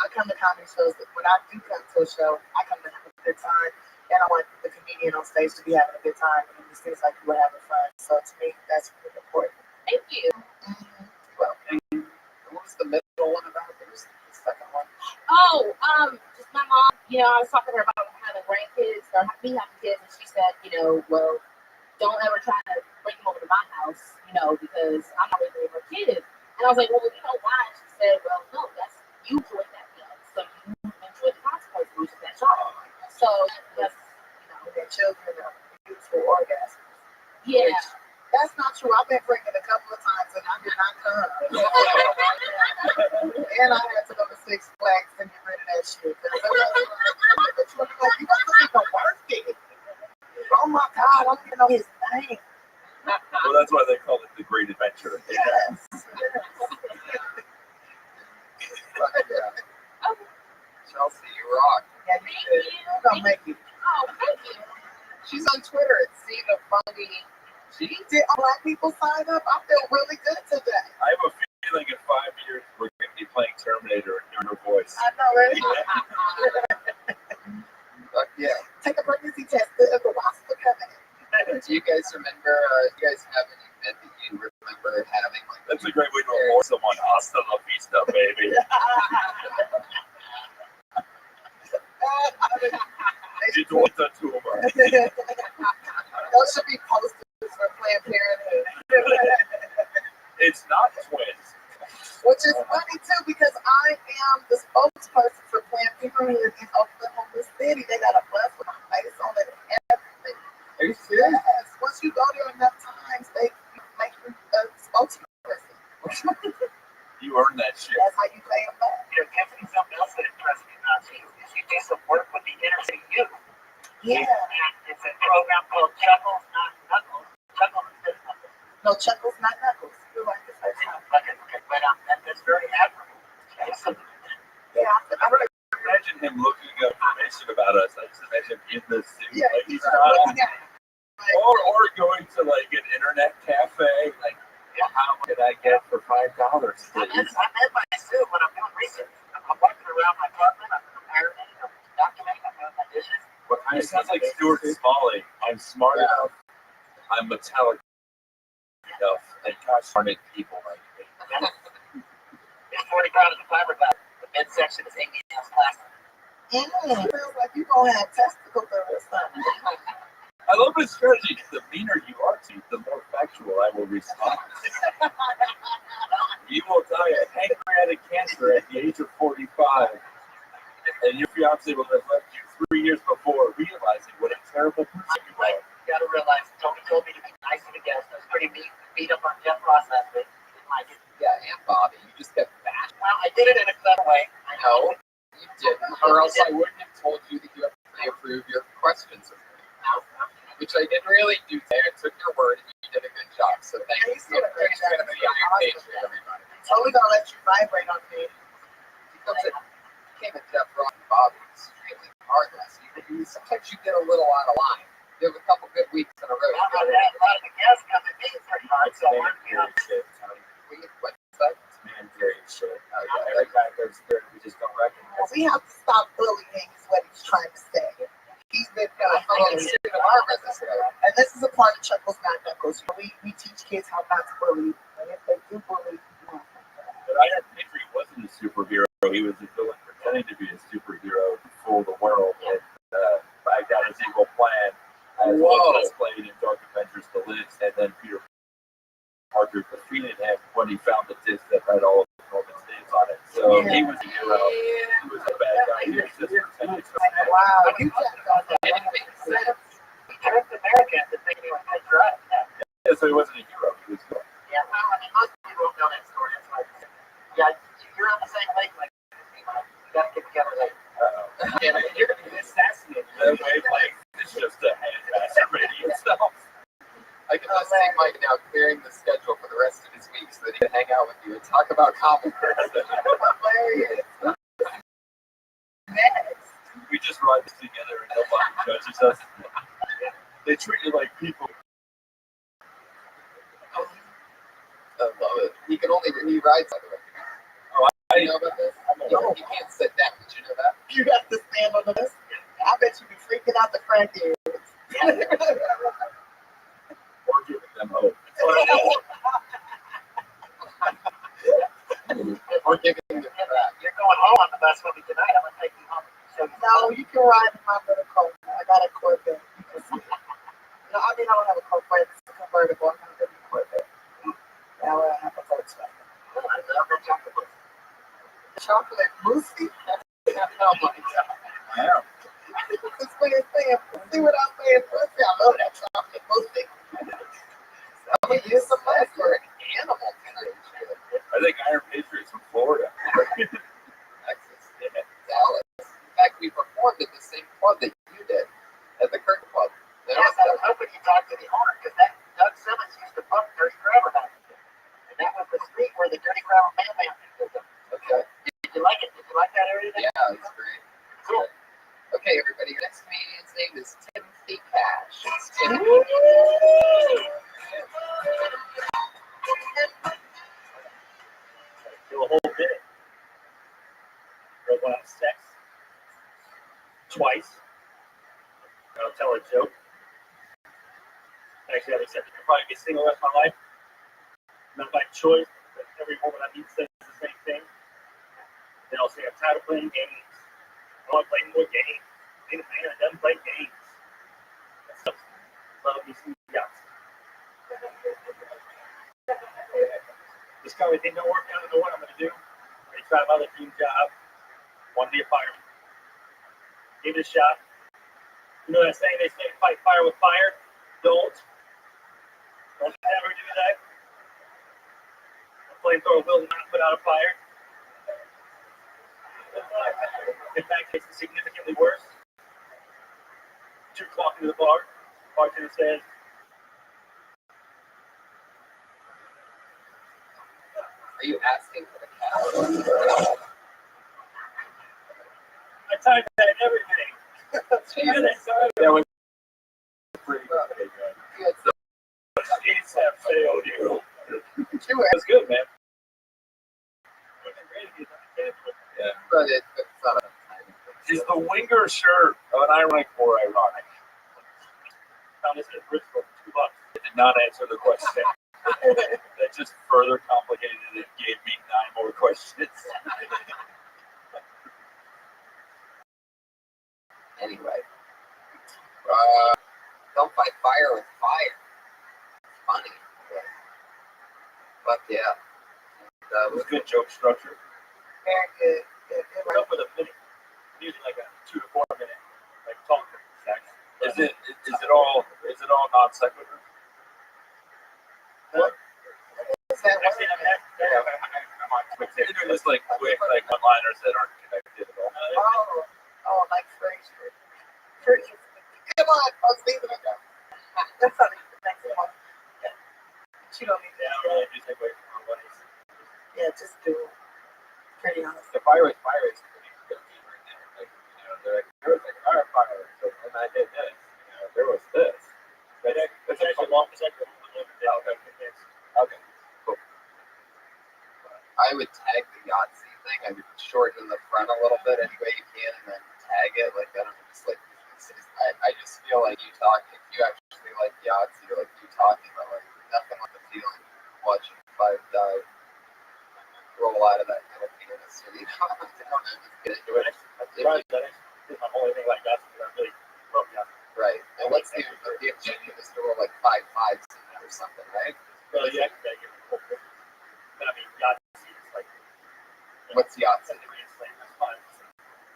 S3: I come to comedy shows. When I do come to a show, I come to have a good time. And I want the comedian on stage to be having a good time. And it seems like you were having fun. So to me, that's really important.
S13: Thank you.
S9: Mm-hmm. Well, and what was the middle one about? There was the second one.
S13: Just my mom. I was talking to her about having grandkids or me having kids, and she said, well, don't ever try to bring them over to my house, because I'm not raising her kids. And I was like, well, why? And she said, well, no, you enjoy that, so you enjoy the concept.
S6: strong. So that's, their children are beautiful orgasms.
S12: Yeah.
S6: That's not true. I've been pregnant a couple of times and I did not come. And I had to go to Six Flags and get rid of that shit. You guys don't even worth it. Oh my God, I don't even know his name.
S2: Well, that's why they call it the Great Adventure.
S6: Yes.
S9: Chelsea, you rock.
S6: Yeah, you should. You're gonna make it.
S12: Oh, thank you.
S9: She's on Twitter at Cena Funny.
S6: Did black people sign up? I feel really good today.
S2: I have a feeling in 5 years we're going to be playing Terminator in your voice.
S6: I know, right?
S9: Yeah.
S6: Take a pregnancy test. The wasp are coming.
S9: Do you guys remember? You guys have any myth that you remember having? Like,
S2: That's a great way to award someone. Hasta la vista, baby. It's what the tumor.
S6: Those should be posters for Planned Parenthood.
S2: It's not twins.
S6: Which is funny too, because I am the spokesperson for Planned Parenthood in Oklahoma City. They got a bus with my face on it and everything.
S9: are you serious?
S6: Yes. Once you go there enough times, they make you a spokesperson.
S2: You earned that shit.
S6: That's how you pay them back.
S5: Tiffany, something else that impressed me about you is you do some work with the inner city youth.
S6: Yeah.
S5: And it's a program called Chuckles, Not Knuckles. Chuckles instead of Knuckles.
S6: No, Chuckles, not Knuckles. You're right the first time.
S5: Okay, but that's very admirable.
S6: Yeah,
S2: I really imagine him looking up information about us. I just imagine him in the city.
S6: yeah,
S2: Like he's
S6: right.
S2: not,
S6: Looking at it.
S2: or going to like an internet cafe. Like, how much did I get for $5?
S5: I'm in my suit when I'm doing research. I'm walking around my apartment, I'm preparing, I'm documenting, I'm doing my dishes.
S2: It sounds like Stuart Smalley. I'm smart enough. I'm metallic enough. And gosh darn it, people like me.
S5: It's 40 pounds of fiberglass. The midsection is Amy House plastic.
S6: Feels like you're going to have testicles or something.
S2: I love his strategy. The meaner you are to, the more factual I will respond. You will die of pancreatic cancer at the age of 45, and your fiance will have left you 3 years before realizing what a terrible person you are.
S5: You gotta realize, Tony told me to be nice to the guests. I was pretty beat up on Jeff Ross last week. He didn't like it.
S9: Yeah, and Bobby, you just kept bashing.
S5: Well, I did it in a clever way. I know.
S9: No, you didn't, or else I wouldn't have told you that you have to pre-approve your questions of me. Which I didn't really do today. I took your word and you did a good job. So thank you.
S6: He's doing a great job.
S9: Everybody.
S6: Totally gonna let you vibrate on me.
S9: Came at Jeff Ross and Bobby extremely hard last week. Sometimes you get a little out of line. You have a couple good weeks in a row.
S5: Well, I had a lot of the guests come at me pretty hard, so I'm
S9: What's that?
S2: Man-carried shit. That guy goes there, we just don't recognize.
S6: We have to stop bullying, is what he's trying to say. He's been bullying. And this is a part of Chuckles, Not Knuckles. We teach kids how not to bully. And if they do bully,
S2: But Iron Patriot wasn't a superhero. He was a villain pretending to be a superhero to fool the world. And bagged out his evil plan as was displayed in Dark Adventures The List. And then Peter Parker defeated him when he found the disc that had all of the Roman's names on it. So he was a hero. He was a bad guy. He was just pretending to be
S6: wow, you checked on that.
S5: It didn't make sense. He tricked Americans to think he was good for us.
S2: Yeah, so he wasn't a hero. He was good.
S5: Yeah, well, I mean, most people don't know that story. That's why. Yeah, you're on the same lake like me, man. We gotta get together later.
S2: Yeah, you're going to get assassinated. That wavelength is just a hand masturbating itself.
S9: I can just see Mike now clearing the schedule for the rest of his week so that he can hang out with you and talk about comic books.
S6: Hilarious. Next.
S2: We just ride this together and nobody judges us. They treat you like people.
S9: I love it. He can only ride, by the way.
S2: Oh,
S9: You know about this? No, you can't sit down. Did you know that?
S6: You have to stand on the list. I bet you be freaking out the crackheads.
S2: Or giving them hope.
S9: Or giving them crap.
S5: You're going home on the bus with me tonight. I'm gonna take you home.
S6: No, you can ride in my little Corvette. I got a Corvette. You can see it. No, I mean, I don't have a Corvette. It's a convertible. I have a Corvette. Now I have a Volkswagen.
S5: I love that chocolate.
S6: Chocolate mousse?
S9: Oh my God.
S2: Yeah.
S9: playing saying pussy without saying pussy. I love that song. Pussy. I'm gonna use some less for an animal tonight.
S16: I think Iron Patriots from Florida.
S9: Texas. Yeah. Dallas. In fact, we performed at the same club that you did at the Kirk Club.
S5: Yes, I was hoping you talked to the owner because that Doug Simmons used to bump Dirty Grammar back then. And that was the street where the Dirty Grammar Mailman lived.
S9: Okay.
S5: Did you like it? Did you like that area?
S9: Yeah, it's great.
S5: Cool.
S9: Okay, everybody. Your next comedian's name is Timothy Cash. It's Timothy.
S14: Do a whole bit. Broke out sex twice. I'll tell a joke. Actually, I've accepted to probably be single the rest of my life. Not by choice, but every woman I meet says the same thing. Then I'll say, I'm tired of playing games. I want to play more games. I need a man that doesn't play games. That's love me some yachts. This kind of thing don't work out. I don't know what I'm going to do. I'm going to try my other dream job. Want to be a fireman. Give it a shot. You know that saying they say, fight fire with fire? Don't ever do that. A flamethrower will not put out a fire. In fact, it's significantly worse. 2 o'clock into the bar. Bartender says,
S9: Are you asking for the cash?
S14: I timed that and everything.
S16: That was pretty good.
S9: Good.
S16: He's have failed you.
S9: That's
S16: good, man. Yeah.
S9: But it's not a
S16: Is the winger shirt an ironic or ironic?
S14: Found this at Bristol for $2.
S16: It did not answer the question. That just further complicated it and gave me 9 more questions.
S9: Anyway. Don't fight fire with fire. Funny. But yeah.
S16: It was good joke structure.
S9: Very good.
S14: We're up with a minute. Usually like a 2 to 4 minute like talk sex.
S16: Is it all non sequitur?
S9: What?
S14: Actually, I'm on Twitter.
S16: They're just like quick like one liners that aren't connected at all.
S9: Oh, like Fraser. Come on, let's leave it ago. That's not even the next one. Yeah. You don't need
S14: Yeah, I really do take away from our buddies.
S9: Yeah, just do it. Pretty honest.
S16: The fire is pretty good right now. Like, you know, they're like, there was like an fire, so when I did this, you know, there was this. But
S14: It's actually long as I could.
S16: Okay, cool.
S9: I would tag the Yahtzee thing. I would shorten the front a little bit any way you can, and then tag it. Like I don't know, just like I just feel like you talking. If you actually like Yahtzee, like you talking about like nothing like the feeling watching 5 die roll out of that little penis. You know, just get into it.
S14: This is my only thing like that. I really love Yahtzee.
S9: Right. And what's the objective is to roll like 5 5s in it or something, right?
S14: Well, yeah, but I mean, Yahtzee is like.
S9: What's Yahtzee?
S14: That's fine.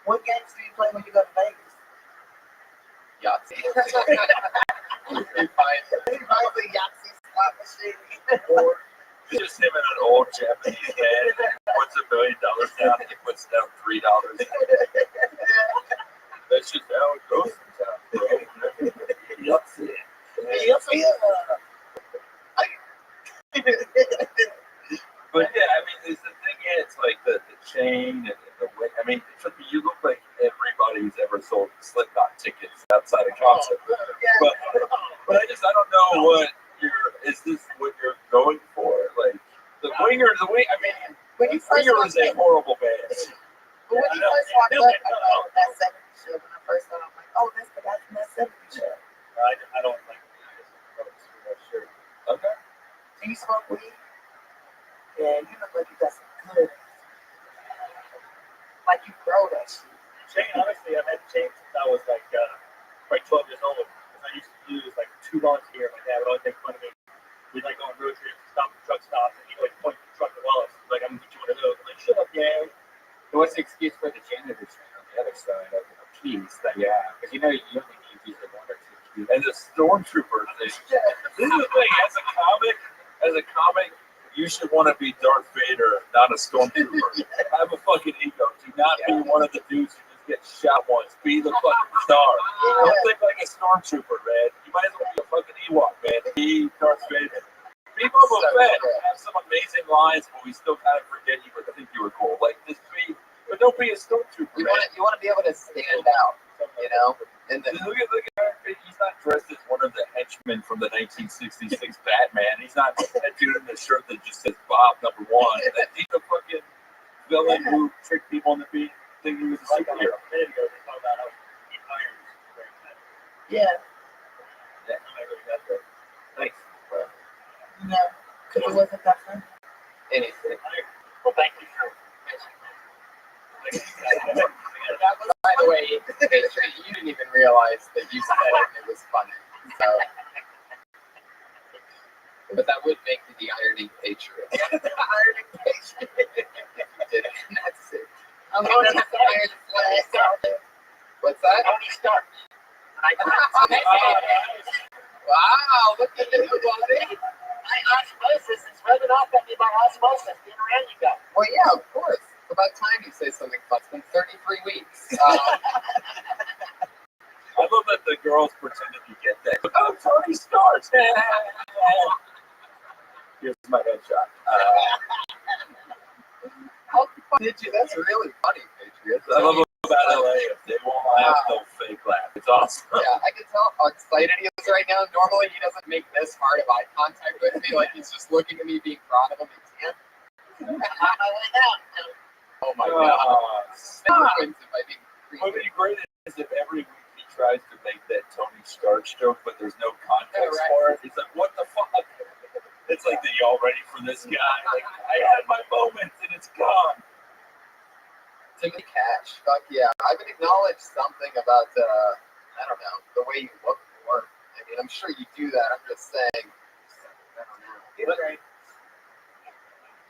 S11: What games do you play when you go to Vegas?
S9: Yahtzee. He finds a Yahtzee slot machine.
S16: Or just him in an old Japanese man puts $1 million down and he puts down $3. That's just how it goes sometimes, bro. Yahtzee. But yeah, I mean, the thing is, like the chain and the way. I mean, you look like everybody who's ever sold Slipknot tickets outside a concert. But I don't know what is this what you're going for? Like the winger, I mean,
S9: when you first
S16: Winger is a horrible band.
S9: But when you first walked up, I thought that 70s show. When I first thought, I'm like, oh, that's the guy from that 70s show.
S14: I don't like
S16: Sure. Okay.
S11: Do you smoke weed? Yeah, you look like you got some good.
S9: Like you grow that shit.
S14: Chain, honestly, I've had chain since I was like 12 years old. I used to use like 2 months here. My dad would always make fun of me. We'd like go on road trips, stop at truck stops, and he'd like point to the truck at Wallace. Like, I'm gonna get you one of those. I'm like, shut up, yeah.
S8: So what's the excuse for the janitor's chain on the other side of the keys. Because you only need these like 1 or 2 keys. And the stormtroopers. This is the thing. As a comic, you should want to be Darth Vader, not a stormtrooper. Have a fucking ego. Do not be one of the dudes who just get shot once. Be the fucking star. Don't think like a stormtrooper, man. You might as well be a fucking Ewok, man. Be Darth Vader. Be Boba Fett. Have some amazing lines, but we still kind of forget you, but think you were cool. Like just be, but don't be a stormtrooper.
S9: You want to be able to stand out, you know. And then
S8: look at he's not dressed as one of the henchmen from the 1966 Batman. He's not that dude in the shirt that just says Bob #1. He's a fucking villain who tricked people into thinking he was a superhero.
S9: Yeah.
S8: Thanks.
S9: No, because it wasn't that fun. Anything.
S5: Well, thank you for
S9: By the way, you didn't even realize that you said it and it was funny. So, but that would make me the ironing patriot. The ironing patriot. You did it. That's it. I'm going to iron flag. What's that?
S5: Tony Stark.
S9: Wow, look at you, buddy.
S5: Osmosis is rubbing off at me by osmosis. Being around you guys.
S9: Well, yeah, of course. It's about time you say something fun. It's been 33 weeks.
S8: I love that the girls pretended to get that. Oh, Tony Stark! Here's my headshot.
S9: How fun did you? That's really funny, Patriots.
S8: I love about LA. They won't laugh, they'll fake laugh. It's awesome.
S9: Yeah, I can tell how excited he is right now. Normally, he doesn't make this hard of eye contact with me. Like, he's just looking at me, being proud of him. He can't. Oh my God.
S8: What would be great is if every week he tries to make that Tony Stark joke, but there's no context for it. He's like, what the fuck? It's like, are y'all ready for this guy? Like, I had my moment and it's gone.
S9: Timothy Cash, fuck yeah. I would acknowledge something about, I don't know, the way you look for him. I mean, I'm sure you do that. I'm just saying. I don't know.
S5: He's great.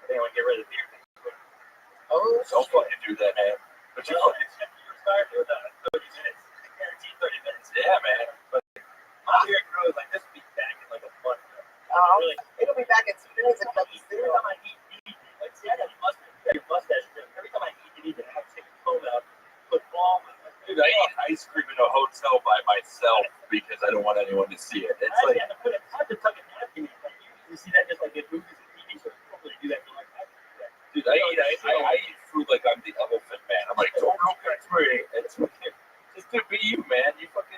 S5: They want to get rid of the beer.
S9: Oh,
S8: don't fucking do that, man. But you're
S5: start with 30 minutes. Guaranteed 30 minutes.
S8: Yeah, man. But
S5: my beer grows like this will be back in like a month.
S9: Really? It'll be back in 2 days.
S5: Every time I eat, like, see, I got your mustache. Every time I eat, I have to take a comb out, put balm.
S8: Dude, I eat ice cream in a hotel by myself because I don't want anyone to see it. It's like,
S5: I have to tuck a napkin in. Like, you see that just like in movies and TV shows. You don't really do that. Like,
S8: dude, I eat food like I'm the elephant man. I'm like, don't look at me. It's fucking, just to be you, man. You look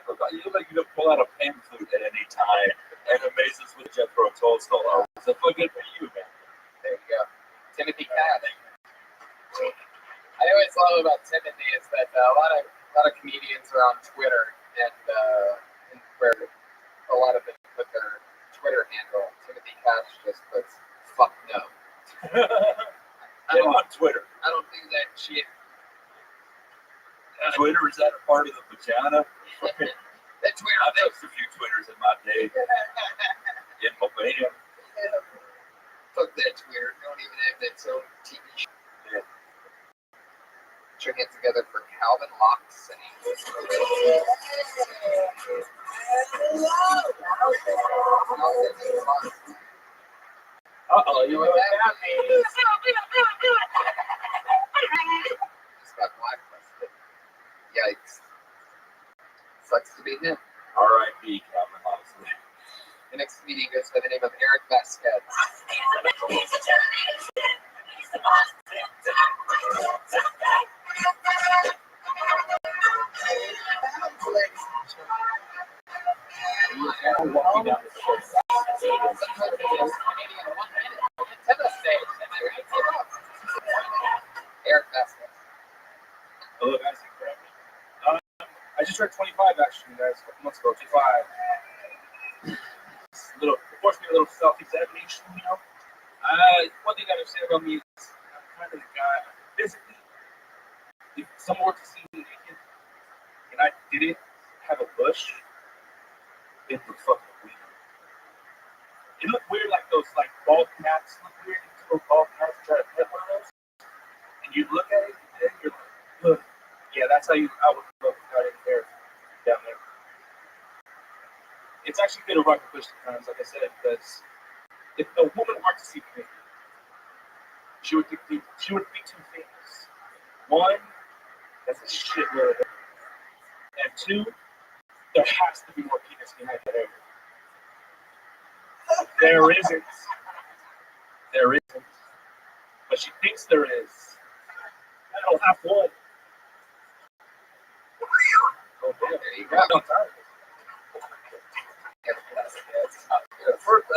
S8: like you can pull out a pan flute at any time and amaze us with Jethro Tull. It's a fucking be you, man.
S9: There you go. Timothy Cash. I always love about Timothy is that a lot of comedians are on Twitter and where a lot of them put their Twitter handle. Timothy Cash just puts "fuck no."
S8: Get on Twitter.
S9: I don't do that shit.
S8: Twitter, is that a part of the vagina?
S9: That Twitter.
S8: I've had a few Twitters in my day. In Albania.
S9: Fuck that Twitter. Don't even have that own TV show.
S8: Yeah.
S9: Put your hands together for Calvin Locks.
S8: Uh-oh, you know what that means?
S9: Just got blacklisted. Yikes. Sucks to be him.
S8: R.I.P. Calvin Locks.
S9: The next comedian goes by the name of Eric Vasquez. Eric Vasquez.
S8: Hello, guys. I just read 25 actually, guys, a couple months ago. 25. Forced me a little self-examination, you know. One thing I understand about me is I'm kind of the guy. Physically, if someone were to see me naked and I didn't have a bush, it would fucking weird. It looked weird, like those bald cats look weird. Those bald cats try to pet one of those, and you look at it and you're like, look,
S14: Yeah, that's how I would look out in there down there. It's actually good to rock the bush sometimes, like I said, because if a woman were to see me, she would think two things. One, that's a shitload, and two, there has to be more penis behind that hair. There isn't. There isn't. But she thinks there is. I don't have one.
S9: Oh, there you go.
S16: First,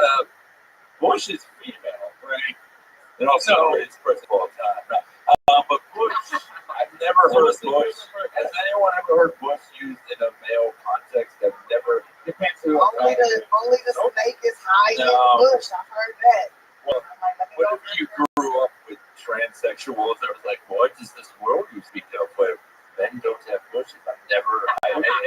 S16: Bush is female, right? And also it's first of all time. But Bush, I've never heard Bush. Has anyone ever heard Bush used in a male context? I've never.
S4: Only the snake is high in the bush. I've heard that.
S16: Well, what if you grew up with transsexuals that was like, what is this world you speak of where men don't have bushes? I've never.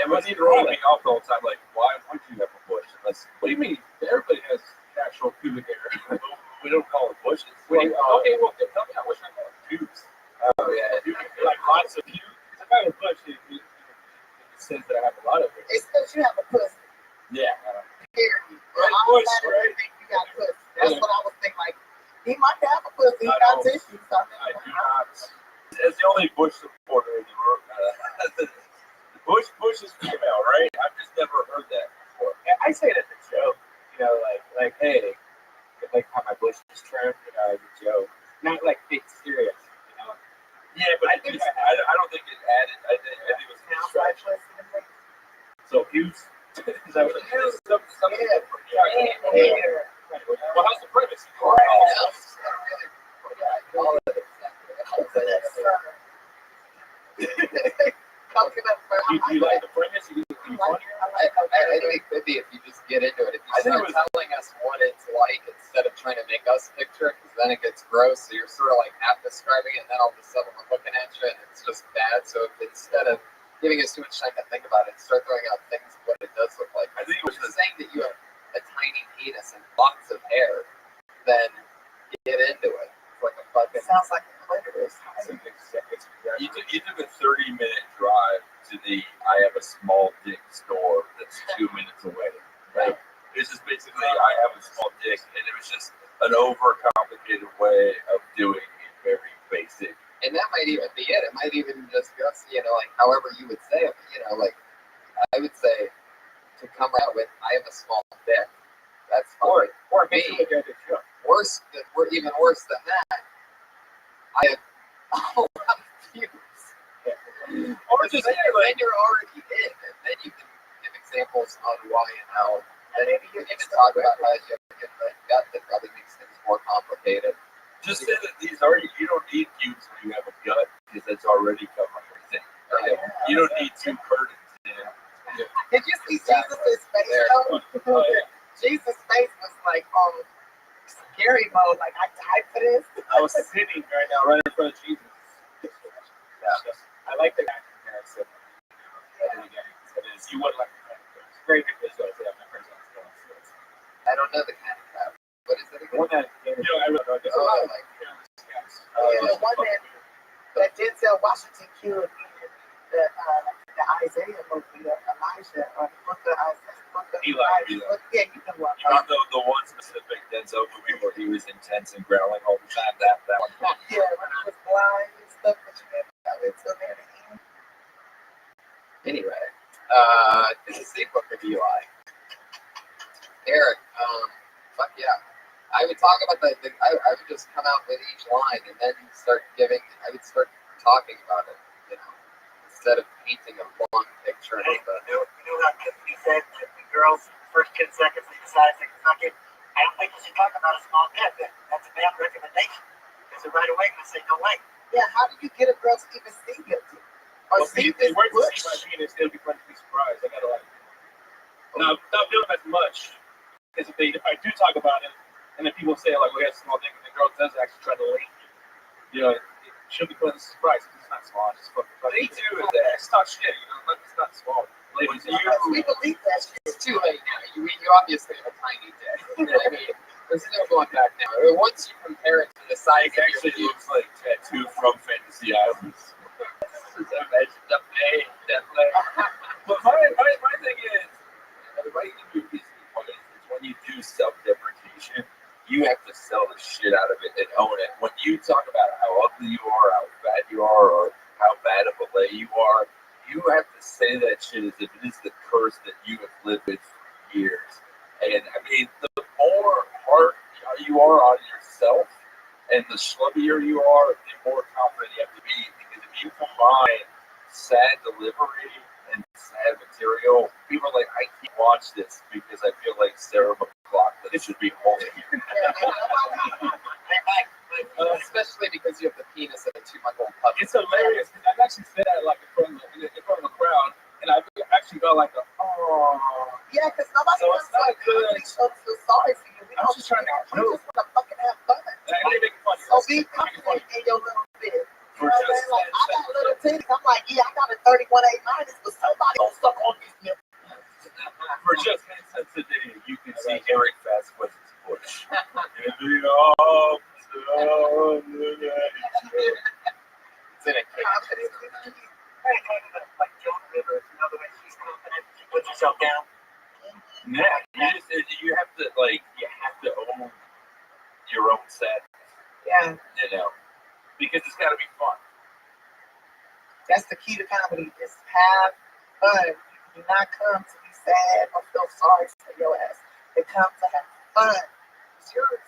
S16: It was throwing me off the whole time. Like, why would you have a bush? Unless, what do you mean? Everybody has natural pubic hair. We don't call it bushes. Okay, well, tell me, I wish I called it pubes. Oh yeah, like lots of pubes. It's a kind of bush in the sense that I have a lot of it.
S4: It's because you have a pussy.
S16: Yeah.
S4: Period. Bush, right? You got a pussy. That's what I was thinking. Like, he might have a pussy. He got tissues.
S16: I do not. As the only Bush supporter in the room, Bush is female, right? I've just never heard that before.
S14: I say it as a joke, like hey, like how my bush is trimmed, as a joke, not like big serious,
S16: Yeah, but I don't think it added. I think it was a distraction.
S14: So views. Is that what it is?
S16: Well, how's the premise?
S14: Do you like the premise? Do you funny?
S9: I think it could be if you just get into it. If you start telling us what it's like instead of trying to make us picture it, because then it gets gross. So you're sort of like half describing it, and then all of a sudden we're looking at you, and it's just bad. So if instead of giving us too much time to think about it, start throwing out things of what it does look like.
S16: I think it was
S9: saying that you have a tiny penis and lots of hair, then get into it. It's like a fucking.
S4: Sounds like a clitoris.
S16: You took a 30-minute drive to the I have a small dick store that's 2 minutes away. Right? It's just basically I have a small dick, and it was just an overcomplicated way of doing it, very basic.
S9: And that might even be it. It might even just go, like however you would say it. Like I would say to come out with I have a small dick. That's fine.
S14: Or
S9: me. Worse, even worse than that. I have a lot of views.
S16: Or just
S9: then you're already in, and then you can give examples on why and how. And maybe you can talk about how you have a gut that probably makes things more complicated.
S16: Just say that you don't need views when you have a gut because that's already covered everything. Right? You don't need two curtains.
S4: Did you see Jesus' face though? Jesus' face was like scary mode. Like, I died for this.
S14: I was sitting right now, right in front of Jesus. I like the guy comparison. You would like the guy comparison. It's very good visual.
S9: I don't know the kind of crap. What is it again?
S14: One that, I wrote
S4: the one that Denzel Washington killed in the Isaiah movie, Elijah, or the book of Isaiah.
S16: Eli.
S4: Yeah, you can watch
S16: it. The one specific Denzel movie where he was intense and growling all the time. That one.
S4: Yeah, when he was blind and stuff, but you never got into there to end.
S9: Anyway, this is the book of Eli. Eric, fuck yeah. I would talk about I would just come out with each line and then I would start talking about it, instead of painting a long picture.
S5: You know how Tiffany said that the girls, first 10 seconds, they decide to suck it. I don't think you should talk about a small dick. That's a bad recommendation. Because they're right away going to say, no way.
S4: Yeah, how do you get a girl to even see your dick? Or see this bush?
S14: It'll be fun to be surprised. I got a lot of people. Now, not doing as much, because if I do talk about it, and then people say, like, we have a small dick, and the girl does actually try to link it should be put in a surprise. It's not small. It's fucking funny.
S16: Me too. It's not shit. It's not small.
S4: We believe that shit.
S9: It's too late now. You obviously have a tiny dick. I mean, there's no going back now. Once you compare it to the size,
S16: it actually looks like Tattoo from Fantasy Islands.
S9: Imagine
S16: self-deprecation, you have to sell the shit out of it and own it. When you talk about how ugly you are, how fat you are, or how bad of a lay you are, you have to say that shit as if it is the curse that you have lived with for years. And I mean, the more hard you are on yourself and the schlubbier you are, the more confident you have to be. Because if you combine sad delivery and sad material, people are like, I can't watch this because I feel like Sarah McLachlan should be holding you.
S9: Especially because you have the penis of a 2-month-old puppy.
S8: It's hilarious because I've actually said that like in front of a crowd, and I've actually got like a
S11: Yeah, because nobody
S8: So
S11: wants
S8: it's not
S11: to
S8: good.
S11: feel sorry for you. We
S8: I'm
S11: don't
S8: just trying to
S11: we just want to fucking have fun.
S8: I ain't making fun of
S11: So
S8: you.
S11: be confident in your little bit. You
S8: For
S11: know what I'm saying? Like, I got little titties. I'm like, yeah, I got a 31A-, but somebody gonna suck on these nipples.
S16: For just 10 cents a day, you can see Eric Vasquez's push. In the arms of the night.
S9: It's in a cage.
S5: Like Joan Rivers, you know, the way she's confident, she puts herself down.
S16: Yeah, you have to own your own sadness,
S11: Yeah,
S16: you know, because it's got to be fun.
S11: that's the key to comedy. Just have fun. You do not come to be sad or feel sorry for your ass. They come to have fun.
S9: Serious.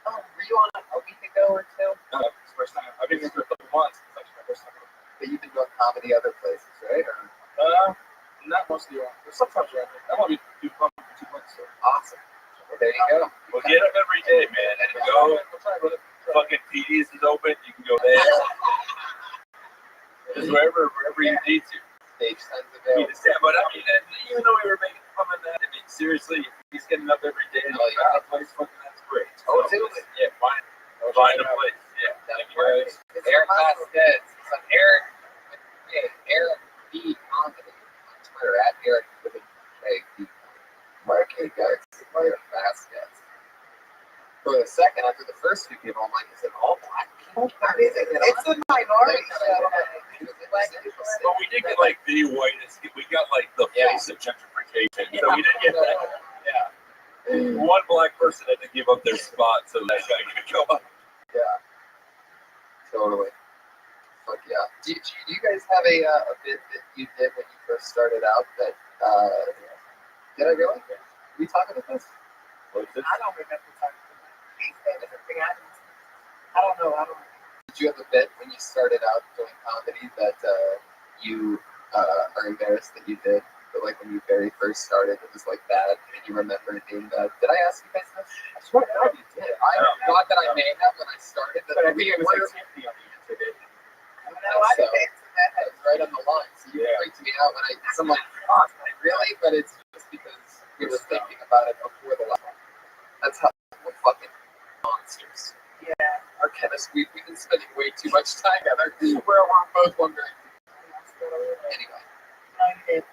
S9: Were you on a week ago or two?
S8: No, it's the first time. I've been here for a couple months. It's actually my first time.
S9: But you've been doing comedy other places, right? Or
S8: Not mostly around. There's sometimes around here. I want to do fun for 2 months. So.
S9: awesome. Well, there you go.
S16: Well, get up every day, man, and go. Fucking PD's is open. You can go there. Just wherever you need to.
S9: Stage signs
S16: You
S9: available.
S16: understand? But I mean, even though we were making fun of that, I mean, seriously, if he's getting up every day and like, place, fucking, that's great.
S9: Oh,
S16: So,
S9: totally.
S16: yeah, find a place. Yeah.
S9: Thank you, guys. Eric Vasquez. So Eric B. Comedy on Twitter at Eric with a K. Mark A. guys. Eric Vasquez. For a second, after the first few people, I'm like, is it all black people?
S11: I mean, it's a minority show.
S16: But we did get like the whitest. We got like the face of gentrification. So we didn't get that. Yeah. One black person had to give up their spot so that guy could go up.
S9: Yeah. Totally. Fuck yeah. Do you guys have a bit that you did when you first started out that, did I really? We talk about this?
S16: What is this?
S11: I don't remember talking about it. He said everything I don't know.
S9: Did you have a bit when you started out doing comedy that you are embarrassed that you did? But like when you very first started, it was like bad, and you remember it being bad. Did I ask you guys this?
S8: I swear to God, you did.
S9: I thought that I may have when I started.
S8: But I think it was like Tiffany on the answer, didn't it?
S11: No, I didn't answer that.
S9: That was right on the line. So you freaked me out when I'm like, oh, really? But it's just because we were thinking about it before the line. That's how we're fucking monsters.
S11: Yeah.
S9: Our chemistry, we've been spending way too much time together. We're both wondering. Anyway.
S11: No, you did.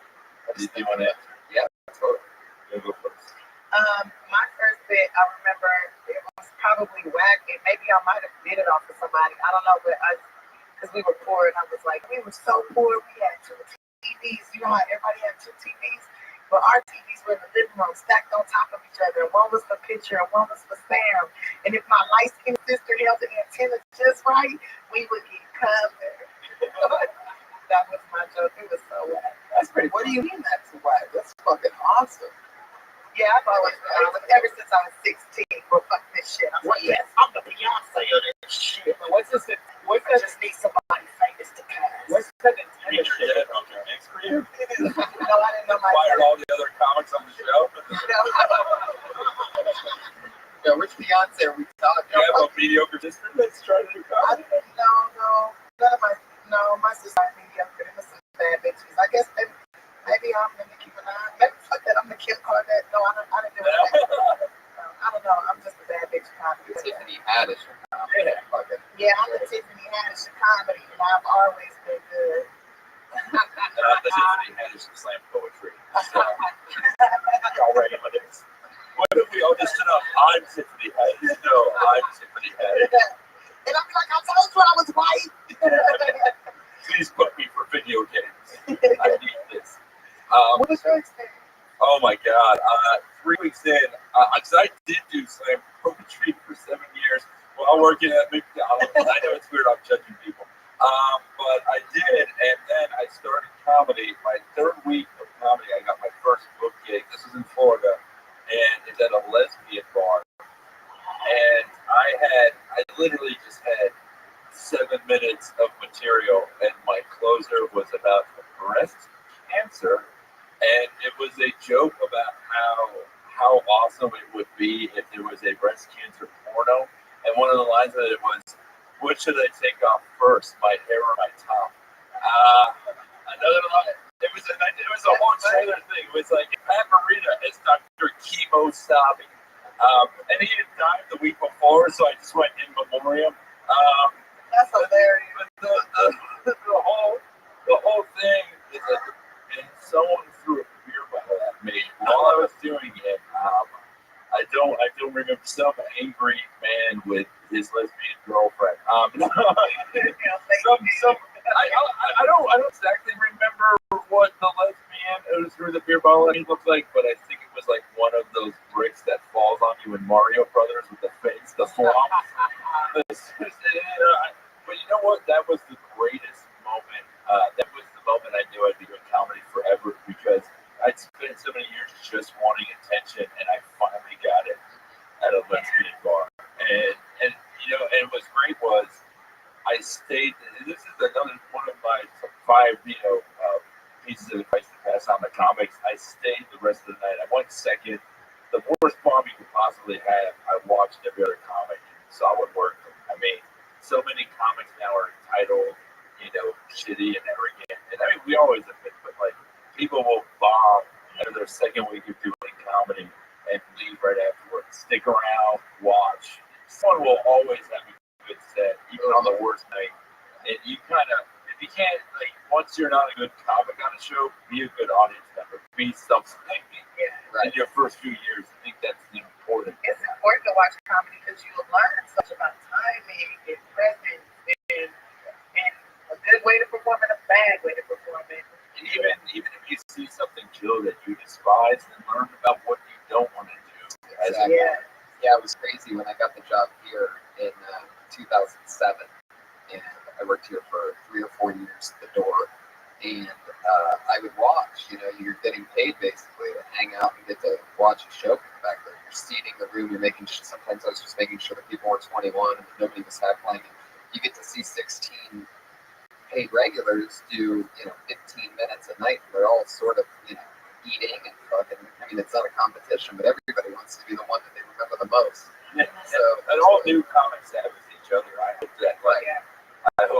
S16: Did you want to?
S9: Yeah, totally.
S16: You go first.
S11: My first bit, I remember it was probably whack, and maybe I might have bid it off of somebody. I don't know, but because we were poor, and I was like, we were so poor, we had 2 TVs. You know how everybody had 2 TVs? But our TVs were in the living room, stacked on top of each other. One was for picture, and one was for Sam. And if my light-skinned sister held the antenna just right, we would get covered. That was my joke. It was so whack.
S9: That's pretty. What do you mean that's whack? That's fucking awesome.
S11: Yeah, I've always ever since I was 16, well, fuck this shit. I'm like, yes, I'm the Beyonce of this shit.
S8: But what's this?
S11: I just need somebody famous to cast.
S8: What's that
S16: You
S8: intended
S16: shit on your next for you?
S11: No, I didn't know my
S16: Fired all the other comics on the show.
S9: Yeah, which Beyonce are we talking
S16: You have a mediocre sister that's trying to do
S11: I
S16: comedy.
S11: didn't know, none of my sisters are mediocre. They must have bad bitches. I guess maybe I'm the Nicki Minaj. Maybe fuck that, I'm the Kim Kardashian. No, I didn't do it. I don't know. I'm just a bad bitch comedy.
S9: Tiffany Haddish.
S11: Yeah, I'm the Tiffany Haddish of comedy, and I've always been good.
S16: The Tiffany Haddish slam poetry.
S8: y'all ready for this?
S16: What if we all just stood up? I'm Tiffany Haddish. No, I'm Tiffany Haddish.
S11: And I'm like, I told you I was white.
S16: Please book me for video games. I need this.
S11: What was your experience?
S16: Oh my God. 3 weeks in, because I did do slam poetry for 7 years while working at McDonald's. I know it's weird, I'm judging people. But I did, and then I started comedy. My 3rd week of comedy, I got my first book gig. This was in Florida, and it's at a lesbian bar. And I literally just had 7 minutes of material, and my closer was about breast cancer, and it was a joke about how awesome it would be if there was a breast cancer porno. And one of the lines of it was, "What should I take off first, my hair or my top?" Another line. It was a whole trailer thing. It was like Pat Morita as Dr. Chemo Sabi. And he had died the week before, so I just went in memoriam.
S4: That's hilarious.
S16: The whole thing is that, and someone threw a beer bottle at me while I was doing it. I don't remember some angry man with his lesbian girlfriend. I don't exactly remember what the lesbian who threw the beer bottle at me looked like, but I think it was like one of those bricks that falls on you in Mario Brothers with the face, the flop. But you know what? That was the greatest moment. That was the moment I knew I'd be doing comedy forever, because I'd spent so many years just wanting attention, and I finally got it at a lesbian bar. And what's great was I stayed. This is another one of my 5 pieces of advice to pass on to comics. I stayed the rest of the night. I went second. The worst bomb you could possibly have. I watched every other comic and saw what worked. I mean, so many comics now are entitled, shitty and arrogant. And I mean, we always have been, but like, people will bomb after their second week of doing comedy and leave right afterwards. Stick around, watch. Someone will always have a good set, even on the worst night. And you kind of, if you can't, like, once you're not a good comic on a show, be a good audience member. Be something. In your first few years, I think that's important.
S4: It's important to watch comedy because you'll learn such about timing and presence and a good way to perform and a bad way to perform it.
S16: And even if you see something kill that you despise, then learn about what you don't want to do.
S9: Exactly. Yeah, it was crazy when I got the job here in 2007, and I worked here for 3 or 4 years at the door. And I would watch, you're getting paid basically to hang out and get to watch a show from the back there. You're seating the room, sometimes I was just making sure that people were 21 and that nobody was heckling. You get to see 16 paid regulars do, 15 minutes a night. They're all sort of, eating and fucking, I mean, it's not a competition, but everybody wants to be the one that they remember the most.
S16: So, and all new comics have with each other. I hope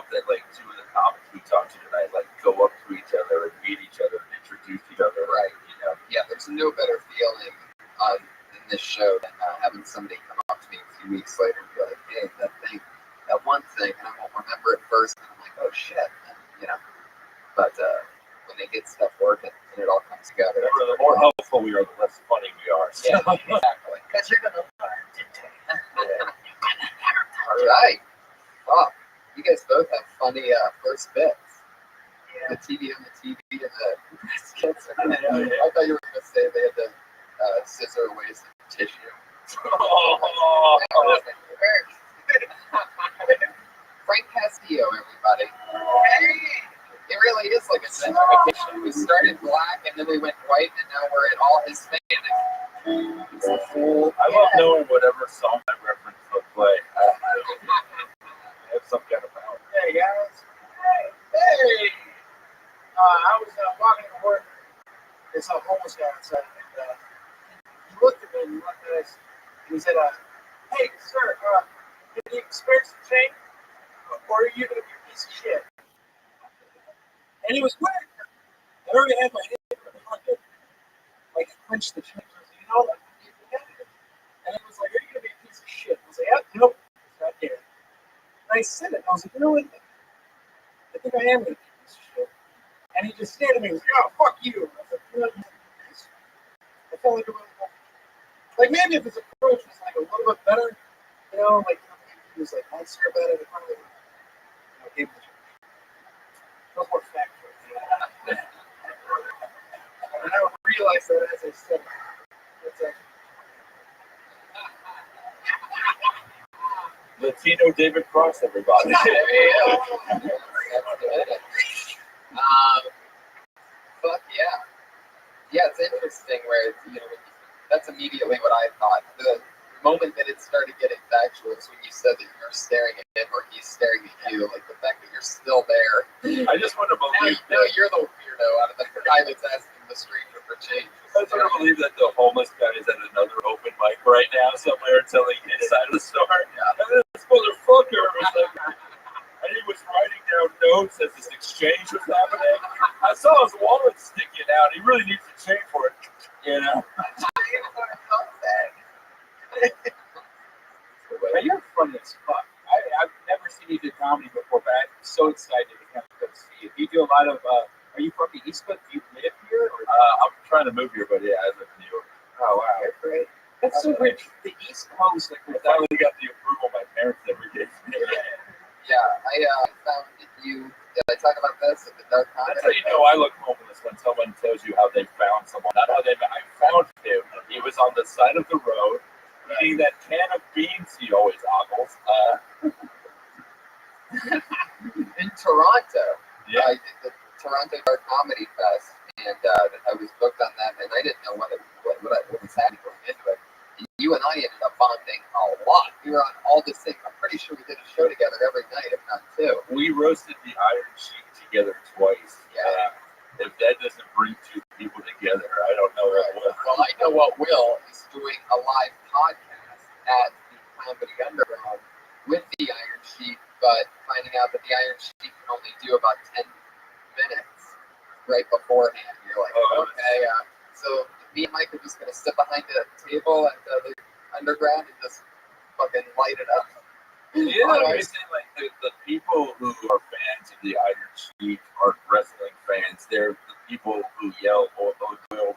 S16: that like 2 of the comics we talked to tonight, like, go up to each other and meet each other and introduce each other. Right.
S9: Yeah, there's no better feeling in this show than having somebody come up to me a few weeks later and be like, "Hey, that one thing," and I won't remember it first, and I'm like, "Oh shit," and, But when they get stuff working and it all comes together,
S16: the more helpful we are, the less funny we are. So.
S9: Yeah, exactly.
S4: Because you're gonna learn to do it.
S9: All right. Well, you guys both have funny first bits. The TV and the breast cancer. I thought you were going to say they had to scissor away some tissue. Frank Castillo, everybody. It really is like a gentrification. We started black and then we went white and now we're at all Hispanic. It's a fool.
S16: I love knowing whatever song I reference will play. I have some kind of power.
S1: Hey guys. Hey. I was walking to work. There's a homeless guy outside, and he looked at me. He looked at us, and he said, "Hey, sir, did you experience some change, or are you gonna be a piece of shit?" And he was quick. I already had my hand in my pocket, like I clenched the change. I said, like, you got it. And he was like, "Are you gonna be a piece of shit?" I was like, "Yep, nope, not there." And I said it. And I was like, "You know what? I think I am gonna be a piece of shit." And he just stared at me and was like, "Oh, fuck you." And I was like, "You know, I felt like a little, like maybe if his approach was like a little bit better, like he was like nicer about it, it probably gave him the chance. It was more factual. And I realized that as I said it.
S16: Latino David Cross, everybody.
S9: Fuck yeah. Yeah, it's interesting where, that's immediately what I thought. The moment that it started getting factual is when you said that you're staring at him or he's staring at you. Like the fact that you're still there.
S16: I just want to believe
S9: now you're the weirdo out of the guy that's asking the stranger for change.
S16: I just want to believe that the homeless guy is at another open mic right now somewhere telling inside of the store. And this motherfucker was like, and he was writing down notes as this exchange was happening. I saw his wallet sticking out. He really needs to change for it,
S8: But you're funny as fuck. I've never seen you do comedy before, but I'm so excited to come see you. You do a lot of. Are you from the East Coast? Do you live here? Or?
S16: I'm trying to move here, but yeah, I live in New York.
S8: Oh wow, that's great. That's so weird. The East Coast, like,
S16: I finally got the approval my parents ever gave me.
S9: Yeah, I found that you. Did I talk about this at the Dark Comedy?
S16: That's how you know I look homeless, when someone tells you how they found someone. Not how they. I found him. He was on the side of the road eating that can of beans he always ogles.
S9: In Toronto.
S16: Yeah.
S9: I did the Toronto Dark Comedy Fest, and I was booked on that, and I didn't know what was happening going into it. And you and I ended up bonding a lot. We were on all the same. I'm pretty sure we did a show together every night, if not two.
S16: We roasted the Iron Sheik together twice.
S9: Yeah.
S16: If that doesn't bring two people together, I don't know what will.
S9: Well, I know what will is doing a live podcast at the Comedy Underground with the Iron Sheik, but finding out that the Iron Sheik can only do about 10 minutes right beforehand. You're like, okay, so me and Mike are just going to sit behind the table at the Underground and just fucking light it up.
S16: Yeah, I saying like the people who are fans of the Iron Sheik are wrestling fans. They're the people who yell oil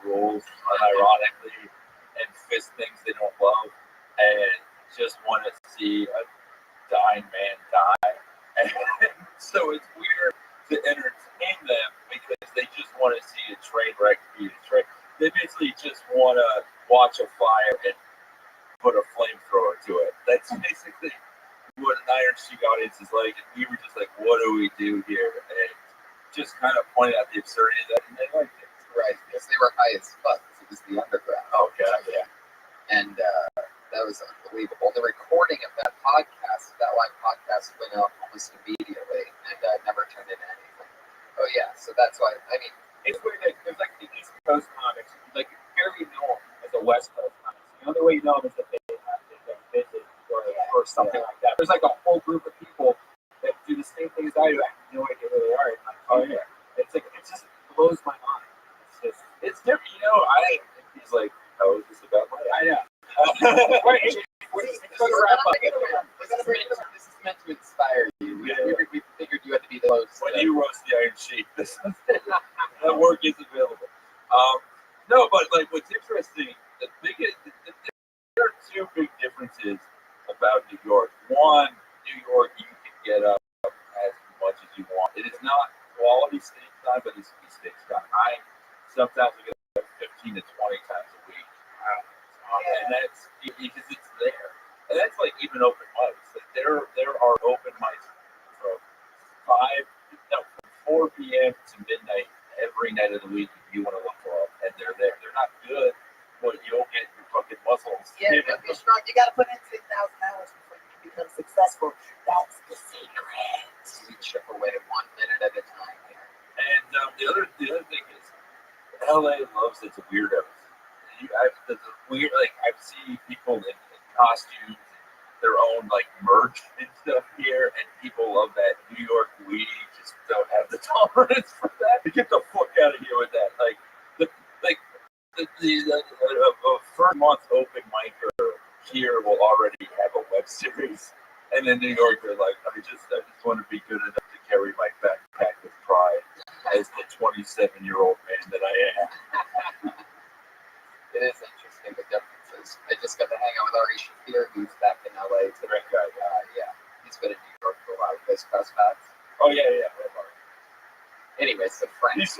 S16: rules unironically and fist things they don't love and just want to see a dying man die. And so it's weird to entertain them because they just want to see a train wreck be a train. They basically just want to watch a fire and put a flamethrower to it. That's basically what an Iron Sheik audience is like, and we were just like, what do we do here? And just kind of pointed out the absurdity of that, and they liked it.
S9: Right, because they were high as fuck. It was the Underground.
S16: Oh, God, yeah.
S9: And that was unbelievable. The recording of that podcast, that live podcast, went out almost immediately and never turned into anything. Oh, yeah, so that's why, I mean,
S8: it's weird that there's like the East Coast comics, like barely know them as a West Coast comics. The only way you know them is that they visit or something like that. There's like a whole group of people that do the same thing as I do. I have no idea who they are.
S16: Oh yeah,
S8: it's just blows my mind.
S16: It's different. He's like, how is this about my life?
S8: I know.
S9: This is meant to inspire you. We figured you had to be the host.
S16: When you roast the Iron Sheik, that work is available. No, but like what's interesting, there are two big differences about New York. One, New York, you can get up as much as you want. It is not quality steak time, but it's steak time. I sometimes get up 15 to 20 times a week. And that's because it's there. And that's like even open mics. Like there are open mics from 4 p.m. to midnight every night of the week if you want to look for them. And they're there. They're not good, but you'll get your fucking muscles.
S5: Yeah, but you're strong. You got to put in 10,000 hours before you can become successful. That's the secret.
S9: We chip away 1 minute at a time here.
S16: And the other thing is, LA loves its weirdos. I've seen people in costumes, their own like merch and stuff here, and people love that. New York, we just don't have the tolerance for that. Get the fuck out of here with that. A first month open micer here will already have a web series, and in New York they're like, I just want to be good enough to carry my backpack with pride as the 27-year-old man that I am.
S9: It is interesting the differences. I just got to hang out with Ari Shafir, who's back in LA. It's a great guy. Yeah, he's been in New York for a while. You guys cross paths?
S16: Oh yeah.
S9: Anyways, the French.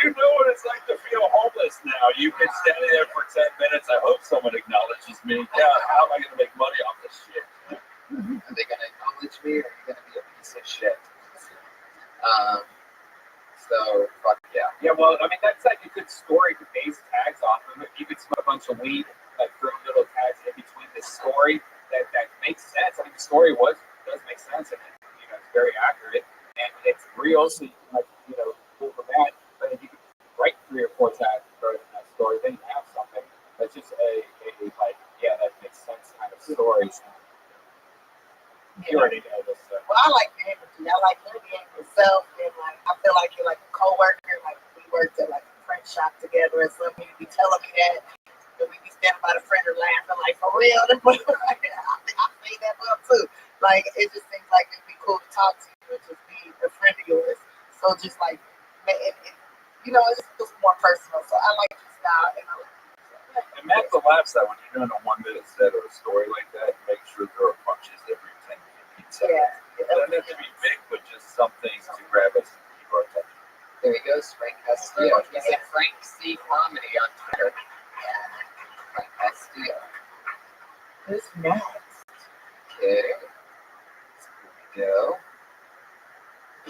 S8: You know what it's like to feel homeless now. You've been standing there for 10 minutes. I hope someone acknowledges me. Yeah, how am I going to make money off this shit?
S9: Are they going to acknowledge me or are you going to be a piece of shit? So, fuck yeah.
S8: Yeah, well, I mean, that's like a good story to base tags off of. If you could smoke a bunch of weed, like throw little tags in between this story, that makes sense. I mean, the story does make sense, and it's very accurate, and it's real, so you can, pull from that. But if you could write 3 or 4 tags and throw it in that story, then you have something that's just that makes sense kind of story. You already know this.
S5: Well, I like energy. I like energy in yourself, and I feel like you're like a coworker. Like we worked at like a print shop together, and some of you be telling me that, and we be standing by the printer laughing like for real. I say that up too. Like it just seems like it'd be cool to talk to you and just be a friend of yours. So just like, it just feels more personal. So I like your style, and I like.
S8: And Matt laughs that when you're doing a 1-minute set or a story like that, make sure there are punches every 10, 15 seconds. It doesn't have to be big, but just something to grab us and keep our attention.
S9: There he goes, Frank Castillo. He's at Frank C. Comedy on Twitter. Frank Castillo.
S5: Who's next?
S9: Okay. Here we go.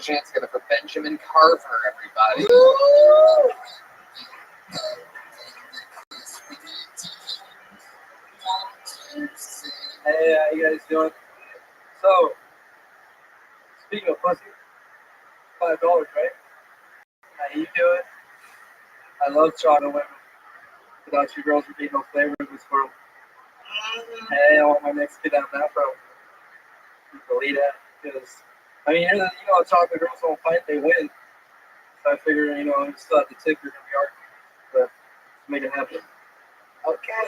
S9: The chance to go for Benjamin Carver, everybody.
S5: Ooh.
S11: Hey, how you guys doing? So, speaking of pussy, $5, right? How you doing? I love chocolate women. Without you girls would be no flavor in this world. Hey, I want my next kid to have that problem. You believe that? Because, I mean, chocolate girls don't fight, they win. So I figure, you still have to tip, you're going to be arguing. But let's make it happen.
S5: Okay.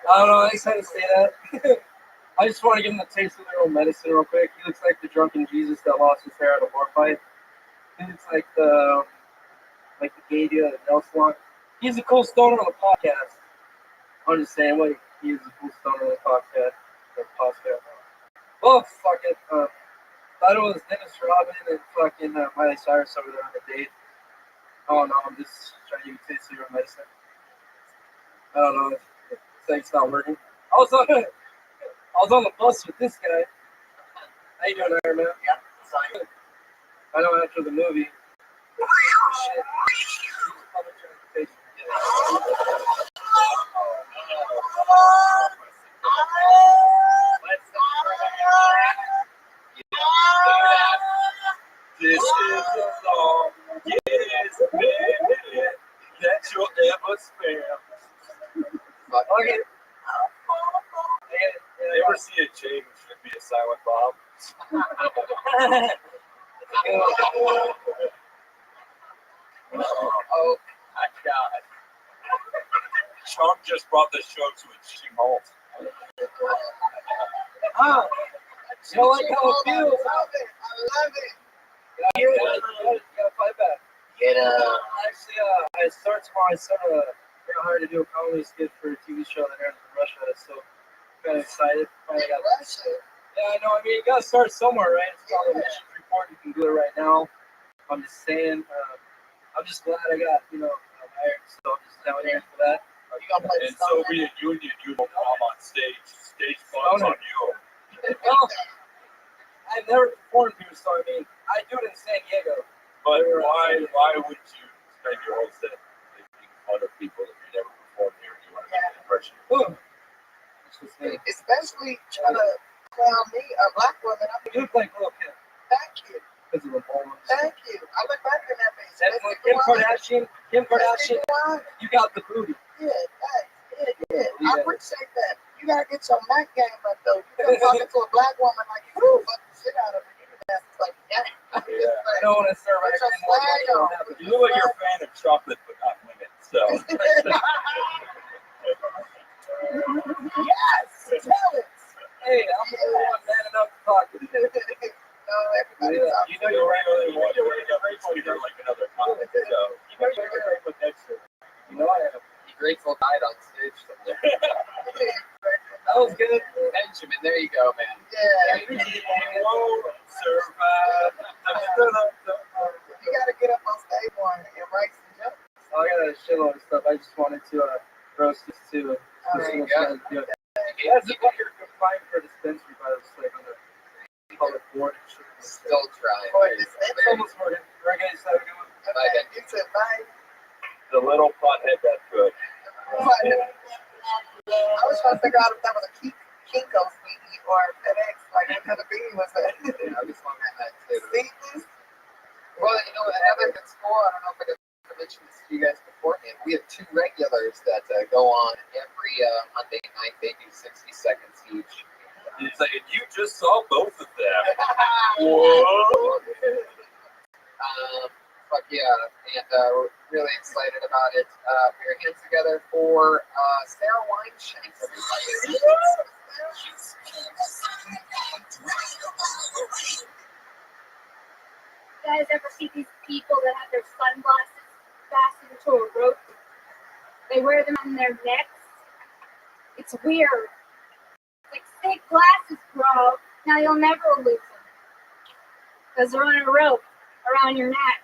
S11: I don't know, I just had to say that. I just want to give him a taste of their own medicine real quick. He looks like the drunken Jesus that lost his hair at a bar fight. He looks like the gay dude at Nelson Long. He's a cool stoner on the podcast. I'm just saying, he is a cool stoner on the podcast. Well, fuck it. Thought it was Dennis Robin and fucking Miley Cyrus over there on a date. Oh no, I'm just trying to give you a taste of your medicine. I don't know. It's like it's not working. I was on the bus with this guy. How you doing, Iron Man?
S5: Yeah, sorry.
S11: I know after the movie. Shit.
S8: This is the longest minute that you'll ever spend.
S11: Okay.
S8: You ever see a J who should be a silent Bob?
S9: Oh my God.
S8: Trump just brought the show to a cheap halt.
S11: Ah, you don't like how it feels?
S5: I love it.
S11: You gotta fight back. Actually, I start tomorrow. I got hired to do a comedy skit for a TV show that airs in Russia. So kind of excited. Finally got
S5: Russia.
S11: Yeah, I know. I mean, you gotta start somewhere, right? It's called a mission report. You can do it right now. I'm just saying. I'm just glad I got hired. So I'm just telling you for that.
S8: And Soviet Union, you don't come on stage. Stage funds on you.
S11: Well, I've never performed here, so I mean, I do it in San Diego.
S8: But why would you spend your whole set making fun of people if you never performed here? You want to make an impression?
S5: Especially trying to clown me, a black woman.
S11: You look like Lil Kim.
S5: Thank you.
S11: Because of the ballroom.
S5: Thank you. I look better than that bitch.
S11: That's like Kim Kardashian, you got the booty.
S5: Yeah, thanks. Yeah. I appreciate that. You gotta get your Mac game up though. You talking to a black woman like you fuck the shit out of her. You can ask like that.
S11: Yeah. I don't want to start right
S5: now.
S8: You look like you're a fan of chocolate, but not women. So.
S5: Yes, tell it.
S11: Hey, I'm the only one man enough to talk to you.
S5: No, everybody.
S8: You know you're like another comic. So you know you're right with Dexter.
S11: You know I am.
S9: Be grateful died on stage somewhere.
S11: That was good.
S9: Benjamin, there you go, man.
S5: Yeah.
S8: Survive.
S5: You gotta get up on stage more.
S11: shitload of stuff. I just wanted to roast this too.
S9: Alright,
S11: Smells good. Yeah, it's like you're applying for a dispensary, but it's like on the public board and shit.
S9: Still trying.
S11: It's almost working. Reggae is that a good one?
S9: You said bye.
S2: The little pothead that could.
S4: I was trying to figure out if that was a Kinko's weenie or FedEx. Like, what kind of beanie was that?
S9: Yeah, I just want that too.
S4: Seedless?
S9: Well, you know, another good school, I don't know if I could mention this to you guys beforehand. We have 2 regulars that go on every Monday night. They do 60 seconds each.
S2: He's like, you just saw both of them.
S9: Whoa! Fuck yeah, and we're really excited about it. Put your hands together for Sarah Wineshanks, everybody.
S12: You guys ever see these people that have their sunglasses fastened to a rope? They wear them on their necks. It's weird. It's like fake glasses, bro. Now you'll never lose them. Because they're on a rope around your neck.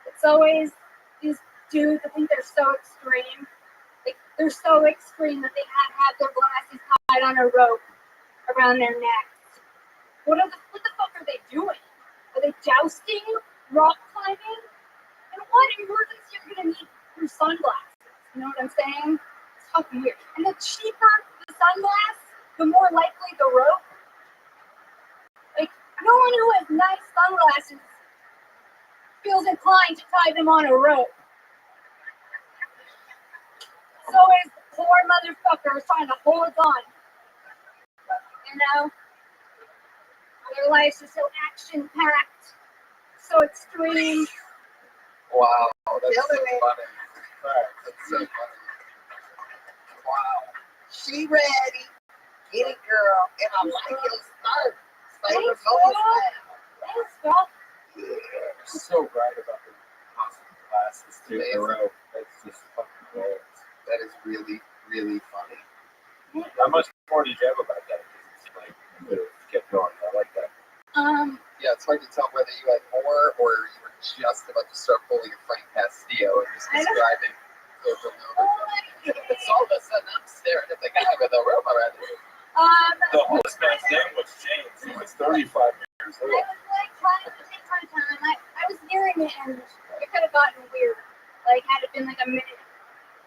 S12: It's always these dudes that think they're so extreme. Like, they're so extreme that they have their glasses tied on a rope around their necks. What the fuck are they doing? Are they jousting? Rock climbing? In what emergency are you gonna need your sunglasses? You know what I'm saying? It's fucking weird. And the cheaper the sunglass, the more likely the rope. Like, no one who has nice sunglasses feels inclined to tie them on a rope. It's always the poor motherfuckers trying to hold on. You know? Their lives are so action-packed, so extreme.
S9: Wow, that's so funny. That's so funny. Wow.
S4: She ready. Get it, girl. And I like your skirt.
S12: Thanks, girl.
S8: You're so right about the constant glasses too in a row. That's just fucking gold.
S9: That is really, really funny.
S8: How much more did you have about that? It's like, you kept going. I like that.
S9: Yeah, it's hard to tell whether you had more or you were just about to start pulling a Frank Castillo and just describing over and over. So all of a sudden, I'm staring at the guy with a rope around him.
S2: The homeless man's name was James. He was 35 years old.
S12: I was like trying to take my time. I was nearing the end. It could have gotten weird. Like, had it been like a minute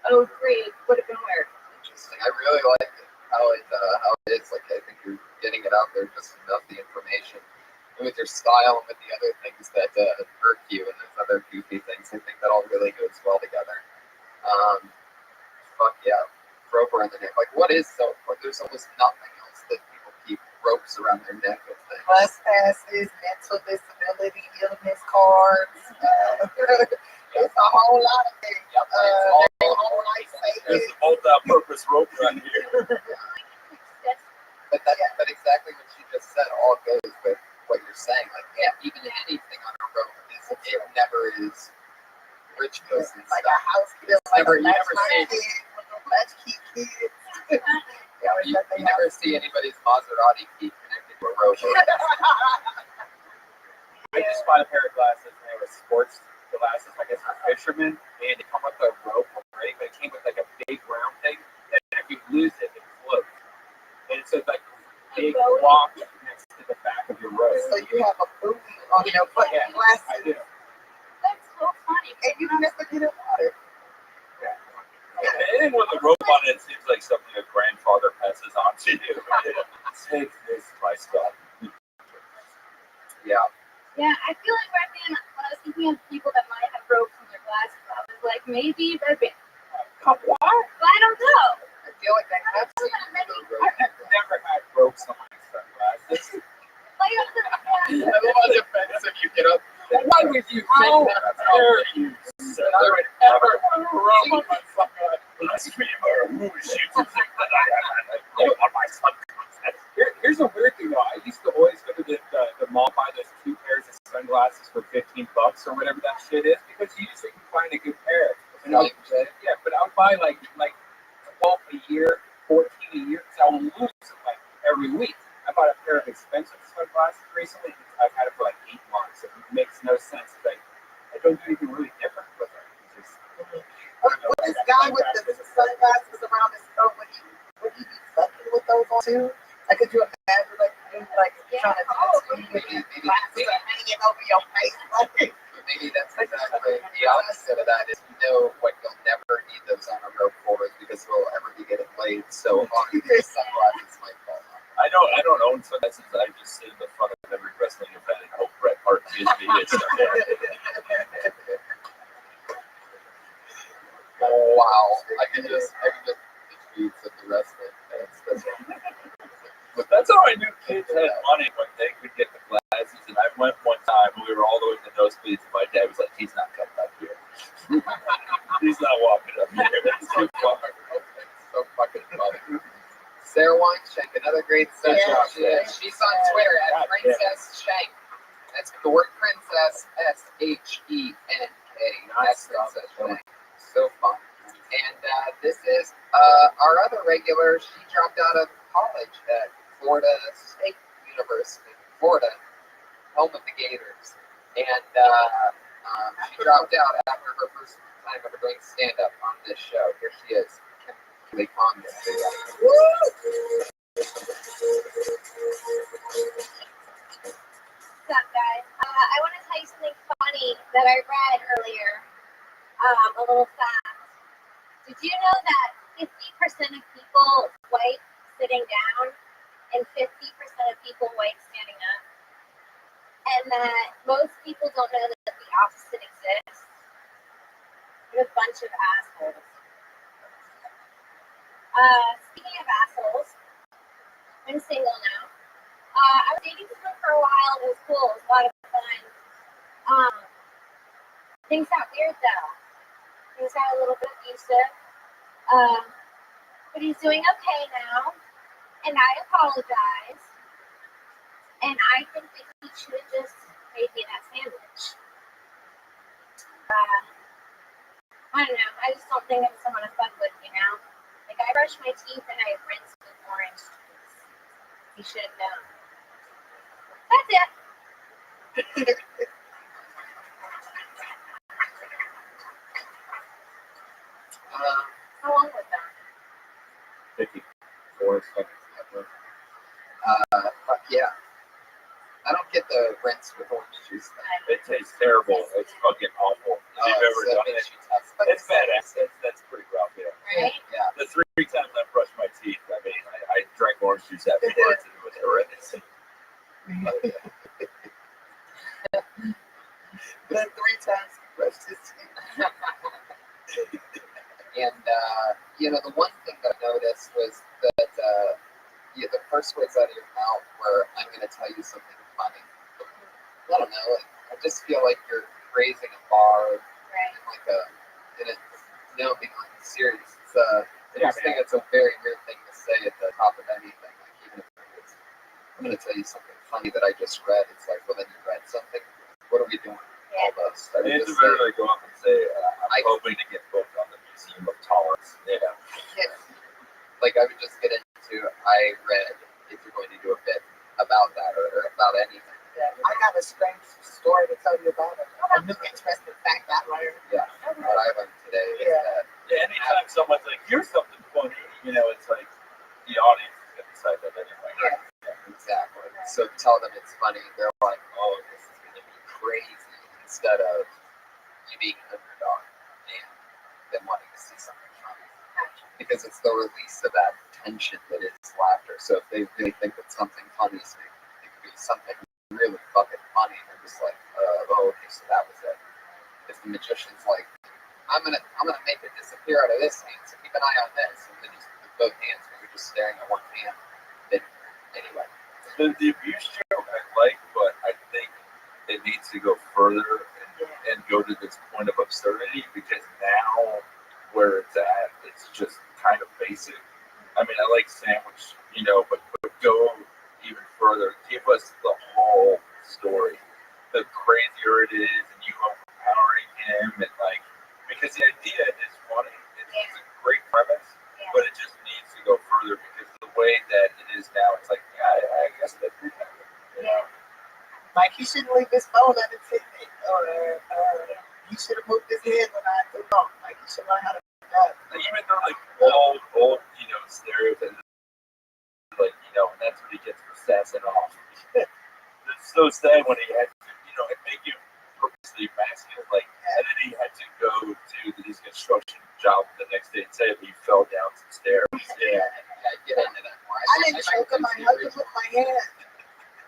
S12: 03, it would have been weird.
S9: Interesting. I really like it. How it is. Like, I think you're getting it out there just enough, the information. And with your style and with the other things that irk you and those other goofy things, I think that all really goes well together. Fuck yeah. Rope around the neck. Like, what is so? There's almost nothing else that people keep ropes around their neck with things.
S4: Bus passes, mental disability, illness cards. It's a whole lot of things.
S9: Yep,
S2: There's a multi-purpose rope right here.
S9: But exactly what you just said all goes with what you're saying. Like, yeah, even anything on a rope it never is rich person's
S4: like
S9: stuff.
S4: a house kid, like
S9: Never,
S4: a
S9: you never see
S4: latchkey kid.
S9: you never see anybody's Maserati key connected to a rope.
S8: I just bought a pair of glasses and they were sports glasses, I guess for fishermen, and they come with a rope already, but it came with like a big round thing that if you lose it, it floats. And it's like a big rock next to the back of your rope.
S4: So you have a buoy on your foot
S8: Yeah,
S4: glasses.
S8: I do.
S12: That's so funny.
S4: And you don't have to get in water.
S2: And with the rope on it, it seems like something a grandfather passes on to you. Take this, my son.
S9: Yeah.
S12: Yeah, I feel like right then, when I was thinking of people that might have ropes in their glasses, I was like, maybe Rabbi.
S8: What?
S12: But I don't know.
S9: I feel like I have seen
S8: I've never had ropes on my sunglasses.
S12: Like,
S9: I love the defense if you get up. Why would you
S8: How
S9: think that?
S8: dare you say I would ever put a rope on my sunglasses?
S2: Blasphemer, who is you to think that I have a rope on my sunglasses?
S8: Here's a weird thing though. I used to always go to the mall, buy those 2 pairs of sunglasses for $15 or whatever that shit is, because you usually can find a good pair. And yeah, but I would buy like 12 a year, 14 a year, because I will lose them like every week. I bought a pair of expensive sunglasses recently. I've had it for like 8 months. It makes no sense. Like, I don't do anything really different with them. It's just
S4: around his throat? Would he be fucking with those on too? Like, could you imagine, like, you like trying to do this? Maybe hanging over your face, like.
S9: Maybe that's exactly the opposite of that. Is what you'll never need those on a rope for is because we'll ever be getting laid so hard. Your sunglasses might fall off.
S16: I don't own sunglasses. I just sit in the front of every wrestling event and hope Bret Hart gives me his sunglasses.
S9: Wow, I can just the tweets of the wrestling fans.
S16: That's how I knew kids had money when they could get the glasses. And I went one time when we were all the way in the nosebleeds, and my dad was like, "He's not coming up here. He's not walking up here. It's too far."
S9: So fucking funny. Sarah Weinschenk, another great session. She's on Twitter at Princess Shank. That's the word princess, SHENK. That's Princess Shank. So fun. And this is our other regular. She dropped out of college at Florida State University, Florida, home of the Gators. And she dropped out after her first time ever doing stand-up on this show. Here she is. What's
S15: up, guys? I want to tell you something funny that I read earlier. A little fact. Did you know that 50% of people white sitting down and 50% of people white standing up? And that most people don't know that the opposite exists? You're a bunch of assholes. Speaking of assholes, I'm single now. I was dating someone for a while. It was cool. It was a lot of fun. Things got weird though. Things got a little bit abusive. But he's doing okay now, and I apologize. And I think that he should have just made me that sandwich. I don't know. I just don't think I'm someone to fuck with, you know? Like, I brush my teeth and I rinse with orange juice. You should have known. That's it. How long was that?
S16: 54 seconds.
S9: Yeah. I don't get the rinse with orange juice thing.
S16: It tastes terrible. It's fucking awful. If you've ever done it, it's badass. That's pretty rough, yeah.
S15: Right?
S9: Yeah.
S16: The 3 times I brushed my teeth, I mean, I drank orange juice afterwards, and it was horrendous.
S4: Then 3 times he brushed his teeth.
S9: And, the one thing that I noticed was that the first words out of your mouth were, "I'm going to tell you something funny." I don't know. I just feel like you're raising a bar, being serious. I just think it's a very weird thing to say at the top of anything. Like, even if it's, "I'm going to tell you something funny that I just read." It's like, well, then you read something. What are we doing? All this.
S16: I mean, it's better to go up and say, "I'm hoping to get booked on the Museum of Tolerance." Yeah.
S9: Like, I would just get into, I read, if you're going to do a bit about that or about anything.
S4: Yeah, I got a strange story to tell you about it. A new interesting fact I learned.
S9: Yeah, what I learned today is that.
S16: Yeah, anytime someone's like, "Here's something funny," it's like the audience is going to decide that anyway.
S9: Yeah, exactly. So tell them it's funny. They're like, "Oh, this is going to be crazy," instead of you being an underdog and them wanting to see something funny. Because it's the release of that tension that is laughter. So if they really think that something funny is it could be something really fucking funny, and they're just like, okay, so that was it. If the magician's like, I'm gonna make it disappear out of this hand, so keep an eye on this, and then just with both hands, when you're just staring at one hand. Then anyway.
S16: The abuse joke I like, but I think it needs to go further and go to this point of absurdity, because now where it's at, it's just kind of basic. I mean, I like sandwich, but go even further. Give us the whole story. The crazier it is, and you overpowering him, and because the idea is funny. It's a great premise, but it just needs to go further, because the way that it is now, it's like, I guess that could happen.
S4: Yeah. Like, he shouldn't leave his phone at his feet. Or he should have moved his head when I threw off. Like, he should learn how to do that.
S16: Even though, old it off. It's so sad when he had to, it make you purposely masculine, like, and then he had to go to his construction job the next day and say he fell down some stairs. Yeah.
S9: Get into that more.
S4: I didn't choke him. I hugged him with my hand.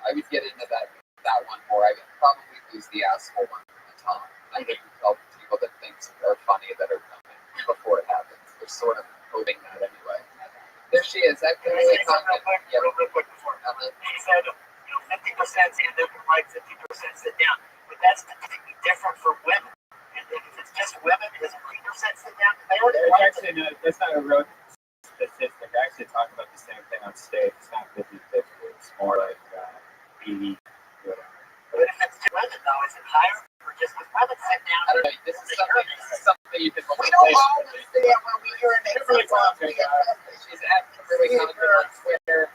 S9: I would get into that one more. I would probably lose the asshole one a ton. I think tell people that things are funny that are coming before it happens. They're sort of hoping that anyway. There she is. That
S5: Can I say something real quick before? She said, 50% stand up and right, 50% sit down. But that's completely different for women. And if it's just women, is 3% sit down? They already
S8: It's actually no, that's not a real statistic. I actually talk about the same thing on stage. It's not 50-50. It's more like 80, whatever.
S5: But if it's just women, though, is it higher or just with women sit down?
S9: I don't know. This is something you can.
S4: We don't all understand when we urinate.
S8: Really
S4: Sometimes we get
S9: She's acting really confident on Twitter.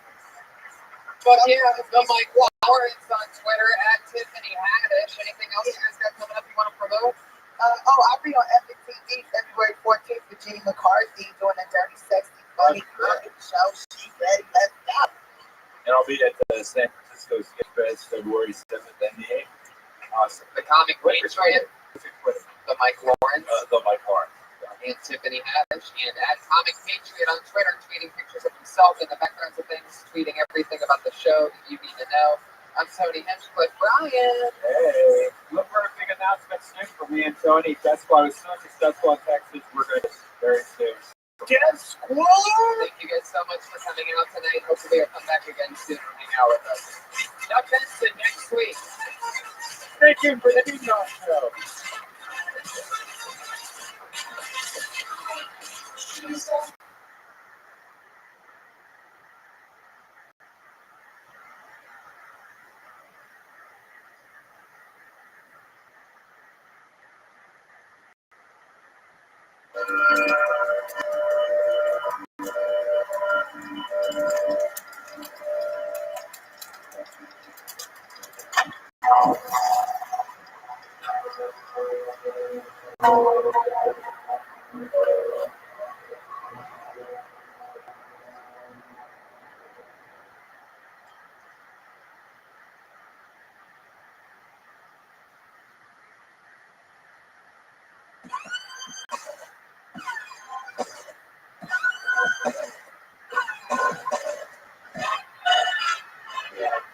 S9: But yeah, the Mike Lawrence on Twitter at Tiffany Haddish. Anything else you guys got coming up you want to promote?
S4: I'll be on Epic TV February 14th with Jenny McCarthy doing a dirty, sexy, funny cooking show. She's ready. Let's go.
S16: And I'll be at the San Francisco Skate Fest February 7th and the 8th.
S9: Awesome. The comic Patriot. The Mike Lawrence.
S16: The Mike Lawrence.
S9: And Tiffany Haddish. And at Comic Patriot on Twitter, tweeting pictures of himself in the backgrounds of things, tweeting everything about the show that you need to know. I'm Tony Henchcliffe. Brian.
S8: Hey, look for a big announcement soon for me and Tony. Death Squad was so successful in Texas. We're going to very soon.
S4: Death Squad.
S9: Thank you guys so much for coming out tonight. Hopefully you'll come back again soon and hang out with us. Chuck Benson next week.
S8: Stay tuned for the New York Show.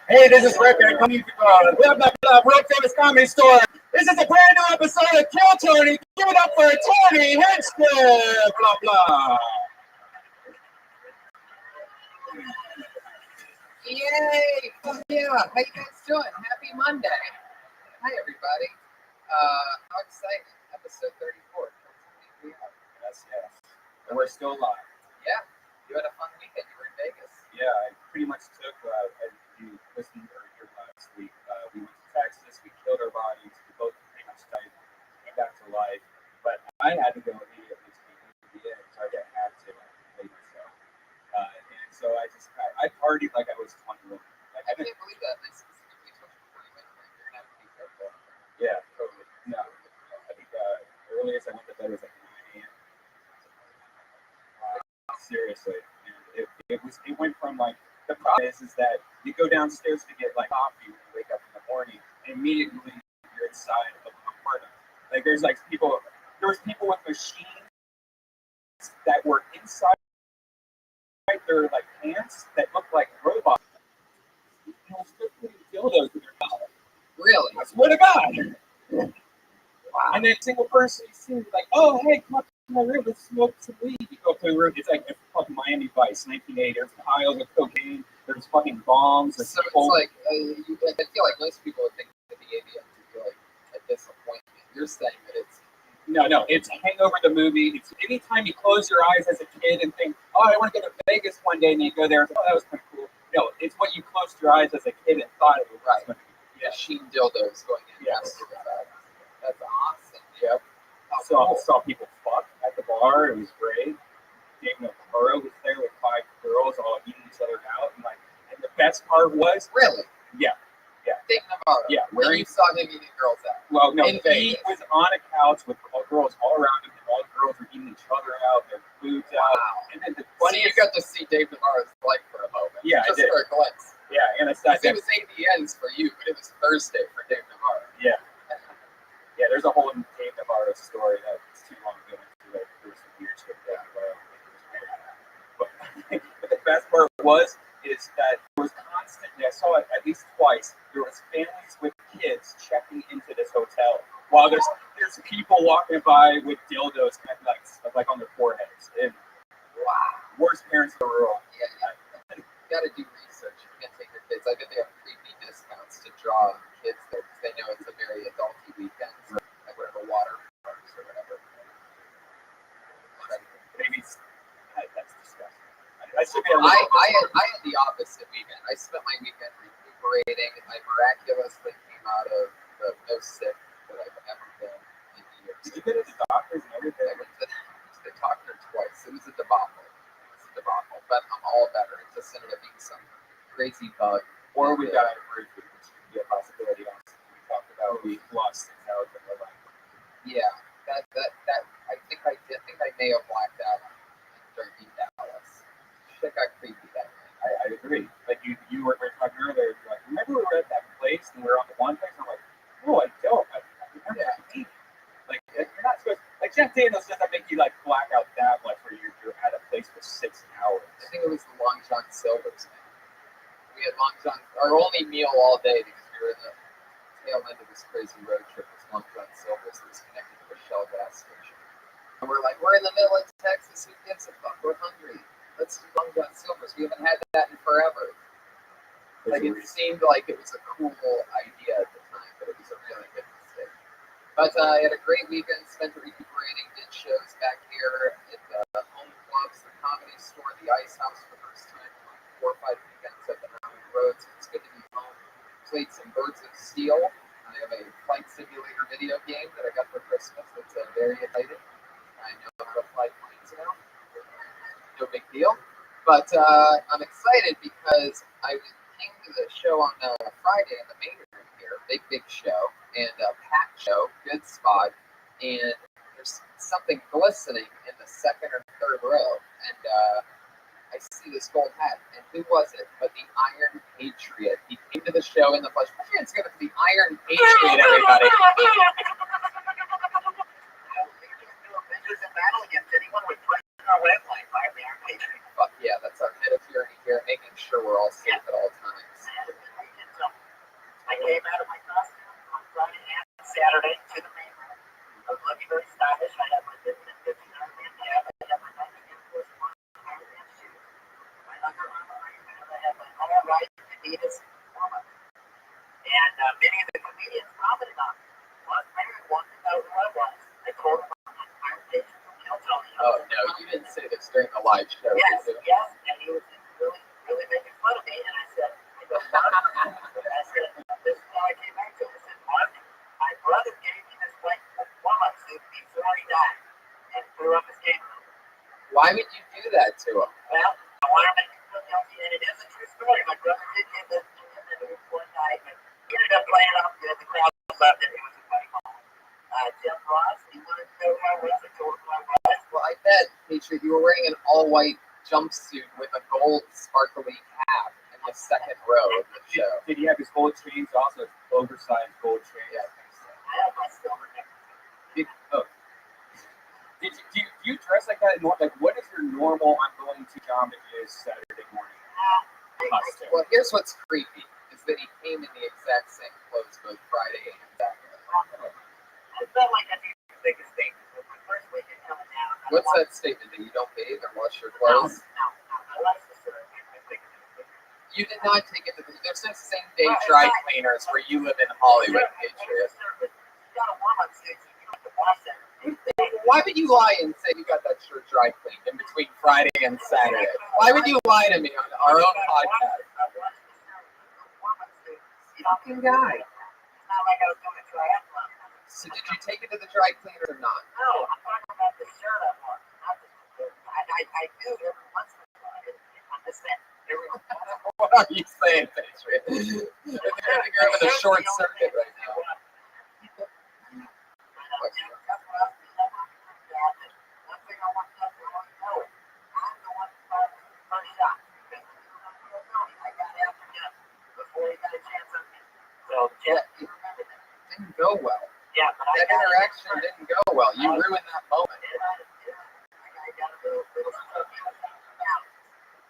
S8: Hey, this is Rabbi. I'm coming from World Famous Comedy Store. This is a brand new episode of Kill Tony. Give it up for Tony Henchcliffe. Blah, blah.
S9: Yay! Fuck yeah! How you guys doing? Happy Monday! Hi everybody. How exciting! Episode 34.
S8: Yes. And we're still live.
S9: Yeah. You had a fun weekend. You were in Vegas.
S8: Yeah, I pretty much took, you listened earlier last week, we went to Texas, we killed our bodies, we both pretty much died, came back to life, but I had to go immediately to the NBA, so I didn't have to play myself. And so I partied like I was 21. Like,
S9: I can't believe that. They specifically told you before you went there. You're going to have to be careful.
S8: Yeah, totally. No, I think earliest I went to bed was like 9 a.m. Seriously. And it went from like, the problem is that you go downstairs to get like coffee when you wake up in the morning, and immediately you're inside of an apartment. Like there was people with machines that were inside their like pants that looked like robots. You know, still putting dildos in their mouth.
S9: Really?
S8: I swear to God. Wow. And then single person you see like, oh hey, come up to my room, let's smoke some weed. You go up to the room, it's like a fucking Miami Vice, 1980. There's piles of cocaine, there's fucking bombs.
S9: So it's like, I feel like most people would think that the AVN would be like a disappointment. You're saying that it's
S8: no, it's Hangover the movie. It's anytime you close your eyes as a kid and think, oh, I want to go to Vegas one day, and you go there and think, oh, that was kind of cool. No, it's what you closed your eyes as a kid and thought it was
S9: right.
S8: Yeah.
S9: Machine dildos going in.
S8: Yes.
S9: That's awesome. Yep.
S8: Saw people fuck at the bar. It was great. Dave Navarro was there with 5 girls all eating each other out. And the best part was...
S9: Really?
S8: Yeah.
S9: Dave Navarro.
S8: Yeah.
S9: When you saw him eating girls out.
S8: Well, no,
S9: in
S8: he was on a couch with girls all around him, and all the girls were eating each other out, their foods out. And then the
S9: funny, you got to see Dave Navarro's life for a moment.
S8: Yeah,
S9: just
S8: I did.
S9: for a glimpse.
S8: Yeah, and it's
S9: It was ADNs for you, but it was Thursday for Dave Navarro.
S8: Yeah. Yeah, there's a whole Dave Navarro story that it's too long to go into. Like, there was some weird shit with Dave Navarro. But the best part is that there was constantly, I saw it at least twice, there was families with kids checking into this hotel while there's people walking by with dildos kind of like on their foreheads. And wow, worst parents in the world.
S9: Yeah, you gotta do research. You can't take your kids. I bet they have creepy discounts to draw kids there because they know it's a very adulty weekend. So, like whatever water parks or whatever.
S8: Maybe that's disgusting.
S9: I had the opposite weekend. I spent my weekend recuperating. I miraculously came out of the most sick that I've ever been in years.
S8: Did you go to the doctors and everything?
S9: I went to the doctor twice. It was a debacle. But I'm all better. It just ended up being some crazy bug.
S8: Or we got which could be a possibility. We talked about we lost and how it looked like.
S9: Yeah, that I think I may have blacked out in Dallas. Shit got creepy that night.
S8: I agree. Like you were talking earlier. You're like, remember we were at that place and we were on the one place. And I'm like, no, I don't. I remember that meeting. Like you're not supposed. Like Jeff Daniels doesn't make you like black out that much where you're at a place for 6 hours.
S9: I think it was the Long John Silver's. We had Long John. Our only meal all day because we were in the tail end of this crazy road trip was Long John Silver's. It was connected to a Shell gas station. And we're like, we're in the middle of Texas. Who gives a fuck? We're hungry. Let's do Long John Silver's. We haven't had that in forever. Like it seemed like it was a cool idea at the time, but it was a really good mistake. But I had a great weekend, spent it recuperating, did shows back here at the Home Clubs, the Comedy Store, the Ice House for the first time in like 4 or 5 weekends up and down the road. So it's good to be home. Played some Birds of Steel. I have a flight simulator video game that I got for Christmas. That's very exciting. I know how to fly planes now. No big deal. But I'm excited because I came to the show on Friday in the main room here. Big show. And a packed show. Good spot. And there's something glistening in the second or third row. And I see this gold hat. And who was it but the Iron Patriot? He came to the show in the flesh. My friend's going to be the Iron Patriot, everybody. Fuck yeah, that's our head of tyranny here, making sure we're all safe at all times.
S5: I came out of my costume on Friday and Saturday to the main room. I was looking very stylish. I had my 50 cap. I had my Nike Air Force One shoes. My Under Armour Iron Man. I had my all right Adidas warm-up. And many of the comedians commented on it. Well, Larry wanted to know who I was. I told him I'm Iron Patriot from Hilltop.
S9: Oh no, you didn't say this during the live show.
S5: Yes, and he was really making fun of me. And I said, this is how I came back to it. I said, Mark, my brother gave me this white warm-up suit before he died and threw up his game.
S9: Why would you do that to him?
S5: Well, I want to make him feel guilty, and it is a true story. My brother did give this to him, and it was one night, but he ended up playing it up good. The crowd loved it. It was a funny moment. Jeff Ross, he wanted to know who I was. I told him who I was.
S9: Well, I bet, Patriot, you were wearing an all-white jumpsuit with a gold sparkly cap in the second row of the show.
S8: Did he have his gold chains also? Oversized gold chains.
S9: Yeah.
S5: I have my silver necklace.
S8: Do you dress like that? Like, what is your normal? I'm going to John McGee's Saturday morning costume.
S9: Well, here's what's creepy: is that he came in the exact same clothes both Friday and Saturday.
S5: I felt like I made the biggest statement. It was my first weekend coming down.
S9: What's that statement? That you don't bathe or wash your clothes?
S5: No. I like the shirt. I think
S9: You did not take it to there's no same day dry cleaners where you live in Hollywood, Patriot.
S5: You got a warm-up suit, so you don't have to wash that.
S9: Why would you lie and say you got that shirt dry cleaned in between Friday and Saturday? Why would you lie to me on our own podcast? Fucking guy.
S5: It's not like I was doing a triathlon.
S9: So did you take it to the dry cleaner or not?
S5: No, I'm talking about the shirt I wore. I do every once in a while. I'm just saying.
S9: What are you saying, Patriot? You're having a short circuit right now. interaction didn't go well. You ruined that moment.
S5: I got a little now.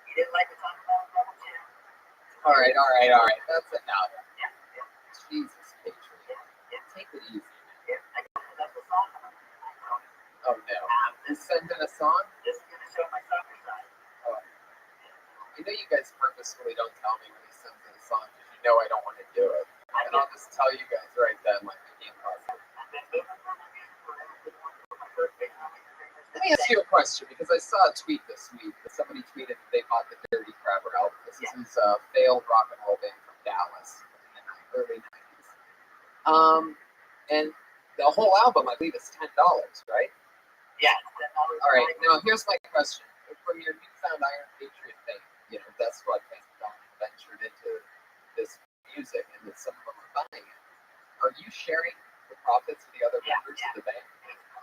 S5: He didn't like to talk about double chin.
S9: All right. That's enough. Jesus, Patriot. Take it easy.
S5: That's the song.
S9: Oh no. You sent in a song?
S5: This is gonna show my soccer side.
S9: Oh. I know you guys purposefully don't tell me when he sends in a song because you know I don't want to do it. And I'll just tell you guys right then, like the game possible. Let me ask you a question because I saw a tweet this week that somebody tweeted that they bought the Dirty Crabber album. This is a failed rock and roll band from Dallas in the early 90s. And the whole album, I believe, is $10, right?
S5: Yeah.
S9: All right. Now, here's my question. From your newfound Iron Patriot thing, you know, Death Squad fans ventured into this music and that some of them are buying it. Are you sharing the profits of the other members of the band?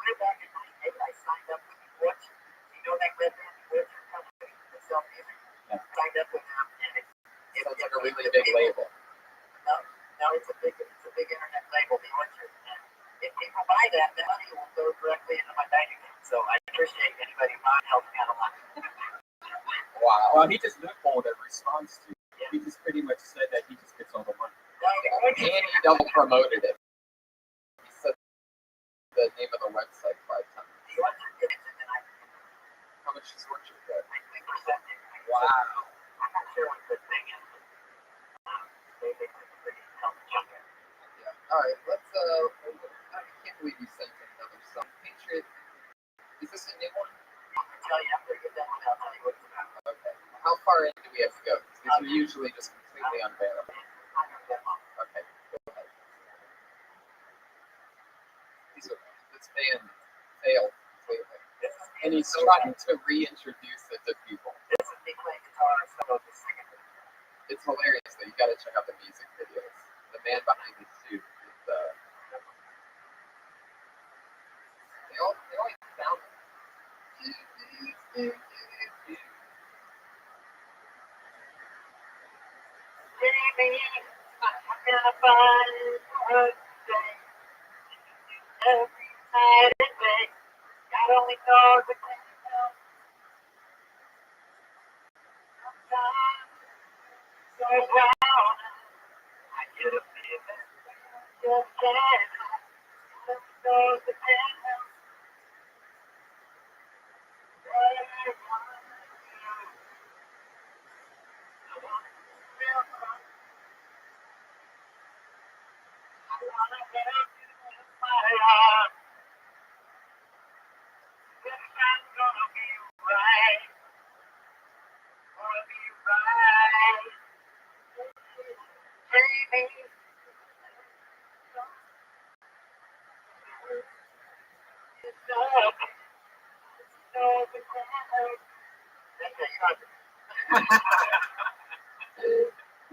S5: Way back in 98, I signed up with the Rothschild. You know that red band, Rothschild company that sell music?
S9: Yeah.
S5: Signed up with them, and it
S9: sounds like a really big label.
S5: No, it's a big internet label, the Orchard. And if people buy that, the money will go directly into my bank account. So I appreciate anybody buying, helping out a lot.
S9: Wow.
S8: Well, he just loopholed in response to. He just pretty much said that he just gets all the money.
S9: And he double promoted it. He said the name of the website 5 times. How much is Orchard get?
S5: 3%.
S9: Wow.
S5: I'm not sure what the thing is. They help jump in.
S9: Yeah. All right. Let's. I can't believe you sent in another song. Patriot. Is this a new one?
S5: I'm gonna tell you after I get done with it, I'll tell you what it's about.
S9: Okay. How far in do we have to go? Because these are usually just completely unbearable. Okay. Go ahead. This band failed completely. And he's trying to reintroduce it to people.
S5: This is me playing guitar and some of the singing.
S9: It's hilarious though. You got to check out the music videos. The man behind the suit is they all sound.
S5: Baby, I'm gonna find a day. Every night and day. God only knows the can help. Sometimes so down. I get a feeling just can't. God only knows the can help.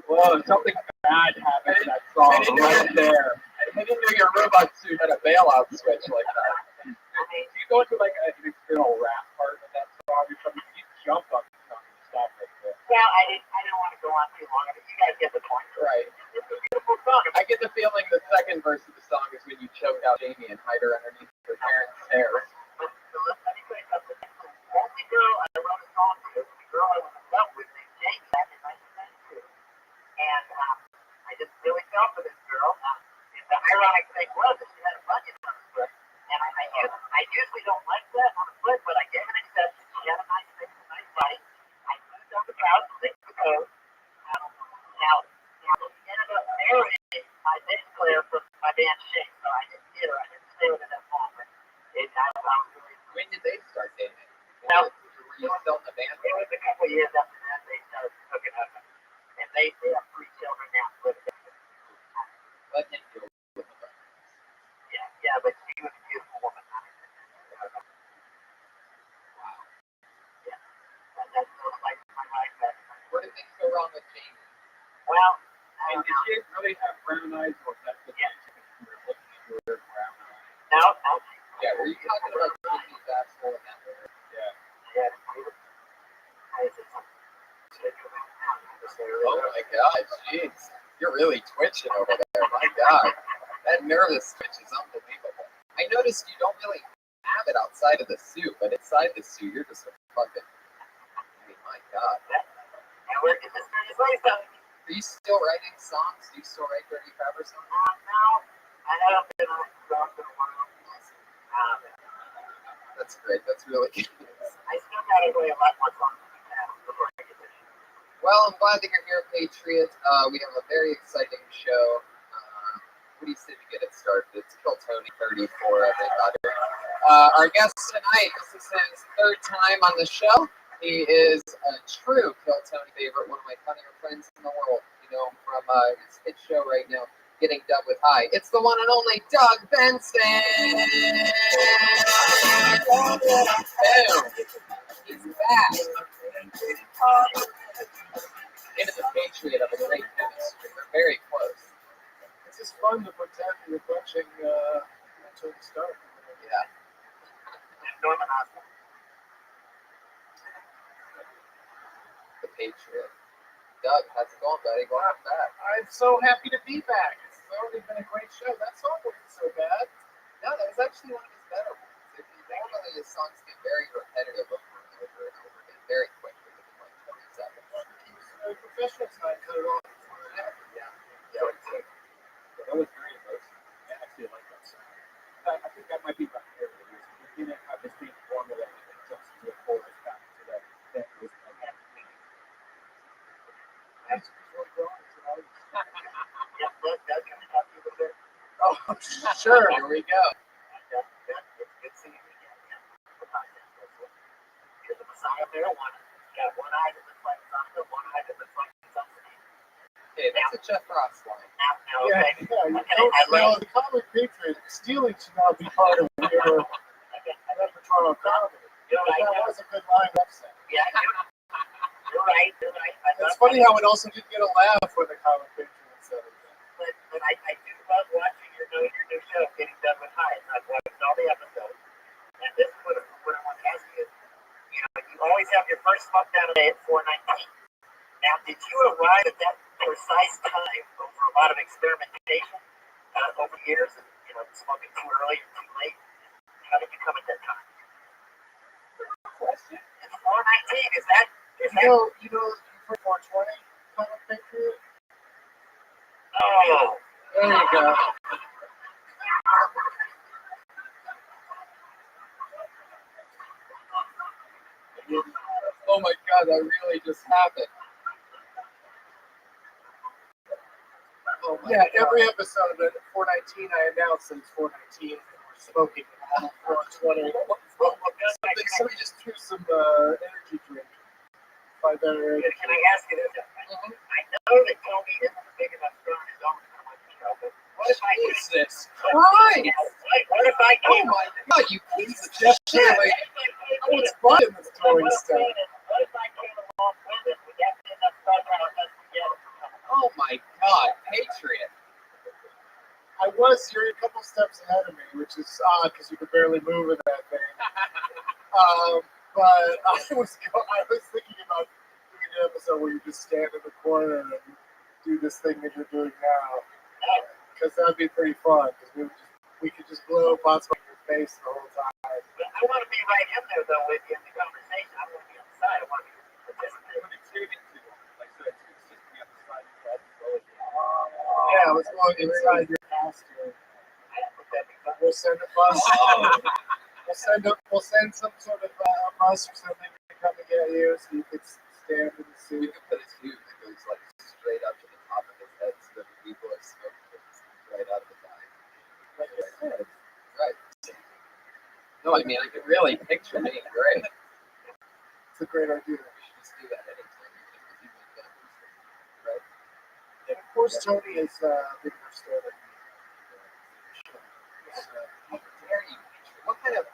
S8: Whoa, something bad happened to that song right there.
S9: I didn't know your robot suit had a bailout switch like that.
S8: Do you go into like an external rap part of that song or something? You jump on the song and stop right there.
S5: Well, I didn't want to go on too long, but you guys get the point.
S9: Right.
S5: It's a beautiful song.
S9: I get the feeling the second verse of the song is when you choke out Jamie and hide her underneath her parents' hair.
S5: But let me tell you something. The only girl I wrote a song to was the girl I was in love with named Jamie back in 1992. And I just really fell for this girl. And the ironic thing was that she had a bunion on her foot. And I usually don't like that on a foot, but I gave an exception. She had a nice face, a nice body. I moved up the house, licked the code. Now, she ended up marrying my bass player from my band Shake, so I didn't get her. I didn't stay with her that long, but I was really.
S9: When did they start dating?
S5: Now,
S9: were you still in the band?
S5: It was a couple of years after that they started hooking up, and they have 3 children now.
S9: Let him deal with the band.
S5: Yeah, but she was a beautiful woman.
S9: Wow.
S5: Yeah, that's sort of like my life.
S9: Where did things go wrong with Jamie?
S5: Well,
S8: and did she really have brown eyes, or was that just you were looking into her brown eyes?
S5: No.
S9: Yeah, were you talking about Jamie's asshole in that movie?
S5: Yeah.
S9: Oh my God, jeez. You're really twitching over there. My God. That nervous twitch is unbelievable. I noticed you don't really have it outside of the suit, but inside the suit, you're just a fucking. I mean, my God.
S5: I work at this dirty place, though.
S9: Are you still writing songs? Do you still write Dirty Crabber songs?
S5: No, I have been on for a while.
S9: That's great. That's really good.
S5: I still gotta play a lot more songs before I get this.
S9: Well, I'm glad that you're here, Patriot. We have a very exciting show. What do you say to get it started? It's Kill Tony 34, everybody. Our guest tonight, this is his third time on the show. He is a true Kill Tony favorite, one of my funnier friends in the world. You know him from his hit show right now, Getting Dug with High. It's the one and only Doug Benson. He's back. Him and the Patriot have a great chemistry. They're very close.
S1: It's just fun to pretend you're punching until the start.
S9: Yeah.
S5: Norman Osborn.
S9: The Patriot. Doug, how's it going, buddy? Welcome back.
S1: I'm so happy to be back. It's already been a great show. That song wasn't so bad.
S9: No, that was actually one of his better ones. Normally his songs get very repetitive over and over and over again, very quickly, within like 20 seconds.
S1: Professional side cut it off.
S9: Yeah.
S8: That was very emotional. I actually like that song. I think that might be my favorite. He didn't have the same formula and it jumps to a chorus back to that. That was
S1: That's really growing.
S5: Yep, look, Doug, can I talk to you a little bit?
S1: Oh, sure.
S9: Here we go.
S5: It's good seeing you again. You're the Messiah of marijuana. You got one eye that looks like Sonic, one eye that looks like Sesame.
S9: Okay, that's a Jeff Ross line.
S5: Now,
S1: Yeah,
S5: okay.
S1: yeah.
S5: I
S1: The comic Patriot, stealing should not be part of your repertoire of comedy.
S5: You're right.
S1: That was a good line upset.
S5: Yeah, you're right. You're right.
S1: It's funny how it also didn't get a laugh when the comic Patriot said it.
S5: But I do love watching your new show, Getting Dug with High. I've watched all the episodes. And this is what I want to ask you is, you know, you always have your first smoke down today at 4:19. Now, did you arrive at that precise time over a lot of experimentation over years? And, you know, smoking too early or too late? How did you come at that time?
S1: Question?
S5: It's 4:19. Is that?
S1: You know, for 420 comic Patriot?
S5: Oh.
S1: There you go.
S9: Oh my God, that really just happened. Oh my
S1: Yeah,
S9: God.
S1: every episode at 419, I announce that it's 419 and we're smoking at 420. Somebody just threw some energy drink. By better.
S5: Can I ask you this? I know that Tony isn't big enough to run his own show, but what if I use
S9: this? Christ!
S5: What if I
S9: Oh my God, you piece of shit!
S1: Oh, it's fun in this throwing stuff.
S5: What if I came along with it? Would that be enough background on us together?
S9: Oh my God, Patriot!
S1: You're a couple steps ahead of me, which is odd because you could barely move in that thing. But I was thinking about doing an episode where you just stand in the corner and do this thing that you're doing now, because that'd be pretty fun. Because we could just blow pots on your face the whole time.
S5: I want to be right in there though with you in the conversation. I want to be on the side. I want to be participating.
S1: Yeah, let's go inside your costume. We'll send a bus. We'll send some sort of a bus or something to come and get you, so you could stand in the
S9: We
S1: suit.
S9: could put his suit that goes like straight up to the top of his head so that the people are smoking it right out of his eyes.
S1: Like I said.
S9: Right. No, I mean, I could really picture being great.
S1: It's a great idea.
S9: We should just do that anytime. Right?
S1: And of course, Tony is big enough story.
S9: How dare you? What kind of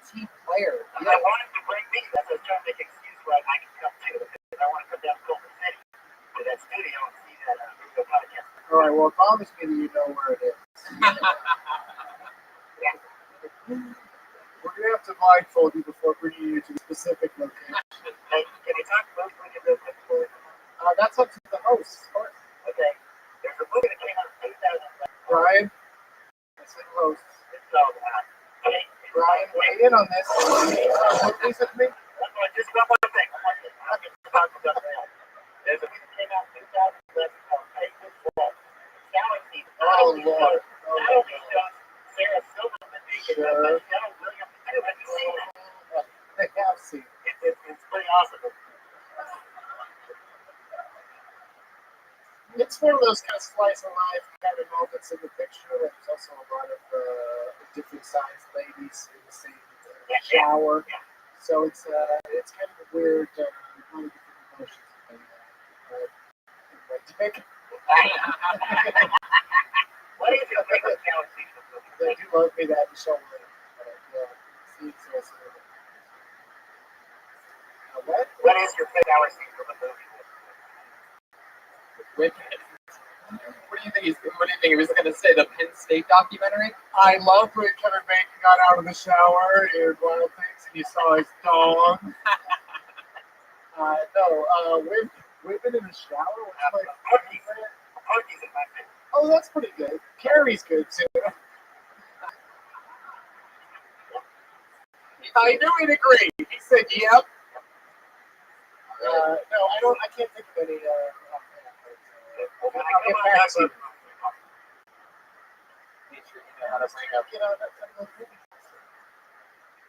S9: team player?
S5: I wanted to bring me. That's a trying to make an excuse where I can come too. Because I want to come down to Culver City to that studio and see that video podcast.
S1: All right, well, promise me that you know where it is. We're going to have to blindfold you before bringing you to the specific location.
S5: Hey, can we talk about movie real quick before?
S1: That's up to the host.
S5: Okay. There's a movie that came out in 2011.
S1: Brian? That's the host.
S5: It's called
S1: weigh in on this. Movies with me?
S5: Just one more thing. I'll get to talk about that. There's a movie that came out in 2011 called Iceland Flood. Galaxy.
S1: Oh, Lord.
S5: Not only does Sarah Silverman make it, but Michelle Williams too. Have you seen it?
S1: I have seen it.
S5: It's pretty awesome.
S1: It's one of those kind of slice of life kind of moments in the picture. There's also a lot of different sized ladies in the same shower. So it's kind of a weird, a lot of different emotions.
S5: What is your favorite Galaxy movie?
S1: They do love me that Michelle Williams.
S5: What is your favorite Galaxy movie?
S9: Wicked. What do you think he was going to say? The Penn State documentary?
S1: I loved when Kevin Bacon got out of the shower in Wild Things and you saw his dong. Women in the shower?
S5: Porky's in my favorite.
S1: Oh, that's pretty good. Carrie's good too.
S9: I knew he'd agree.
S1: He said, "Yep." No, I can't think of any. I'll get back to you.
S9: Make sure you know how to bring up.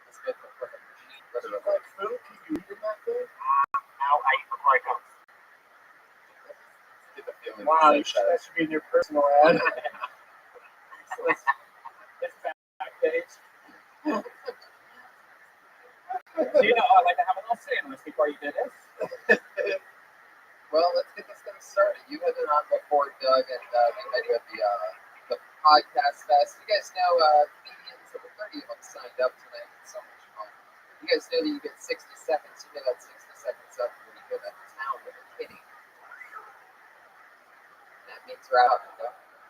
S9: Let's get the perfect machine for the
S1: Like food? Can you eat in that thing?
S5: Now I eat before I come.
S9: Get the feeling.
S1: Wow, that should be in your personal ad.
S8: It's backstage. Do you know I'd like to have a little sandwich before you do this?
S9: Well, let's get this thing started. You have been on before, Doug, and we had you at the podcast fest. You guys know comedians, over 30 of them signed up tonight. It's so much fun. You guys know that you get 60 seconds. You get that 60 seconds up when you go to town with a kitty. That means we're out.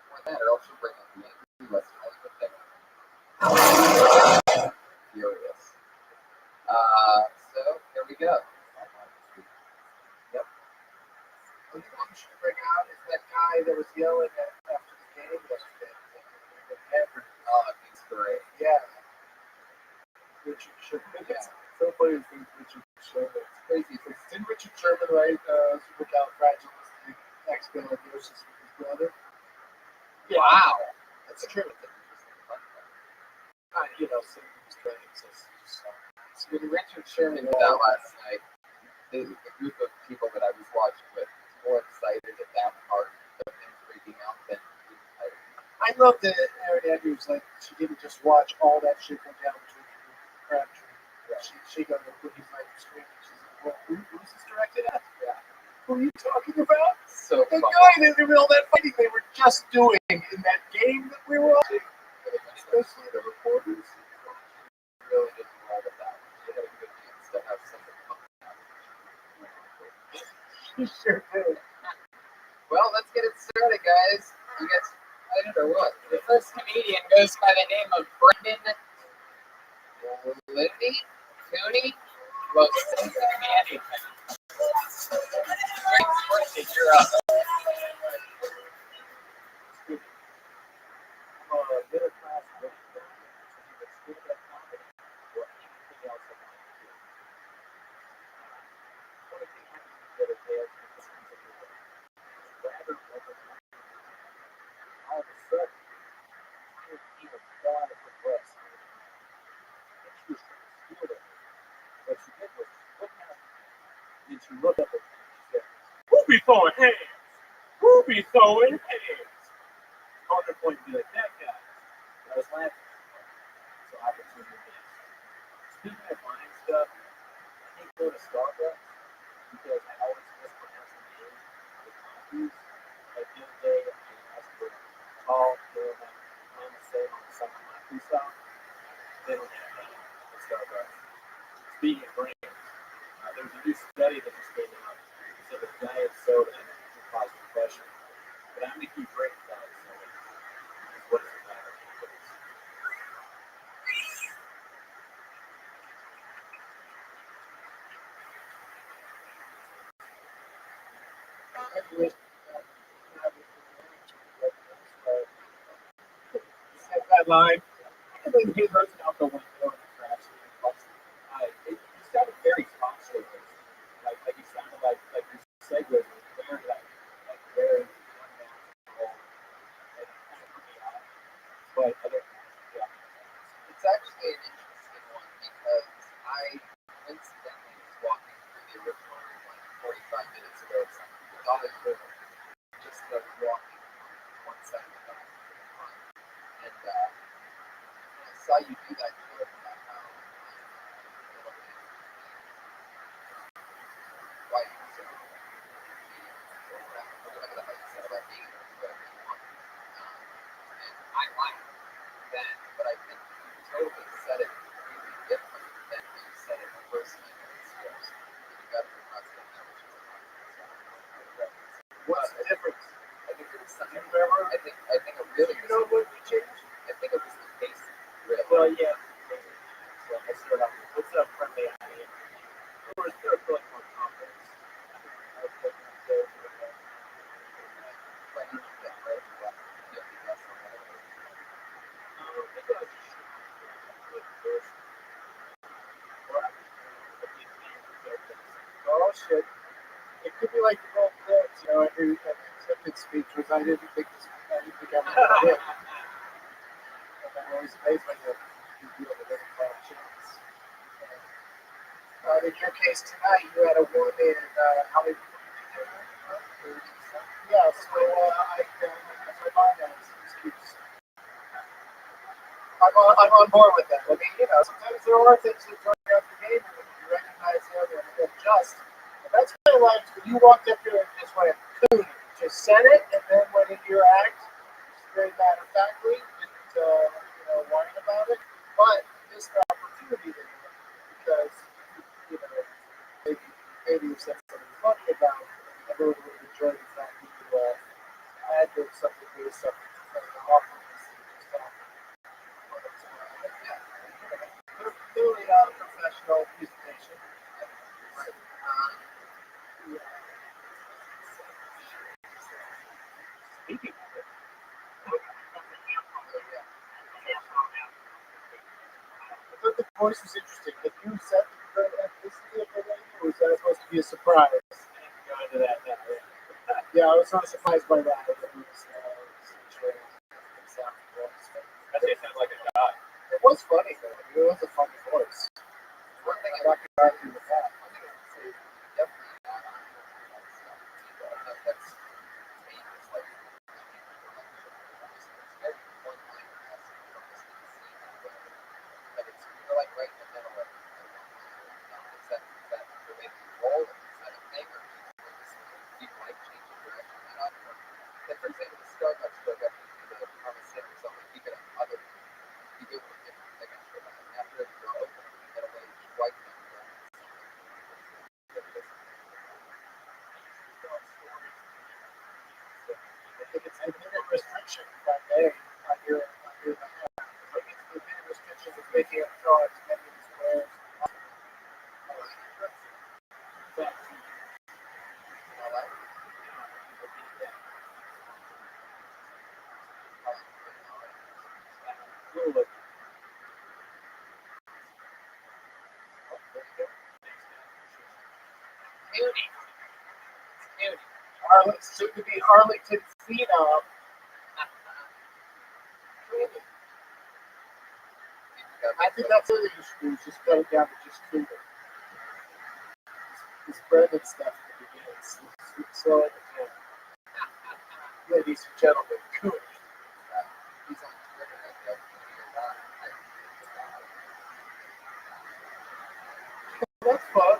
S9: More than that, or else you'll bring up the name. Let's tell you what they furious. So here we go. Yep.
S1: The one you should bring out is that guy that was yelling after the game yesterday.
S9: Oh, he's great.
S1: Yeah. Richard Sherman.
S9: Yeah.
S1: So funny to think Richard Sherman. It's crazy. Didn't Richard Sherman write Supercalifragilisticexpialidocious with his brother?
S9: Yeah. Wow.
S1: That's true. Symptoms claims.
S9: So when Richard Sherman did that last night, the group of people that I was watching with was more excited at that part of him freaking out than
S1: I love that Erin Andrews, she didn't just watch all that shit go down between Crabtree. She got to put his screaming. She's like, well, who's this directed at? Yeah. Who are you talking about?
S9: So
S1: the guy that did all that fighting they were just doing in that game that we were watching. Especially the reporters.
S9: Really did a lot of that. She had a good chance to have something fun.
S1: She sure did.
S9: Well, let's get it started, guys. You guys excited or what? The first comedian goes by the name of Brendan Lindy Cooney. Well, anything. Brendan, you're up.
S8: Middle class working school that comedy or anything else I want to do. One of the things the other day, I was listening to the rather overnight. All of a sudden, I became a god of her breasts. And she was trying to steal it. What she did was she looked at me, and then she looked up at me and she said, "Who be throwing hands? Who be throwing hands?" On her point to be like, that guy. I was laughing. So opportunity is. Speaking of buying stuff, I think go to Starbucks because I always mispronounce the name of the coffees. Like the other day, I asked for tall, caramel, same on some of my food stuff. They don't have that at Starbucks. Speaking of brands, there's a new study that just came out. It said that diet soda can cause depression. But I'm going to keep drinking diet soda. What does it matter?
S1: That line.
S8: And then he throws it out the window in the trash.
S9: months ago, with all his food, just walking one side of the back and when I saw you do that joke about how why you so whatever the hell you said about being whatever you want. And I laughed then, but I think you totally said it really different than you said it the first time in the scripts. You got it across the net, which is what's the difference? I think there was something. I think it really. You know what we changed? I think it was the pace. Really. Well, yeah. So let's start off. What's up, friendly idea? We're still feeling more confidence. I was looking at those. But you know that, right? Well, you have to guess on whatever. Maybe I was just first. Oh shit. It could be like the whole quotes, you know, every acceptance speech was I didn't think I was going to hit. And I'm always amazed when you deal with every chance. In your case tonight, you had a woman, how many people did you do? Yeah, so my mom has excuse. I'm on board with that. I mean, you know, sometimes there are things that turn out the game and you recognize them and adjust. And that's what I liked when you walked up here and just went, cool, just said it, and then went into your act, very matter of factly, didn't whine about it. But missed the opportunity there because, you know, maybe you said something funny about it. Everyone would have enjoyed the fact that you had to something to do something to play off of this. Clearly not a professional presentation. Right. Speaking of it, I thought the voice was interesting. If you said the ethnicity of the lady, or was that supposed to be a surprise? Go into that now. Yeah, I was not surprised by that. It was it sounded like a guy. It was funny though. It was a funny voice. One thing I recognize in the back, one thing I would say definitely not on that's me. It's like very one line but it's you're like right in the middle of it. Is that the way you roll? Is that a thing or do you like changing direction that often? Then for example, the Starbucks joke after you do the conversation or something, you could have other you do it with different thing I'm sure about. After you're open, you get away quite the I think it's the minute restriction if I may on your behalf. I think it's the minute restriction of making it draw as many squares as possible. Soon to be Arlington Phenom. I think that's what you should do, is just cut it down to just food. This bread and stuff at the beginning. So ladies and gentlemen, cool. He's on Twitter. That's fun.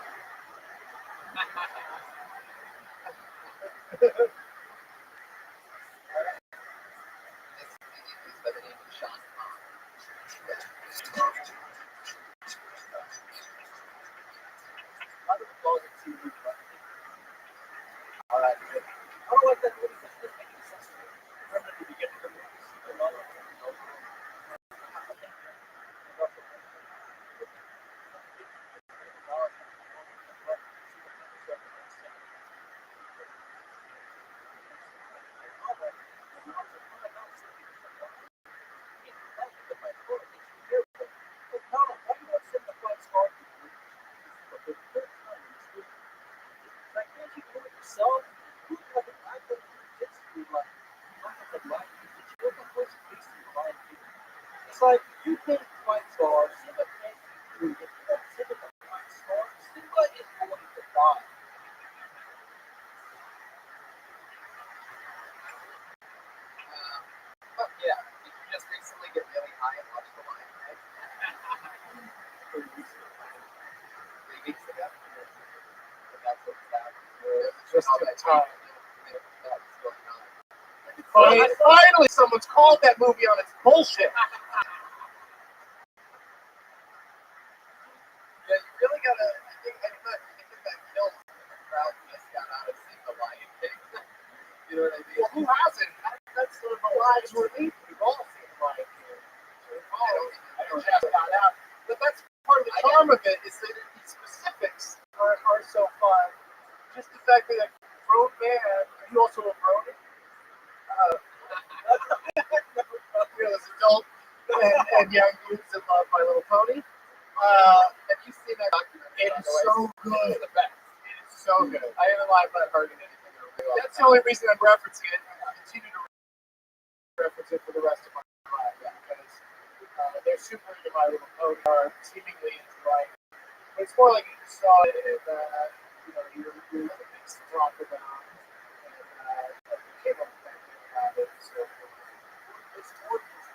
S9: All right. I don't like that movie. That's just making sense to me. Remember the beginning of the movie? It's like you could fight stars, Simba can't do it. Simba can fight stars. Simba is going to die.
S2: just
S9: all
S2: took
S9: that
S2: time.
S9: that was going on.
S2: Finally, someone's called that movie on its bullshit.
S9: Yeah, you really gotta. I think that killed the crowd just got out of seeing the Lion King. You know what I mean?
S2: Well, who hasn't? That's sort of the lives we're leading. We've all seen the Lion King. I don't just got out. But that's part of the charm of it, is that the specifics are so fun. Just the fact that a grown man, you also a grown real as adult and young youths that love My Little Pony.
S9: Have you seen that documentary?
S2: It is so good.
S9: It's the best.
S2: It is so good.
S9: I haven't laughed that hard in anything in a real
S2: That's the only reason I'm referencing it. I'll continue to reference it for the rest of my life because they're super into My Little Pony, are seemingly into life. But it's more like you saw it and you're things to talk about and you came up with that thing about it. So it's more than just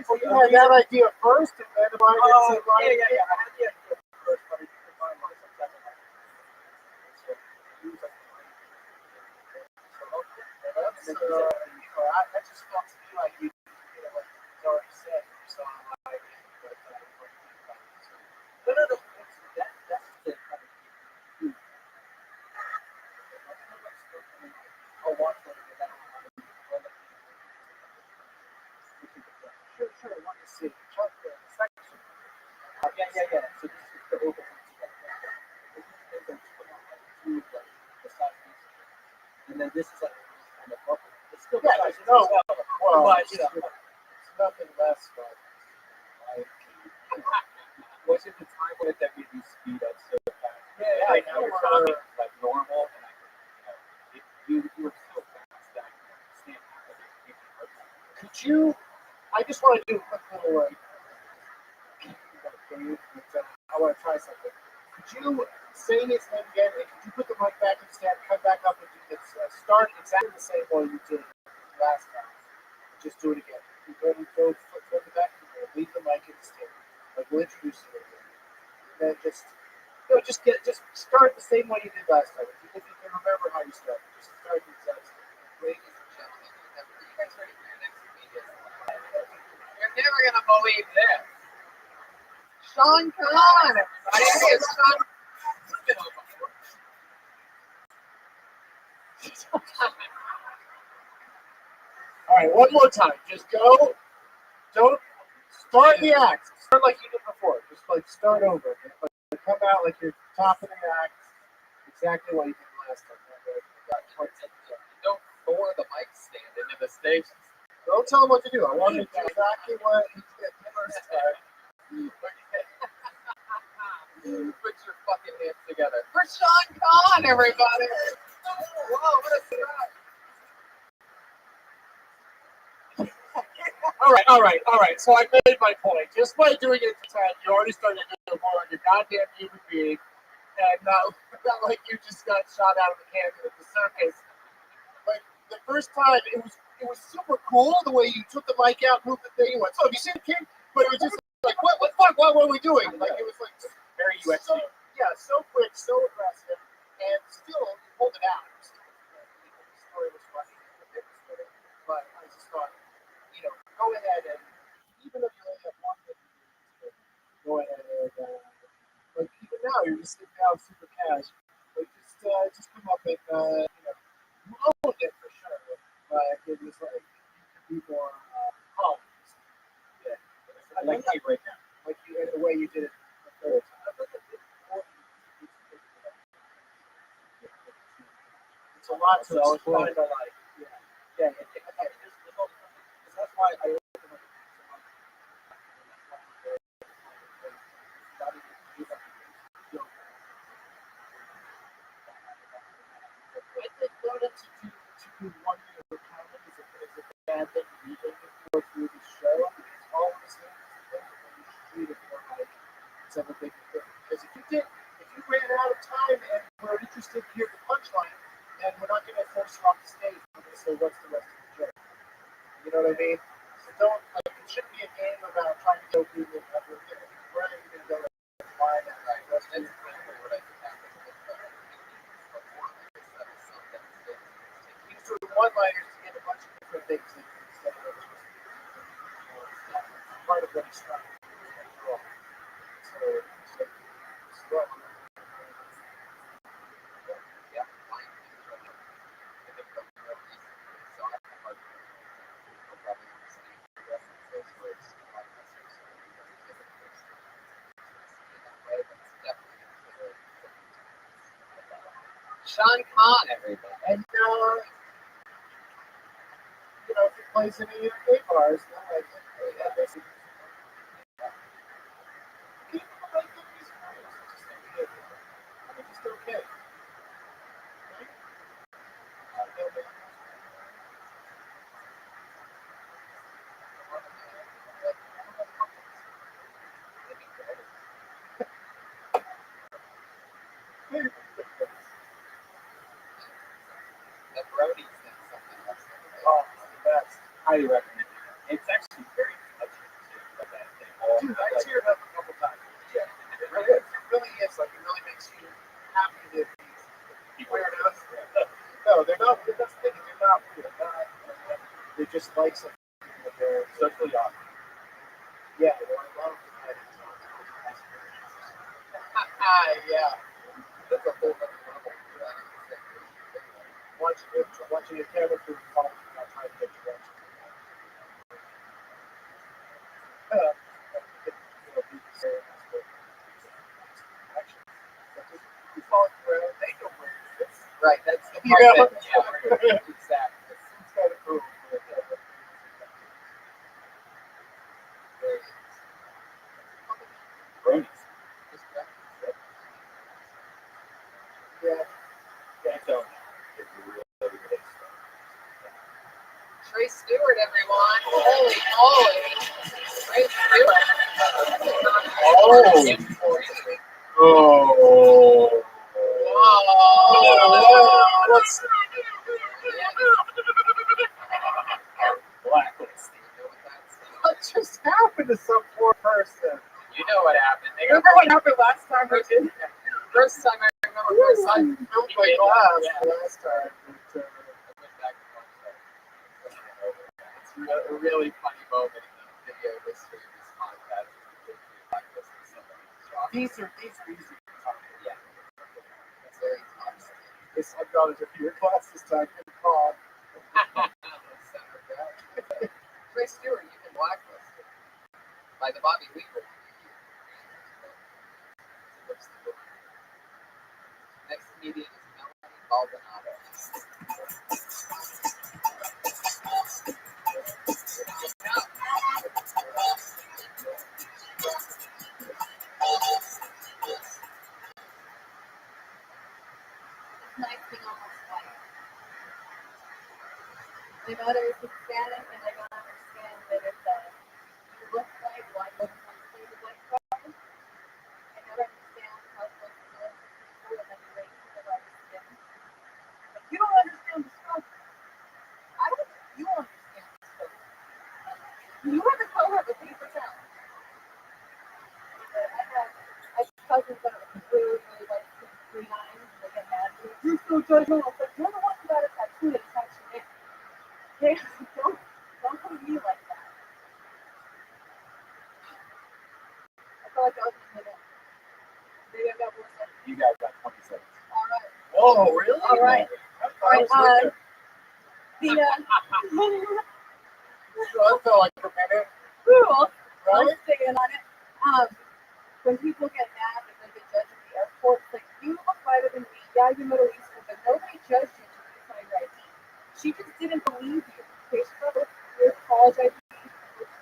S2: well, you had that idea first, and then I did say,
S11: I had the idea first, but I didn't find myself second.
S2: I just felt to me like you like you already said, you saw like
S11: No. That's it. I'll watch it.
S2: Sure. I want to see Chuck section.
S11: Yeah. So this is the open. And then this is like kind of bubble. It's still
S2: Well, it's nothing less fun.
S8: Was it the time when that made you speed up so fast?
S2: Yeah,
S8: like now you're talking like normal, and you were so fast that
S2: could you? I just want to do a quick little I want to try something. Could you say his name again? And could you put the mic back in stand, come back up, and start exactly the same way you did last time? Just do it again. You go flip it back, leave the mic in the stand. Like we'll introduce it again. And then just start the same way you did last time. If you can remember how you started, just start the exact same.
S9: Ladies and gentlemen, are you guys ready for your next media? You're never gonna believe this. Sean Kahn.
S2: All right, one more time. Just go. Don't start the act. Start like you did before. Just like start over. Like, come out like you're top of the act. Exactly what you did last time.
S9: Don't bore the mic stand into the stage.
S2: Don't tell him what to do. I want you to do exactly what he did the first time.
S9: Put your fucking hands together. For Sean Kahn, everybody. Whoa, what a surprise.
S2: All right. So I made my point. Just by doing it this time, you already started to do more like a goddamn human being, and not like you just got shot out of the cannon at the circus. Like the first time, it was super cool the way you took the mic out, moved the thing, and went, "So have you seen the kid?" But it was just like, "What the fuck? What are we doing?" Like it was like
S8: very UX.
S2: So quick, so aggressive, and still you pulled it out. The story was funny, but I just thought, go ahead and even if you only have one thing to do, go ahead and like even now you're just sitting down super cash. Like just come up and you owned it for sure. But it was like you could be more calm. Yeah.
S8: I like you right now.
S2: Like you and the way you did it the third time. It's a lot to explain.
S11: Yeah. That's why I opened up.
S2: I think learning to do one thing at a time is a bad thing to do go through the show because all of us things you should treat it more like it's a big thing. Because if you ran out of time and we're interested to hear the punchline, then we're not going to force you off the stage. We're going to say what's the rest of the joke. You know what I mean? So don't it shouldn't be a game about trying to go through the other thing. Where are you going to go?
S1: one-liners to get a bunch of different things in instead of just part of what he's trying to do. So
S9: Yeah. Sean Conn, everybody.
S1: And you know, if he plays in any of the gay bars, then I think that's it. People like him, he's nice. It's just okay. Right?
S9: The Brodies did something else.
S1: Oh, it's the best.
S8: Highly recommend it. It's actually very touching too. But that thing,
S1: Dude, I teared up a couple times. Yeah, it really is. It really is. Like, it really makes you happy that these weirdos. No, they're not. That's the thing. They're not weird. They just like something. They're socially awkward. Yeah, they're like, well,
S9: Yeah. That's a whole other level.
S1: watching a camera crew fall and trying to get you watching. You fall around, they know where it is.
S9: Right, that's the
S1: Yeah.
S9: part that, yeah, exactly.
S1: It's kind of cool.
S8: Bronies.
S1: Yeah.
S8: Yeah, so
S9: Trey Stewart, everyone. Holy moly. Trey Stewart.
S8: Oh.
S9: Whoa.
S1: What's
S8: Blacklist.
S1: what just happened to some poor person?
S9: You know what happened. They got
S1: Remember what happened last time I did?
S9: first time I remember first time.
S1: Built my glass last time. But,
S9: I went back and watched that. It's a really funny moment in the video history of this podcast.
S1: these are easy to talk.
S9: Yeah. It's very tough.
S1: This I've got a few classes time in call.
S9: Trey Stewart, you've been blacklisted by the Bobby Weaver. Next comedian is Melanie Baldonado.
S15: It's nice being almost white. My mother is Hispanic, and I don't understand that if you look white, why don't you want to play the white card? I never understand how close to the people and then you wait for the right skin. Like, you don't understand the struggle. I don't think you understand the struggle. You have the color of a paper towel. I have cousins that are really, really white, green eyes, and they get mad at me. You're so judgmental. It's like, you're the one who got a tattoo that attached your name. Hey, don't come to me like that. I feel like I was in the middle. Maybe I've got more seconds.
S8: You guys got 20 seconds.
S15: All right.
S1: Oh, really?
S15: All right. All right.
S1: So I felt like a minute.
S15: Cool.
S1: Right?
S15: I'm staying on it. When people get mad and then they judge at the airport, it's like, you look whiter than me. Yeah, you're Middle Eastern, but nobody judged you until you saw your ID. She just didn't believe you. Okay, she thought it was your college ID.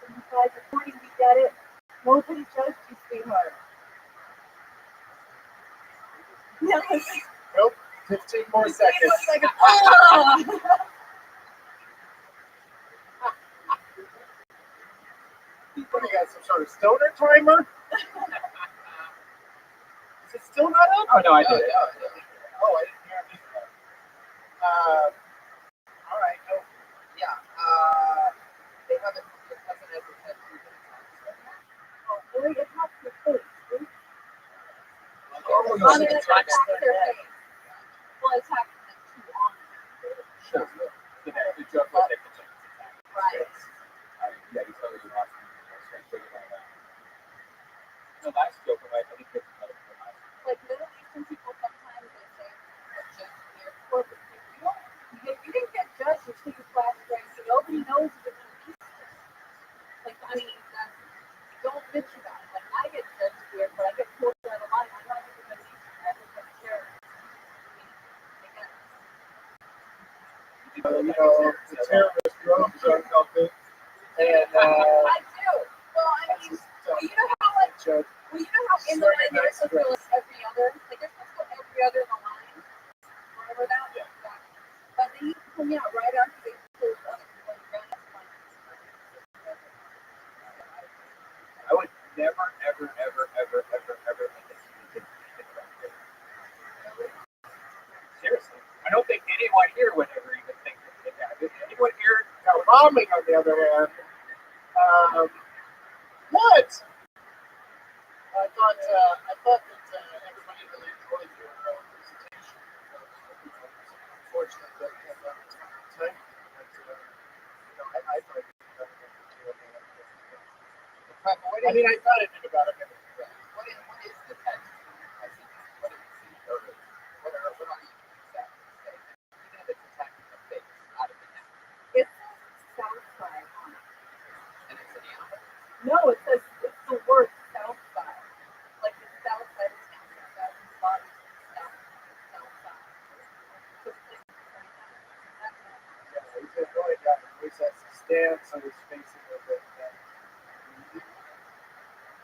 S15: Inside recording, we get it. Nobody judged you, sweetheart. Yeah.
S1: Nope. 15 more seconds. What do you got? Some sort of stoner timer? Is it still not up?
S8: Oh, no, I did it.
S1: Oh, I didn't hear anything. All right. Oh,
S9: Yeah. They haven't. Your cousin hasn't had 2 minutes on
S15: Oh, boy, it has to face.
S1: oh,
S15: On
S1: you
S15: it,
S1: see the
S15: attacks their face. Well, it attacks them too on.
S1: Sure.
S8: the joke was that the chickens attacked.
S15: Right.
S8: Yeah, you totally lost me. The last joke, right? I think there's another one.
S15: Like Middle Eastern people sometimes they say judge their corporate people. You didn't get judged until you flash race, so nobody knows you're Middle Eastern. Like, I mean, don't bitch about it. Like, I get judged here, but I get pulled out of line. I'm not even Middle Eastern. I just get terrorists.
S1: The terrorist drones are coming. And
S15: I do. Well, I mean, you know how like, well, you know how in the line they're supposed to go like every other, like they're supposed to go every other in the line. Remember that? Yeah. But they used to pull me out right after they pulled other people in the line.
S8: I would never, ever, ever, ever, ever, ever let this be seriously. I don't think anyone here would ever even think that. Anyone here?
S1: now bombing, on the other hand, what? I thought that everybody really enjoyed your presentation. Unfortunately, that we have that time. But I thought you did a good job. I mean, I thought I did about it.
S9: What is the text? I think what it is, or what are you exactly saying? Even if it's attacking the face, out of the neck.
S15: It's south side on it.
S9: And it's an animal?
S15: No, it says it's the word south side. Like the south side is south body, south side. So it's like
S1: Yeah, he's a really guy. He always has to stand so he's facing a bit.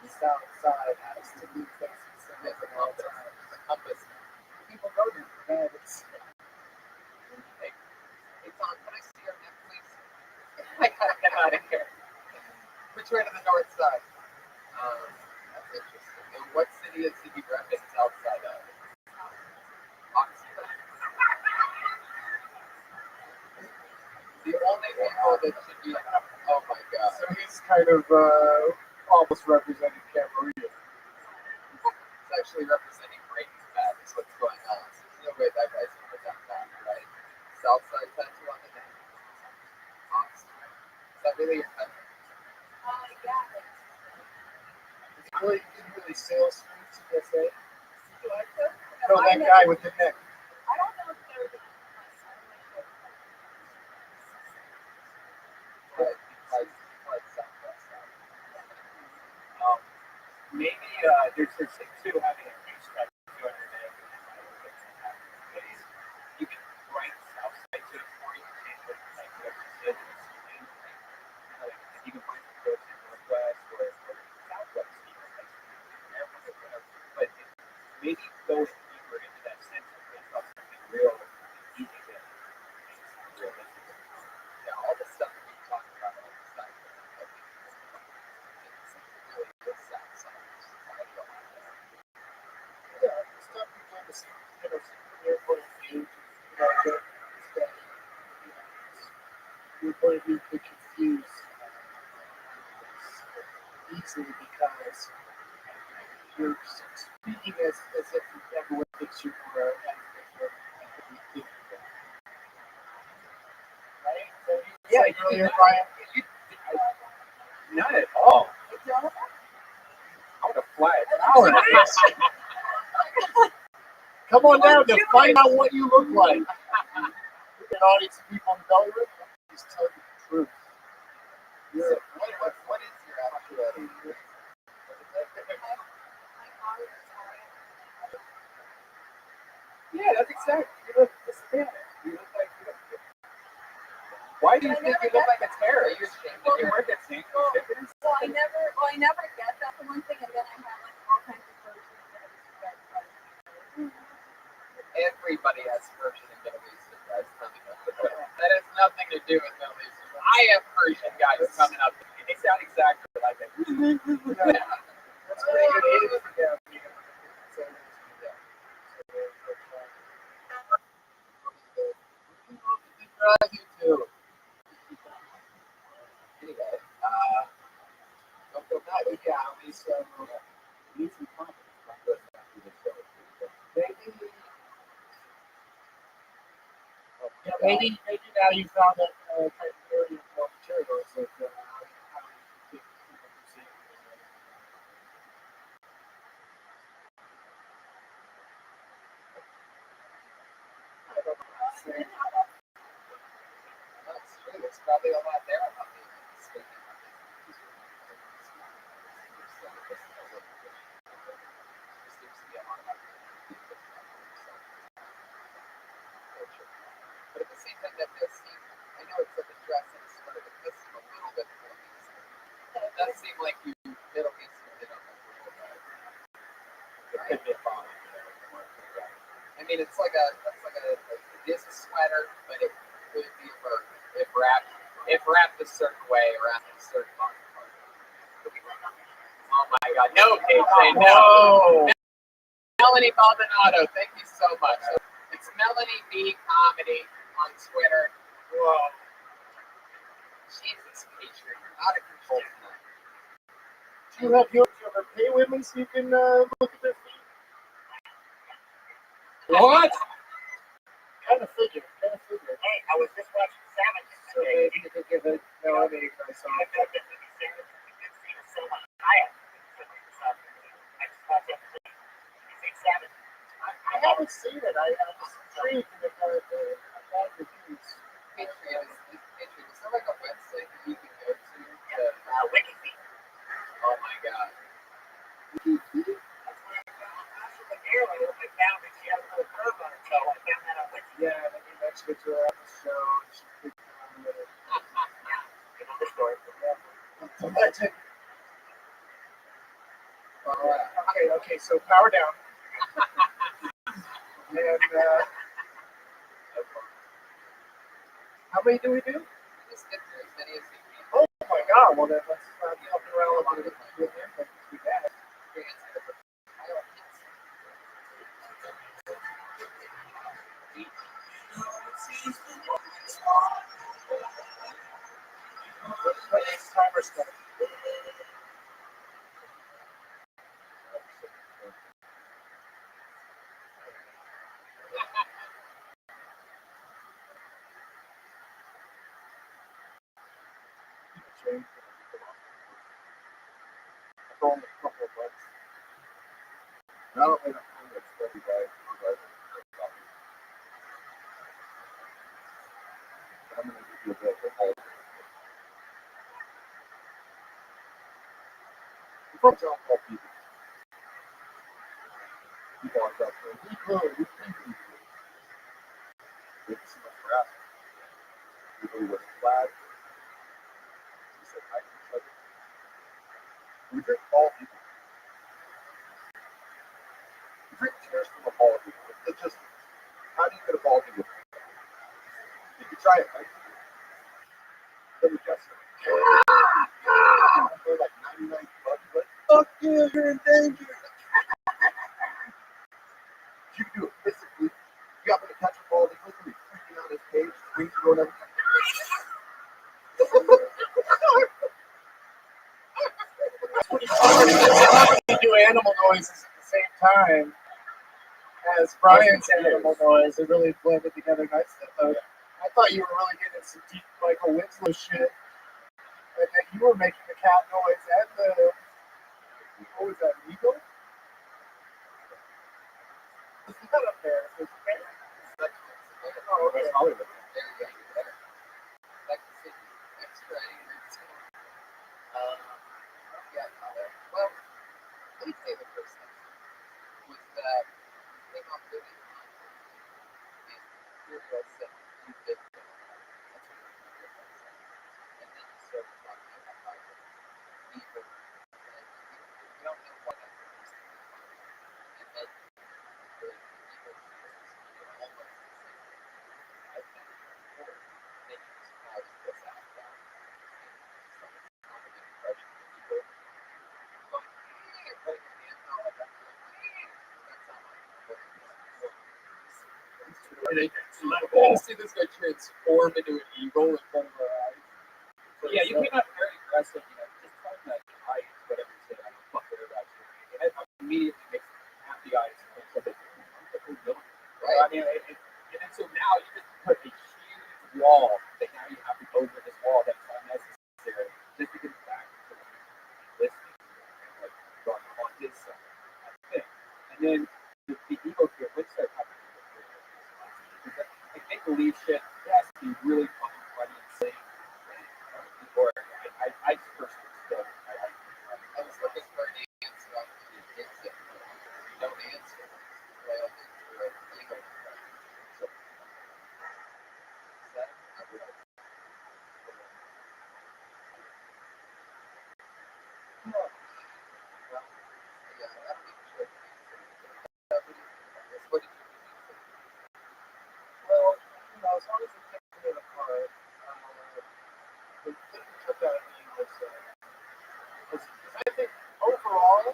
S1: The south side has to be facing something all the time.
S9: The compass.
S1: People go there for that.
S9: Hey, Tom, can I see your map, please? I gotta get out of here. Which way to the north side? That's interesting. And what city is he repping south side of? Oxford. The only people that should be, oh my god.
S1: So he's kind of almost representing Cameroon.
S9: It's actually representing Breaking Bad is what's going on. So there's no way that guy's going to that bad, right? South side tattoo on the neck. Oxford. Is that really your country?
S15: yeah.
S1: He didn't really sail streets, you guys say?
S15: You like to?
S1: No, that guy with the neck.
S15: I don't know if they're going to
S9: Like Southwest side.
S8: Maybe there's this thing too, having a huge tattoo on your neck. You can write south side to it for you, and like whatever you said, you can find some folks in Northwest or Southwest, but maybe go deeper into that sense of based off something real, easy to realistic.
S9: Yeah, all the stuff that we talk about all the time. It's really good south side. I don't like that.
S1: Yeah, stuff people have to see, from your point of view. Your point of view could confuse easily because you're speaking as if everyone thinks you were right? So you said earlier, Brian,
S8: Not at all. I want to fly a tower.
S1: come on down to find out what you look like. An audience of people in Delaware, just tell you the truth.
S9: What is your actual?
S8: Yeah, that's exactly. You look Hispanic. You look like. Why do you think you look like a terrorist? If you work at St. Stephen's?
S15: Well, I never get that for one thing, and then I have like all kinds of versions that
S9: Everybody has Persian and Middle Eastern guys coming up. That has nothing to do with Middle Eastern. I have Persian guys coming up.
S8: They sound exactly like that.
S1: Yeah. That's pretty good age for them.
S9: You too. Anyway, don't feel bad. Yeah, at least need some confidence. Maybe.
S1: Yeah, Maybe now you found that type of area of more materials that how people perceive it. I don't know what to say.
S9: That's true. There's probably a lot there about me speaking of this. There seems to be a lot about culture. But at the same time, that does seem, I know it's like a dress and a sweater, but it does seem a little bit Middle Eastern. It does seem like you Middle Eastern it up a little bit. It could be a bomb. I mean, it's like it is a sweater, but it could be a burger. If wrapped a certain way, wrapped a certain body part. Oh my God! No, KJ, no. Melanie Baldonado, thank you so much. It's Melanie B Comedy on Twitter. Whoa. Jesus, Patriot, you're out of control tonight.
S1: Do you ever pay women so you can look at their feet?
S9: What?
S1: Kind of figure.
S5: Hey, I was just watching Salmon
S1: So
S5: today.
S1: maybe you could give it Melanie or something.
S5: I just watched it. You see Salmon?
S1: I haven't seen it. I was intrigued with the bad reviews.
S9: Patriot, is there like a website that you can go to?
S5: Wikifeet.
S9: Oh my God.
S5: I found that she has a little curve on her toe. I found that on Wikifeet.
S1: Yeah, and then you mentioned it to her on the show. And she picked on with it.
S5: You know the story.
S1: Legend. Okay, so power down. And how many do we do?
S9: Just get through as many as you can.
S1: Oh my God! Well then let's fuck around with him and do that. What's the timer start?
S2: Only a couple of months. Not only the that's very bad, but I'm going to give you a bit of hope. From John Paul people. People like that. We could. It's so much for asking. People who wear flag. He said, I can tell you. We drink all people. We drink tears from a ball people. It's just, how do you get a ball people? You can try it, right? Let me guess it. They're like 99 bucks, but fuck you, you're in danger. You can do it physically. You got me to catch a ball, he's going to be freaking out his cage, wings are going everywhere.
S1: You do animal noises at the same time as Brian's animal noise. It really blended together nicely. I thought you were really getting some deep Michael Winslow shit. And then you were making the cat noise and what was that, an eagle? It's not up there. It's a bear. Oh, okay.
S9: There you go. Like the extra angry tone. Yeah, well, let me say the first thing was that came off really fun. And here was said you did that. That's what you did. And then you started talking about how people and you don't know what that's supposed to be. And then the people almost the same thing. I think before they just caused this out down. Kind of impression of people going, putting their hands on like that. That's not like you see this guy transform into an eagle in front of our eyes.
S8: Yeah, you came out very aggressive, just trying to hide whatever you say. I don't fuck care about you. It immediately makes half the eyes think that it's right. I mean, and so now you just put a huge then the ego here, let's start talking about I think believe shit has to be really fucking funny and safe. Or I personally still
S9: I was looking for an answer on the kids that don't answer. Well, it's ego. So, is that no. Well, yeah, I don't even sure. What did you do?
S1: Well, as long as it kept me apart, the thing that took out of me was I think overall, I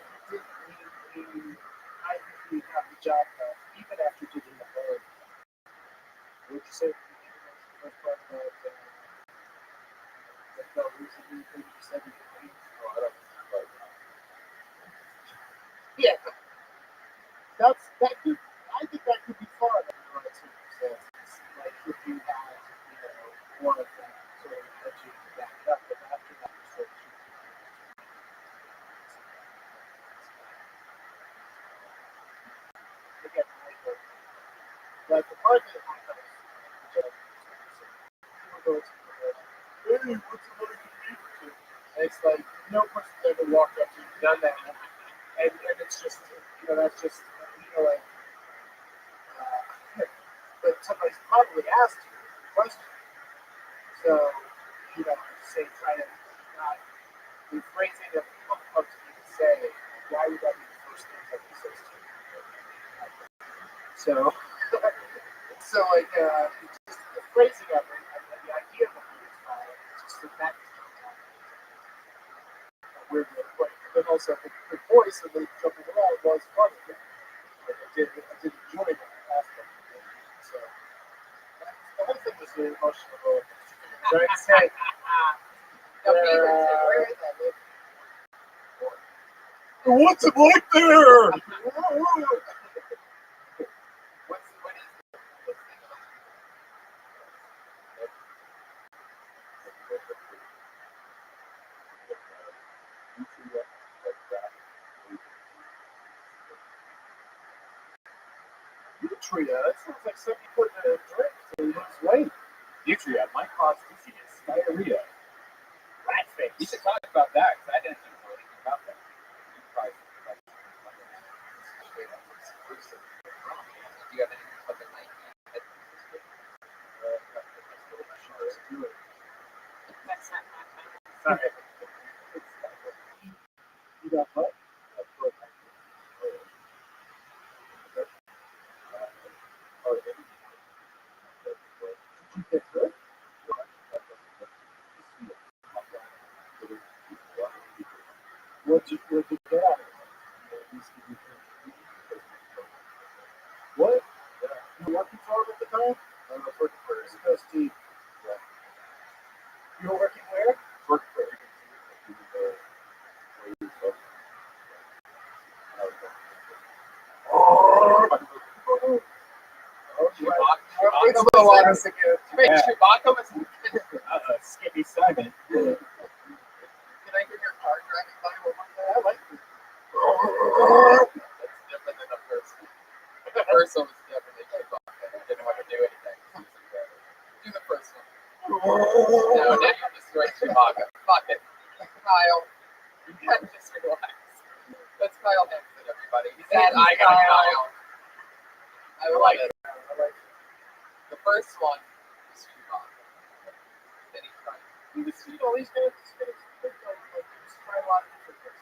S1: think we got the job done, even after doing the whole. Would you say the first part about that felt recently, 30% of the things? Oh, I don't know. Yeah, that could, I think that could be fun under the right circumstances. Like if you had, one of them sort of that you could back it up, but after that, you sort of again, like the part that I thought was people go to hey, what's another computer? And it's like no person's ever walked up to you and done that, and it's just that's just like. But somebody's probably asked you a question. So, say, try to not rephrase it if people come to you and say, why would that be the first thing that he says to you? So, like, just the phrasing of it, and the idea of it is fine. It's just that weird way to put it. But also, the voice of the jumping around was funny. Like, I did enjoy that aspect of it. So, the whole thing was really emotional. Trying to say, what's it like there? Nutria, that sounds like something you put in a drink to lose weight.
S8: Nutria might cause dizziness, diarrhea, rat face.
S7: You should talk about that because I didn't know anything about that.
S9: Do you have anything about the 19?
S1: Sorry. You got what? Did you get good? What'd you get out of it? What? You were working for him at the time? I was working for Steve. You were working where? Working for him.
S9: Chewbacca was
S8: Skippy Simon.
S9: Can I hear your car driving by one more time?
S1: I like it.
S9: That's different than the first one. The first one was definitely Chewbacca. He didn't want to do anything. Do the first one. No, now you're destroying Chewbacca. Fuck it. Kyle, you gotta just relax. That's Kyle Henson, everybody. He said, I got Kyle. I like it. The first one was Chewbacca. Then he tried.
S1: He's gonna try a lot of different things.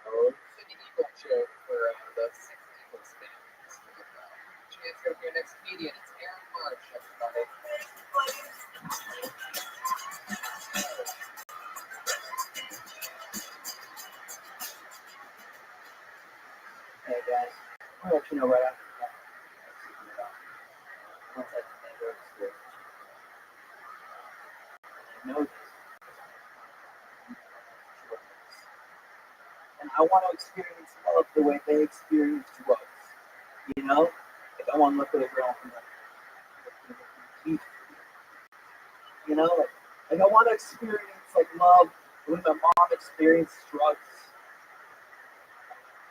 S9: It's an eagle joke for the 6 Eagles fans. Chance to go to your next comedian. It's Aaron March, everybody.
S11: Hey guys, I'll let you know right after that. Once I can go to school. I know this. And I want to experience love the way they experience drugs. Like I want to look at a girl and like,
S3: know, like I want to experience like love when my mom experienced drugs.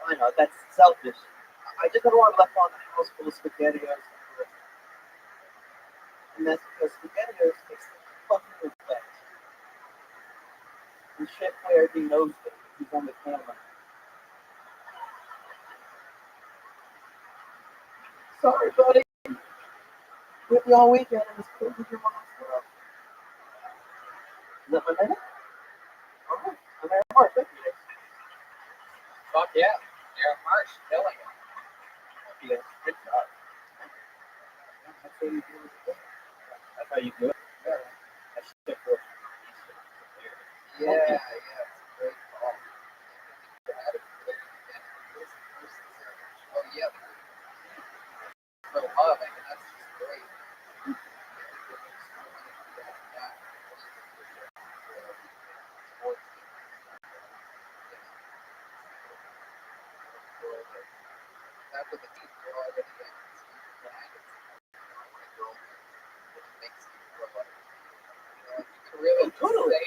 S3: I know that's selfish. I just don't want to left on the house full of spaghettios. And that's because spaghettios takes fucking effect. And shit player, he knows it. He's on the camera. Sorry, buddy. With you all weekend and it's cool with your mom's world. Is that my minute? Alright. I'm Aaron Marsh. Thank you.
S9: Fuck yeah. Aaron Marsh, killing it.
S3: Yeah, good job. That's how you do it.
S8: That's how you do it.
S3: Yeah.
S8: That's shit for
S9: Yeah, yeah, it's a great call. Oh, yeah. For love, I mean, that's just great. After the deep, you're already in. Makes you feel like, you can really just say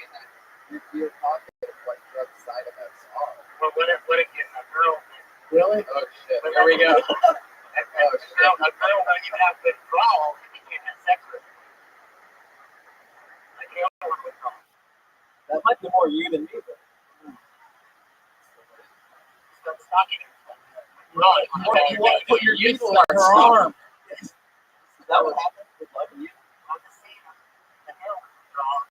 S9: that you're talking what drug side effects are.
S5: Well, what if you a girl?
S3: Really?
S9: Oh shit! Here we go. Oh shit!
S5: A girl don't even have withdrawal, and you can't have sex with her. Like you don't want withdrawal.
S3: That might be more you than me, but.
S5: Start stalking her. Right.
S3: You want to put your needle in her arm. Is that what happened with Love and You?
S5: I'm just saying, the hell withdrawal.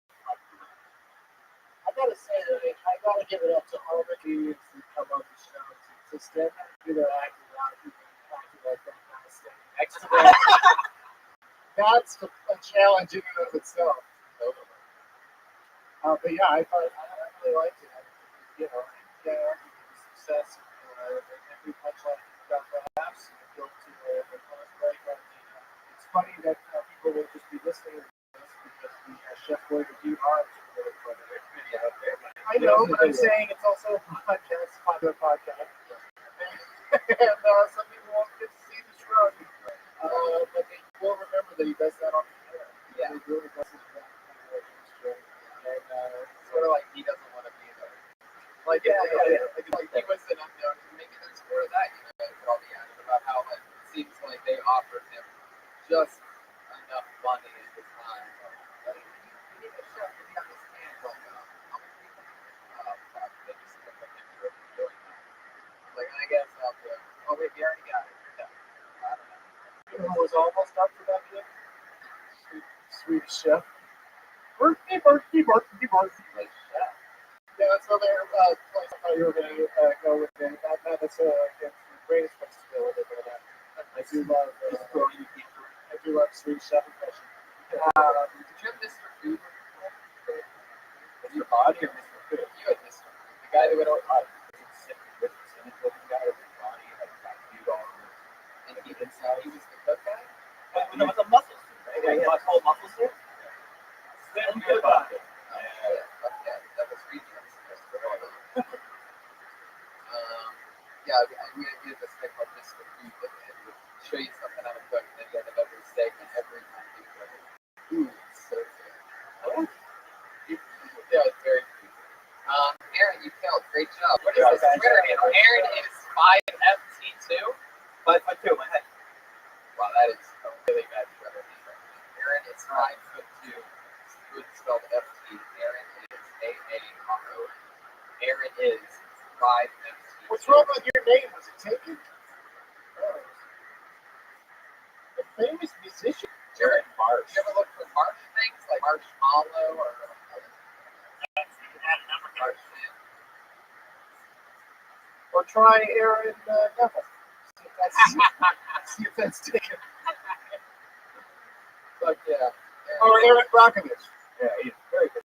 S3: I gotta say, I gotta give it up to all the dudes who come on the show to stand up and do their acting out and acting like that kind of stuff next to them. That's a challenge in and of itself. But yeah, I really liked it. You know, success. Every punchline got laughs. Built to a break. It's funny that people will just be listening to this because the Chef Boy review art is really funny. I know, but I'm saying it's also a podcast, popular podcast. And some people won't get to see the shrug. But they will remember that he does that on the air.
S9: Yeah.
S3: He really does that. And
S9: Sort of like he doesn't want to be there.
S3: like,
S9: Yeah. Like he was an unknown. Maybe there's more of that, with all the added about how it seems like they offered him just enough money at the time. Like, you need a chef to be on his hands. Like, how many people? Fuck, they just took a picture of him doing that. Like, I guess I'll do it. Oh, wait, we already got it. Yeah. I don't know.
S3: you know who was almost up for that yet? Swedish Chef. Birthday.
S9: Like, chef.
S3: Yeah, that's another place I thought you were going to go with it. That's the greatest flexibility, but I do love Swedish Chef impression.
S9: Did you have Mr. Food?
S8: Mr. Body or Mr. Food?
S9: You had Mr. Food. The guy that would and he was the cook guy?
S8: But there was a muscle suit, right? Yeah, yeah. Whole muscle suit? Slim good body.
S9: Yeah, that was Regents. Yeah, we had this thing called Mr. Food that would show you something on a cook, and then at the end of every segment, every time he was like, ooh, it's so good. Yeah, it was very creepy. Aaron, you killed. Great job. What is this Twitter handle? Aaron is 5FT2.
S8: 5'2", my head.
S9: Wow, that is a really bad Twitter handle. Aaron is 5'2". Good spelled FT. Aaron is AARO. Aaron is 5'2".
S3: What's wrong with your name? Was it taken? A famous musician.
S9: Jared Marsh. You ever look for Marsh things like Marshmallow or Marsh?
S3: Or try Aaron Neville. See if that's taken.
S9: But yeah.
S3: Or Eric Brockovich.
S8: Yeah, he's very good.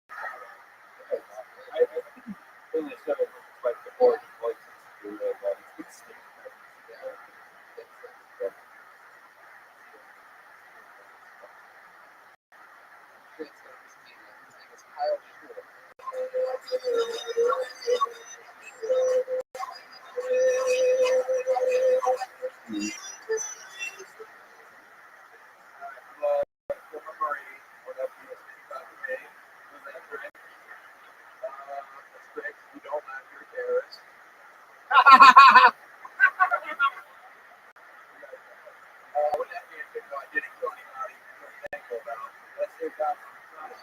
S8: I think he's really showed like the board voices to the
S3: When that man did go, I didn't kill anybody. Thank you about. Let's say about now I don't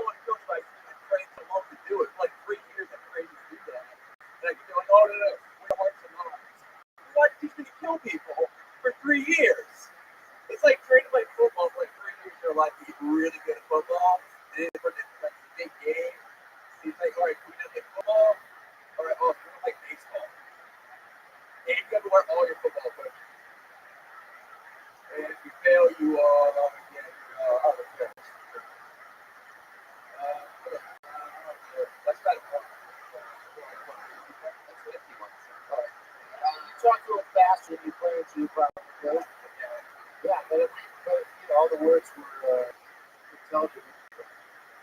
S3: want to kill somebody. I trained so long to do it. For like 3 years I trained to do that. And I could be like, oh no, we're hearts and minds. Why did you teach me to kill people for 3 years? It's like training to play football for like 3 years of your life to get really good at football. And then for this like big game, he's like, all right, can we just play football? All right, oh, we're like baseball. And you have to wear all your football equipment. And if you fail, you are again out of course. That's about it. You talk a little faster than you plan to, probably. Yeah, but you know, all the words were intelligent.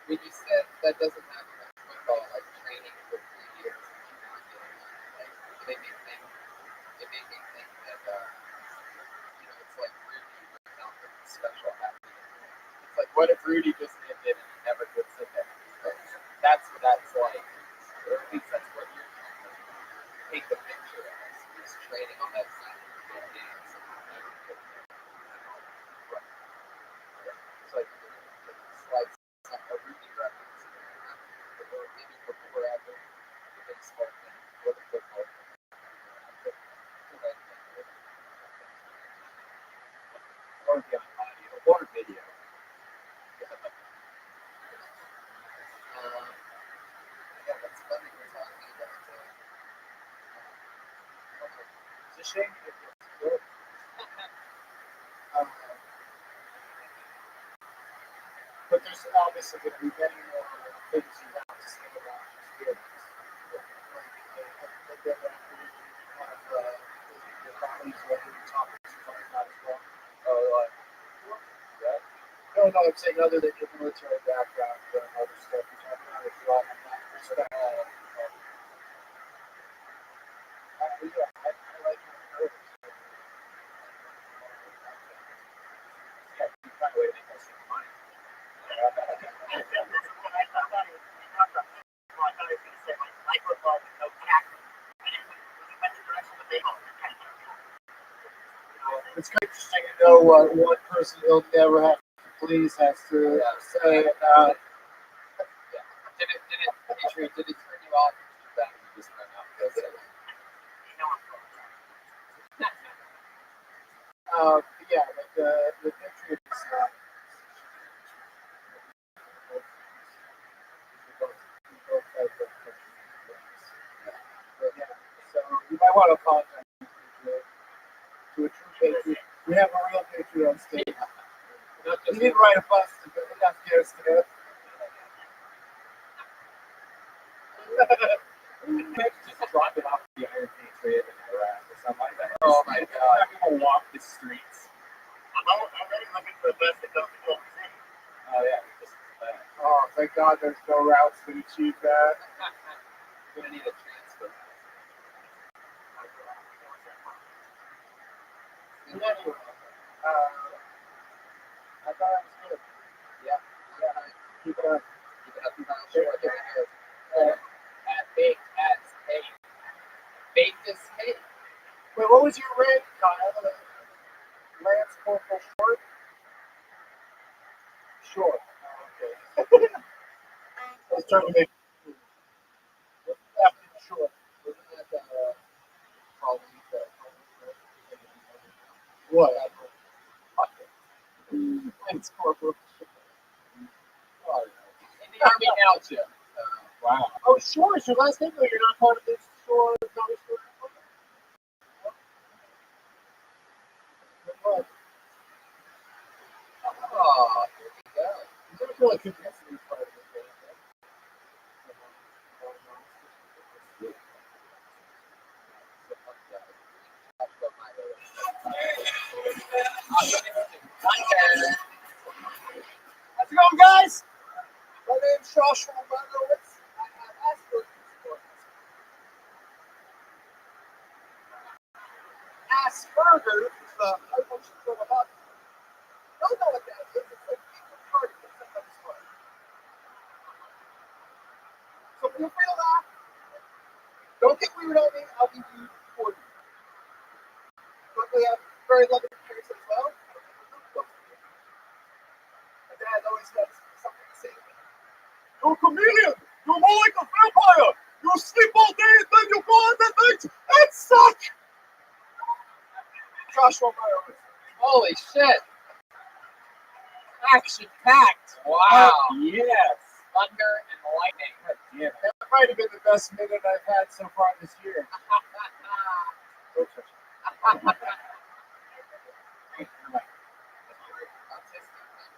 S9: When you said that doesn't happen with football, like training for 3 years, like it made me think that it's like Rudy without the special happening. It's like, what if Rudy just ended and he never gets in there? That's like, or at least that's what you're trying to paint the picture as. He's training on that team for big games and he never gets there. It's like a Rudy reference. Or maybe before after the baseball thing or the football thing.
S8: Or beyond audio or video.
S9: Yeah, that's funny we're talking about
S3: It's a shame you didn't get to do it. But there's obviously going to be many more things you have to say about this experience. Like, your families, whether you talk about as well. No, I'm saying other than your military background and other stuff you talk about, if you all have that respect. I like your approach.
S8: Yeah, you find a way to make us some money.
S3: It's kind of interesting to know what one person you'll never have to please has to say about.
S9: Did it turn you off? That you just went out.
S3: Yeah, like the Patriots. So you might want to apologize to a true patriot. We have a real patriot on stage. He didn't write a bus to go. He got scared to it.
S8: Just drop it off the Iron Patriot in Iraq or something like that.
S9: Oh my God!
S8: People walk the streets.
S5: I'm already looking for a bus that goes to Oklahoma City.
S8: Oh yeah.
S3: Oh, thank God there's no routes to achieve that.
S9: You're gonna need a transfer.
S3: Anyway, I thought it was good.
S9: Yeah.
S3: Keep it up.
S9: Keep it up, Kyle. Sure, very good. At baked as cake. Baked as cake.
S3: Wait, what was your rank, Kyle? Lance Corporal Short? Short. Oh, okay. I was trying to make Captain Short.
S9: Wasn't that probably
S3: What? Lance Corporal Short. Oh,
S9: in the Army now, Jim.
S8: Wow.
S3: Oh, Short is your last name, though. You're not part of this Short.
S9: Oh, here we go.
S3: You don't feel like you're missing part of this game, how's it going, guys? My name's Joshua Manowitz. I have Asperger's. Asperger's is I want you to know about. Don't know what that is. It's like people party. So feel free to laugh.
S1: Joshua Meyer.
S9: Holy shit!
S11: Action packed.
S9: Wow.
S8: Yes.
S9: Thunder and lightning.
S8: God damn it.
S1: That might have been the best minute I've had so far this year.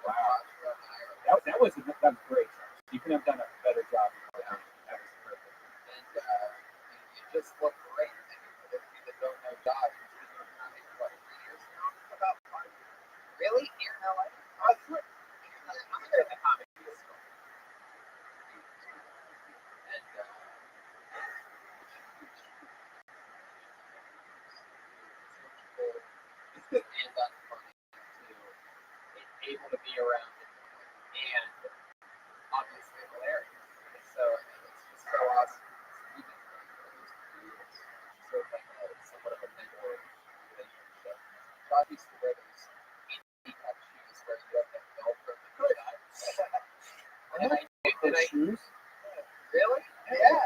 S8: Wow. That was great. You could have done a better job. That was perfect.
S9: And you just look great. And for those of you that don't know Josh, he's been doing comedy for what, 3 years now? About 5 years. Really? Here in LA? I'm here in the comedy store. And and unfunny too. It's able to be around and obviously hilarious. So I mean, it's just so awesome. Even sort of like somewhat of a mentor relationship. Bob used to wear those handicap shoes where you have that Velcro that you got. And I
S8: shoes?
S9: Really? Yeah.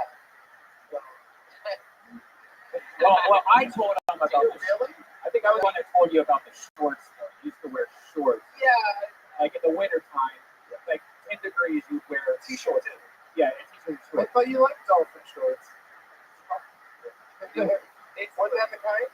S8: Well, I told him about this.
S9: Really?
S8: I think I was the one that told you about the shorts. Though. He used to wear shorts.
S9: Yeah.
S8: Like in the wintertime, like 10 degrees, you wear t-shirts. Yeah, t-shirts.
S1: I thought you liked dolphin shorts.
S9: Was that the kind?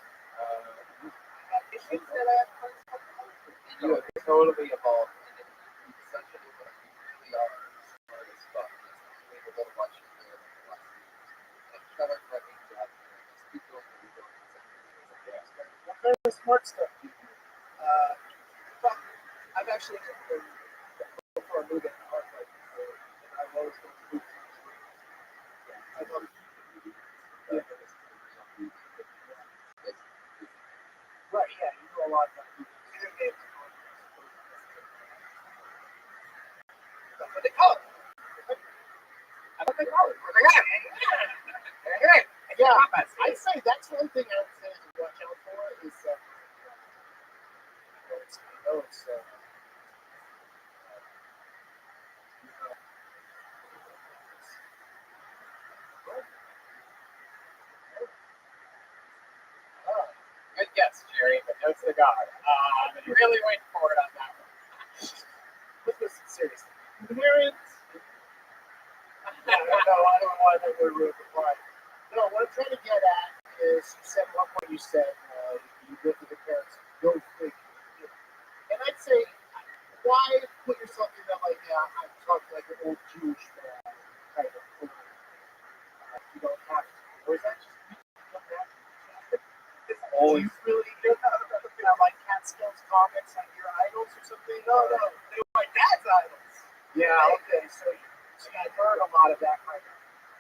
S9: You have totally evolved. And it's such a new one. You really are smart as fuck. It's unbelievable to watch you do it in the last few years. And Trevor, fucking job. Just keep doing what you're doing.
S1: What kind of smart stuff do you do?
S11: Well, I've actually been before moving to art, like, and I've always been to boot camps. I love it. Right, yeah, you do a lot of that. Video games.
S9: That's what they call it. That's what they call it.
S1: Yeah, I'd say that's one thing I would say to watch out for is
S9: Good guess, Jerry, but no cigar. You really went for it on that one.
S1: But listen, seriously, parents. I don't know why that word really applied. No, what I'm trying to get at is you said at one point you said you live with your parents, go figure. And I'd say, why put yourself in that like I'm talking like an old Jewish kind of thing? You don't have to. Or is that just you don't have to? Do you really like Catskills comics like your idols or something? No, they were my dad's idols. Yeah, okay, so I've heard a lot of that kind of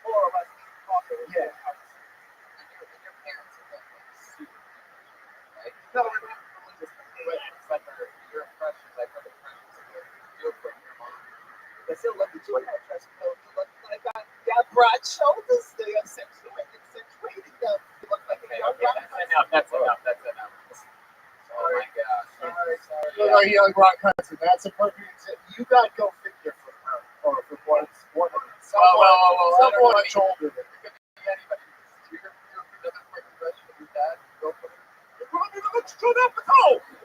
S1: more or less popular. Yeah.
S9: And your parents are definitely super people, right?
S1: No, we're not religious.
S9: But it's like your impressions, like what impressions of your from your mom.
S11: They still look at you and that dress code. You look like got broad shoulders. They accentuating them. You look like a young rock.
S9: That's enough. Oh my gosh.
S11: Sorry.
S1: You look like a young rock concert. That's a perfect example. You got to go figure for her. Or for one of them. Someone much older than you.
S9: It could be anybody. You're another quick impression of your dad. Go for it.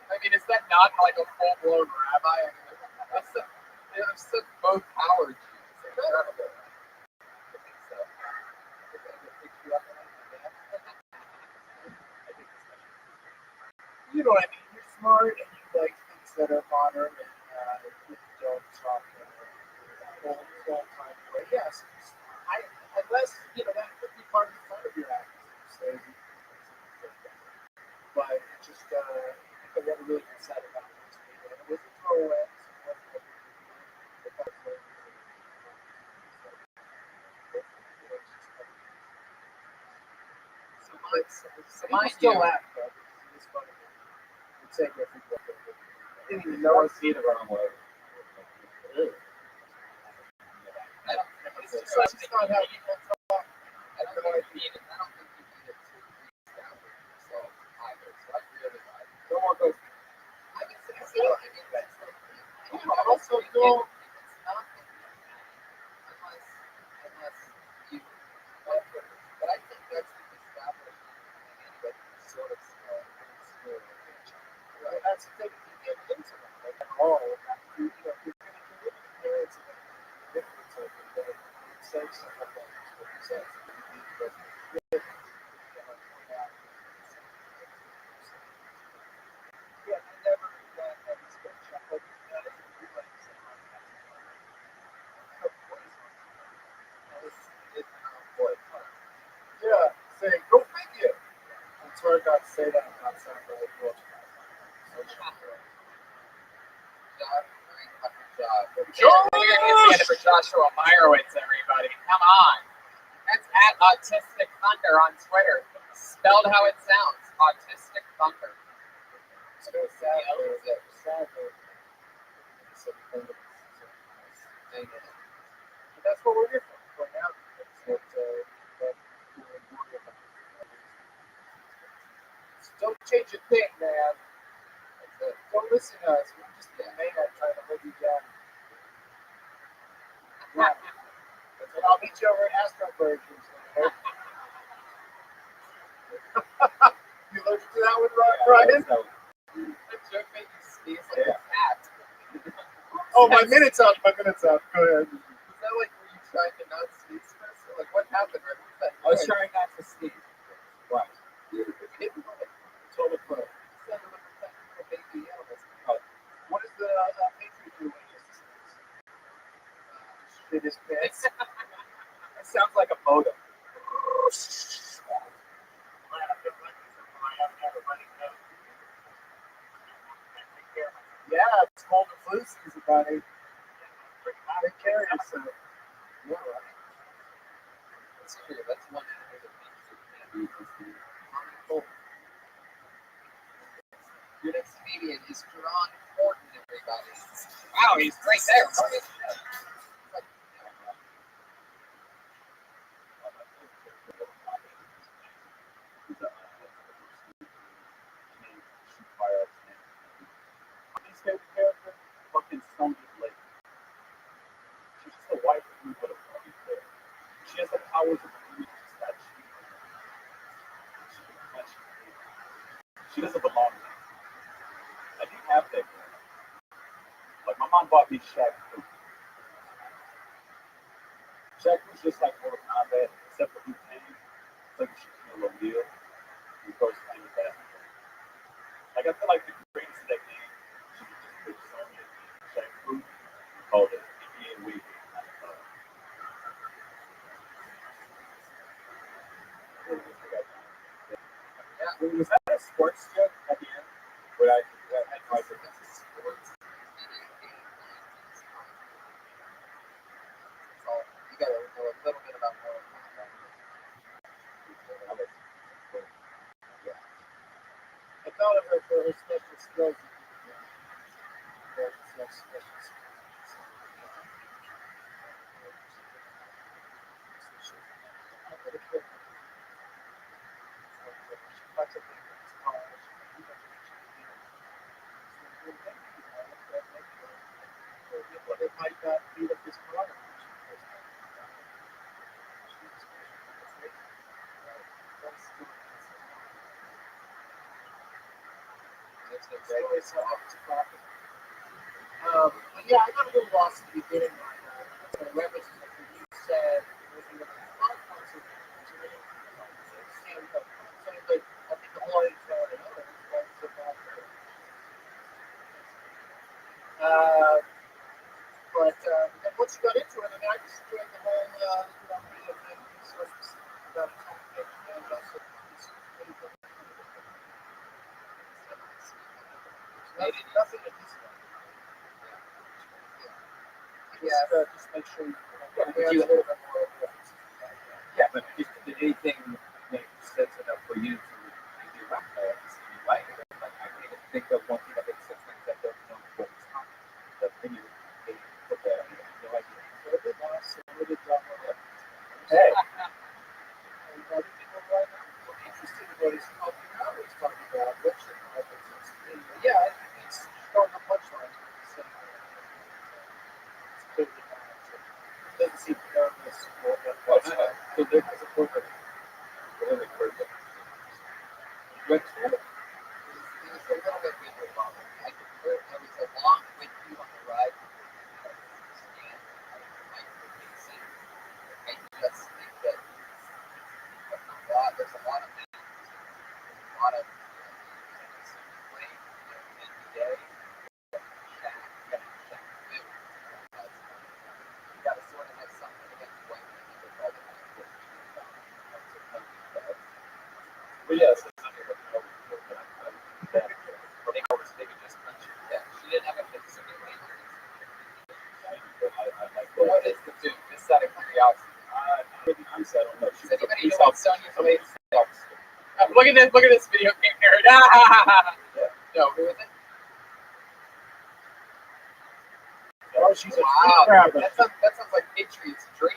S9: I mean, is that not like a full-blown rabbi? I mean, that's such both power genes. It's incredible. I think so. I think I picked you up on that.
S1: You know what I mean? You're smart and you like things that are modern and you don't talk old time way. Yes, unless that could be part of the fun of your acting. But it just I never really decided about it. It was a throwaway.
S9: Mind
S1: still
S9: you,
S1: laugh though. It's funny. It's like I didn't even
S8: No
S1: know.
S8: see the wrong way.
S9: it's
S1: It's
S9: true.
S1: just not how people talk.
S9: I don't think you need it to reestablish yourself either. So I really like it.
S1: No more goes.
S9: I can see so. I mean, that's like,
S1: Also, don't.
S9: it's not unless you go for it. But I think that's the establishment thing anyway. Sort of school.
S11: got to say that about sound really cool.
S9: For Joshua Meyerowitz, everybody. Come on. That's at Autistic Thunder on Twitter. Spelled how it sounds. Autistic Thunder.
S11: So sad. But that's what we're here for now. Don't change a thing, man. Don't listen to us. We're just being mad trying to hold you down. Yeah. And I'll meet you over at Astroberg. You allergic to that one, Ryan?
S9: That joke made you sneeze like a cat.
S2: Oh, my minute's up. Go ahead.
S9: Was that like, were you trying to not sneeze first? Or like, what happened? Right?
S7: I was trying not to sneeze. What?
S9: You didn't want it.
S7: Total pro.
S9: Sounded like a baby animal.
S11: What does the Patriot do when he sneeze? Shit his pants.
S7: It sounds like a modem.
S11: Yeah, it's cold and flu season, buddy. Take care of yourself. Yeah, right.
S9: That's true. That's one enemy that makes it cold. Your next comedian is Jerron Horton, everybody. Wow, he's right there.
S7: His favorite character, fucking Sonya Blake. She's just the wife of who would have fucking killed. She has the powers of the that she doesn't belong to me. I do have that. Like my mom bought me Shaq. Shaq was just like Mortal Kombat, except for Liu Kang. It's like Shaquille O'Neal. He goes playing with that. Like I feel like the greatest of that game should be just put Sonya and Shaq Fu called it NBA Week. Yeah, was that a sports joke at the end? Where I had my sports
S9: You gotta know a little bit about Mortal Kombat.
S11: I thought of her for her special skills. It might not be the physical order. Yeah, I got a little lost at the beginning. The reference to what you said. I think the whole idea but then once you got into it, I mean, I just enjoyed the whole, sort of about and also nothing to this one. Just make sure you a little bit more.
S7: Yeah, but if anything makes sense enough for you to do that, you like it. Like I can't think of one thing that makes sense like that don't know what it's on. But then you put that in, no idea. Hey.
S11: Interesting what he's talking about. He's talking about yeah, it's showing the punchline. It doesn't seem nervous or whatsoever.
S7: So there was a program. Really perfect. Went through it.
S9: It was a little bit weird. I was along with you on the ride. And I just think that there's a lot of things. A lot of playing NBA. You got to sort of have something against white people.
S7: But yes, it's
S8: Please, I don't know.
S9: Does anybody know what Sonya plays?
S8: Look at this video game nerd.
S9: No, who is it?
S1: Oh, she's a
S9: Wow,
S1: crabber.
S9: that sounds like Patriot's dream.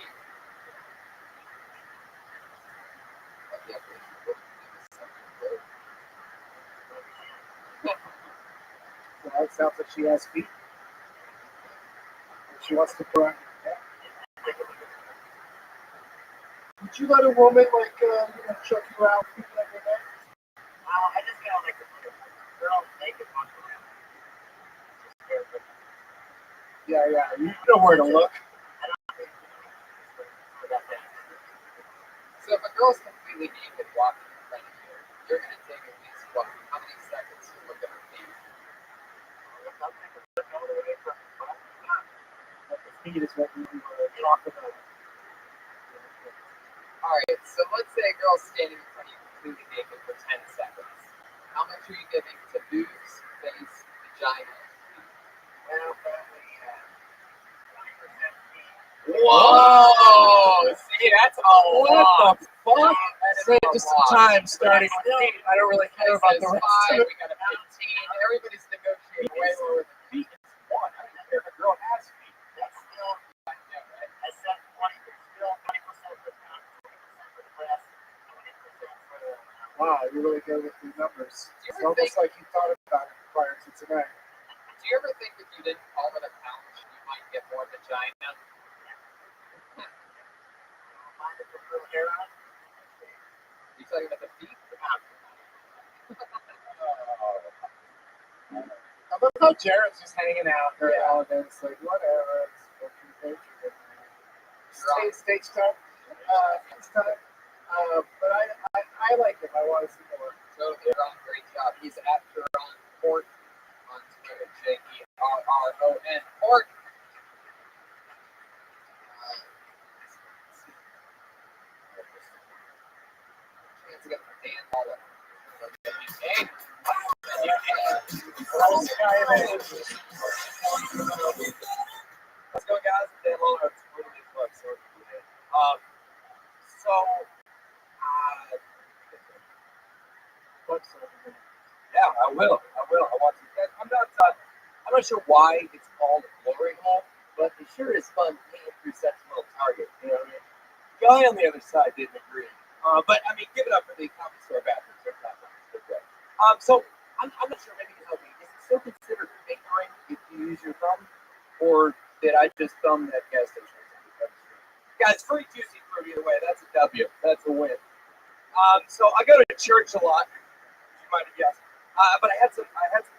S1: Well, it sounds like she has feet. She wants to correct. Would you let a woman choke you out, feet like that?
S5: I just kind of like to look at girls naked once in a while.
S1: Yeah. You know where to look.
S9: So if a girl's completely naked walking in front of you, you're going to take at least how many seconds to look at her feet?
S1: The feet is what we talk about.
S9: Alright, so let's say a girl's standing in front of you completely naked for 10 seconds. How much are you giving to boobs, face, vagina?
S5: Well, probably 9%
S9: Whoa! See, that's a lot.
S1: What the fuck? Say
S9: That is
S1: just
S9: a
S1: some
S9: lot.
S1: time starting with feet. I don't really care about the rest of it.
S9: We got a 15. Everybody's negotiating way lower than feet.
S8: It's one. I don't care if a girl has feet.
S5: That's still, I said 20, but still 20% for the top, 20% for the breast, 20% for the.
S1: Wow, you're really good with the numbers.
S9: Do you
S1: It's
S9: ever
S1: almost
S9: think,
S1: like you thought about it prior to tonight.
S9: do you ever think if you didn't call it a pouch, you might get more vagina?
S5: Mind if there's a little hair on it?
S9: Are you talking about the feet?
S1: I love how Jared's just hanging out there all day. It's like, whatever. It's fucking Patriot. Stage time. It's time. But I like him. I want to see more.
S9: So Ron, great job. He's at Ron Port on Twitter. JERRON Port. Chance to get the Dan Muller.
S8: Let's go, guys. Dan Muller. It's really fun. Yeah, I will. I want to. I'm not sure why it's called a glory hole, but it sure is fun playing through such a little target. You know what I mean? Guy on the other side didn't agree. But I mean, give it up for the comedy store bathrooms. They're not they're great. So I'm not sure. Maybe you can help me. Is it still considered fingering if you use your thumb, or did I just thumb that gas station? Guys, free juicy fruit either way. That's a W. That's a win. So I go to church a lot. You might have guessed. But I had some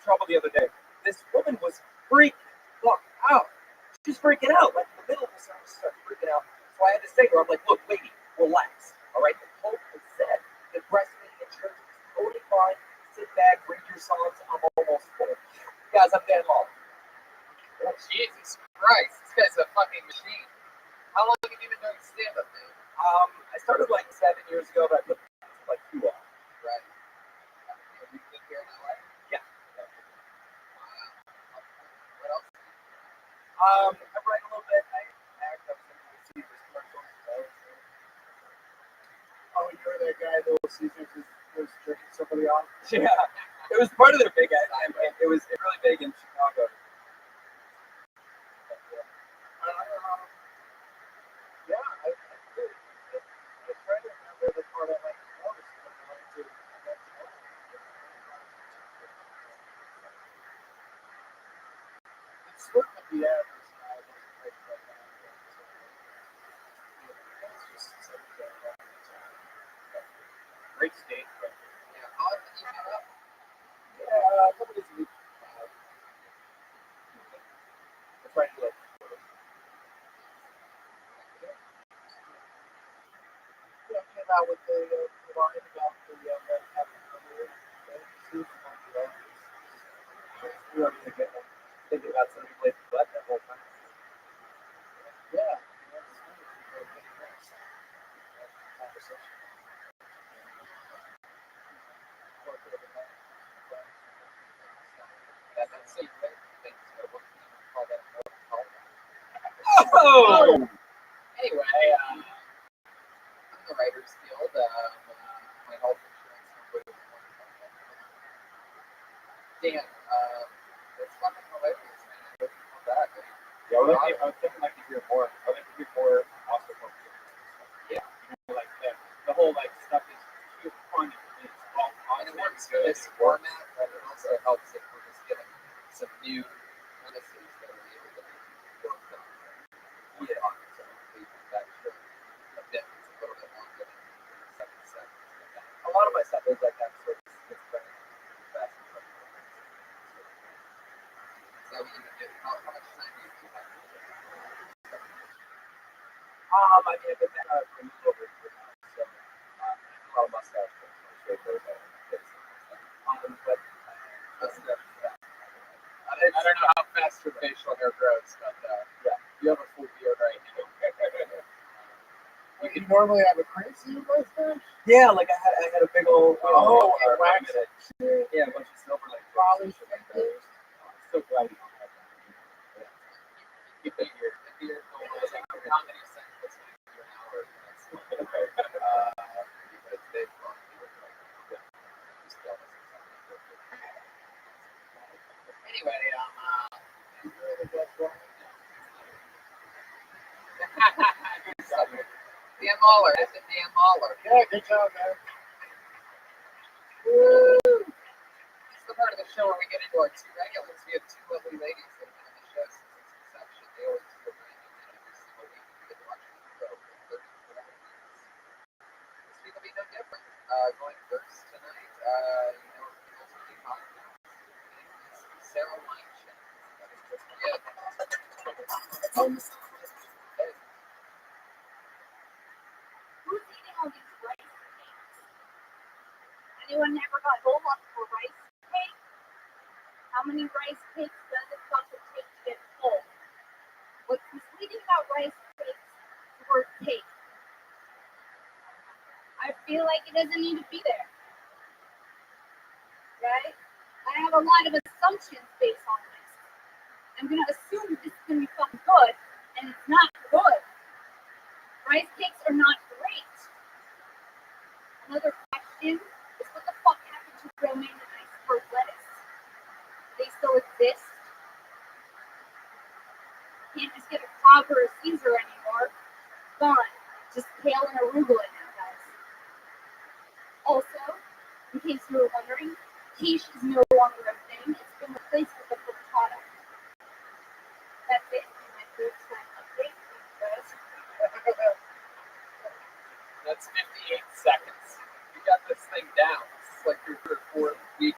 S8: trouble the other day. This woman was freaking fuck out. She's freaking out. Like in the middle of the service, started freaking out. So I had to say to her, I'm like, look, lady, relax. All right, the Pope has said that breastfeeding in church is totally fine. Sit back, read your psalms. I'm almost full. Guys, I'm Dan Muller.
S9: Oh, Jesus Christ, this guy's a fucking machine. How long have you been doing stand-up, man?
S8: I started like 7 years ago, but I put like 2 off.
S9: Right. You live here in LA?
S8: Yeah.
S9: What else?
S8: I write a little bit. I act. I was in the Caesars commercials.
S1: Oh, you're that guy that was jerking somebody off?
S8: Yeah. It was part of their big ad. It was really big in Chicago.
S1: Yeah, I try to remember the part I like the most. It's sort of the average guy.
S8: Great stage.
S9: Yeah, how long did you do that?
S1: Yeah, a couple days a week. I try to like. Yeah, I came out with the line about the
S8: We were thinking about somebody playing the butt that whole time.
S1: yeah.
S9: That's so you think so. What can you call that?
S8: Oh!
S9: Anyway, my health insurance number. Dan, it's fucking hilarious, man. I hope you come back.
S8: Yeah, I would definitely like to hear more. I would like to hear more also from you.
S9: Yeah.
S8: You know, like the whole like stuff is too fun. It's all
S9: And it works for this format, but it also helps if we're just getting some new premises that are able to work on. Yeah. So we can actually a bit it's a little bit longer than 7 seconds.
S8: A lot of my stuff is like that sort of schizophrenic fast.
S9: So you can get how much time do you have?
S8: I mean, I've been for a little over a year now, so a lot of mustache, straight those but
S9: I don't know how fast your facial hair grows, but yeah, you have a full beard right now.
S2: You normally have a crazy mustache?
S8: yeah, like I had a big old
S2: wax
S8: it. Yeah, a bunch of silver like
S2: Polish
S8: fingers. I'm so glad you don't have that.
S9: You think your beard will like how many seconds an hour? Because they've gone anyway, Dan Mahler, it's a Dan Mahler.
S2: Yeah, good job, man.
S9: Woo! It's the part of the show where we get into our two regulars. We have two lovely ladies that have been on the show since its inception. They always do a brand new minute every single week. We get to watch them grow for 34 hours. This week will be no different. Going first tonight, you know, for those of you talking about, Sarah Weinstein. Yeah.
S12: Who's eating all these rice cakes? Anyone ever got hold of a rice cake? How many rice cakes does it fucking take to get full? What's misleading about rice cakes is the word cake. I feel like it doesn't need to be there. Right? I have a lot of assumptions based on this. I'm gonna assume this is gonna be fucking good, and it's not good. Rice cakes are not great. Another question is what the fuck happened to romaine and iceberg lettuce? Do they still exist? Can't just get a Cobb or a Caesar anymore. Gone. Just kale and arugula now, guys. Also, in case you were wondering, quiche is no longer a thing. It's been replaced with a frittata. That's it. My third time update.
S9: That's 58 seconds. You got this thing down. This is like your third or fourth week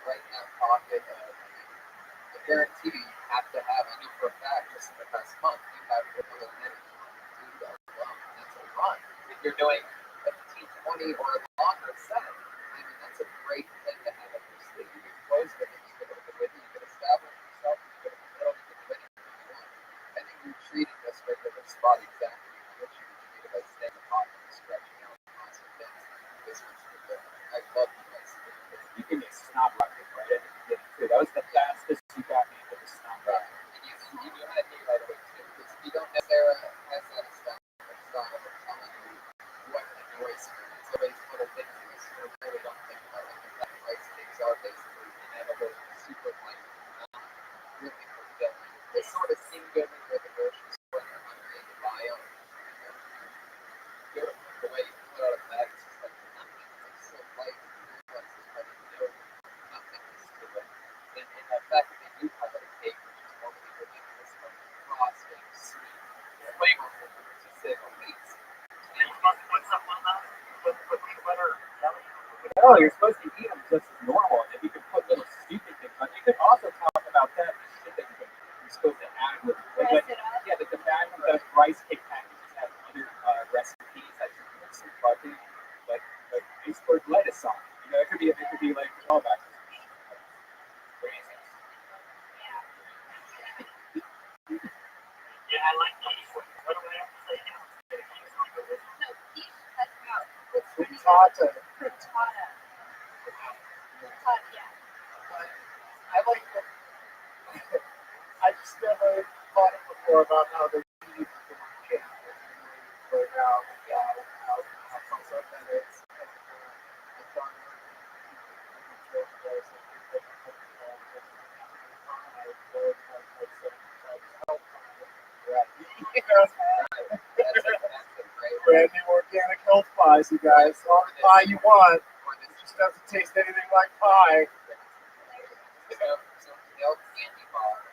S9: right in that pocket. I guarantee you have to have, I know for a fact, just in the past month, you have a little energy to go alone. That's a run. If you're doing a 15, 20 or longer set, I mean, that's a great thing to have up your sleeve. You can close with it, you can open with it, you can establish yourself, you can fulfill, you can do anything you want. I think you're treating this regular spot exactly what you would treat it by staying in the pocket and stretching out constant things. This was good. I love you guys.
S8: You can get snot rocket right at the beginning too. That was the fastest you got me into the snot rocket.
S9: And you knew how to do right away too. Because if you don't know Sarah has that stuff, it's not telling you what annoys her. It's always little things that you sort of really don't think about. Like the fact rice cakes are basically inedible, super light, really fulfilling. They sort of seem good when you're at the grocery store and you're hungry and you buy them. The way you pull it out of the bag, it's just like nothing. It's so light and complex. But you know, nothingness to it. And the fact that they do call it a cake, which is normally ridiculous, but frosting, sweet, flavorful, to say the least.
S5: And you're supposed to put something on that? Put peanut butter or jelly?
S8: No, you're supposed to eat them just as normal, and you can put little stupid things on. You can also talk about that shit that you're supposed to add with like, yeah, the bag of those rice cake packages have other recipes that you can put some fucking like iceberg lettuce on. You know, it could be like all that. Crazy.
S5: Yeah, I like these. What do I have to say now?
S12: No, quiche has out. It's
S2: Frittata.
S12: frittata. Yeah.
S2: I like the. I just never thought before about how they eat the cake. But
S1: Brand new organic health pies, you guys. All the pie you want. It just doesn't taste anything like pie.
S9: So milk candy bars.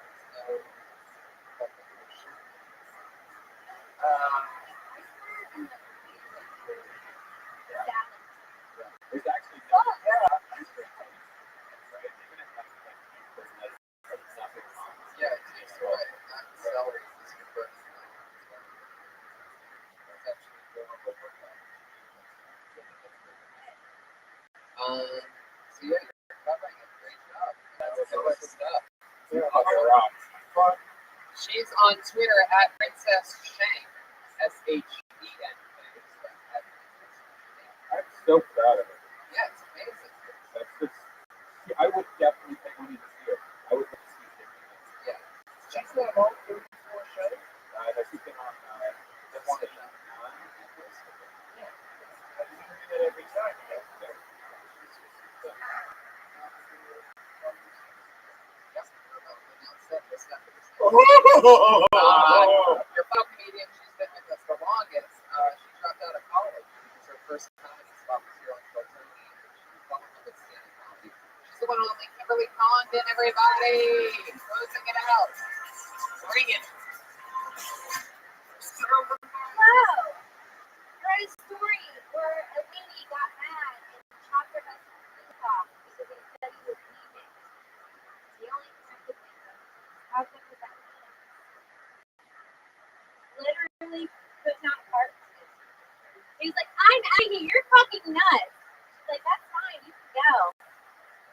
S8: There's actually
S9: Yeah, it tastes like not celery. It's your first one. That's actually horrible workout. So yeah, you're covering it. Great job. That's good stuff.
S1: Fun.
S9: She's on Twitter at Princess Shank. SHEN.
S8: I'm so proud of her.
S9: Yeah, it's amazing.
S8: That's just, I would definitely pay money to see it. I would love to see it.
S9: Yeah.
S1: She's been on 34 shows.
S8: She's been on the one that
S1: I didn't do that every time.
S9: Your fellow comedian, she's been with us the longest. She dropped out of college. It was her first comedy spot was here on Tony. She fell in love with stand-up comedy. She's the one and only Kimberly Condon, everybody. Closing it out. Bring it.
S12: Hello. I read a story where a lady got mad and chopped her husband's tooth off because he said he was leaving. The only thing I could think of, how good was that mean? Literally could not part. He was like, I'm out of here. You're fucking nuts. She's like, that's fine. You can go.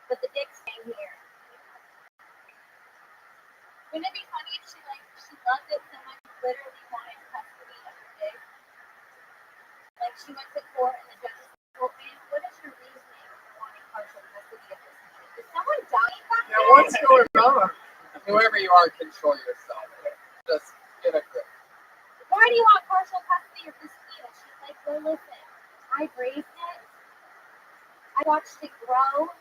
S12: But the dick's staying here. Wouldn't it be funny if she loved it so much, literally wanted custody of her dick? Like she went to court and the judge was like, well, man, what is your reasoning for wanting partial custody of this man? Is someone dying back there?
S1: Yeah, what's going on?
S9: Whoever you are, control yourself. Just get a grip.
S12: Why do you want partial custody of this penis? She's like, well, listen, I raised it. I watched it grow.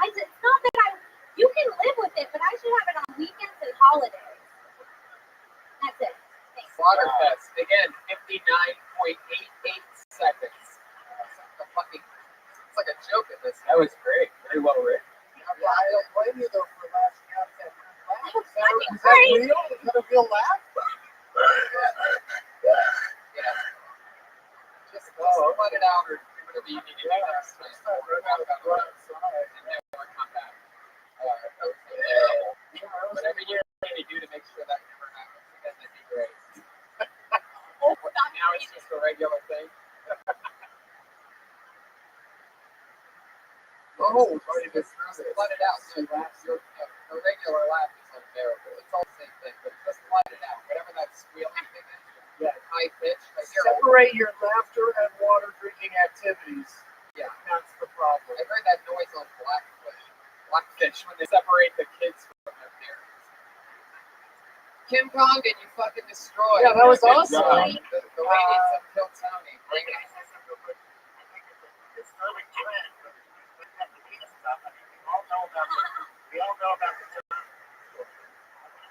S12: It's not that you can live with it, but I should have it on weekends and holidays. That's it. Thanks.
S9: Slaughter Fest. Again, 59.88 seconds. It's like a joke at this.
S8: That was great. Very well written.
S1: Yeah, I don't blame you though for laughing out at that.
S12: That was
S1: Is
S12: fucking
S1: that
S12: great.
S1: real? Is that a real laugh?
S9: Yeah. Just let it out or do whatever you need to do. Whatever you need to do to make sure that never happens again, that'd be great. Now it's just a regular thing. Just let it out. So a regular laugh is unbearable. It's all the same thing, but just let it out. Whatever that squealing thing is.
S1: Yeah.
S9: High pitch.
S1: Separate your laughter and water drinking activities.
S9: Yeah.
S1: That's the problem.
S9: I heard that noise on Blackfish when they separate the kids from their parents. Kim Condon, you fucking destroyed.
S1: Yeah, that was awesome.
S9: The ladies of Kill Tony. Bring it.
S5: This early trend with that penis stuff. I mean, we all know about the I would have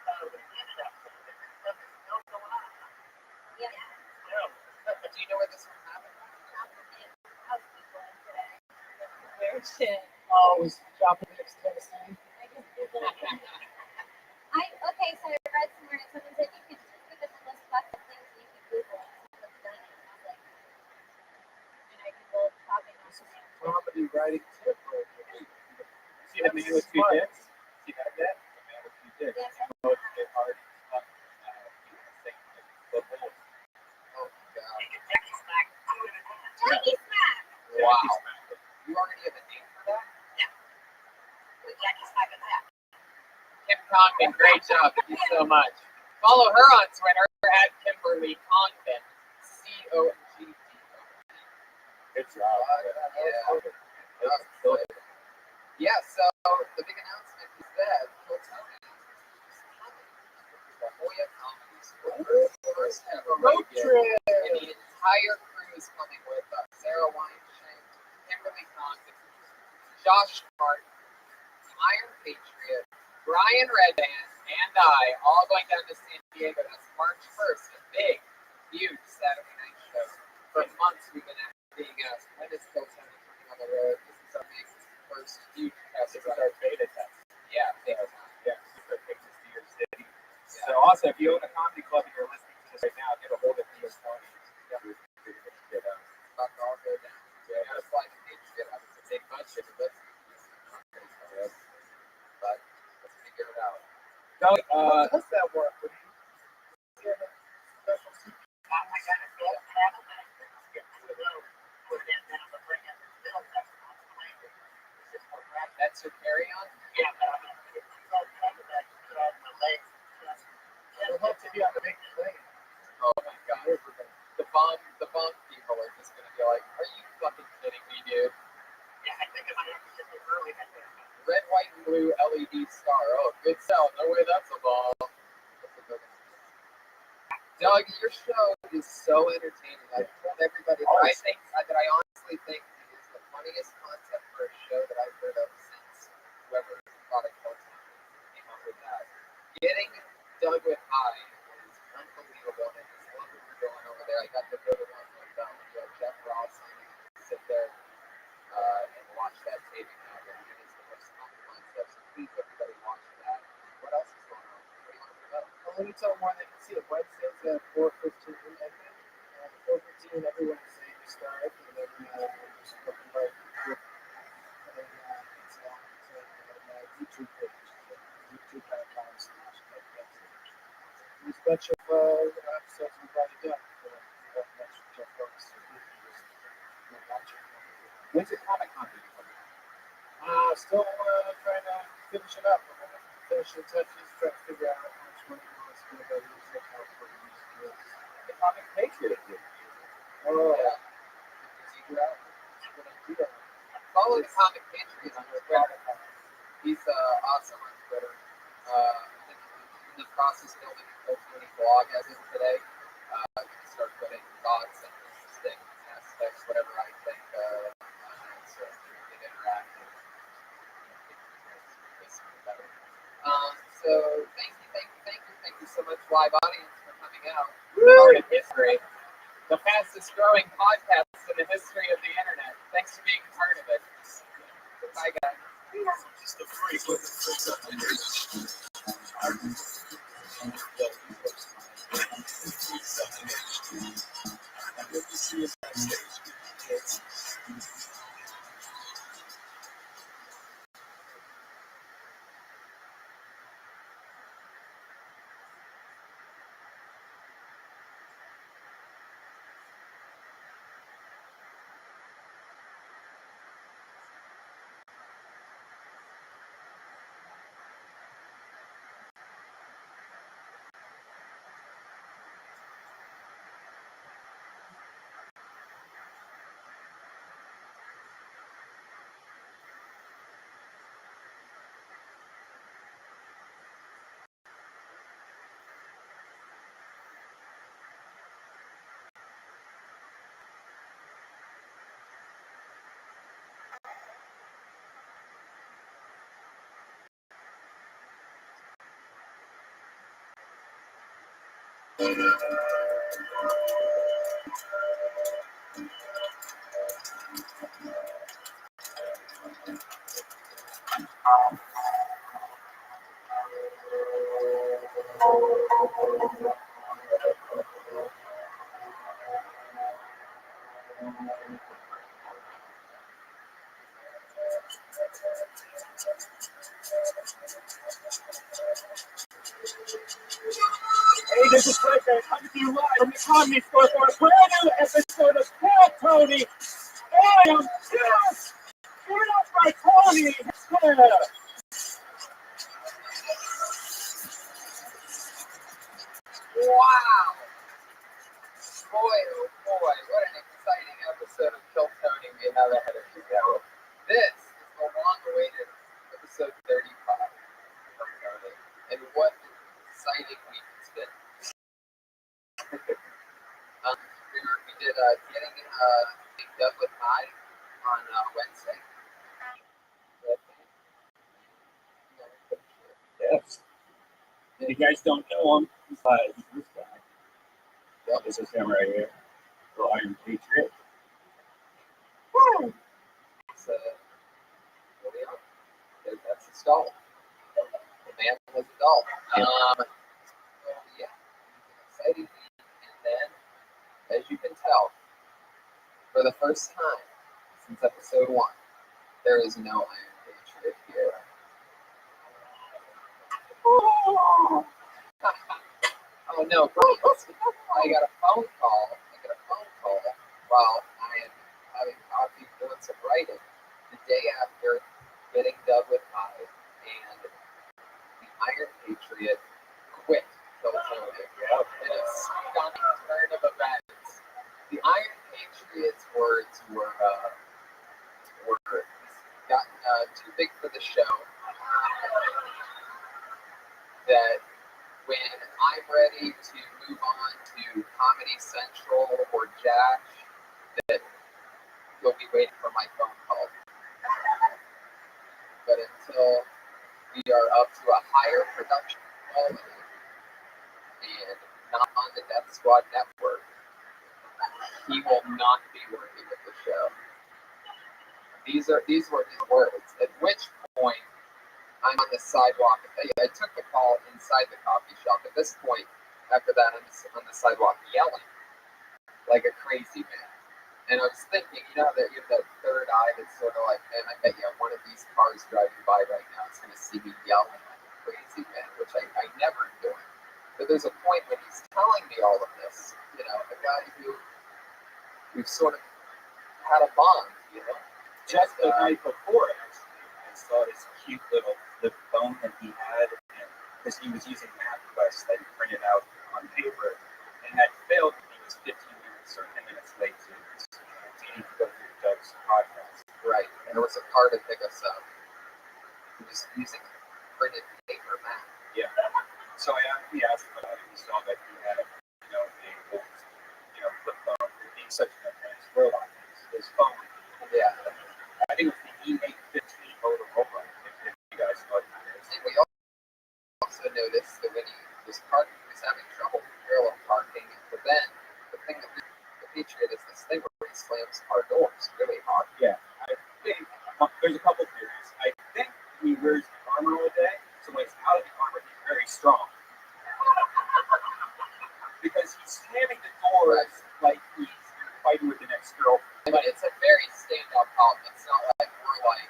S5: thought it would have ended up. This stuff is still going on.
S12: Yeah.
S5: Still.
S9: Do you know where this one happened?
S12: Shit.
S1: Oh, it was Chopping Mix, Tennessee.
S12: Okay, so I read somewhere and someone said you could just look at the list of lots of things and you could Google it. Someone's done it. And I was like, and I Googled chopping on some
S1: Comedy writing tip.
S8: See the man with two dicks? See that yet? The man with two dicks.
S12: Yes,
S8: Both get hard.
S9: Oh my god.
S5: Jackie smack two in a hand.
S12: Jackie Smack.
S9: Wow. You already have a name for that?
S5: The Jackie smack attack.
S9: Kim Condon, great job. Thank you so much. Follow her on Twitter at Kimberly Condon. COGD.
S8: Good job.
S9: Yeah, so the big announcement is that Kill Tony is coming. The Hoya Comedy School. First ever
S1: Road trip.
S9: And the entire crew is coming with us. Sarah Weinstein, Kimberly Condon, Josh Martin, Iron Patriot, Brian Redband, and I all going down to San Diego. That's March 1st. A big, huge Saturday night show. For months we've been being asked, when is Kill Tony coming on the road? This is our big first huge test.
S8: This is our beta test.
S9: Yeah, big time.
S8: Yeah, super pictures to your city. So also, if you own a comedy club and you're listening to this right now, get a hold of Kill Tony.
S9: About to all go down. Yeah, I gotta fly to Patriot. It's a big budget, but let's figure it out.
S8: Doug,
S1: How does that work? Would you get a special seat?
S5: I got a bill panel that I get to the road, put it in, then I'm gonna bring in the bill that's on the plane. It's just for practice.
S9: That's your carry-on?
S5: Yeah, but I mean, it's all kind of that, put on my legs.
S1: It'll help to be on the big plane.
S9: Oh my god. The bomb people are just gonna be like, are you fucking kidding me, dude?
S5: Yeah, I think I might have to sit there early.
S9: Red, white, and blue LED star. Oh, good sell. No way that's a ball. Doug, your show is so entertaining. I've told everybody that I honestly think it is the funniest concept for a show that I've heard of since whoever thought it came up with that. Getting Doug with High is unbelievable, and I just love what you're doing over there. I got to go to one with Jeff Ross and sit there and watch that taping out there. It is the most fun concept, so please, everybody, watch that. What else is going on? What do you want to promote?
S1: Well, let me tell them where they can see it. Wednesdays at 4:15 in Edmond. 4:15 every Wednesday we start, and then we're just looking right through. And then it's on YouTube page, youtube.com/backstage. There's a bunch of episodes we've already done. We've got much Jeff Ross, so you can just watch it.
S8: when's your Comic Con?
S1: Still trying to finish it up. We're gonna finish the touches, try to figure out which one he wants to do.
S8: The Comic Patriot.
S1: Oh,
S9: Yeah. Follow the Comic Patriot on Twitter. He's awesome on Twitter. In the process of building a Kill Tony blog as of today. I can start putting thoughts and interesting aspects, whatever I think so get interactive. So thank you so much, live audience, for coming out.
S8: Part of history. The fastest growing podcast in the history of the internet. Thanks for being part of it.
S9: Bye, guys.
S1: just a freak with
S14: Hey, this is Fred Bear coming to you live from the Comedy Store for a brand new episode of Kill Tony. I am just killed by Tony.
S9: Wow. Boy, oh boy, what an exciting episode of Kill Tony we have ahead of you. This is the long-awaited episode 35 of Tony. And what an exciting week it's been. We did getting Doug
S8: If you guys don't know him, he's this guy. Yep. This is him right here. The Iron Patriot.
S9: Woo! So, there we are. That's his doll. The man was a doll. Yeah, exciting week. And then, as you can tell, for the first time since episode 1, there is no Iron Patriot here. Oh no, bro. I got a phone call. While I am having coffee doing some writing the day after getting done with Hive, and the Iron Patriot quit Philatonia in a stunning turn of events. The Iron Patriot's words were gotten too big for the show. That when I'm ready to move on to Comedy Central or Jack, that you'll be waiting for my phone call. But until we are up to a higher production quality and not on the Death Squad network, he will not be working with the show. These were his words. At which point, I'm on the sidewalk. I took the call inside the coffee shop. At this point, after that, I'm on the sidewalk yelling like a crazy man. And I was thinking, you know, that you have that third eye that's sort of like, man, I bet you one of these cars driving by right now is going to see me yelling like a crazy man, which I never do. But there's a point when he's telling me all of this, you know, a guy we've sort of had a bond, you know.
S8: Just the night before, actually, I saw this cute little flip phone that he had, because he was using MapQuest that he printed out on paper, and that failed. He was 10 minutes late to go through Doug's podcast.
S9: Right, and there was a car to pick us up. He was using a printed paper map.
S8: Yeah. So he asked him about it. He saw that he had, you know, a flip phone. Being such an advanced robot, his phone.
S9: Yeah.
S8: I think it was the E850 Motorola, if you guys know what that is.
S9: And we also noticed that when he was parking, he was having trouble with parallel parking. But then, the thing that the Patriot is this thing where he slams car doors really hard.
S8: Yeah. I think there's a couple theories. I think he wears armor all day, so when he's out of the armor, he's very strong. Because he's slamming the doors like he's fighting with the next girl.
S9: But it's a very stand-up album. It's not like we're like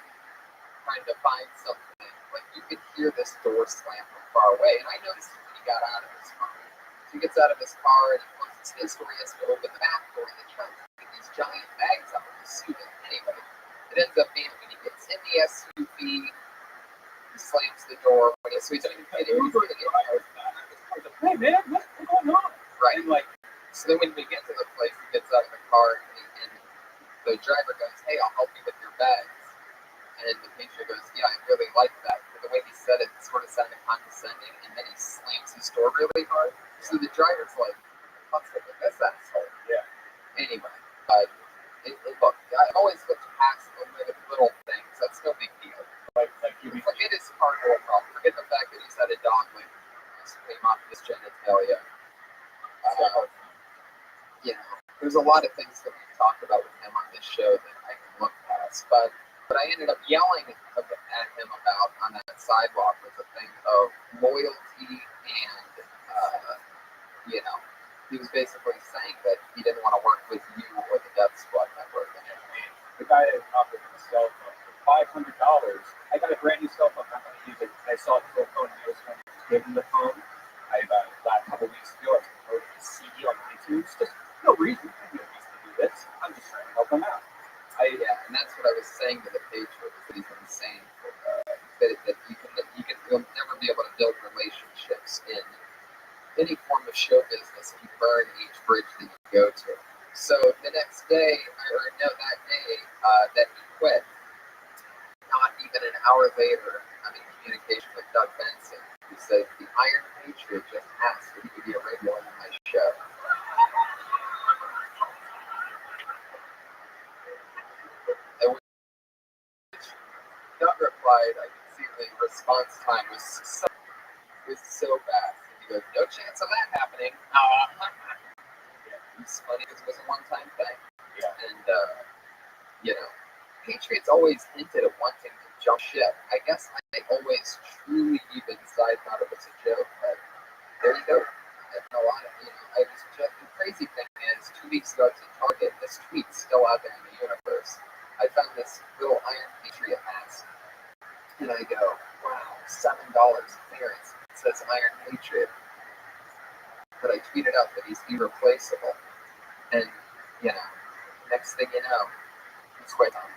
S9: trying to find something. Like you could hear this door slam from far away. And I noticed when he got out of his car. So he gets out of his car and once his door, he has to open the back door in the trunk with these giant bags out of his suit. And anyway, it ends up being when he gets in the SUV, he slams the door. So he's like, hey man, what's going on? Right. And like, so then when we get to the place, he gets out of the car and the driver goes, hey, I'll help you with your bags. And the Patriot goes, yeah, I really like that. But the way he said it sort of sounded condescending, and then he slams his door really hard. So the driver's like, what's the this asshole?
S8: Yeah.
S9: Anyway, look, I always look past the little things. That's no big deal.
S8: Like
S9: forget his car door problem. Forget the fact that he's had a dog like came off his genitalia. You know, there's a lot of things that we've talked about with him on this show that I can look past, but I ended up yelling at him about on that sidewalk was a thing of loyalty and, you know, he was basically saying that he didn't want to work with you or the Death Squad network anymore.
S8: The guy that offered him a cell phone for $500. I got a brand new cell phone. I'm going to use it. I saw his little phone and I was going to give him the phone. Last couple weeks ago, I promoted a CD on iTunes. Just no reason. I have no reason to do this. I'm just trying to help him out.
S9: And that's what I was saying to the Patriot. That he's insane. That you'll never be able to build relationships in any form of show business if you burn each bridge that you go to. So the next day, that he quit. Not even an hour later, I'm in communication with Doug Benson, who said the Iron Patriot just asked if he could be a regular on my show. And Doug replied, I can see the response time was was so fast. And he goes, no chance of that happening. It's funny because it was a one-time thing.
S8: Yeah.
S9: And, Patriots always hinted at wanting to jump ship. I guess I always truly deep inside thought it was a joke, but there you go. And a lot of, I was just, the crazy thing is, 2 weeks ago I was at Target, this tweet's still out there in the universe. I found this little Iron Patriot mask, and I go, wow, $7 clearance. It says Iron Patriot. But I tweeted out that he's irreplaceable. And, next thing you know, he's quite on.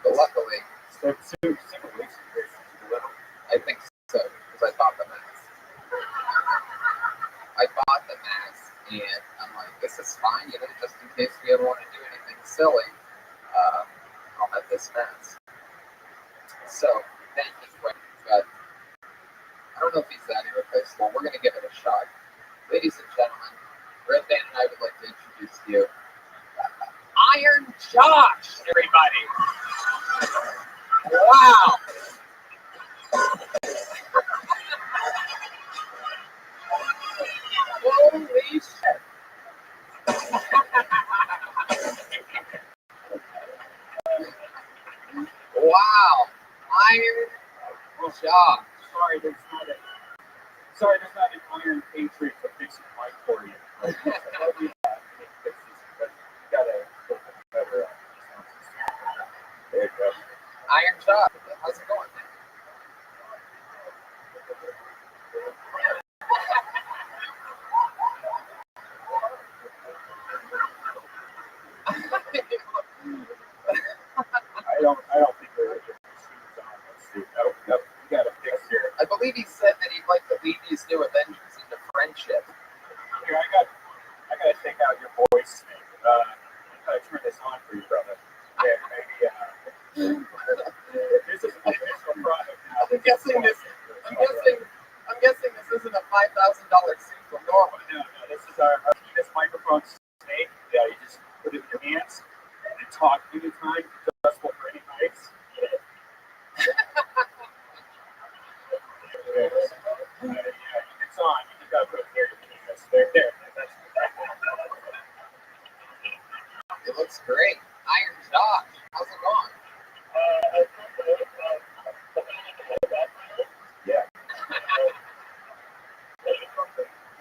S9: But luckily,
S8: So several weeks ago,
S9: I think so, because I bought the mask. And I'm like, this is fine, just in case we ever want to do anything silly, I'll have this mask. So, then he's wearing, but I don't know if he's that irreplaceable. We're going to give it a shot. Ladies and gentlemen, Red Band and I would like to introduce you Iron Josh, everybody. Wow. Holy shit. Wow. Iron Josh.
S8: Sorry, there's not an Iron Patriot to fix your mic for you. There you go.
S9: Iron Josh. How's it going, man?
S8: I don't think there are different shoes on this suit. Nope, we got to fix here.
S9: I believe he said that he'd like to lead these new Avengers into friendship.
S8: Here, I gotta take out your voice snake. I gotta turn this on for you, brother. Yeah, maybe. This is an official product now.
S9: I'm guessing this isn't a $5,000 suit from Norway.
S8: No, this is our penis microphone snake. Yeah, you just put it in your hands and talk anytime, adjustable for any heights. It's on. You just gotta put it near your penis. There.
S9: It looks great. Iron Josh. How's it going?
S8: Yeah.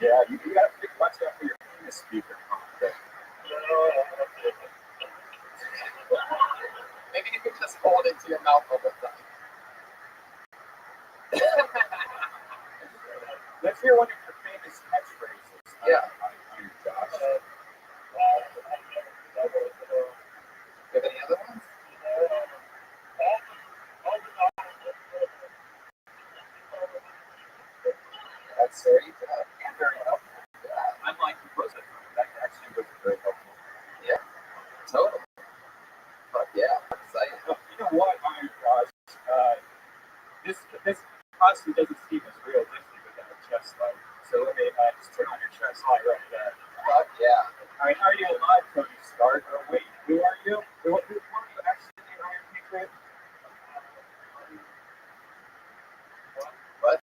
S8: Yeah, you gotta watch out for your penis speaker.
S9: Maybe you could just hold it to your mouth all the time.
S8: Let's hear one of your famous catchphrases.
S9: Yeah.
S8: Iron Josh.
S9: You have any other ones? That's very good. And very helpful. Yeah.
S8: I like the process. That actually was very helpful.
S9: Yeah. Totally. But yeah, I'm excited.
S8: You know what, Iron Josh? This costume doesn't seem as realistic without a chest light. So let me just turn on your chest light right there.
S9: But yeah.
S8: All right, are you alive, Tony Stark? Or wait, who are you? Who are you actually the Iron Patriot?
S9: What?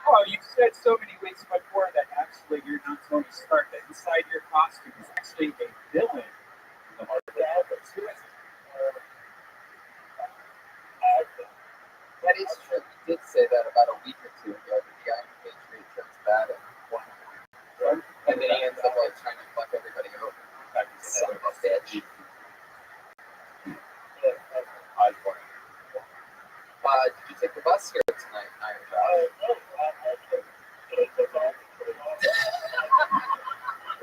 S8: Oh, you said so many weeks before that actually you're not Tony Stark, that inside your costume is actually a villain in the Marvel Comics. Who is it?
S9: That is true. We did say that about a week or two ago, that the Iron Patriot turns bad at one point. And then he ends up trying to fuck everybody over. Son of a bitch. Did you take the bus here tonight, Iron Josh?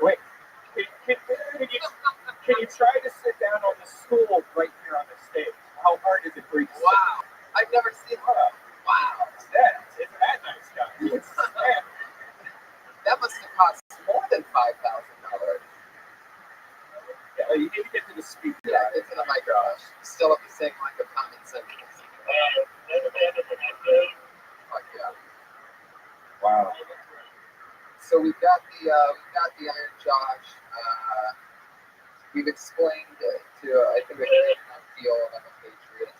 S8: Wait, can you try to sit down on the stool right here on the stage? How hard is it for you?
S9: Wow. I've never seen that. Wow.
S8: It's that nice guy.
S9: That must have cost more than $5,000.
S8: Yeah, you need to get to the speaker.
S9: Yeah, get to the mic, Josh. Still have the same lack of common sense. Fuck yeah.
S8: Wow.
S9: So we've got the Iron Josh. We've explained to I think a good enough deal of a Patriot.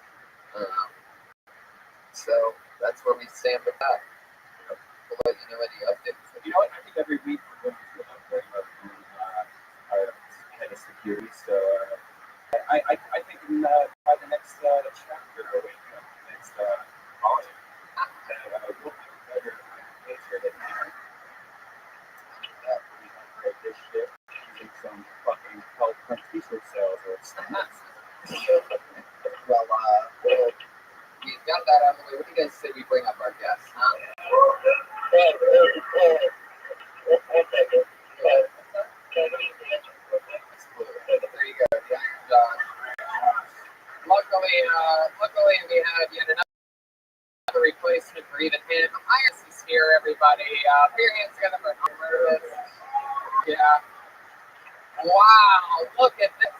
S9: So that's where we stand with that. know any updates.
S8: You know what? I think every week we're going to an upgrade of our head of security. So I think by the next chapter or next holiday, we'll be better make sure that we upgrade this shit using some fucking help from t-shirt sales or something.
S9: Well, we've got that out of the way. What do you guys say we bring up our guests, huh? There you go, Josh. Luckily, we have yet another replacement for even him. Iris is here, everybody. Put your hands together for Mervis. Yeah. Wow, look at this.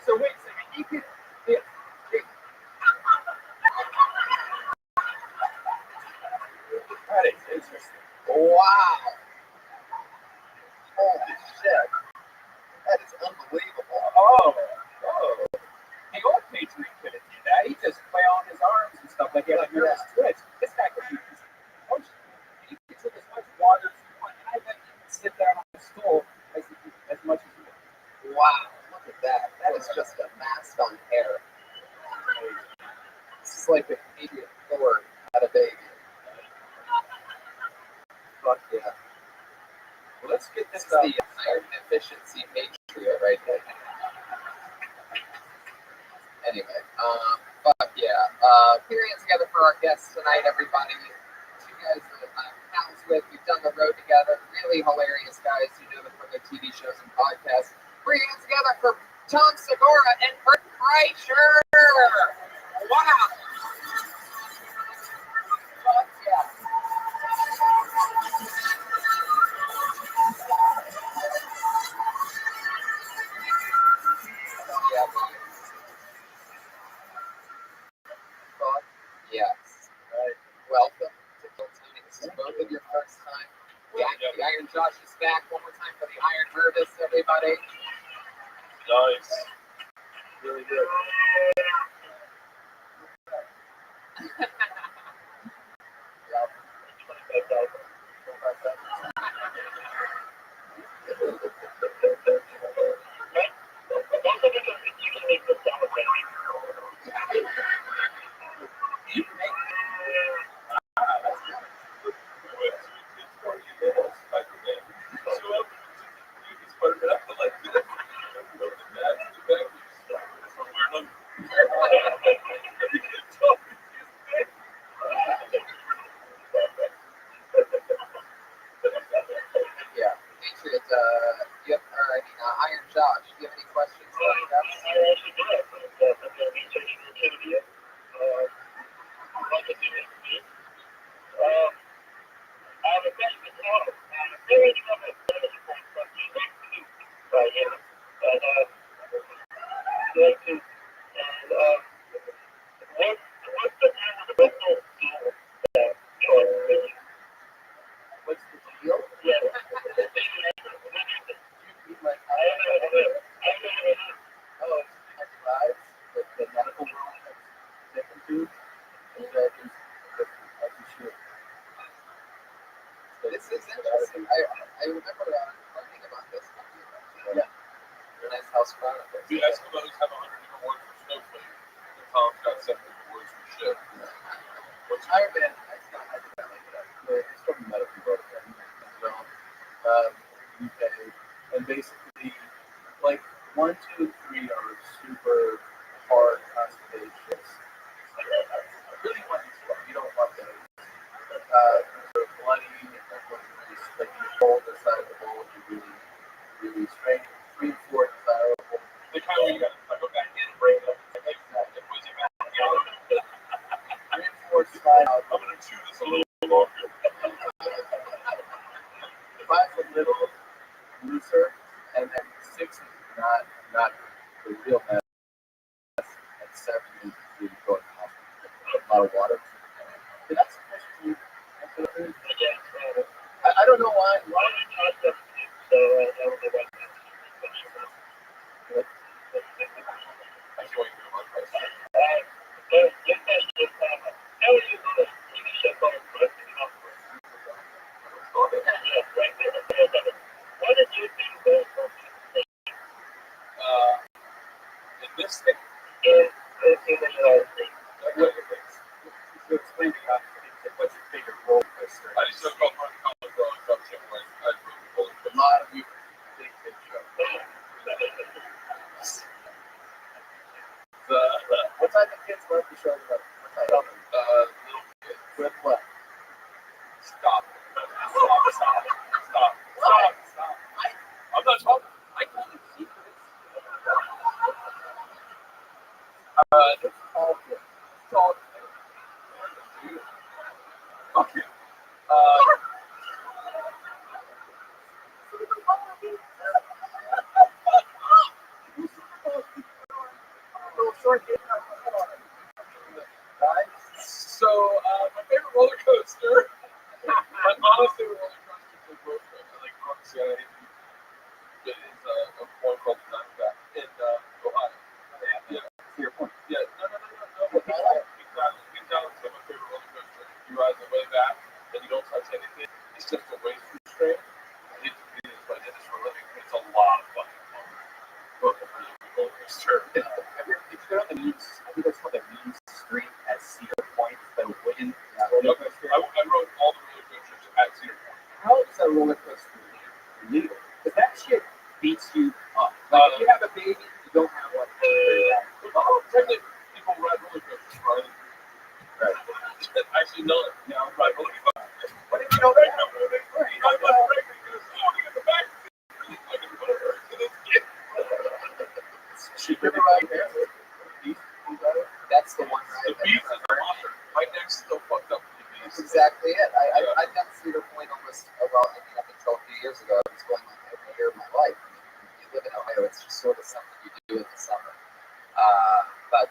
S9: So wait a second, you could.
S8: That is interesting.
S9: Wow. Holy shit. That is unbelievable.
S8: Oh. The old Patriot couldn't do that. He just play on his arms and stuff like he had a nervous twitch. This guy could do this. He could drink as much water as you want, and I bet he can sit down on the stool as much as you want.
S9: Wow, look at that. That is just a mask on hair. This is like a Canadian Thor had a baby. Fuck yeah.
S8: Well, let's get this
S9: the iron efficiency Patriot right there. Anyway, fuck yeah. Put your hands together for our guests tonight, everybody. You guys that I'm pals with, we've done the road together. Really hilarious guys. You know them from their TV shows and podcasts. Put your hands together for Tom Segura and Bert Kreischer. Wow. Fuck yeah. Fuck yes. Right. Welcome to Kiltony. This is both of your first time. The Iron Josh is back. One more time for the Iron Mervis, everybody.
S14: Nice. Really good.
S9: Yeah, Patriot, Iron Josh, do you have any questions for us? What's the deal? Oh, the medical room that's taken to. This is interesting. I remember learning about this. Yeah. The Nice House Chronicles.
S14: The Eskimos have 100 different words for snowflake. The Tom's got 7 different words for shit.
S9: What's Iron Man? I like that. It's from medical program. UK, and basically, like 1, 2, 3 are super hard constipations. Really want you don't want those. They're bloody, and like you hold the side of the bowl, you really strain. 3 and 4 desirable.
S14: The kind where you got to go back in and break it up. It was a bad
S9: 3 and 4 slide out.
S14: I'm going to chew this a little longer.
S9: The 5's a little looser, and then 6 is not the real mess. And 7 is really going off. A lot of water. But that's supposed to be. I don't know why. Why did you touch them? So I don't know why.
S14: I see what you're doing.
S9: But just as this time, how would you do a TV show called Breaking Up?
S2: my favorite roller coaster. My honest favorite roller coaster is Rothschild. Like honestly, I hate it. It's a point called the Diamondback in Ohio. Yeah.
S8: To your point.
S2: Yeah. No. Big Dallas is my favorite roller coaster. You ride the way back and you don't touch anything. It's just a waste restraint. I hate to do this, but I did this for a living. It's a lot of fucking fun. Roller coaster.
S8: If you're on the Mean, I think that's called the Mean Street at Cedar Point, the wooden
S2: Yep. I rode all the roller coasters at Cedar Point.
S8: How is that roller coaster legal? Because that shit beats you up. Like, if you have a baby, you don't have one.
S2: Technically, people ride roller coasters, right? Actually, none. Yeah, ride roller coasters. What if you don't ride roller coasters? You ride roller coasters because, look at the back. I can put a hurt to this kid.
S9: Cheaper to ride there. That's the one ride.
S2: The Beast is the monster. Right next to the fucked up to the Beast.
S9: That's exactly it. I've done Cedar Point almost, well, I mean, up until a few years ago. I was going like every year of my life. I mean, you live in Ohio, it's just sort of something you do in the summer. But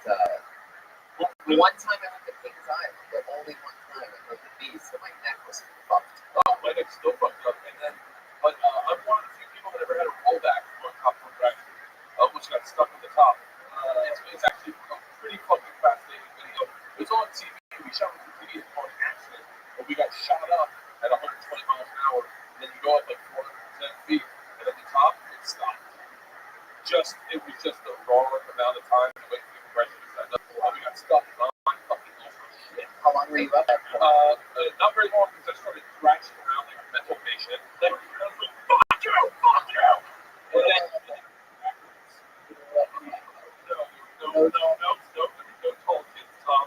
S9: one time I went to Kings Island, the only one time I went to the Beast, and my neck was fucked.
S2: Oh, my neck's still fucked up. And then, but I'm one of the few people that ever had a rollback on top of a I almost got stuck at the top. It's actually a pretty fucking fascinating video. It was on TV. We shot it on TV. It's called an accident. But we got shot up at 120 miles an hour. And then you go up like 410 feet. And at the top, it stopped. It was just the wrong amount of time to wait for the pressure to set up. We got stuck. I'm fucking over shit.
S9: How long were you up there for?
S2: Not very long because I started thrashing around like a mental patient. Then I was like, fuck you! And then no tall kids top.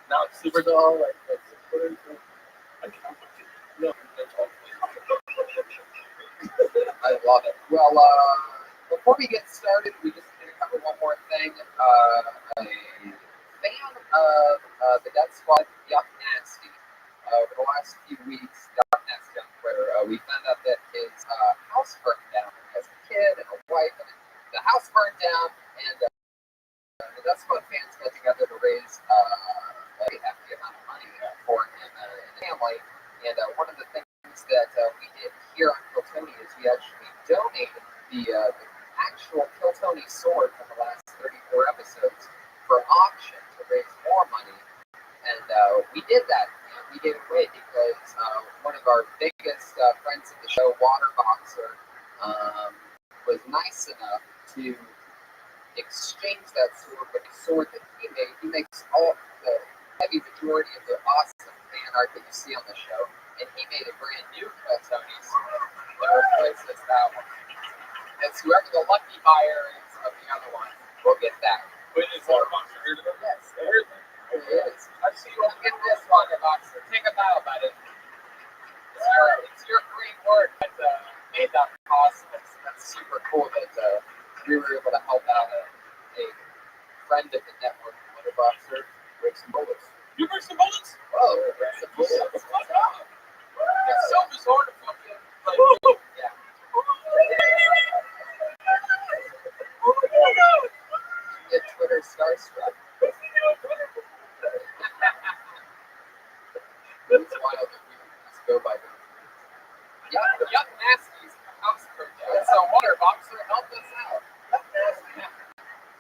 S2: Now it's super tall, like 6 footers. I can't no tall kids.
S9: I love it. Well, before we get started, we just need to cover one more thing. A fan of the Death Squad, Yuck Nasty, over the last few weeks, Yuck Nasty on Twitter, we found out that his house burned down. He has a kid and a wife, and the house burned down, and the Death Squad fans got together to raise a hefty amount of money for him and his family. And one of the things that we did here on Kill Tony is we actually donated the actual Kill Tony sword from the last 34 episodes for auction to raise more money. And we did that. And we gave it away because one of our biggest friends of the show, Waterboxer, was nice enough to exchange that sword with the sword that he made. He makes all the heavy majority of the awesome fan art that you see on the show. And he made a brand new Kill Tony sword that replaces that one. And whoever the lucky buyer is of the other one will get that.
S2: Wait, is Waterboxer here today?
S9: Yes, there it is.
S2: I see you.
S9: Get this, Waterboxer. Take a bow about it. It's your great work that made that possible. That's super cool that we were able to help out a friend of the network, Waterboxer, break some bullets.
S2: You break some bullets?
S9: Oh, break some bullets.
S2: It's so bizarre to fucking like.
S9: Yeah. Get Twitter starstruck. It's wild that we just go by them. Yuck Nasty's house burned down. So Waterboxer, help us out. Yuck Nasty.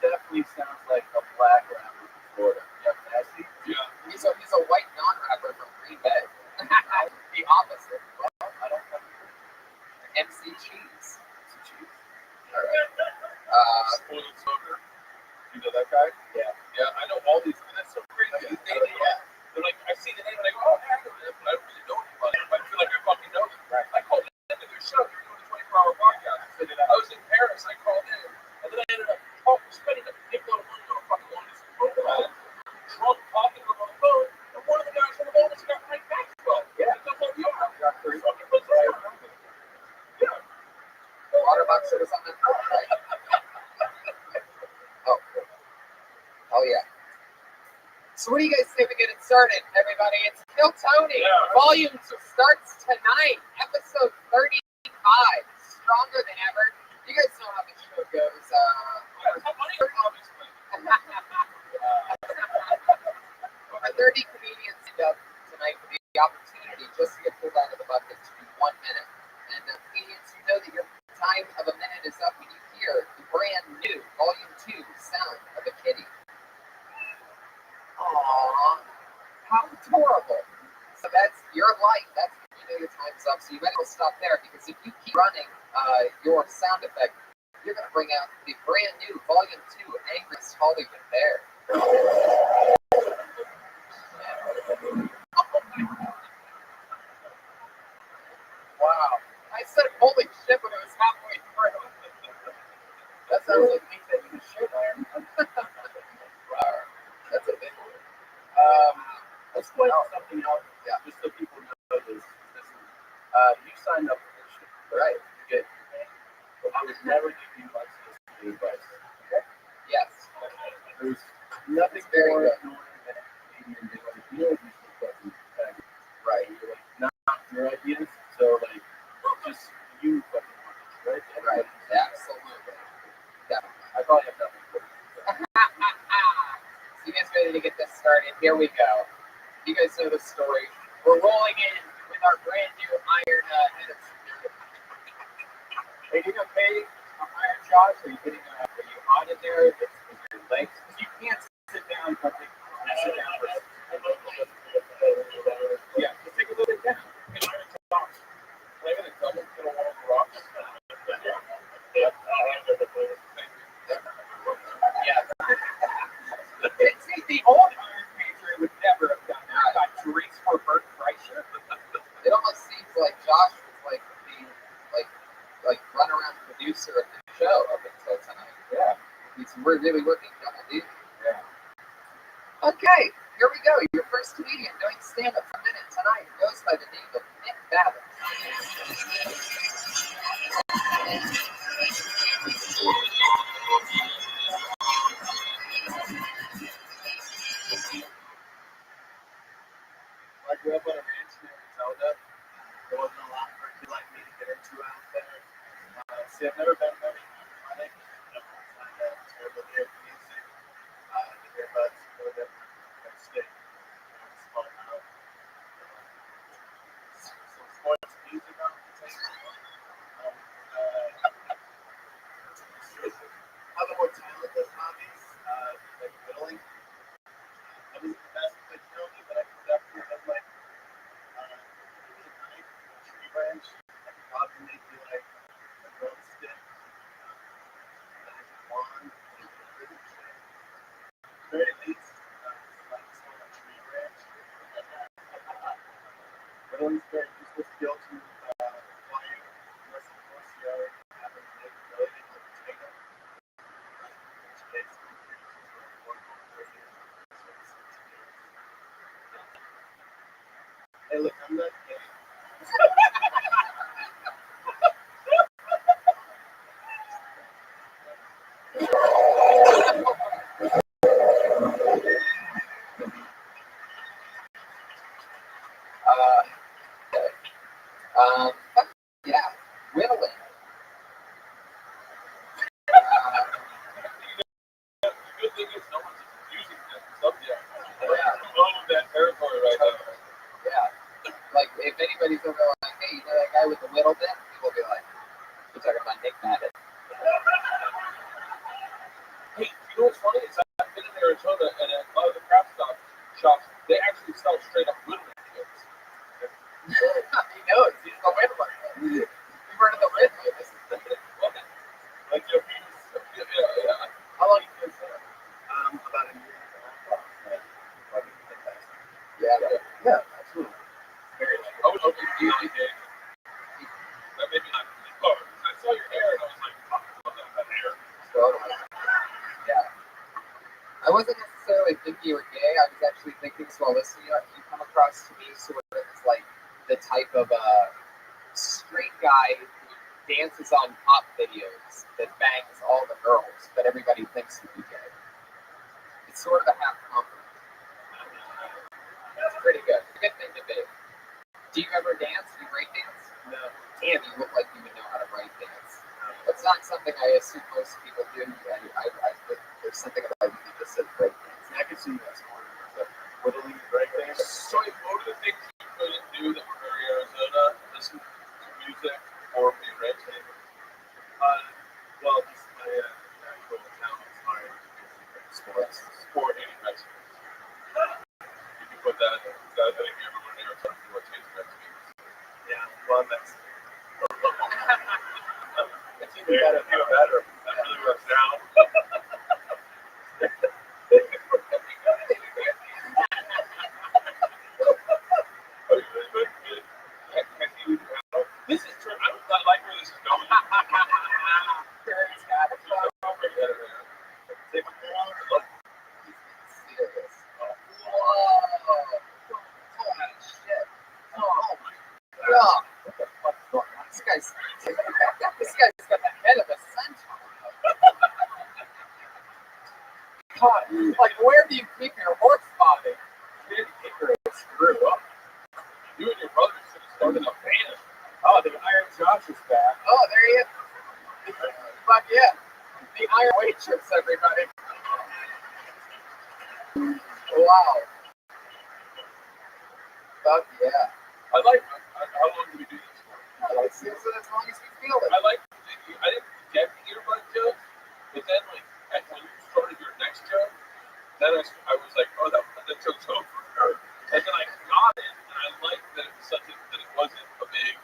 S8: Definitely sounds like a black rapper from Florida. Yuck Nasty?
S2: Yeah.
S9: He's a white non-rapper from Green Bay. The opposite. Well, I don't know. MC Cheese.
S2: Spoiled smoker. You know that guy?
S8: Yeah.
S2: Yeah, I know all these. And that's so crazy. They're like, I see the name and I go, oh, I know him, but I don't really know anybody. I feel like I fucking know him. Right. I called into their show. They were doing a 24-hour podcast. I was in Paris. I called in. And then I ended up spending a big load of money on a fucking long distance phone call. Drunk talking to them on the phone. And one of the guys from the bonus got right back to us. Yeah. That's what we are. Fucking bizarre. Yeah.
S9: Waterboxer or something. Right. Oh yeah. So what do you guys say we get it started, everybody? It's Kill Tony.
S2: Yeah.
S9: Volume 2 starts tonight. Episode 35. Stronger than ever. You guys know how the show goes. 30 comedians end up tonight for the opportunity just to get pulled out of the bucket to do 1 minute. And comedians, you know that your time of a minute is up when you hear the brand new Volume 2 sound of a kitty. Aww, how adorable. So that's your light. That's when you know your time's up. So you better stop there, because if you keep running your sound effect, you're going to bring out the brand new Volume 2 Angriest Hollywood Bear. Wow. I said holy shit when it was halfway through. That sounds like things that you should learn. Wow. That's a big one.
S14: Let's point out something else, just so people know this. You signed up for this shit,
S9: Right.
S14: You get I would never give you unsolicited advice. Okay?
S9: Yes.
S14: There's nothing
S9: very
S14: more
S9: good.
S14: annoying than a comedian being like, you know, you should fucking tag it.
S9: Right.
S14: You're like, not your ideas. So, like, just you fucking want it, right?
S9: Right. Absolutely. Definitely.
S14: I probably have nothing for you.
S9: So you guys ready to get this started? Here we go. You guys know the story. We're rolling in with our brand new iron head of security.
S8: Are you gonna pay iron shots? Are you getting are you on in there? Is your legs? Because you can't sit down. But sit down for yeah, just take a little bit down. Get iron shots. Play with a double to the wall of rocks.
S9: Yeah.
S8: See, the old Iron Patriot would never have done that. Got drinks for Bert Kreischer.
S9: It almost seems like Josh was like the like run around producer of the show up until tonight.
S8: Yeah.
S9: We're really working double duty.
S8: Yeah.
S9: Okay, here we go. Your first comedian doing stand-up for a minute tonight goes by the name of Nick Babbitt.
S14: I grew up on a ranch near Matilda. There wasn't a lot for a kid like me to get into out there. See, I've never been very athletic. I had a terrible ear music. The earbuds go different. They stick. It's fun out. Some sports music on the table. Other more talented hobbies, like whittling. I was the best at whittling, but I could definitely have like maybe a knife, a tree branch. I could probably make you like a broomstick, a wand, and a ribbon shape. Very least, like some tree branch. Whittling's very useful skill to acquire, unless of course you already have a ability to potato. Hey, look, I'm not gay.
S9: Yeah, whittling.
S14: The good thing is no one's using that subject. I'm on that territory right now.
S9: Yeah. Like, if anybody's ever like, hey, you know that guy with the whittle bit? People will be like, you're talking about Nick Babbitt.
S14: Hey, you know what's funny? Is I've been in Arizona and at a lot of the craft shops, they actually sell straight up whittling kits.
S9: He knows. He's the whittler. You've heard of the whittler. This is the woman.
S14: Like your penis. Yeah.
S9: How long have you been there?
S14: About a year and a half.
S9: Yeah, absolutely.
S14: Very like, I was hoping to be gay. But maybe not. Oh, I saw your hair and I was like, fuck, I love that hair.
S9: Totally. Yeah. I wasn't necessarily thinking you were gay. I was actually thinking, so listening, you come across to me sort of as like the type of straight guy who dances on pop videos that bangs all the girls, but everybody thinks he'd be gay. It's sort of a half compliment. That's pretty good. It's a good thing to be. Do you ever dance? Do you break dance?
S14: No.
S9: Damn, you look like you would know how to break dance. That's not something I assume most people do. I think there's something about you that just says break dance.
S14: I can see that. Whittling, right?
S2: that. I think everyone here talking about what change next week.
S7: Yeah, well, that's
S2: It's even better. That really works out. This is true. I don't like where this is going.
S9: This guy's got the head of a centaur. God, like where do you keep your horse body?
S2: You screw up. You and your brother should have started a band. Oh, the Iron Josh is back.
S9: Oh, there he is. Fuck yeah. The Iron Waitress, everybody. Wow. Fuck yeah.
S2: I like. How long do we do this for?
S9: Let's do it as long as we feel it.
S2: I didn't get the earbud joke, but then when you started your next joke, then I was like, oh, that joke's over. And then I got it, and I liked that it was something that it wasn't a big,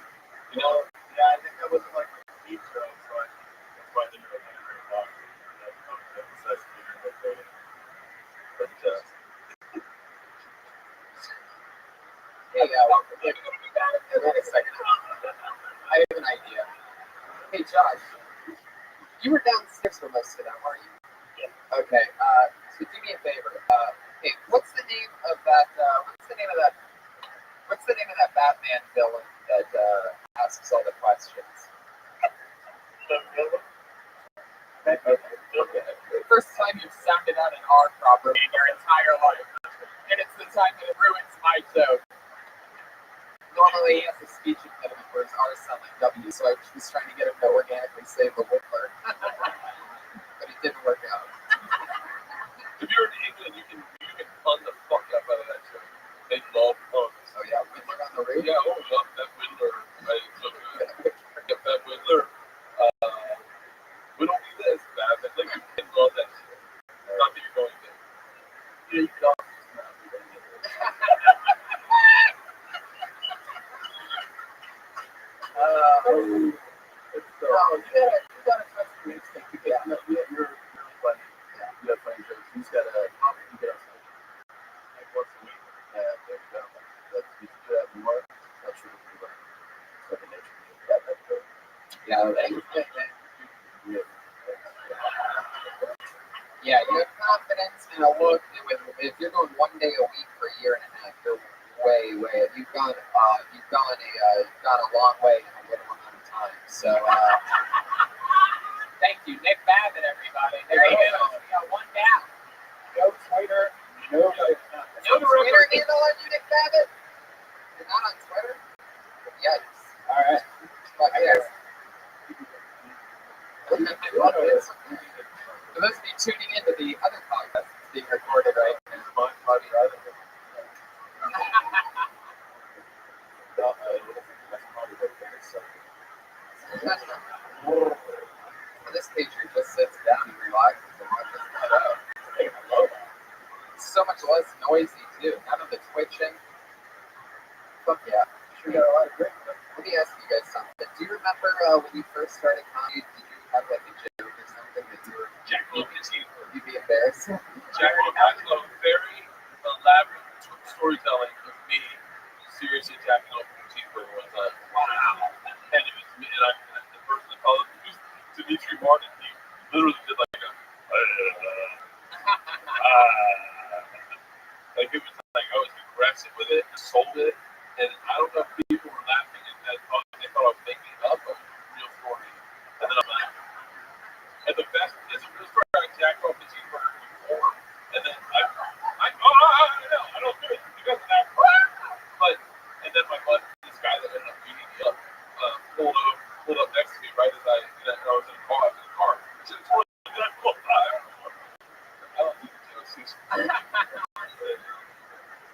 S2: you know.
S7: yeah, I think that wasn't like my deep show, so that's why I didn't really get very long.
S2: But
S9: Hey, wait a second. I have an idea. Hey, Josh, you were downstairs for most of that, weren't you? Yeah. Okay. So do me a favor. Hey, what's the name of that? What's the name of that Batman villain that asks all the questions? The first time you've sounded out an R properly in your entire life, and it's the time that it ruins my joke. Normally he has a speech impediment where his R's sound like W, so I was trying to get him to organically say the Whittler. But it didn't work out.
S2: if you're in England, you can fun the fuck up out of that joke. They love puns.
S9: Oh yeah, Whittler on the radio?
S2: Yeah, that Whittler. Right? So good. Get that Whittler. Whittle me this, man. I think you can love that shit. Not that you're going to. Yeah, you can also just not do that.
S7: You gotta trust your instinct because you're really funny. Yeah, you have funny jokes. You just gotta get outside. Like once a week. Yeah, there you go. If you do that more, I'm sure you'll be right. Second nature.
S9: Yeah, you have confidence and a look. If you're going 1 day a week for a year and a half, you're way. You've gone a long way in a little amount of time. So, thank you, Nick Babbitt, everybody. There you go. We got one down.
S7: No Twitter. No
S9: Twitter handle on you, Nick Babbitt? You're not on Twitter? Yikes.
S7: All right.
S9: Fuck yes. For those of you tuning into the other podcast, it's being recorded right now. This picture just sits down and relaxes and watches the show. It's so much less noisy too. None of the twitching. Fuck yeah.
S7: Sure got a lot of great stuff.
S9: Let me ask you guys something. Do you remember when you first started comedy? Did you have like a joke or something that you were you'd be embarrassed?
S2: Jack Low, very elaborate storytelling of me seriously jacking off the cheeseburger one time. Wow. And it was me, and the person that called it was Dimitri Martin. He literally did like a like it was like I was aggressive with it, sold it, and I don't know if people were laughing at that. They thought I was making it up, but it was a real story. And then I'm like, and the best is the real story. I jacked off the cheeseburger before, and then I don't do it because of that. But and then my buddy, this guy that ended up beating me up, pulled up next to me right as I was in the car. I should have told you that whole time. I don't do the jokes.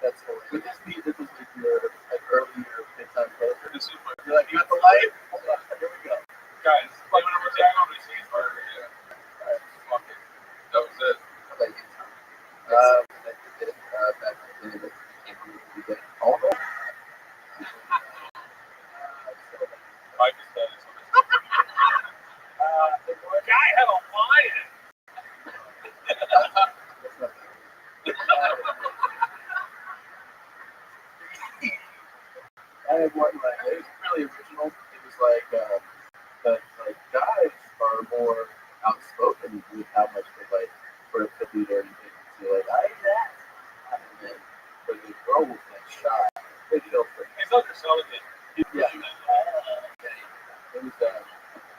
S9: That's hilarious.
S7: But this was like your earlier bedtime poster.
S2: This is my.
S7: You're like, you got the light? Hold on, here we go.
S2: Guys, like when we're jacking off the cheeseburger, yeah. Alright, fuck it. That was it.
S9: How about you, Tom? I did it back in the day, but you can't believe
S2: wasn't like it was really original. It was like but like guys are more outspoken with how much they like for a food or anything. So like I eat that, and then for the girl was like shy. They feel free.
S14: He's underselling it.
S2: Yeah.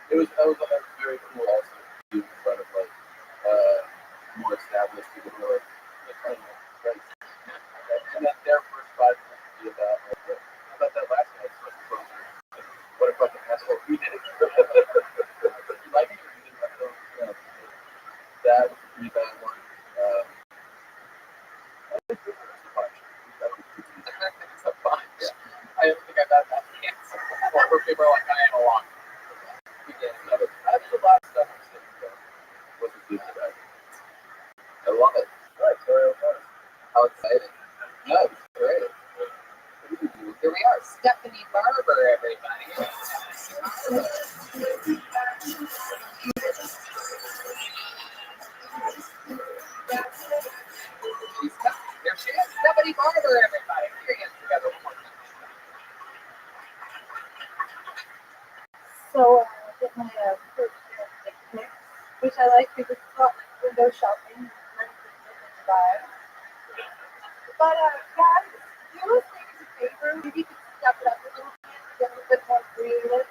S2: It was very cool also to do in front of like more established people who are like kind of right. And then their first 5 minutes would be about like how about that last guy was closer. What a fucking asshole. We did it. You like it or you didn't like it? Yeah. That was a pretty bad one.
S9: It's a bunch. Yeah. I don't think I've had that answer before where people are like, I am a lot.
S2: That's a lot of stuff I'm sitting there. Wasn't good for that. I love it. Right, sorry,
S9: How exciting. No, it's great. Here we are, Stephanie Barber, everybody. There she is, Stephanie Barber, everybody. Put your hands together one more time.
S6: So I did my first pair of picnics, which I like because it's not like window shopping. Buy. But guys, do us a favor. Maybe you could step it up a little bit, get a little bit more creative.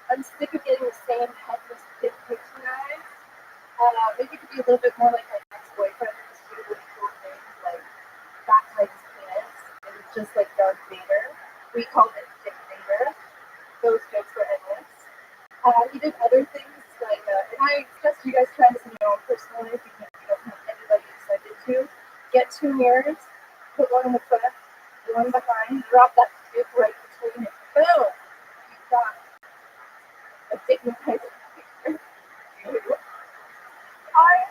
S6: I'm sick of getting the same headless pictures, guys. Maybe it could be a little bit more like my ex-boyfriend who just did really cool things, like baptized his penis. It was just like Darth Vader. We called it Dick Vader. Those jokes were endless. He did other things like, and I suggest you guys try this in your own personal life because you don't have anybody excited to. Get 2 mirrors, put one in the front, one behind, drop that dick right between it. Boom! You've got a dignified picture. I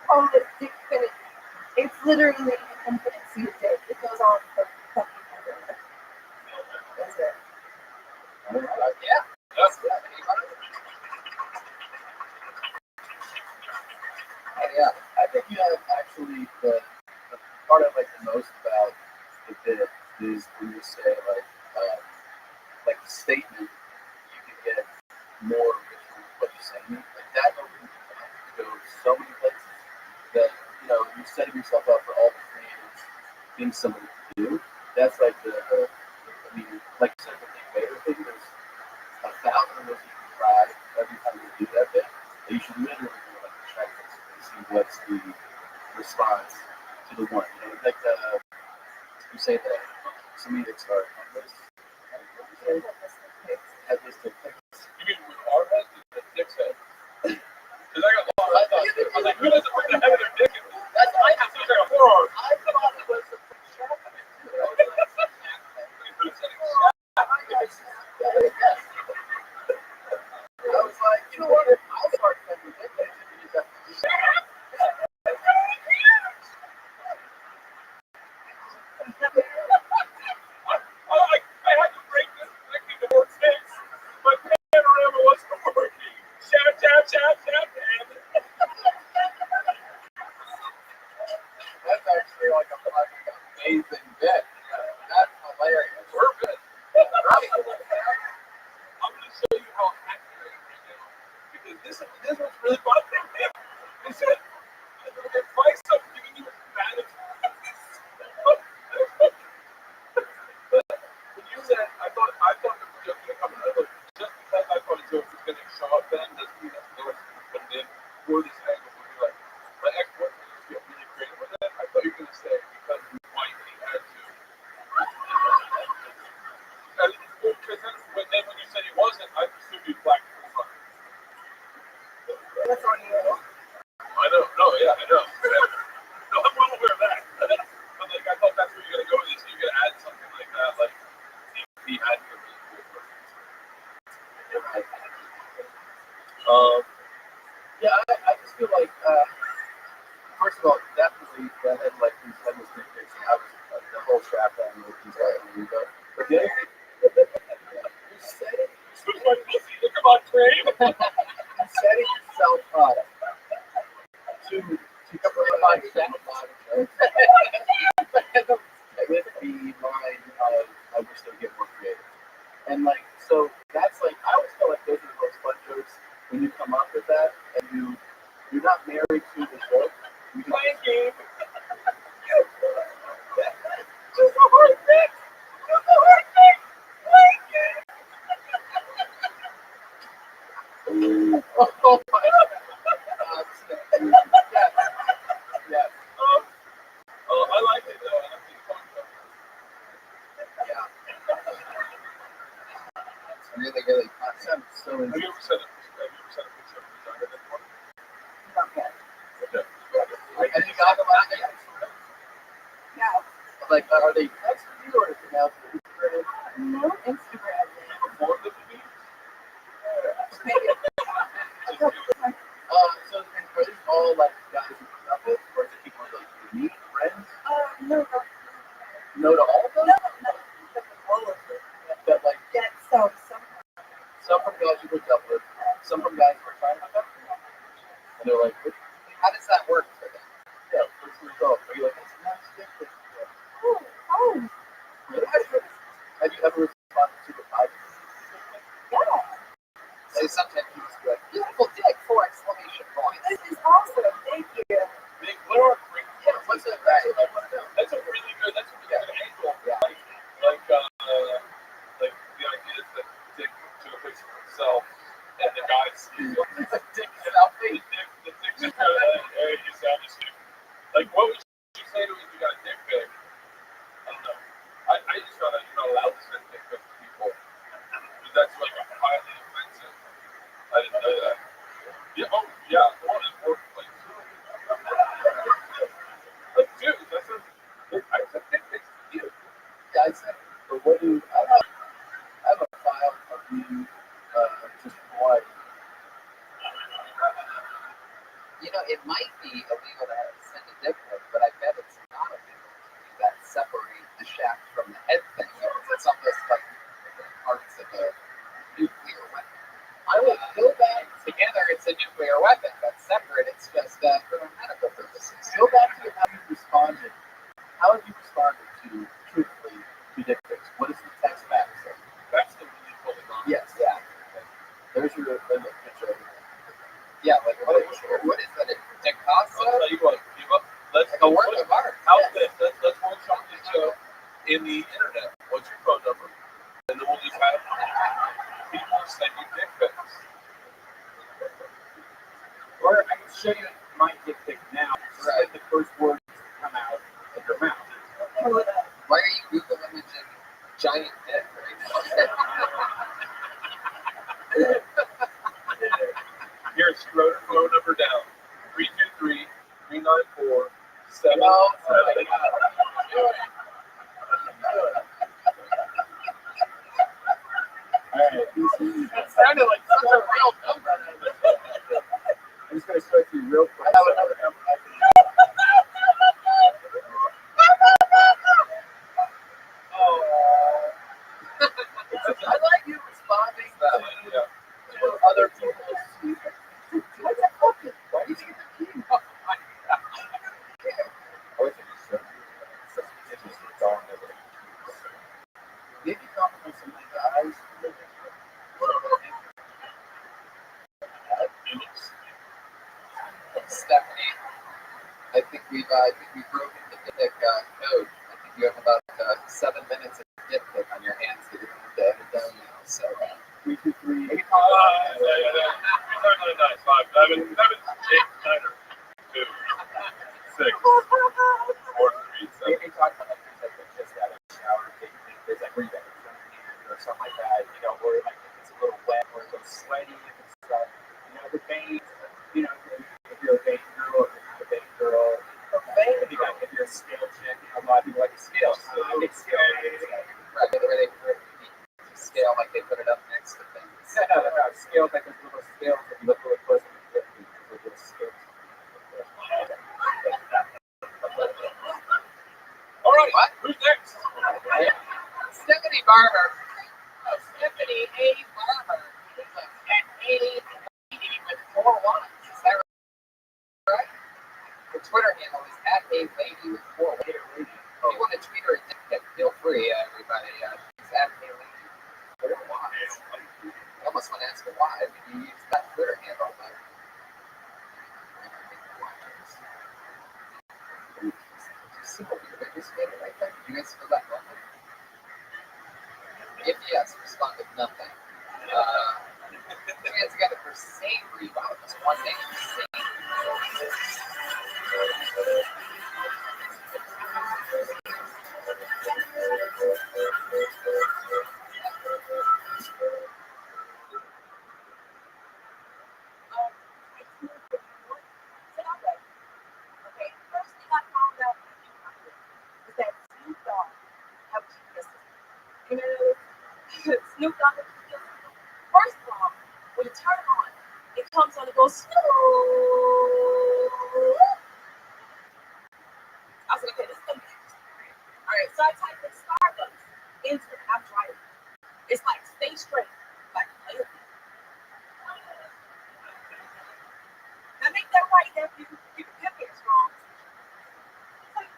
S6: call it dickfinity. It's literally an infinity of dick. It goes on for fucking ever. That's it.
S9: Yeah. That's Stephanie Barber.
S2: Yeah, I think actually the part I like the most about the bit is when you say like the statement you can get more original with what you're saying. Like that opens your mouth to go so many places that you're setting yourself up for all the creative things somebody can do. That's like I mean, like you said, the Dick Vader thing. There's 1,000 of those you can try every time you do that bit. You should literally do like a checklist and see what's the response to the one. Like you say that Semitic are headless. Headless to pics.
S14: You mean with our heads or the dick's head? Because I got long I thought I was like, who doesn't put the head of their dick in? That's I can see like a forearm.
S9: I thought it was a shot. I was like, you know what? I'll start sending dick pics if you need that.
S14: I had to break this connecting the more sticks. My panorama wasn't working. Shout, and
S9: That's actually like a fucking amazing bit. That's hilarious.
S14: we're good.
S9: Right.
S14: I'm going to show you how accurate I am right now. Because this was really fun. They said, the advice I'm giving you is management. When you said, I thought the joke was going to come out. Just because I thought a joke was going to show up then doesn't mean that's the way it's put it in. Or this angle would be like, my ex-boyfriend used to get really creative with it. I thought you were going to say, because we finally had to. Because then when you said he wasn't, I assumed he blacked the front.
S6: That's on you.
S14: I know. No, yeah, I know. No, I'm well aware of that. But like, I thought that's where you're gonna go with this. You're gonna add something like that, like he had to be
S2: Yeah, I just feel like first of all, definitely that had like these headless dick pics, and I was the whole strap on with these but the other thing, you're setting
S14: my pussy. Look at my frame.
S2: you're setting yourself up to put my set with the mind of I wish they would get more creative.
S9: really, really funny.
S3: Sounds so
S2: Have you
S3: interesting.
S2: ever sent a picture of your vagina before?
S9: Not bad.
S2: Okay.
S9: Have you got them on yet?
S6: Yeah.
S3: Like, are they texting you or is it now through Instagram?
S6: No Instagram.
S2: Before the meeting?
S3: So are these all like guys you put up with, or is it people like you meet, friends?
S6: No.
S3: No to all of them?
S6: No. All of them.
S3: But like
S6: Yeah, some.
S3: some from guys you put up with, some from guys who are trying to hook up, and they're like,
S9: How does that work for them?
S3: yeah, what's the result? Are you like, it's not stick this?
S6: Oh.
S3: Really? Have you ever responded to the positive?
S6: Yeah.
S9: See, sometimes you just be like, beautiful dick, 4 exclamation points.
S6: This is awesome. Thank you.
S2: Big, what are great?
S3: Yeah, what's that? That's what I want to know.
S2: That's a really good angle.
S9: Yeah.
S2: Like the idea is that dick took a picture of himself, and the guy sees
S9: Dick selfie.
S2: the dick just kind of like, hey, you sound just like, what would you say to him if you got a dick pic? I don't know. I just found out you're not allowed to send dick pics to people. Because that's like highly offensive. I didn't know that. Yeah, oh, yeah, the one in workplace. Like, dude, that's a, I sent dick pics to you.
S3: Yeah, I said, but what do I have a file of you just one.
S9: You know, it might be illegal to send a dick pic, but I bet it's not illegal to do that separate the shaft from the head thing. It's almost like different parts of a nuclear weapon.
S3: I would go back
S9: Together, it's a nuclear weapon, but separate, it's just for medical purposes.
S3: go back to how you responded. How have you responded to truthfully to dick pics? What is the text back say?
S2: That's the really cool thing.
S3: Yes.
S9: Yeah.
S3: There's your picture.
S9: Yeah, like what is that? A dick
S2: I'll tell you what, let's
S9: Like a work of art.
S2: How's this? Let's workshop this show in the internet. What's your phone number? And then we'll just have people send you dick pics.
S8: Or I can show you my dick pic now. Right. The first words come out of your mouth.
S9: Why are you Google imaging giant dick right now?
S2: Here, she wrote her phone number down. 323-394-7.
S9: Oh my God. It sounded like such a real number.
S3: I'm just going to start you real quick.
S9: I have another number.
S3: I like you responding to other people's. What's that fucking? Why did you get the key?
S9: Oh my God.
S3: I wish I could show you. It's just gone over. Maybe compliment some of the guys.
S9: Stephanie, I think we've broken the dick code. I think you have about 7 minutes of dick pic on your hands to get the edit done now. So
S3: 3, 2, 3.
S2: Yeah. 5, 7, 8, 9, 2, 6, 4, 3, 7.
S8: Maybe talk about like things like just out of the shower, taking pictures, like where you got your phone in your hand or something like that, you know, or like if it's a little wet or a little sweaty, if it's the veins, if you're a vein girl, if you're not a vein girl, if you're a scale chick, a lot of people like a scale. So I think scale is
S9: right, the way they scale, like they put it up next to things.
S8: no, scales like those little scales that you look really close and you get little scales.
S2: All right,
S9: What?
S2: who's next?
S9: Stephanie Barber. Stephanie A. Barber. And A. lady with 4 Ys. Is that right? The Twitter handle is @A.lady with 4 Ys. If you want to tweet her a dick pic, feel free, everybody. It's @A.lady with 4 Ys. I almost want to ask her why. I mean, you use that Twitter handle, but you guys feel that moment? If yes, respond with nothing. Put hands together for Savory. Wow, just one name.
S13: You know, Snoop Dogg. First of all, when you turn it on, it comes on and goes Snoop. I was like, okay, this is gonna be interesting. All right, so I typed in Starbucks into the app driver. It's like stay straight, like now make that right nephew. Keep your pimp strong. Like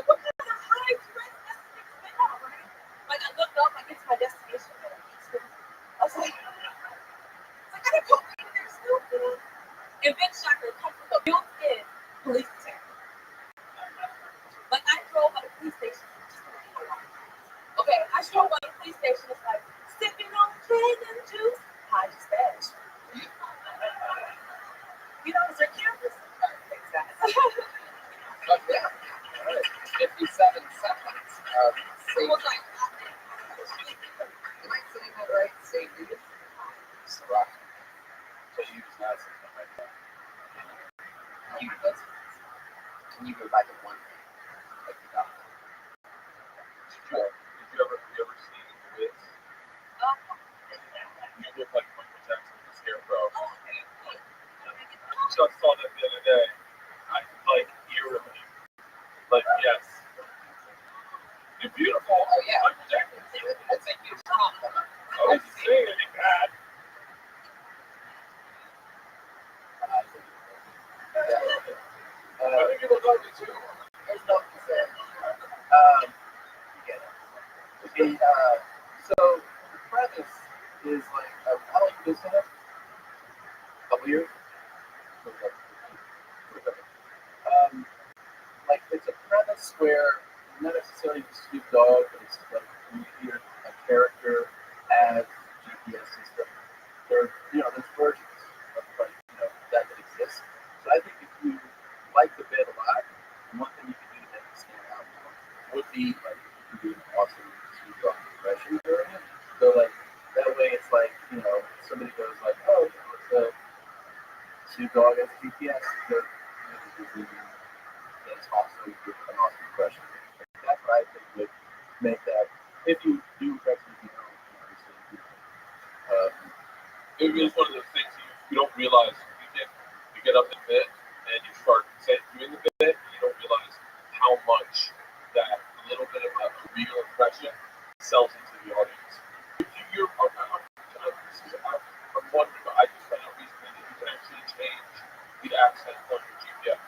S13: what kind of high dress message is that, right? Like I looked up, I get to my destination, I was like, I gotta go in there stupid. And Ben Shocker comes with a built-in police detective. Like I drove by the police station. Okay, I drove by the police station. It's like sipping on gin and juice. Hide your stash. You know, is there cameras? Exactly.
S9: But yeah, 57 seconds of safety. Am I saying that right? Safety. So you use that system right there. Can you go back to one thing? Like you got that?
S2: Sure. Did you ever see the Wiz? You look like Michael Jackson with a scarecrow. Just saw that the other day. I like eerily. Like yes. You're beautiful.
S9: Oh yeah.
S2: Michael Jackson.
S9: It's a huge compliment.
S2: I wasn't saying anything bad. I think you look ugly too.
S9: There's nothing to say. So the premise is like, how long you been set up? A couple years? Like it's a premise where not necessarily the Snoop Dogg, but it's like you hear a character as GPS system. There's versions of that exist. So I think if you like the bit a lot, one thing you can do to make it stand out more would be like you can do an awesome Snoop Dogg impression during it. So like that way it's like, somebody goes like, oh, it's a Snoop Dogg as GPS. It's also an awesome impression. That's what I think would make that. If you do actually,
S2: It is one of those things you don't realize. You get up in bed and you start doing the bit, and you don't realize how much that little bit of a real impression sells into the audience. I'm wondering, I just found out recently that you can actually change the accent on your GPS.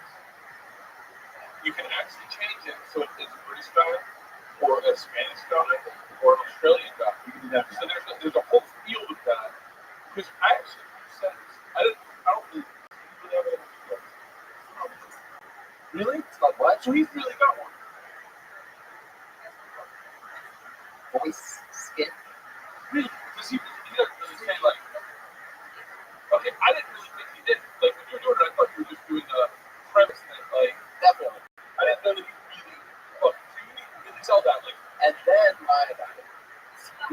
S2: You can actually change it so it's a British guy, or a Spanish guy, or an Australian guy. You can do that. So there's a whole field of that. Because I actually said, I don't really have it.
S9: Really? It's like what?
S2: So he's really got one.
S9: Voice skin.
S2: Really? Because he doesn't really say like, okay, I didn't really think he did. Like when you were doing it, I thought you were just doing the premise thing. Like,
S9: definitely.
S2: I didn't know that he really sell that. Like,
S9: and then lie about it.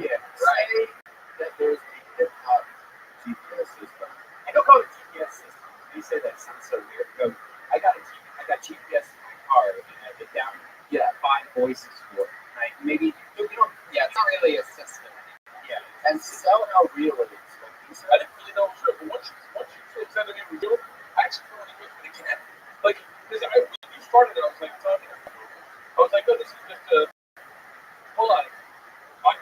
S9: Yeah, right. That there's a hip hop GPS system. I don't call it GPS system. You say that sounds so weird. No, I got GPS in my car, and I get down. Yeah, 5 voices for it. Right? Maybe you don't. Yeah, it's not really a system. Yeah, and so how real it is.
S2: I didn't really know it was real, but once you said that it was real, I actually wanted to do it again. Like, because when you started it, I was like, oh, this is just a. Hold on. Like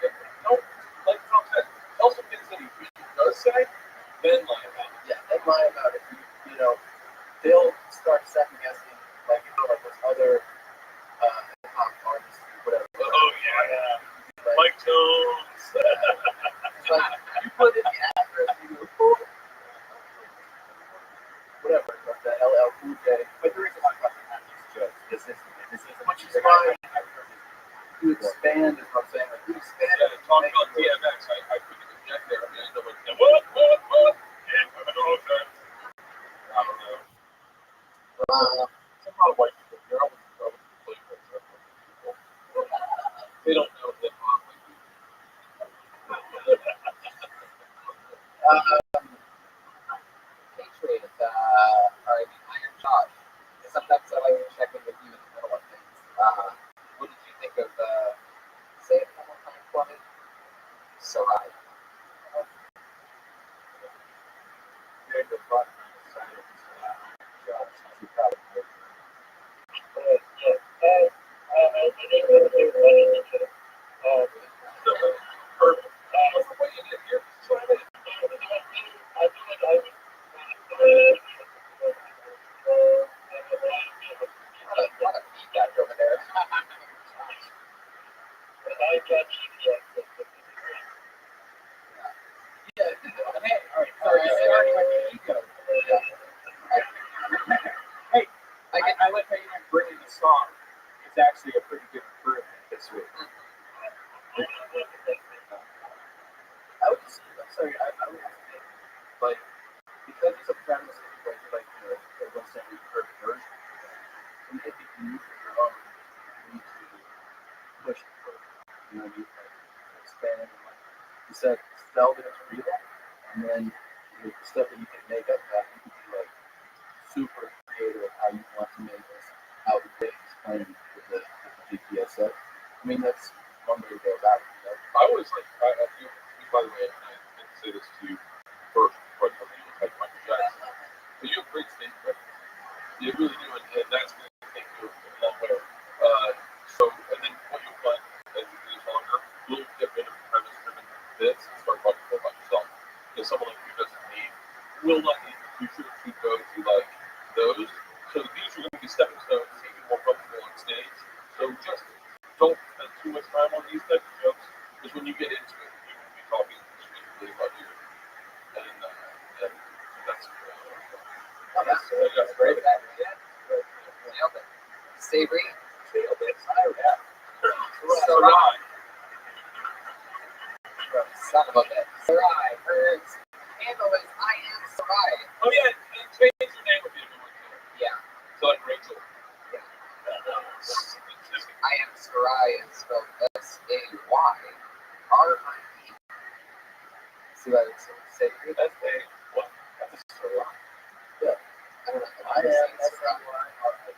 S2: Tom said, tell some things that he really does say, then lie about it.
S9: Yeah, then lie about it. They'll start second guessing, like those other hip-hop artists, whatever.
S2: Oh yeah. Mike Jones.
S9: It's like you put in the address, whatever, the LL Cool J. But there is a lot of these jokes. This is which is why you expand, is what I'm saying. Like, you expand.
S2: Yeah, talking about DMX, I couldn't even get there. I mean, I know what? Yeah, I don't know. I don't know. Some lot of white people here. I wouldn't play with them. They don't know hip hop like we do.
S9: Patriot, Iron Josh. Sometimes I like to check in with you in the middle of things. What did you think of, say it one more time for me?
S16: I've got GPS.
S8: Yeah. Hey, all right. Sorry, starting with the ego. Hey, I like how you didn't bring in the song. It's actually a pretty good improvement this week. I would just, I'm sorry, I would say, like, because it's a premise, like everyone saying we've heard version, and if you can use it your own, you need to push it further. You know, you like expand and like you said, sell that it's real, and then the stuff that you can make up that you can be like super creative with how you want to make this, how the day is playing with the GPS set. I mean, that's one way to go about it. You know?
S17: I always like, by the way, I didn't say this to you first, but I mean, like Michael Jackson. But you have great stage presence. You really do, and that's going to take you a long way. And then what you'll find as you do this longer, you'll get rid of premise-driven bits and start talking more about yourself. Because someone like you doesn't need, will not need the future to go to like those. So these are going to be stepping stones to get more comfortable on stage. So just don't spend too much time on these types of jokes, because when you get into it, you're going to be talking exclusively about you. And that's
S9: great. Nailed it. Savory. Nailed it. Sarai. Son of a bitch. Sarai. Her handle is I am Sarai.
S17: Oh yeah, and change your name if you want to.
S9: Yeah.
S17: So like Rachel.
S9: Yeah. I am Sarai is spelled S-A-Y-R-I-E. See what it's savory?
S17: That's a what? That's a Sarai.
S9: Yeah. I don't know. I am S-A-Y-R-I-E.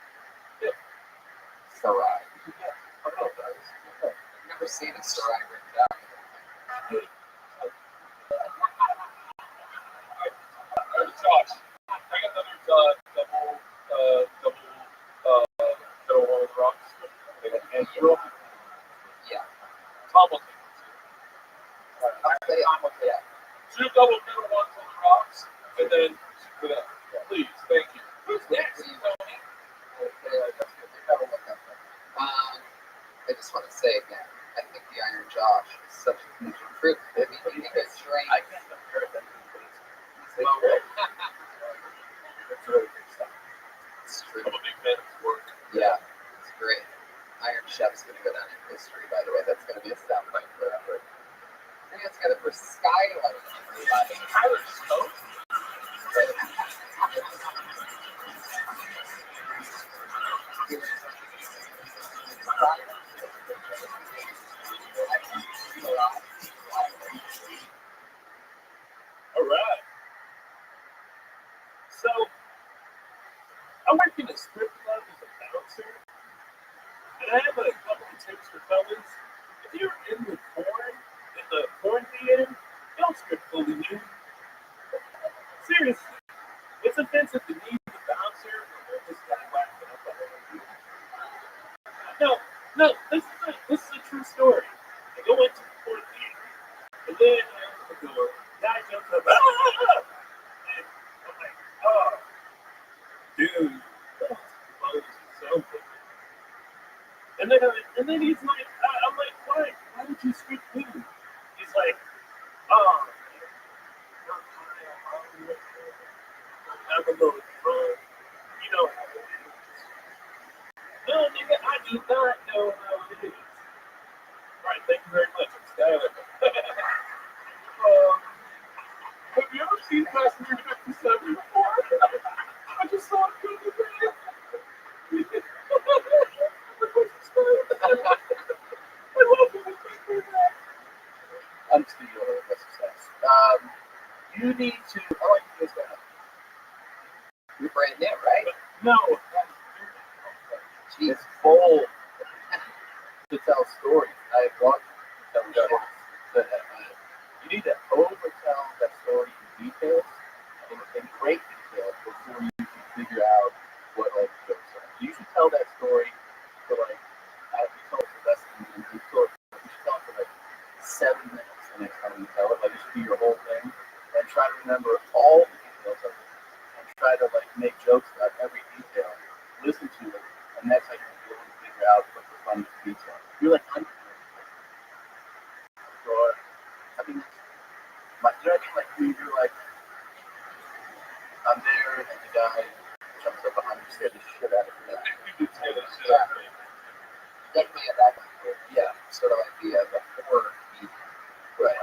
S17: Yeah.
S9: Sarai.
S17: Yeah. I know that is.
S9: I've never seen a Sarai written down.
S17: Josh, I got another double Kettle One of the Rocks. And
S9: Yeah.
S17: Tom will take
S9: Yeah.
S17: two double Kettle Ones on the rocks, and then please, thank you. Who's next? Tony?
S9: I just want to say again, I think the Iron Josh is such a huge improvement. I mean, you need a strength.
S17: I can't compare them to
S9: It's great.
S17: It's really good stuff.
S9: It's true.
S17: I'm a big fan of his work.
S9: Yeah, it's great. Iron Chef's going to go down in history, by the way. That's going to be a soundbite forever. I think it's got it for Skylight.
S17: Tyler Stone? All right. So, I work in a strip club as a bouncer, and I have a couple of tips for fellas. If you're in the porn theater, don't strip fully nude. Seriously, it's offensive to me, the bouncer, or this guy laughing up the whole. No, this is a true story. I go into the porn theater, and then I open the door, guy jumps up, and I'm like, oh, dude, that was so good. And then he's like, I'm like, why did you strip nude? He's like, oh, have a little fun. You know how it is. No, nigga, I do not know how it is. All right, thank you very much. I'm Skyler. Have you ever seen Passenger 57 before? I just saw it the other day. I love it.
S9: I'm just going to go with success. You need to. How long you guys got? You're brand new, right?
S17: No.
S9: Jeez. It's bold to tell stories. I want to tell stories. But you need to overtell that story in details, in great detail, before you can figure out what all the jokes are. You should tell that story for like, you told it for less than a minute. You should tell it for like 7 minutes the next time you tell it. Like, it should be your whole thing. And try to remember all the details of it. And try to like make jokes about every detail. Listen to it. And that's how you're able to figure out what the funniest beats are. You're like,
S2: Like you're like, I'm there, and the guy jumps up behind you, scared the shit out of me. You did scare the shit out of me.
S9: Definitely at that point. Yeah, sort of like the horror meeting.
S2: Right.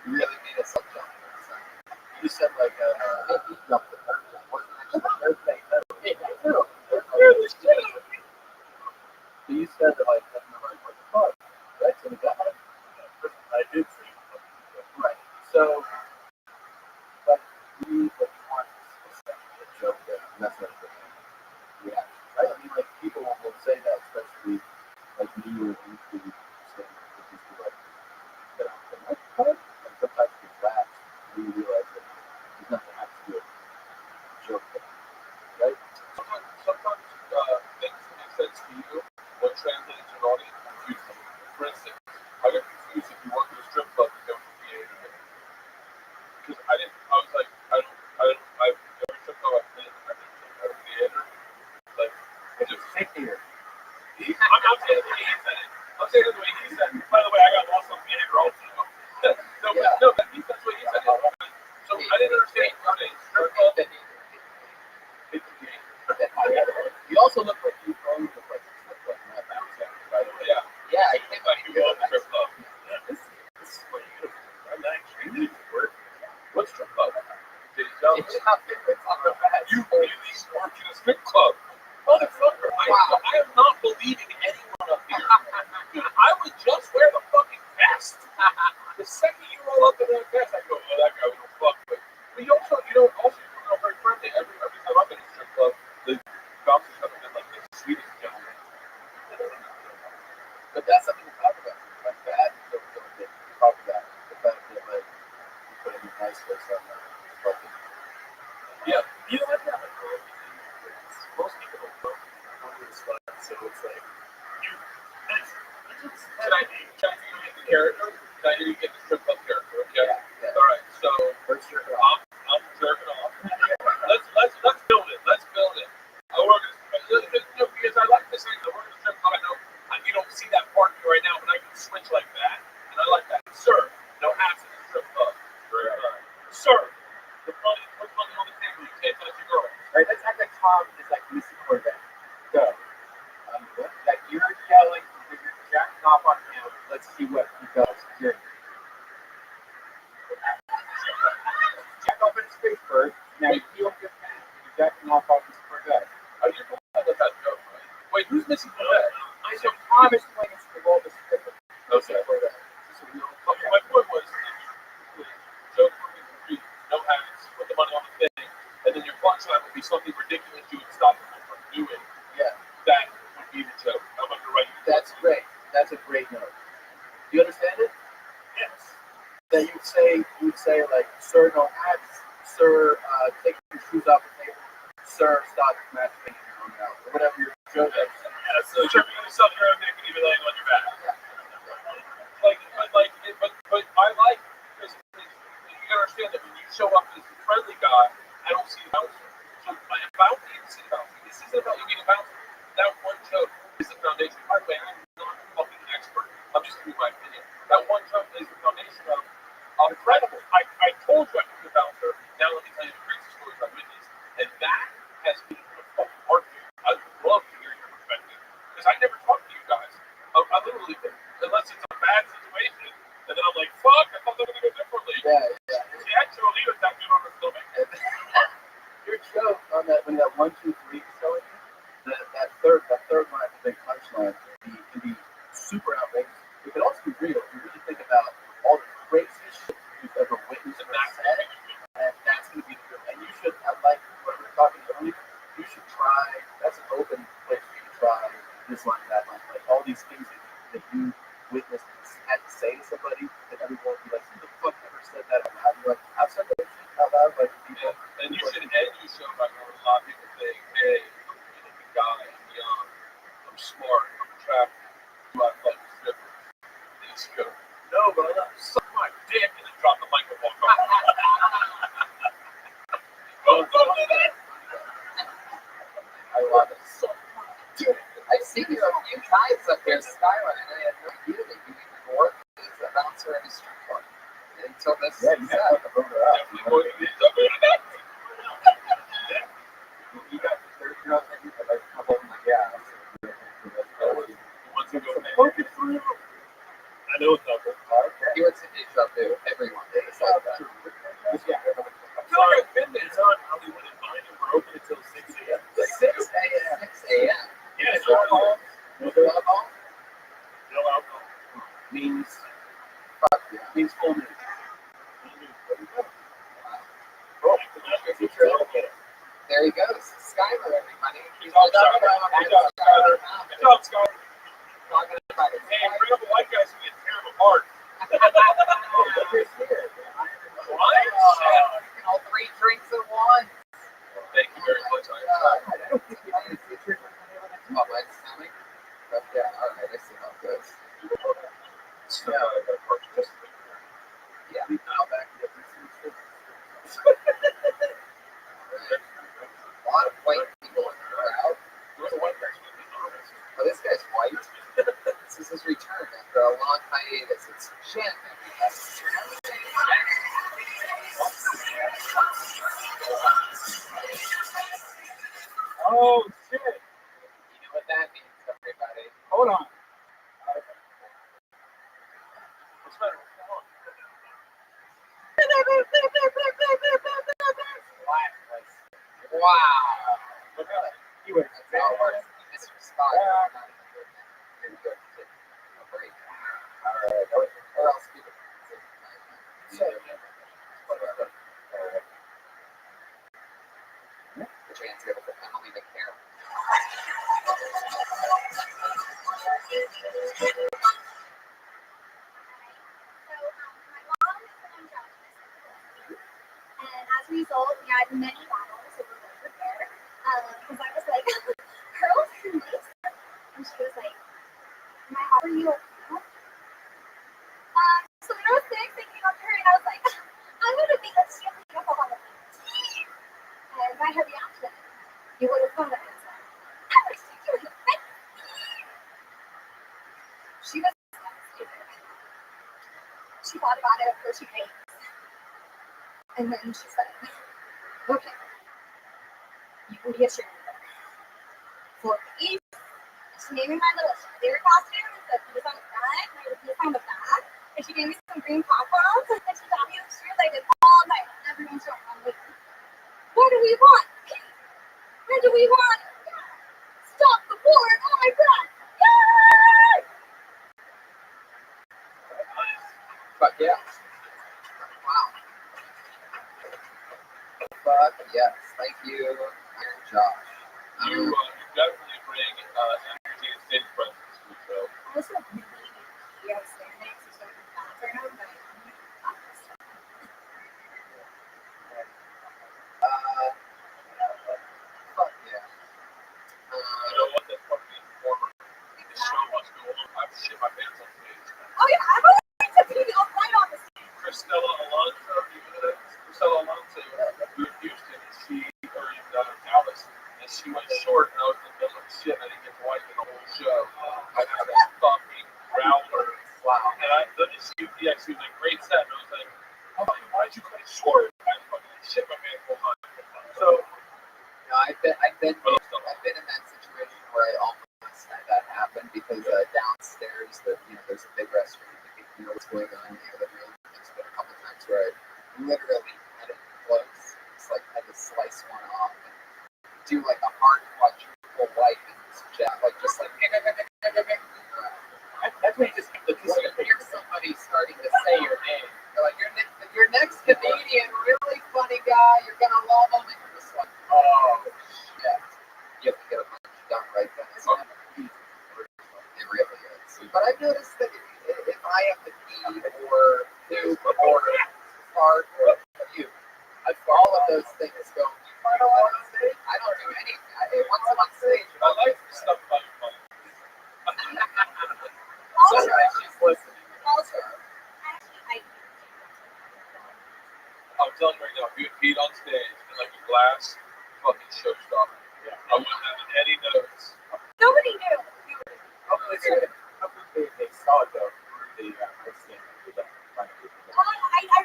S9: You really made us up jump.
S2: You said like,
S9: He jumped the third thing. Wasn't actually the third thing.
S2: So you said that like, that's not like, what the fuck? Right? So the guy, I did say right. So, but we want a joke that messes up with reaction. Right? I mean, like, people will say that, especially like newer into stand-up, which is like, that I'm like, what? And sometimes we laugh when you realize that there's nothing actually a joke there. Right?
S17: Sometimes things that make sense to you when translating to an audience confuse them. For instance, I got confused if you work at a strip club to go to theater. Because I was like, every strip club I've been in, theater. Like, it's just sick here. I'm saying it the way he said it. I'm saying it the way he said it. By the way, I got lost on theater also. No, but that's what he said. So I didn't understand how to strip club.
S2: You also look like you own the place. By the way.
S17: Yeah, I think like you own the strip club.
S2: This is what you do. I'm actually need to work.
S17: What's strip club? You least work in a strip club. Motherfucker, I am not believing anyone up here. Dude, I would just wear the fucking vest. The second you roll up in that vest, I go, oh, that guy we don't fuck with. But you also come out very friendly. Every time I've been in a strip club, the bouncers have been like the sweetest gentlemen.
S2: But that's something to talk about. Like that, talk about the fact that like you put in a nice place on that.
S17: Yeah.
S2: You know what? Most people don't know this fun, so it's like you.
S17: Can I get the character? Can I hear you get the strip club character? Okay.
S2: Yeah.
S17: All right. So
S2: First jerking off.
S17: I'm jerking off. Let's build it. Let's build it. Because I like this thing. I work in a strip club. I know you don't see that part of me right now, but I can switch like that, and I like that. Sir, no hats in the strip club. Sir, put money on the table. You can't touch your girl.
S2: Right. Let's act like Tom is like Missy Corvette. Go. Like you're yelling, you're jacking off on him. Let's see what he does. Here. Jack off in his face first. Now you don't get mad. You're jacking off on this Corvette.
S17: Are you going to let that joke, right? Wait, who's Missy Corvette?
S2: I said Tom is playing the role of this Corvette.
S17: Okay. My point was, joke would be confused. No hats, put the money on the thing, and then your punchline would be something ridiculous you would stop people from doing.
S2: Yeah.
S17: That would be the joke. I'm like, you're right.
S2: That's great. That's a great note. Do you understand it?
S17: Yes.
S2: That you would say like, sir, no hats. Sir, take your shoes off the table. Sir, stop masturbating your own mouth. Or whatever your joke is.
S17: Yeah, so tripping yourself around there can even laying on your back. But I like, because you gotta understand that when you show up as a friendly guy, I don't see the bouncer. So I'm bound to see the bouncer. This isn't about you being a bouncer. That one joke is the foundation. By the way, I'm not a fucking expert. I'm just giving you my opinion. That one joke is the foundation of incredible. I told you I could be a bouncer. Now let me tell you the crazy stories I've witnessed. And that has been a fucking art to you. I'd love to hear your perspective. Because I never talk to you guys. I literally, unless it's a bad situation, and then I'm like, fuck, I thought they were going to go differently.
S2: Yeah.
S17: See, actually, it's that good on the stomach.
S2: Your joke on that, when that 1, 2, 3 is telling you, that third line, the big punchline, can be super outrageous. It can also be real. If you really think about all the craziest shit you've ever witnessed or said, and that's going to be the real. And you should, I like what we were talking earlier, you should try, that's an open place for you to try this line, that line, like all these things that you witnessed and had to say to somebody, that everyone would be like, who the fuck ever said that out loud? You're like, I've said that shit out loud, like people.
S17: And you should end your show by going, a lot of people think, hey, I'm a really good guy, I'm young, I'm smart, I'm attractive, do I like strippers? And you should go, no, but I love suck my dick, and then drop the microphone. Don't do that.
S2: I love it.
S9: I've seen you a few times up there, Skyline, and I had no idea that you even worked as a bouncer in a strip club until until this.
S16: Yeah, you got to put the rotor up. You got the 30-year-old thing, but like a couple of them, like, yeah.
S14: I know a couple.
S9: You would say deja vu. Everyone is like that.
S14: I feel like I've been there. It's on Hollywood and Vine, and we're open until 6 a.m.
S9: 6 a.m. 6 a.m.
S14: Yeah, it's alcohol.
S9: No alcohol?
S14: No alcohol. Means
S9: Fuck yeah.
S14: means full news.
S9: There he goes. Skyler, everybody.
S14: Good job, Skyler. Good job, Skyler.
S9: Talking about it.
S14: Hey, bring up a white guy so we can tear him apart.
S9: What? All 3 drinks at once.
S14: Thank you very much.
S9: Oh, it's coming? But yeah, alright, I see how it goes. Yeah, now back to the a lot of white people in the crowd. Oh, this guy's white. This is his return after a long hiatus. It's Shannon.
S14: Oh, shit.
S9: You know what that means, everybody.
S14: Hold on. What's better?
S9: Wow.
S14: Look at that. He went.
S9: That's how it works. Mr. Scott. You're good. A break. Alright. Or else people. The chance to get the penalty to care.
S15: And as a result, we had many battles over what to wear. Because I was like, curls are nice. And she was like, am I offering you a curl? So when I was 6, I came up to her and I was like, I'm going to make a super beautiful on the beach. And by her reaction, you would have thought that I was like, I'm going to do the thing. She was devastated. She thought about it for 2 days. And then she said, okay, you can be a cheerleader for the East. She gave me my little cheerleader costume and said, put this on the front, and I would put this on the back. And she gave me some green pop-ups, and then she got me the cheerleaders all night. Everyone showing up. Like, what do we want? What do we want? Stop the board! Oh my god! Yay!
S9: Fuck yeah. Wow. Fuck yes. Thank you, Iron Josh.
S17: You definitely bring energy and stage presence to the show.
S15: Also, really outstanding to sort of background, but
S9: fuck yeah.
S17: You know what? That's what being a performer. The show must go on. I shit my pants on stage.
S15: oh yeah, I'm always to be right on the stage.
S17: Cristela Alonso, who in Houston, and she, or in Dallas, and she went short, and I was in the middle of shit, and I didn't get to watch the whole show. I had a fucking growler.
S9: Wow.
S17: And she was like, great set, and I was like, oh, why'd you cut it short? I fucking shit my pants the whole time. So,
S9: No, I've been in that situation where I almost had that happen because downstairs, there's a big restroom. You know what's going on in the other room. There's been a couple times where I literally had it close. It's like I had to slice one off and do like a hard quadruple wipe and just like.
S14: That's when you just keep the
S9: When you hear somebody starting to say your name, they're like, your next comedian, really funny guy, you're gonna love him, and you're just like, oh shit. You have to get a bunch done right then. It really is. But I've noticed that if I have to pee or poop or fart or puke, all of those things go. You fart a lot on stage? I don't do anything. Once I'm on stage,
S17: I like the stuff about your money.
S9: sometimes she's listening.
S15: Also,
S17: I'm telling you right now, if you had peed on stage in like a glass, fucking showstopper. Yeah. I wouldn't have any notes.
S15: nobody knew.
S14: Hopefully they saw it though. I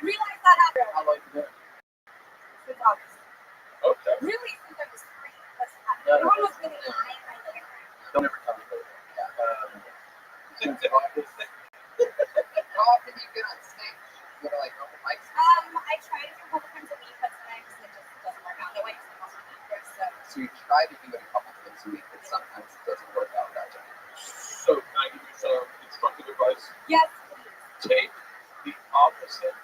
S9: How often do you get on stage? You go to like open mics?
S15: I try to do a couple times a week, but sometimes it just doesn't work out that way because I'm also an actress.
S9: So you try to do it a couple times a week, but sometimes it doesn't work out that way.
S17: So can I give you some constructive advice?
S15: Yes, please.
S17: Take the opposite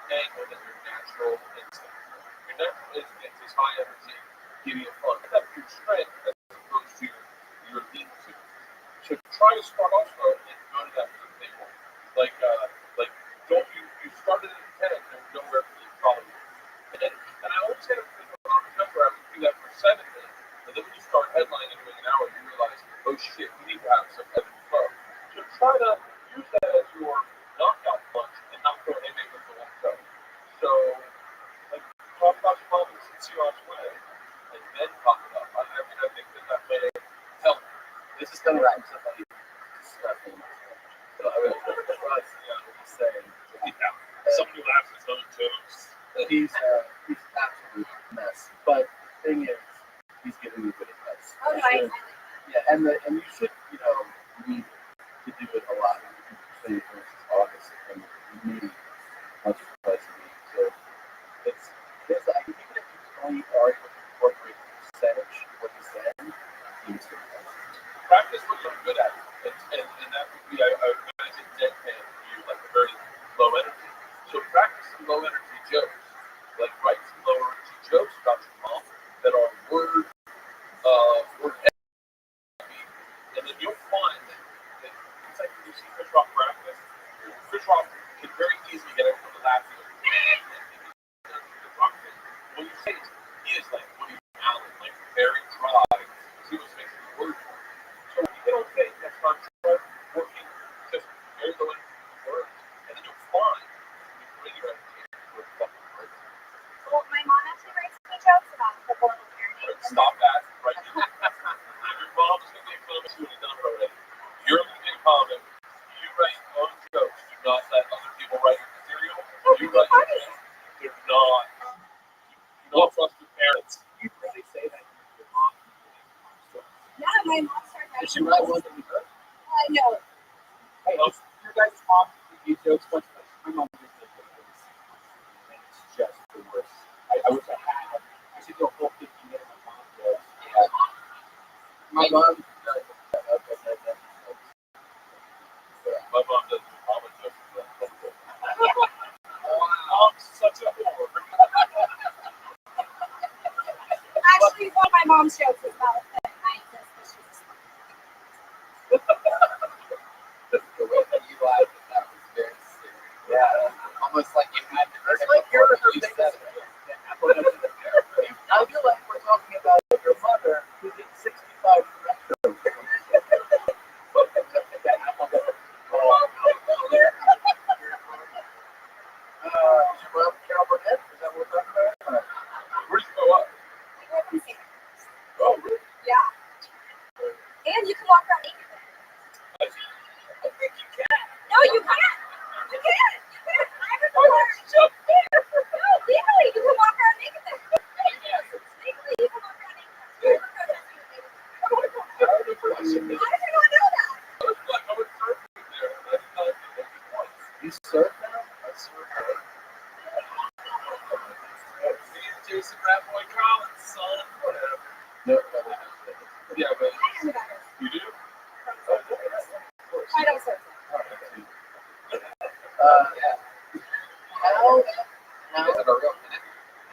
S17: angle than your natural instinct. Your natural instinct is high energy, giddy and fun. That's your strength as opposed to your lean to. So try to start off slow and go to that for the table. Like don't you started at 10 and nowhere for you follow you. And I always had a feeling when I was younger, I would do that for 7 minutes. And then when you start headlining and doing an hour, you realize, oh shit, we need to have some ebb and flow. So try to use that as your knockout punch and not go haymakers the whole show. So, like, talk about your problems and see on its way, and then talk about it. I think that may help.
S7: This is going to wrap somebody disgusting. So I mean, for us, what he's saying.
S17: Yeah. Someone who laughs at his own jokes.
S7: He's absolutely a mess. But the thing is, he's giving you good advice.
S15: Oh, no,
S7: Yeah, and you should, need to do it a lot. Say, for instance, August, and maybe once or twice a week. So there's like, even if you only are able to incorporate a percentage of what he's saying, he's good advice.
S17: Practice what you're good at. And that would be, I imagine, deadpan for you, like a very low energy. So practice some low energy jokes. Like write some low energy jokes about your mom that are word heavy. And then you'll find that it's like when you see Fish Rock practice, Fish Rock can very easily get everyone to laugh at him. When you say he is like Woody Allen, like very dry, he was making the word. So when you get on stage, that's not working, just very low energy words. And then you'll find you bring your energy to fucking words.
S15: Well, my mom actually writes me jokes about football and parenting.
S17: Stop that right now. Your mom's going to make fun of you when you're done already. You're going to get comment. You write your own jokes. Do not let other people write your material. You write your jokes. They're not. You don't trust your parents.
S7: You really say that to your mom?
S15: Yeah, my mom started writing.
S7: Did she write one that you heard?
S15: No.
S7: Hey, your guys' mom did jokes once. My mom did jokes. And it's just the worst. I wish I had. I should do a whole 15 minutes of mom jokes. Yeah. My mom does.
S17: My mom does mama jokes. I'm such a whore.
S15: Actually, one of my mom's jokes is about that I exist because she's a
S9: The way that you laughed at that was very serious. Yeah. Almost like you had to.
S7: It's like you're her biggest fan. I feel like we're talking about your mother who did 65 retros. Carol Burnett? Is that what we're talking about?
S17: Where'd you grow up? Oh, really?
S15: Yeah. And you can walk around naked there.
S17: I think you can.
S15: No, you can't. You can't. You can't. I was the worst. No, legally, you can walk around naked there. Legally, you can walk around naked there. How did you not know that?
S17: I was like, I was surfing there. That's not a good point.
S7: You surf now? I surf.
S17: Jason Ratboy Collins, son. Whatever.
S7: No.
S17: Yeah, but you do?
S15: I don't surf.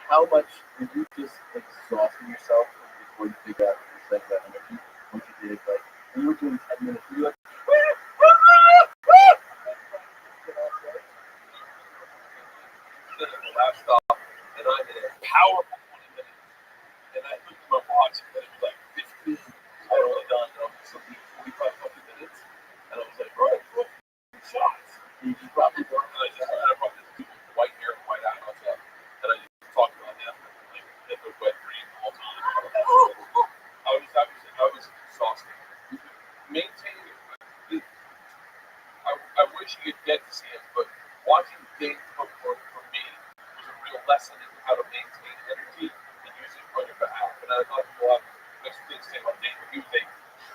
S7: How much were you just exhausting yourself before you figure out you spent that energy? Once you did, like, when you were doing 10 minutes, were you like,
S17: the last stop, and I did a powerful 20 minutes. And I looked at my watch, and it was like 15. I had only done something 45 fucking minutes. And I was like, all right, cool. Shots.
S7: you just probably weren't?
S17: And I brought this dude with white hair and white eyes up. And I just talked about him. Like, it was wet dream the whole time. I was exhausted. Maintaining it. I wish you could get to see it, but watching Dave cook for me was a real lesson in how to maintain energy and use it on your behalf. And I thought a lot of things to say about Dave, but he was a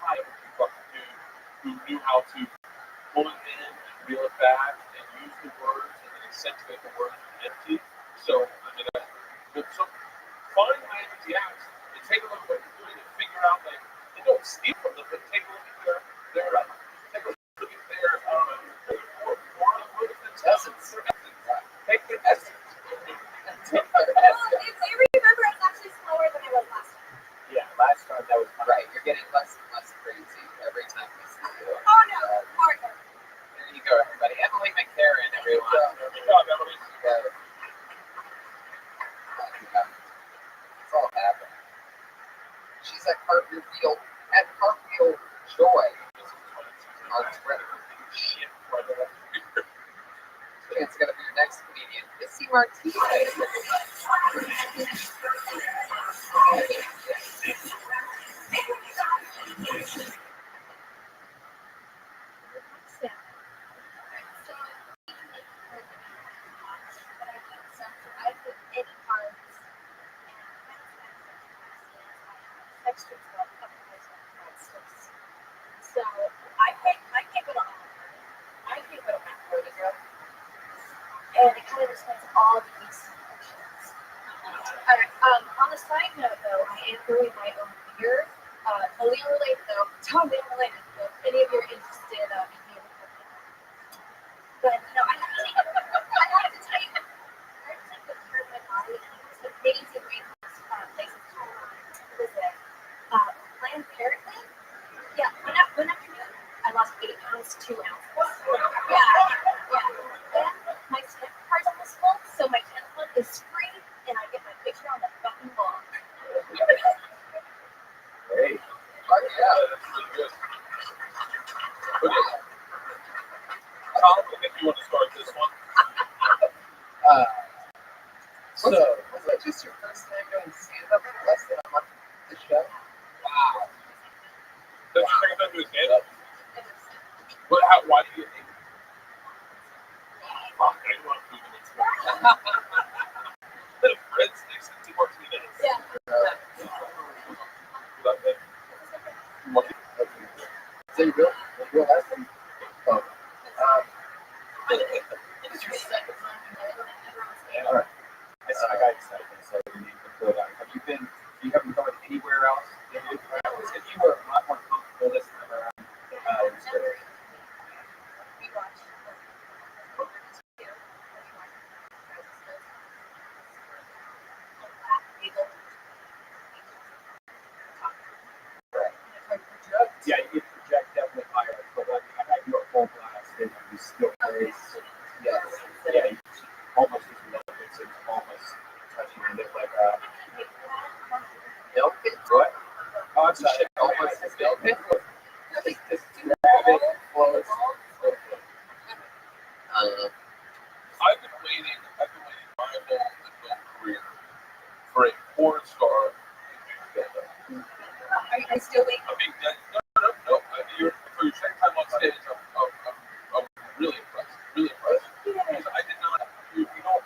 S17: high energy fucking dude who knew how to back and use the words and then accentuate the words empty. So, I mean, so find language gaps and take a look at what you're doing and figure out, like, and don't steal from them, but take a look at their take a look at their
S9: Essence.
S17: take the essence.
S12: Well, if they remember, it's actually slower than it was last time.
S8: Yeah, last time that was
S9: Right, you're getting less and less crazy every time we see you.
S12: Oh no, harder.
S9: There you go, everybody. Emily McCarran, everyone.
S17: Good job, Emily.
S9: It's all happening. She's at Cartwheel Joy on Twitter. It's going to be your next comedian, Missy Martinez.
S12: So I can't go to I can't go to Macronica. And it kind of explains all these functions. Alright, on the side note though, I am brewing my own beer. Totally unrelated though. Totally unrelated. If any of you are interested in being but no, I have to take good care of my body and use amazing places to visit. Planned Parenthood? Yeah, when I commuted, I lost 8 pounds, 2 ounces. Yeah. And my tent card's almost full, so my tent one is free, and I get my picture on the fucking wall.
S17: Great.
S9: Oh, yeah.
S17: That's really good. Okay. Tom, I think you want to start this one.
S9: Was that just your first time doing stand-up in less than a month of the show? Wow.
S17: That's your second time doing stand-up? Why do you think? Fuck, I want to move in this one. The breadsticks and 2 Martinez.
S12: Yeah.
S9: Is that your real last name? Oh. It's your second time doing it? All right.
S8: I got excited. So you haven't gone anywhere else? If you were a lot more comfortable this time around, yeah, you can project definitely higher. But when I had you at full blast, and you still plays.
S9: Yes.
S8: Yeah, you almost just love it. So it's almost touching it like
S9: Milk it?
S8: what? Oh, I'm sorry.
S9: Almost as milk it? Just grab it, close.
S17: I've been waiting my whole adult career for a porn star to do stand-up.
S12: I still wait.
S17: I mean, no. For your second time on stage, I'm really impressed. Really impressed. Because I did not. You don't.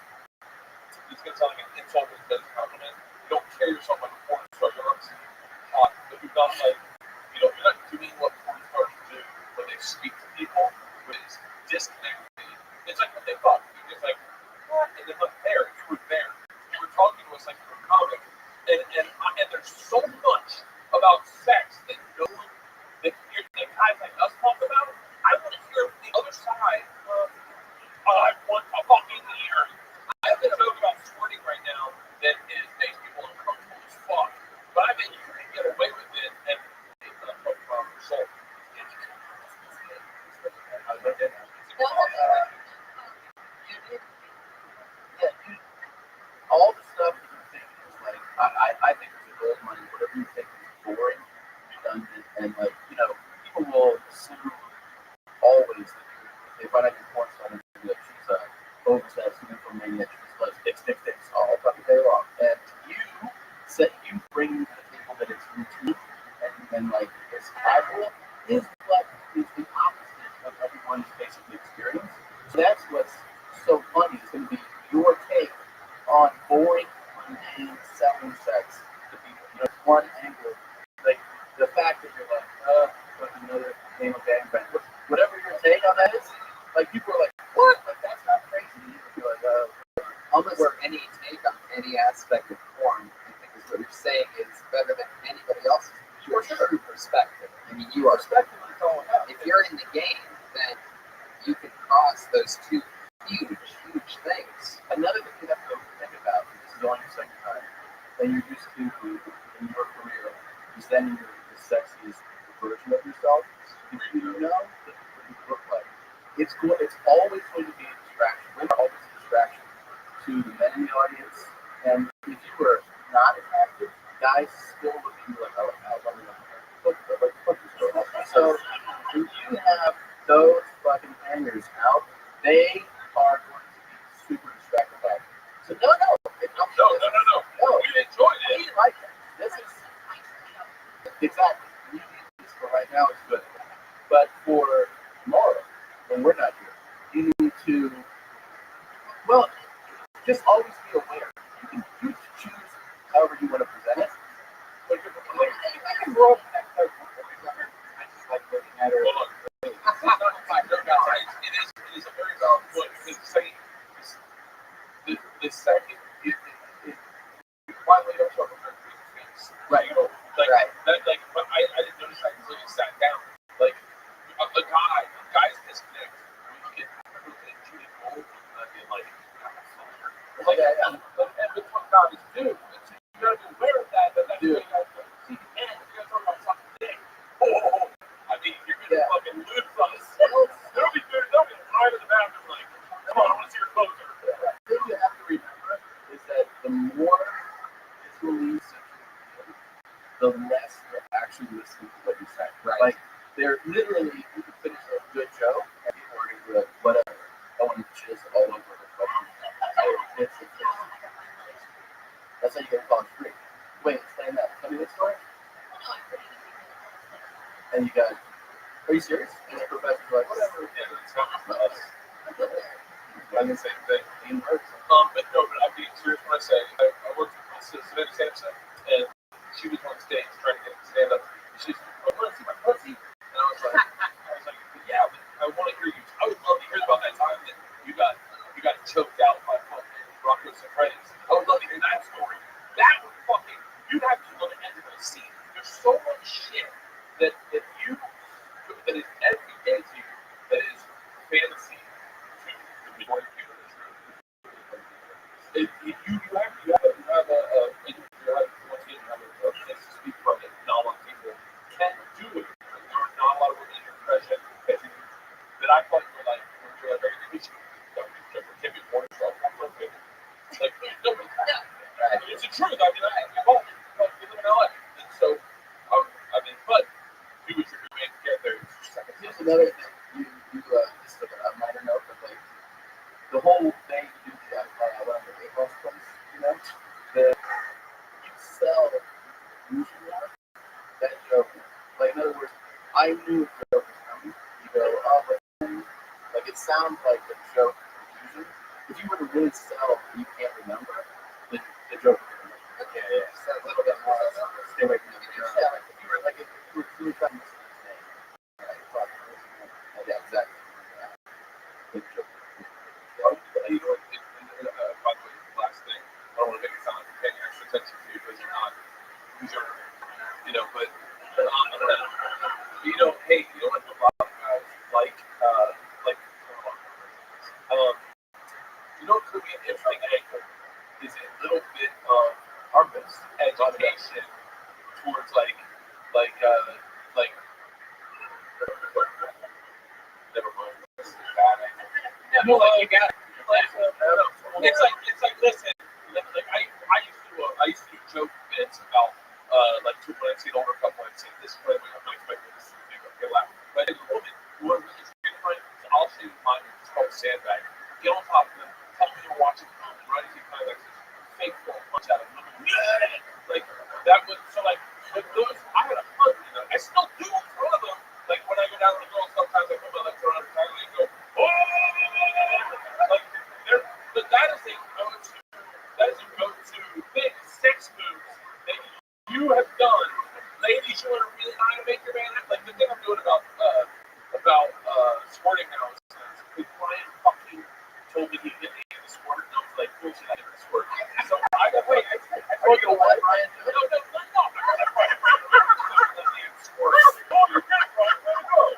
S17: This is gonna sound like an insult, but it's a compliment. You don't carry yourself like a porn star. You're obviously hot, but you're not like, you're not doing what porn stars do when they speak to people, which is disconnected. It's like when they fuck. You're just like, what? And they're not there. You were there. You were talking to us like you were a comic. And there's so much about sex that no one, that guys like us talk about. I want to hear from the other side of, I want a fucking ear. I have a joke about squirting right now that makes people uncomfortable as fuck. But I bet you can get away with it and it's not a problem for soul.
S9: All the stuff that you think is like, I think it's gold money. Whatever you think is boring, redundant, and like, people will assume always that if they find out your porn star, that she's a obsessed nymphomaniac, she's like sticks all fucking day long. And you bring to the table that it's routine and like it's casual is what is the opposite of everyone's basically experience. So that's what's so funny. It's going to be your take on boring, mundane, selling sex to people. One angle, like the fact that you're like, another game of gangbang. Whatever your take on that is, like people are like, what? Like that's not crazy. You're like, almost any take on any aspect of porn, I think is what you're saying is better than anybody else's. Your true perspective. I mean, you are. If you're in the game, then you can cross those two huge things.
S14: Another thing you have to think about, this is only your second time, that you're used to in your career, presenting the sexiest version of yourself. If you know what you look like, it's always going to be a distraction. Women are always a distraction to the men in the audience. And if you were not attractive, guys still look at you like, oh, let me fuck this girl. So when you have those fucking hangers out, they are going to be super distracted by it. So no. We enjoyed it. We like it. This is exactly. You need this for right now. It's good. But for tomorrow, when we're not here, you need to, well, just always be aware. You can choose however you want to present it. But you can roll that card. I just like looking at her. Hold on. It is a very valid point. Because the second, why lay up so things? Right. You know, right. That, but I didn't notice that until you sat down. Like, a guy's disconnect. I mean, you get Judy Gold and like, and that's what guys do. And so you gotta be aware of that. That's what you guys do. See, man, if you guys talk about something today, I mean, you're gonna fucking lose us. They'll be right in the bathroom like, come on, I want to see your closer. The thing you have to remember is that the more it's released, the less you're actually listening to what you say. Right. Like, they're literally, you can finish a good joke and people are going to be like, whatever. I want to jizz all over the fucking. That's how you get called free. Wait, explain that. Tell me this story. And you got, are you serious? And the professor's like, whatever. Yeah, it's happening to us. I'm the same thing. It works. But no, but I'm being serious when I say I worked with Savannah Sampson, and she was on stage trying to get him to stand up. She's like, I want to see my pussy. And I was like, yeah, but I want to hear you. I would love to hear about that time that you got choked out by fucking Rocco's and Freddy's. I would love to hear that story. That would fucking, you'd have to go to the end of the scene. There's so much shit that is every day to you that is fantasy to the majority of people. You have once again, you have a place to speak from it. Not a lot of people can do it. There are not a lot of women in your profession that I thought were like, very Christian. Can't be born yourself. Like, no, it's the truth. I mean, we live in LA. And so, I mean, but do what you're doing, get there. Here's another thing. You just a minor note, but like, the whole thing you do that whatever weight loss place, you know, you sell usually that joke. Like, in other words, I knew a joke was coming. You go, oh, like it sounds like a joke confusion. If you were to really sell and you can't remember, the joke would be okay, yeah. Just a little bit more. Stay away from it. Yeah, like if you were really trying to listen to his name. Yeah, exactly. Good joke. By the way, last thing, I don't want to make it sound like I'm paying extra attention to you because you're not. But hey, you know what a lot of guys like could be an interesting angle is a little bit of harvest education towards never mind. No, you got it. It's like listen. Like I used to do joke bits about two when I've seen older couple I've seen this way I'm not expecting this to get laugh. But as a woman who are really different, so I'll show you mine. It's called sandbag. Get on top of them. Tell me you're watching the film. Right? You kind of like fake phone punch out of them. Like that was so like with those. I had a fun. I still do in front of them. Like when I go down to the girls, sometimes I put my legs around her tire and go, oh, like there. But that is a go-to thing, sex moves that you have done. Ladies, you want to really know how to make your man act like the thing I'm doing about squirting houses.
S17: Because Brian fucking told me he didn't get the squirt, and I was like, bullshit, I didn't get the squirt. So I got wait, I told you what, Brian? No. Squirt. Oh, you're good, Brian. Way to go.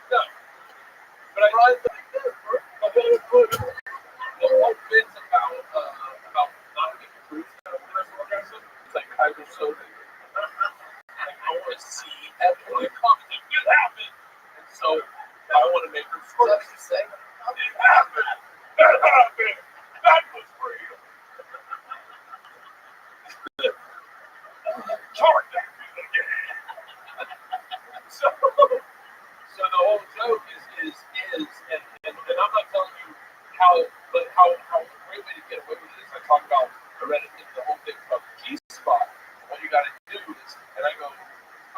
S17: No. But I realized that the whole bit's about not getting truth out of this orgasm. It's like Kaiser Soze. I want to see everyone come and it happened. And so I want to make her sort of say, it happened. That happened. That was real. Charge that again. So the whole joke is and I'm not telling you how great way to get away with this. I talk about I read it in the whole thing about the G spot. What you got to do is, and I go,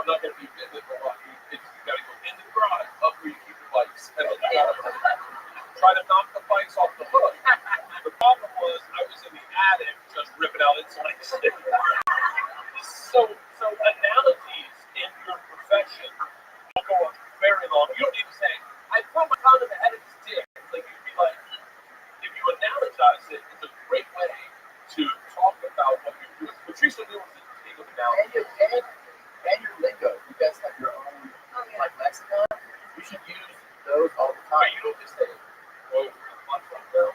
S17: I'm not going to be vivid, but you got to go into the garage, up where you keep the bikes, and then you got to try to knock the bikes off the hook. The problem was I was in the attic just ripping out insulation. So analogies in your profession will go on very long. You don't need to say, I put my condom ahead of his dick. Like you'd be like, if you analogize it, it's a great way to talk about what you're doing. Patrice O'Neill was a king of analogy.
S9: And your lingo. You guys have your own like lexicon. You should use those all the time.
S17: You don't just say, oh, what's up, girl?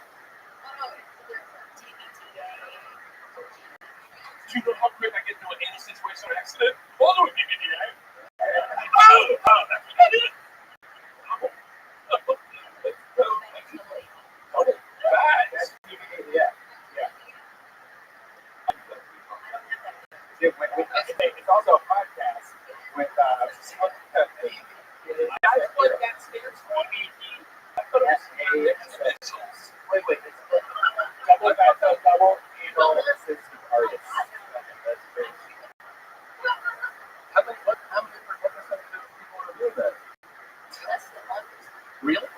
S17: Do you know how quick I get into an any situation or accident? Oh, no, DBTA. Oh, that's what I did.
S8: It's also a podcast with that's what that stands for. I thought it was wait, double anal assistant artist. That's crazy. How many people are doing that? Really?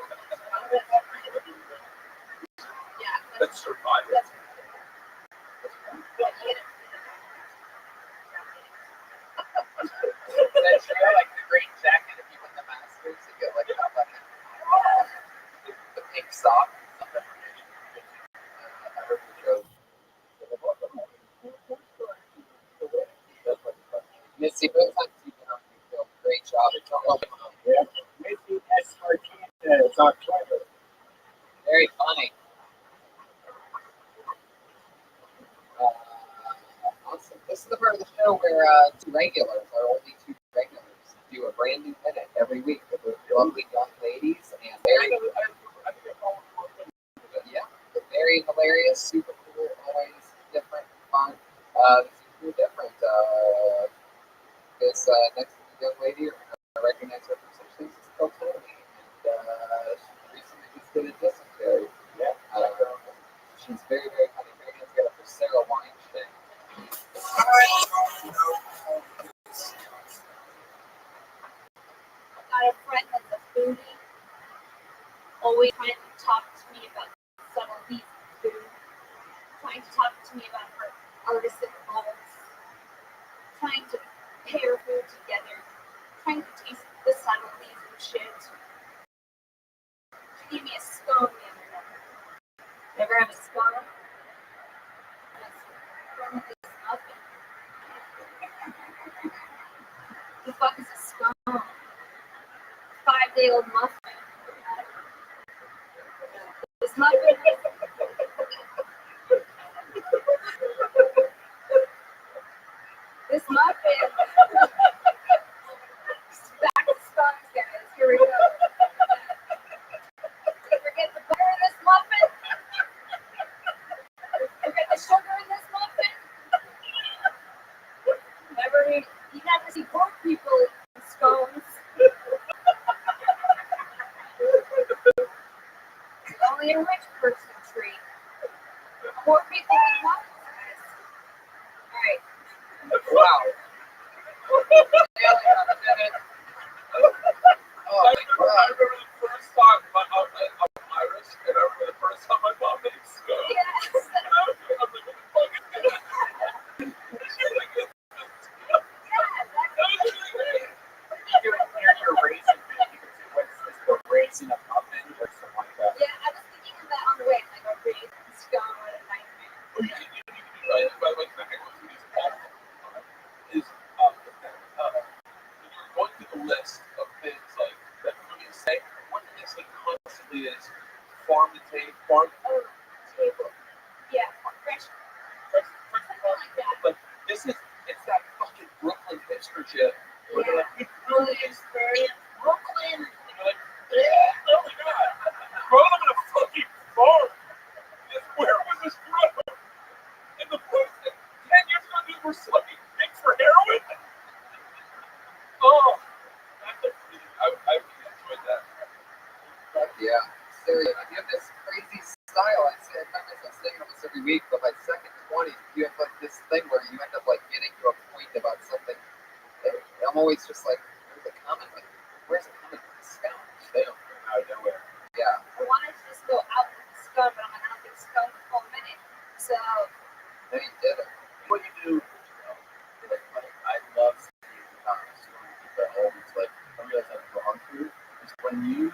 S8: That's survivor.
S9: That's like the green jacket if you win the Masters, you get like a fucking the pink sock. I heard the joke. Missy, both times you've been on, you do a great job at talking.
S8: Yeah, Missy S. Martinez on Twitter.
S9: Very funny. Awesome. This is the part of the show where two regulars, our only two regulars, do a brand new minute every week with lovely young ladies and very hilarious, super cool, always different, fun. This is different. This next young lady, I recognize her from some things. It's called Tony, and she recently just did a dysentery. She's very, very funny. Very hands together for Sarah Weinstein.
S12: Got a friend that's a foodie, always trying to talk to me about subtleties of food, trying to talk to me about her artisan goals, trying to pair food together, trying to taste the subtleties and shit. She gave me a scone the other day. You ever have a scone? From this muffin. The fuck is a scone? 5-day-old muffin. This muffin. This muffin. Back to scones, guys. Here we go. Forget the butter in this muffin. Forget the sugar in this muffin. You never see poor people eating scones. Only a rich person treat. Poor people eat muffins, guys. Alright.
S9: Wow. Oh my God.
S17: I remember the first time I'm Irish, and I remember the first time my mom made scone.
S12: Yes.
S17: And I was like, what the fuck is this? She's like, that was really great.
S8: You're racing. What's this? The race mixing up muffin or something like that.
S15: Yeah, I was thinking of that on the way. Like a big scone and nightmare.
S17: By the way, can I go through these all? Is when you're going through the list of things like that foodies say, one thing they say constantly is farm to table,
S15: Table. Yeah, fresh. Something like that.
S17: But this is, it's that fucking Brooklyn hipster shit. Where they're like, it's really experience Brooklyn. And you're like, yeah, oh my god. Bro, I'm in a fucking farm. Where was this from? In the place that 10 years ago dude were smoking dicks for heroin? Oh, I really enjoyed that.
S9: Yeah, seriously, you have this crazy style. I find myself saying almost every week, but by second 20, you have like this thing where you end up like getting to a point about something. I'm always just like, where's it coming? Like, where's it coming from? Scum. They don't come out of nowhere. Yeah.
S15: I wanted to just go out with the scone, but I'm like, I don't think scone can hold a minute. So.
S9: Then he did it.
S16: What you do, like I love seeing people always like I realize I've gone through is when the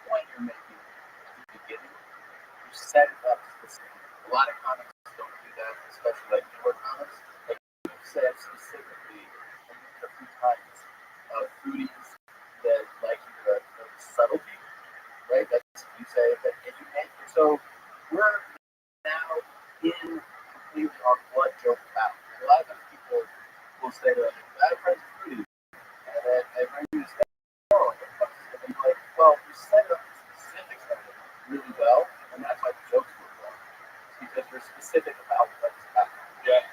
S16: point you're making at the beginning, you set it up specifically. A lot of comics don't do that, especially like newer comics. Like you said specifically a few times foodies that like the subtlety, right? That's you say that and you make so we're now in completely our blood joke about. And a lot of times people will say to us, I have friends with foodies, and then they bring you to say, oh, and you're like, well, you set up the specifics of it really well, and that's why the jokes work well. It's because you're specific about what's happening.
S17: Yeah,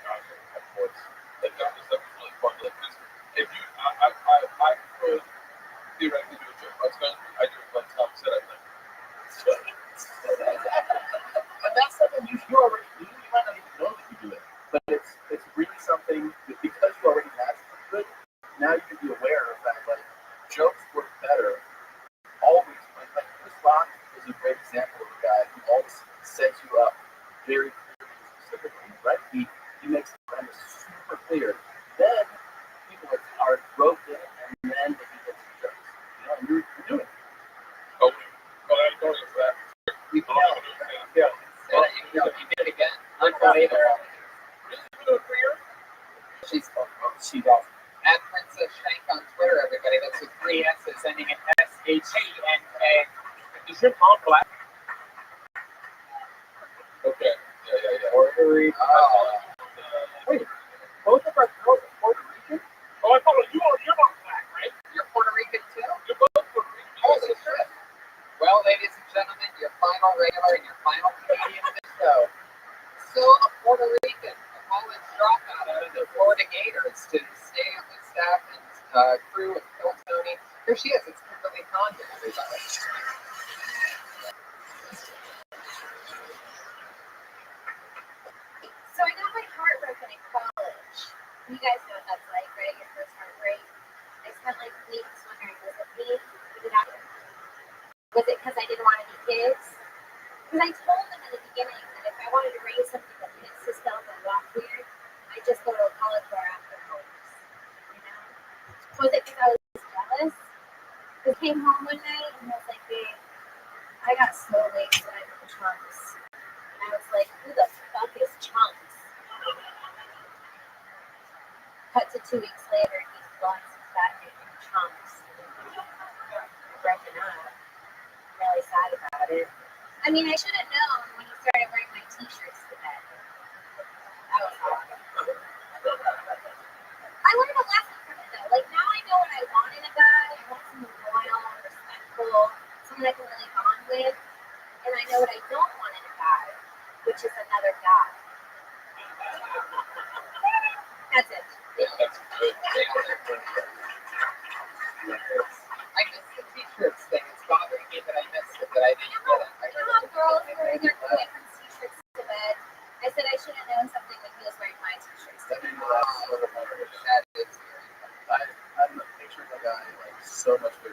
S17: of course. That was really fun. Because if you, I could theoretically do a joke. I do it when Tom said I think.
S16: But that's something you already do. You might not even know that you do it. But it's really something that because you already mastered it, now you can be aware of that. Like jokes work better. Always like Chris Rock is a great example of a guy who always sets you up very clearly and specifically, right? He makes the premise super clear. Then people are roped in, and then they can get some jokes. You know, and you're doing it.
S17: Oh, I don't know that.
S9: Yeah. You did it again. Unbelievable. She's awesome. At Princess Shank on Twitter, everybody. That's with 3 S's ending in SHENK.
S17: Is your mom black? Okay. Yeah.
S9: Puerto Rico.
S16: Wait, both of our girls are Puerto Rican?
S17: Oh, I thought you're not black, right?
S9: You're Puerto Rican too?
S17: You're both Puerto Rican.
S9: Holy shit. Well, ladies and gentlemen, your final regular and your final Canadian of the show. Still a Puerto Rican, a college dropout out of the Florida Gators to stay on the staff and crew with Phil Tony. Here she is. It's Kimberly Condon, everybody.
S15: So I got my heart broken in college. You guys know what that's like, right? Your first heartbreak. I spent like weeks wondering, was it me? Was it because I didn't want any kids? Because I told them in the beginning that if I wanted to raise something that didn't system and walk weird, I'd just go to a college bar after homes. You know? Was it because I was jealous? I came home one night and I was like, babe, I got so late tonight with the Chunks. And I was like, who the fuck is Chunks? Cut to 2 weeks later, he's lost his fat name Chunks. Broken up. I'm really sad about it. I mean, I should have known when he started wearing my t-shirts to bed. That was awesome. I learned a lesson from it though. Like now I know what I want in a guy. I want someone loyal, respectful, someone I can really bond with. And I know what I don't want in a guy, which is another guy. That's it.
S17: That's good.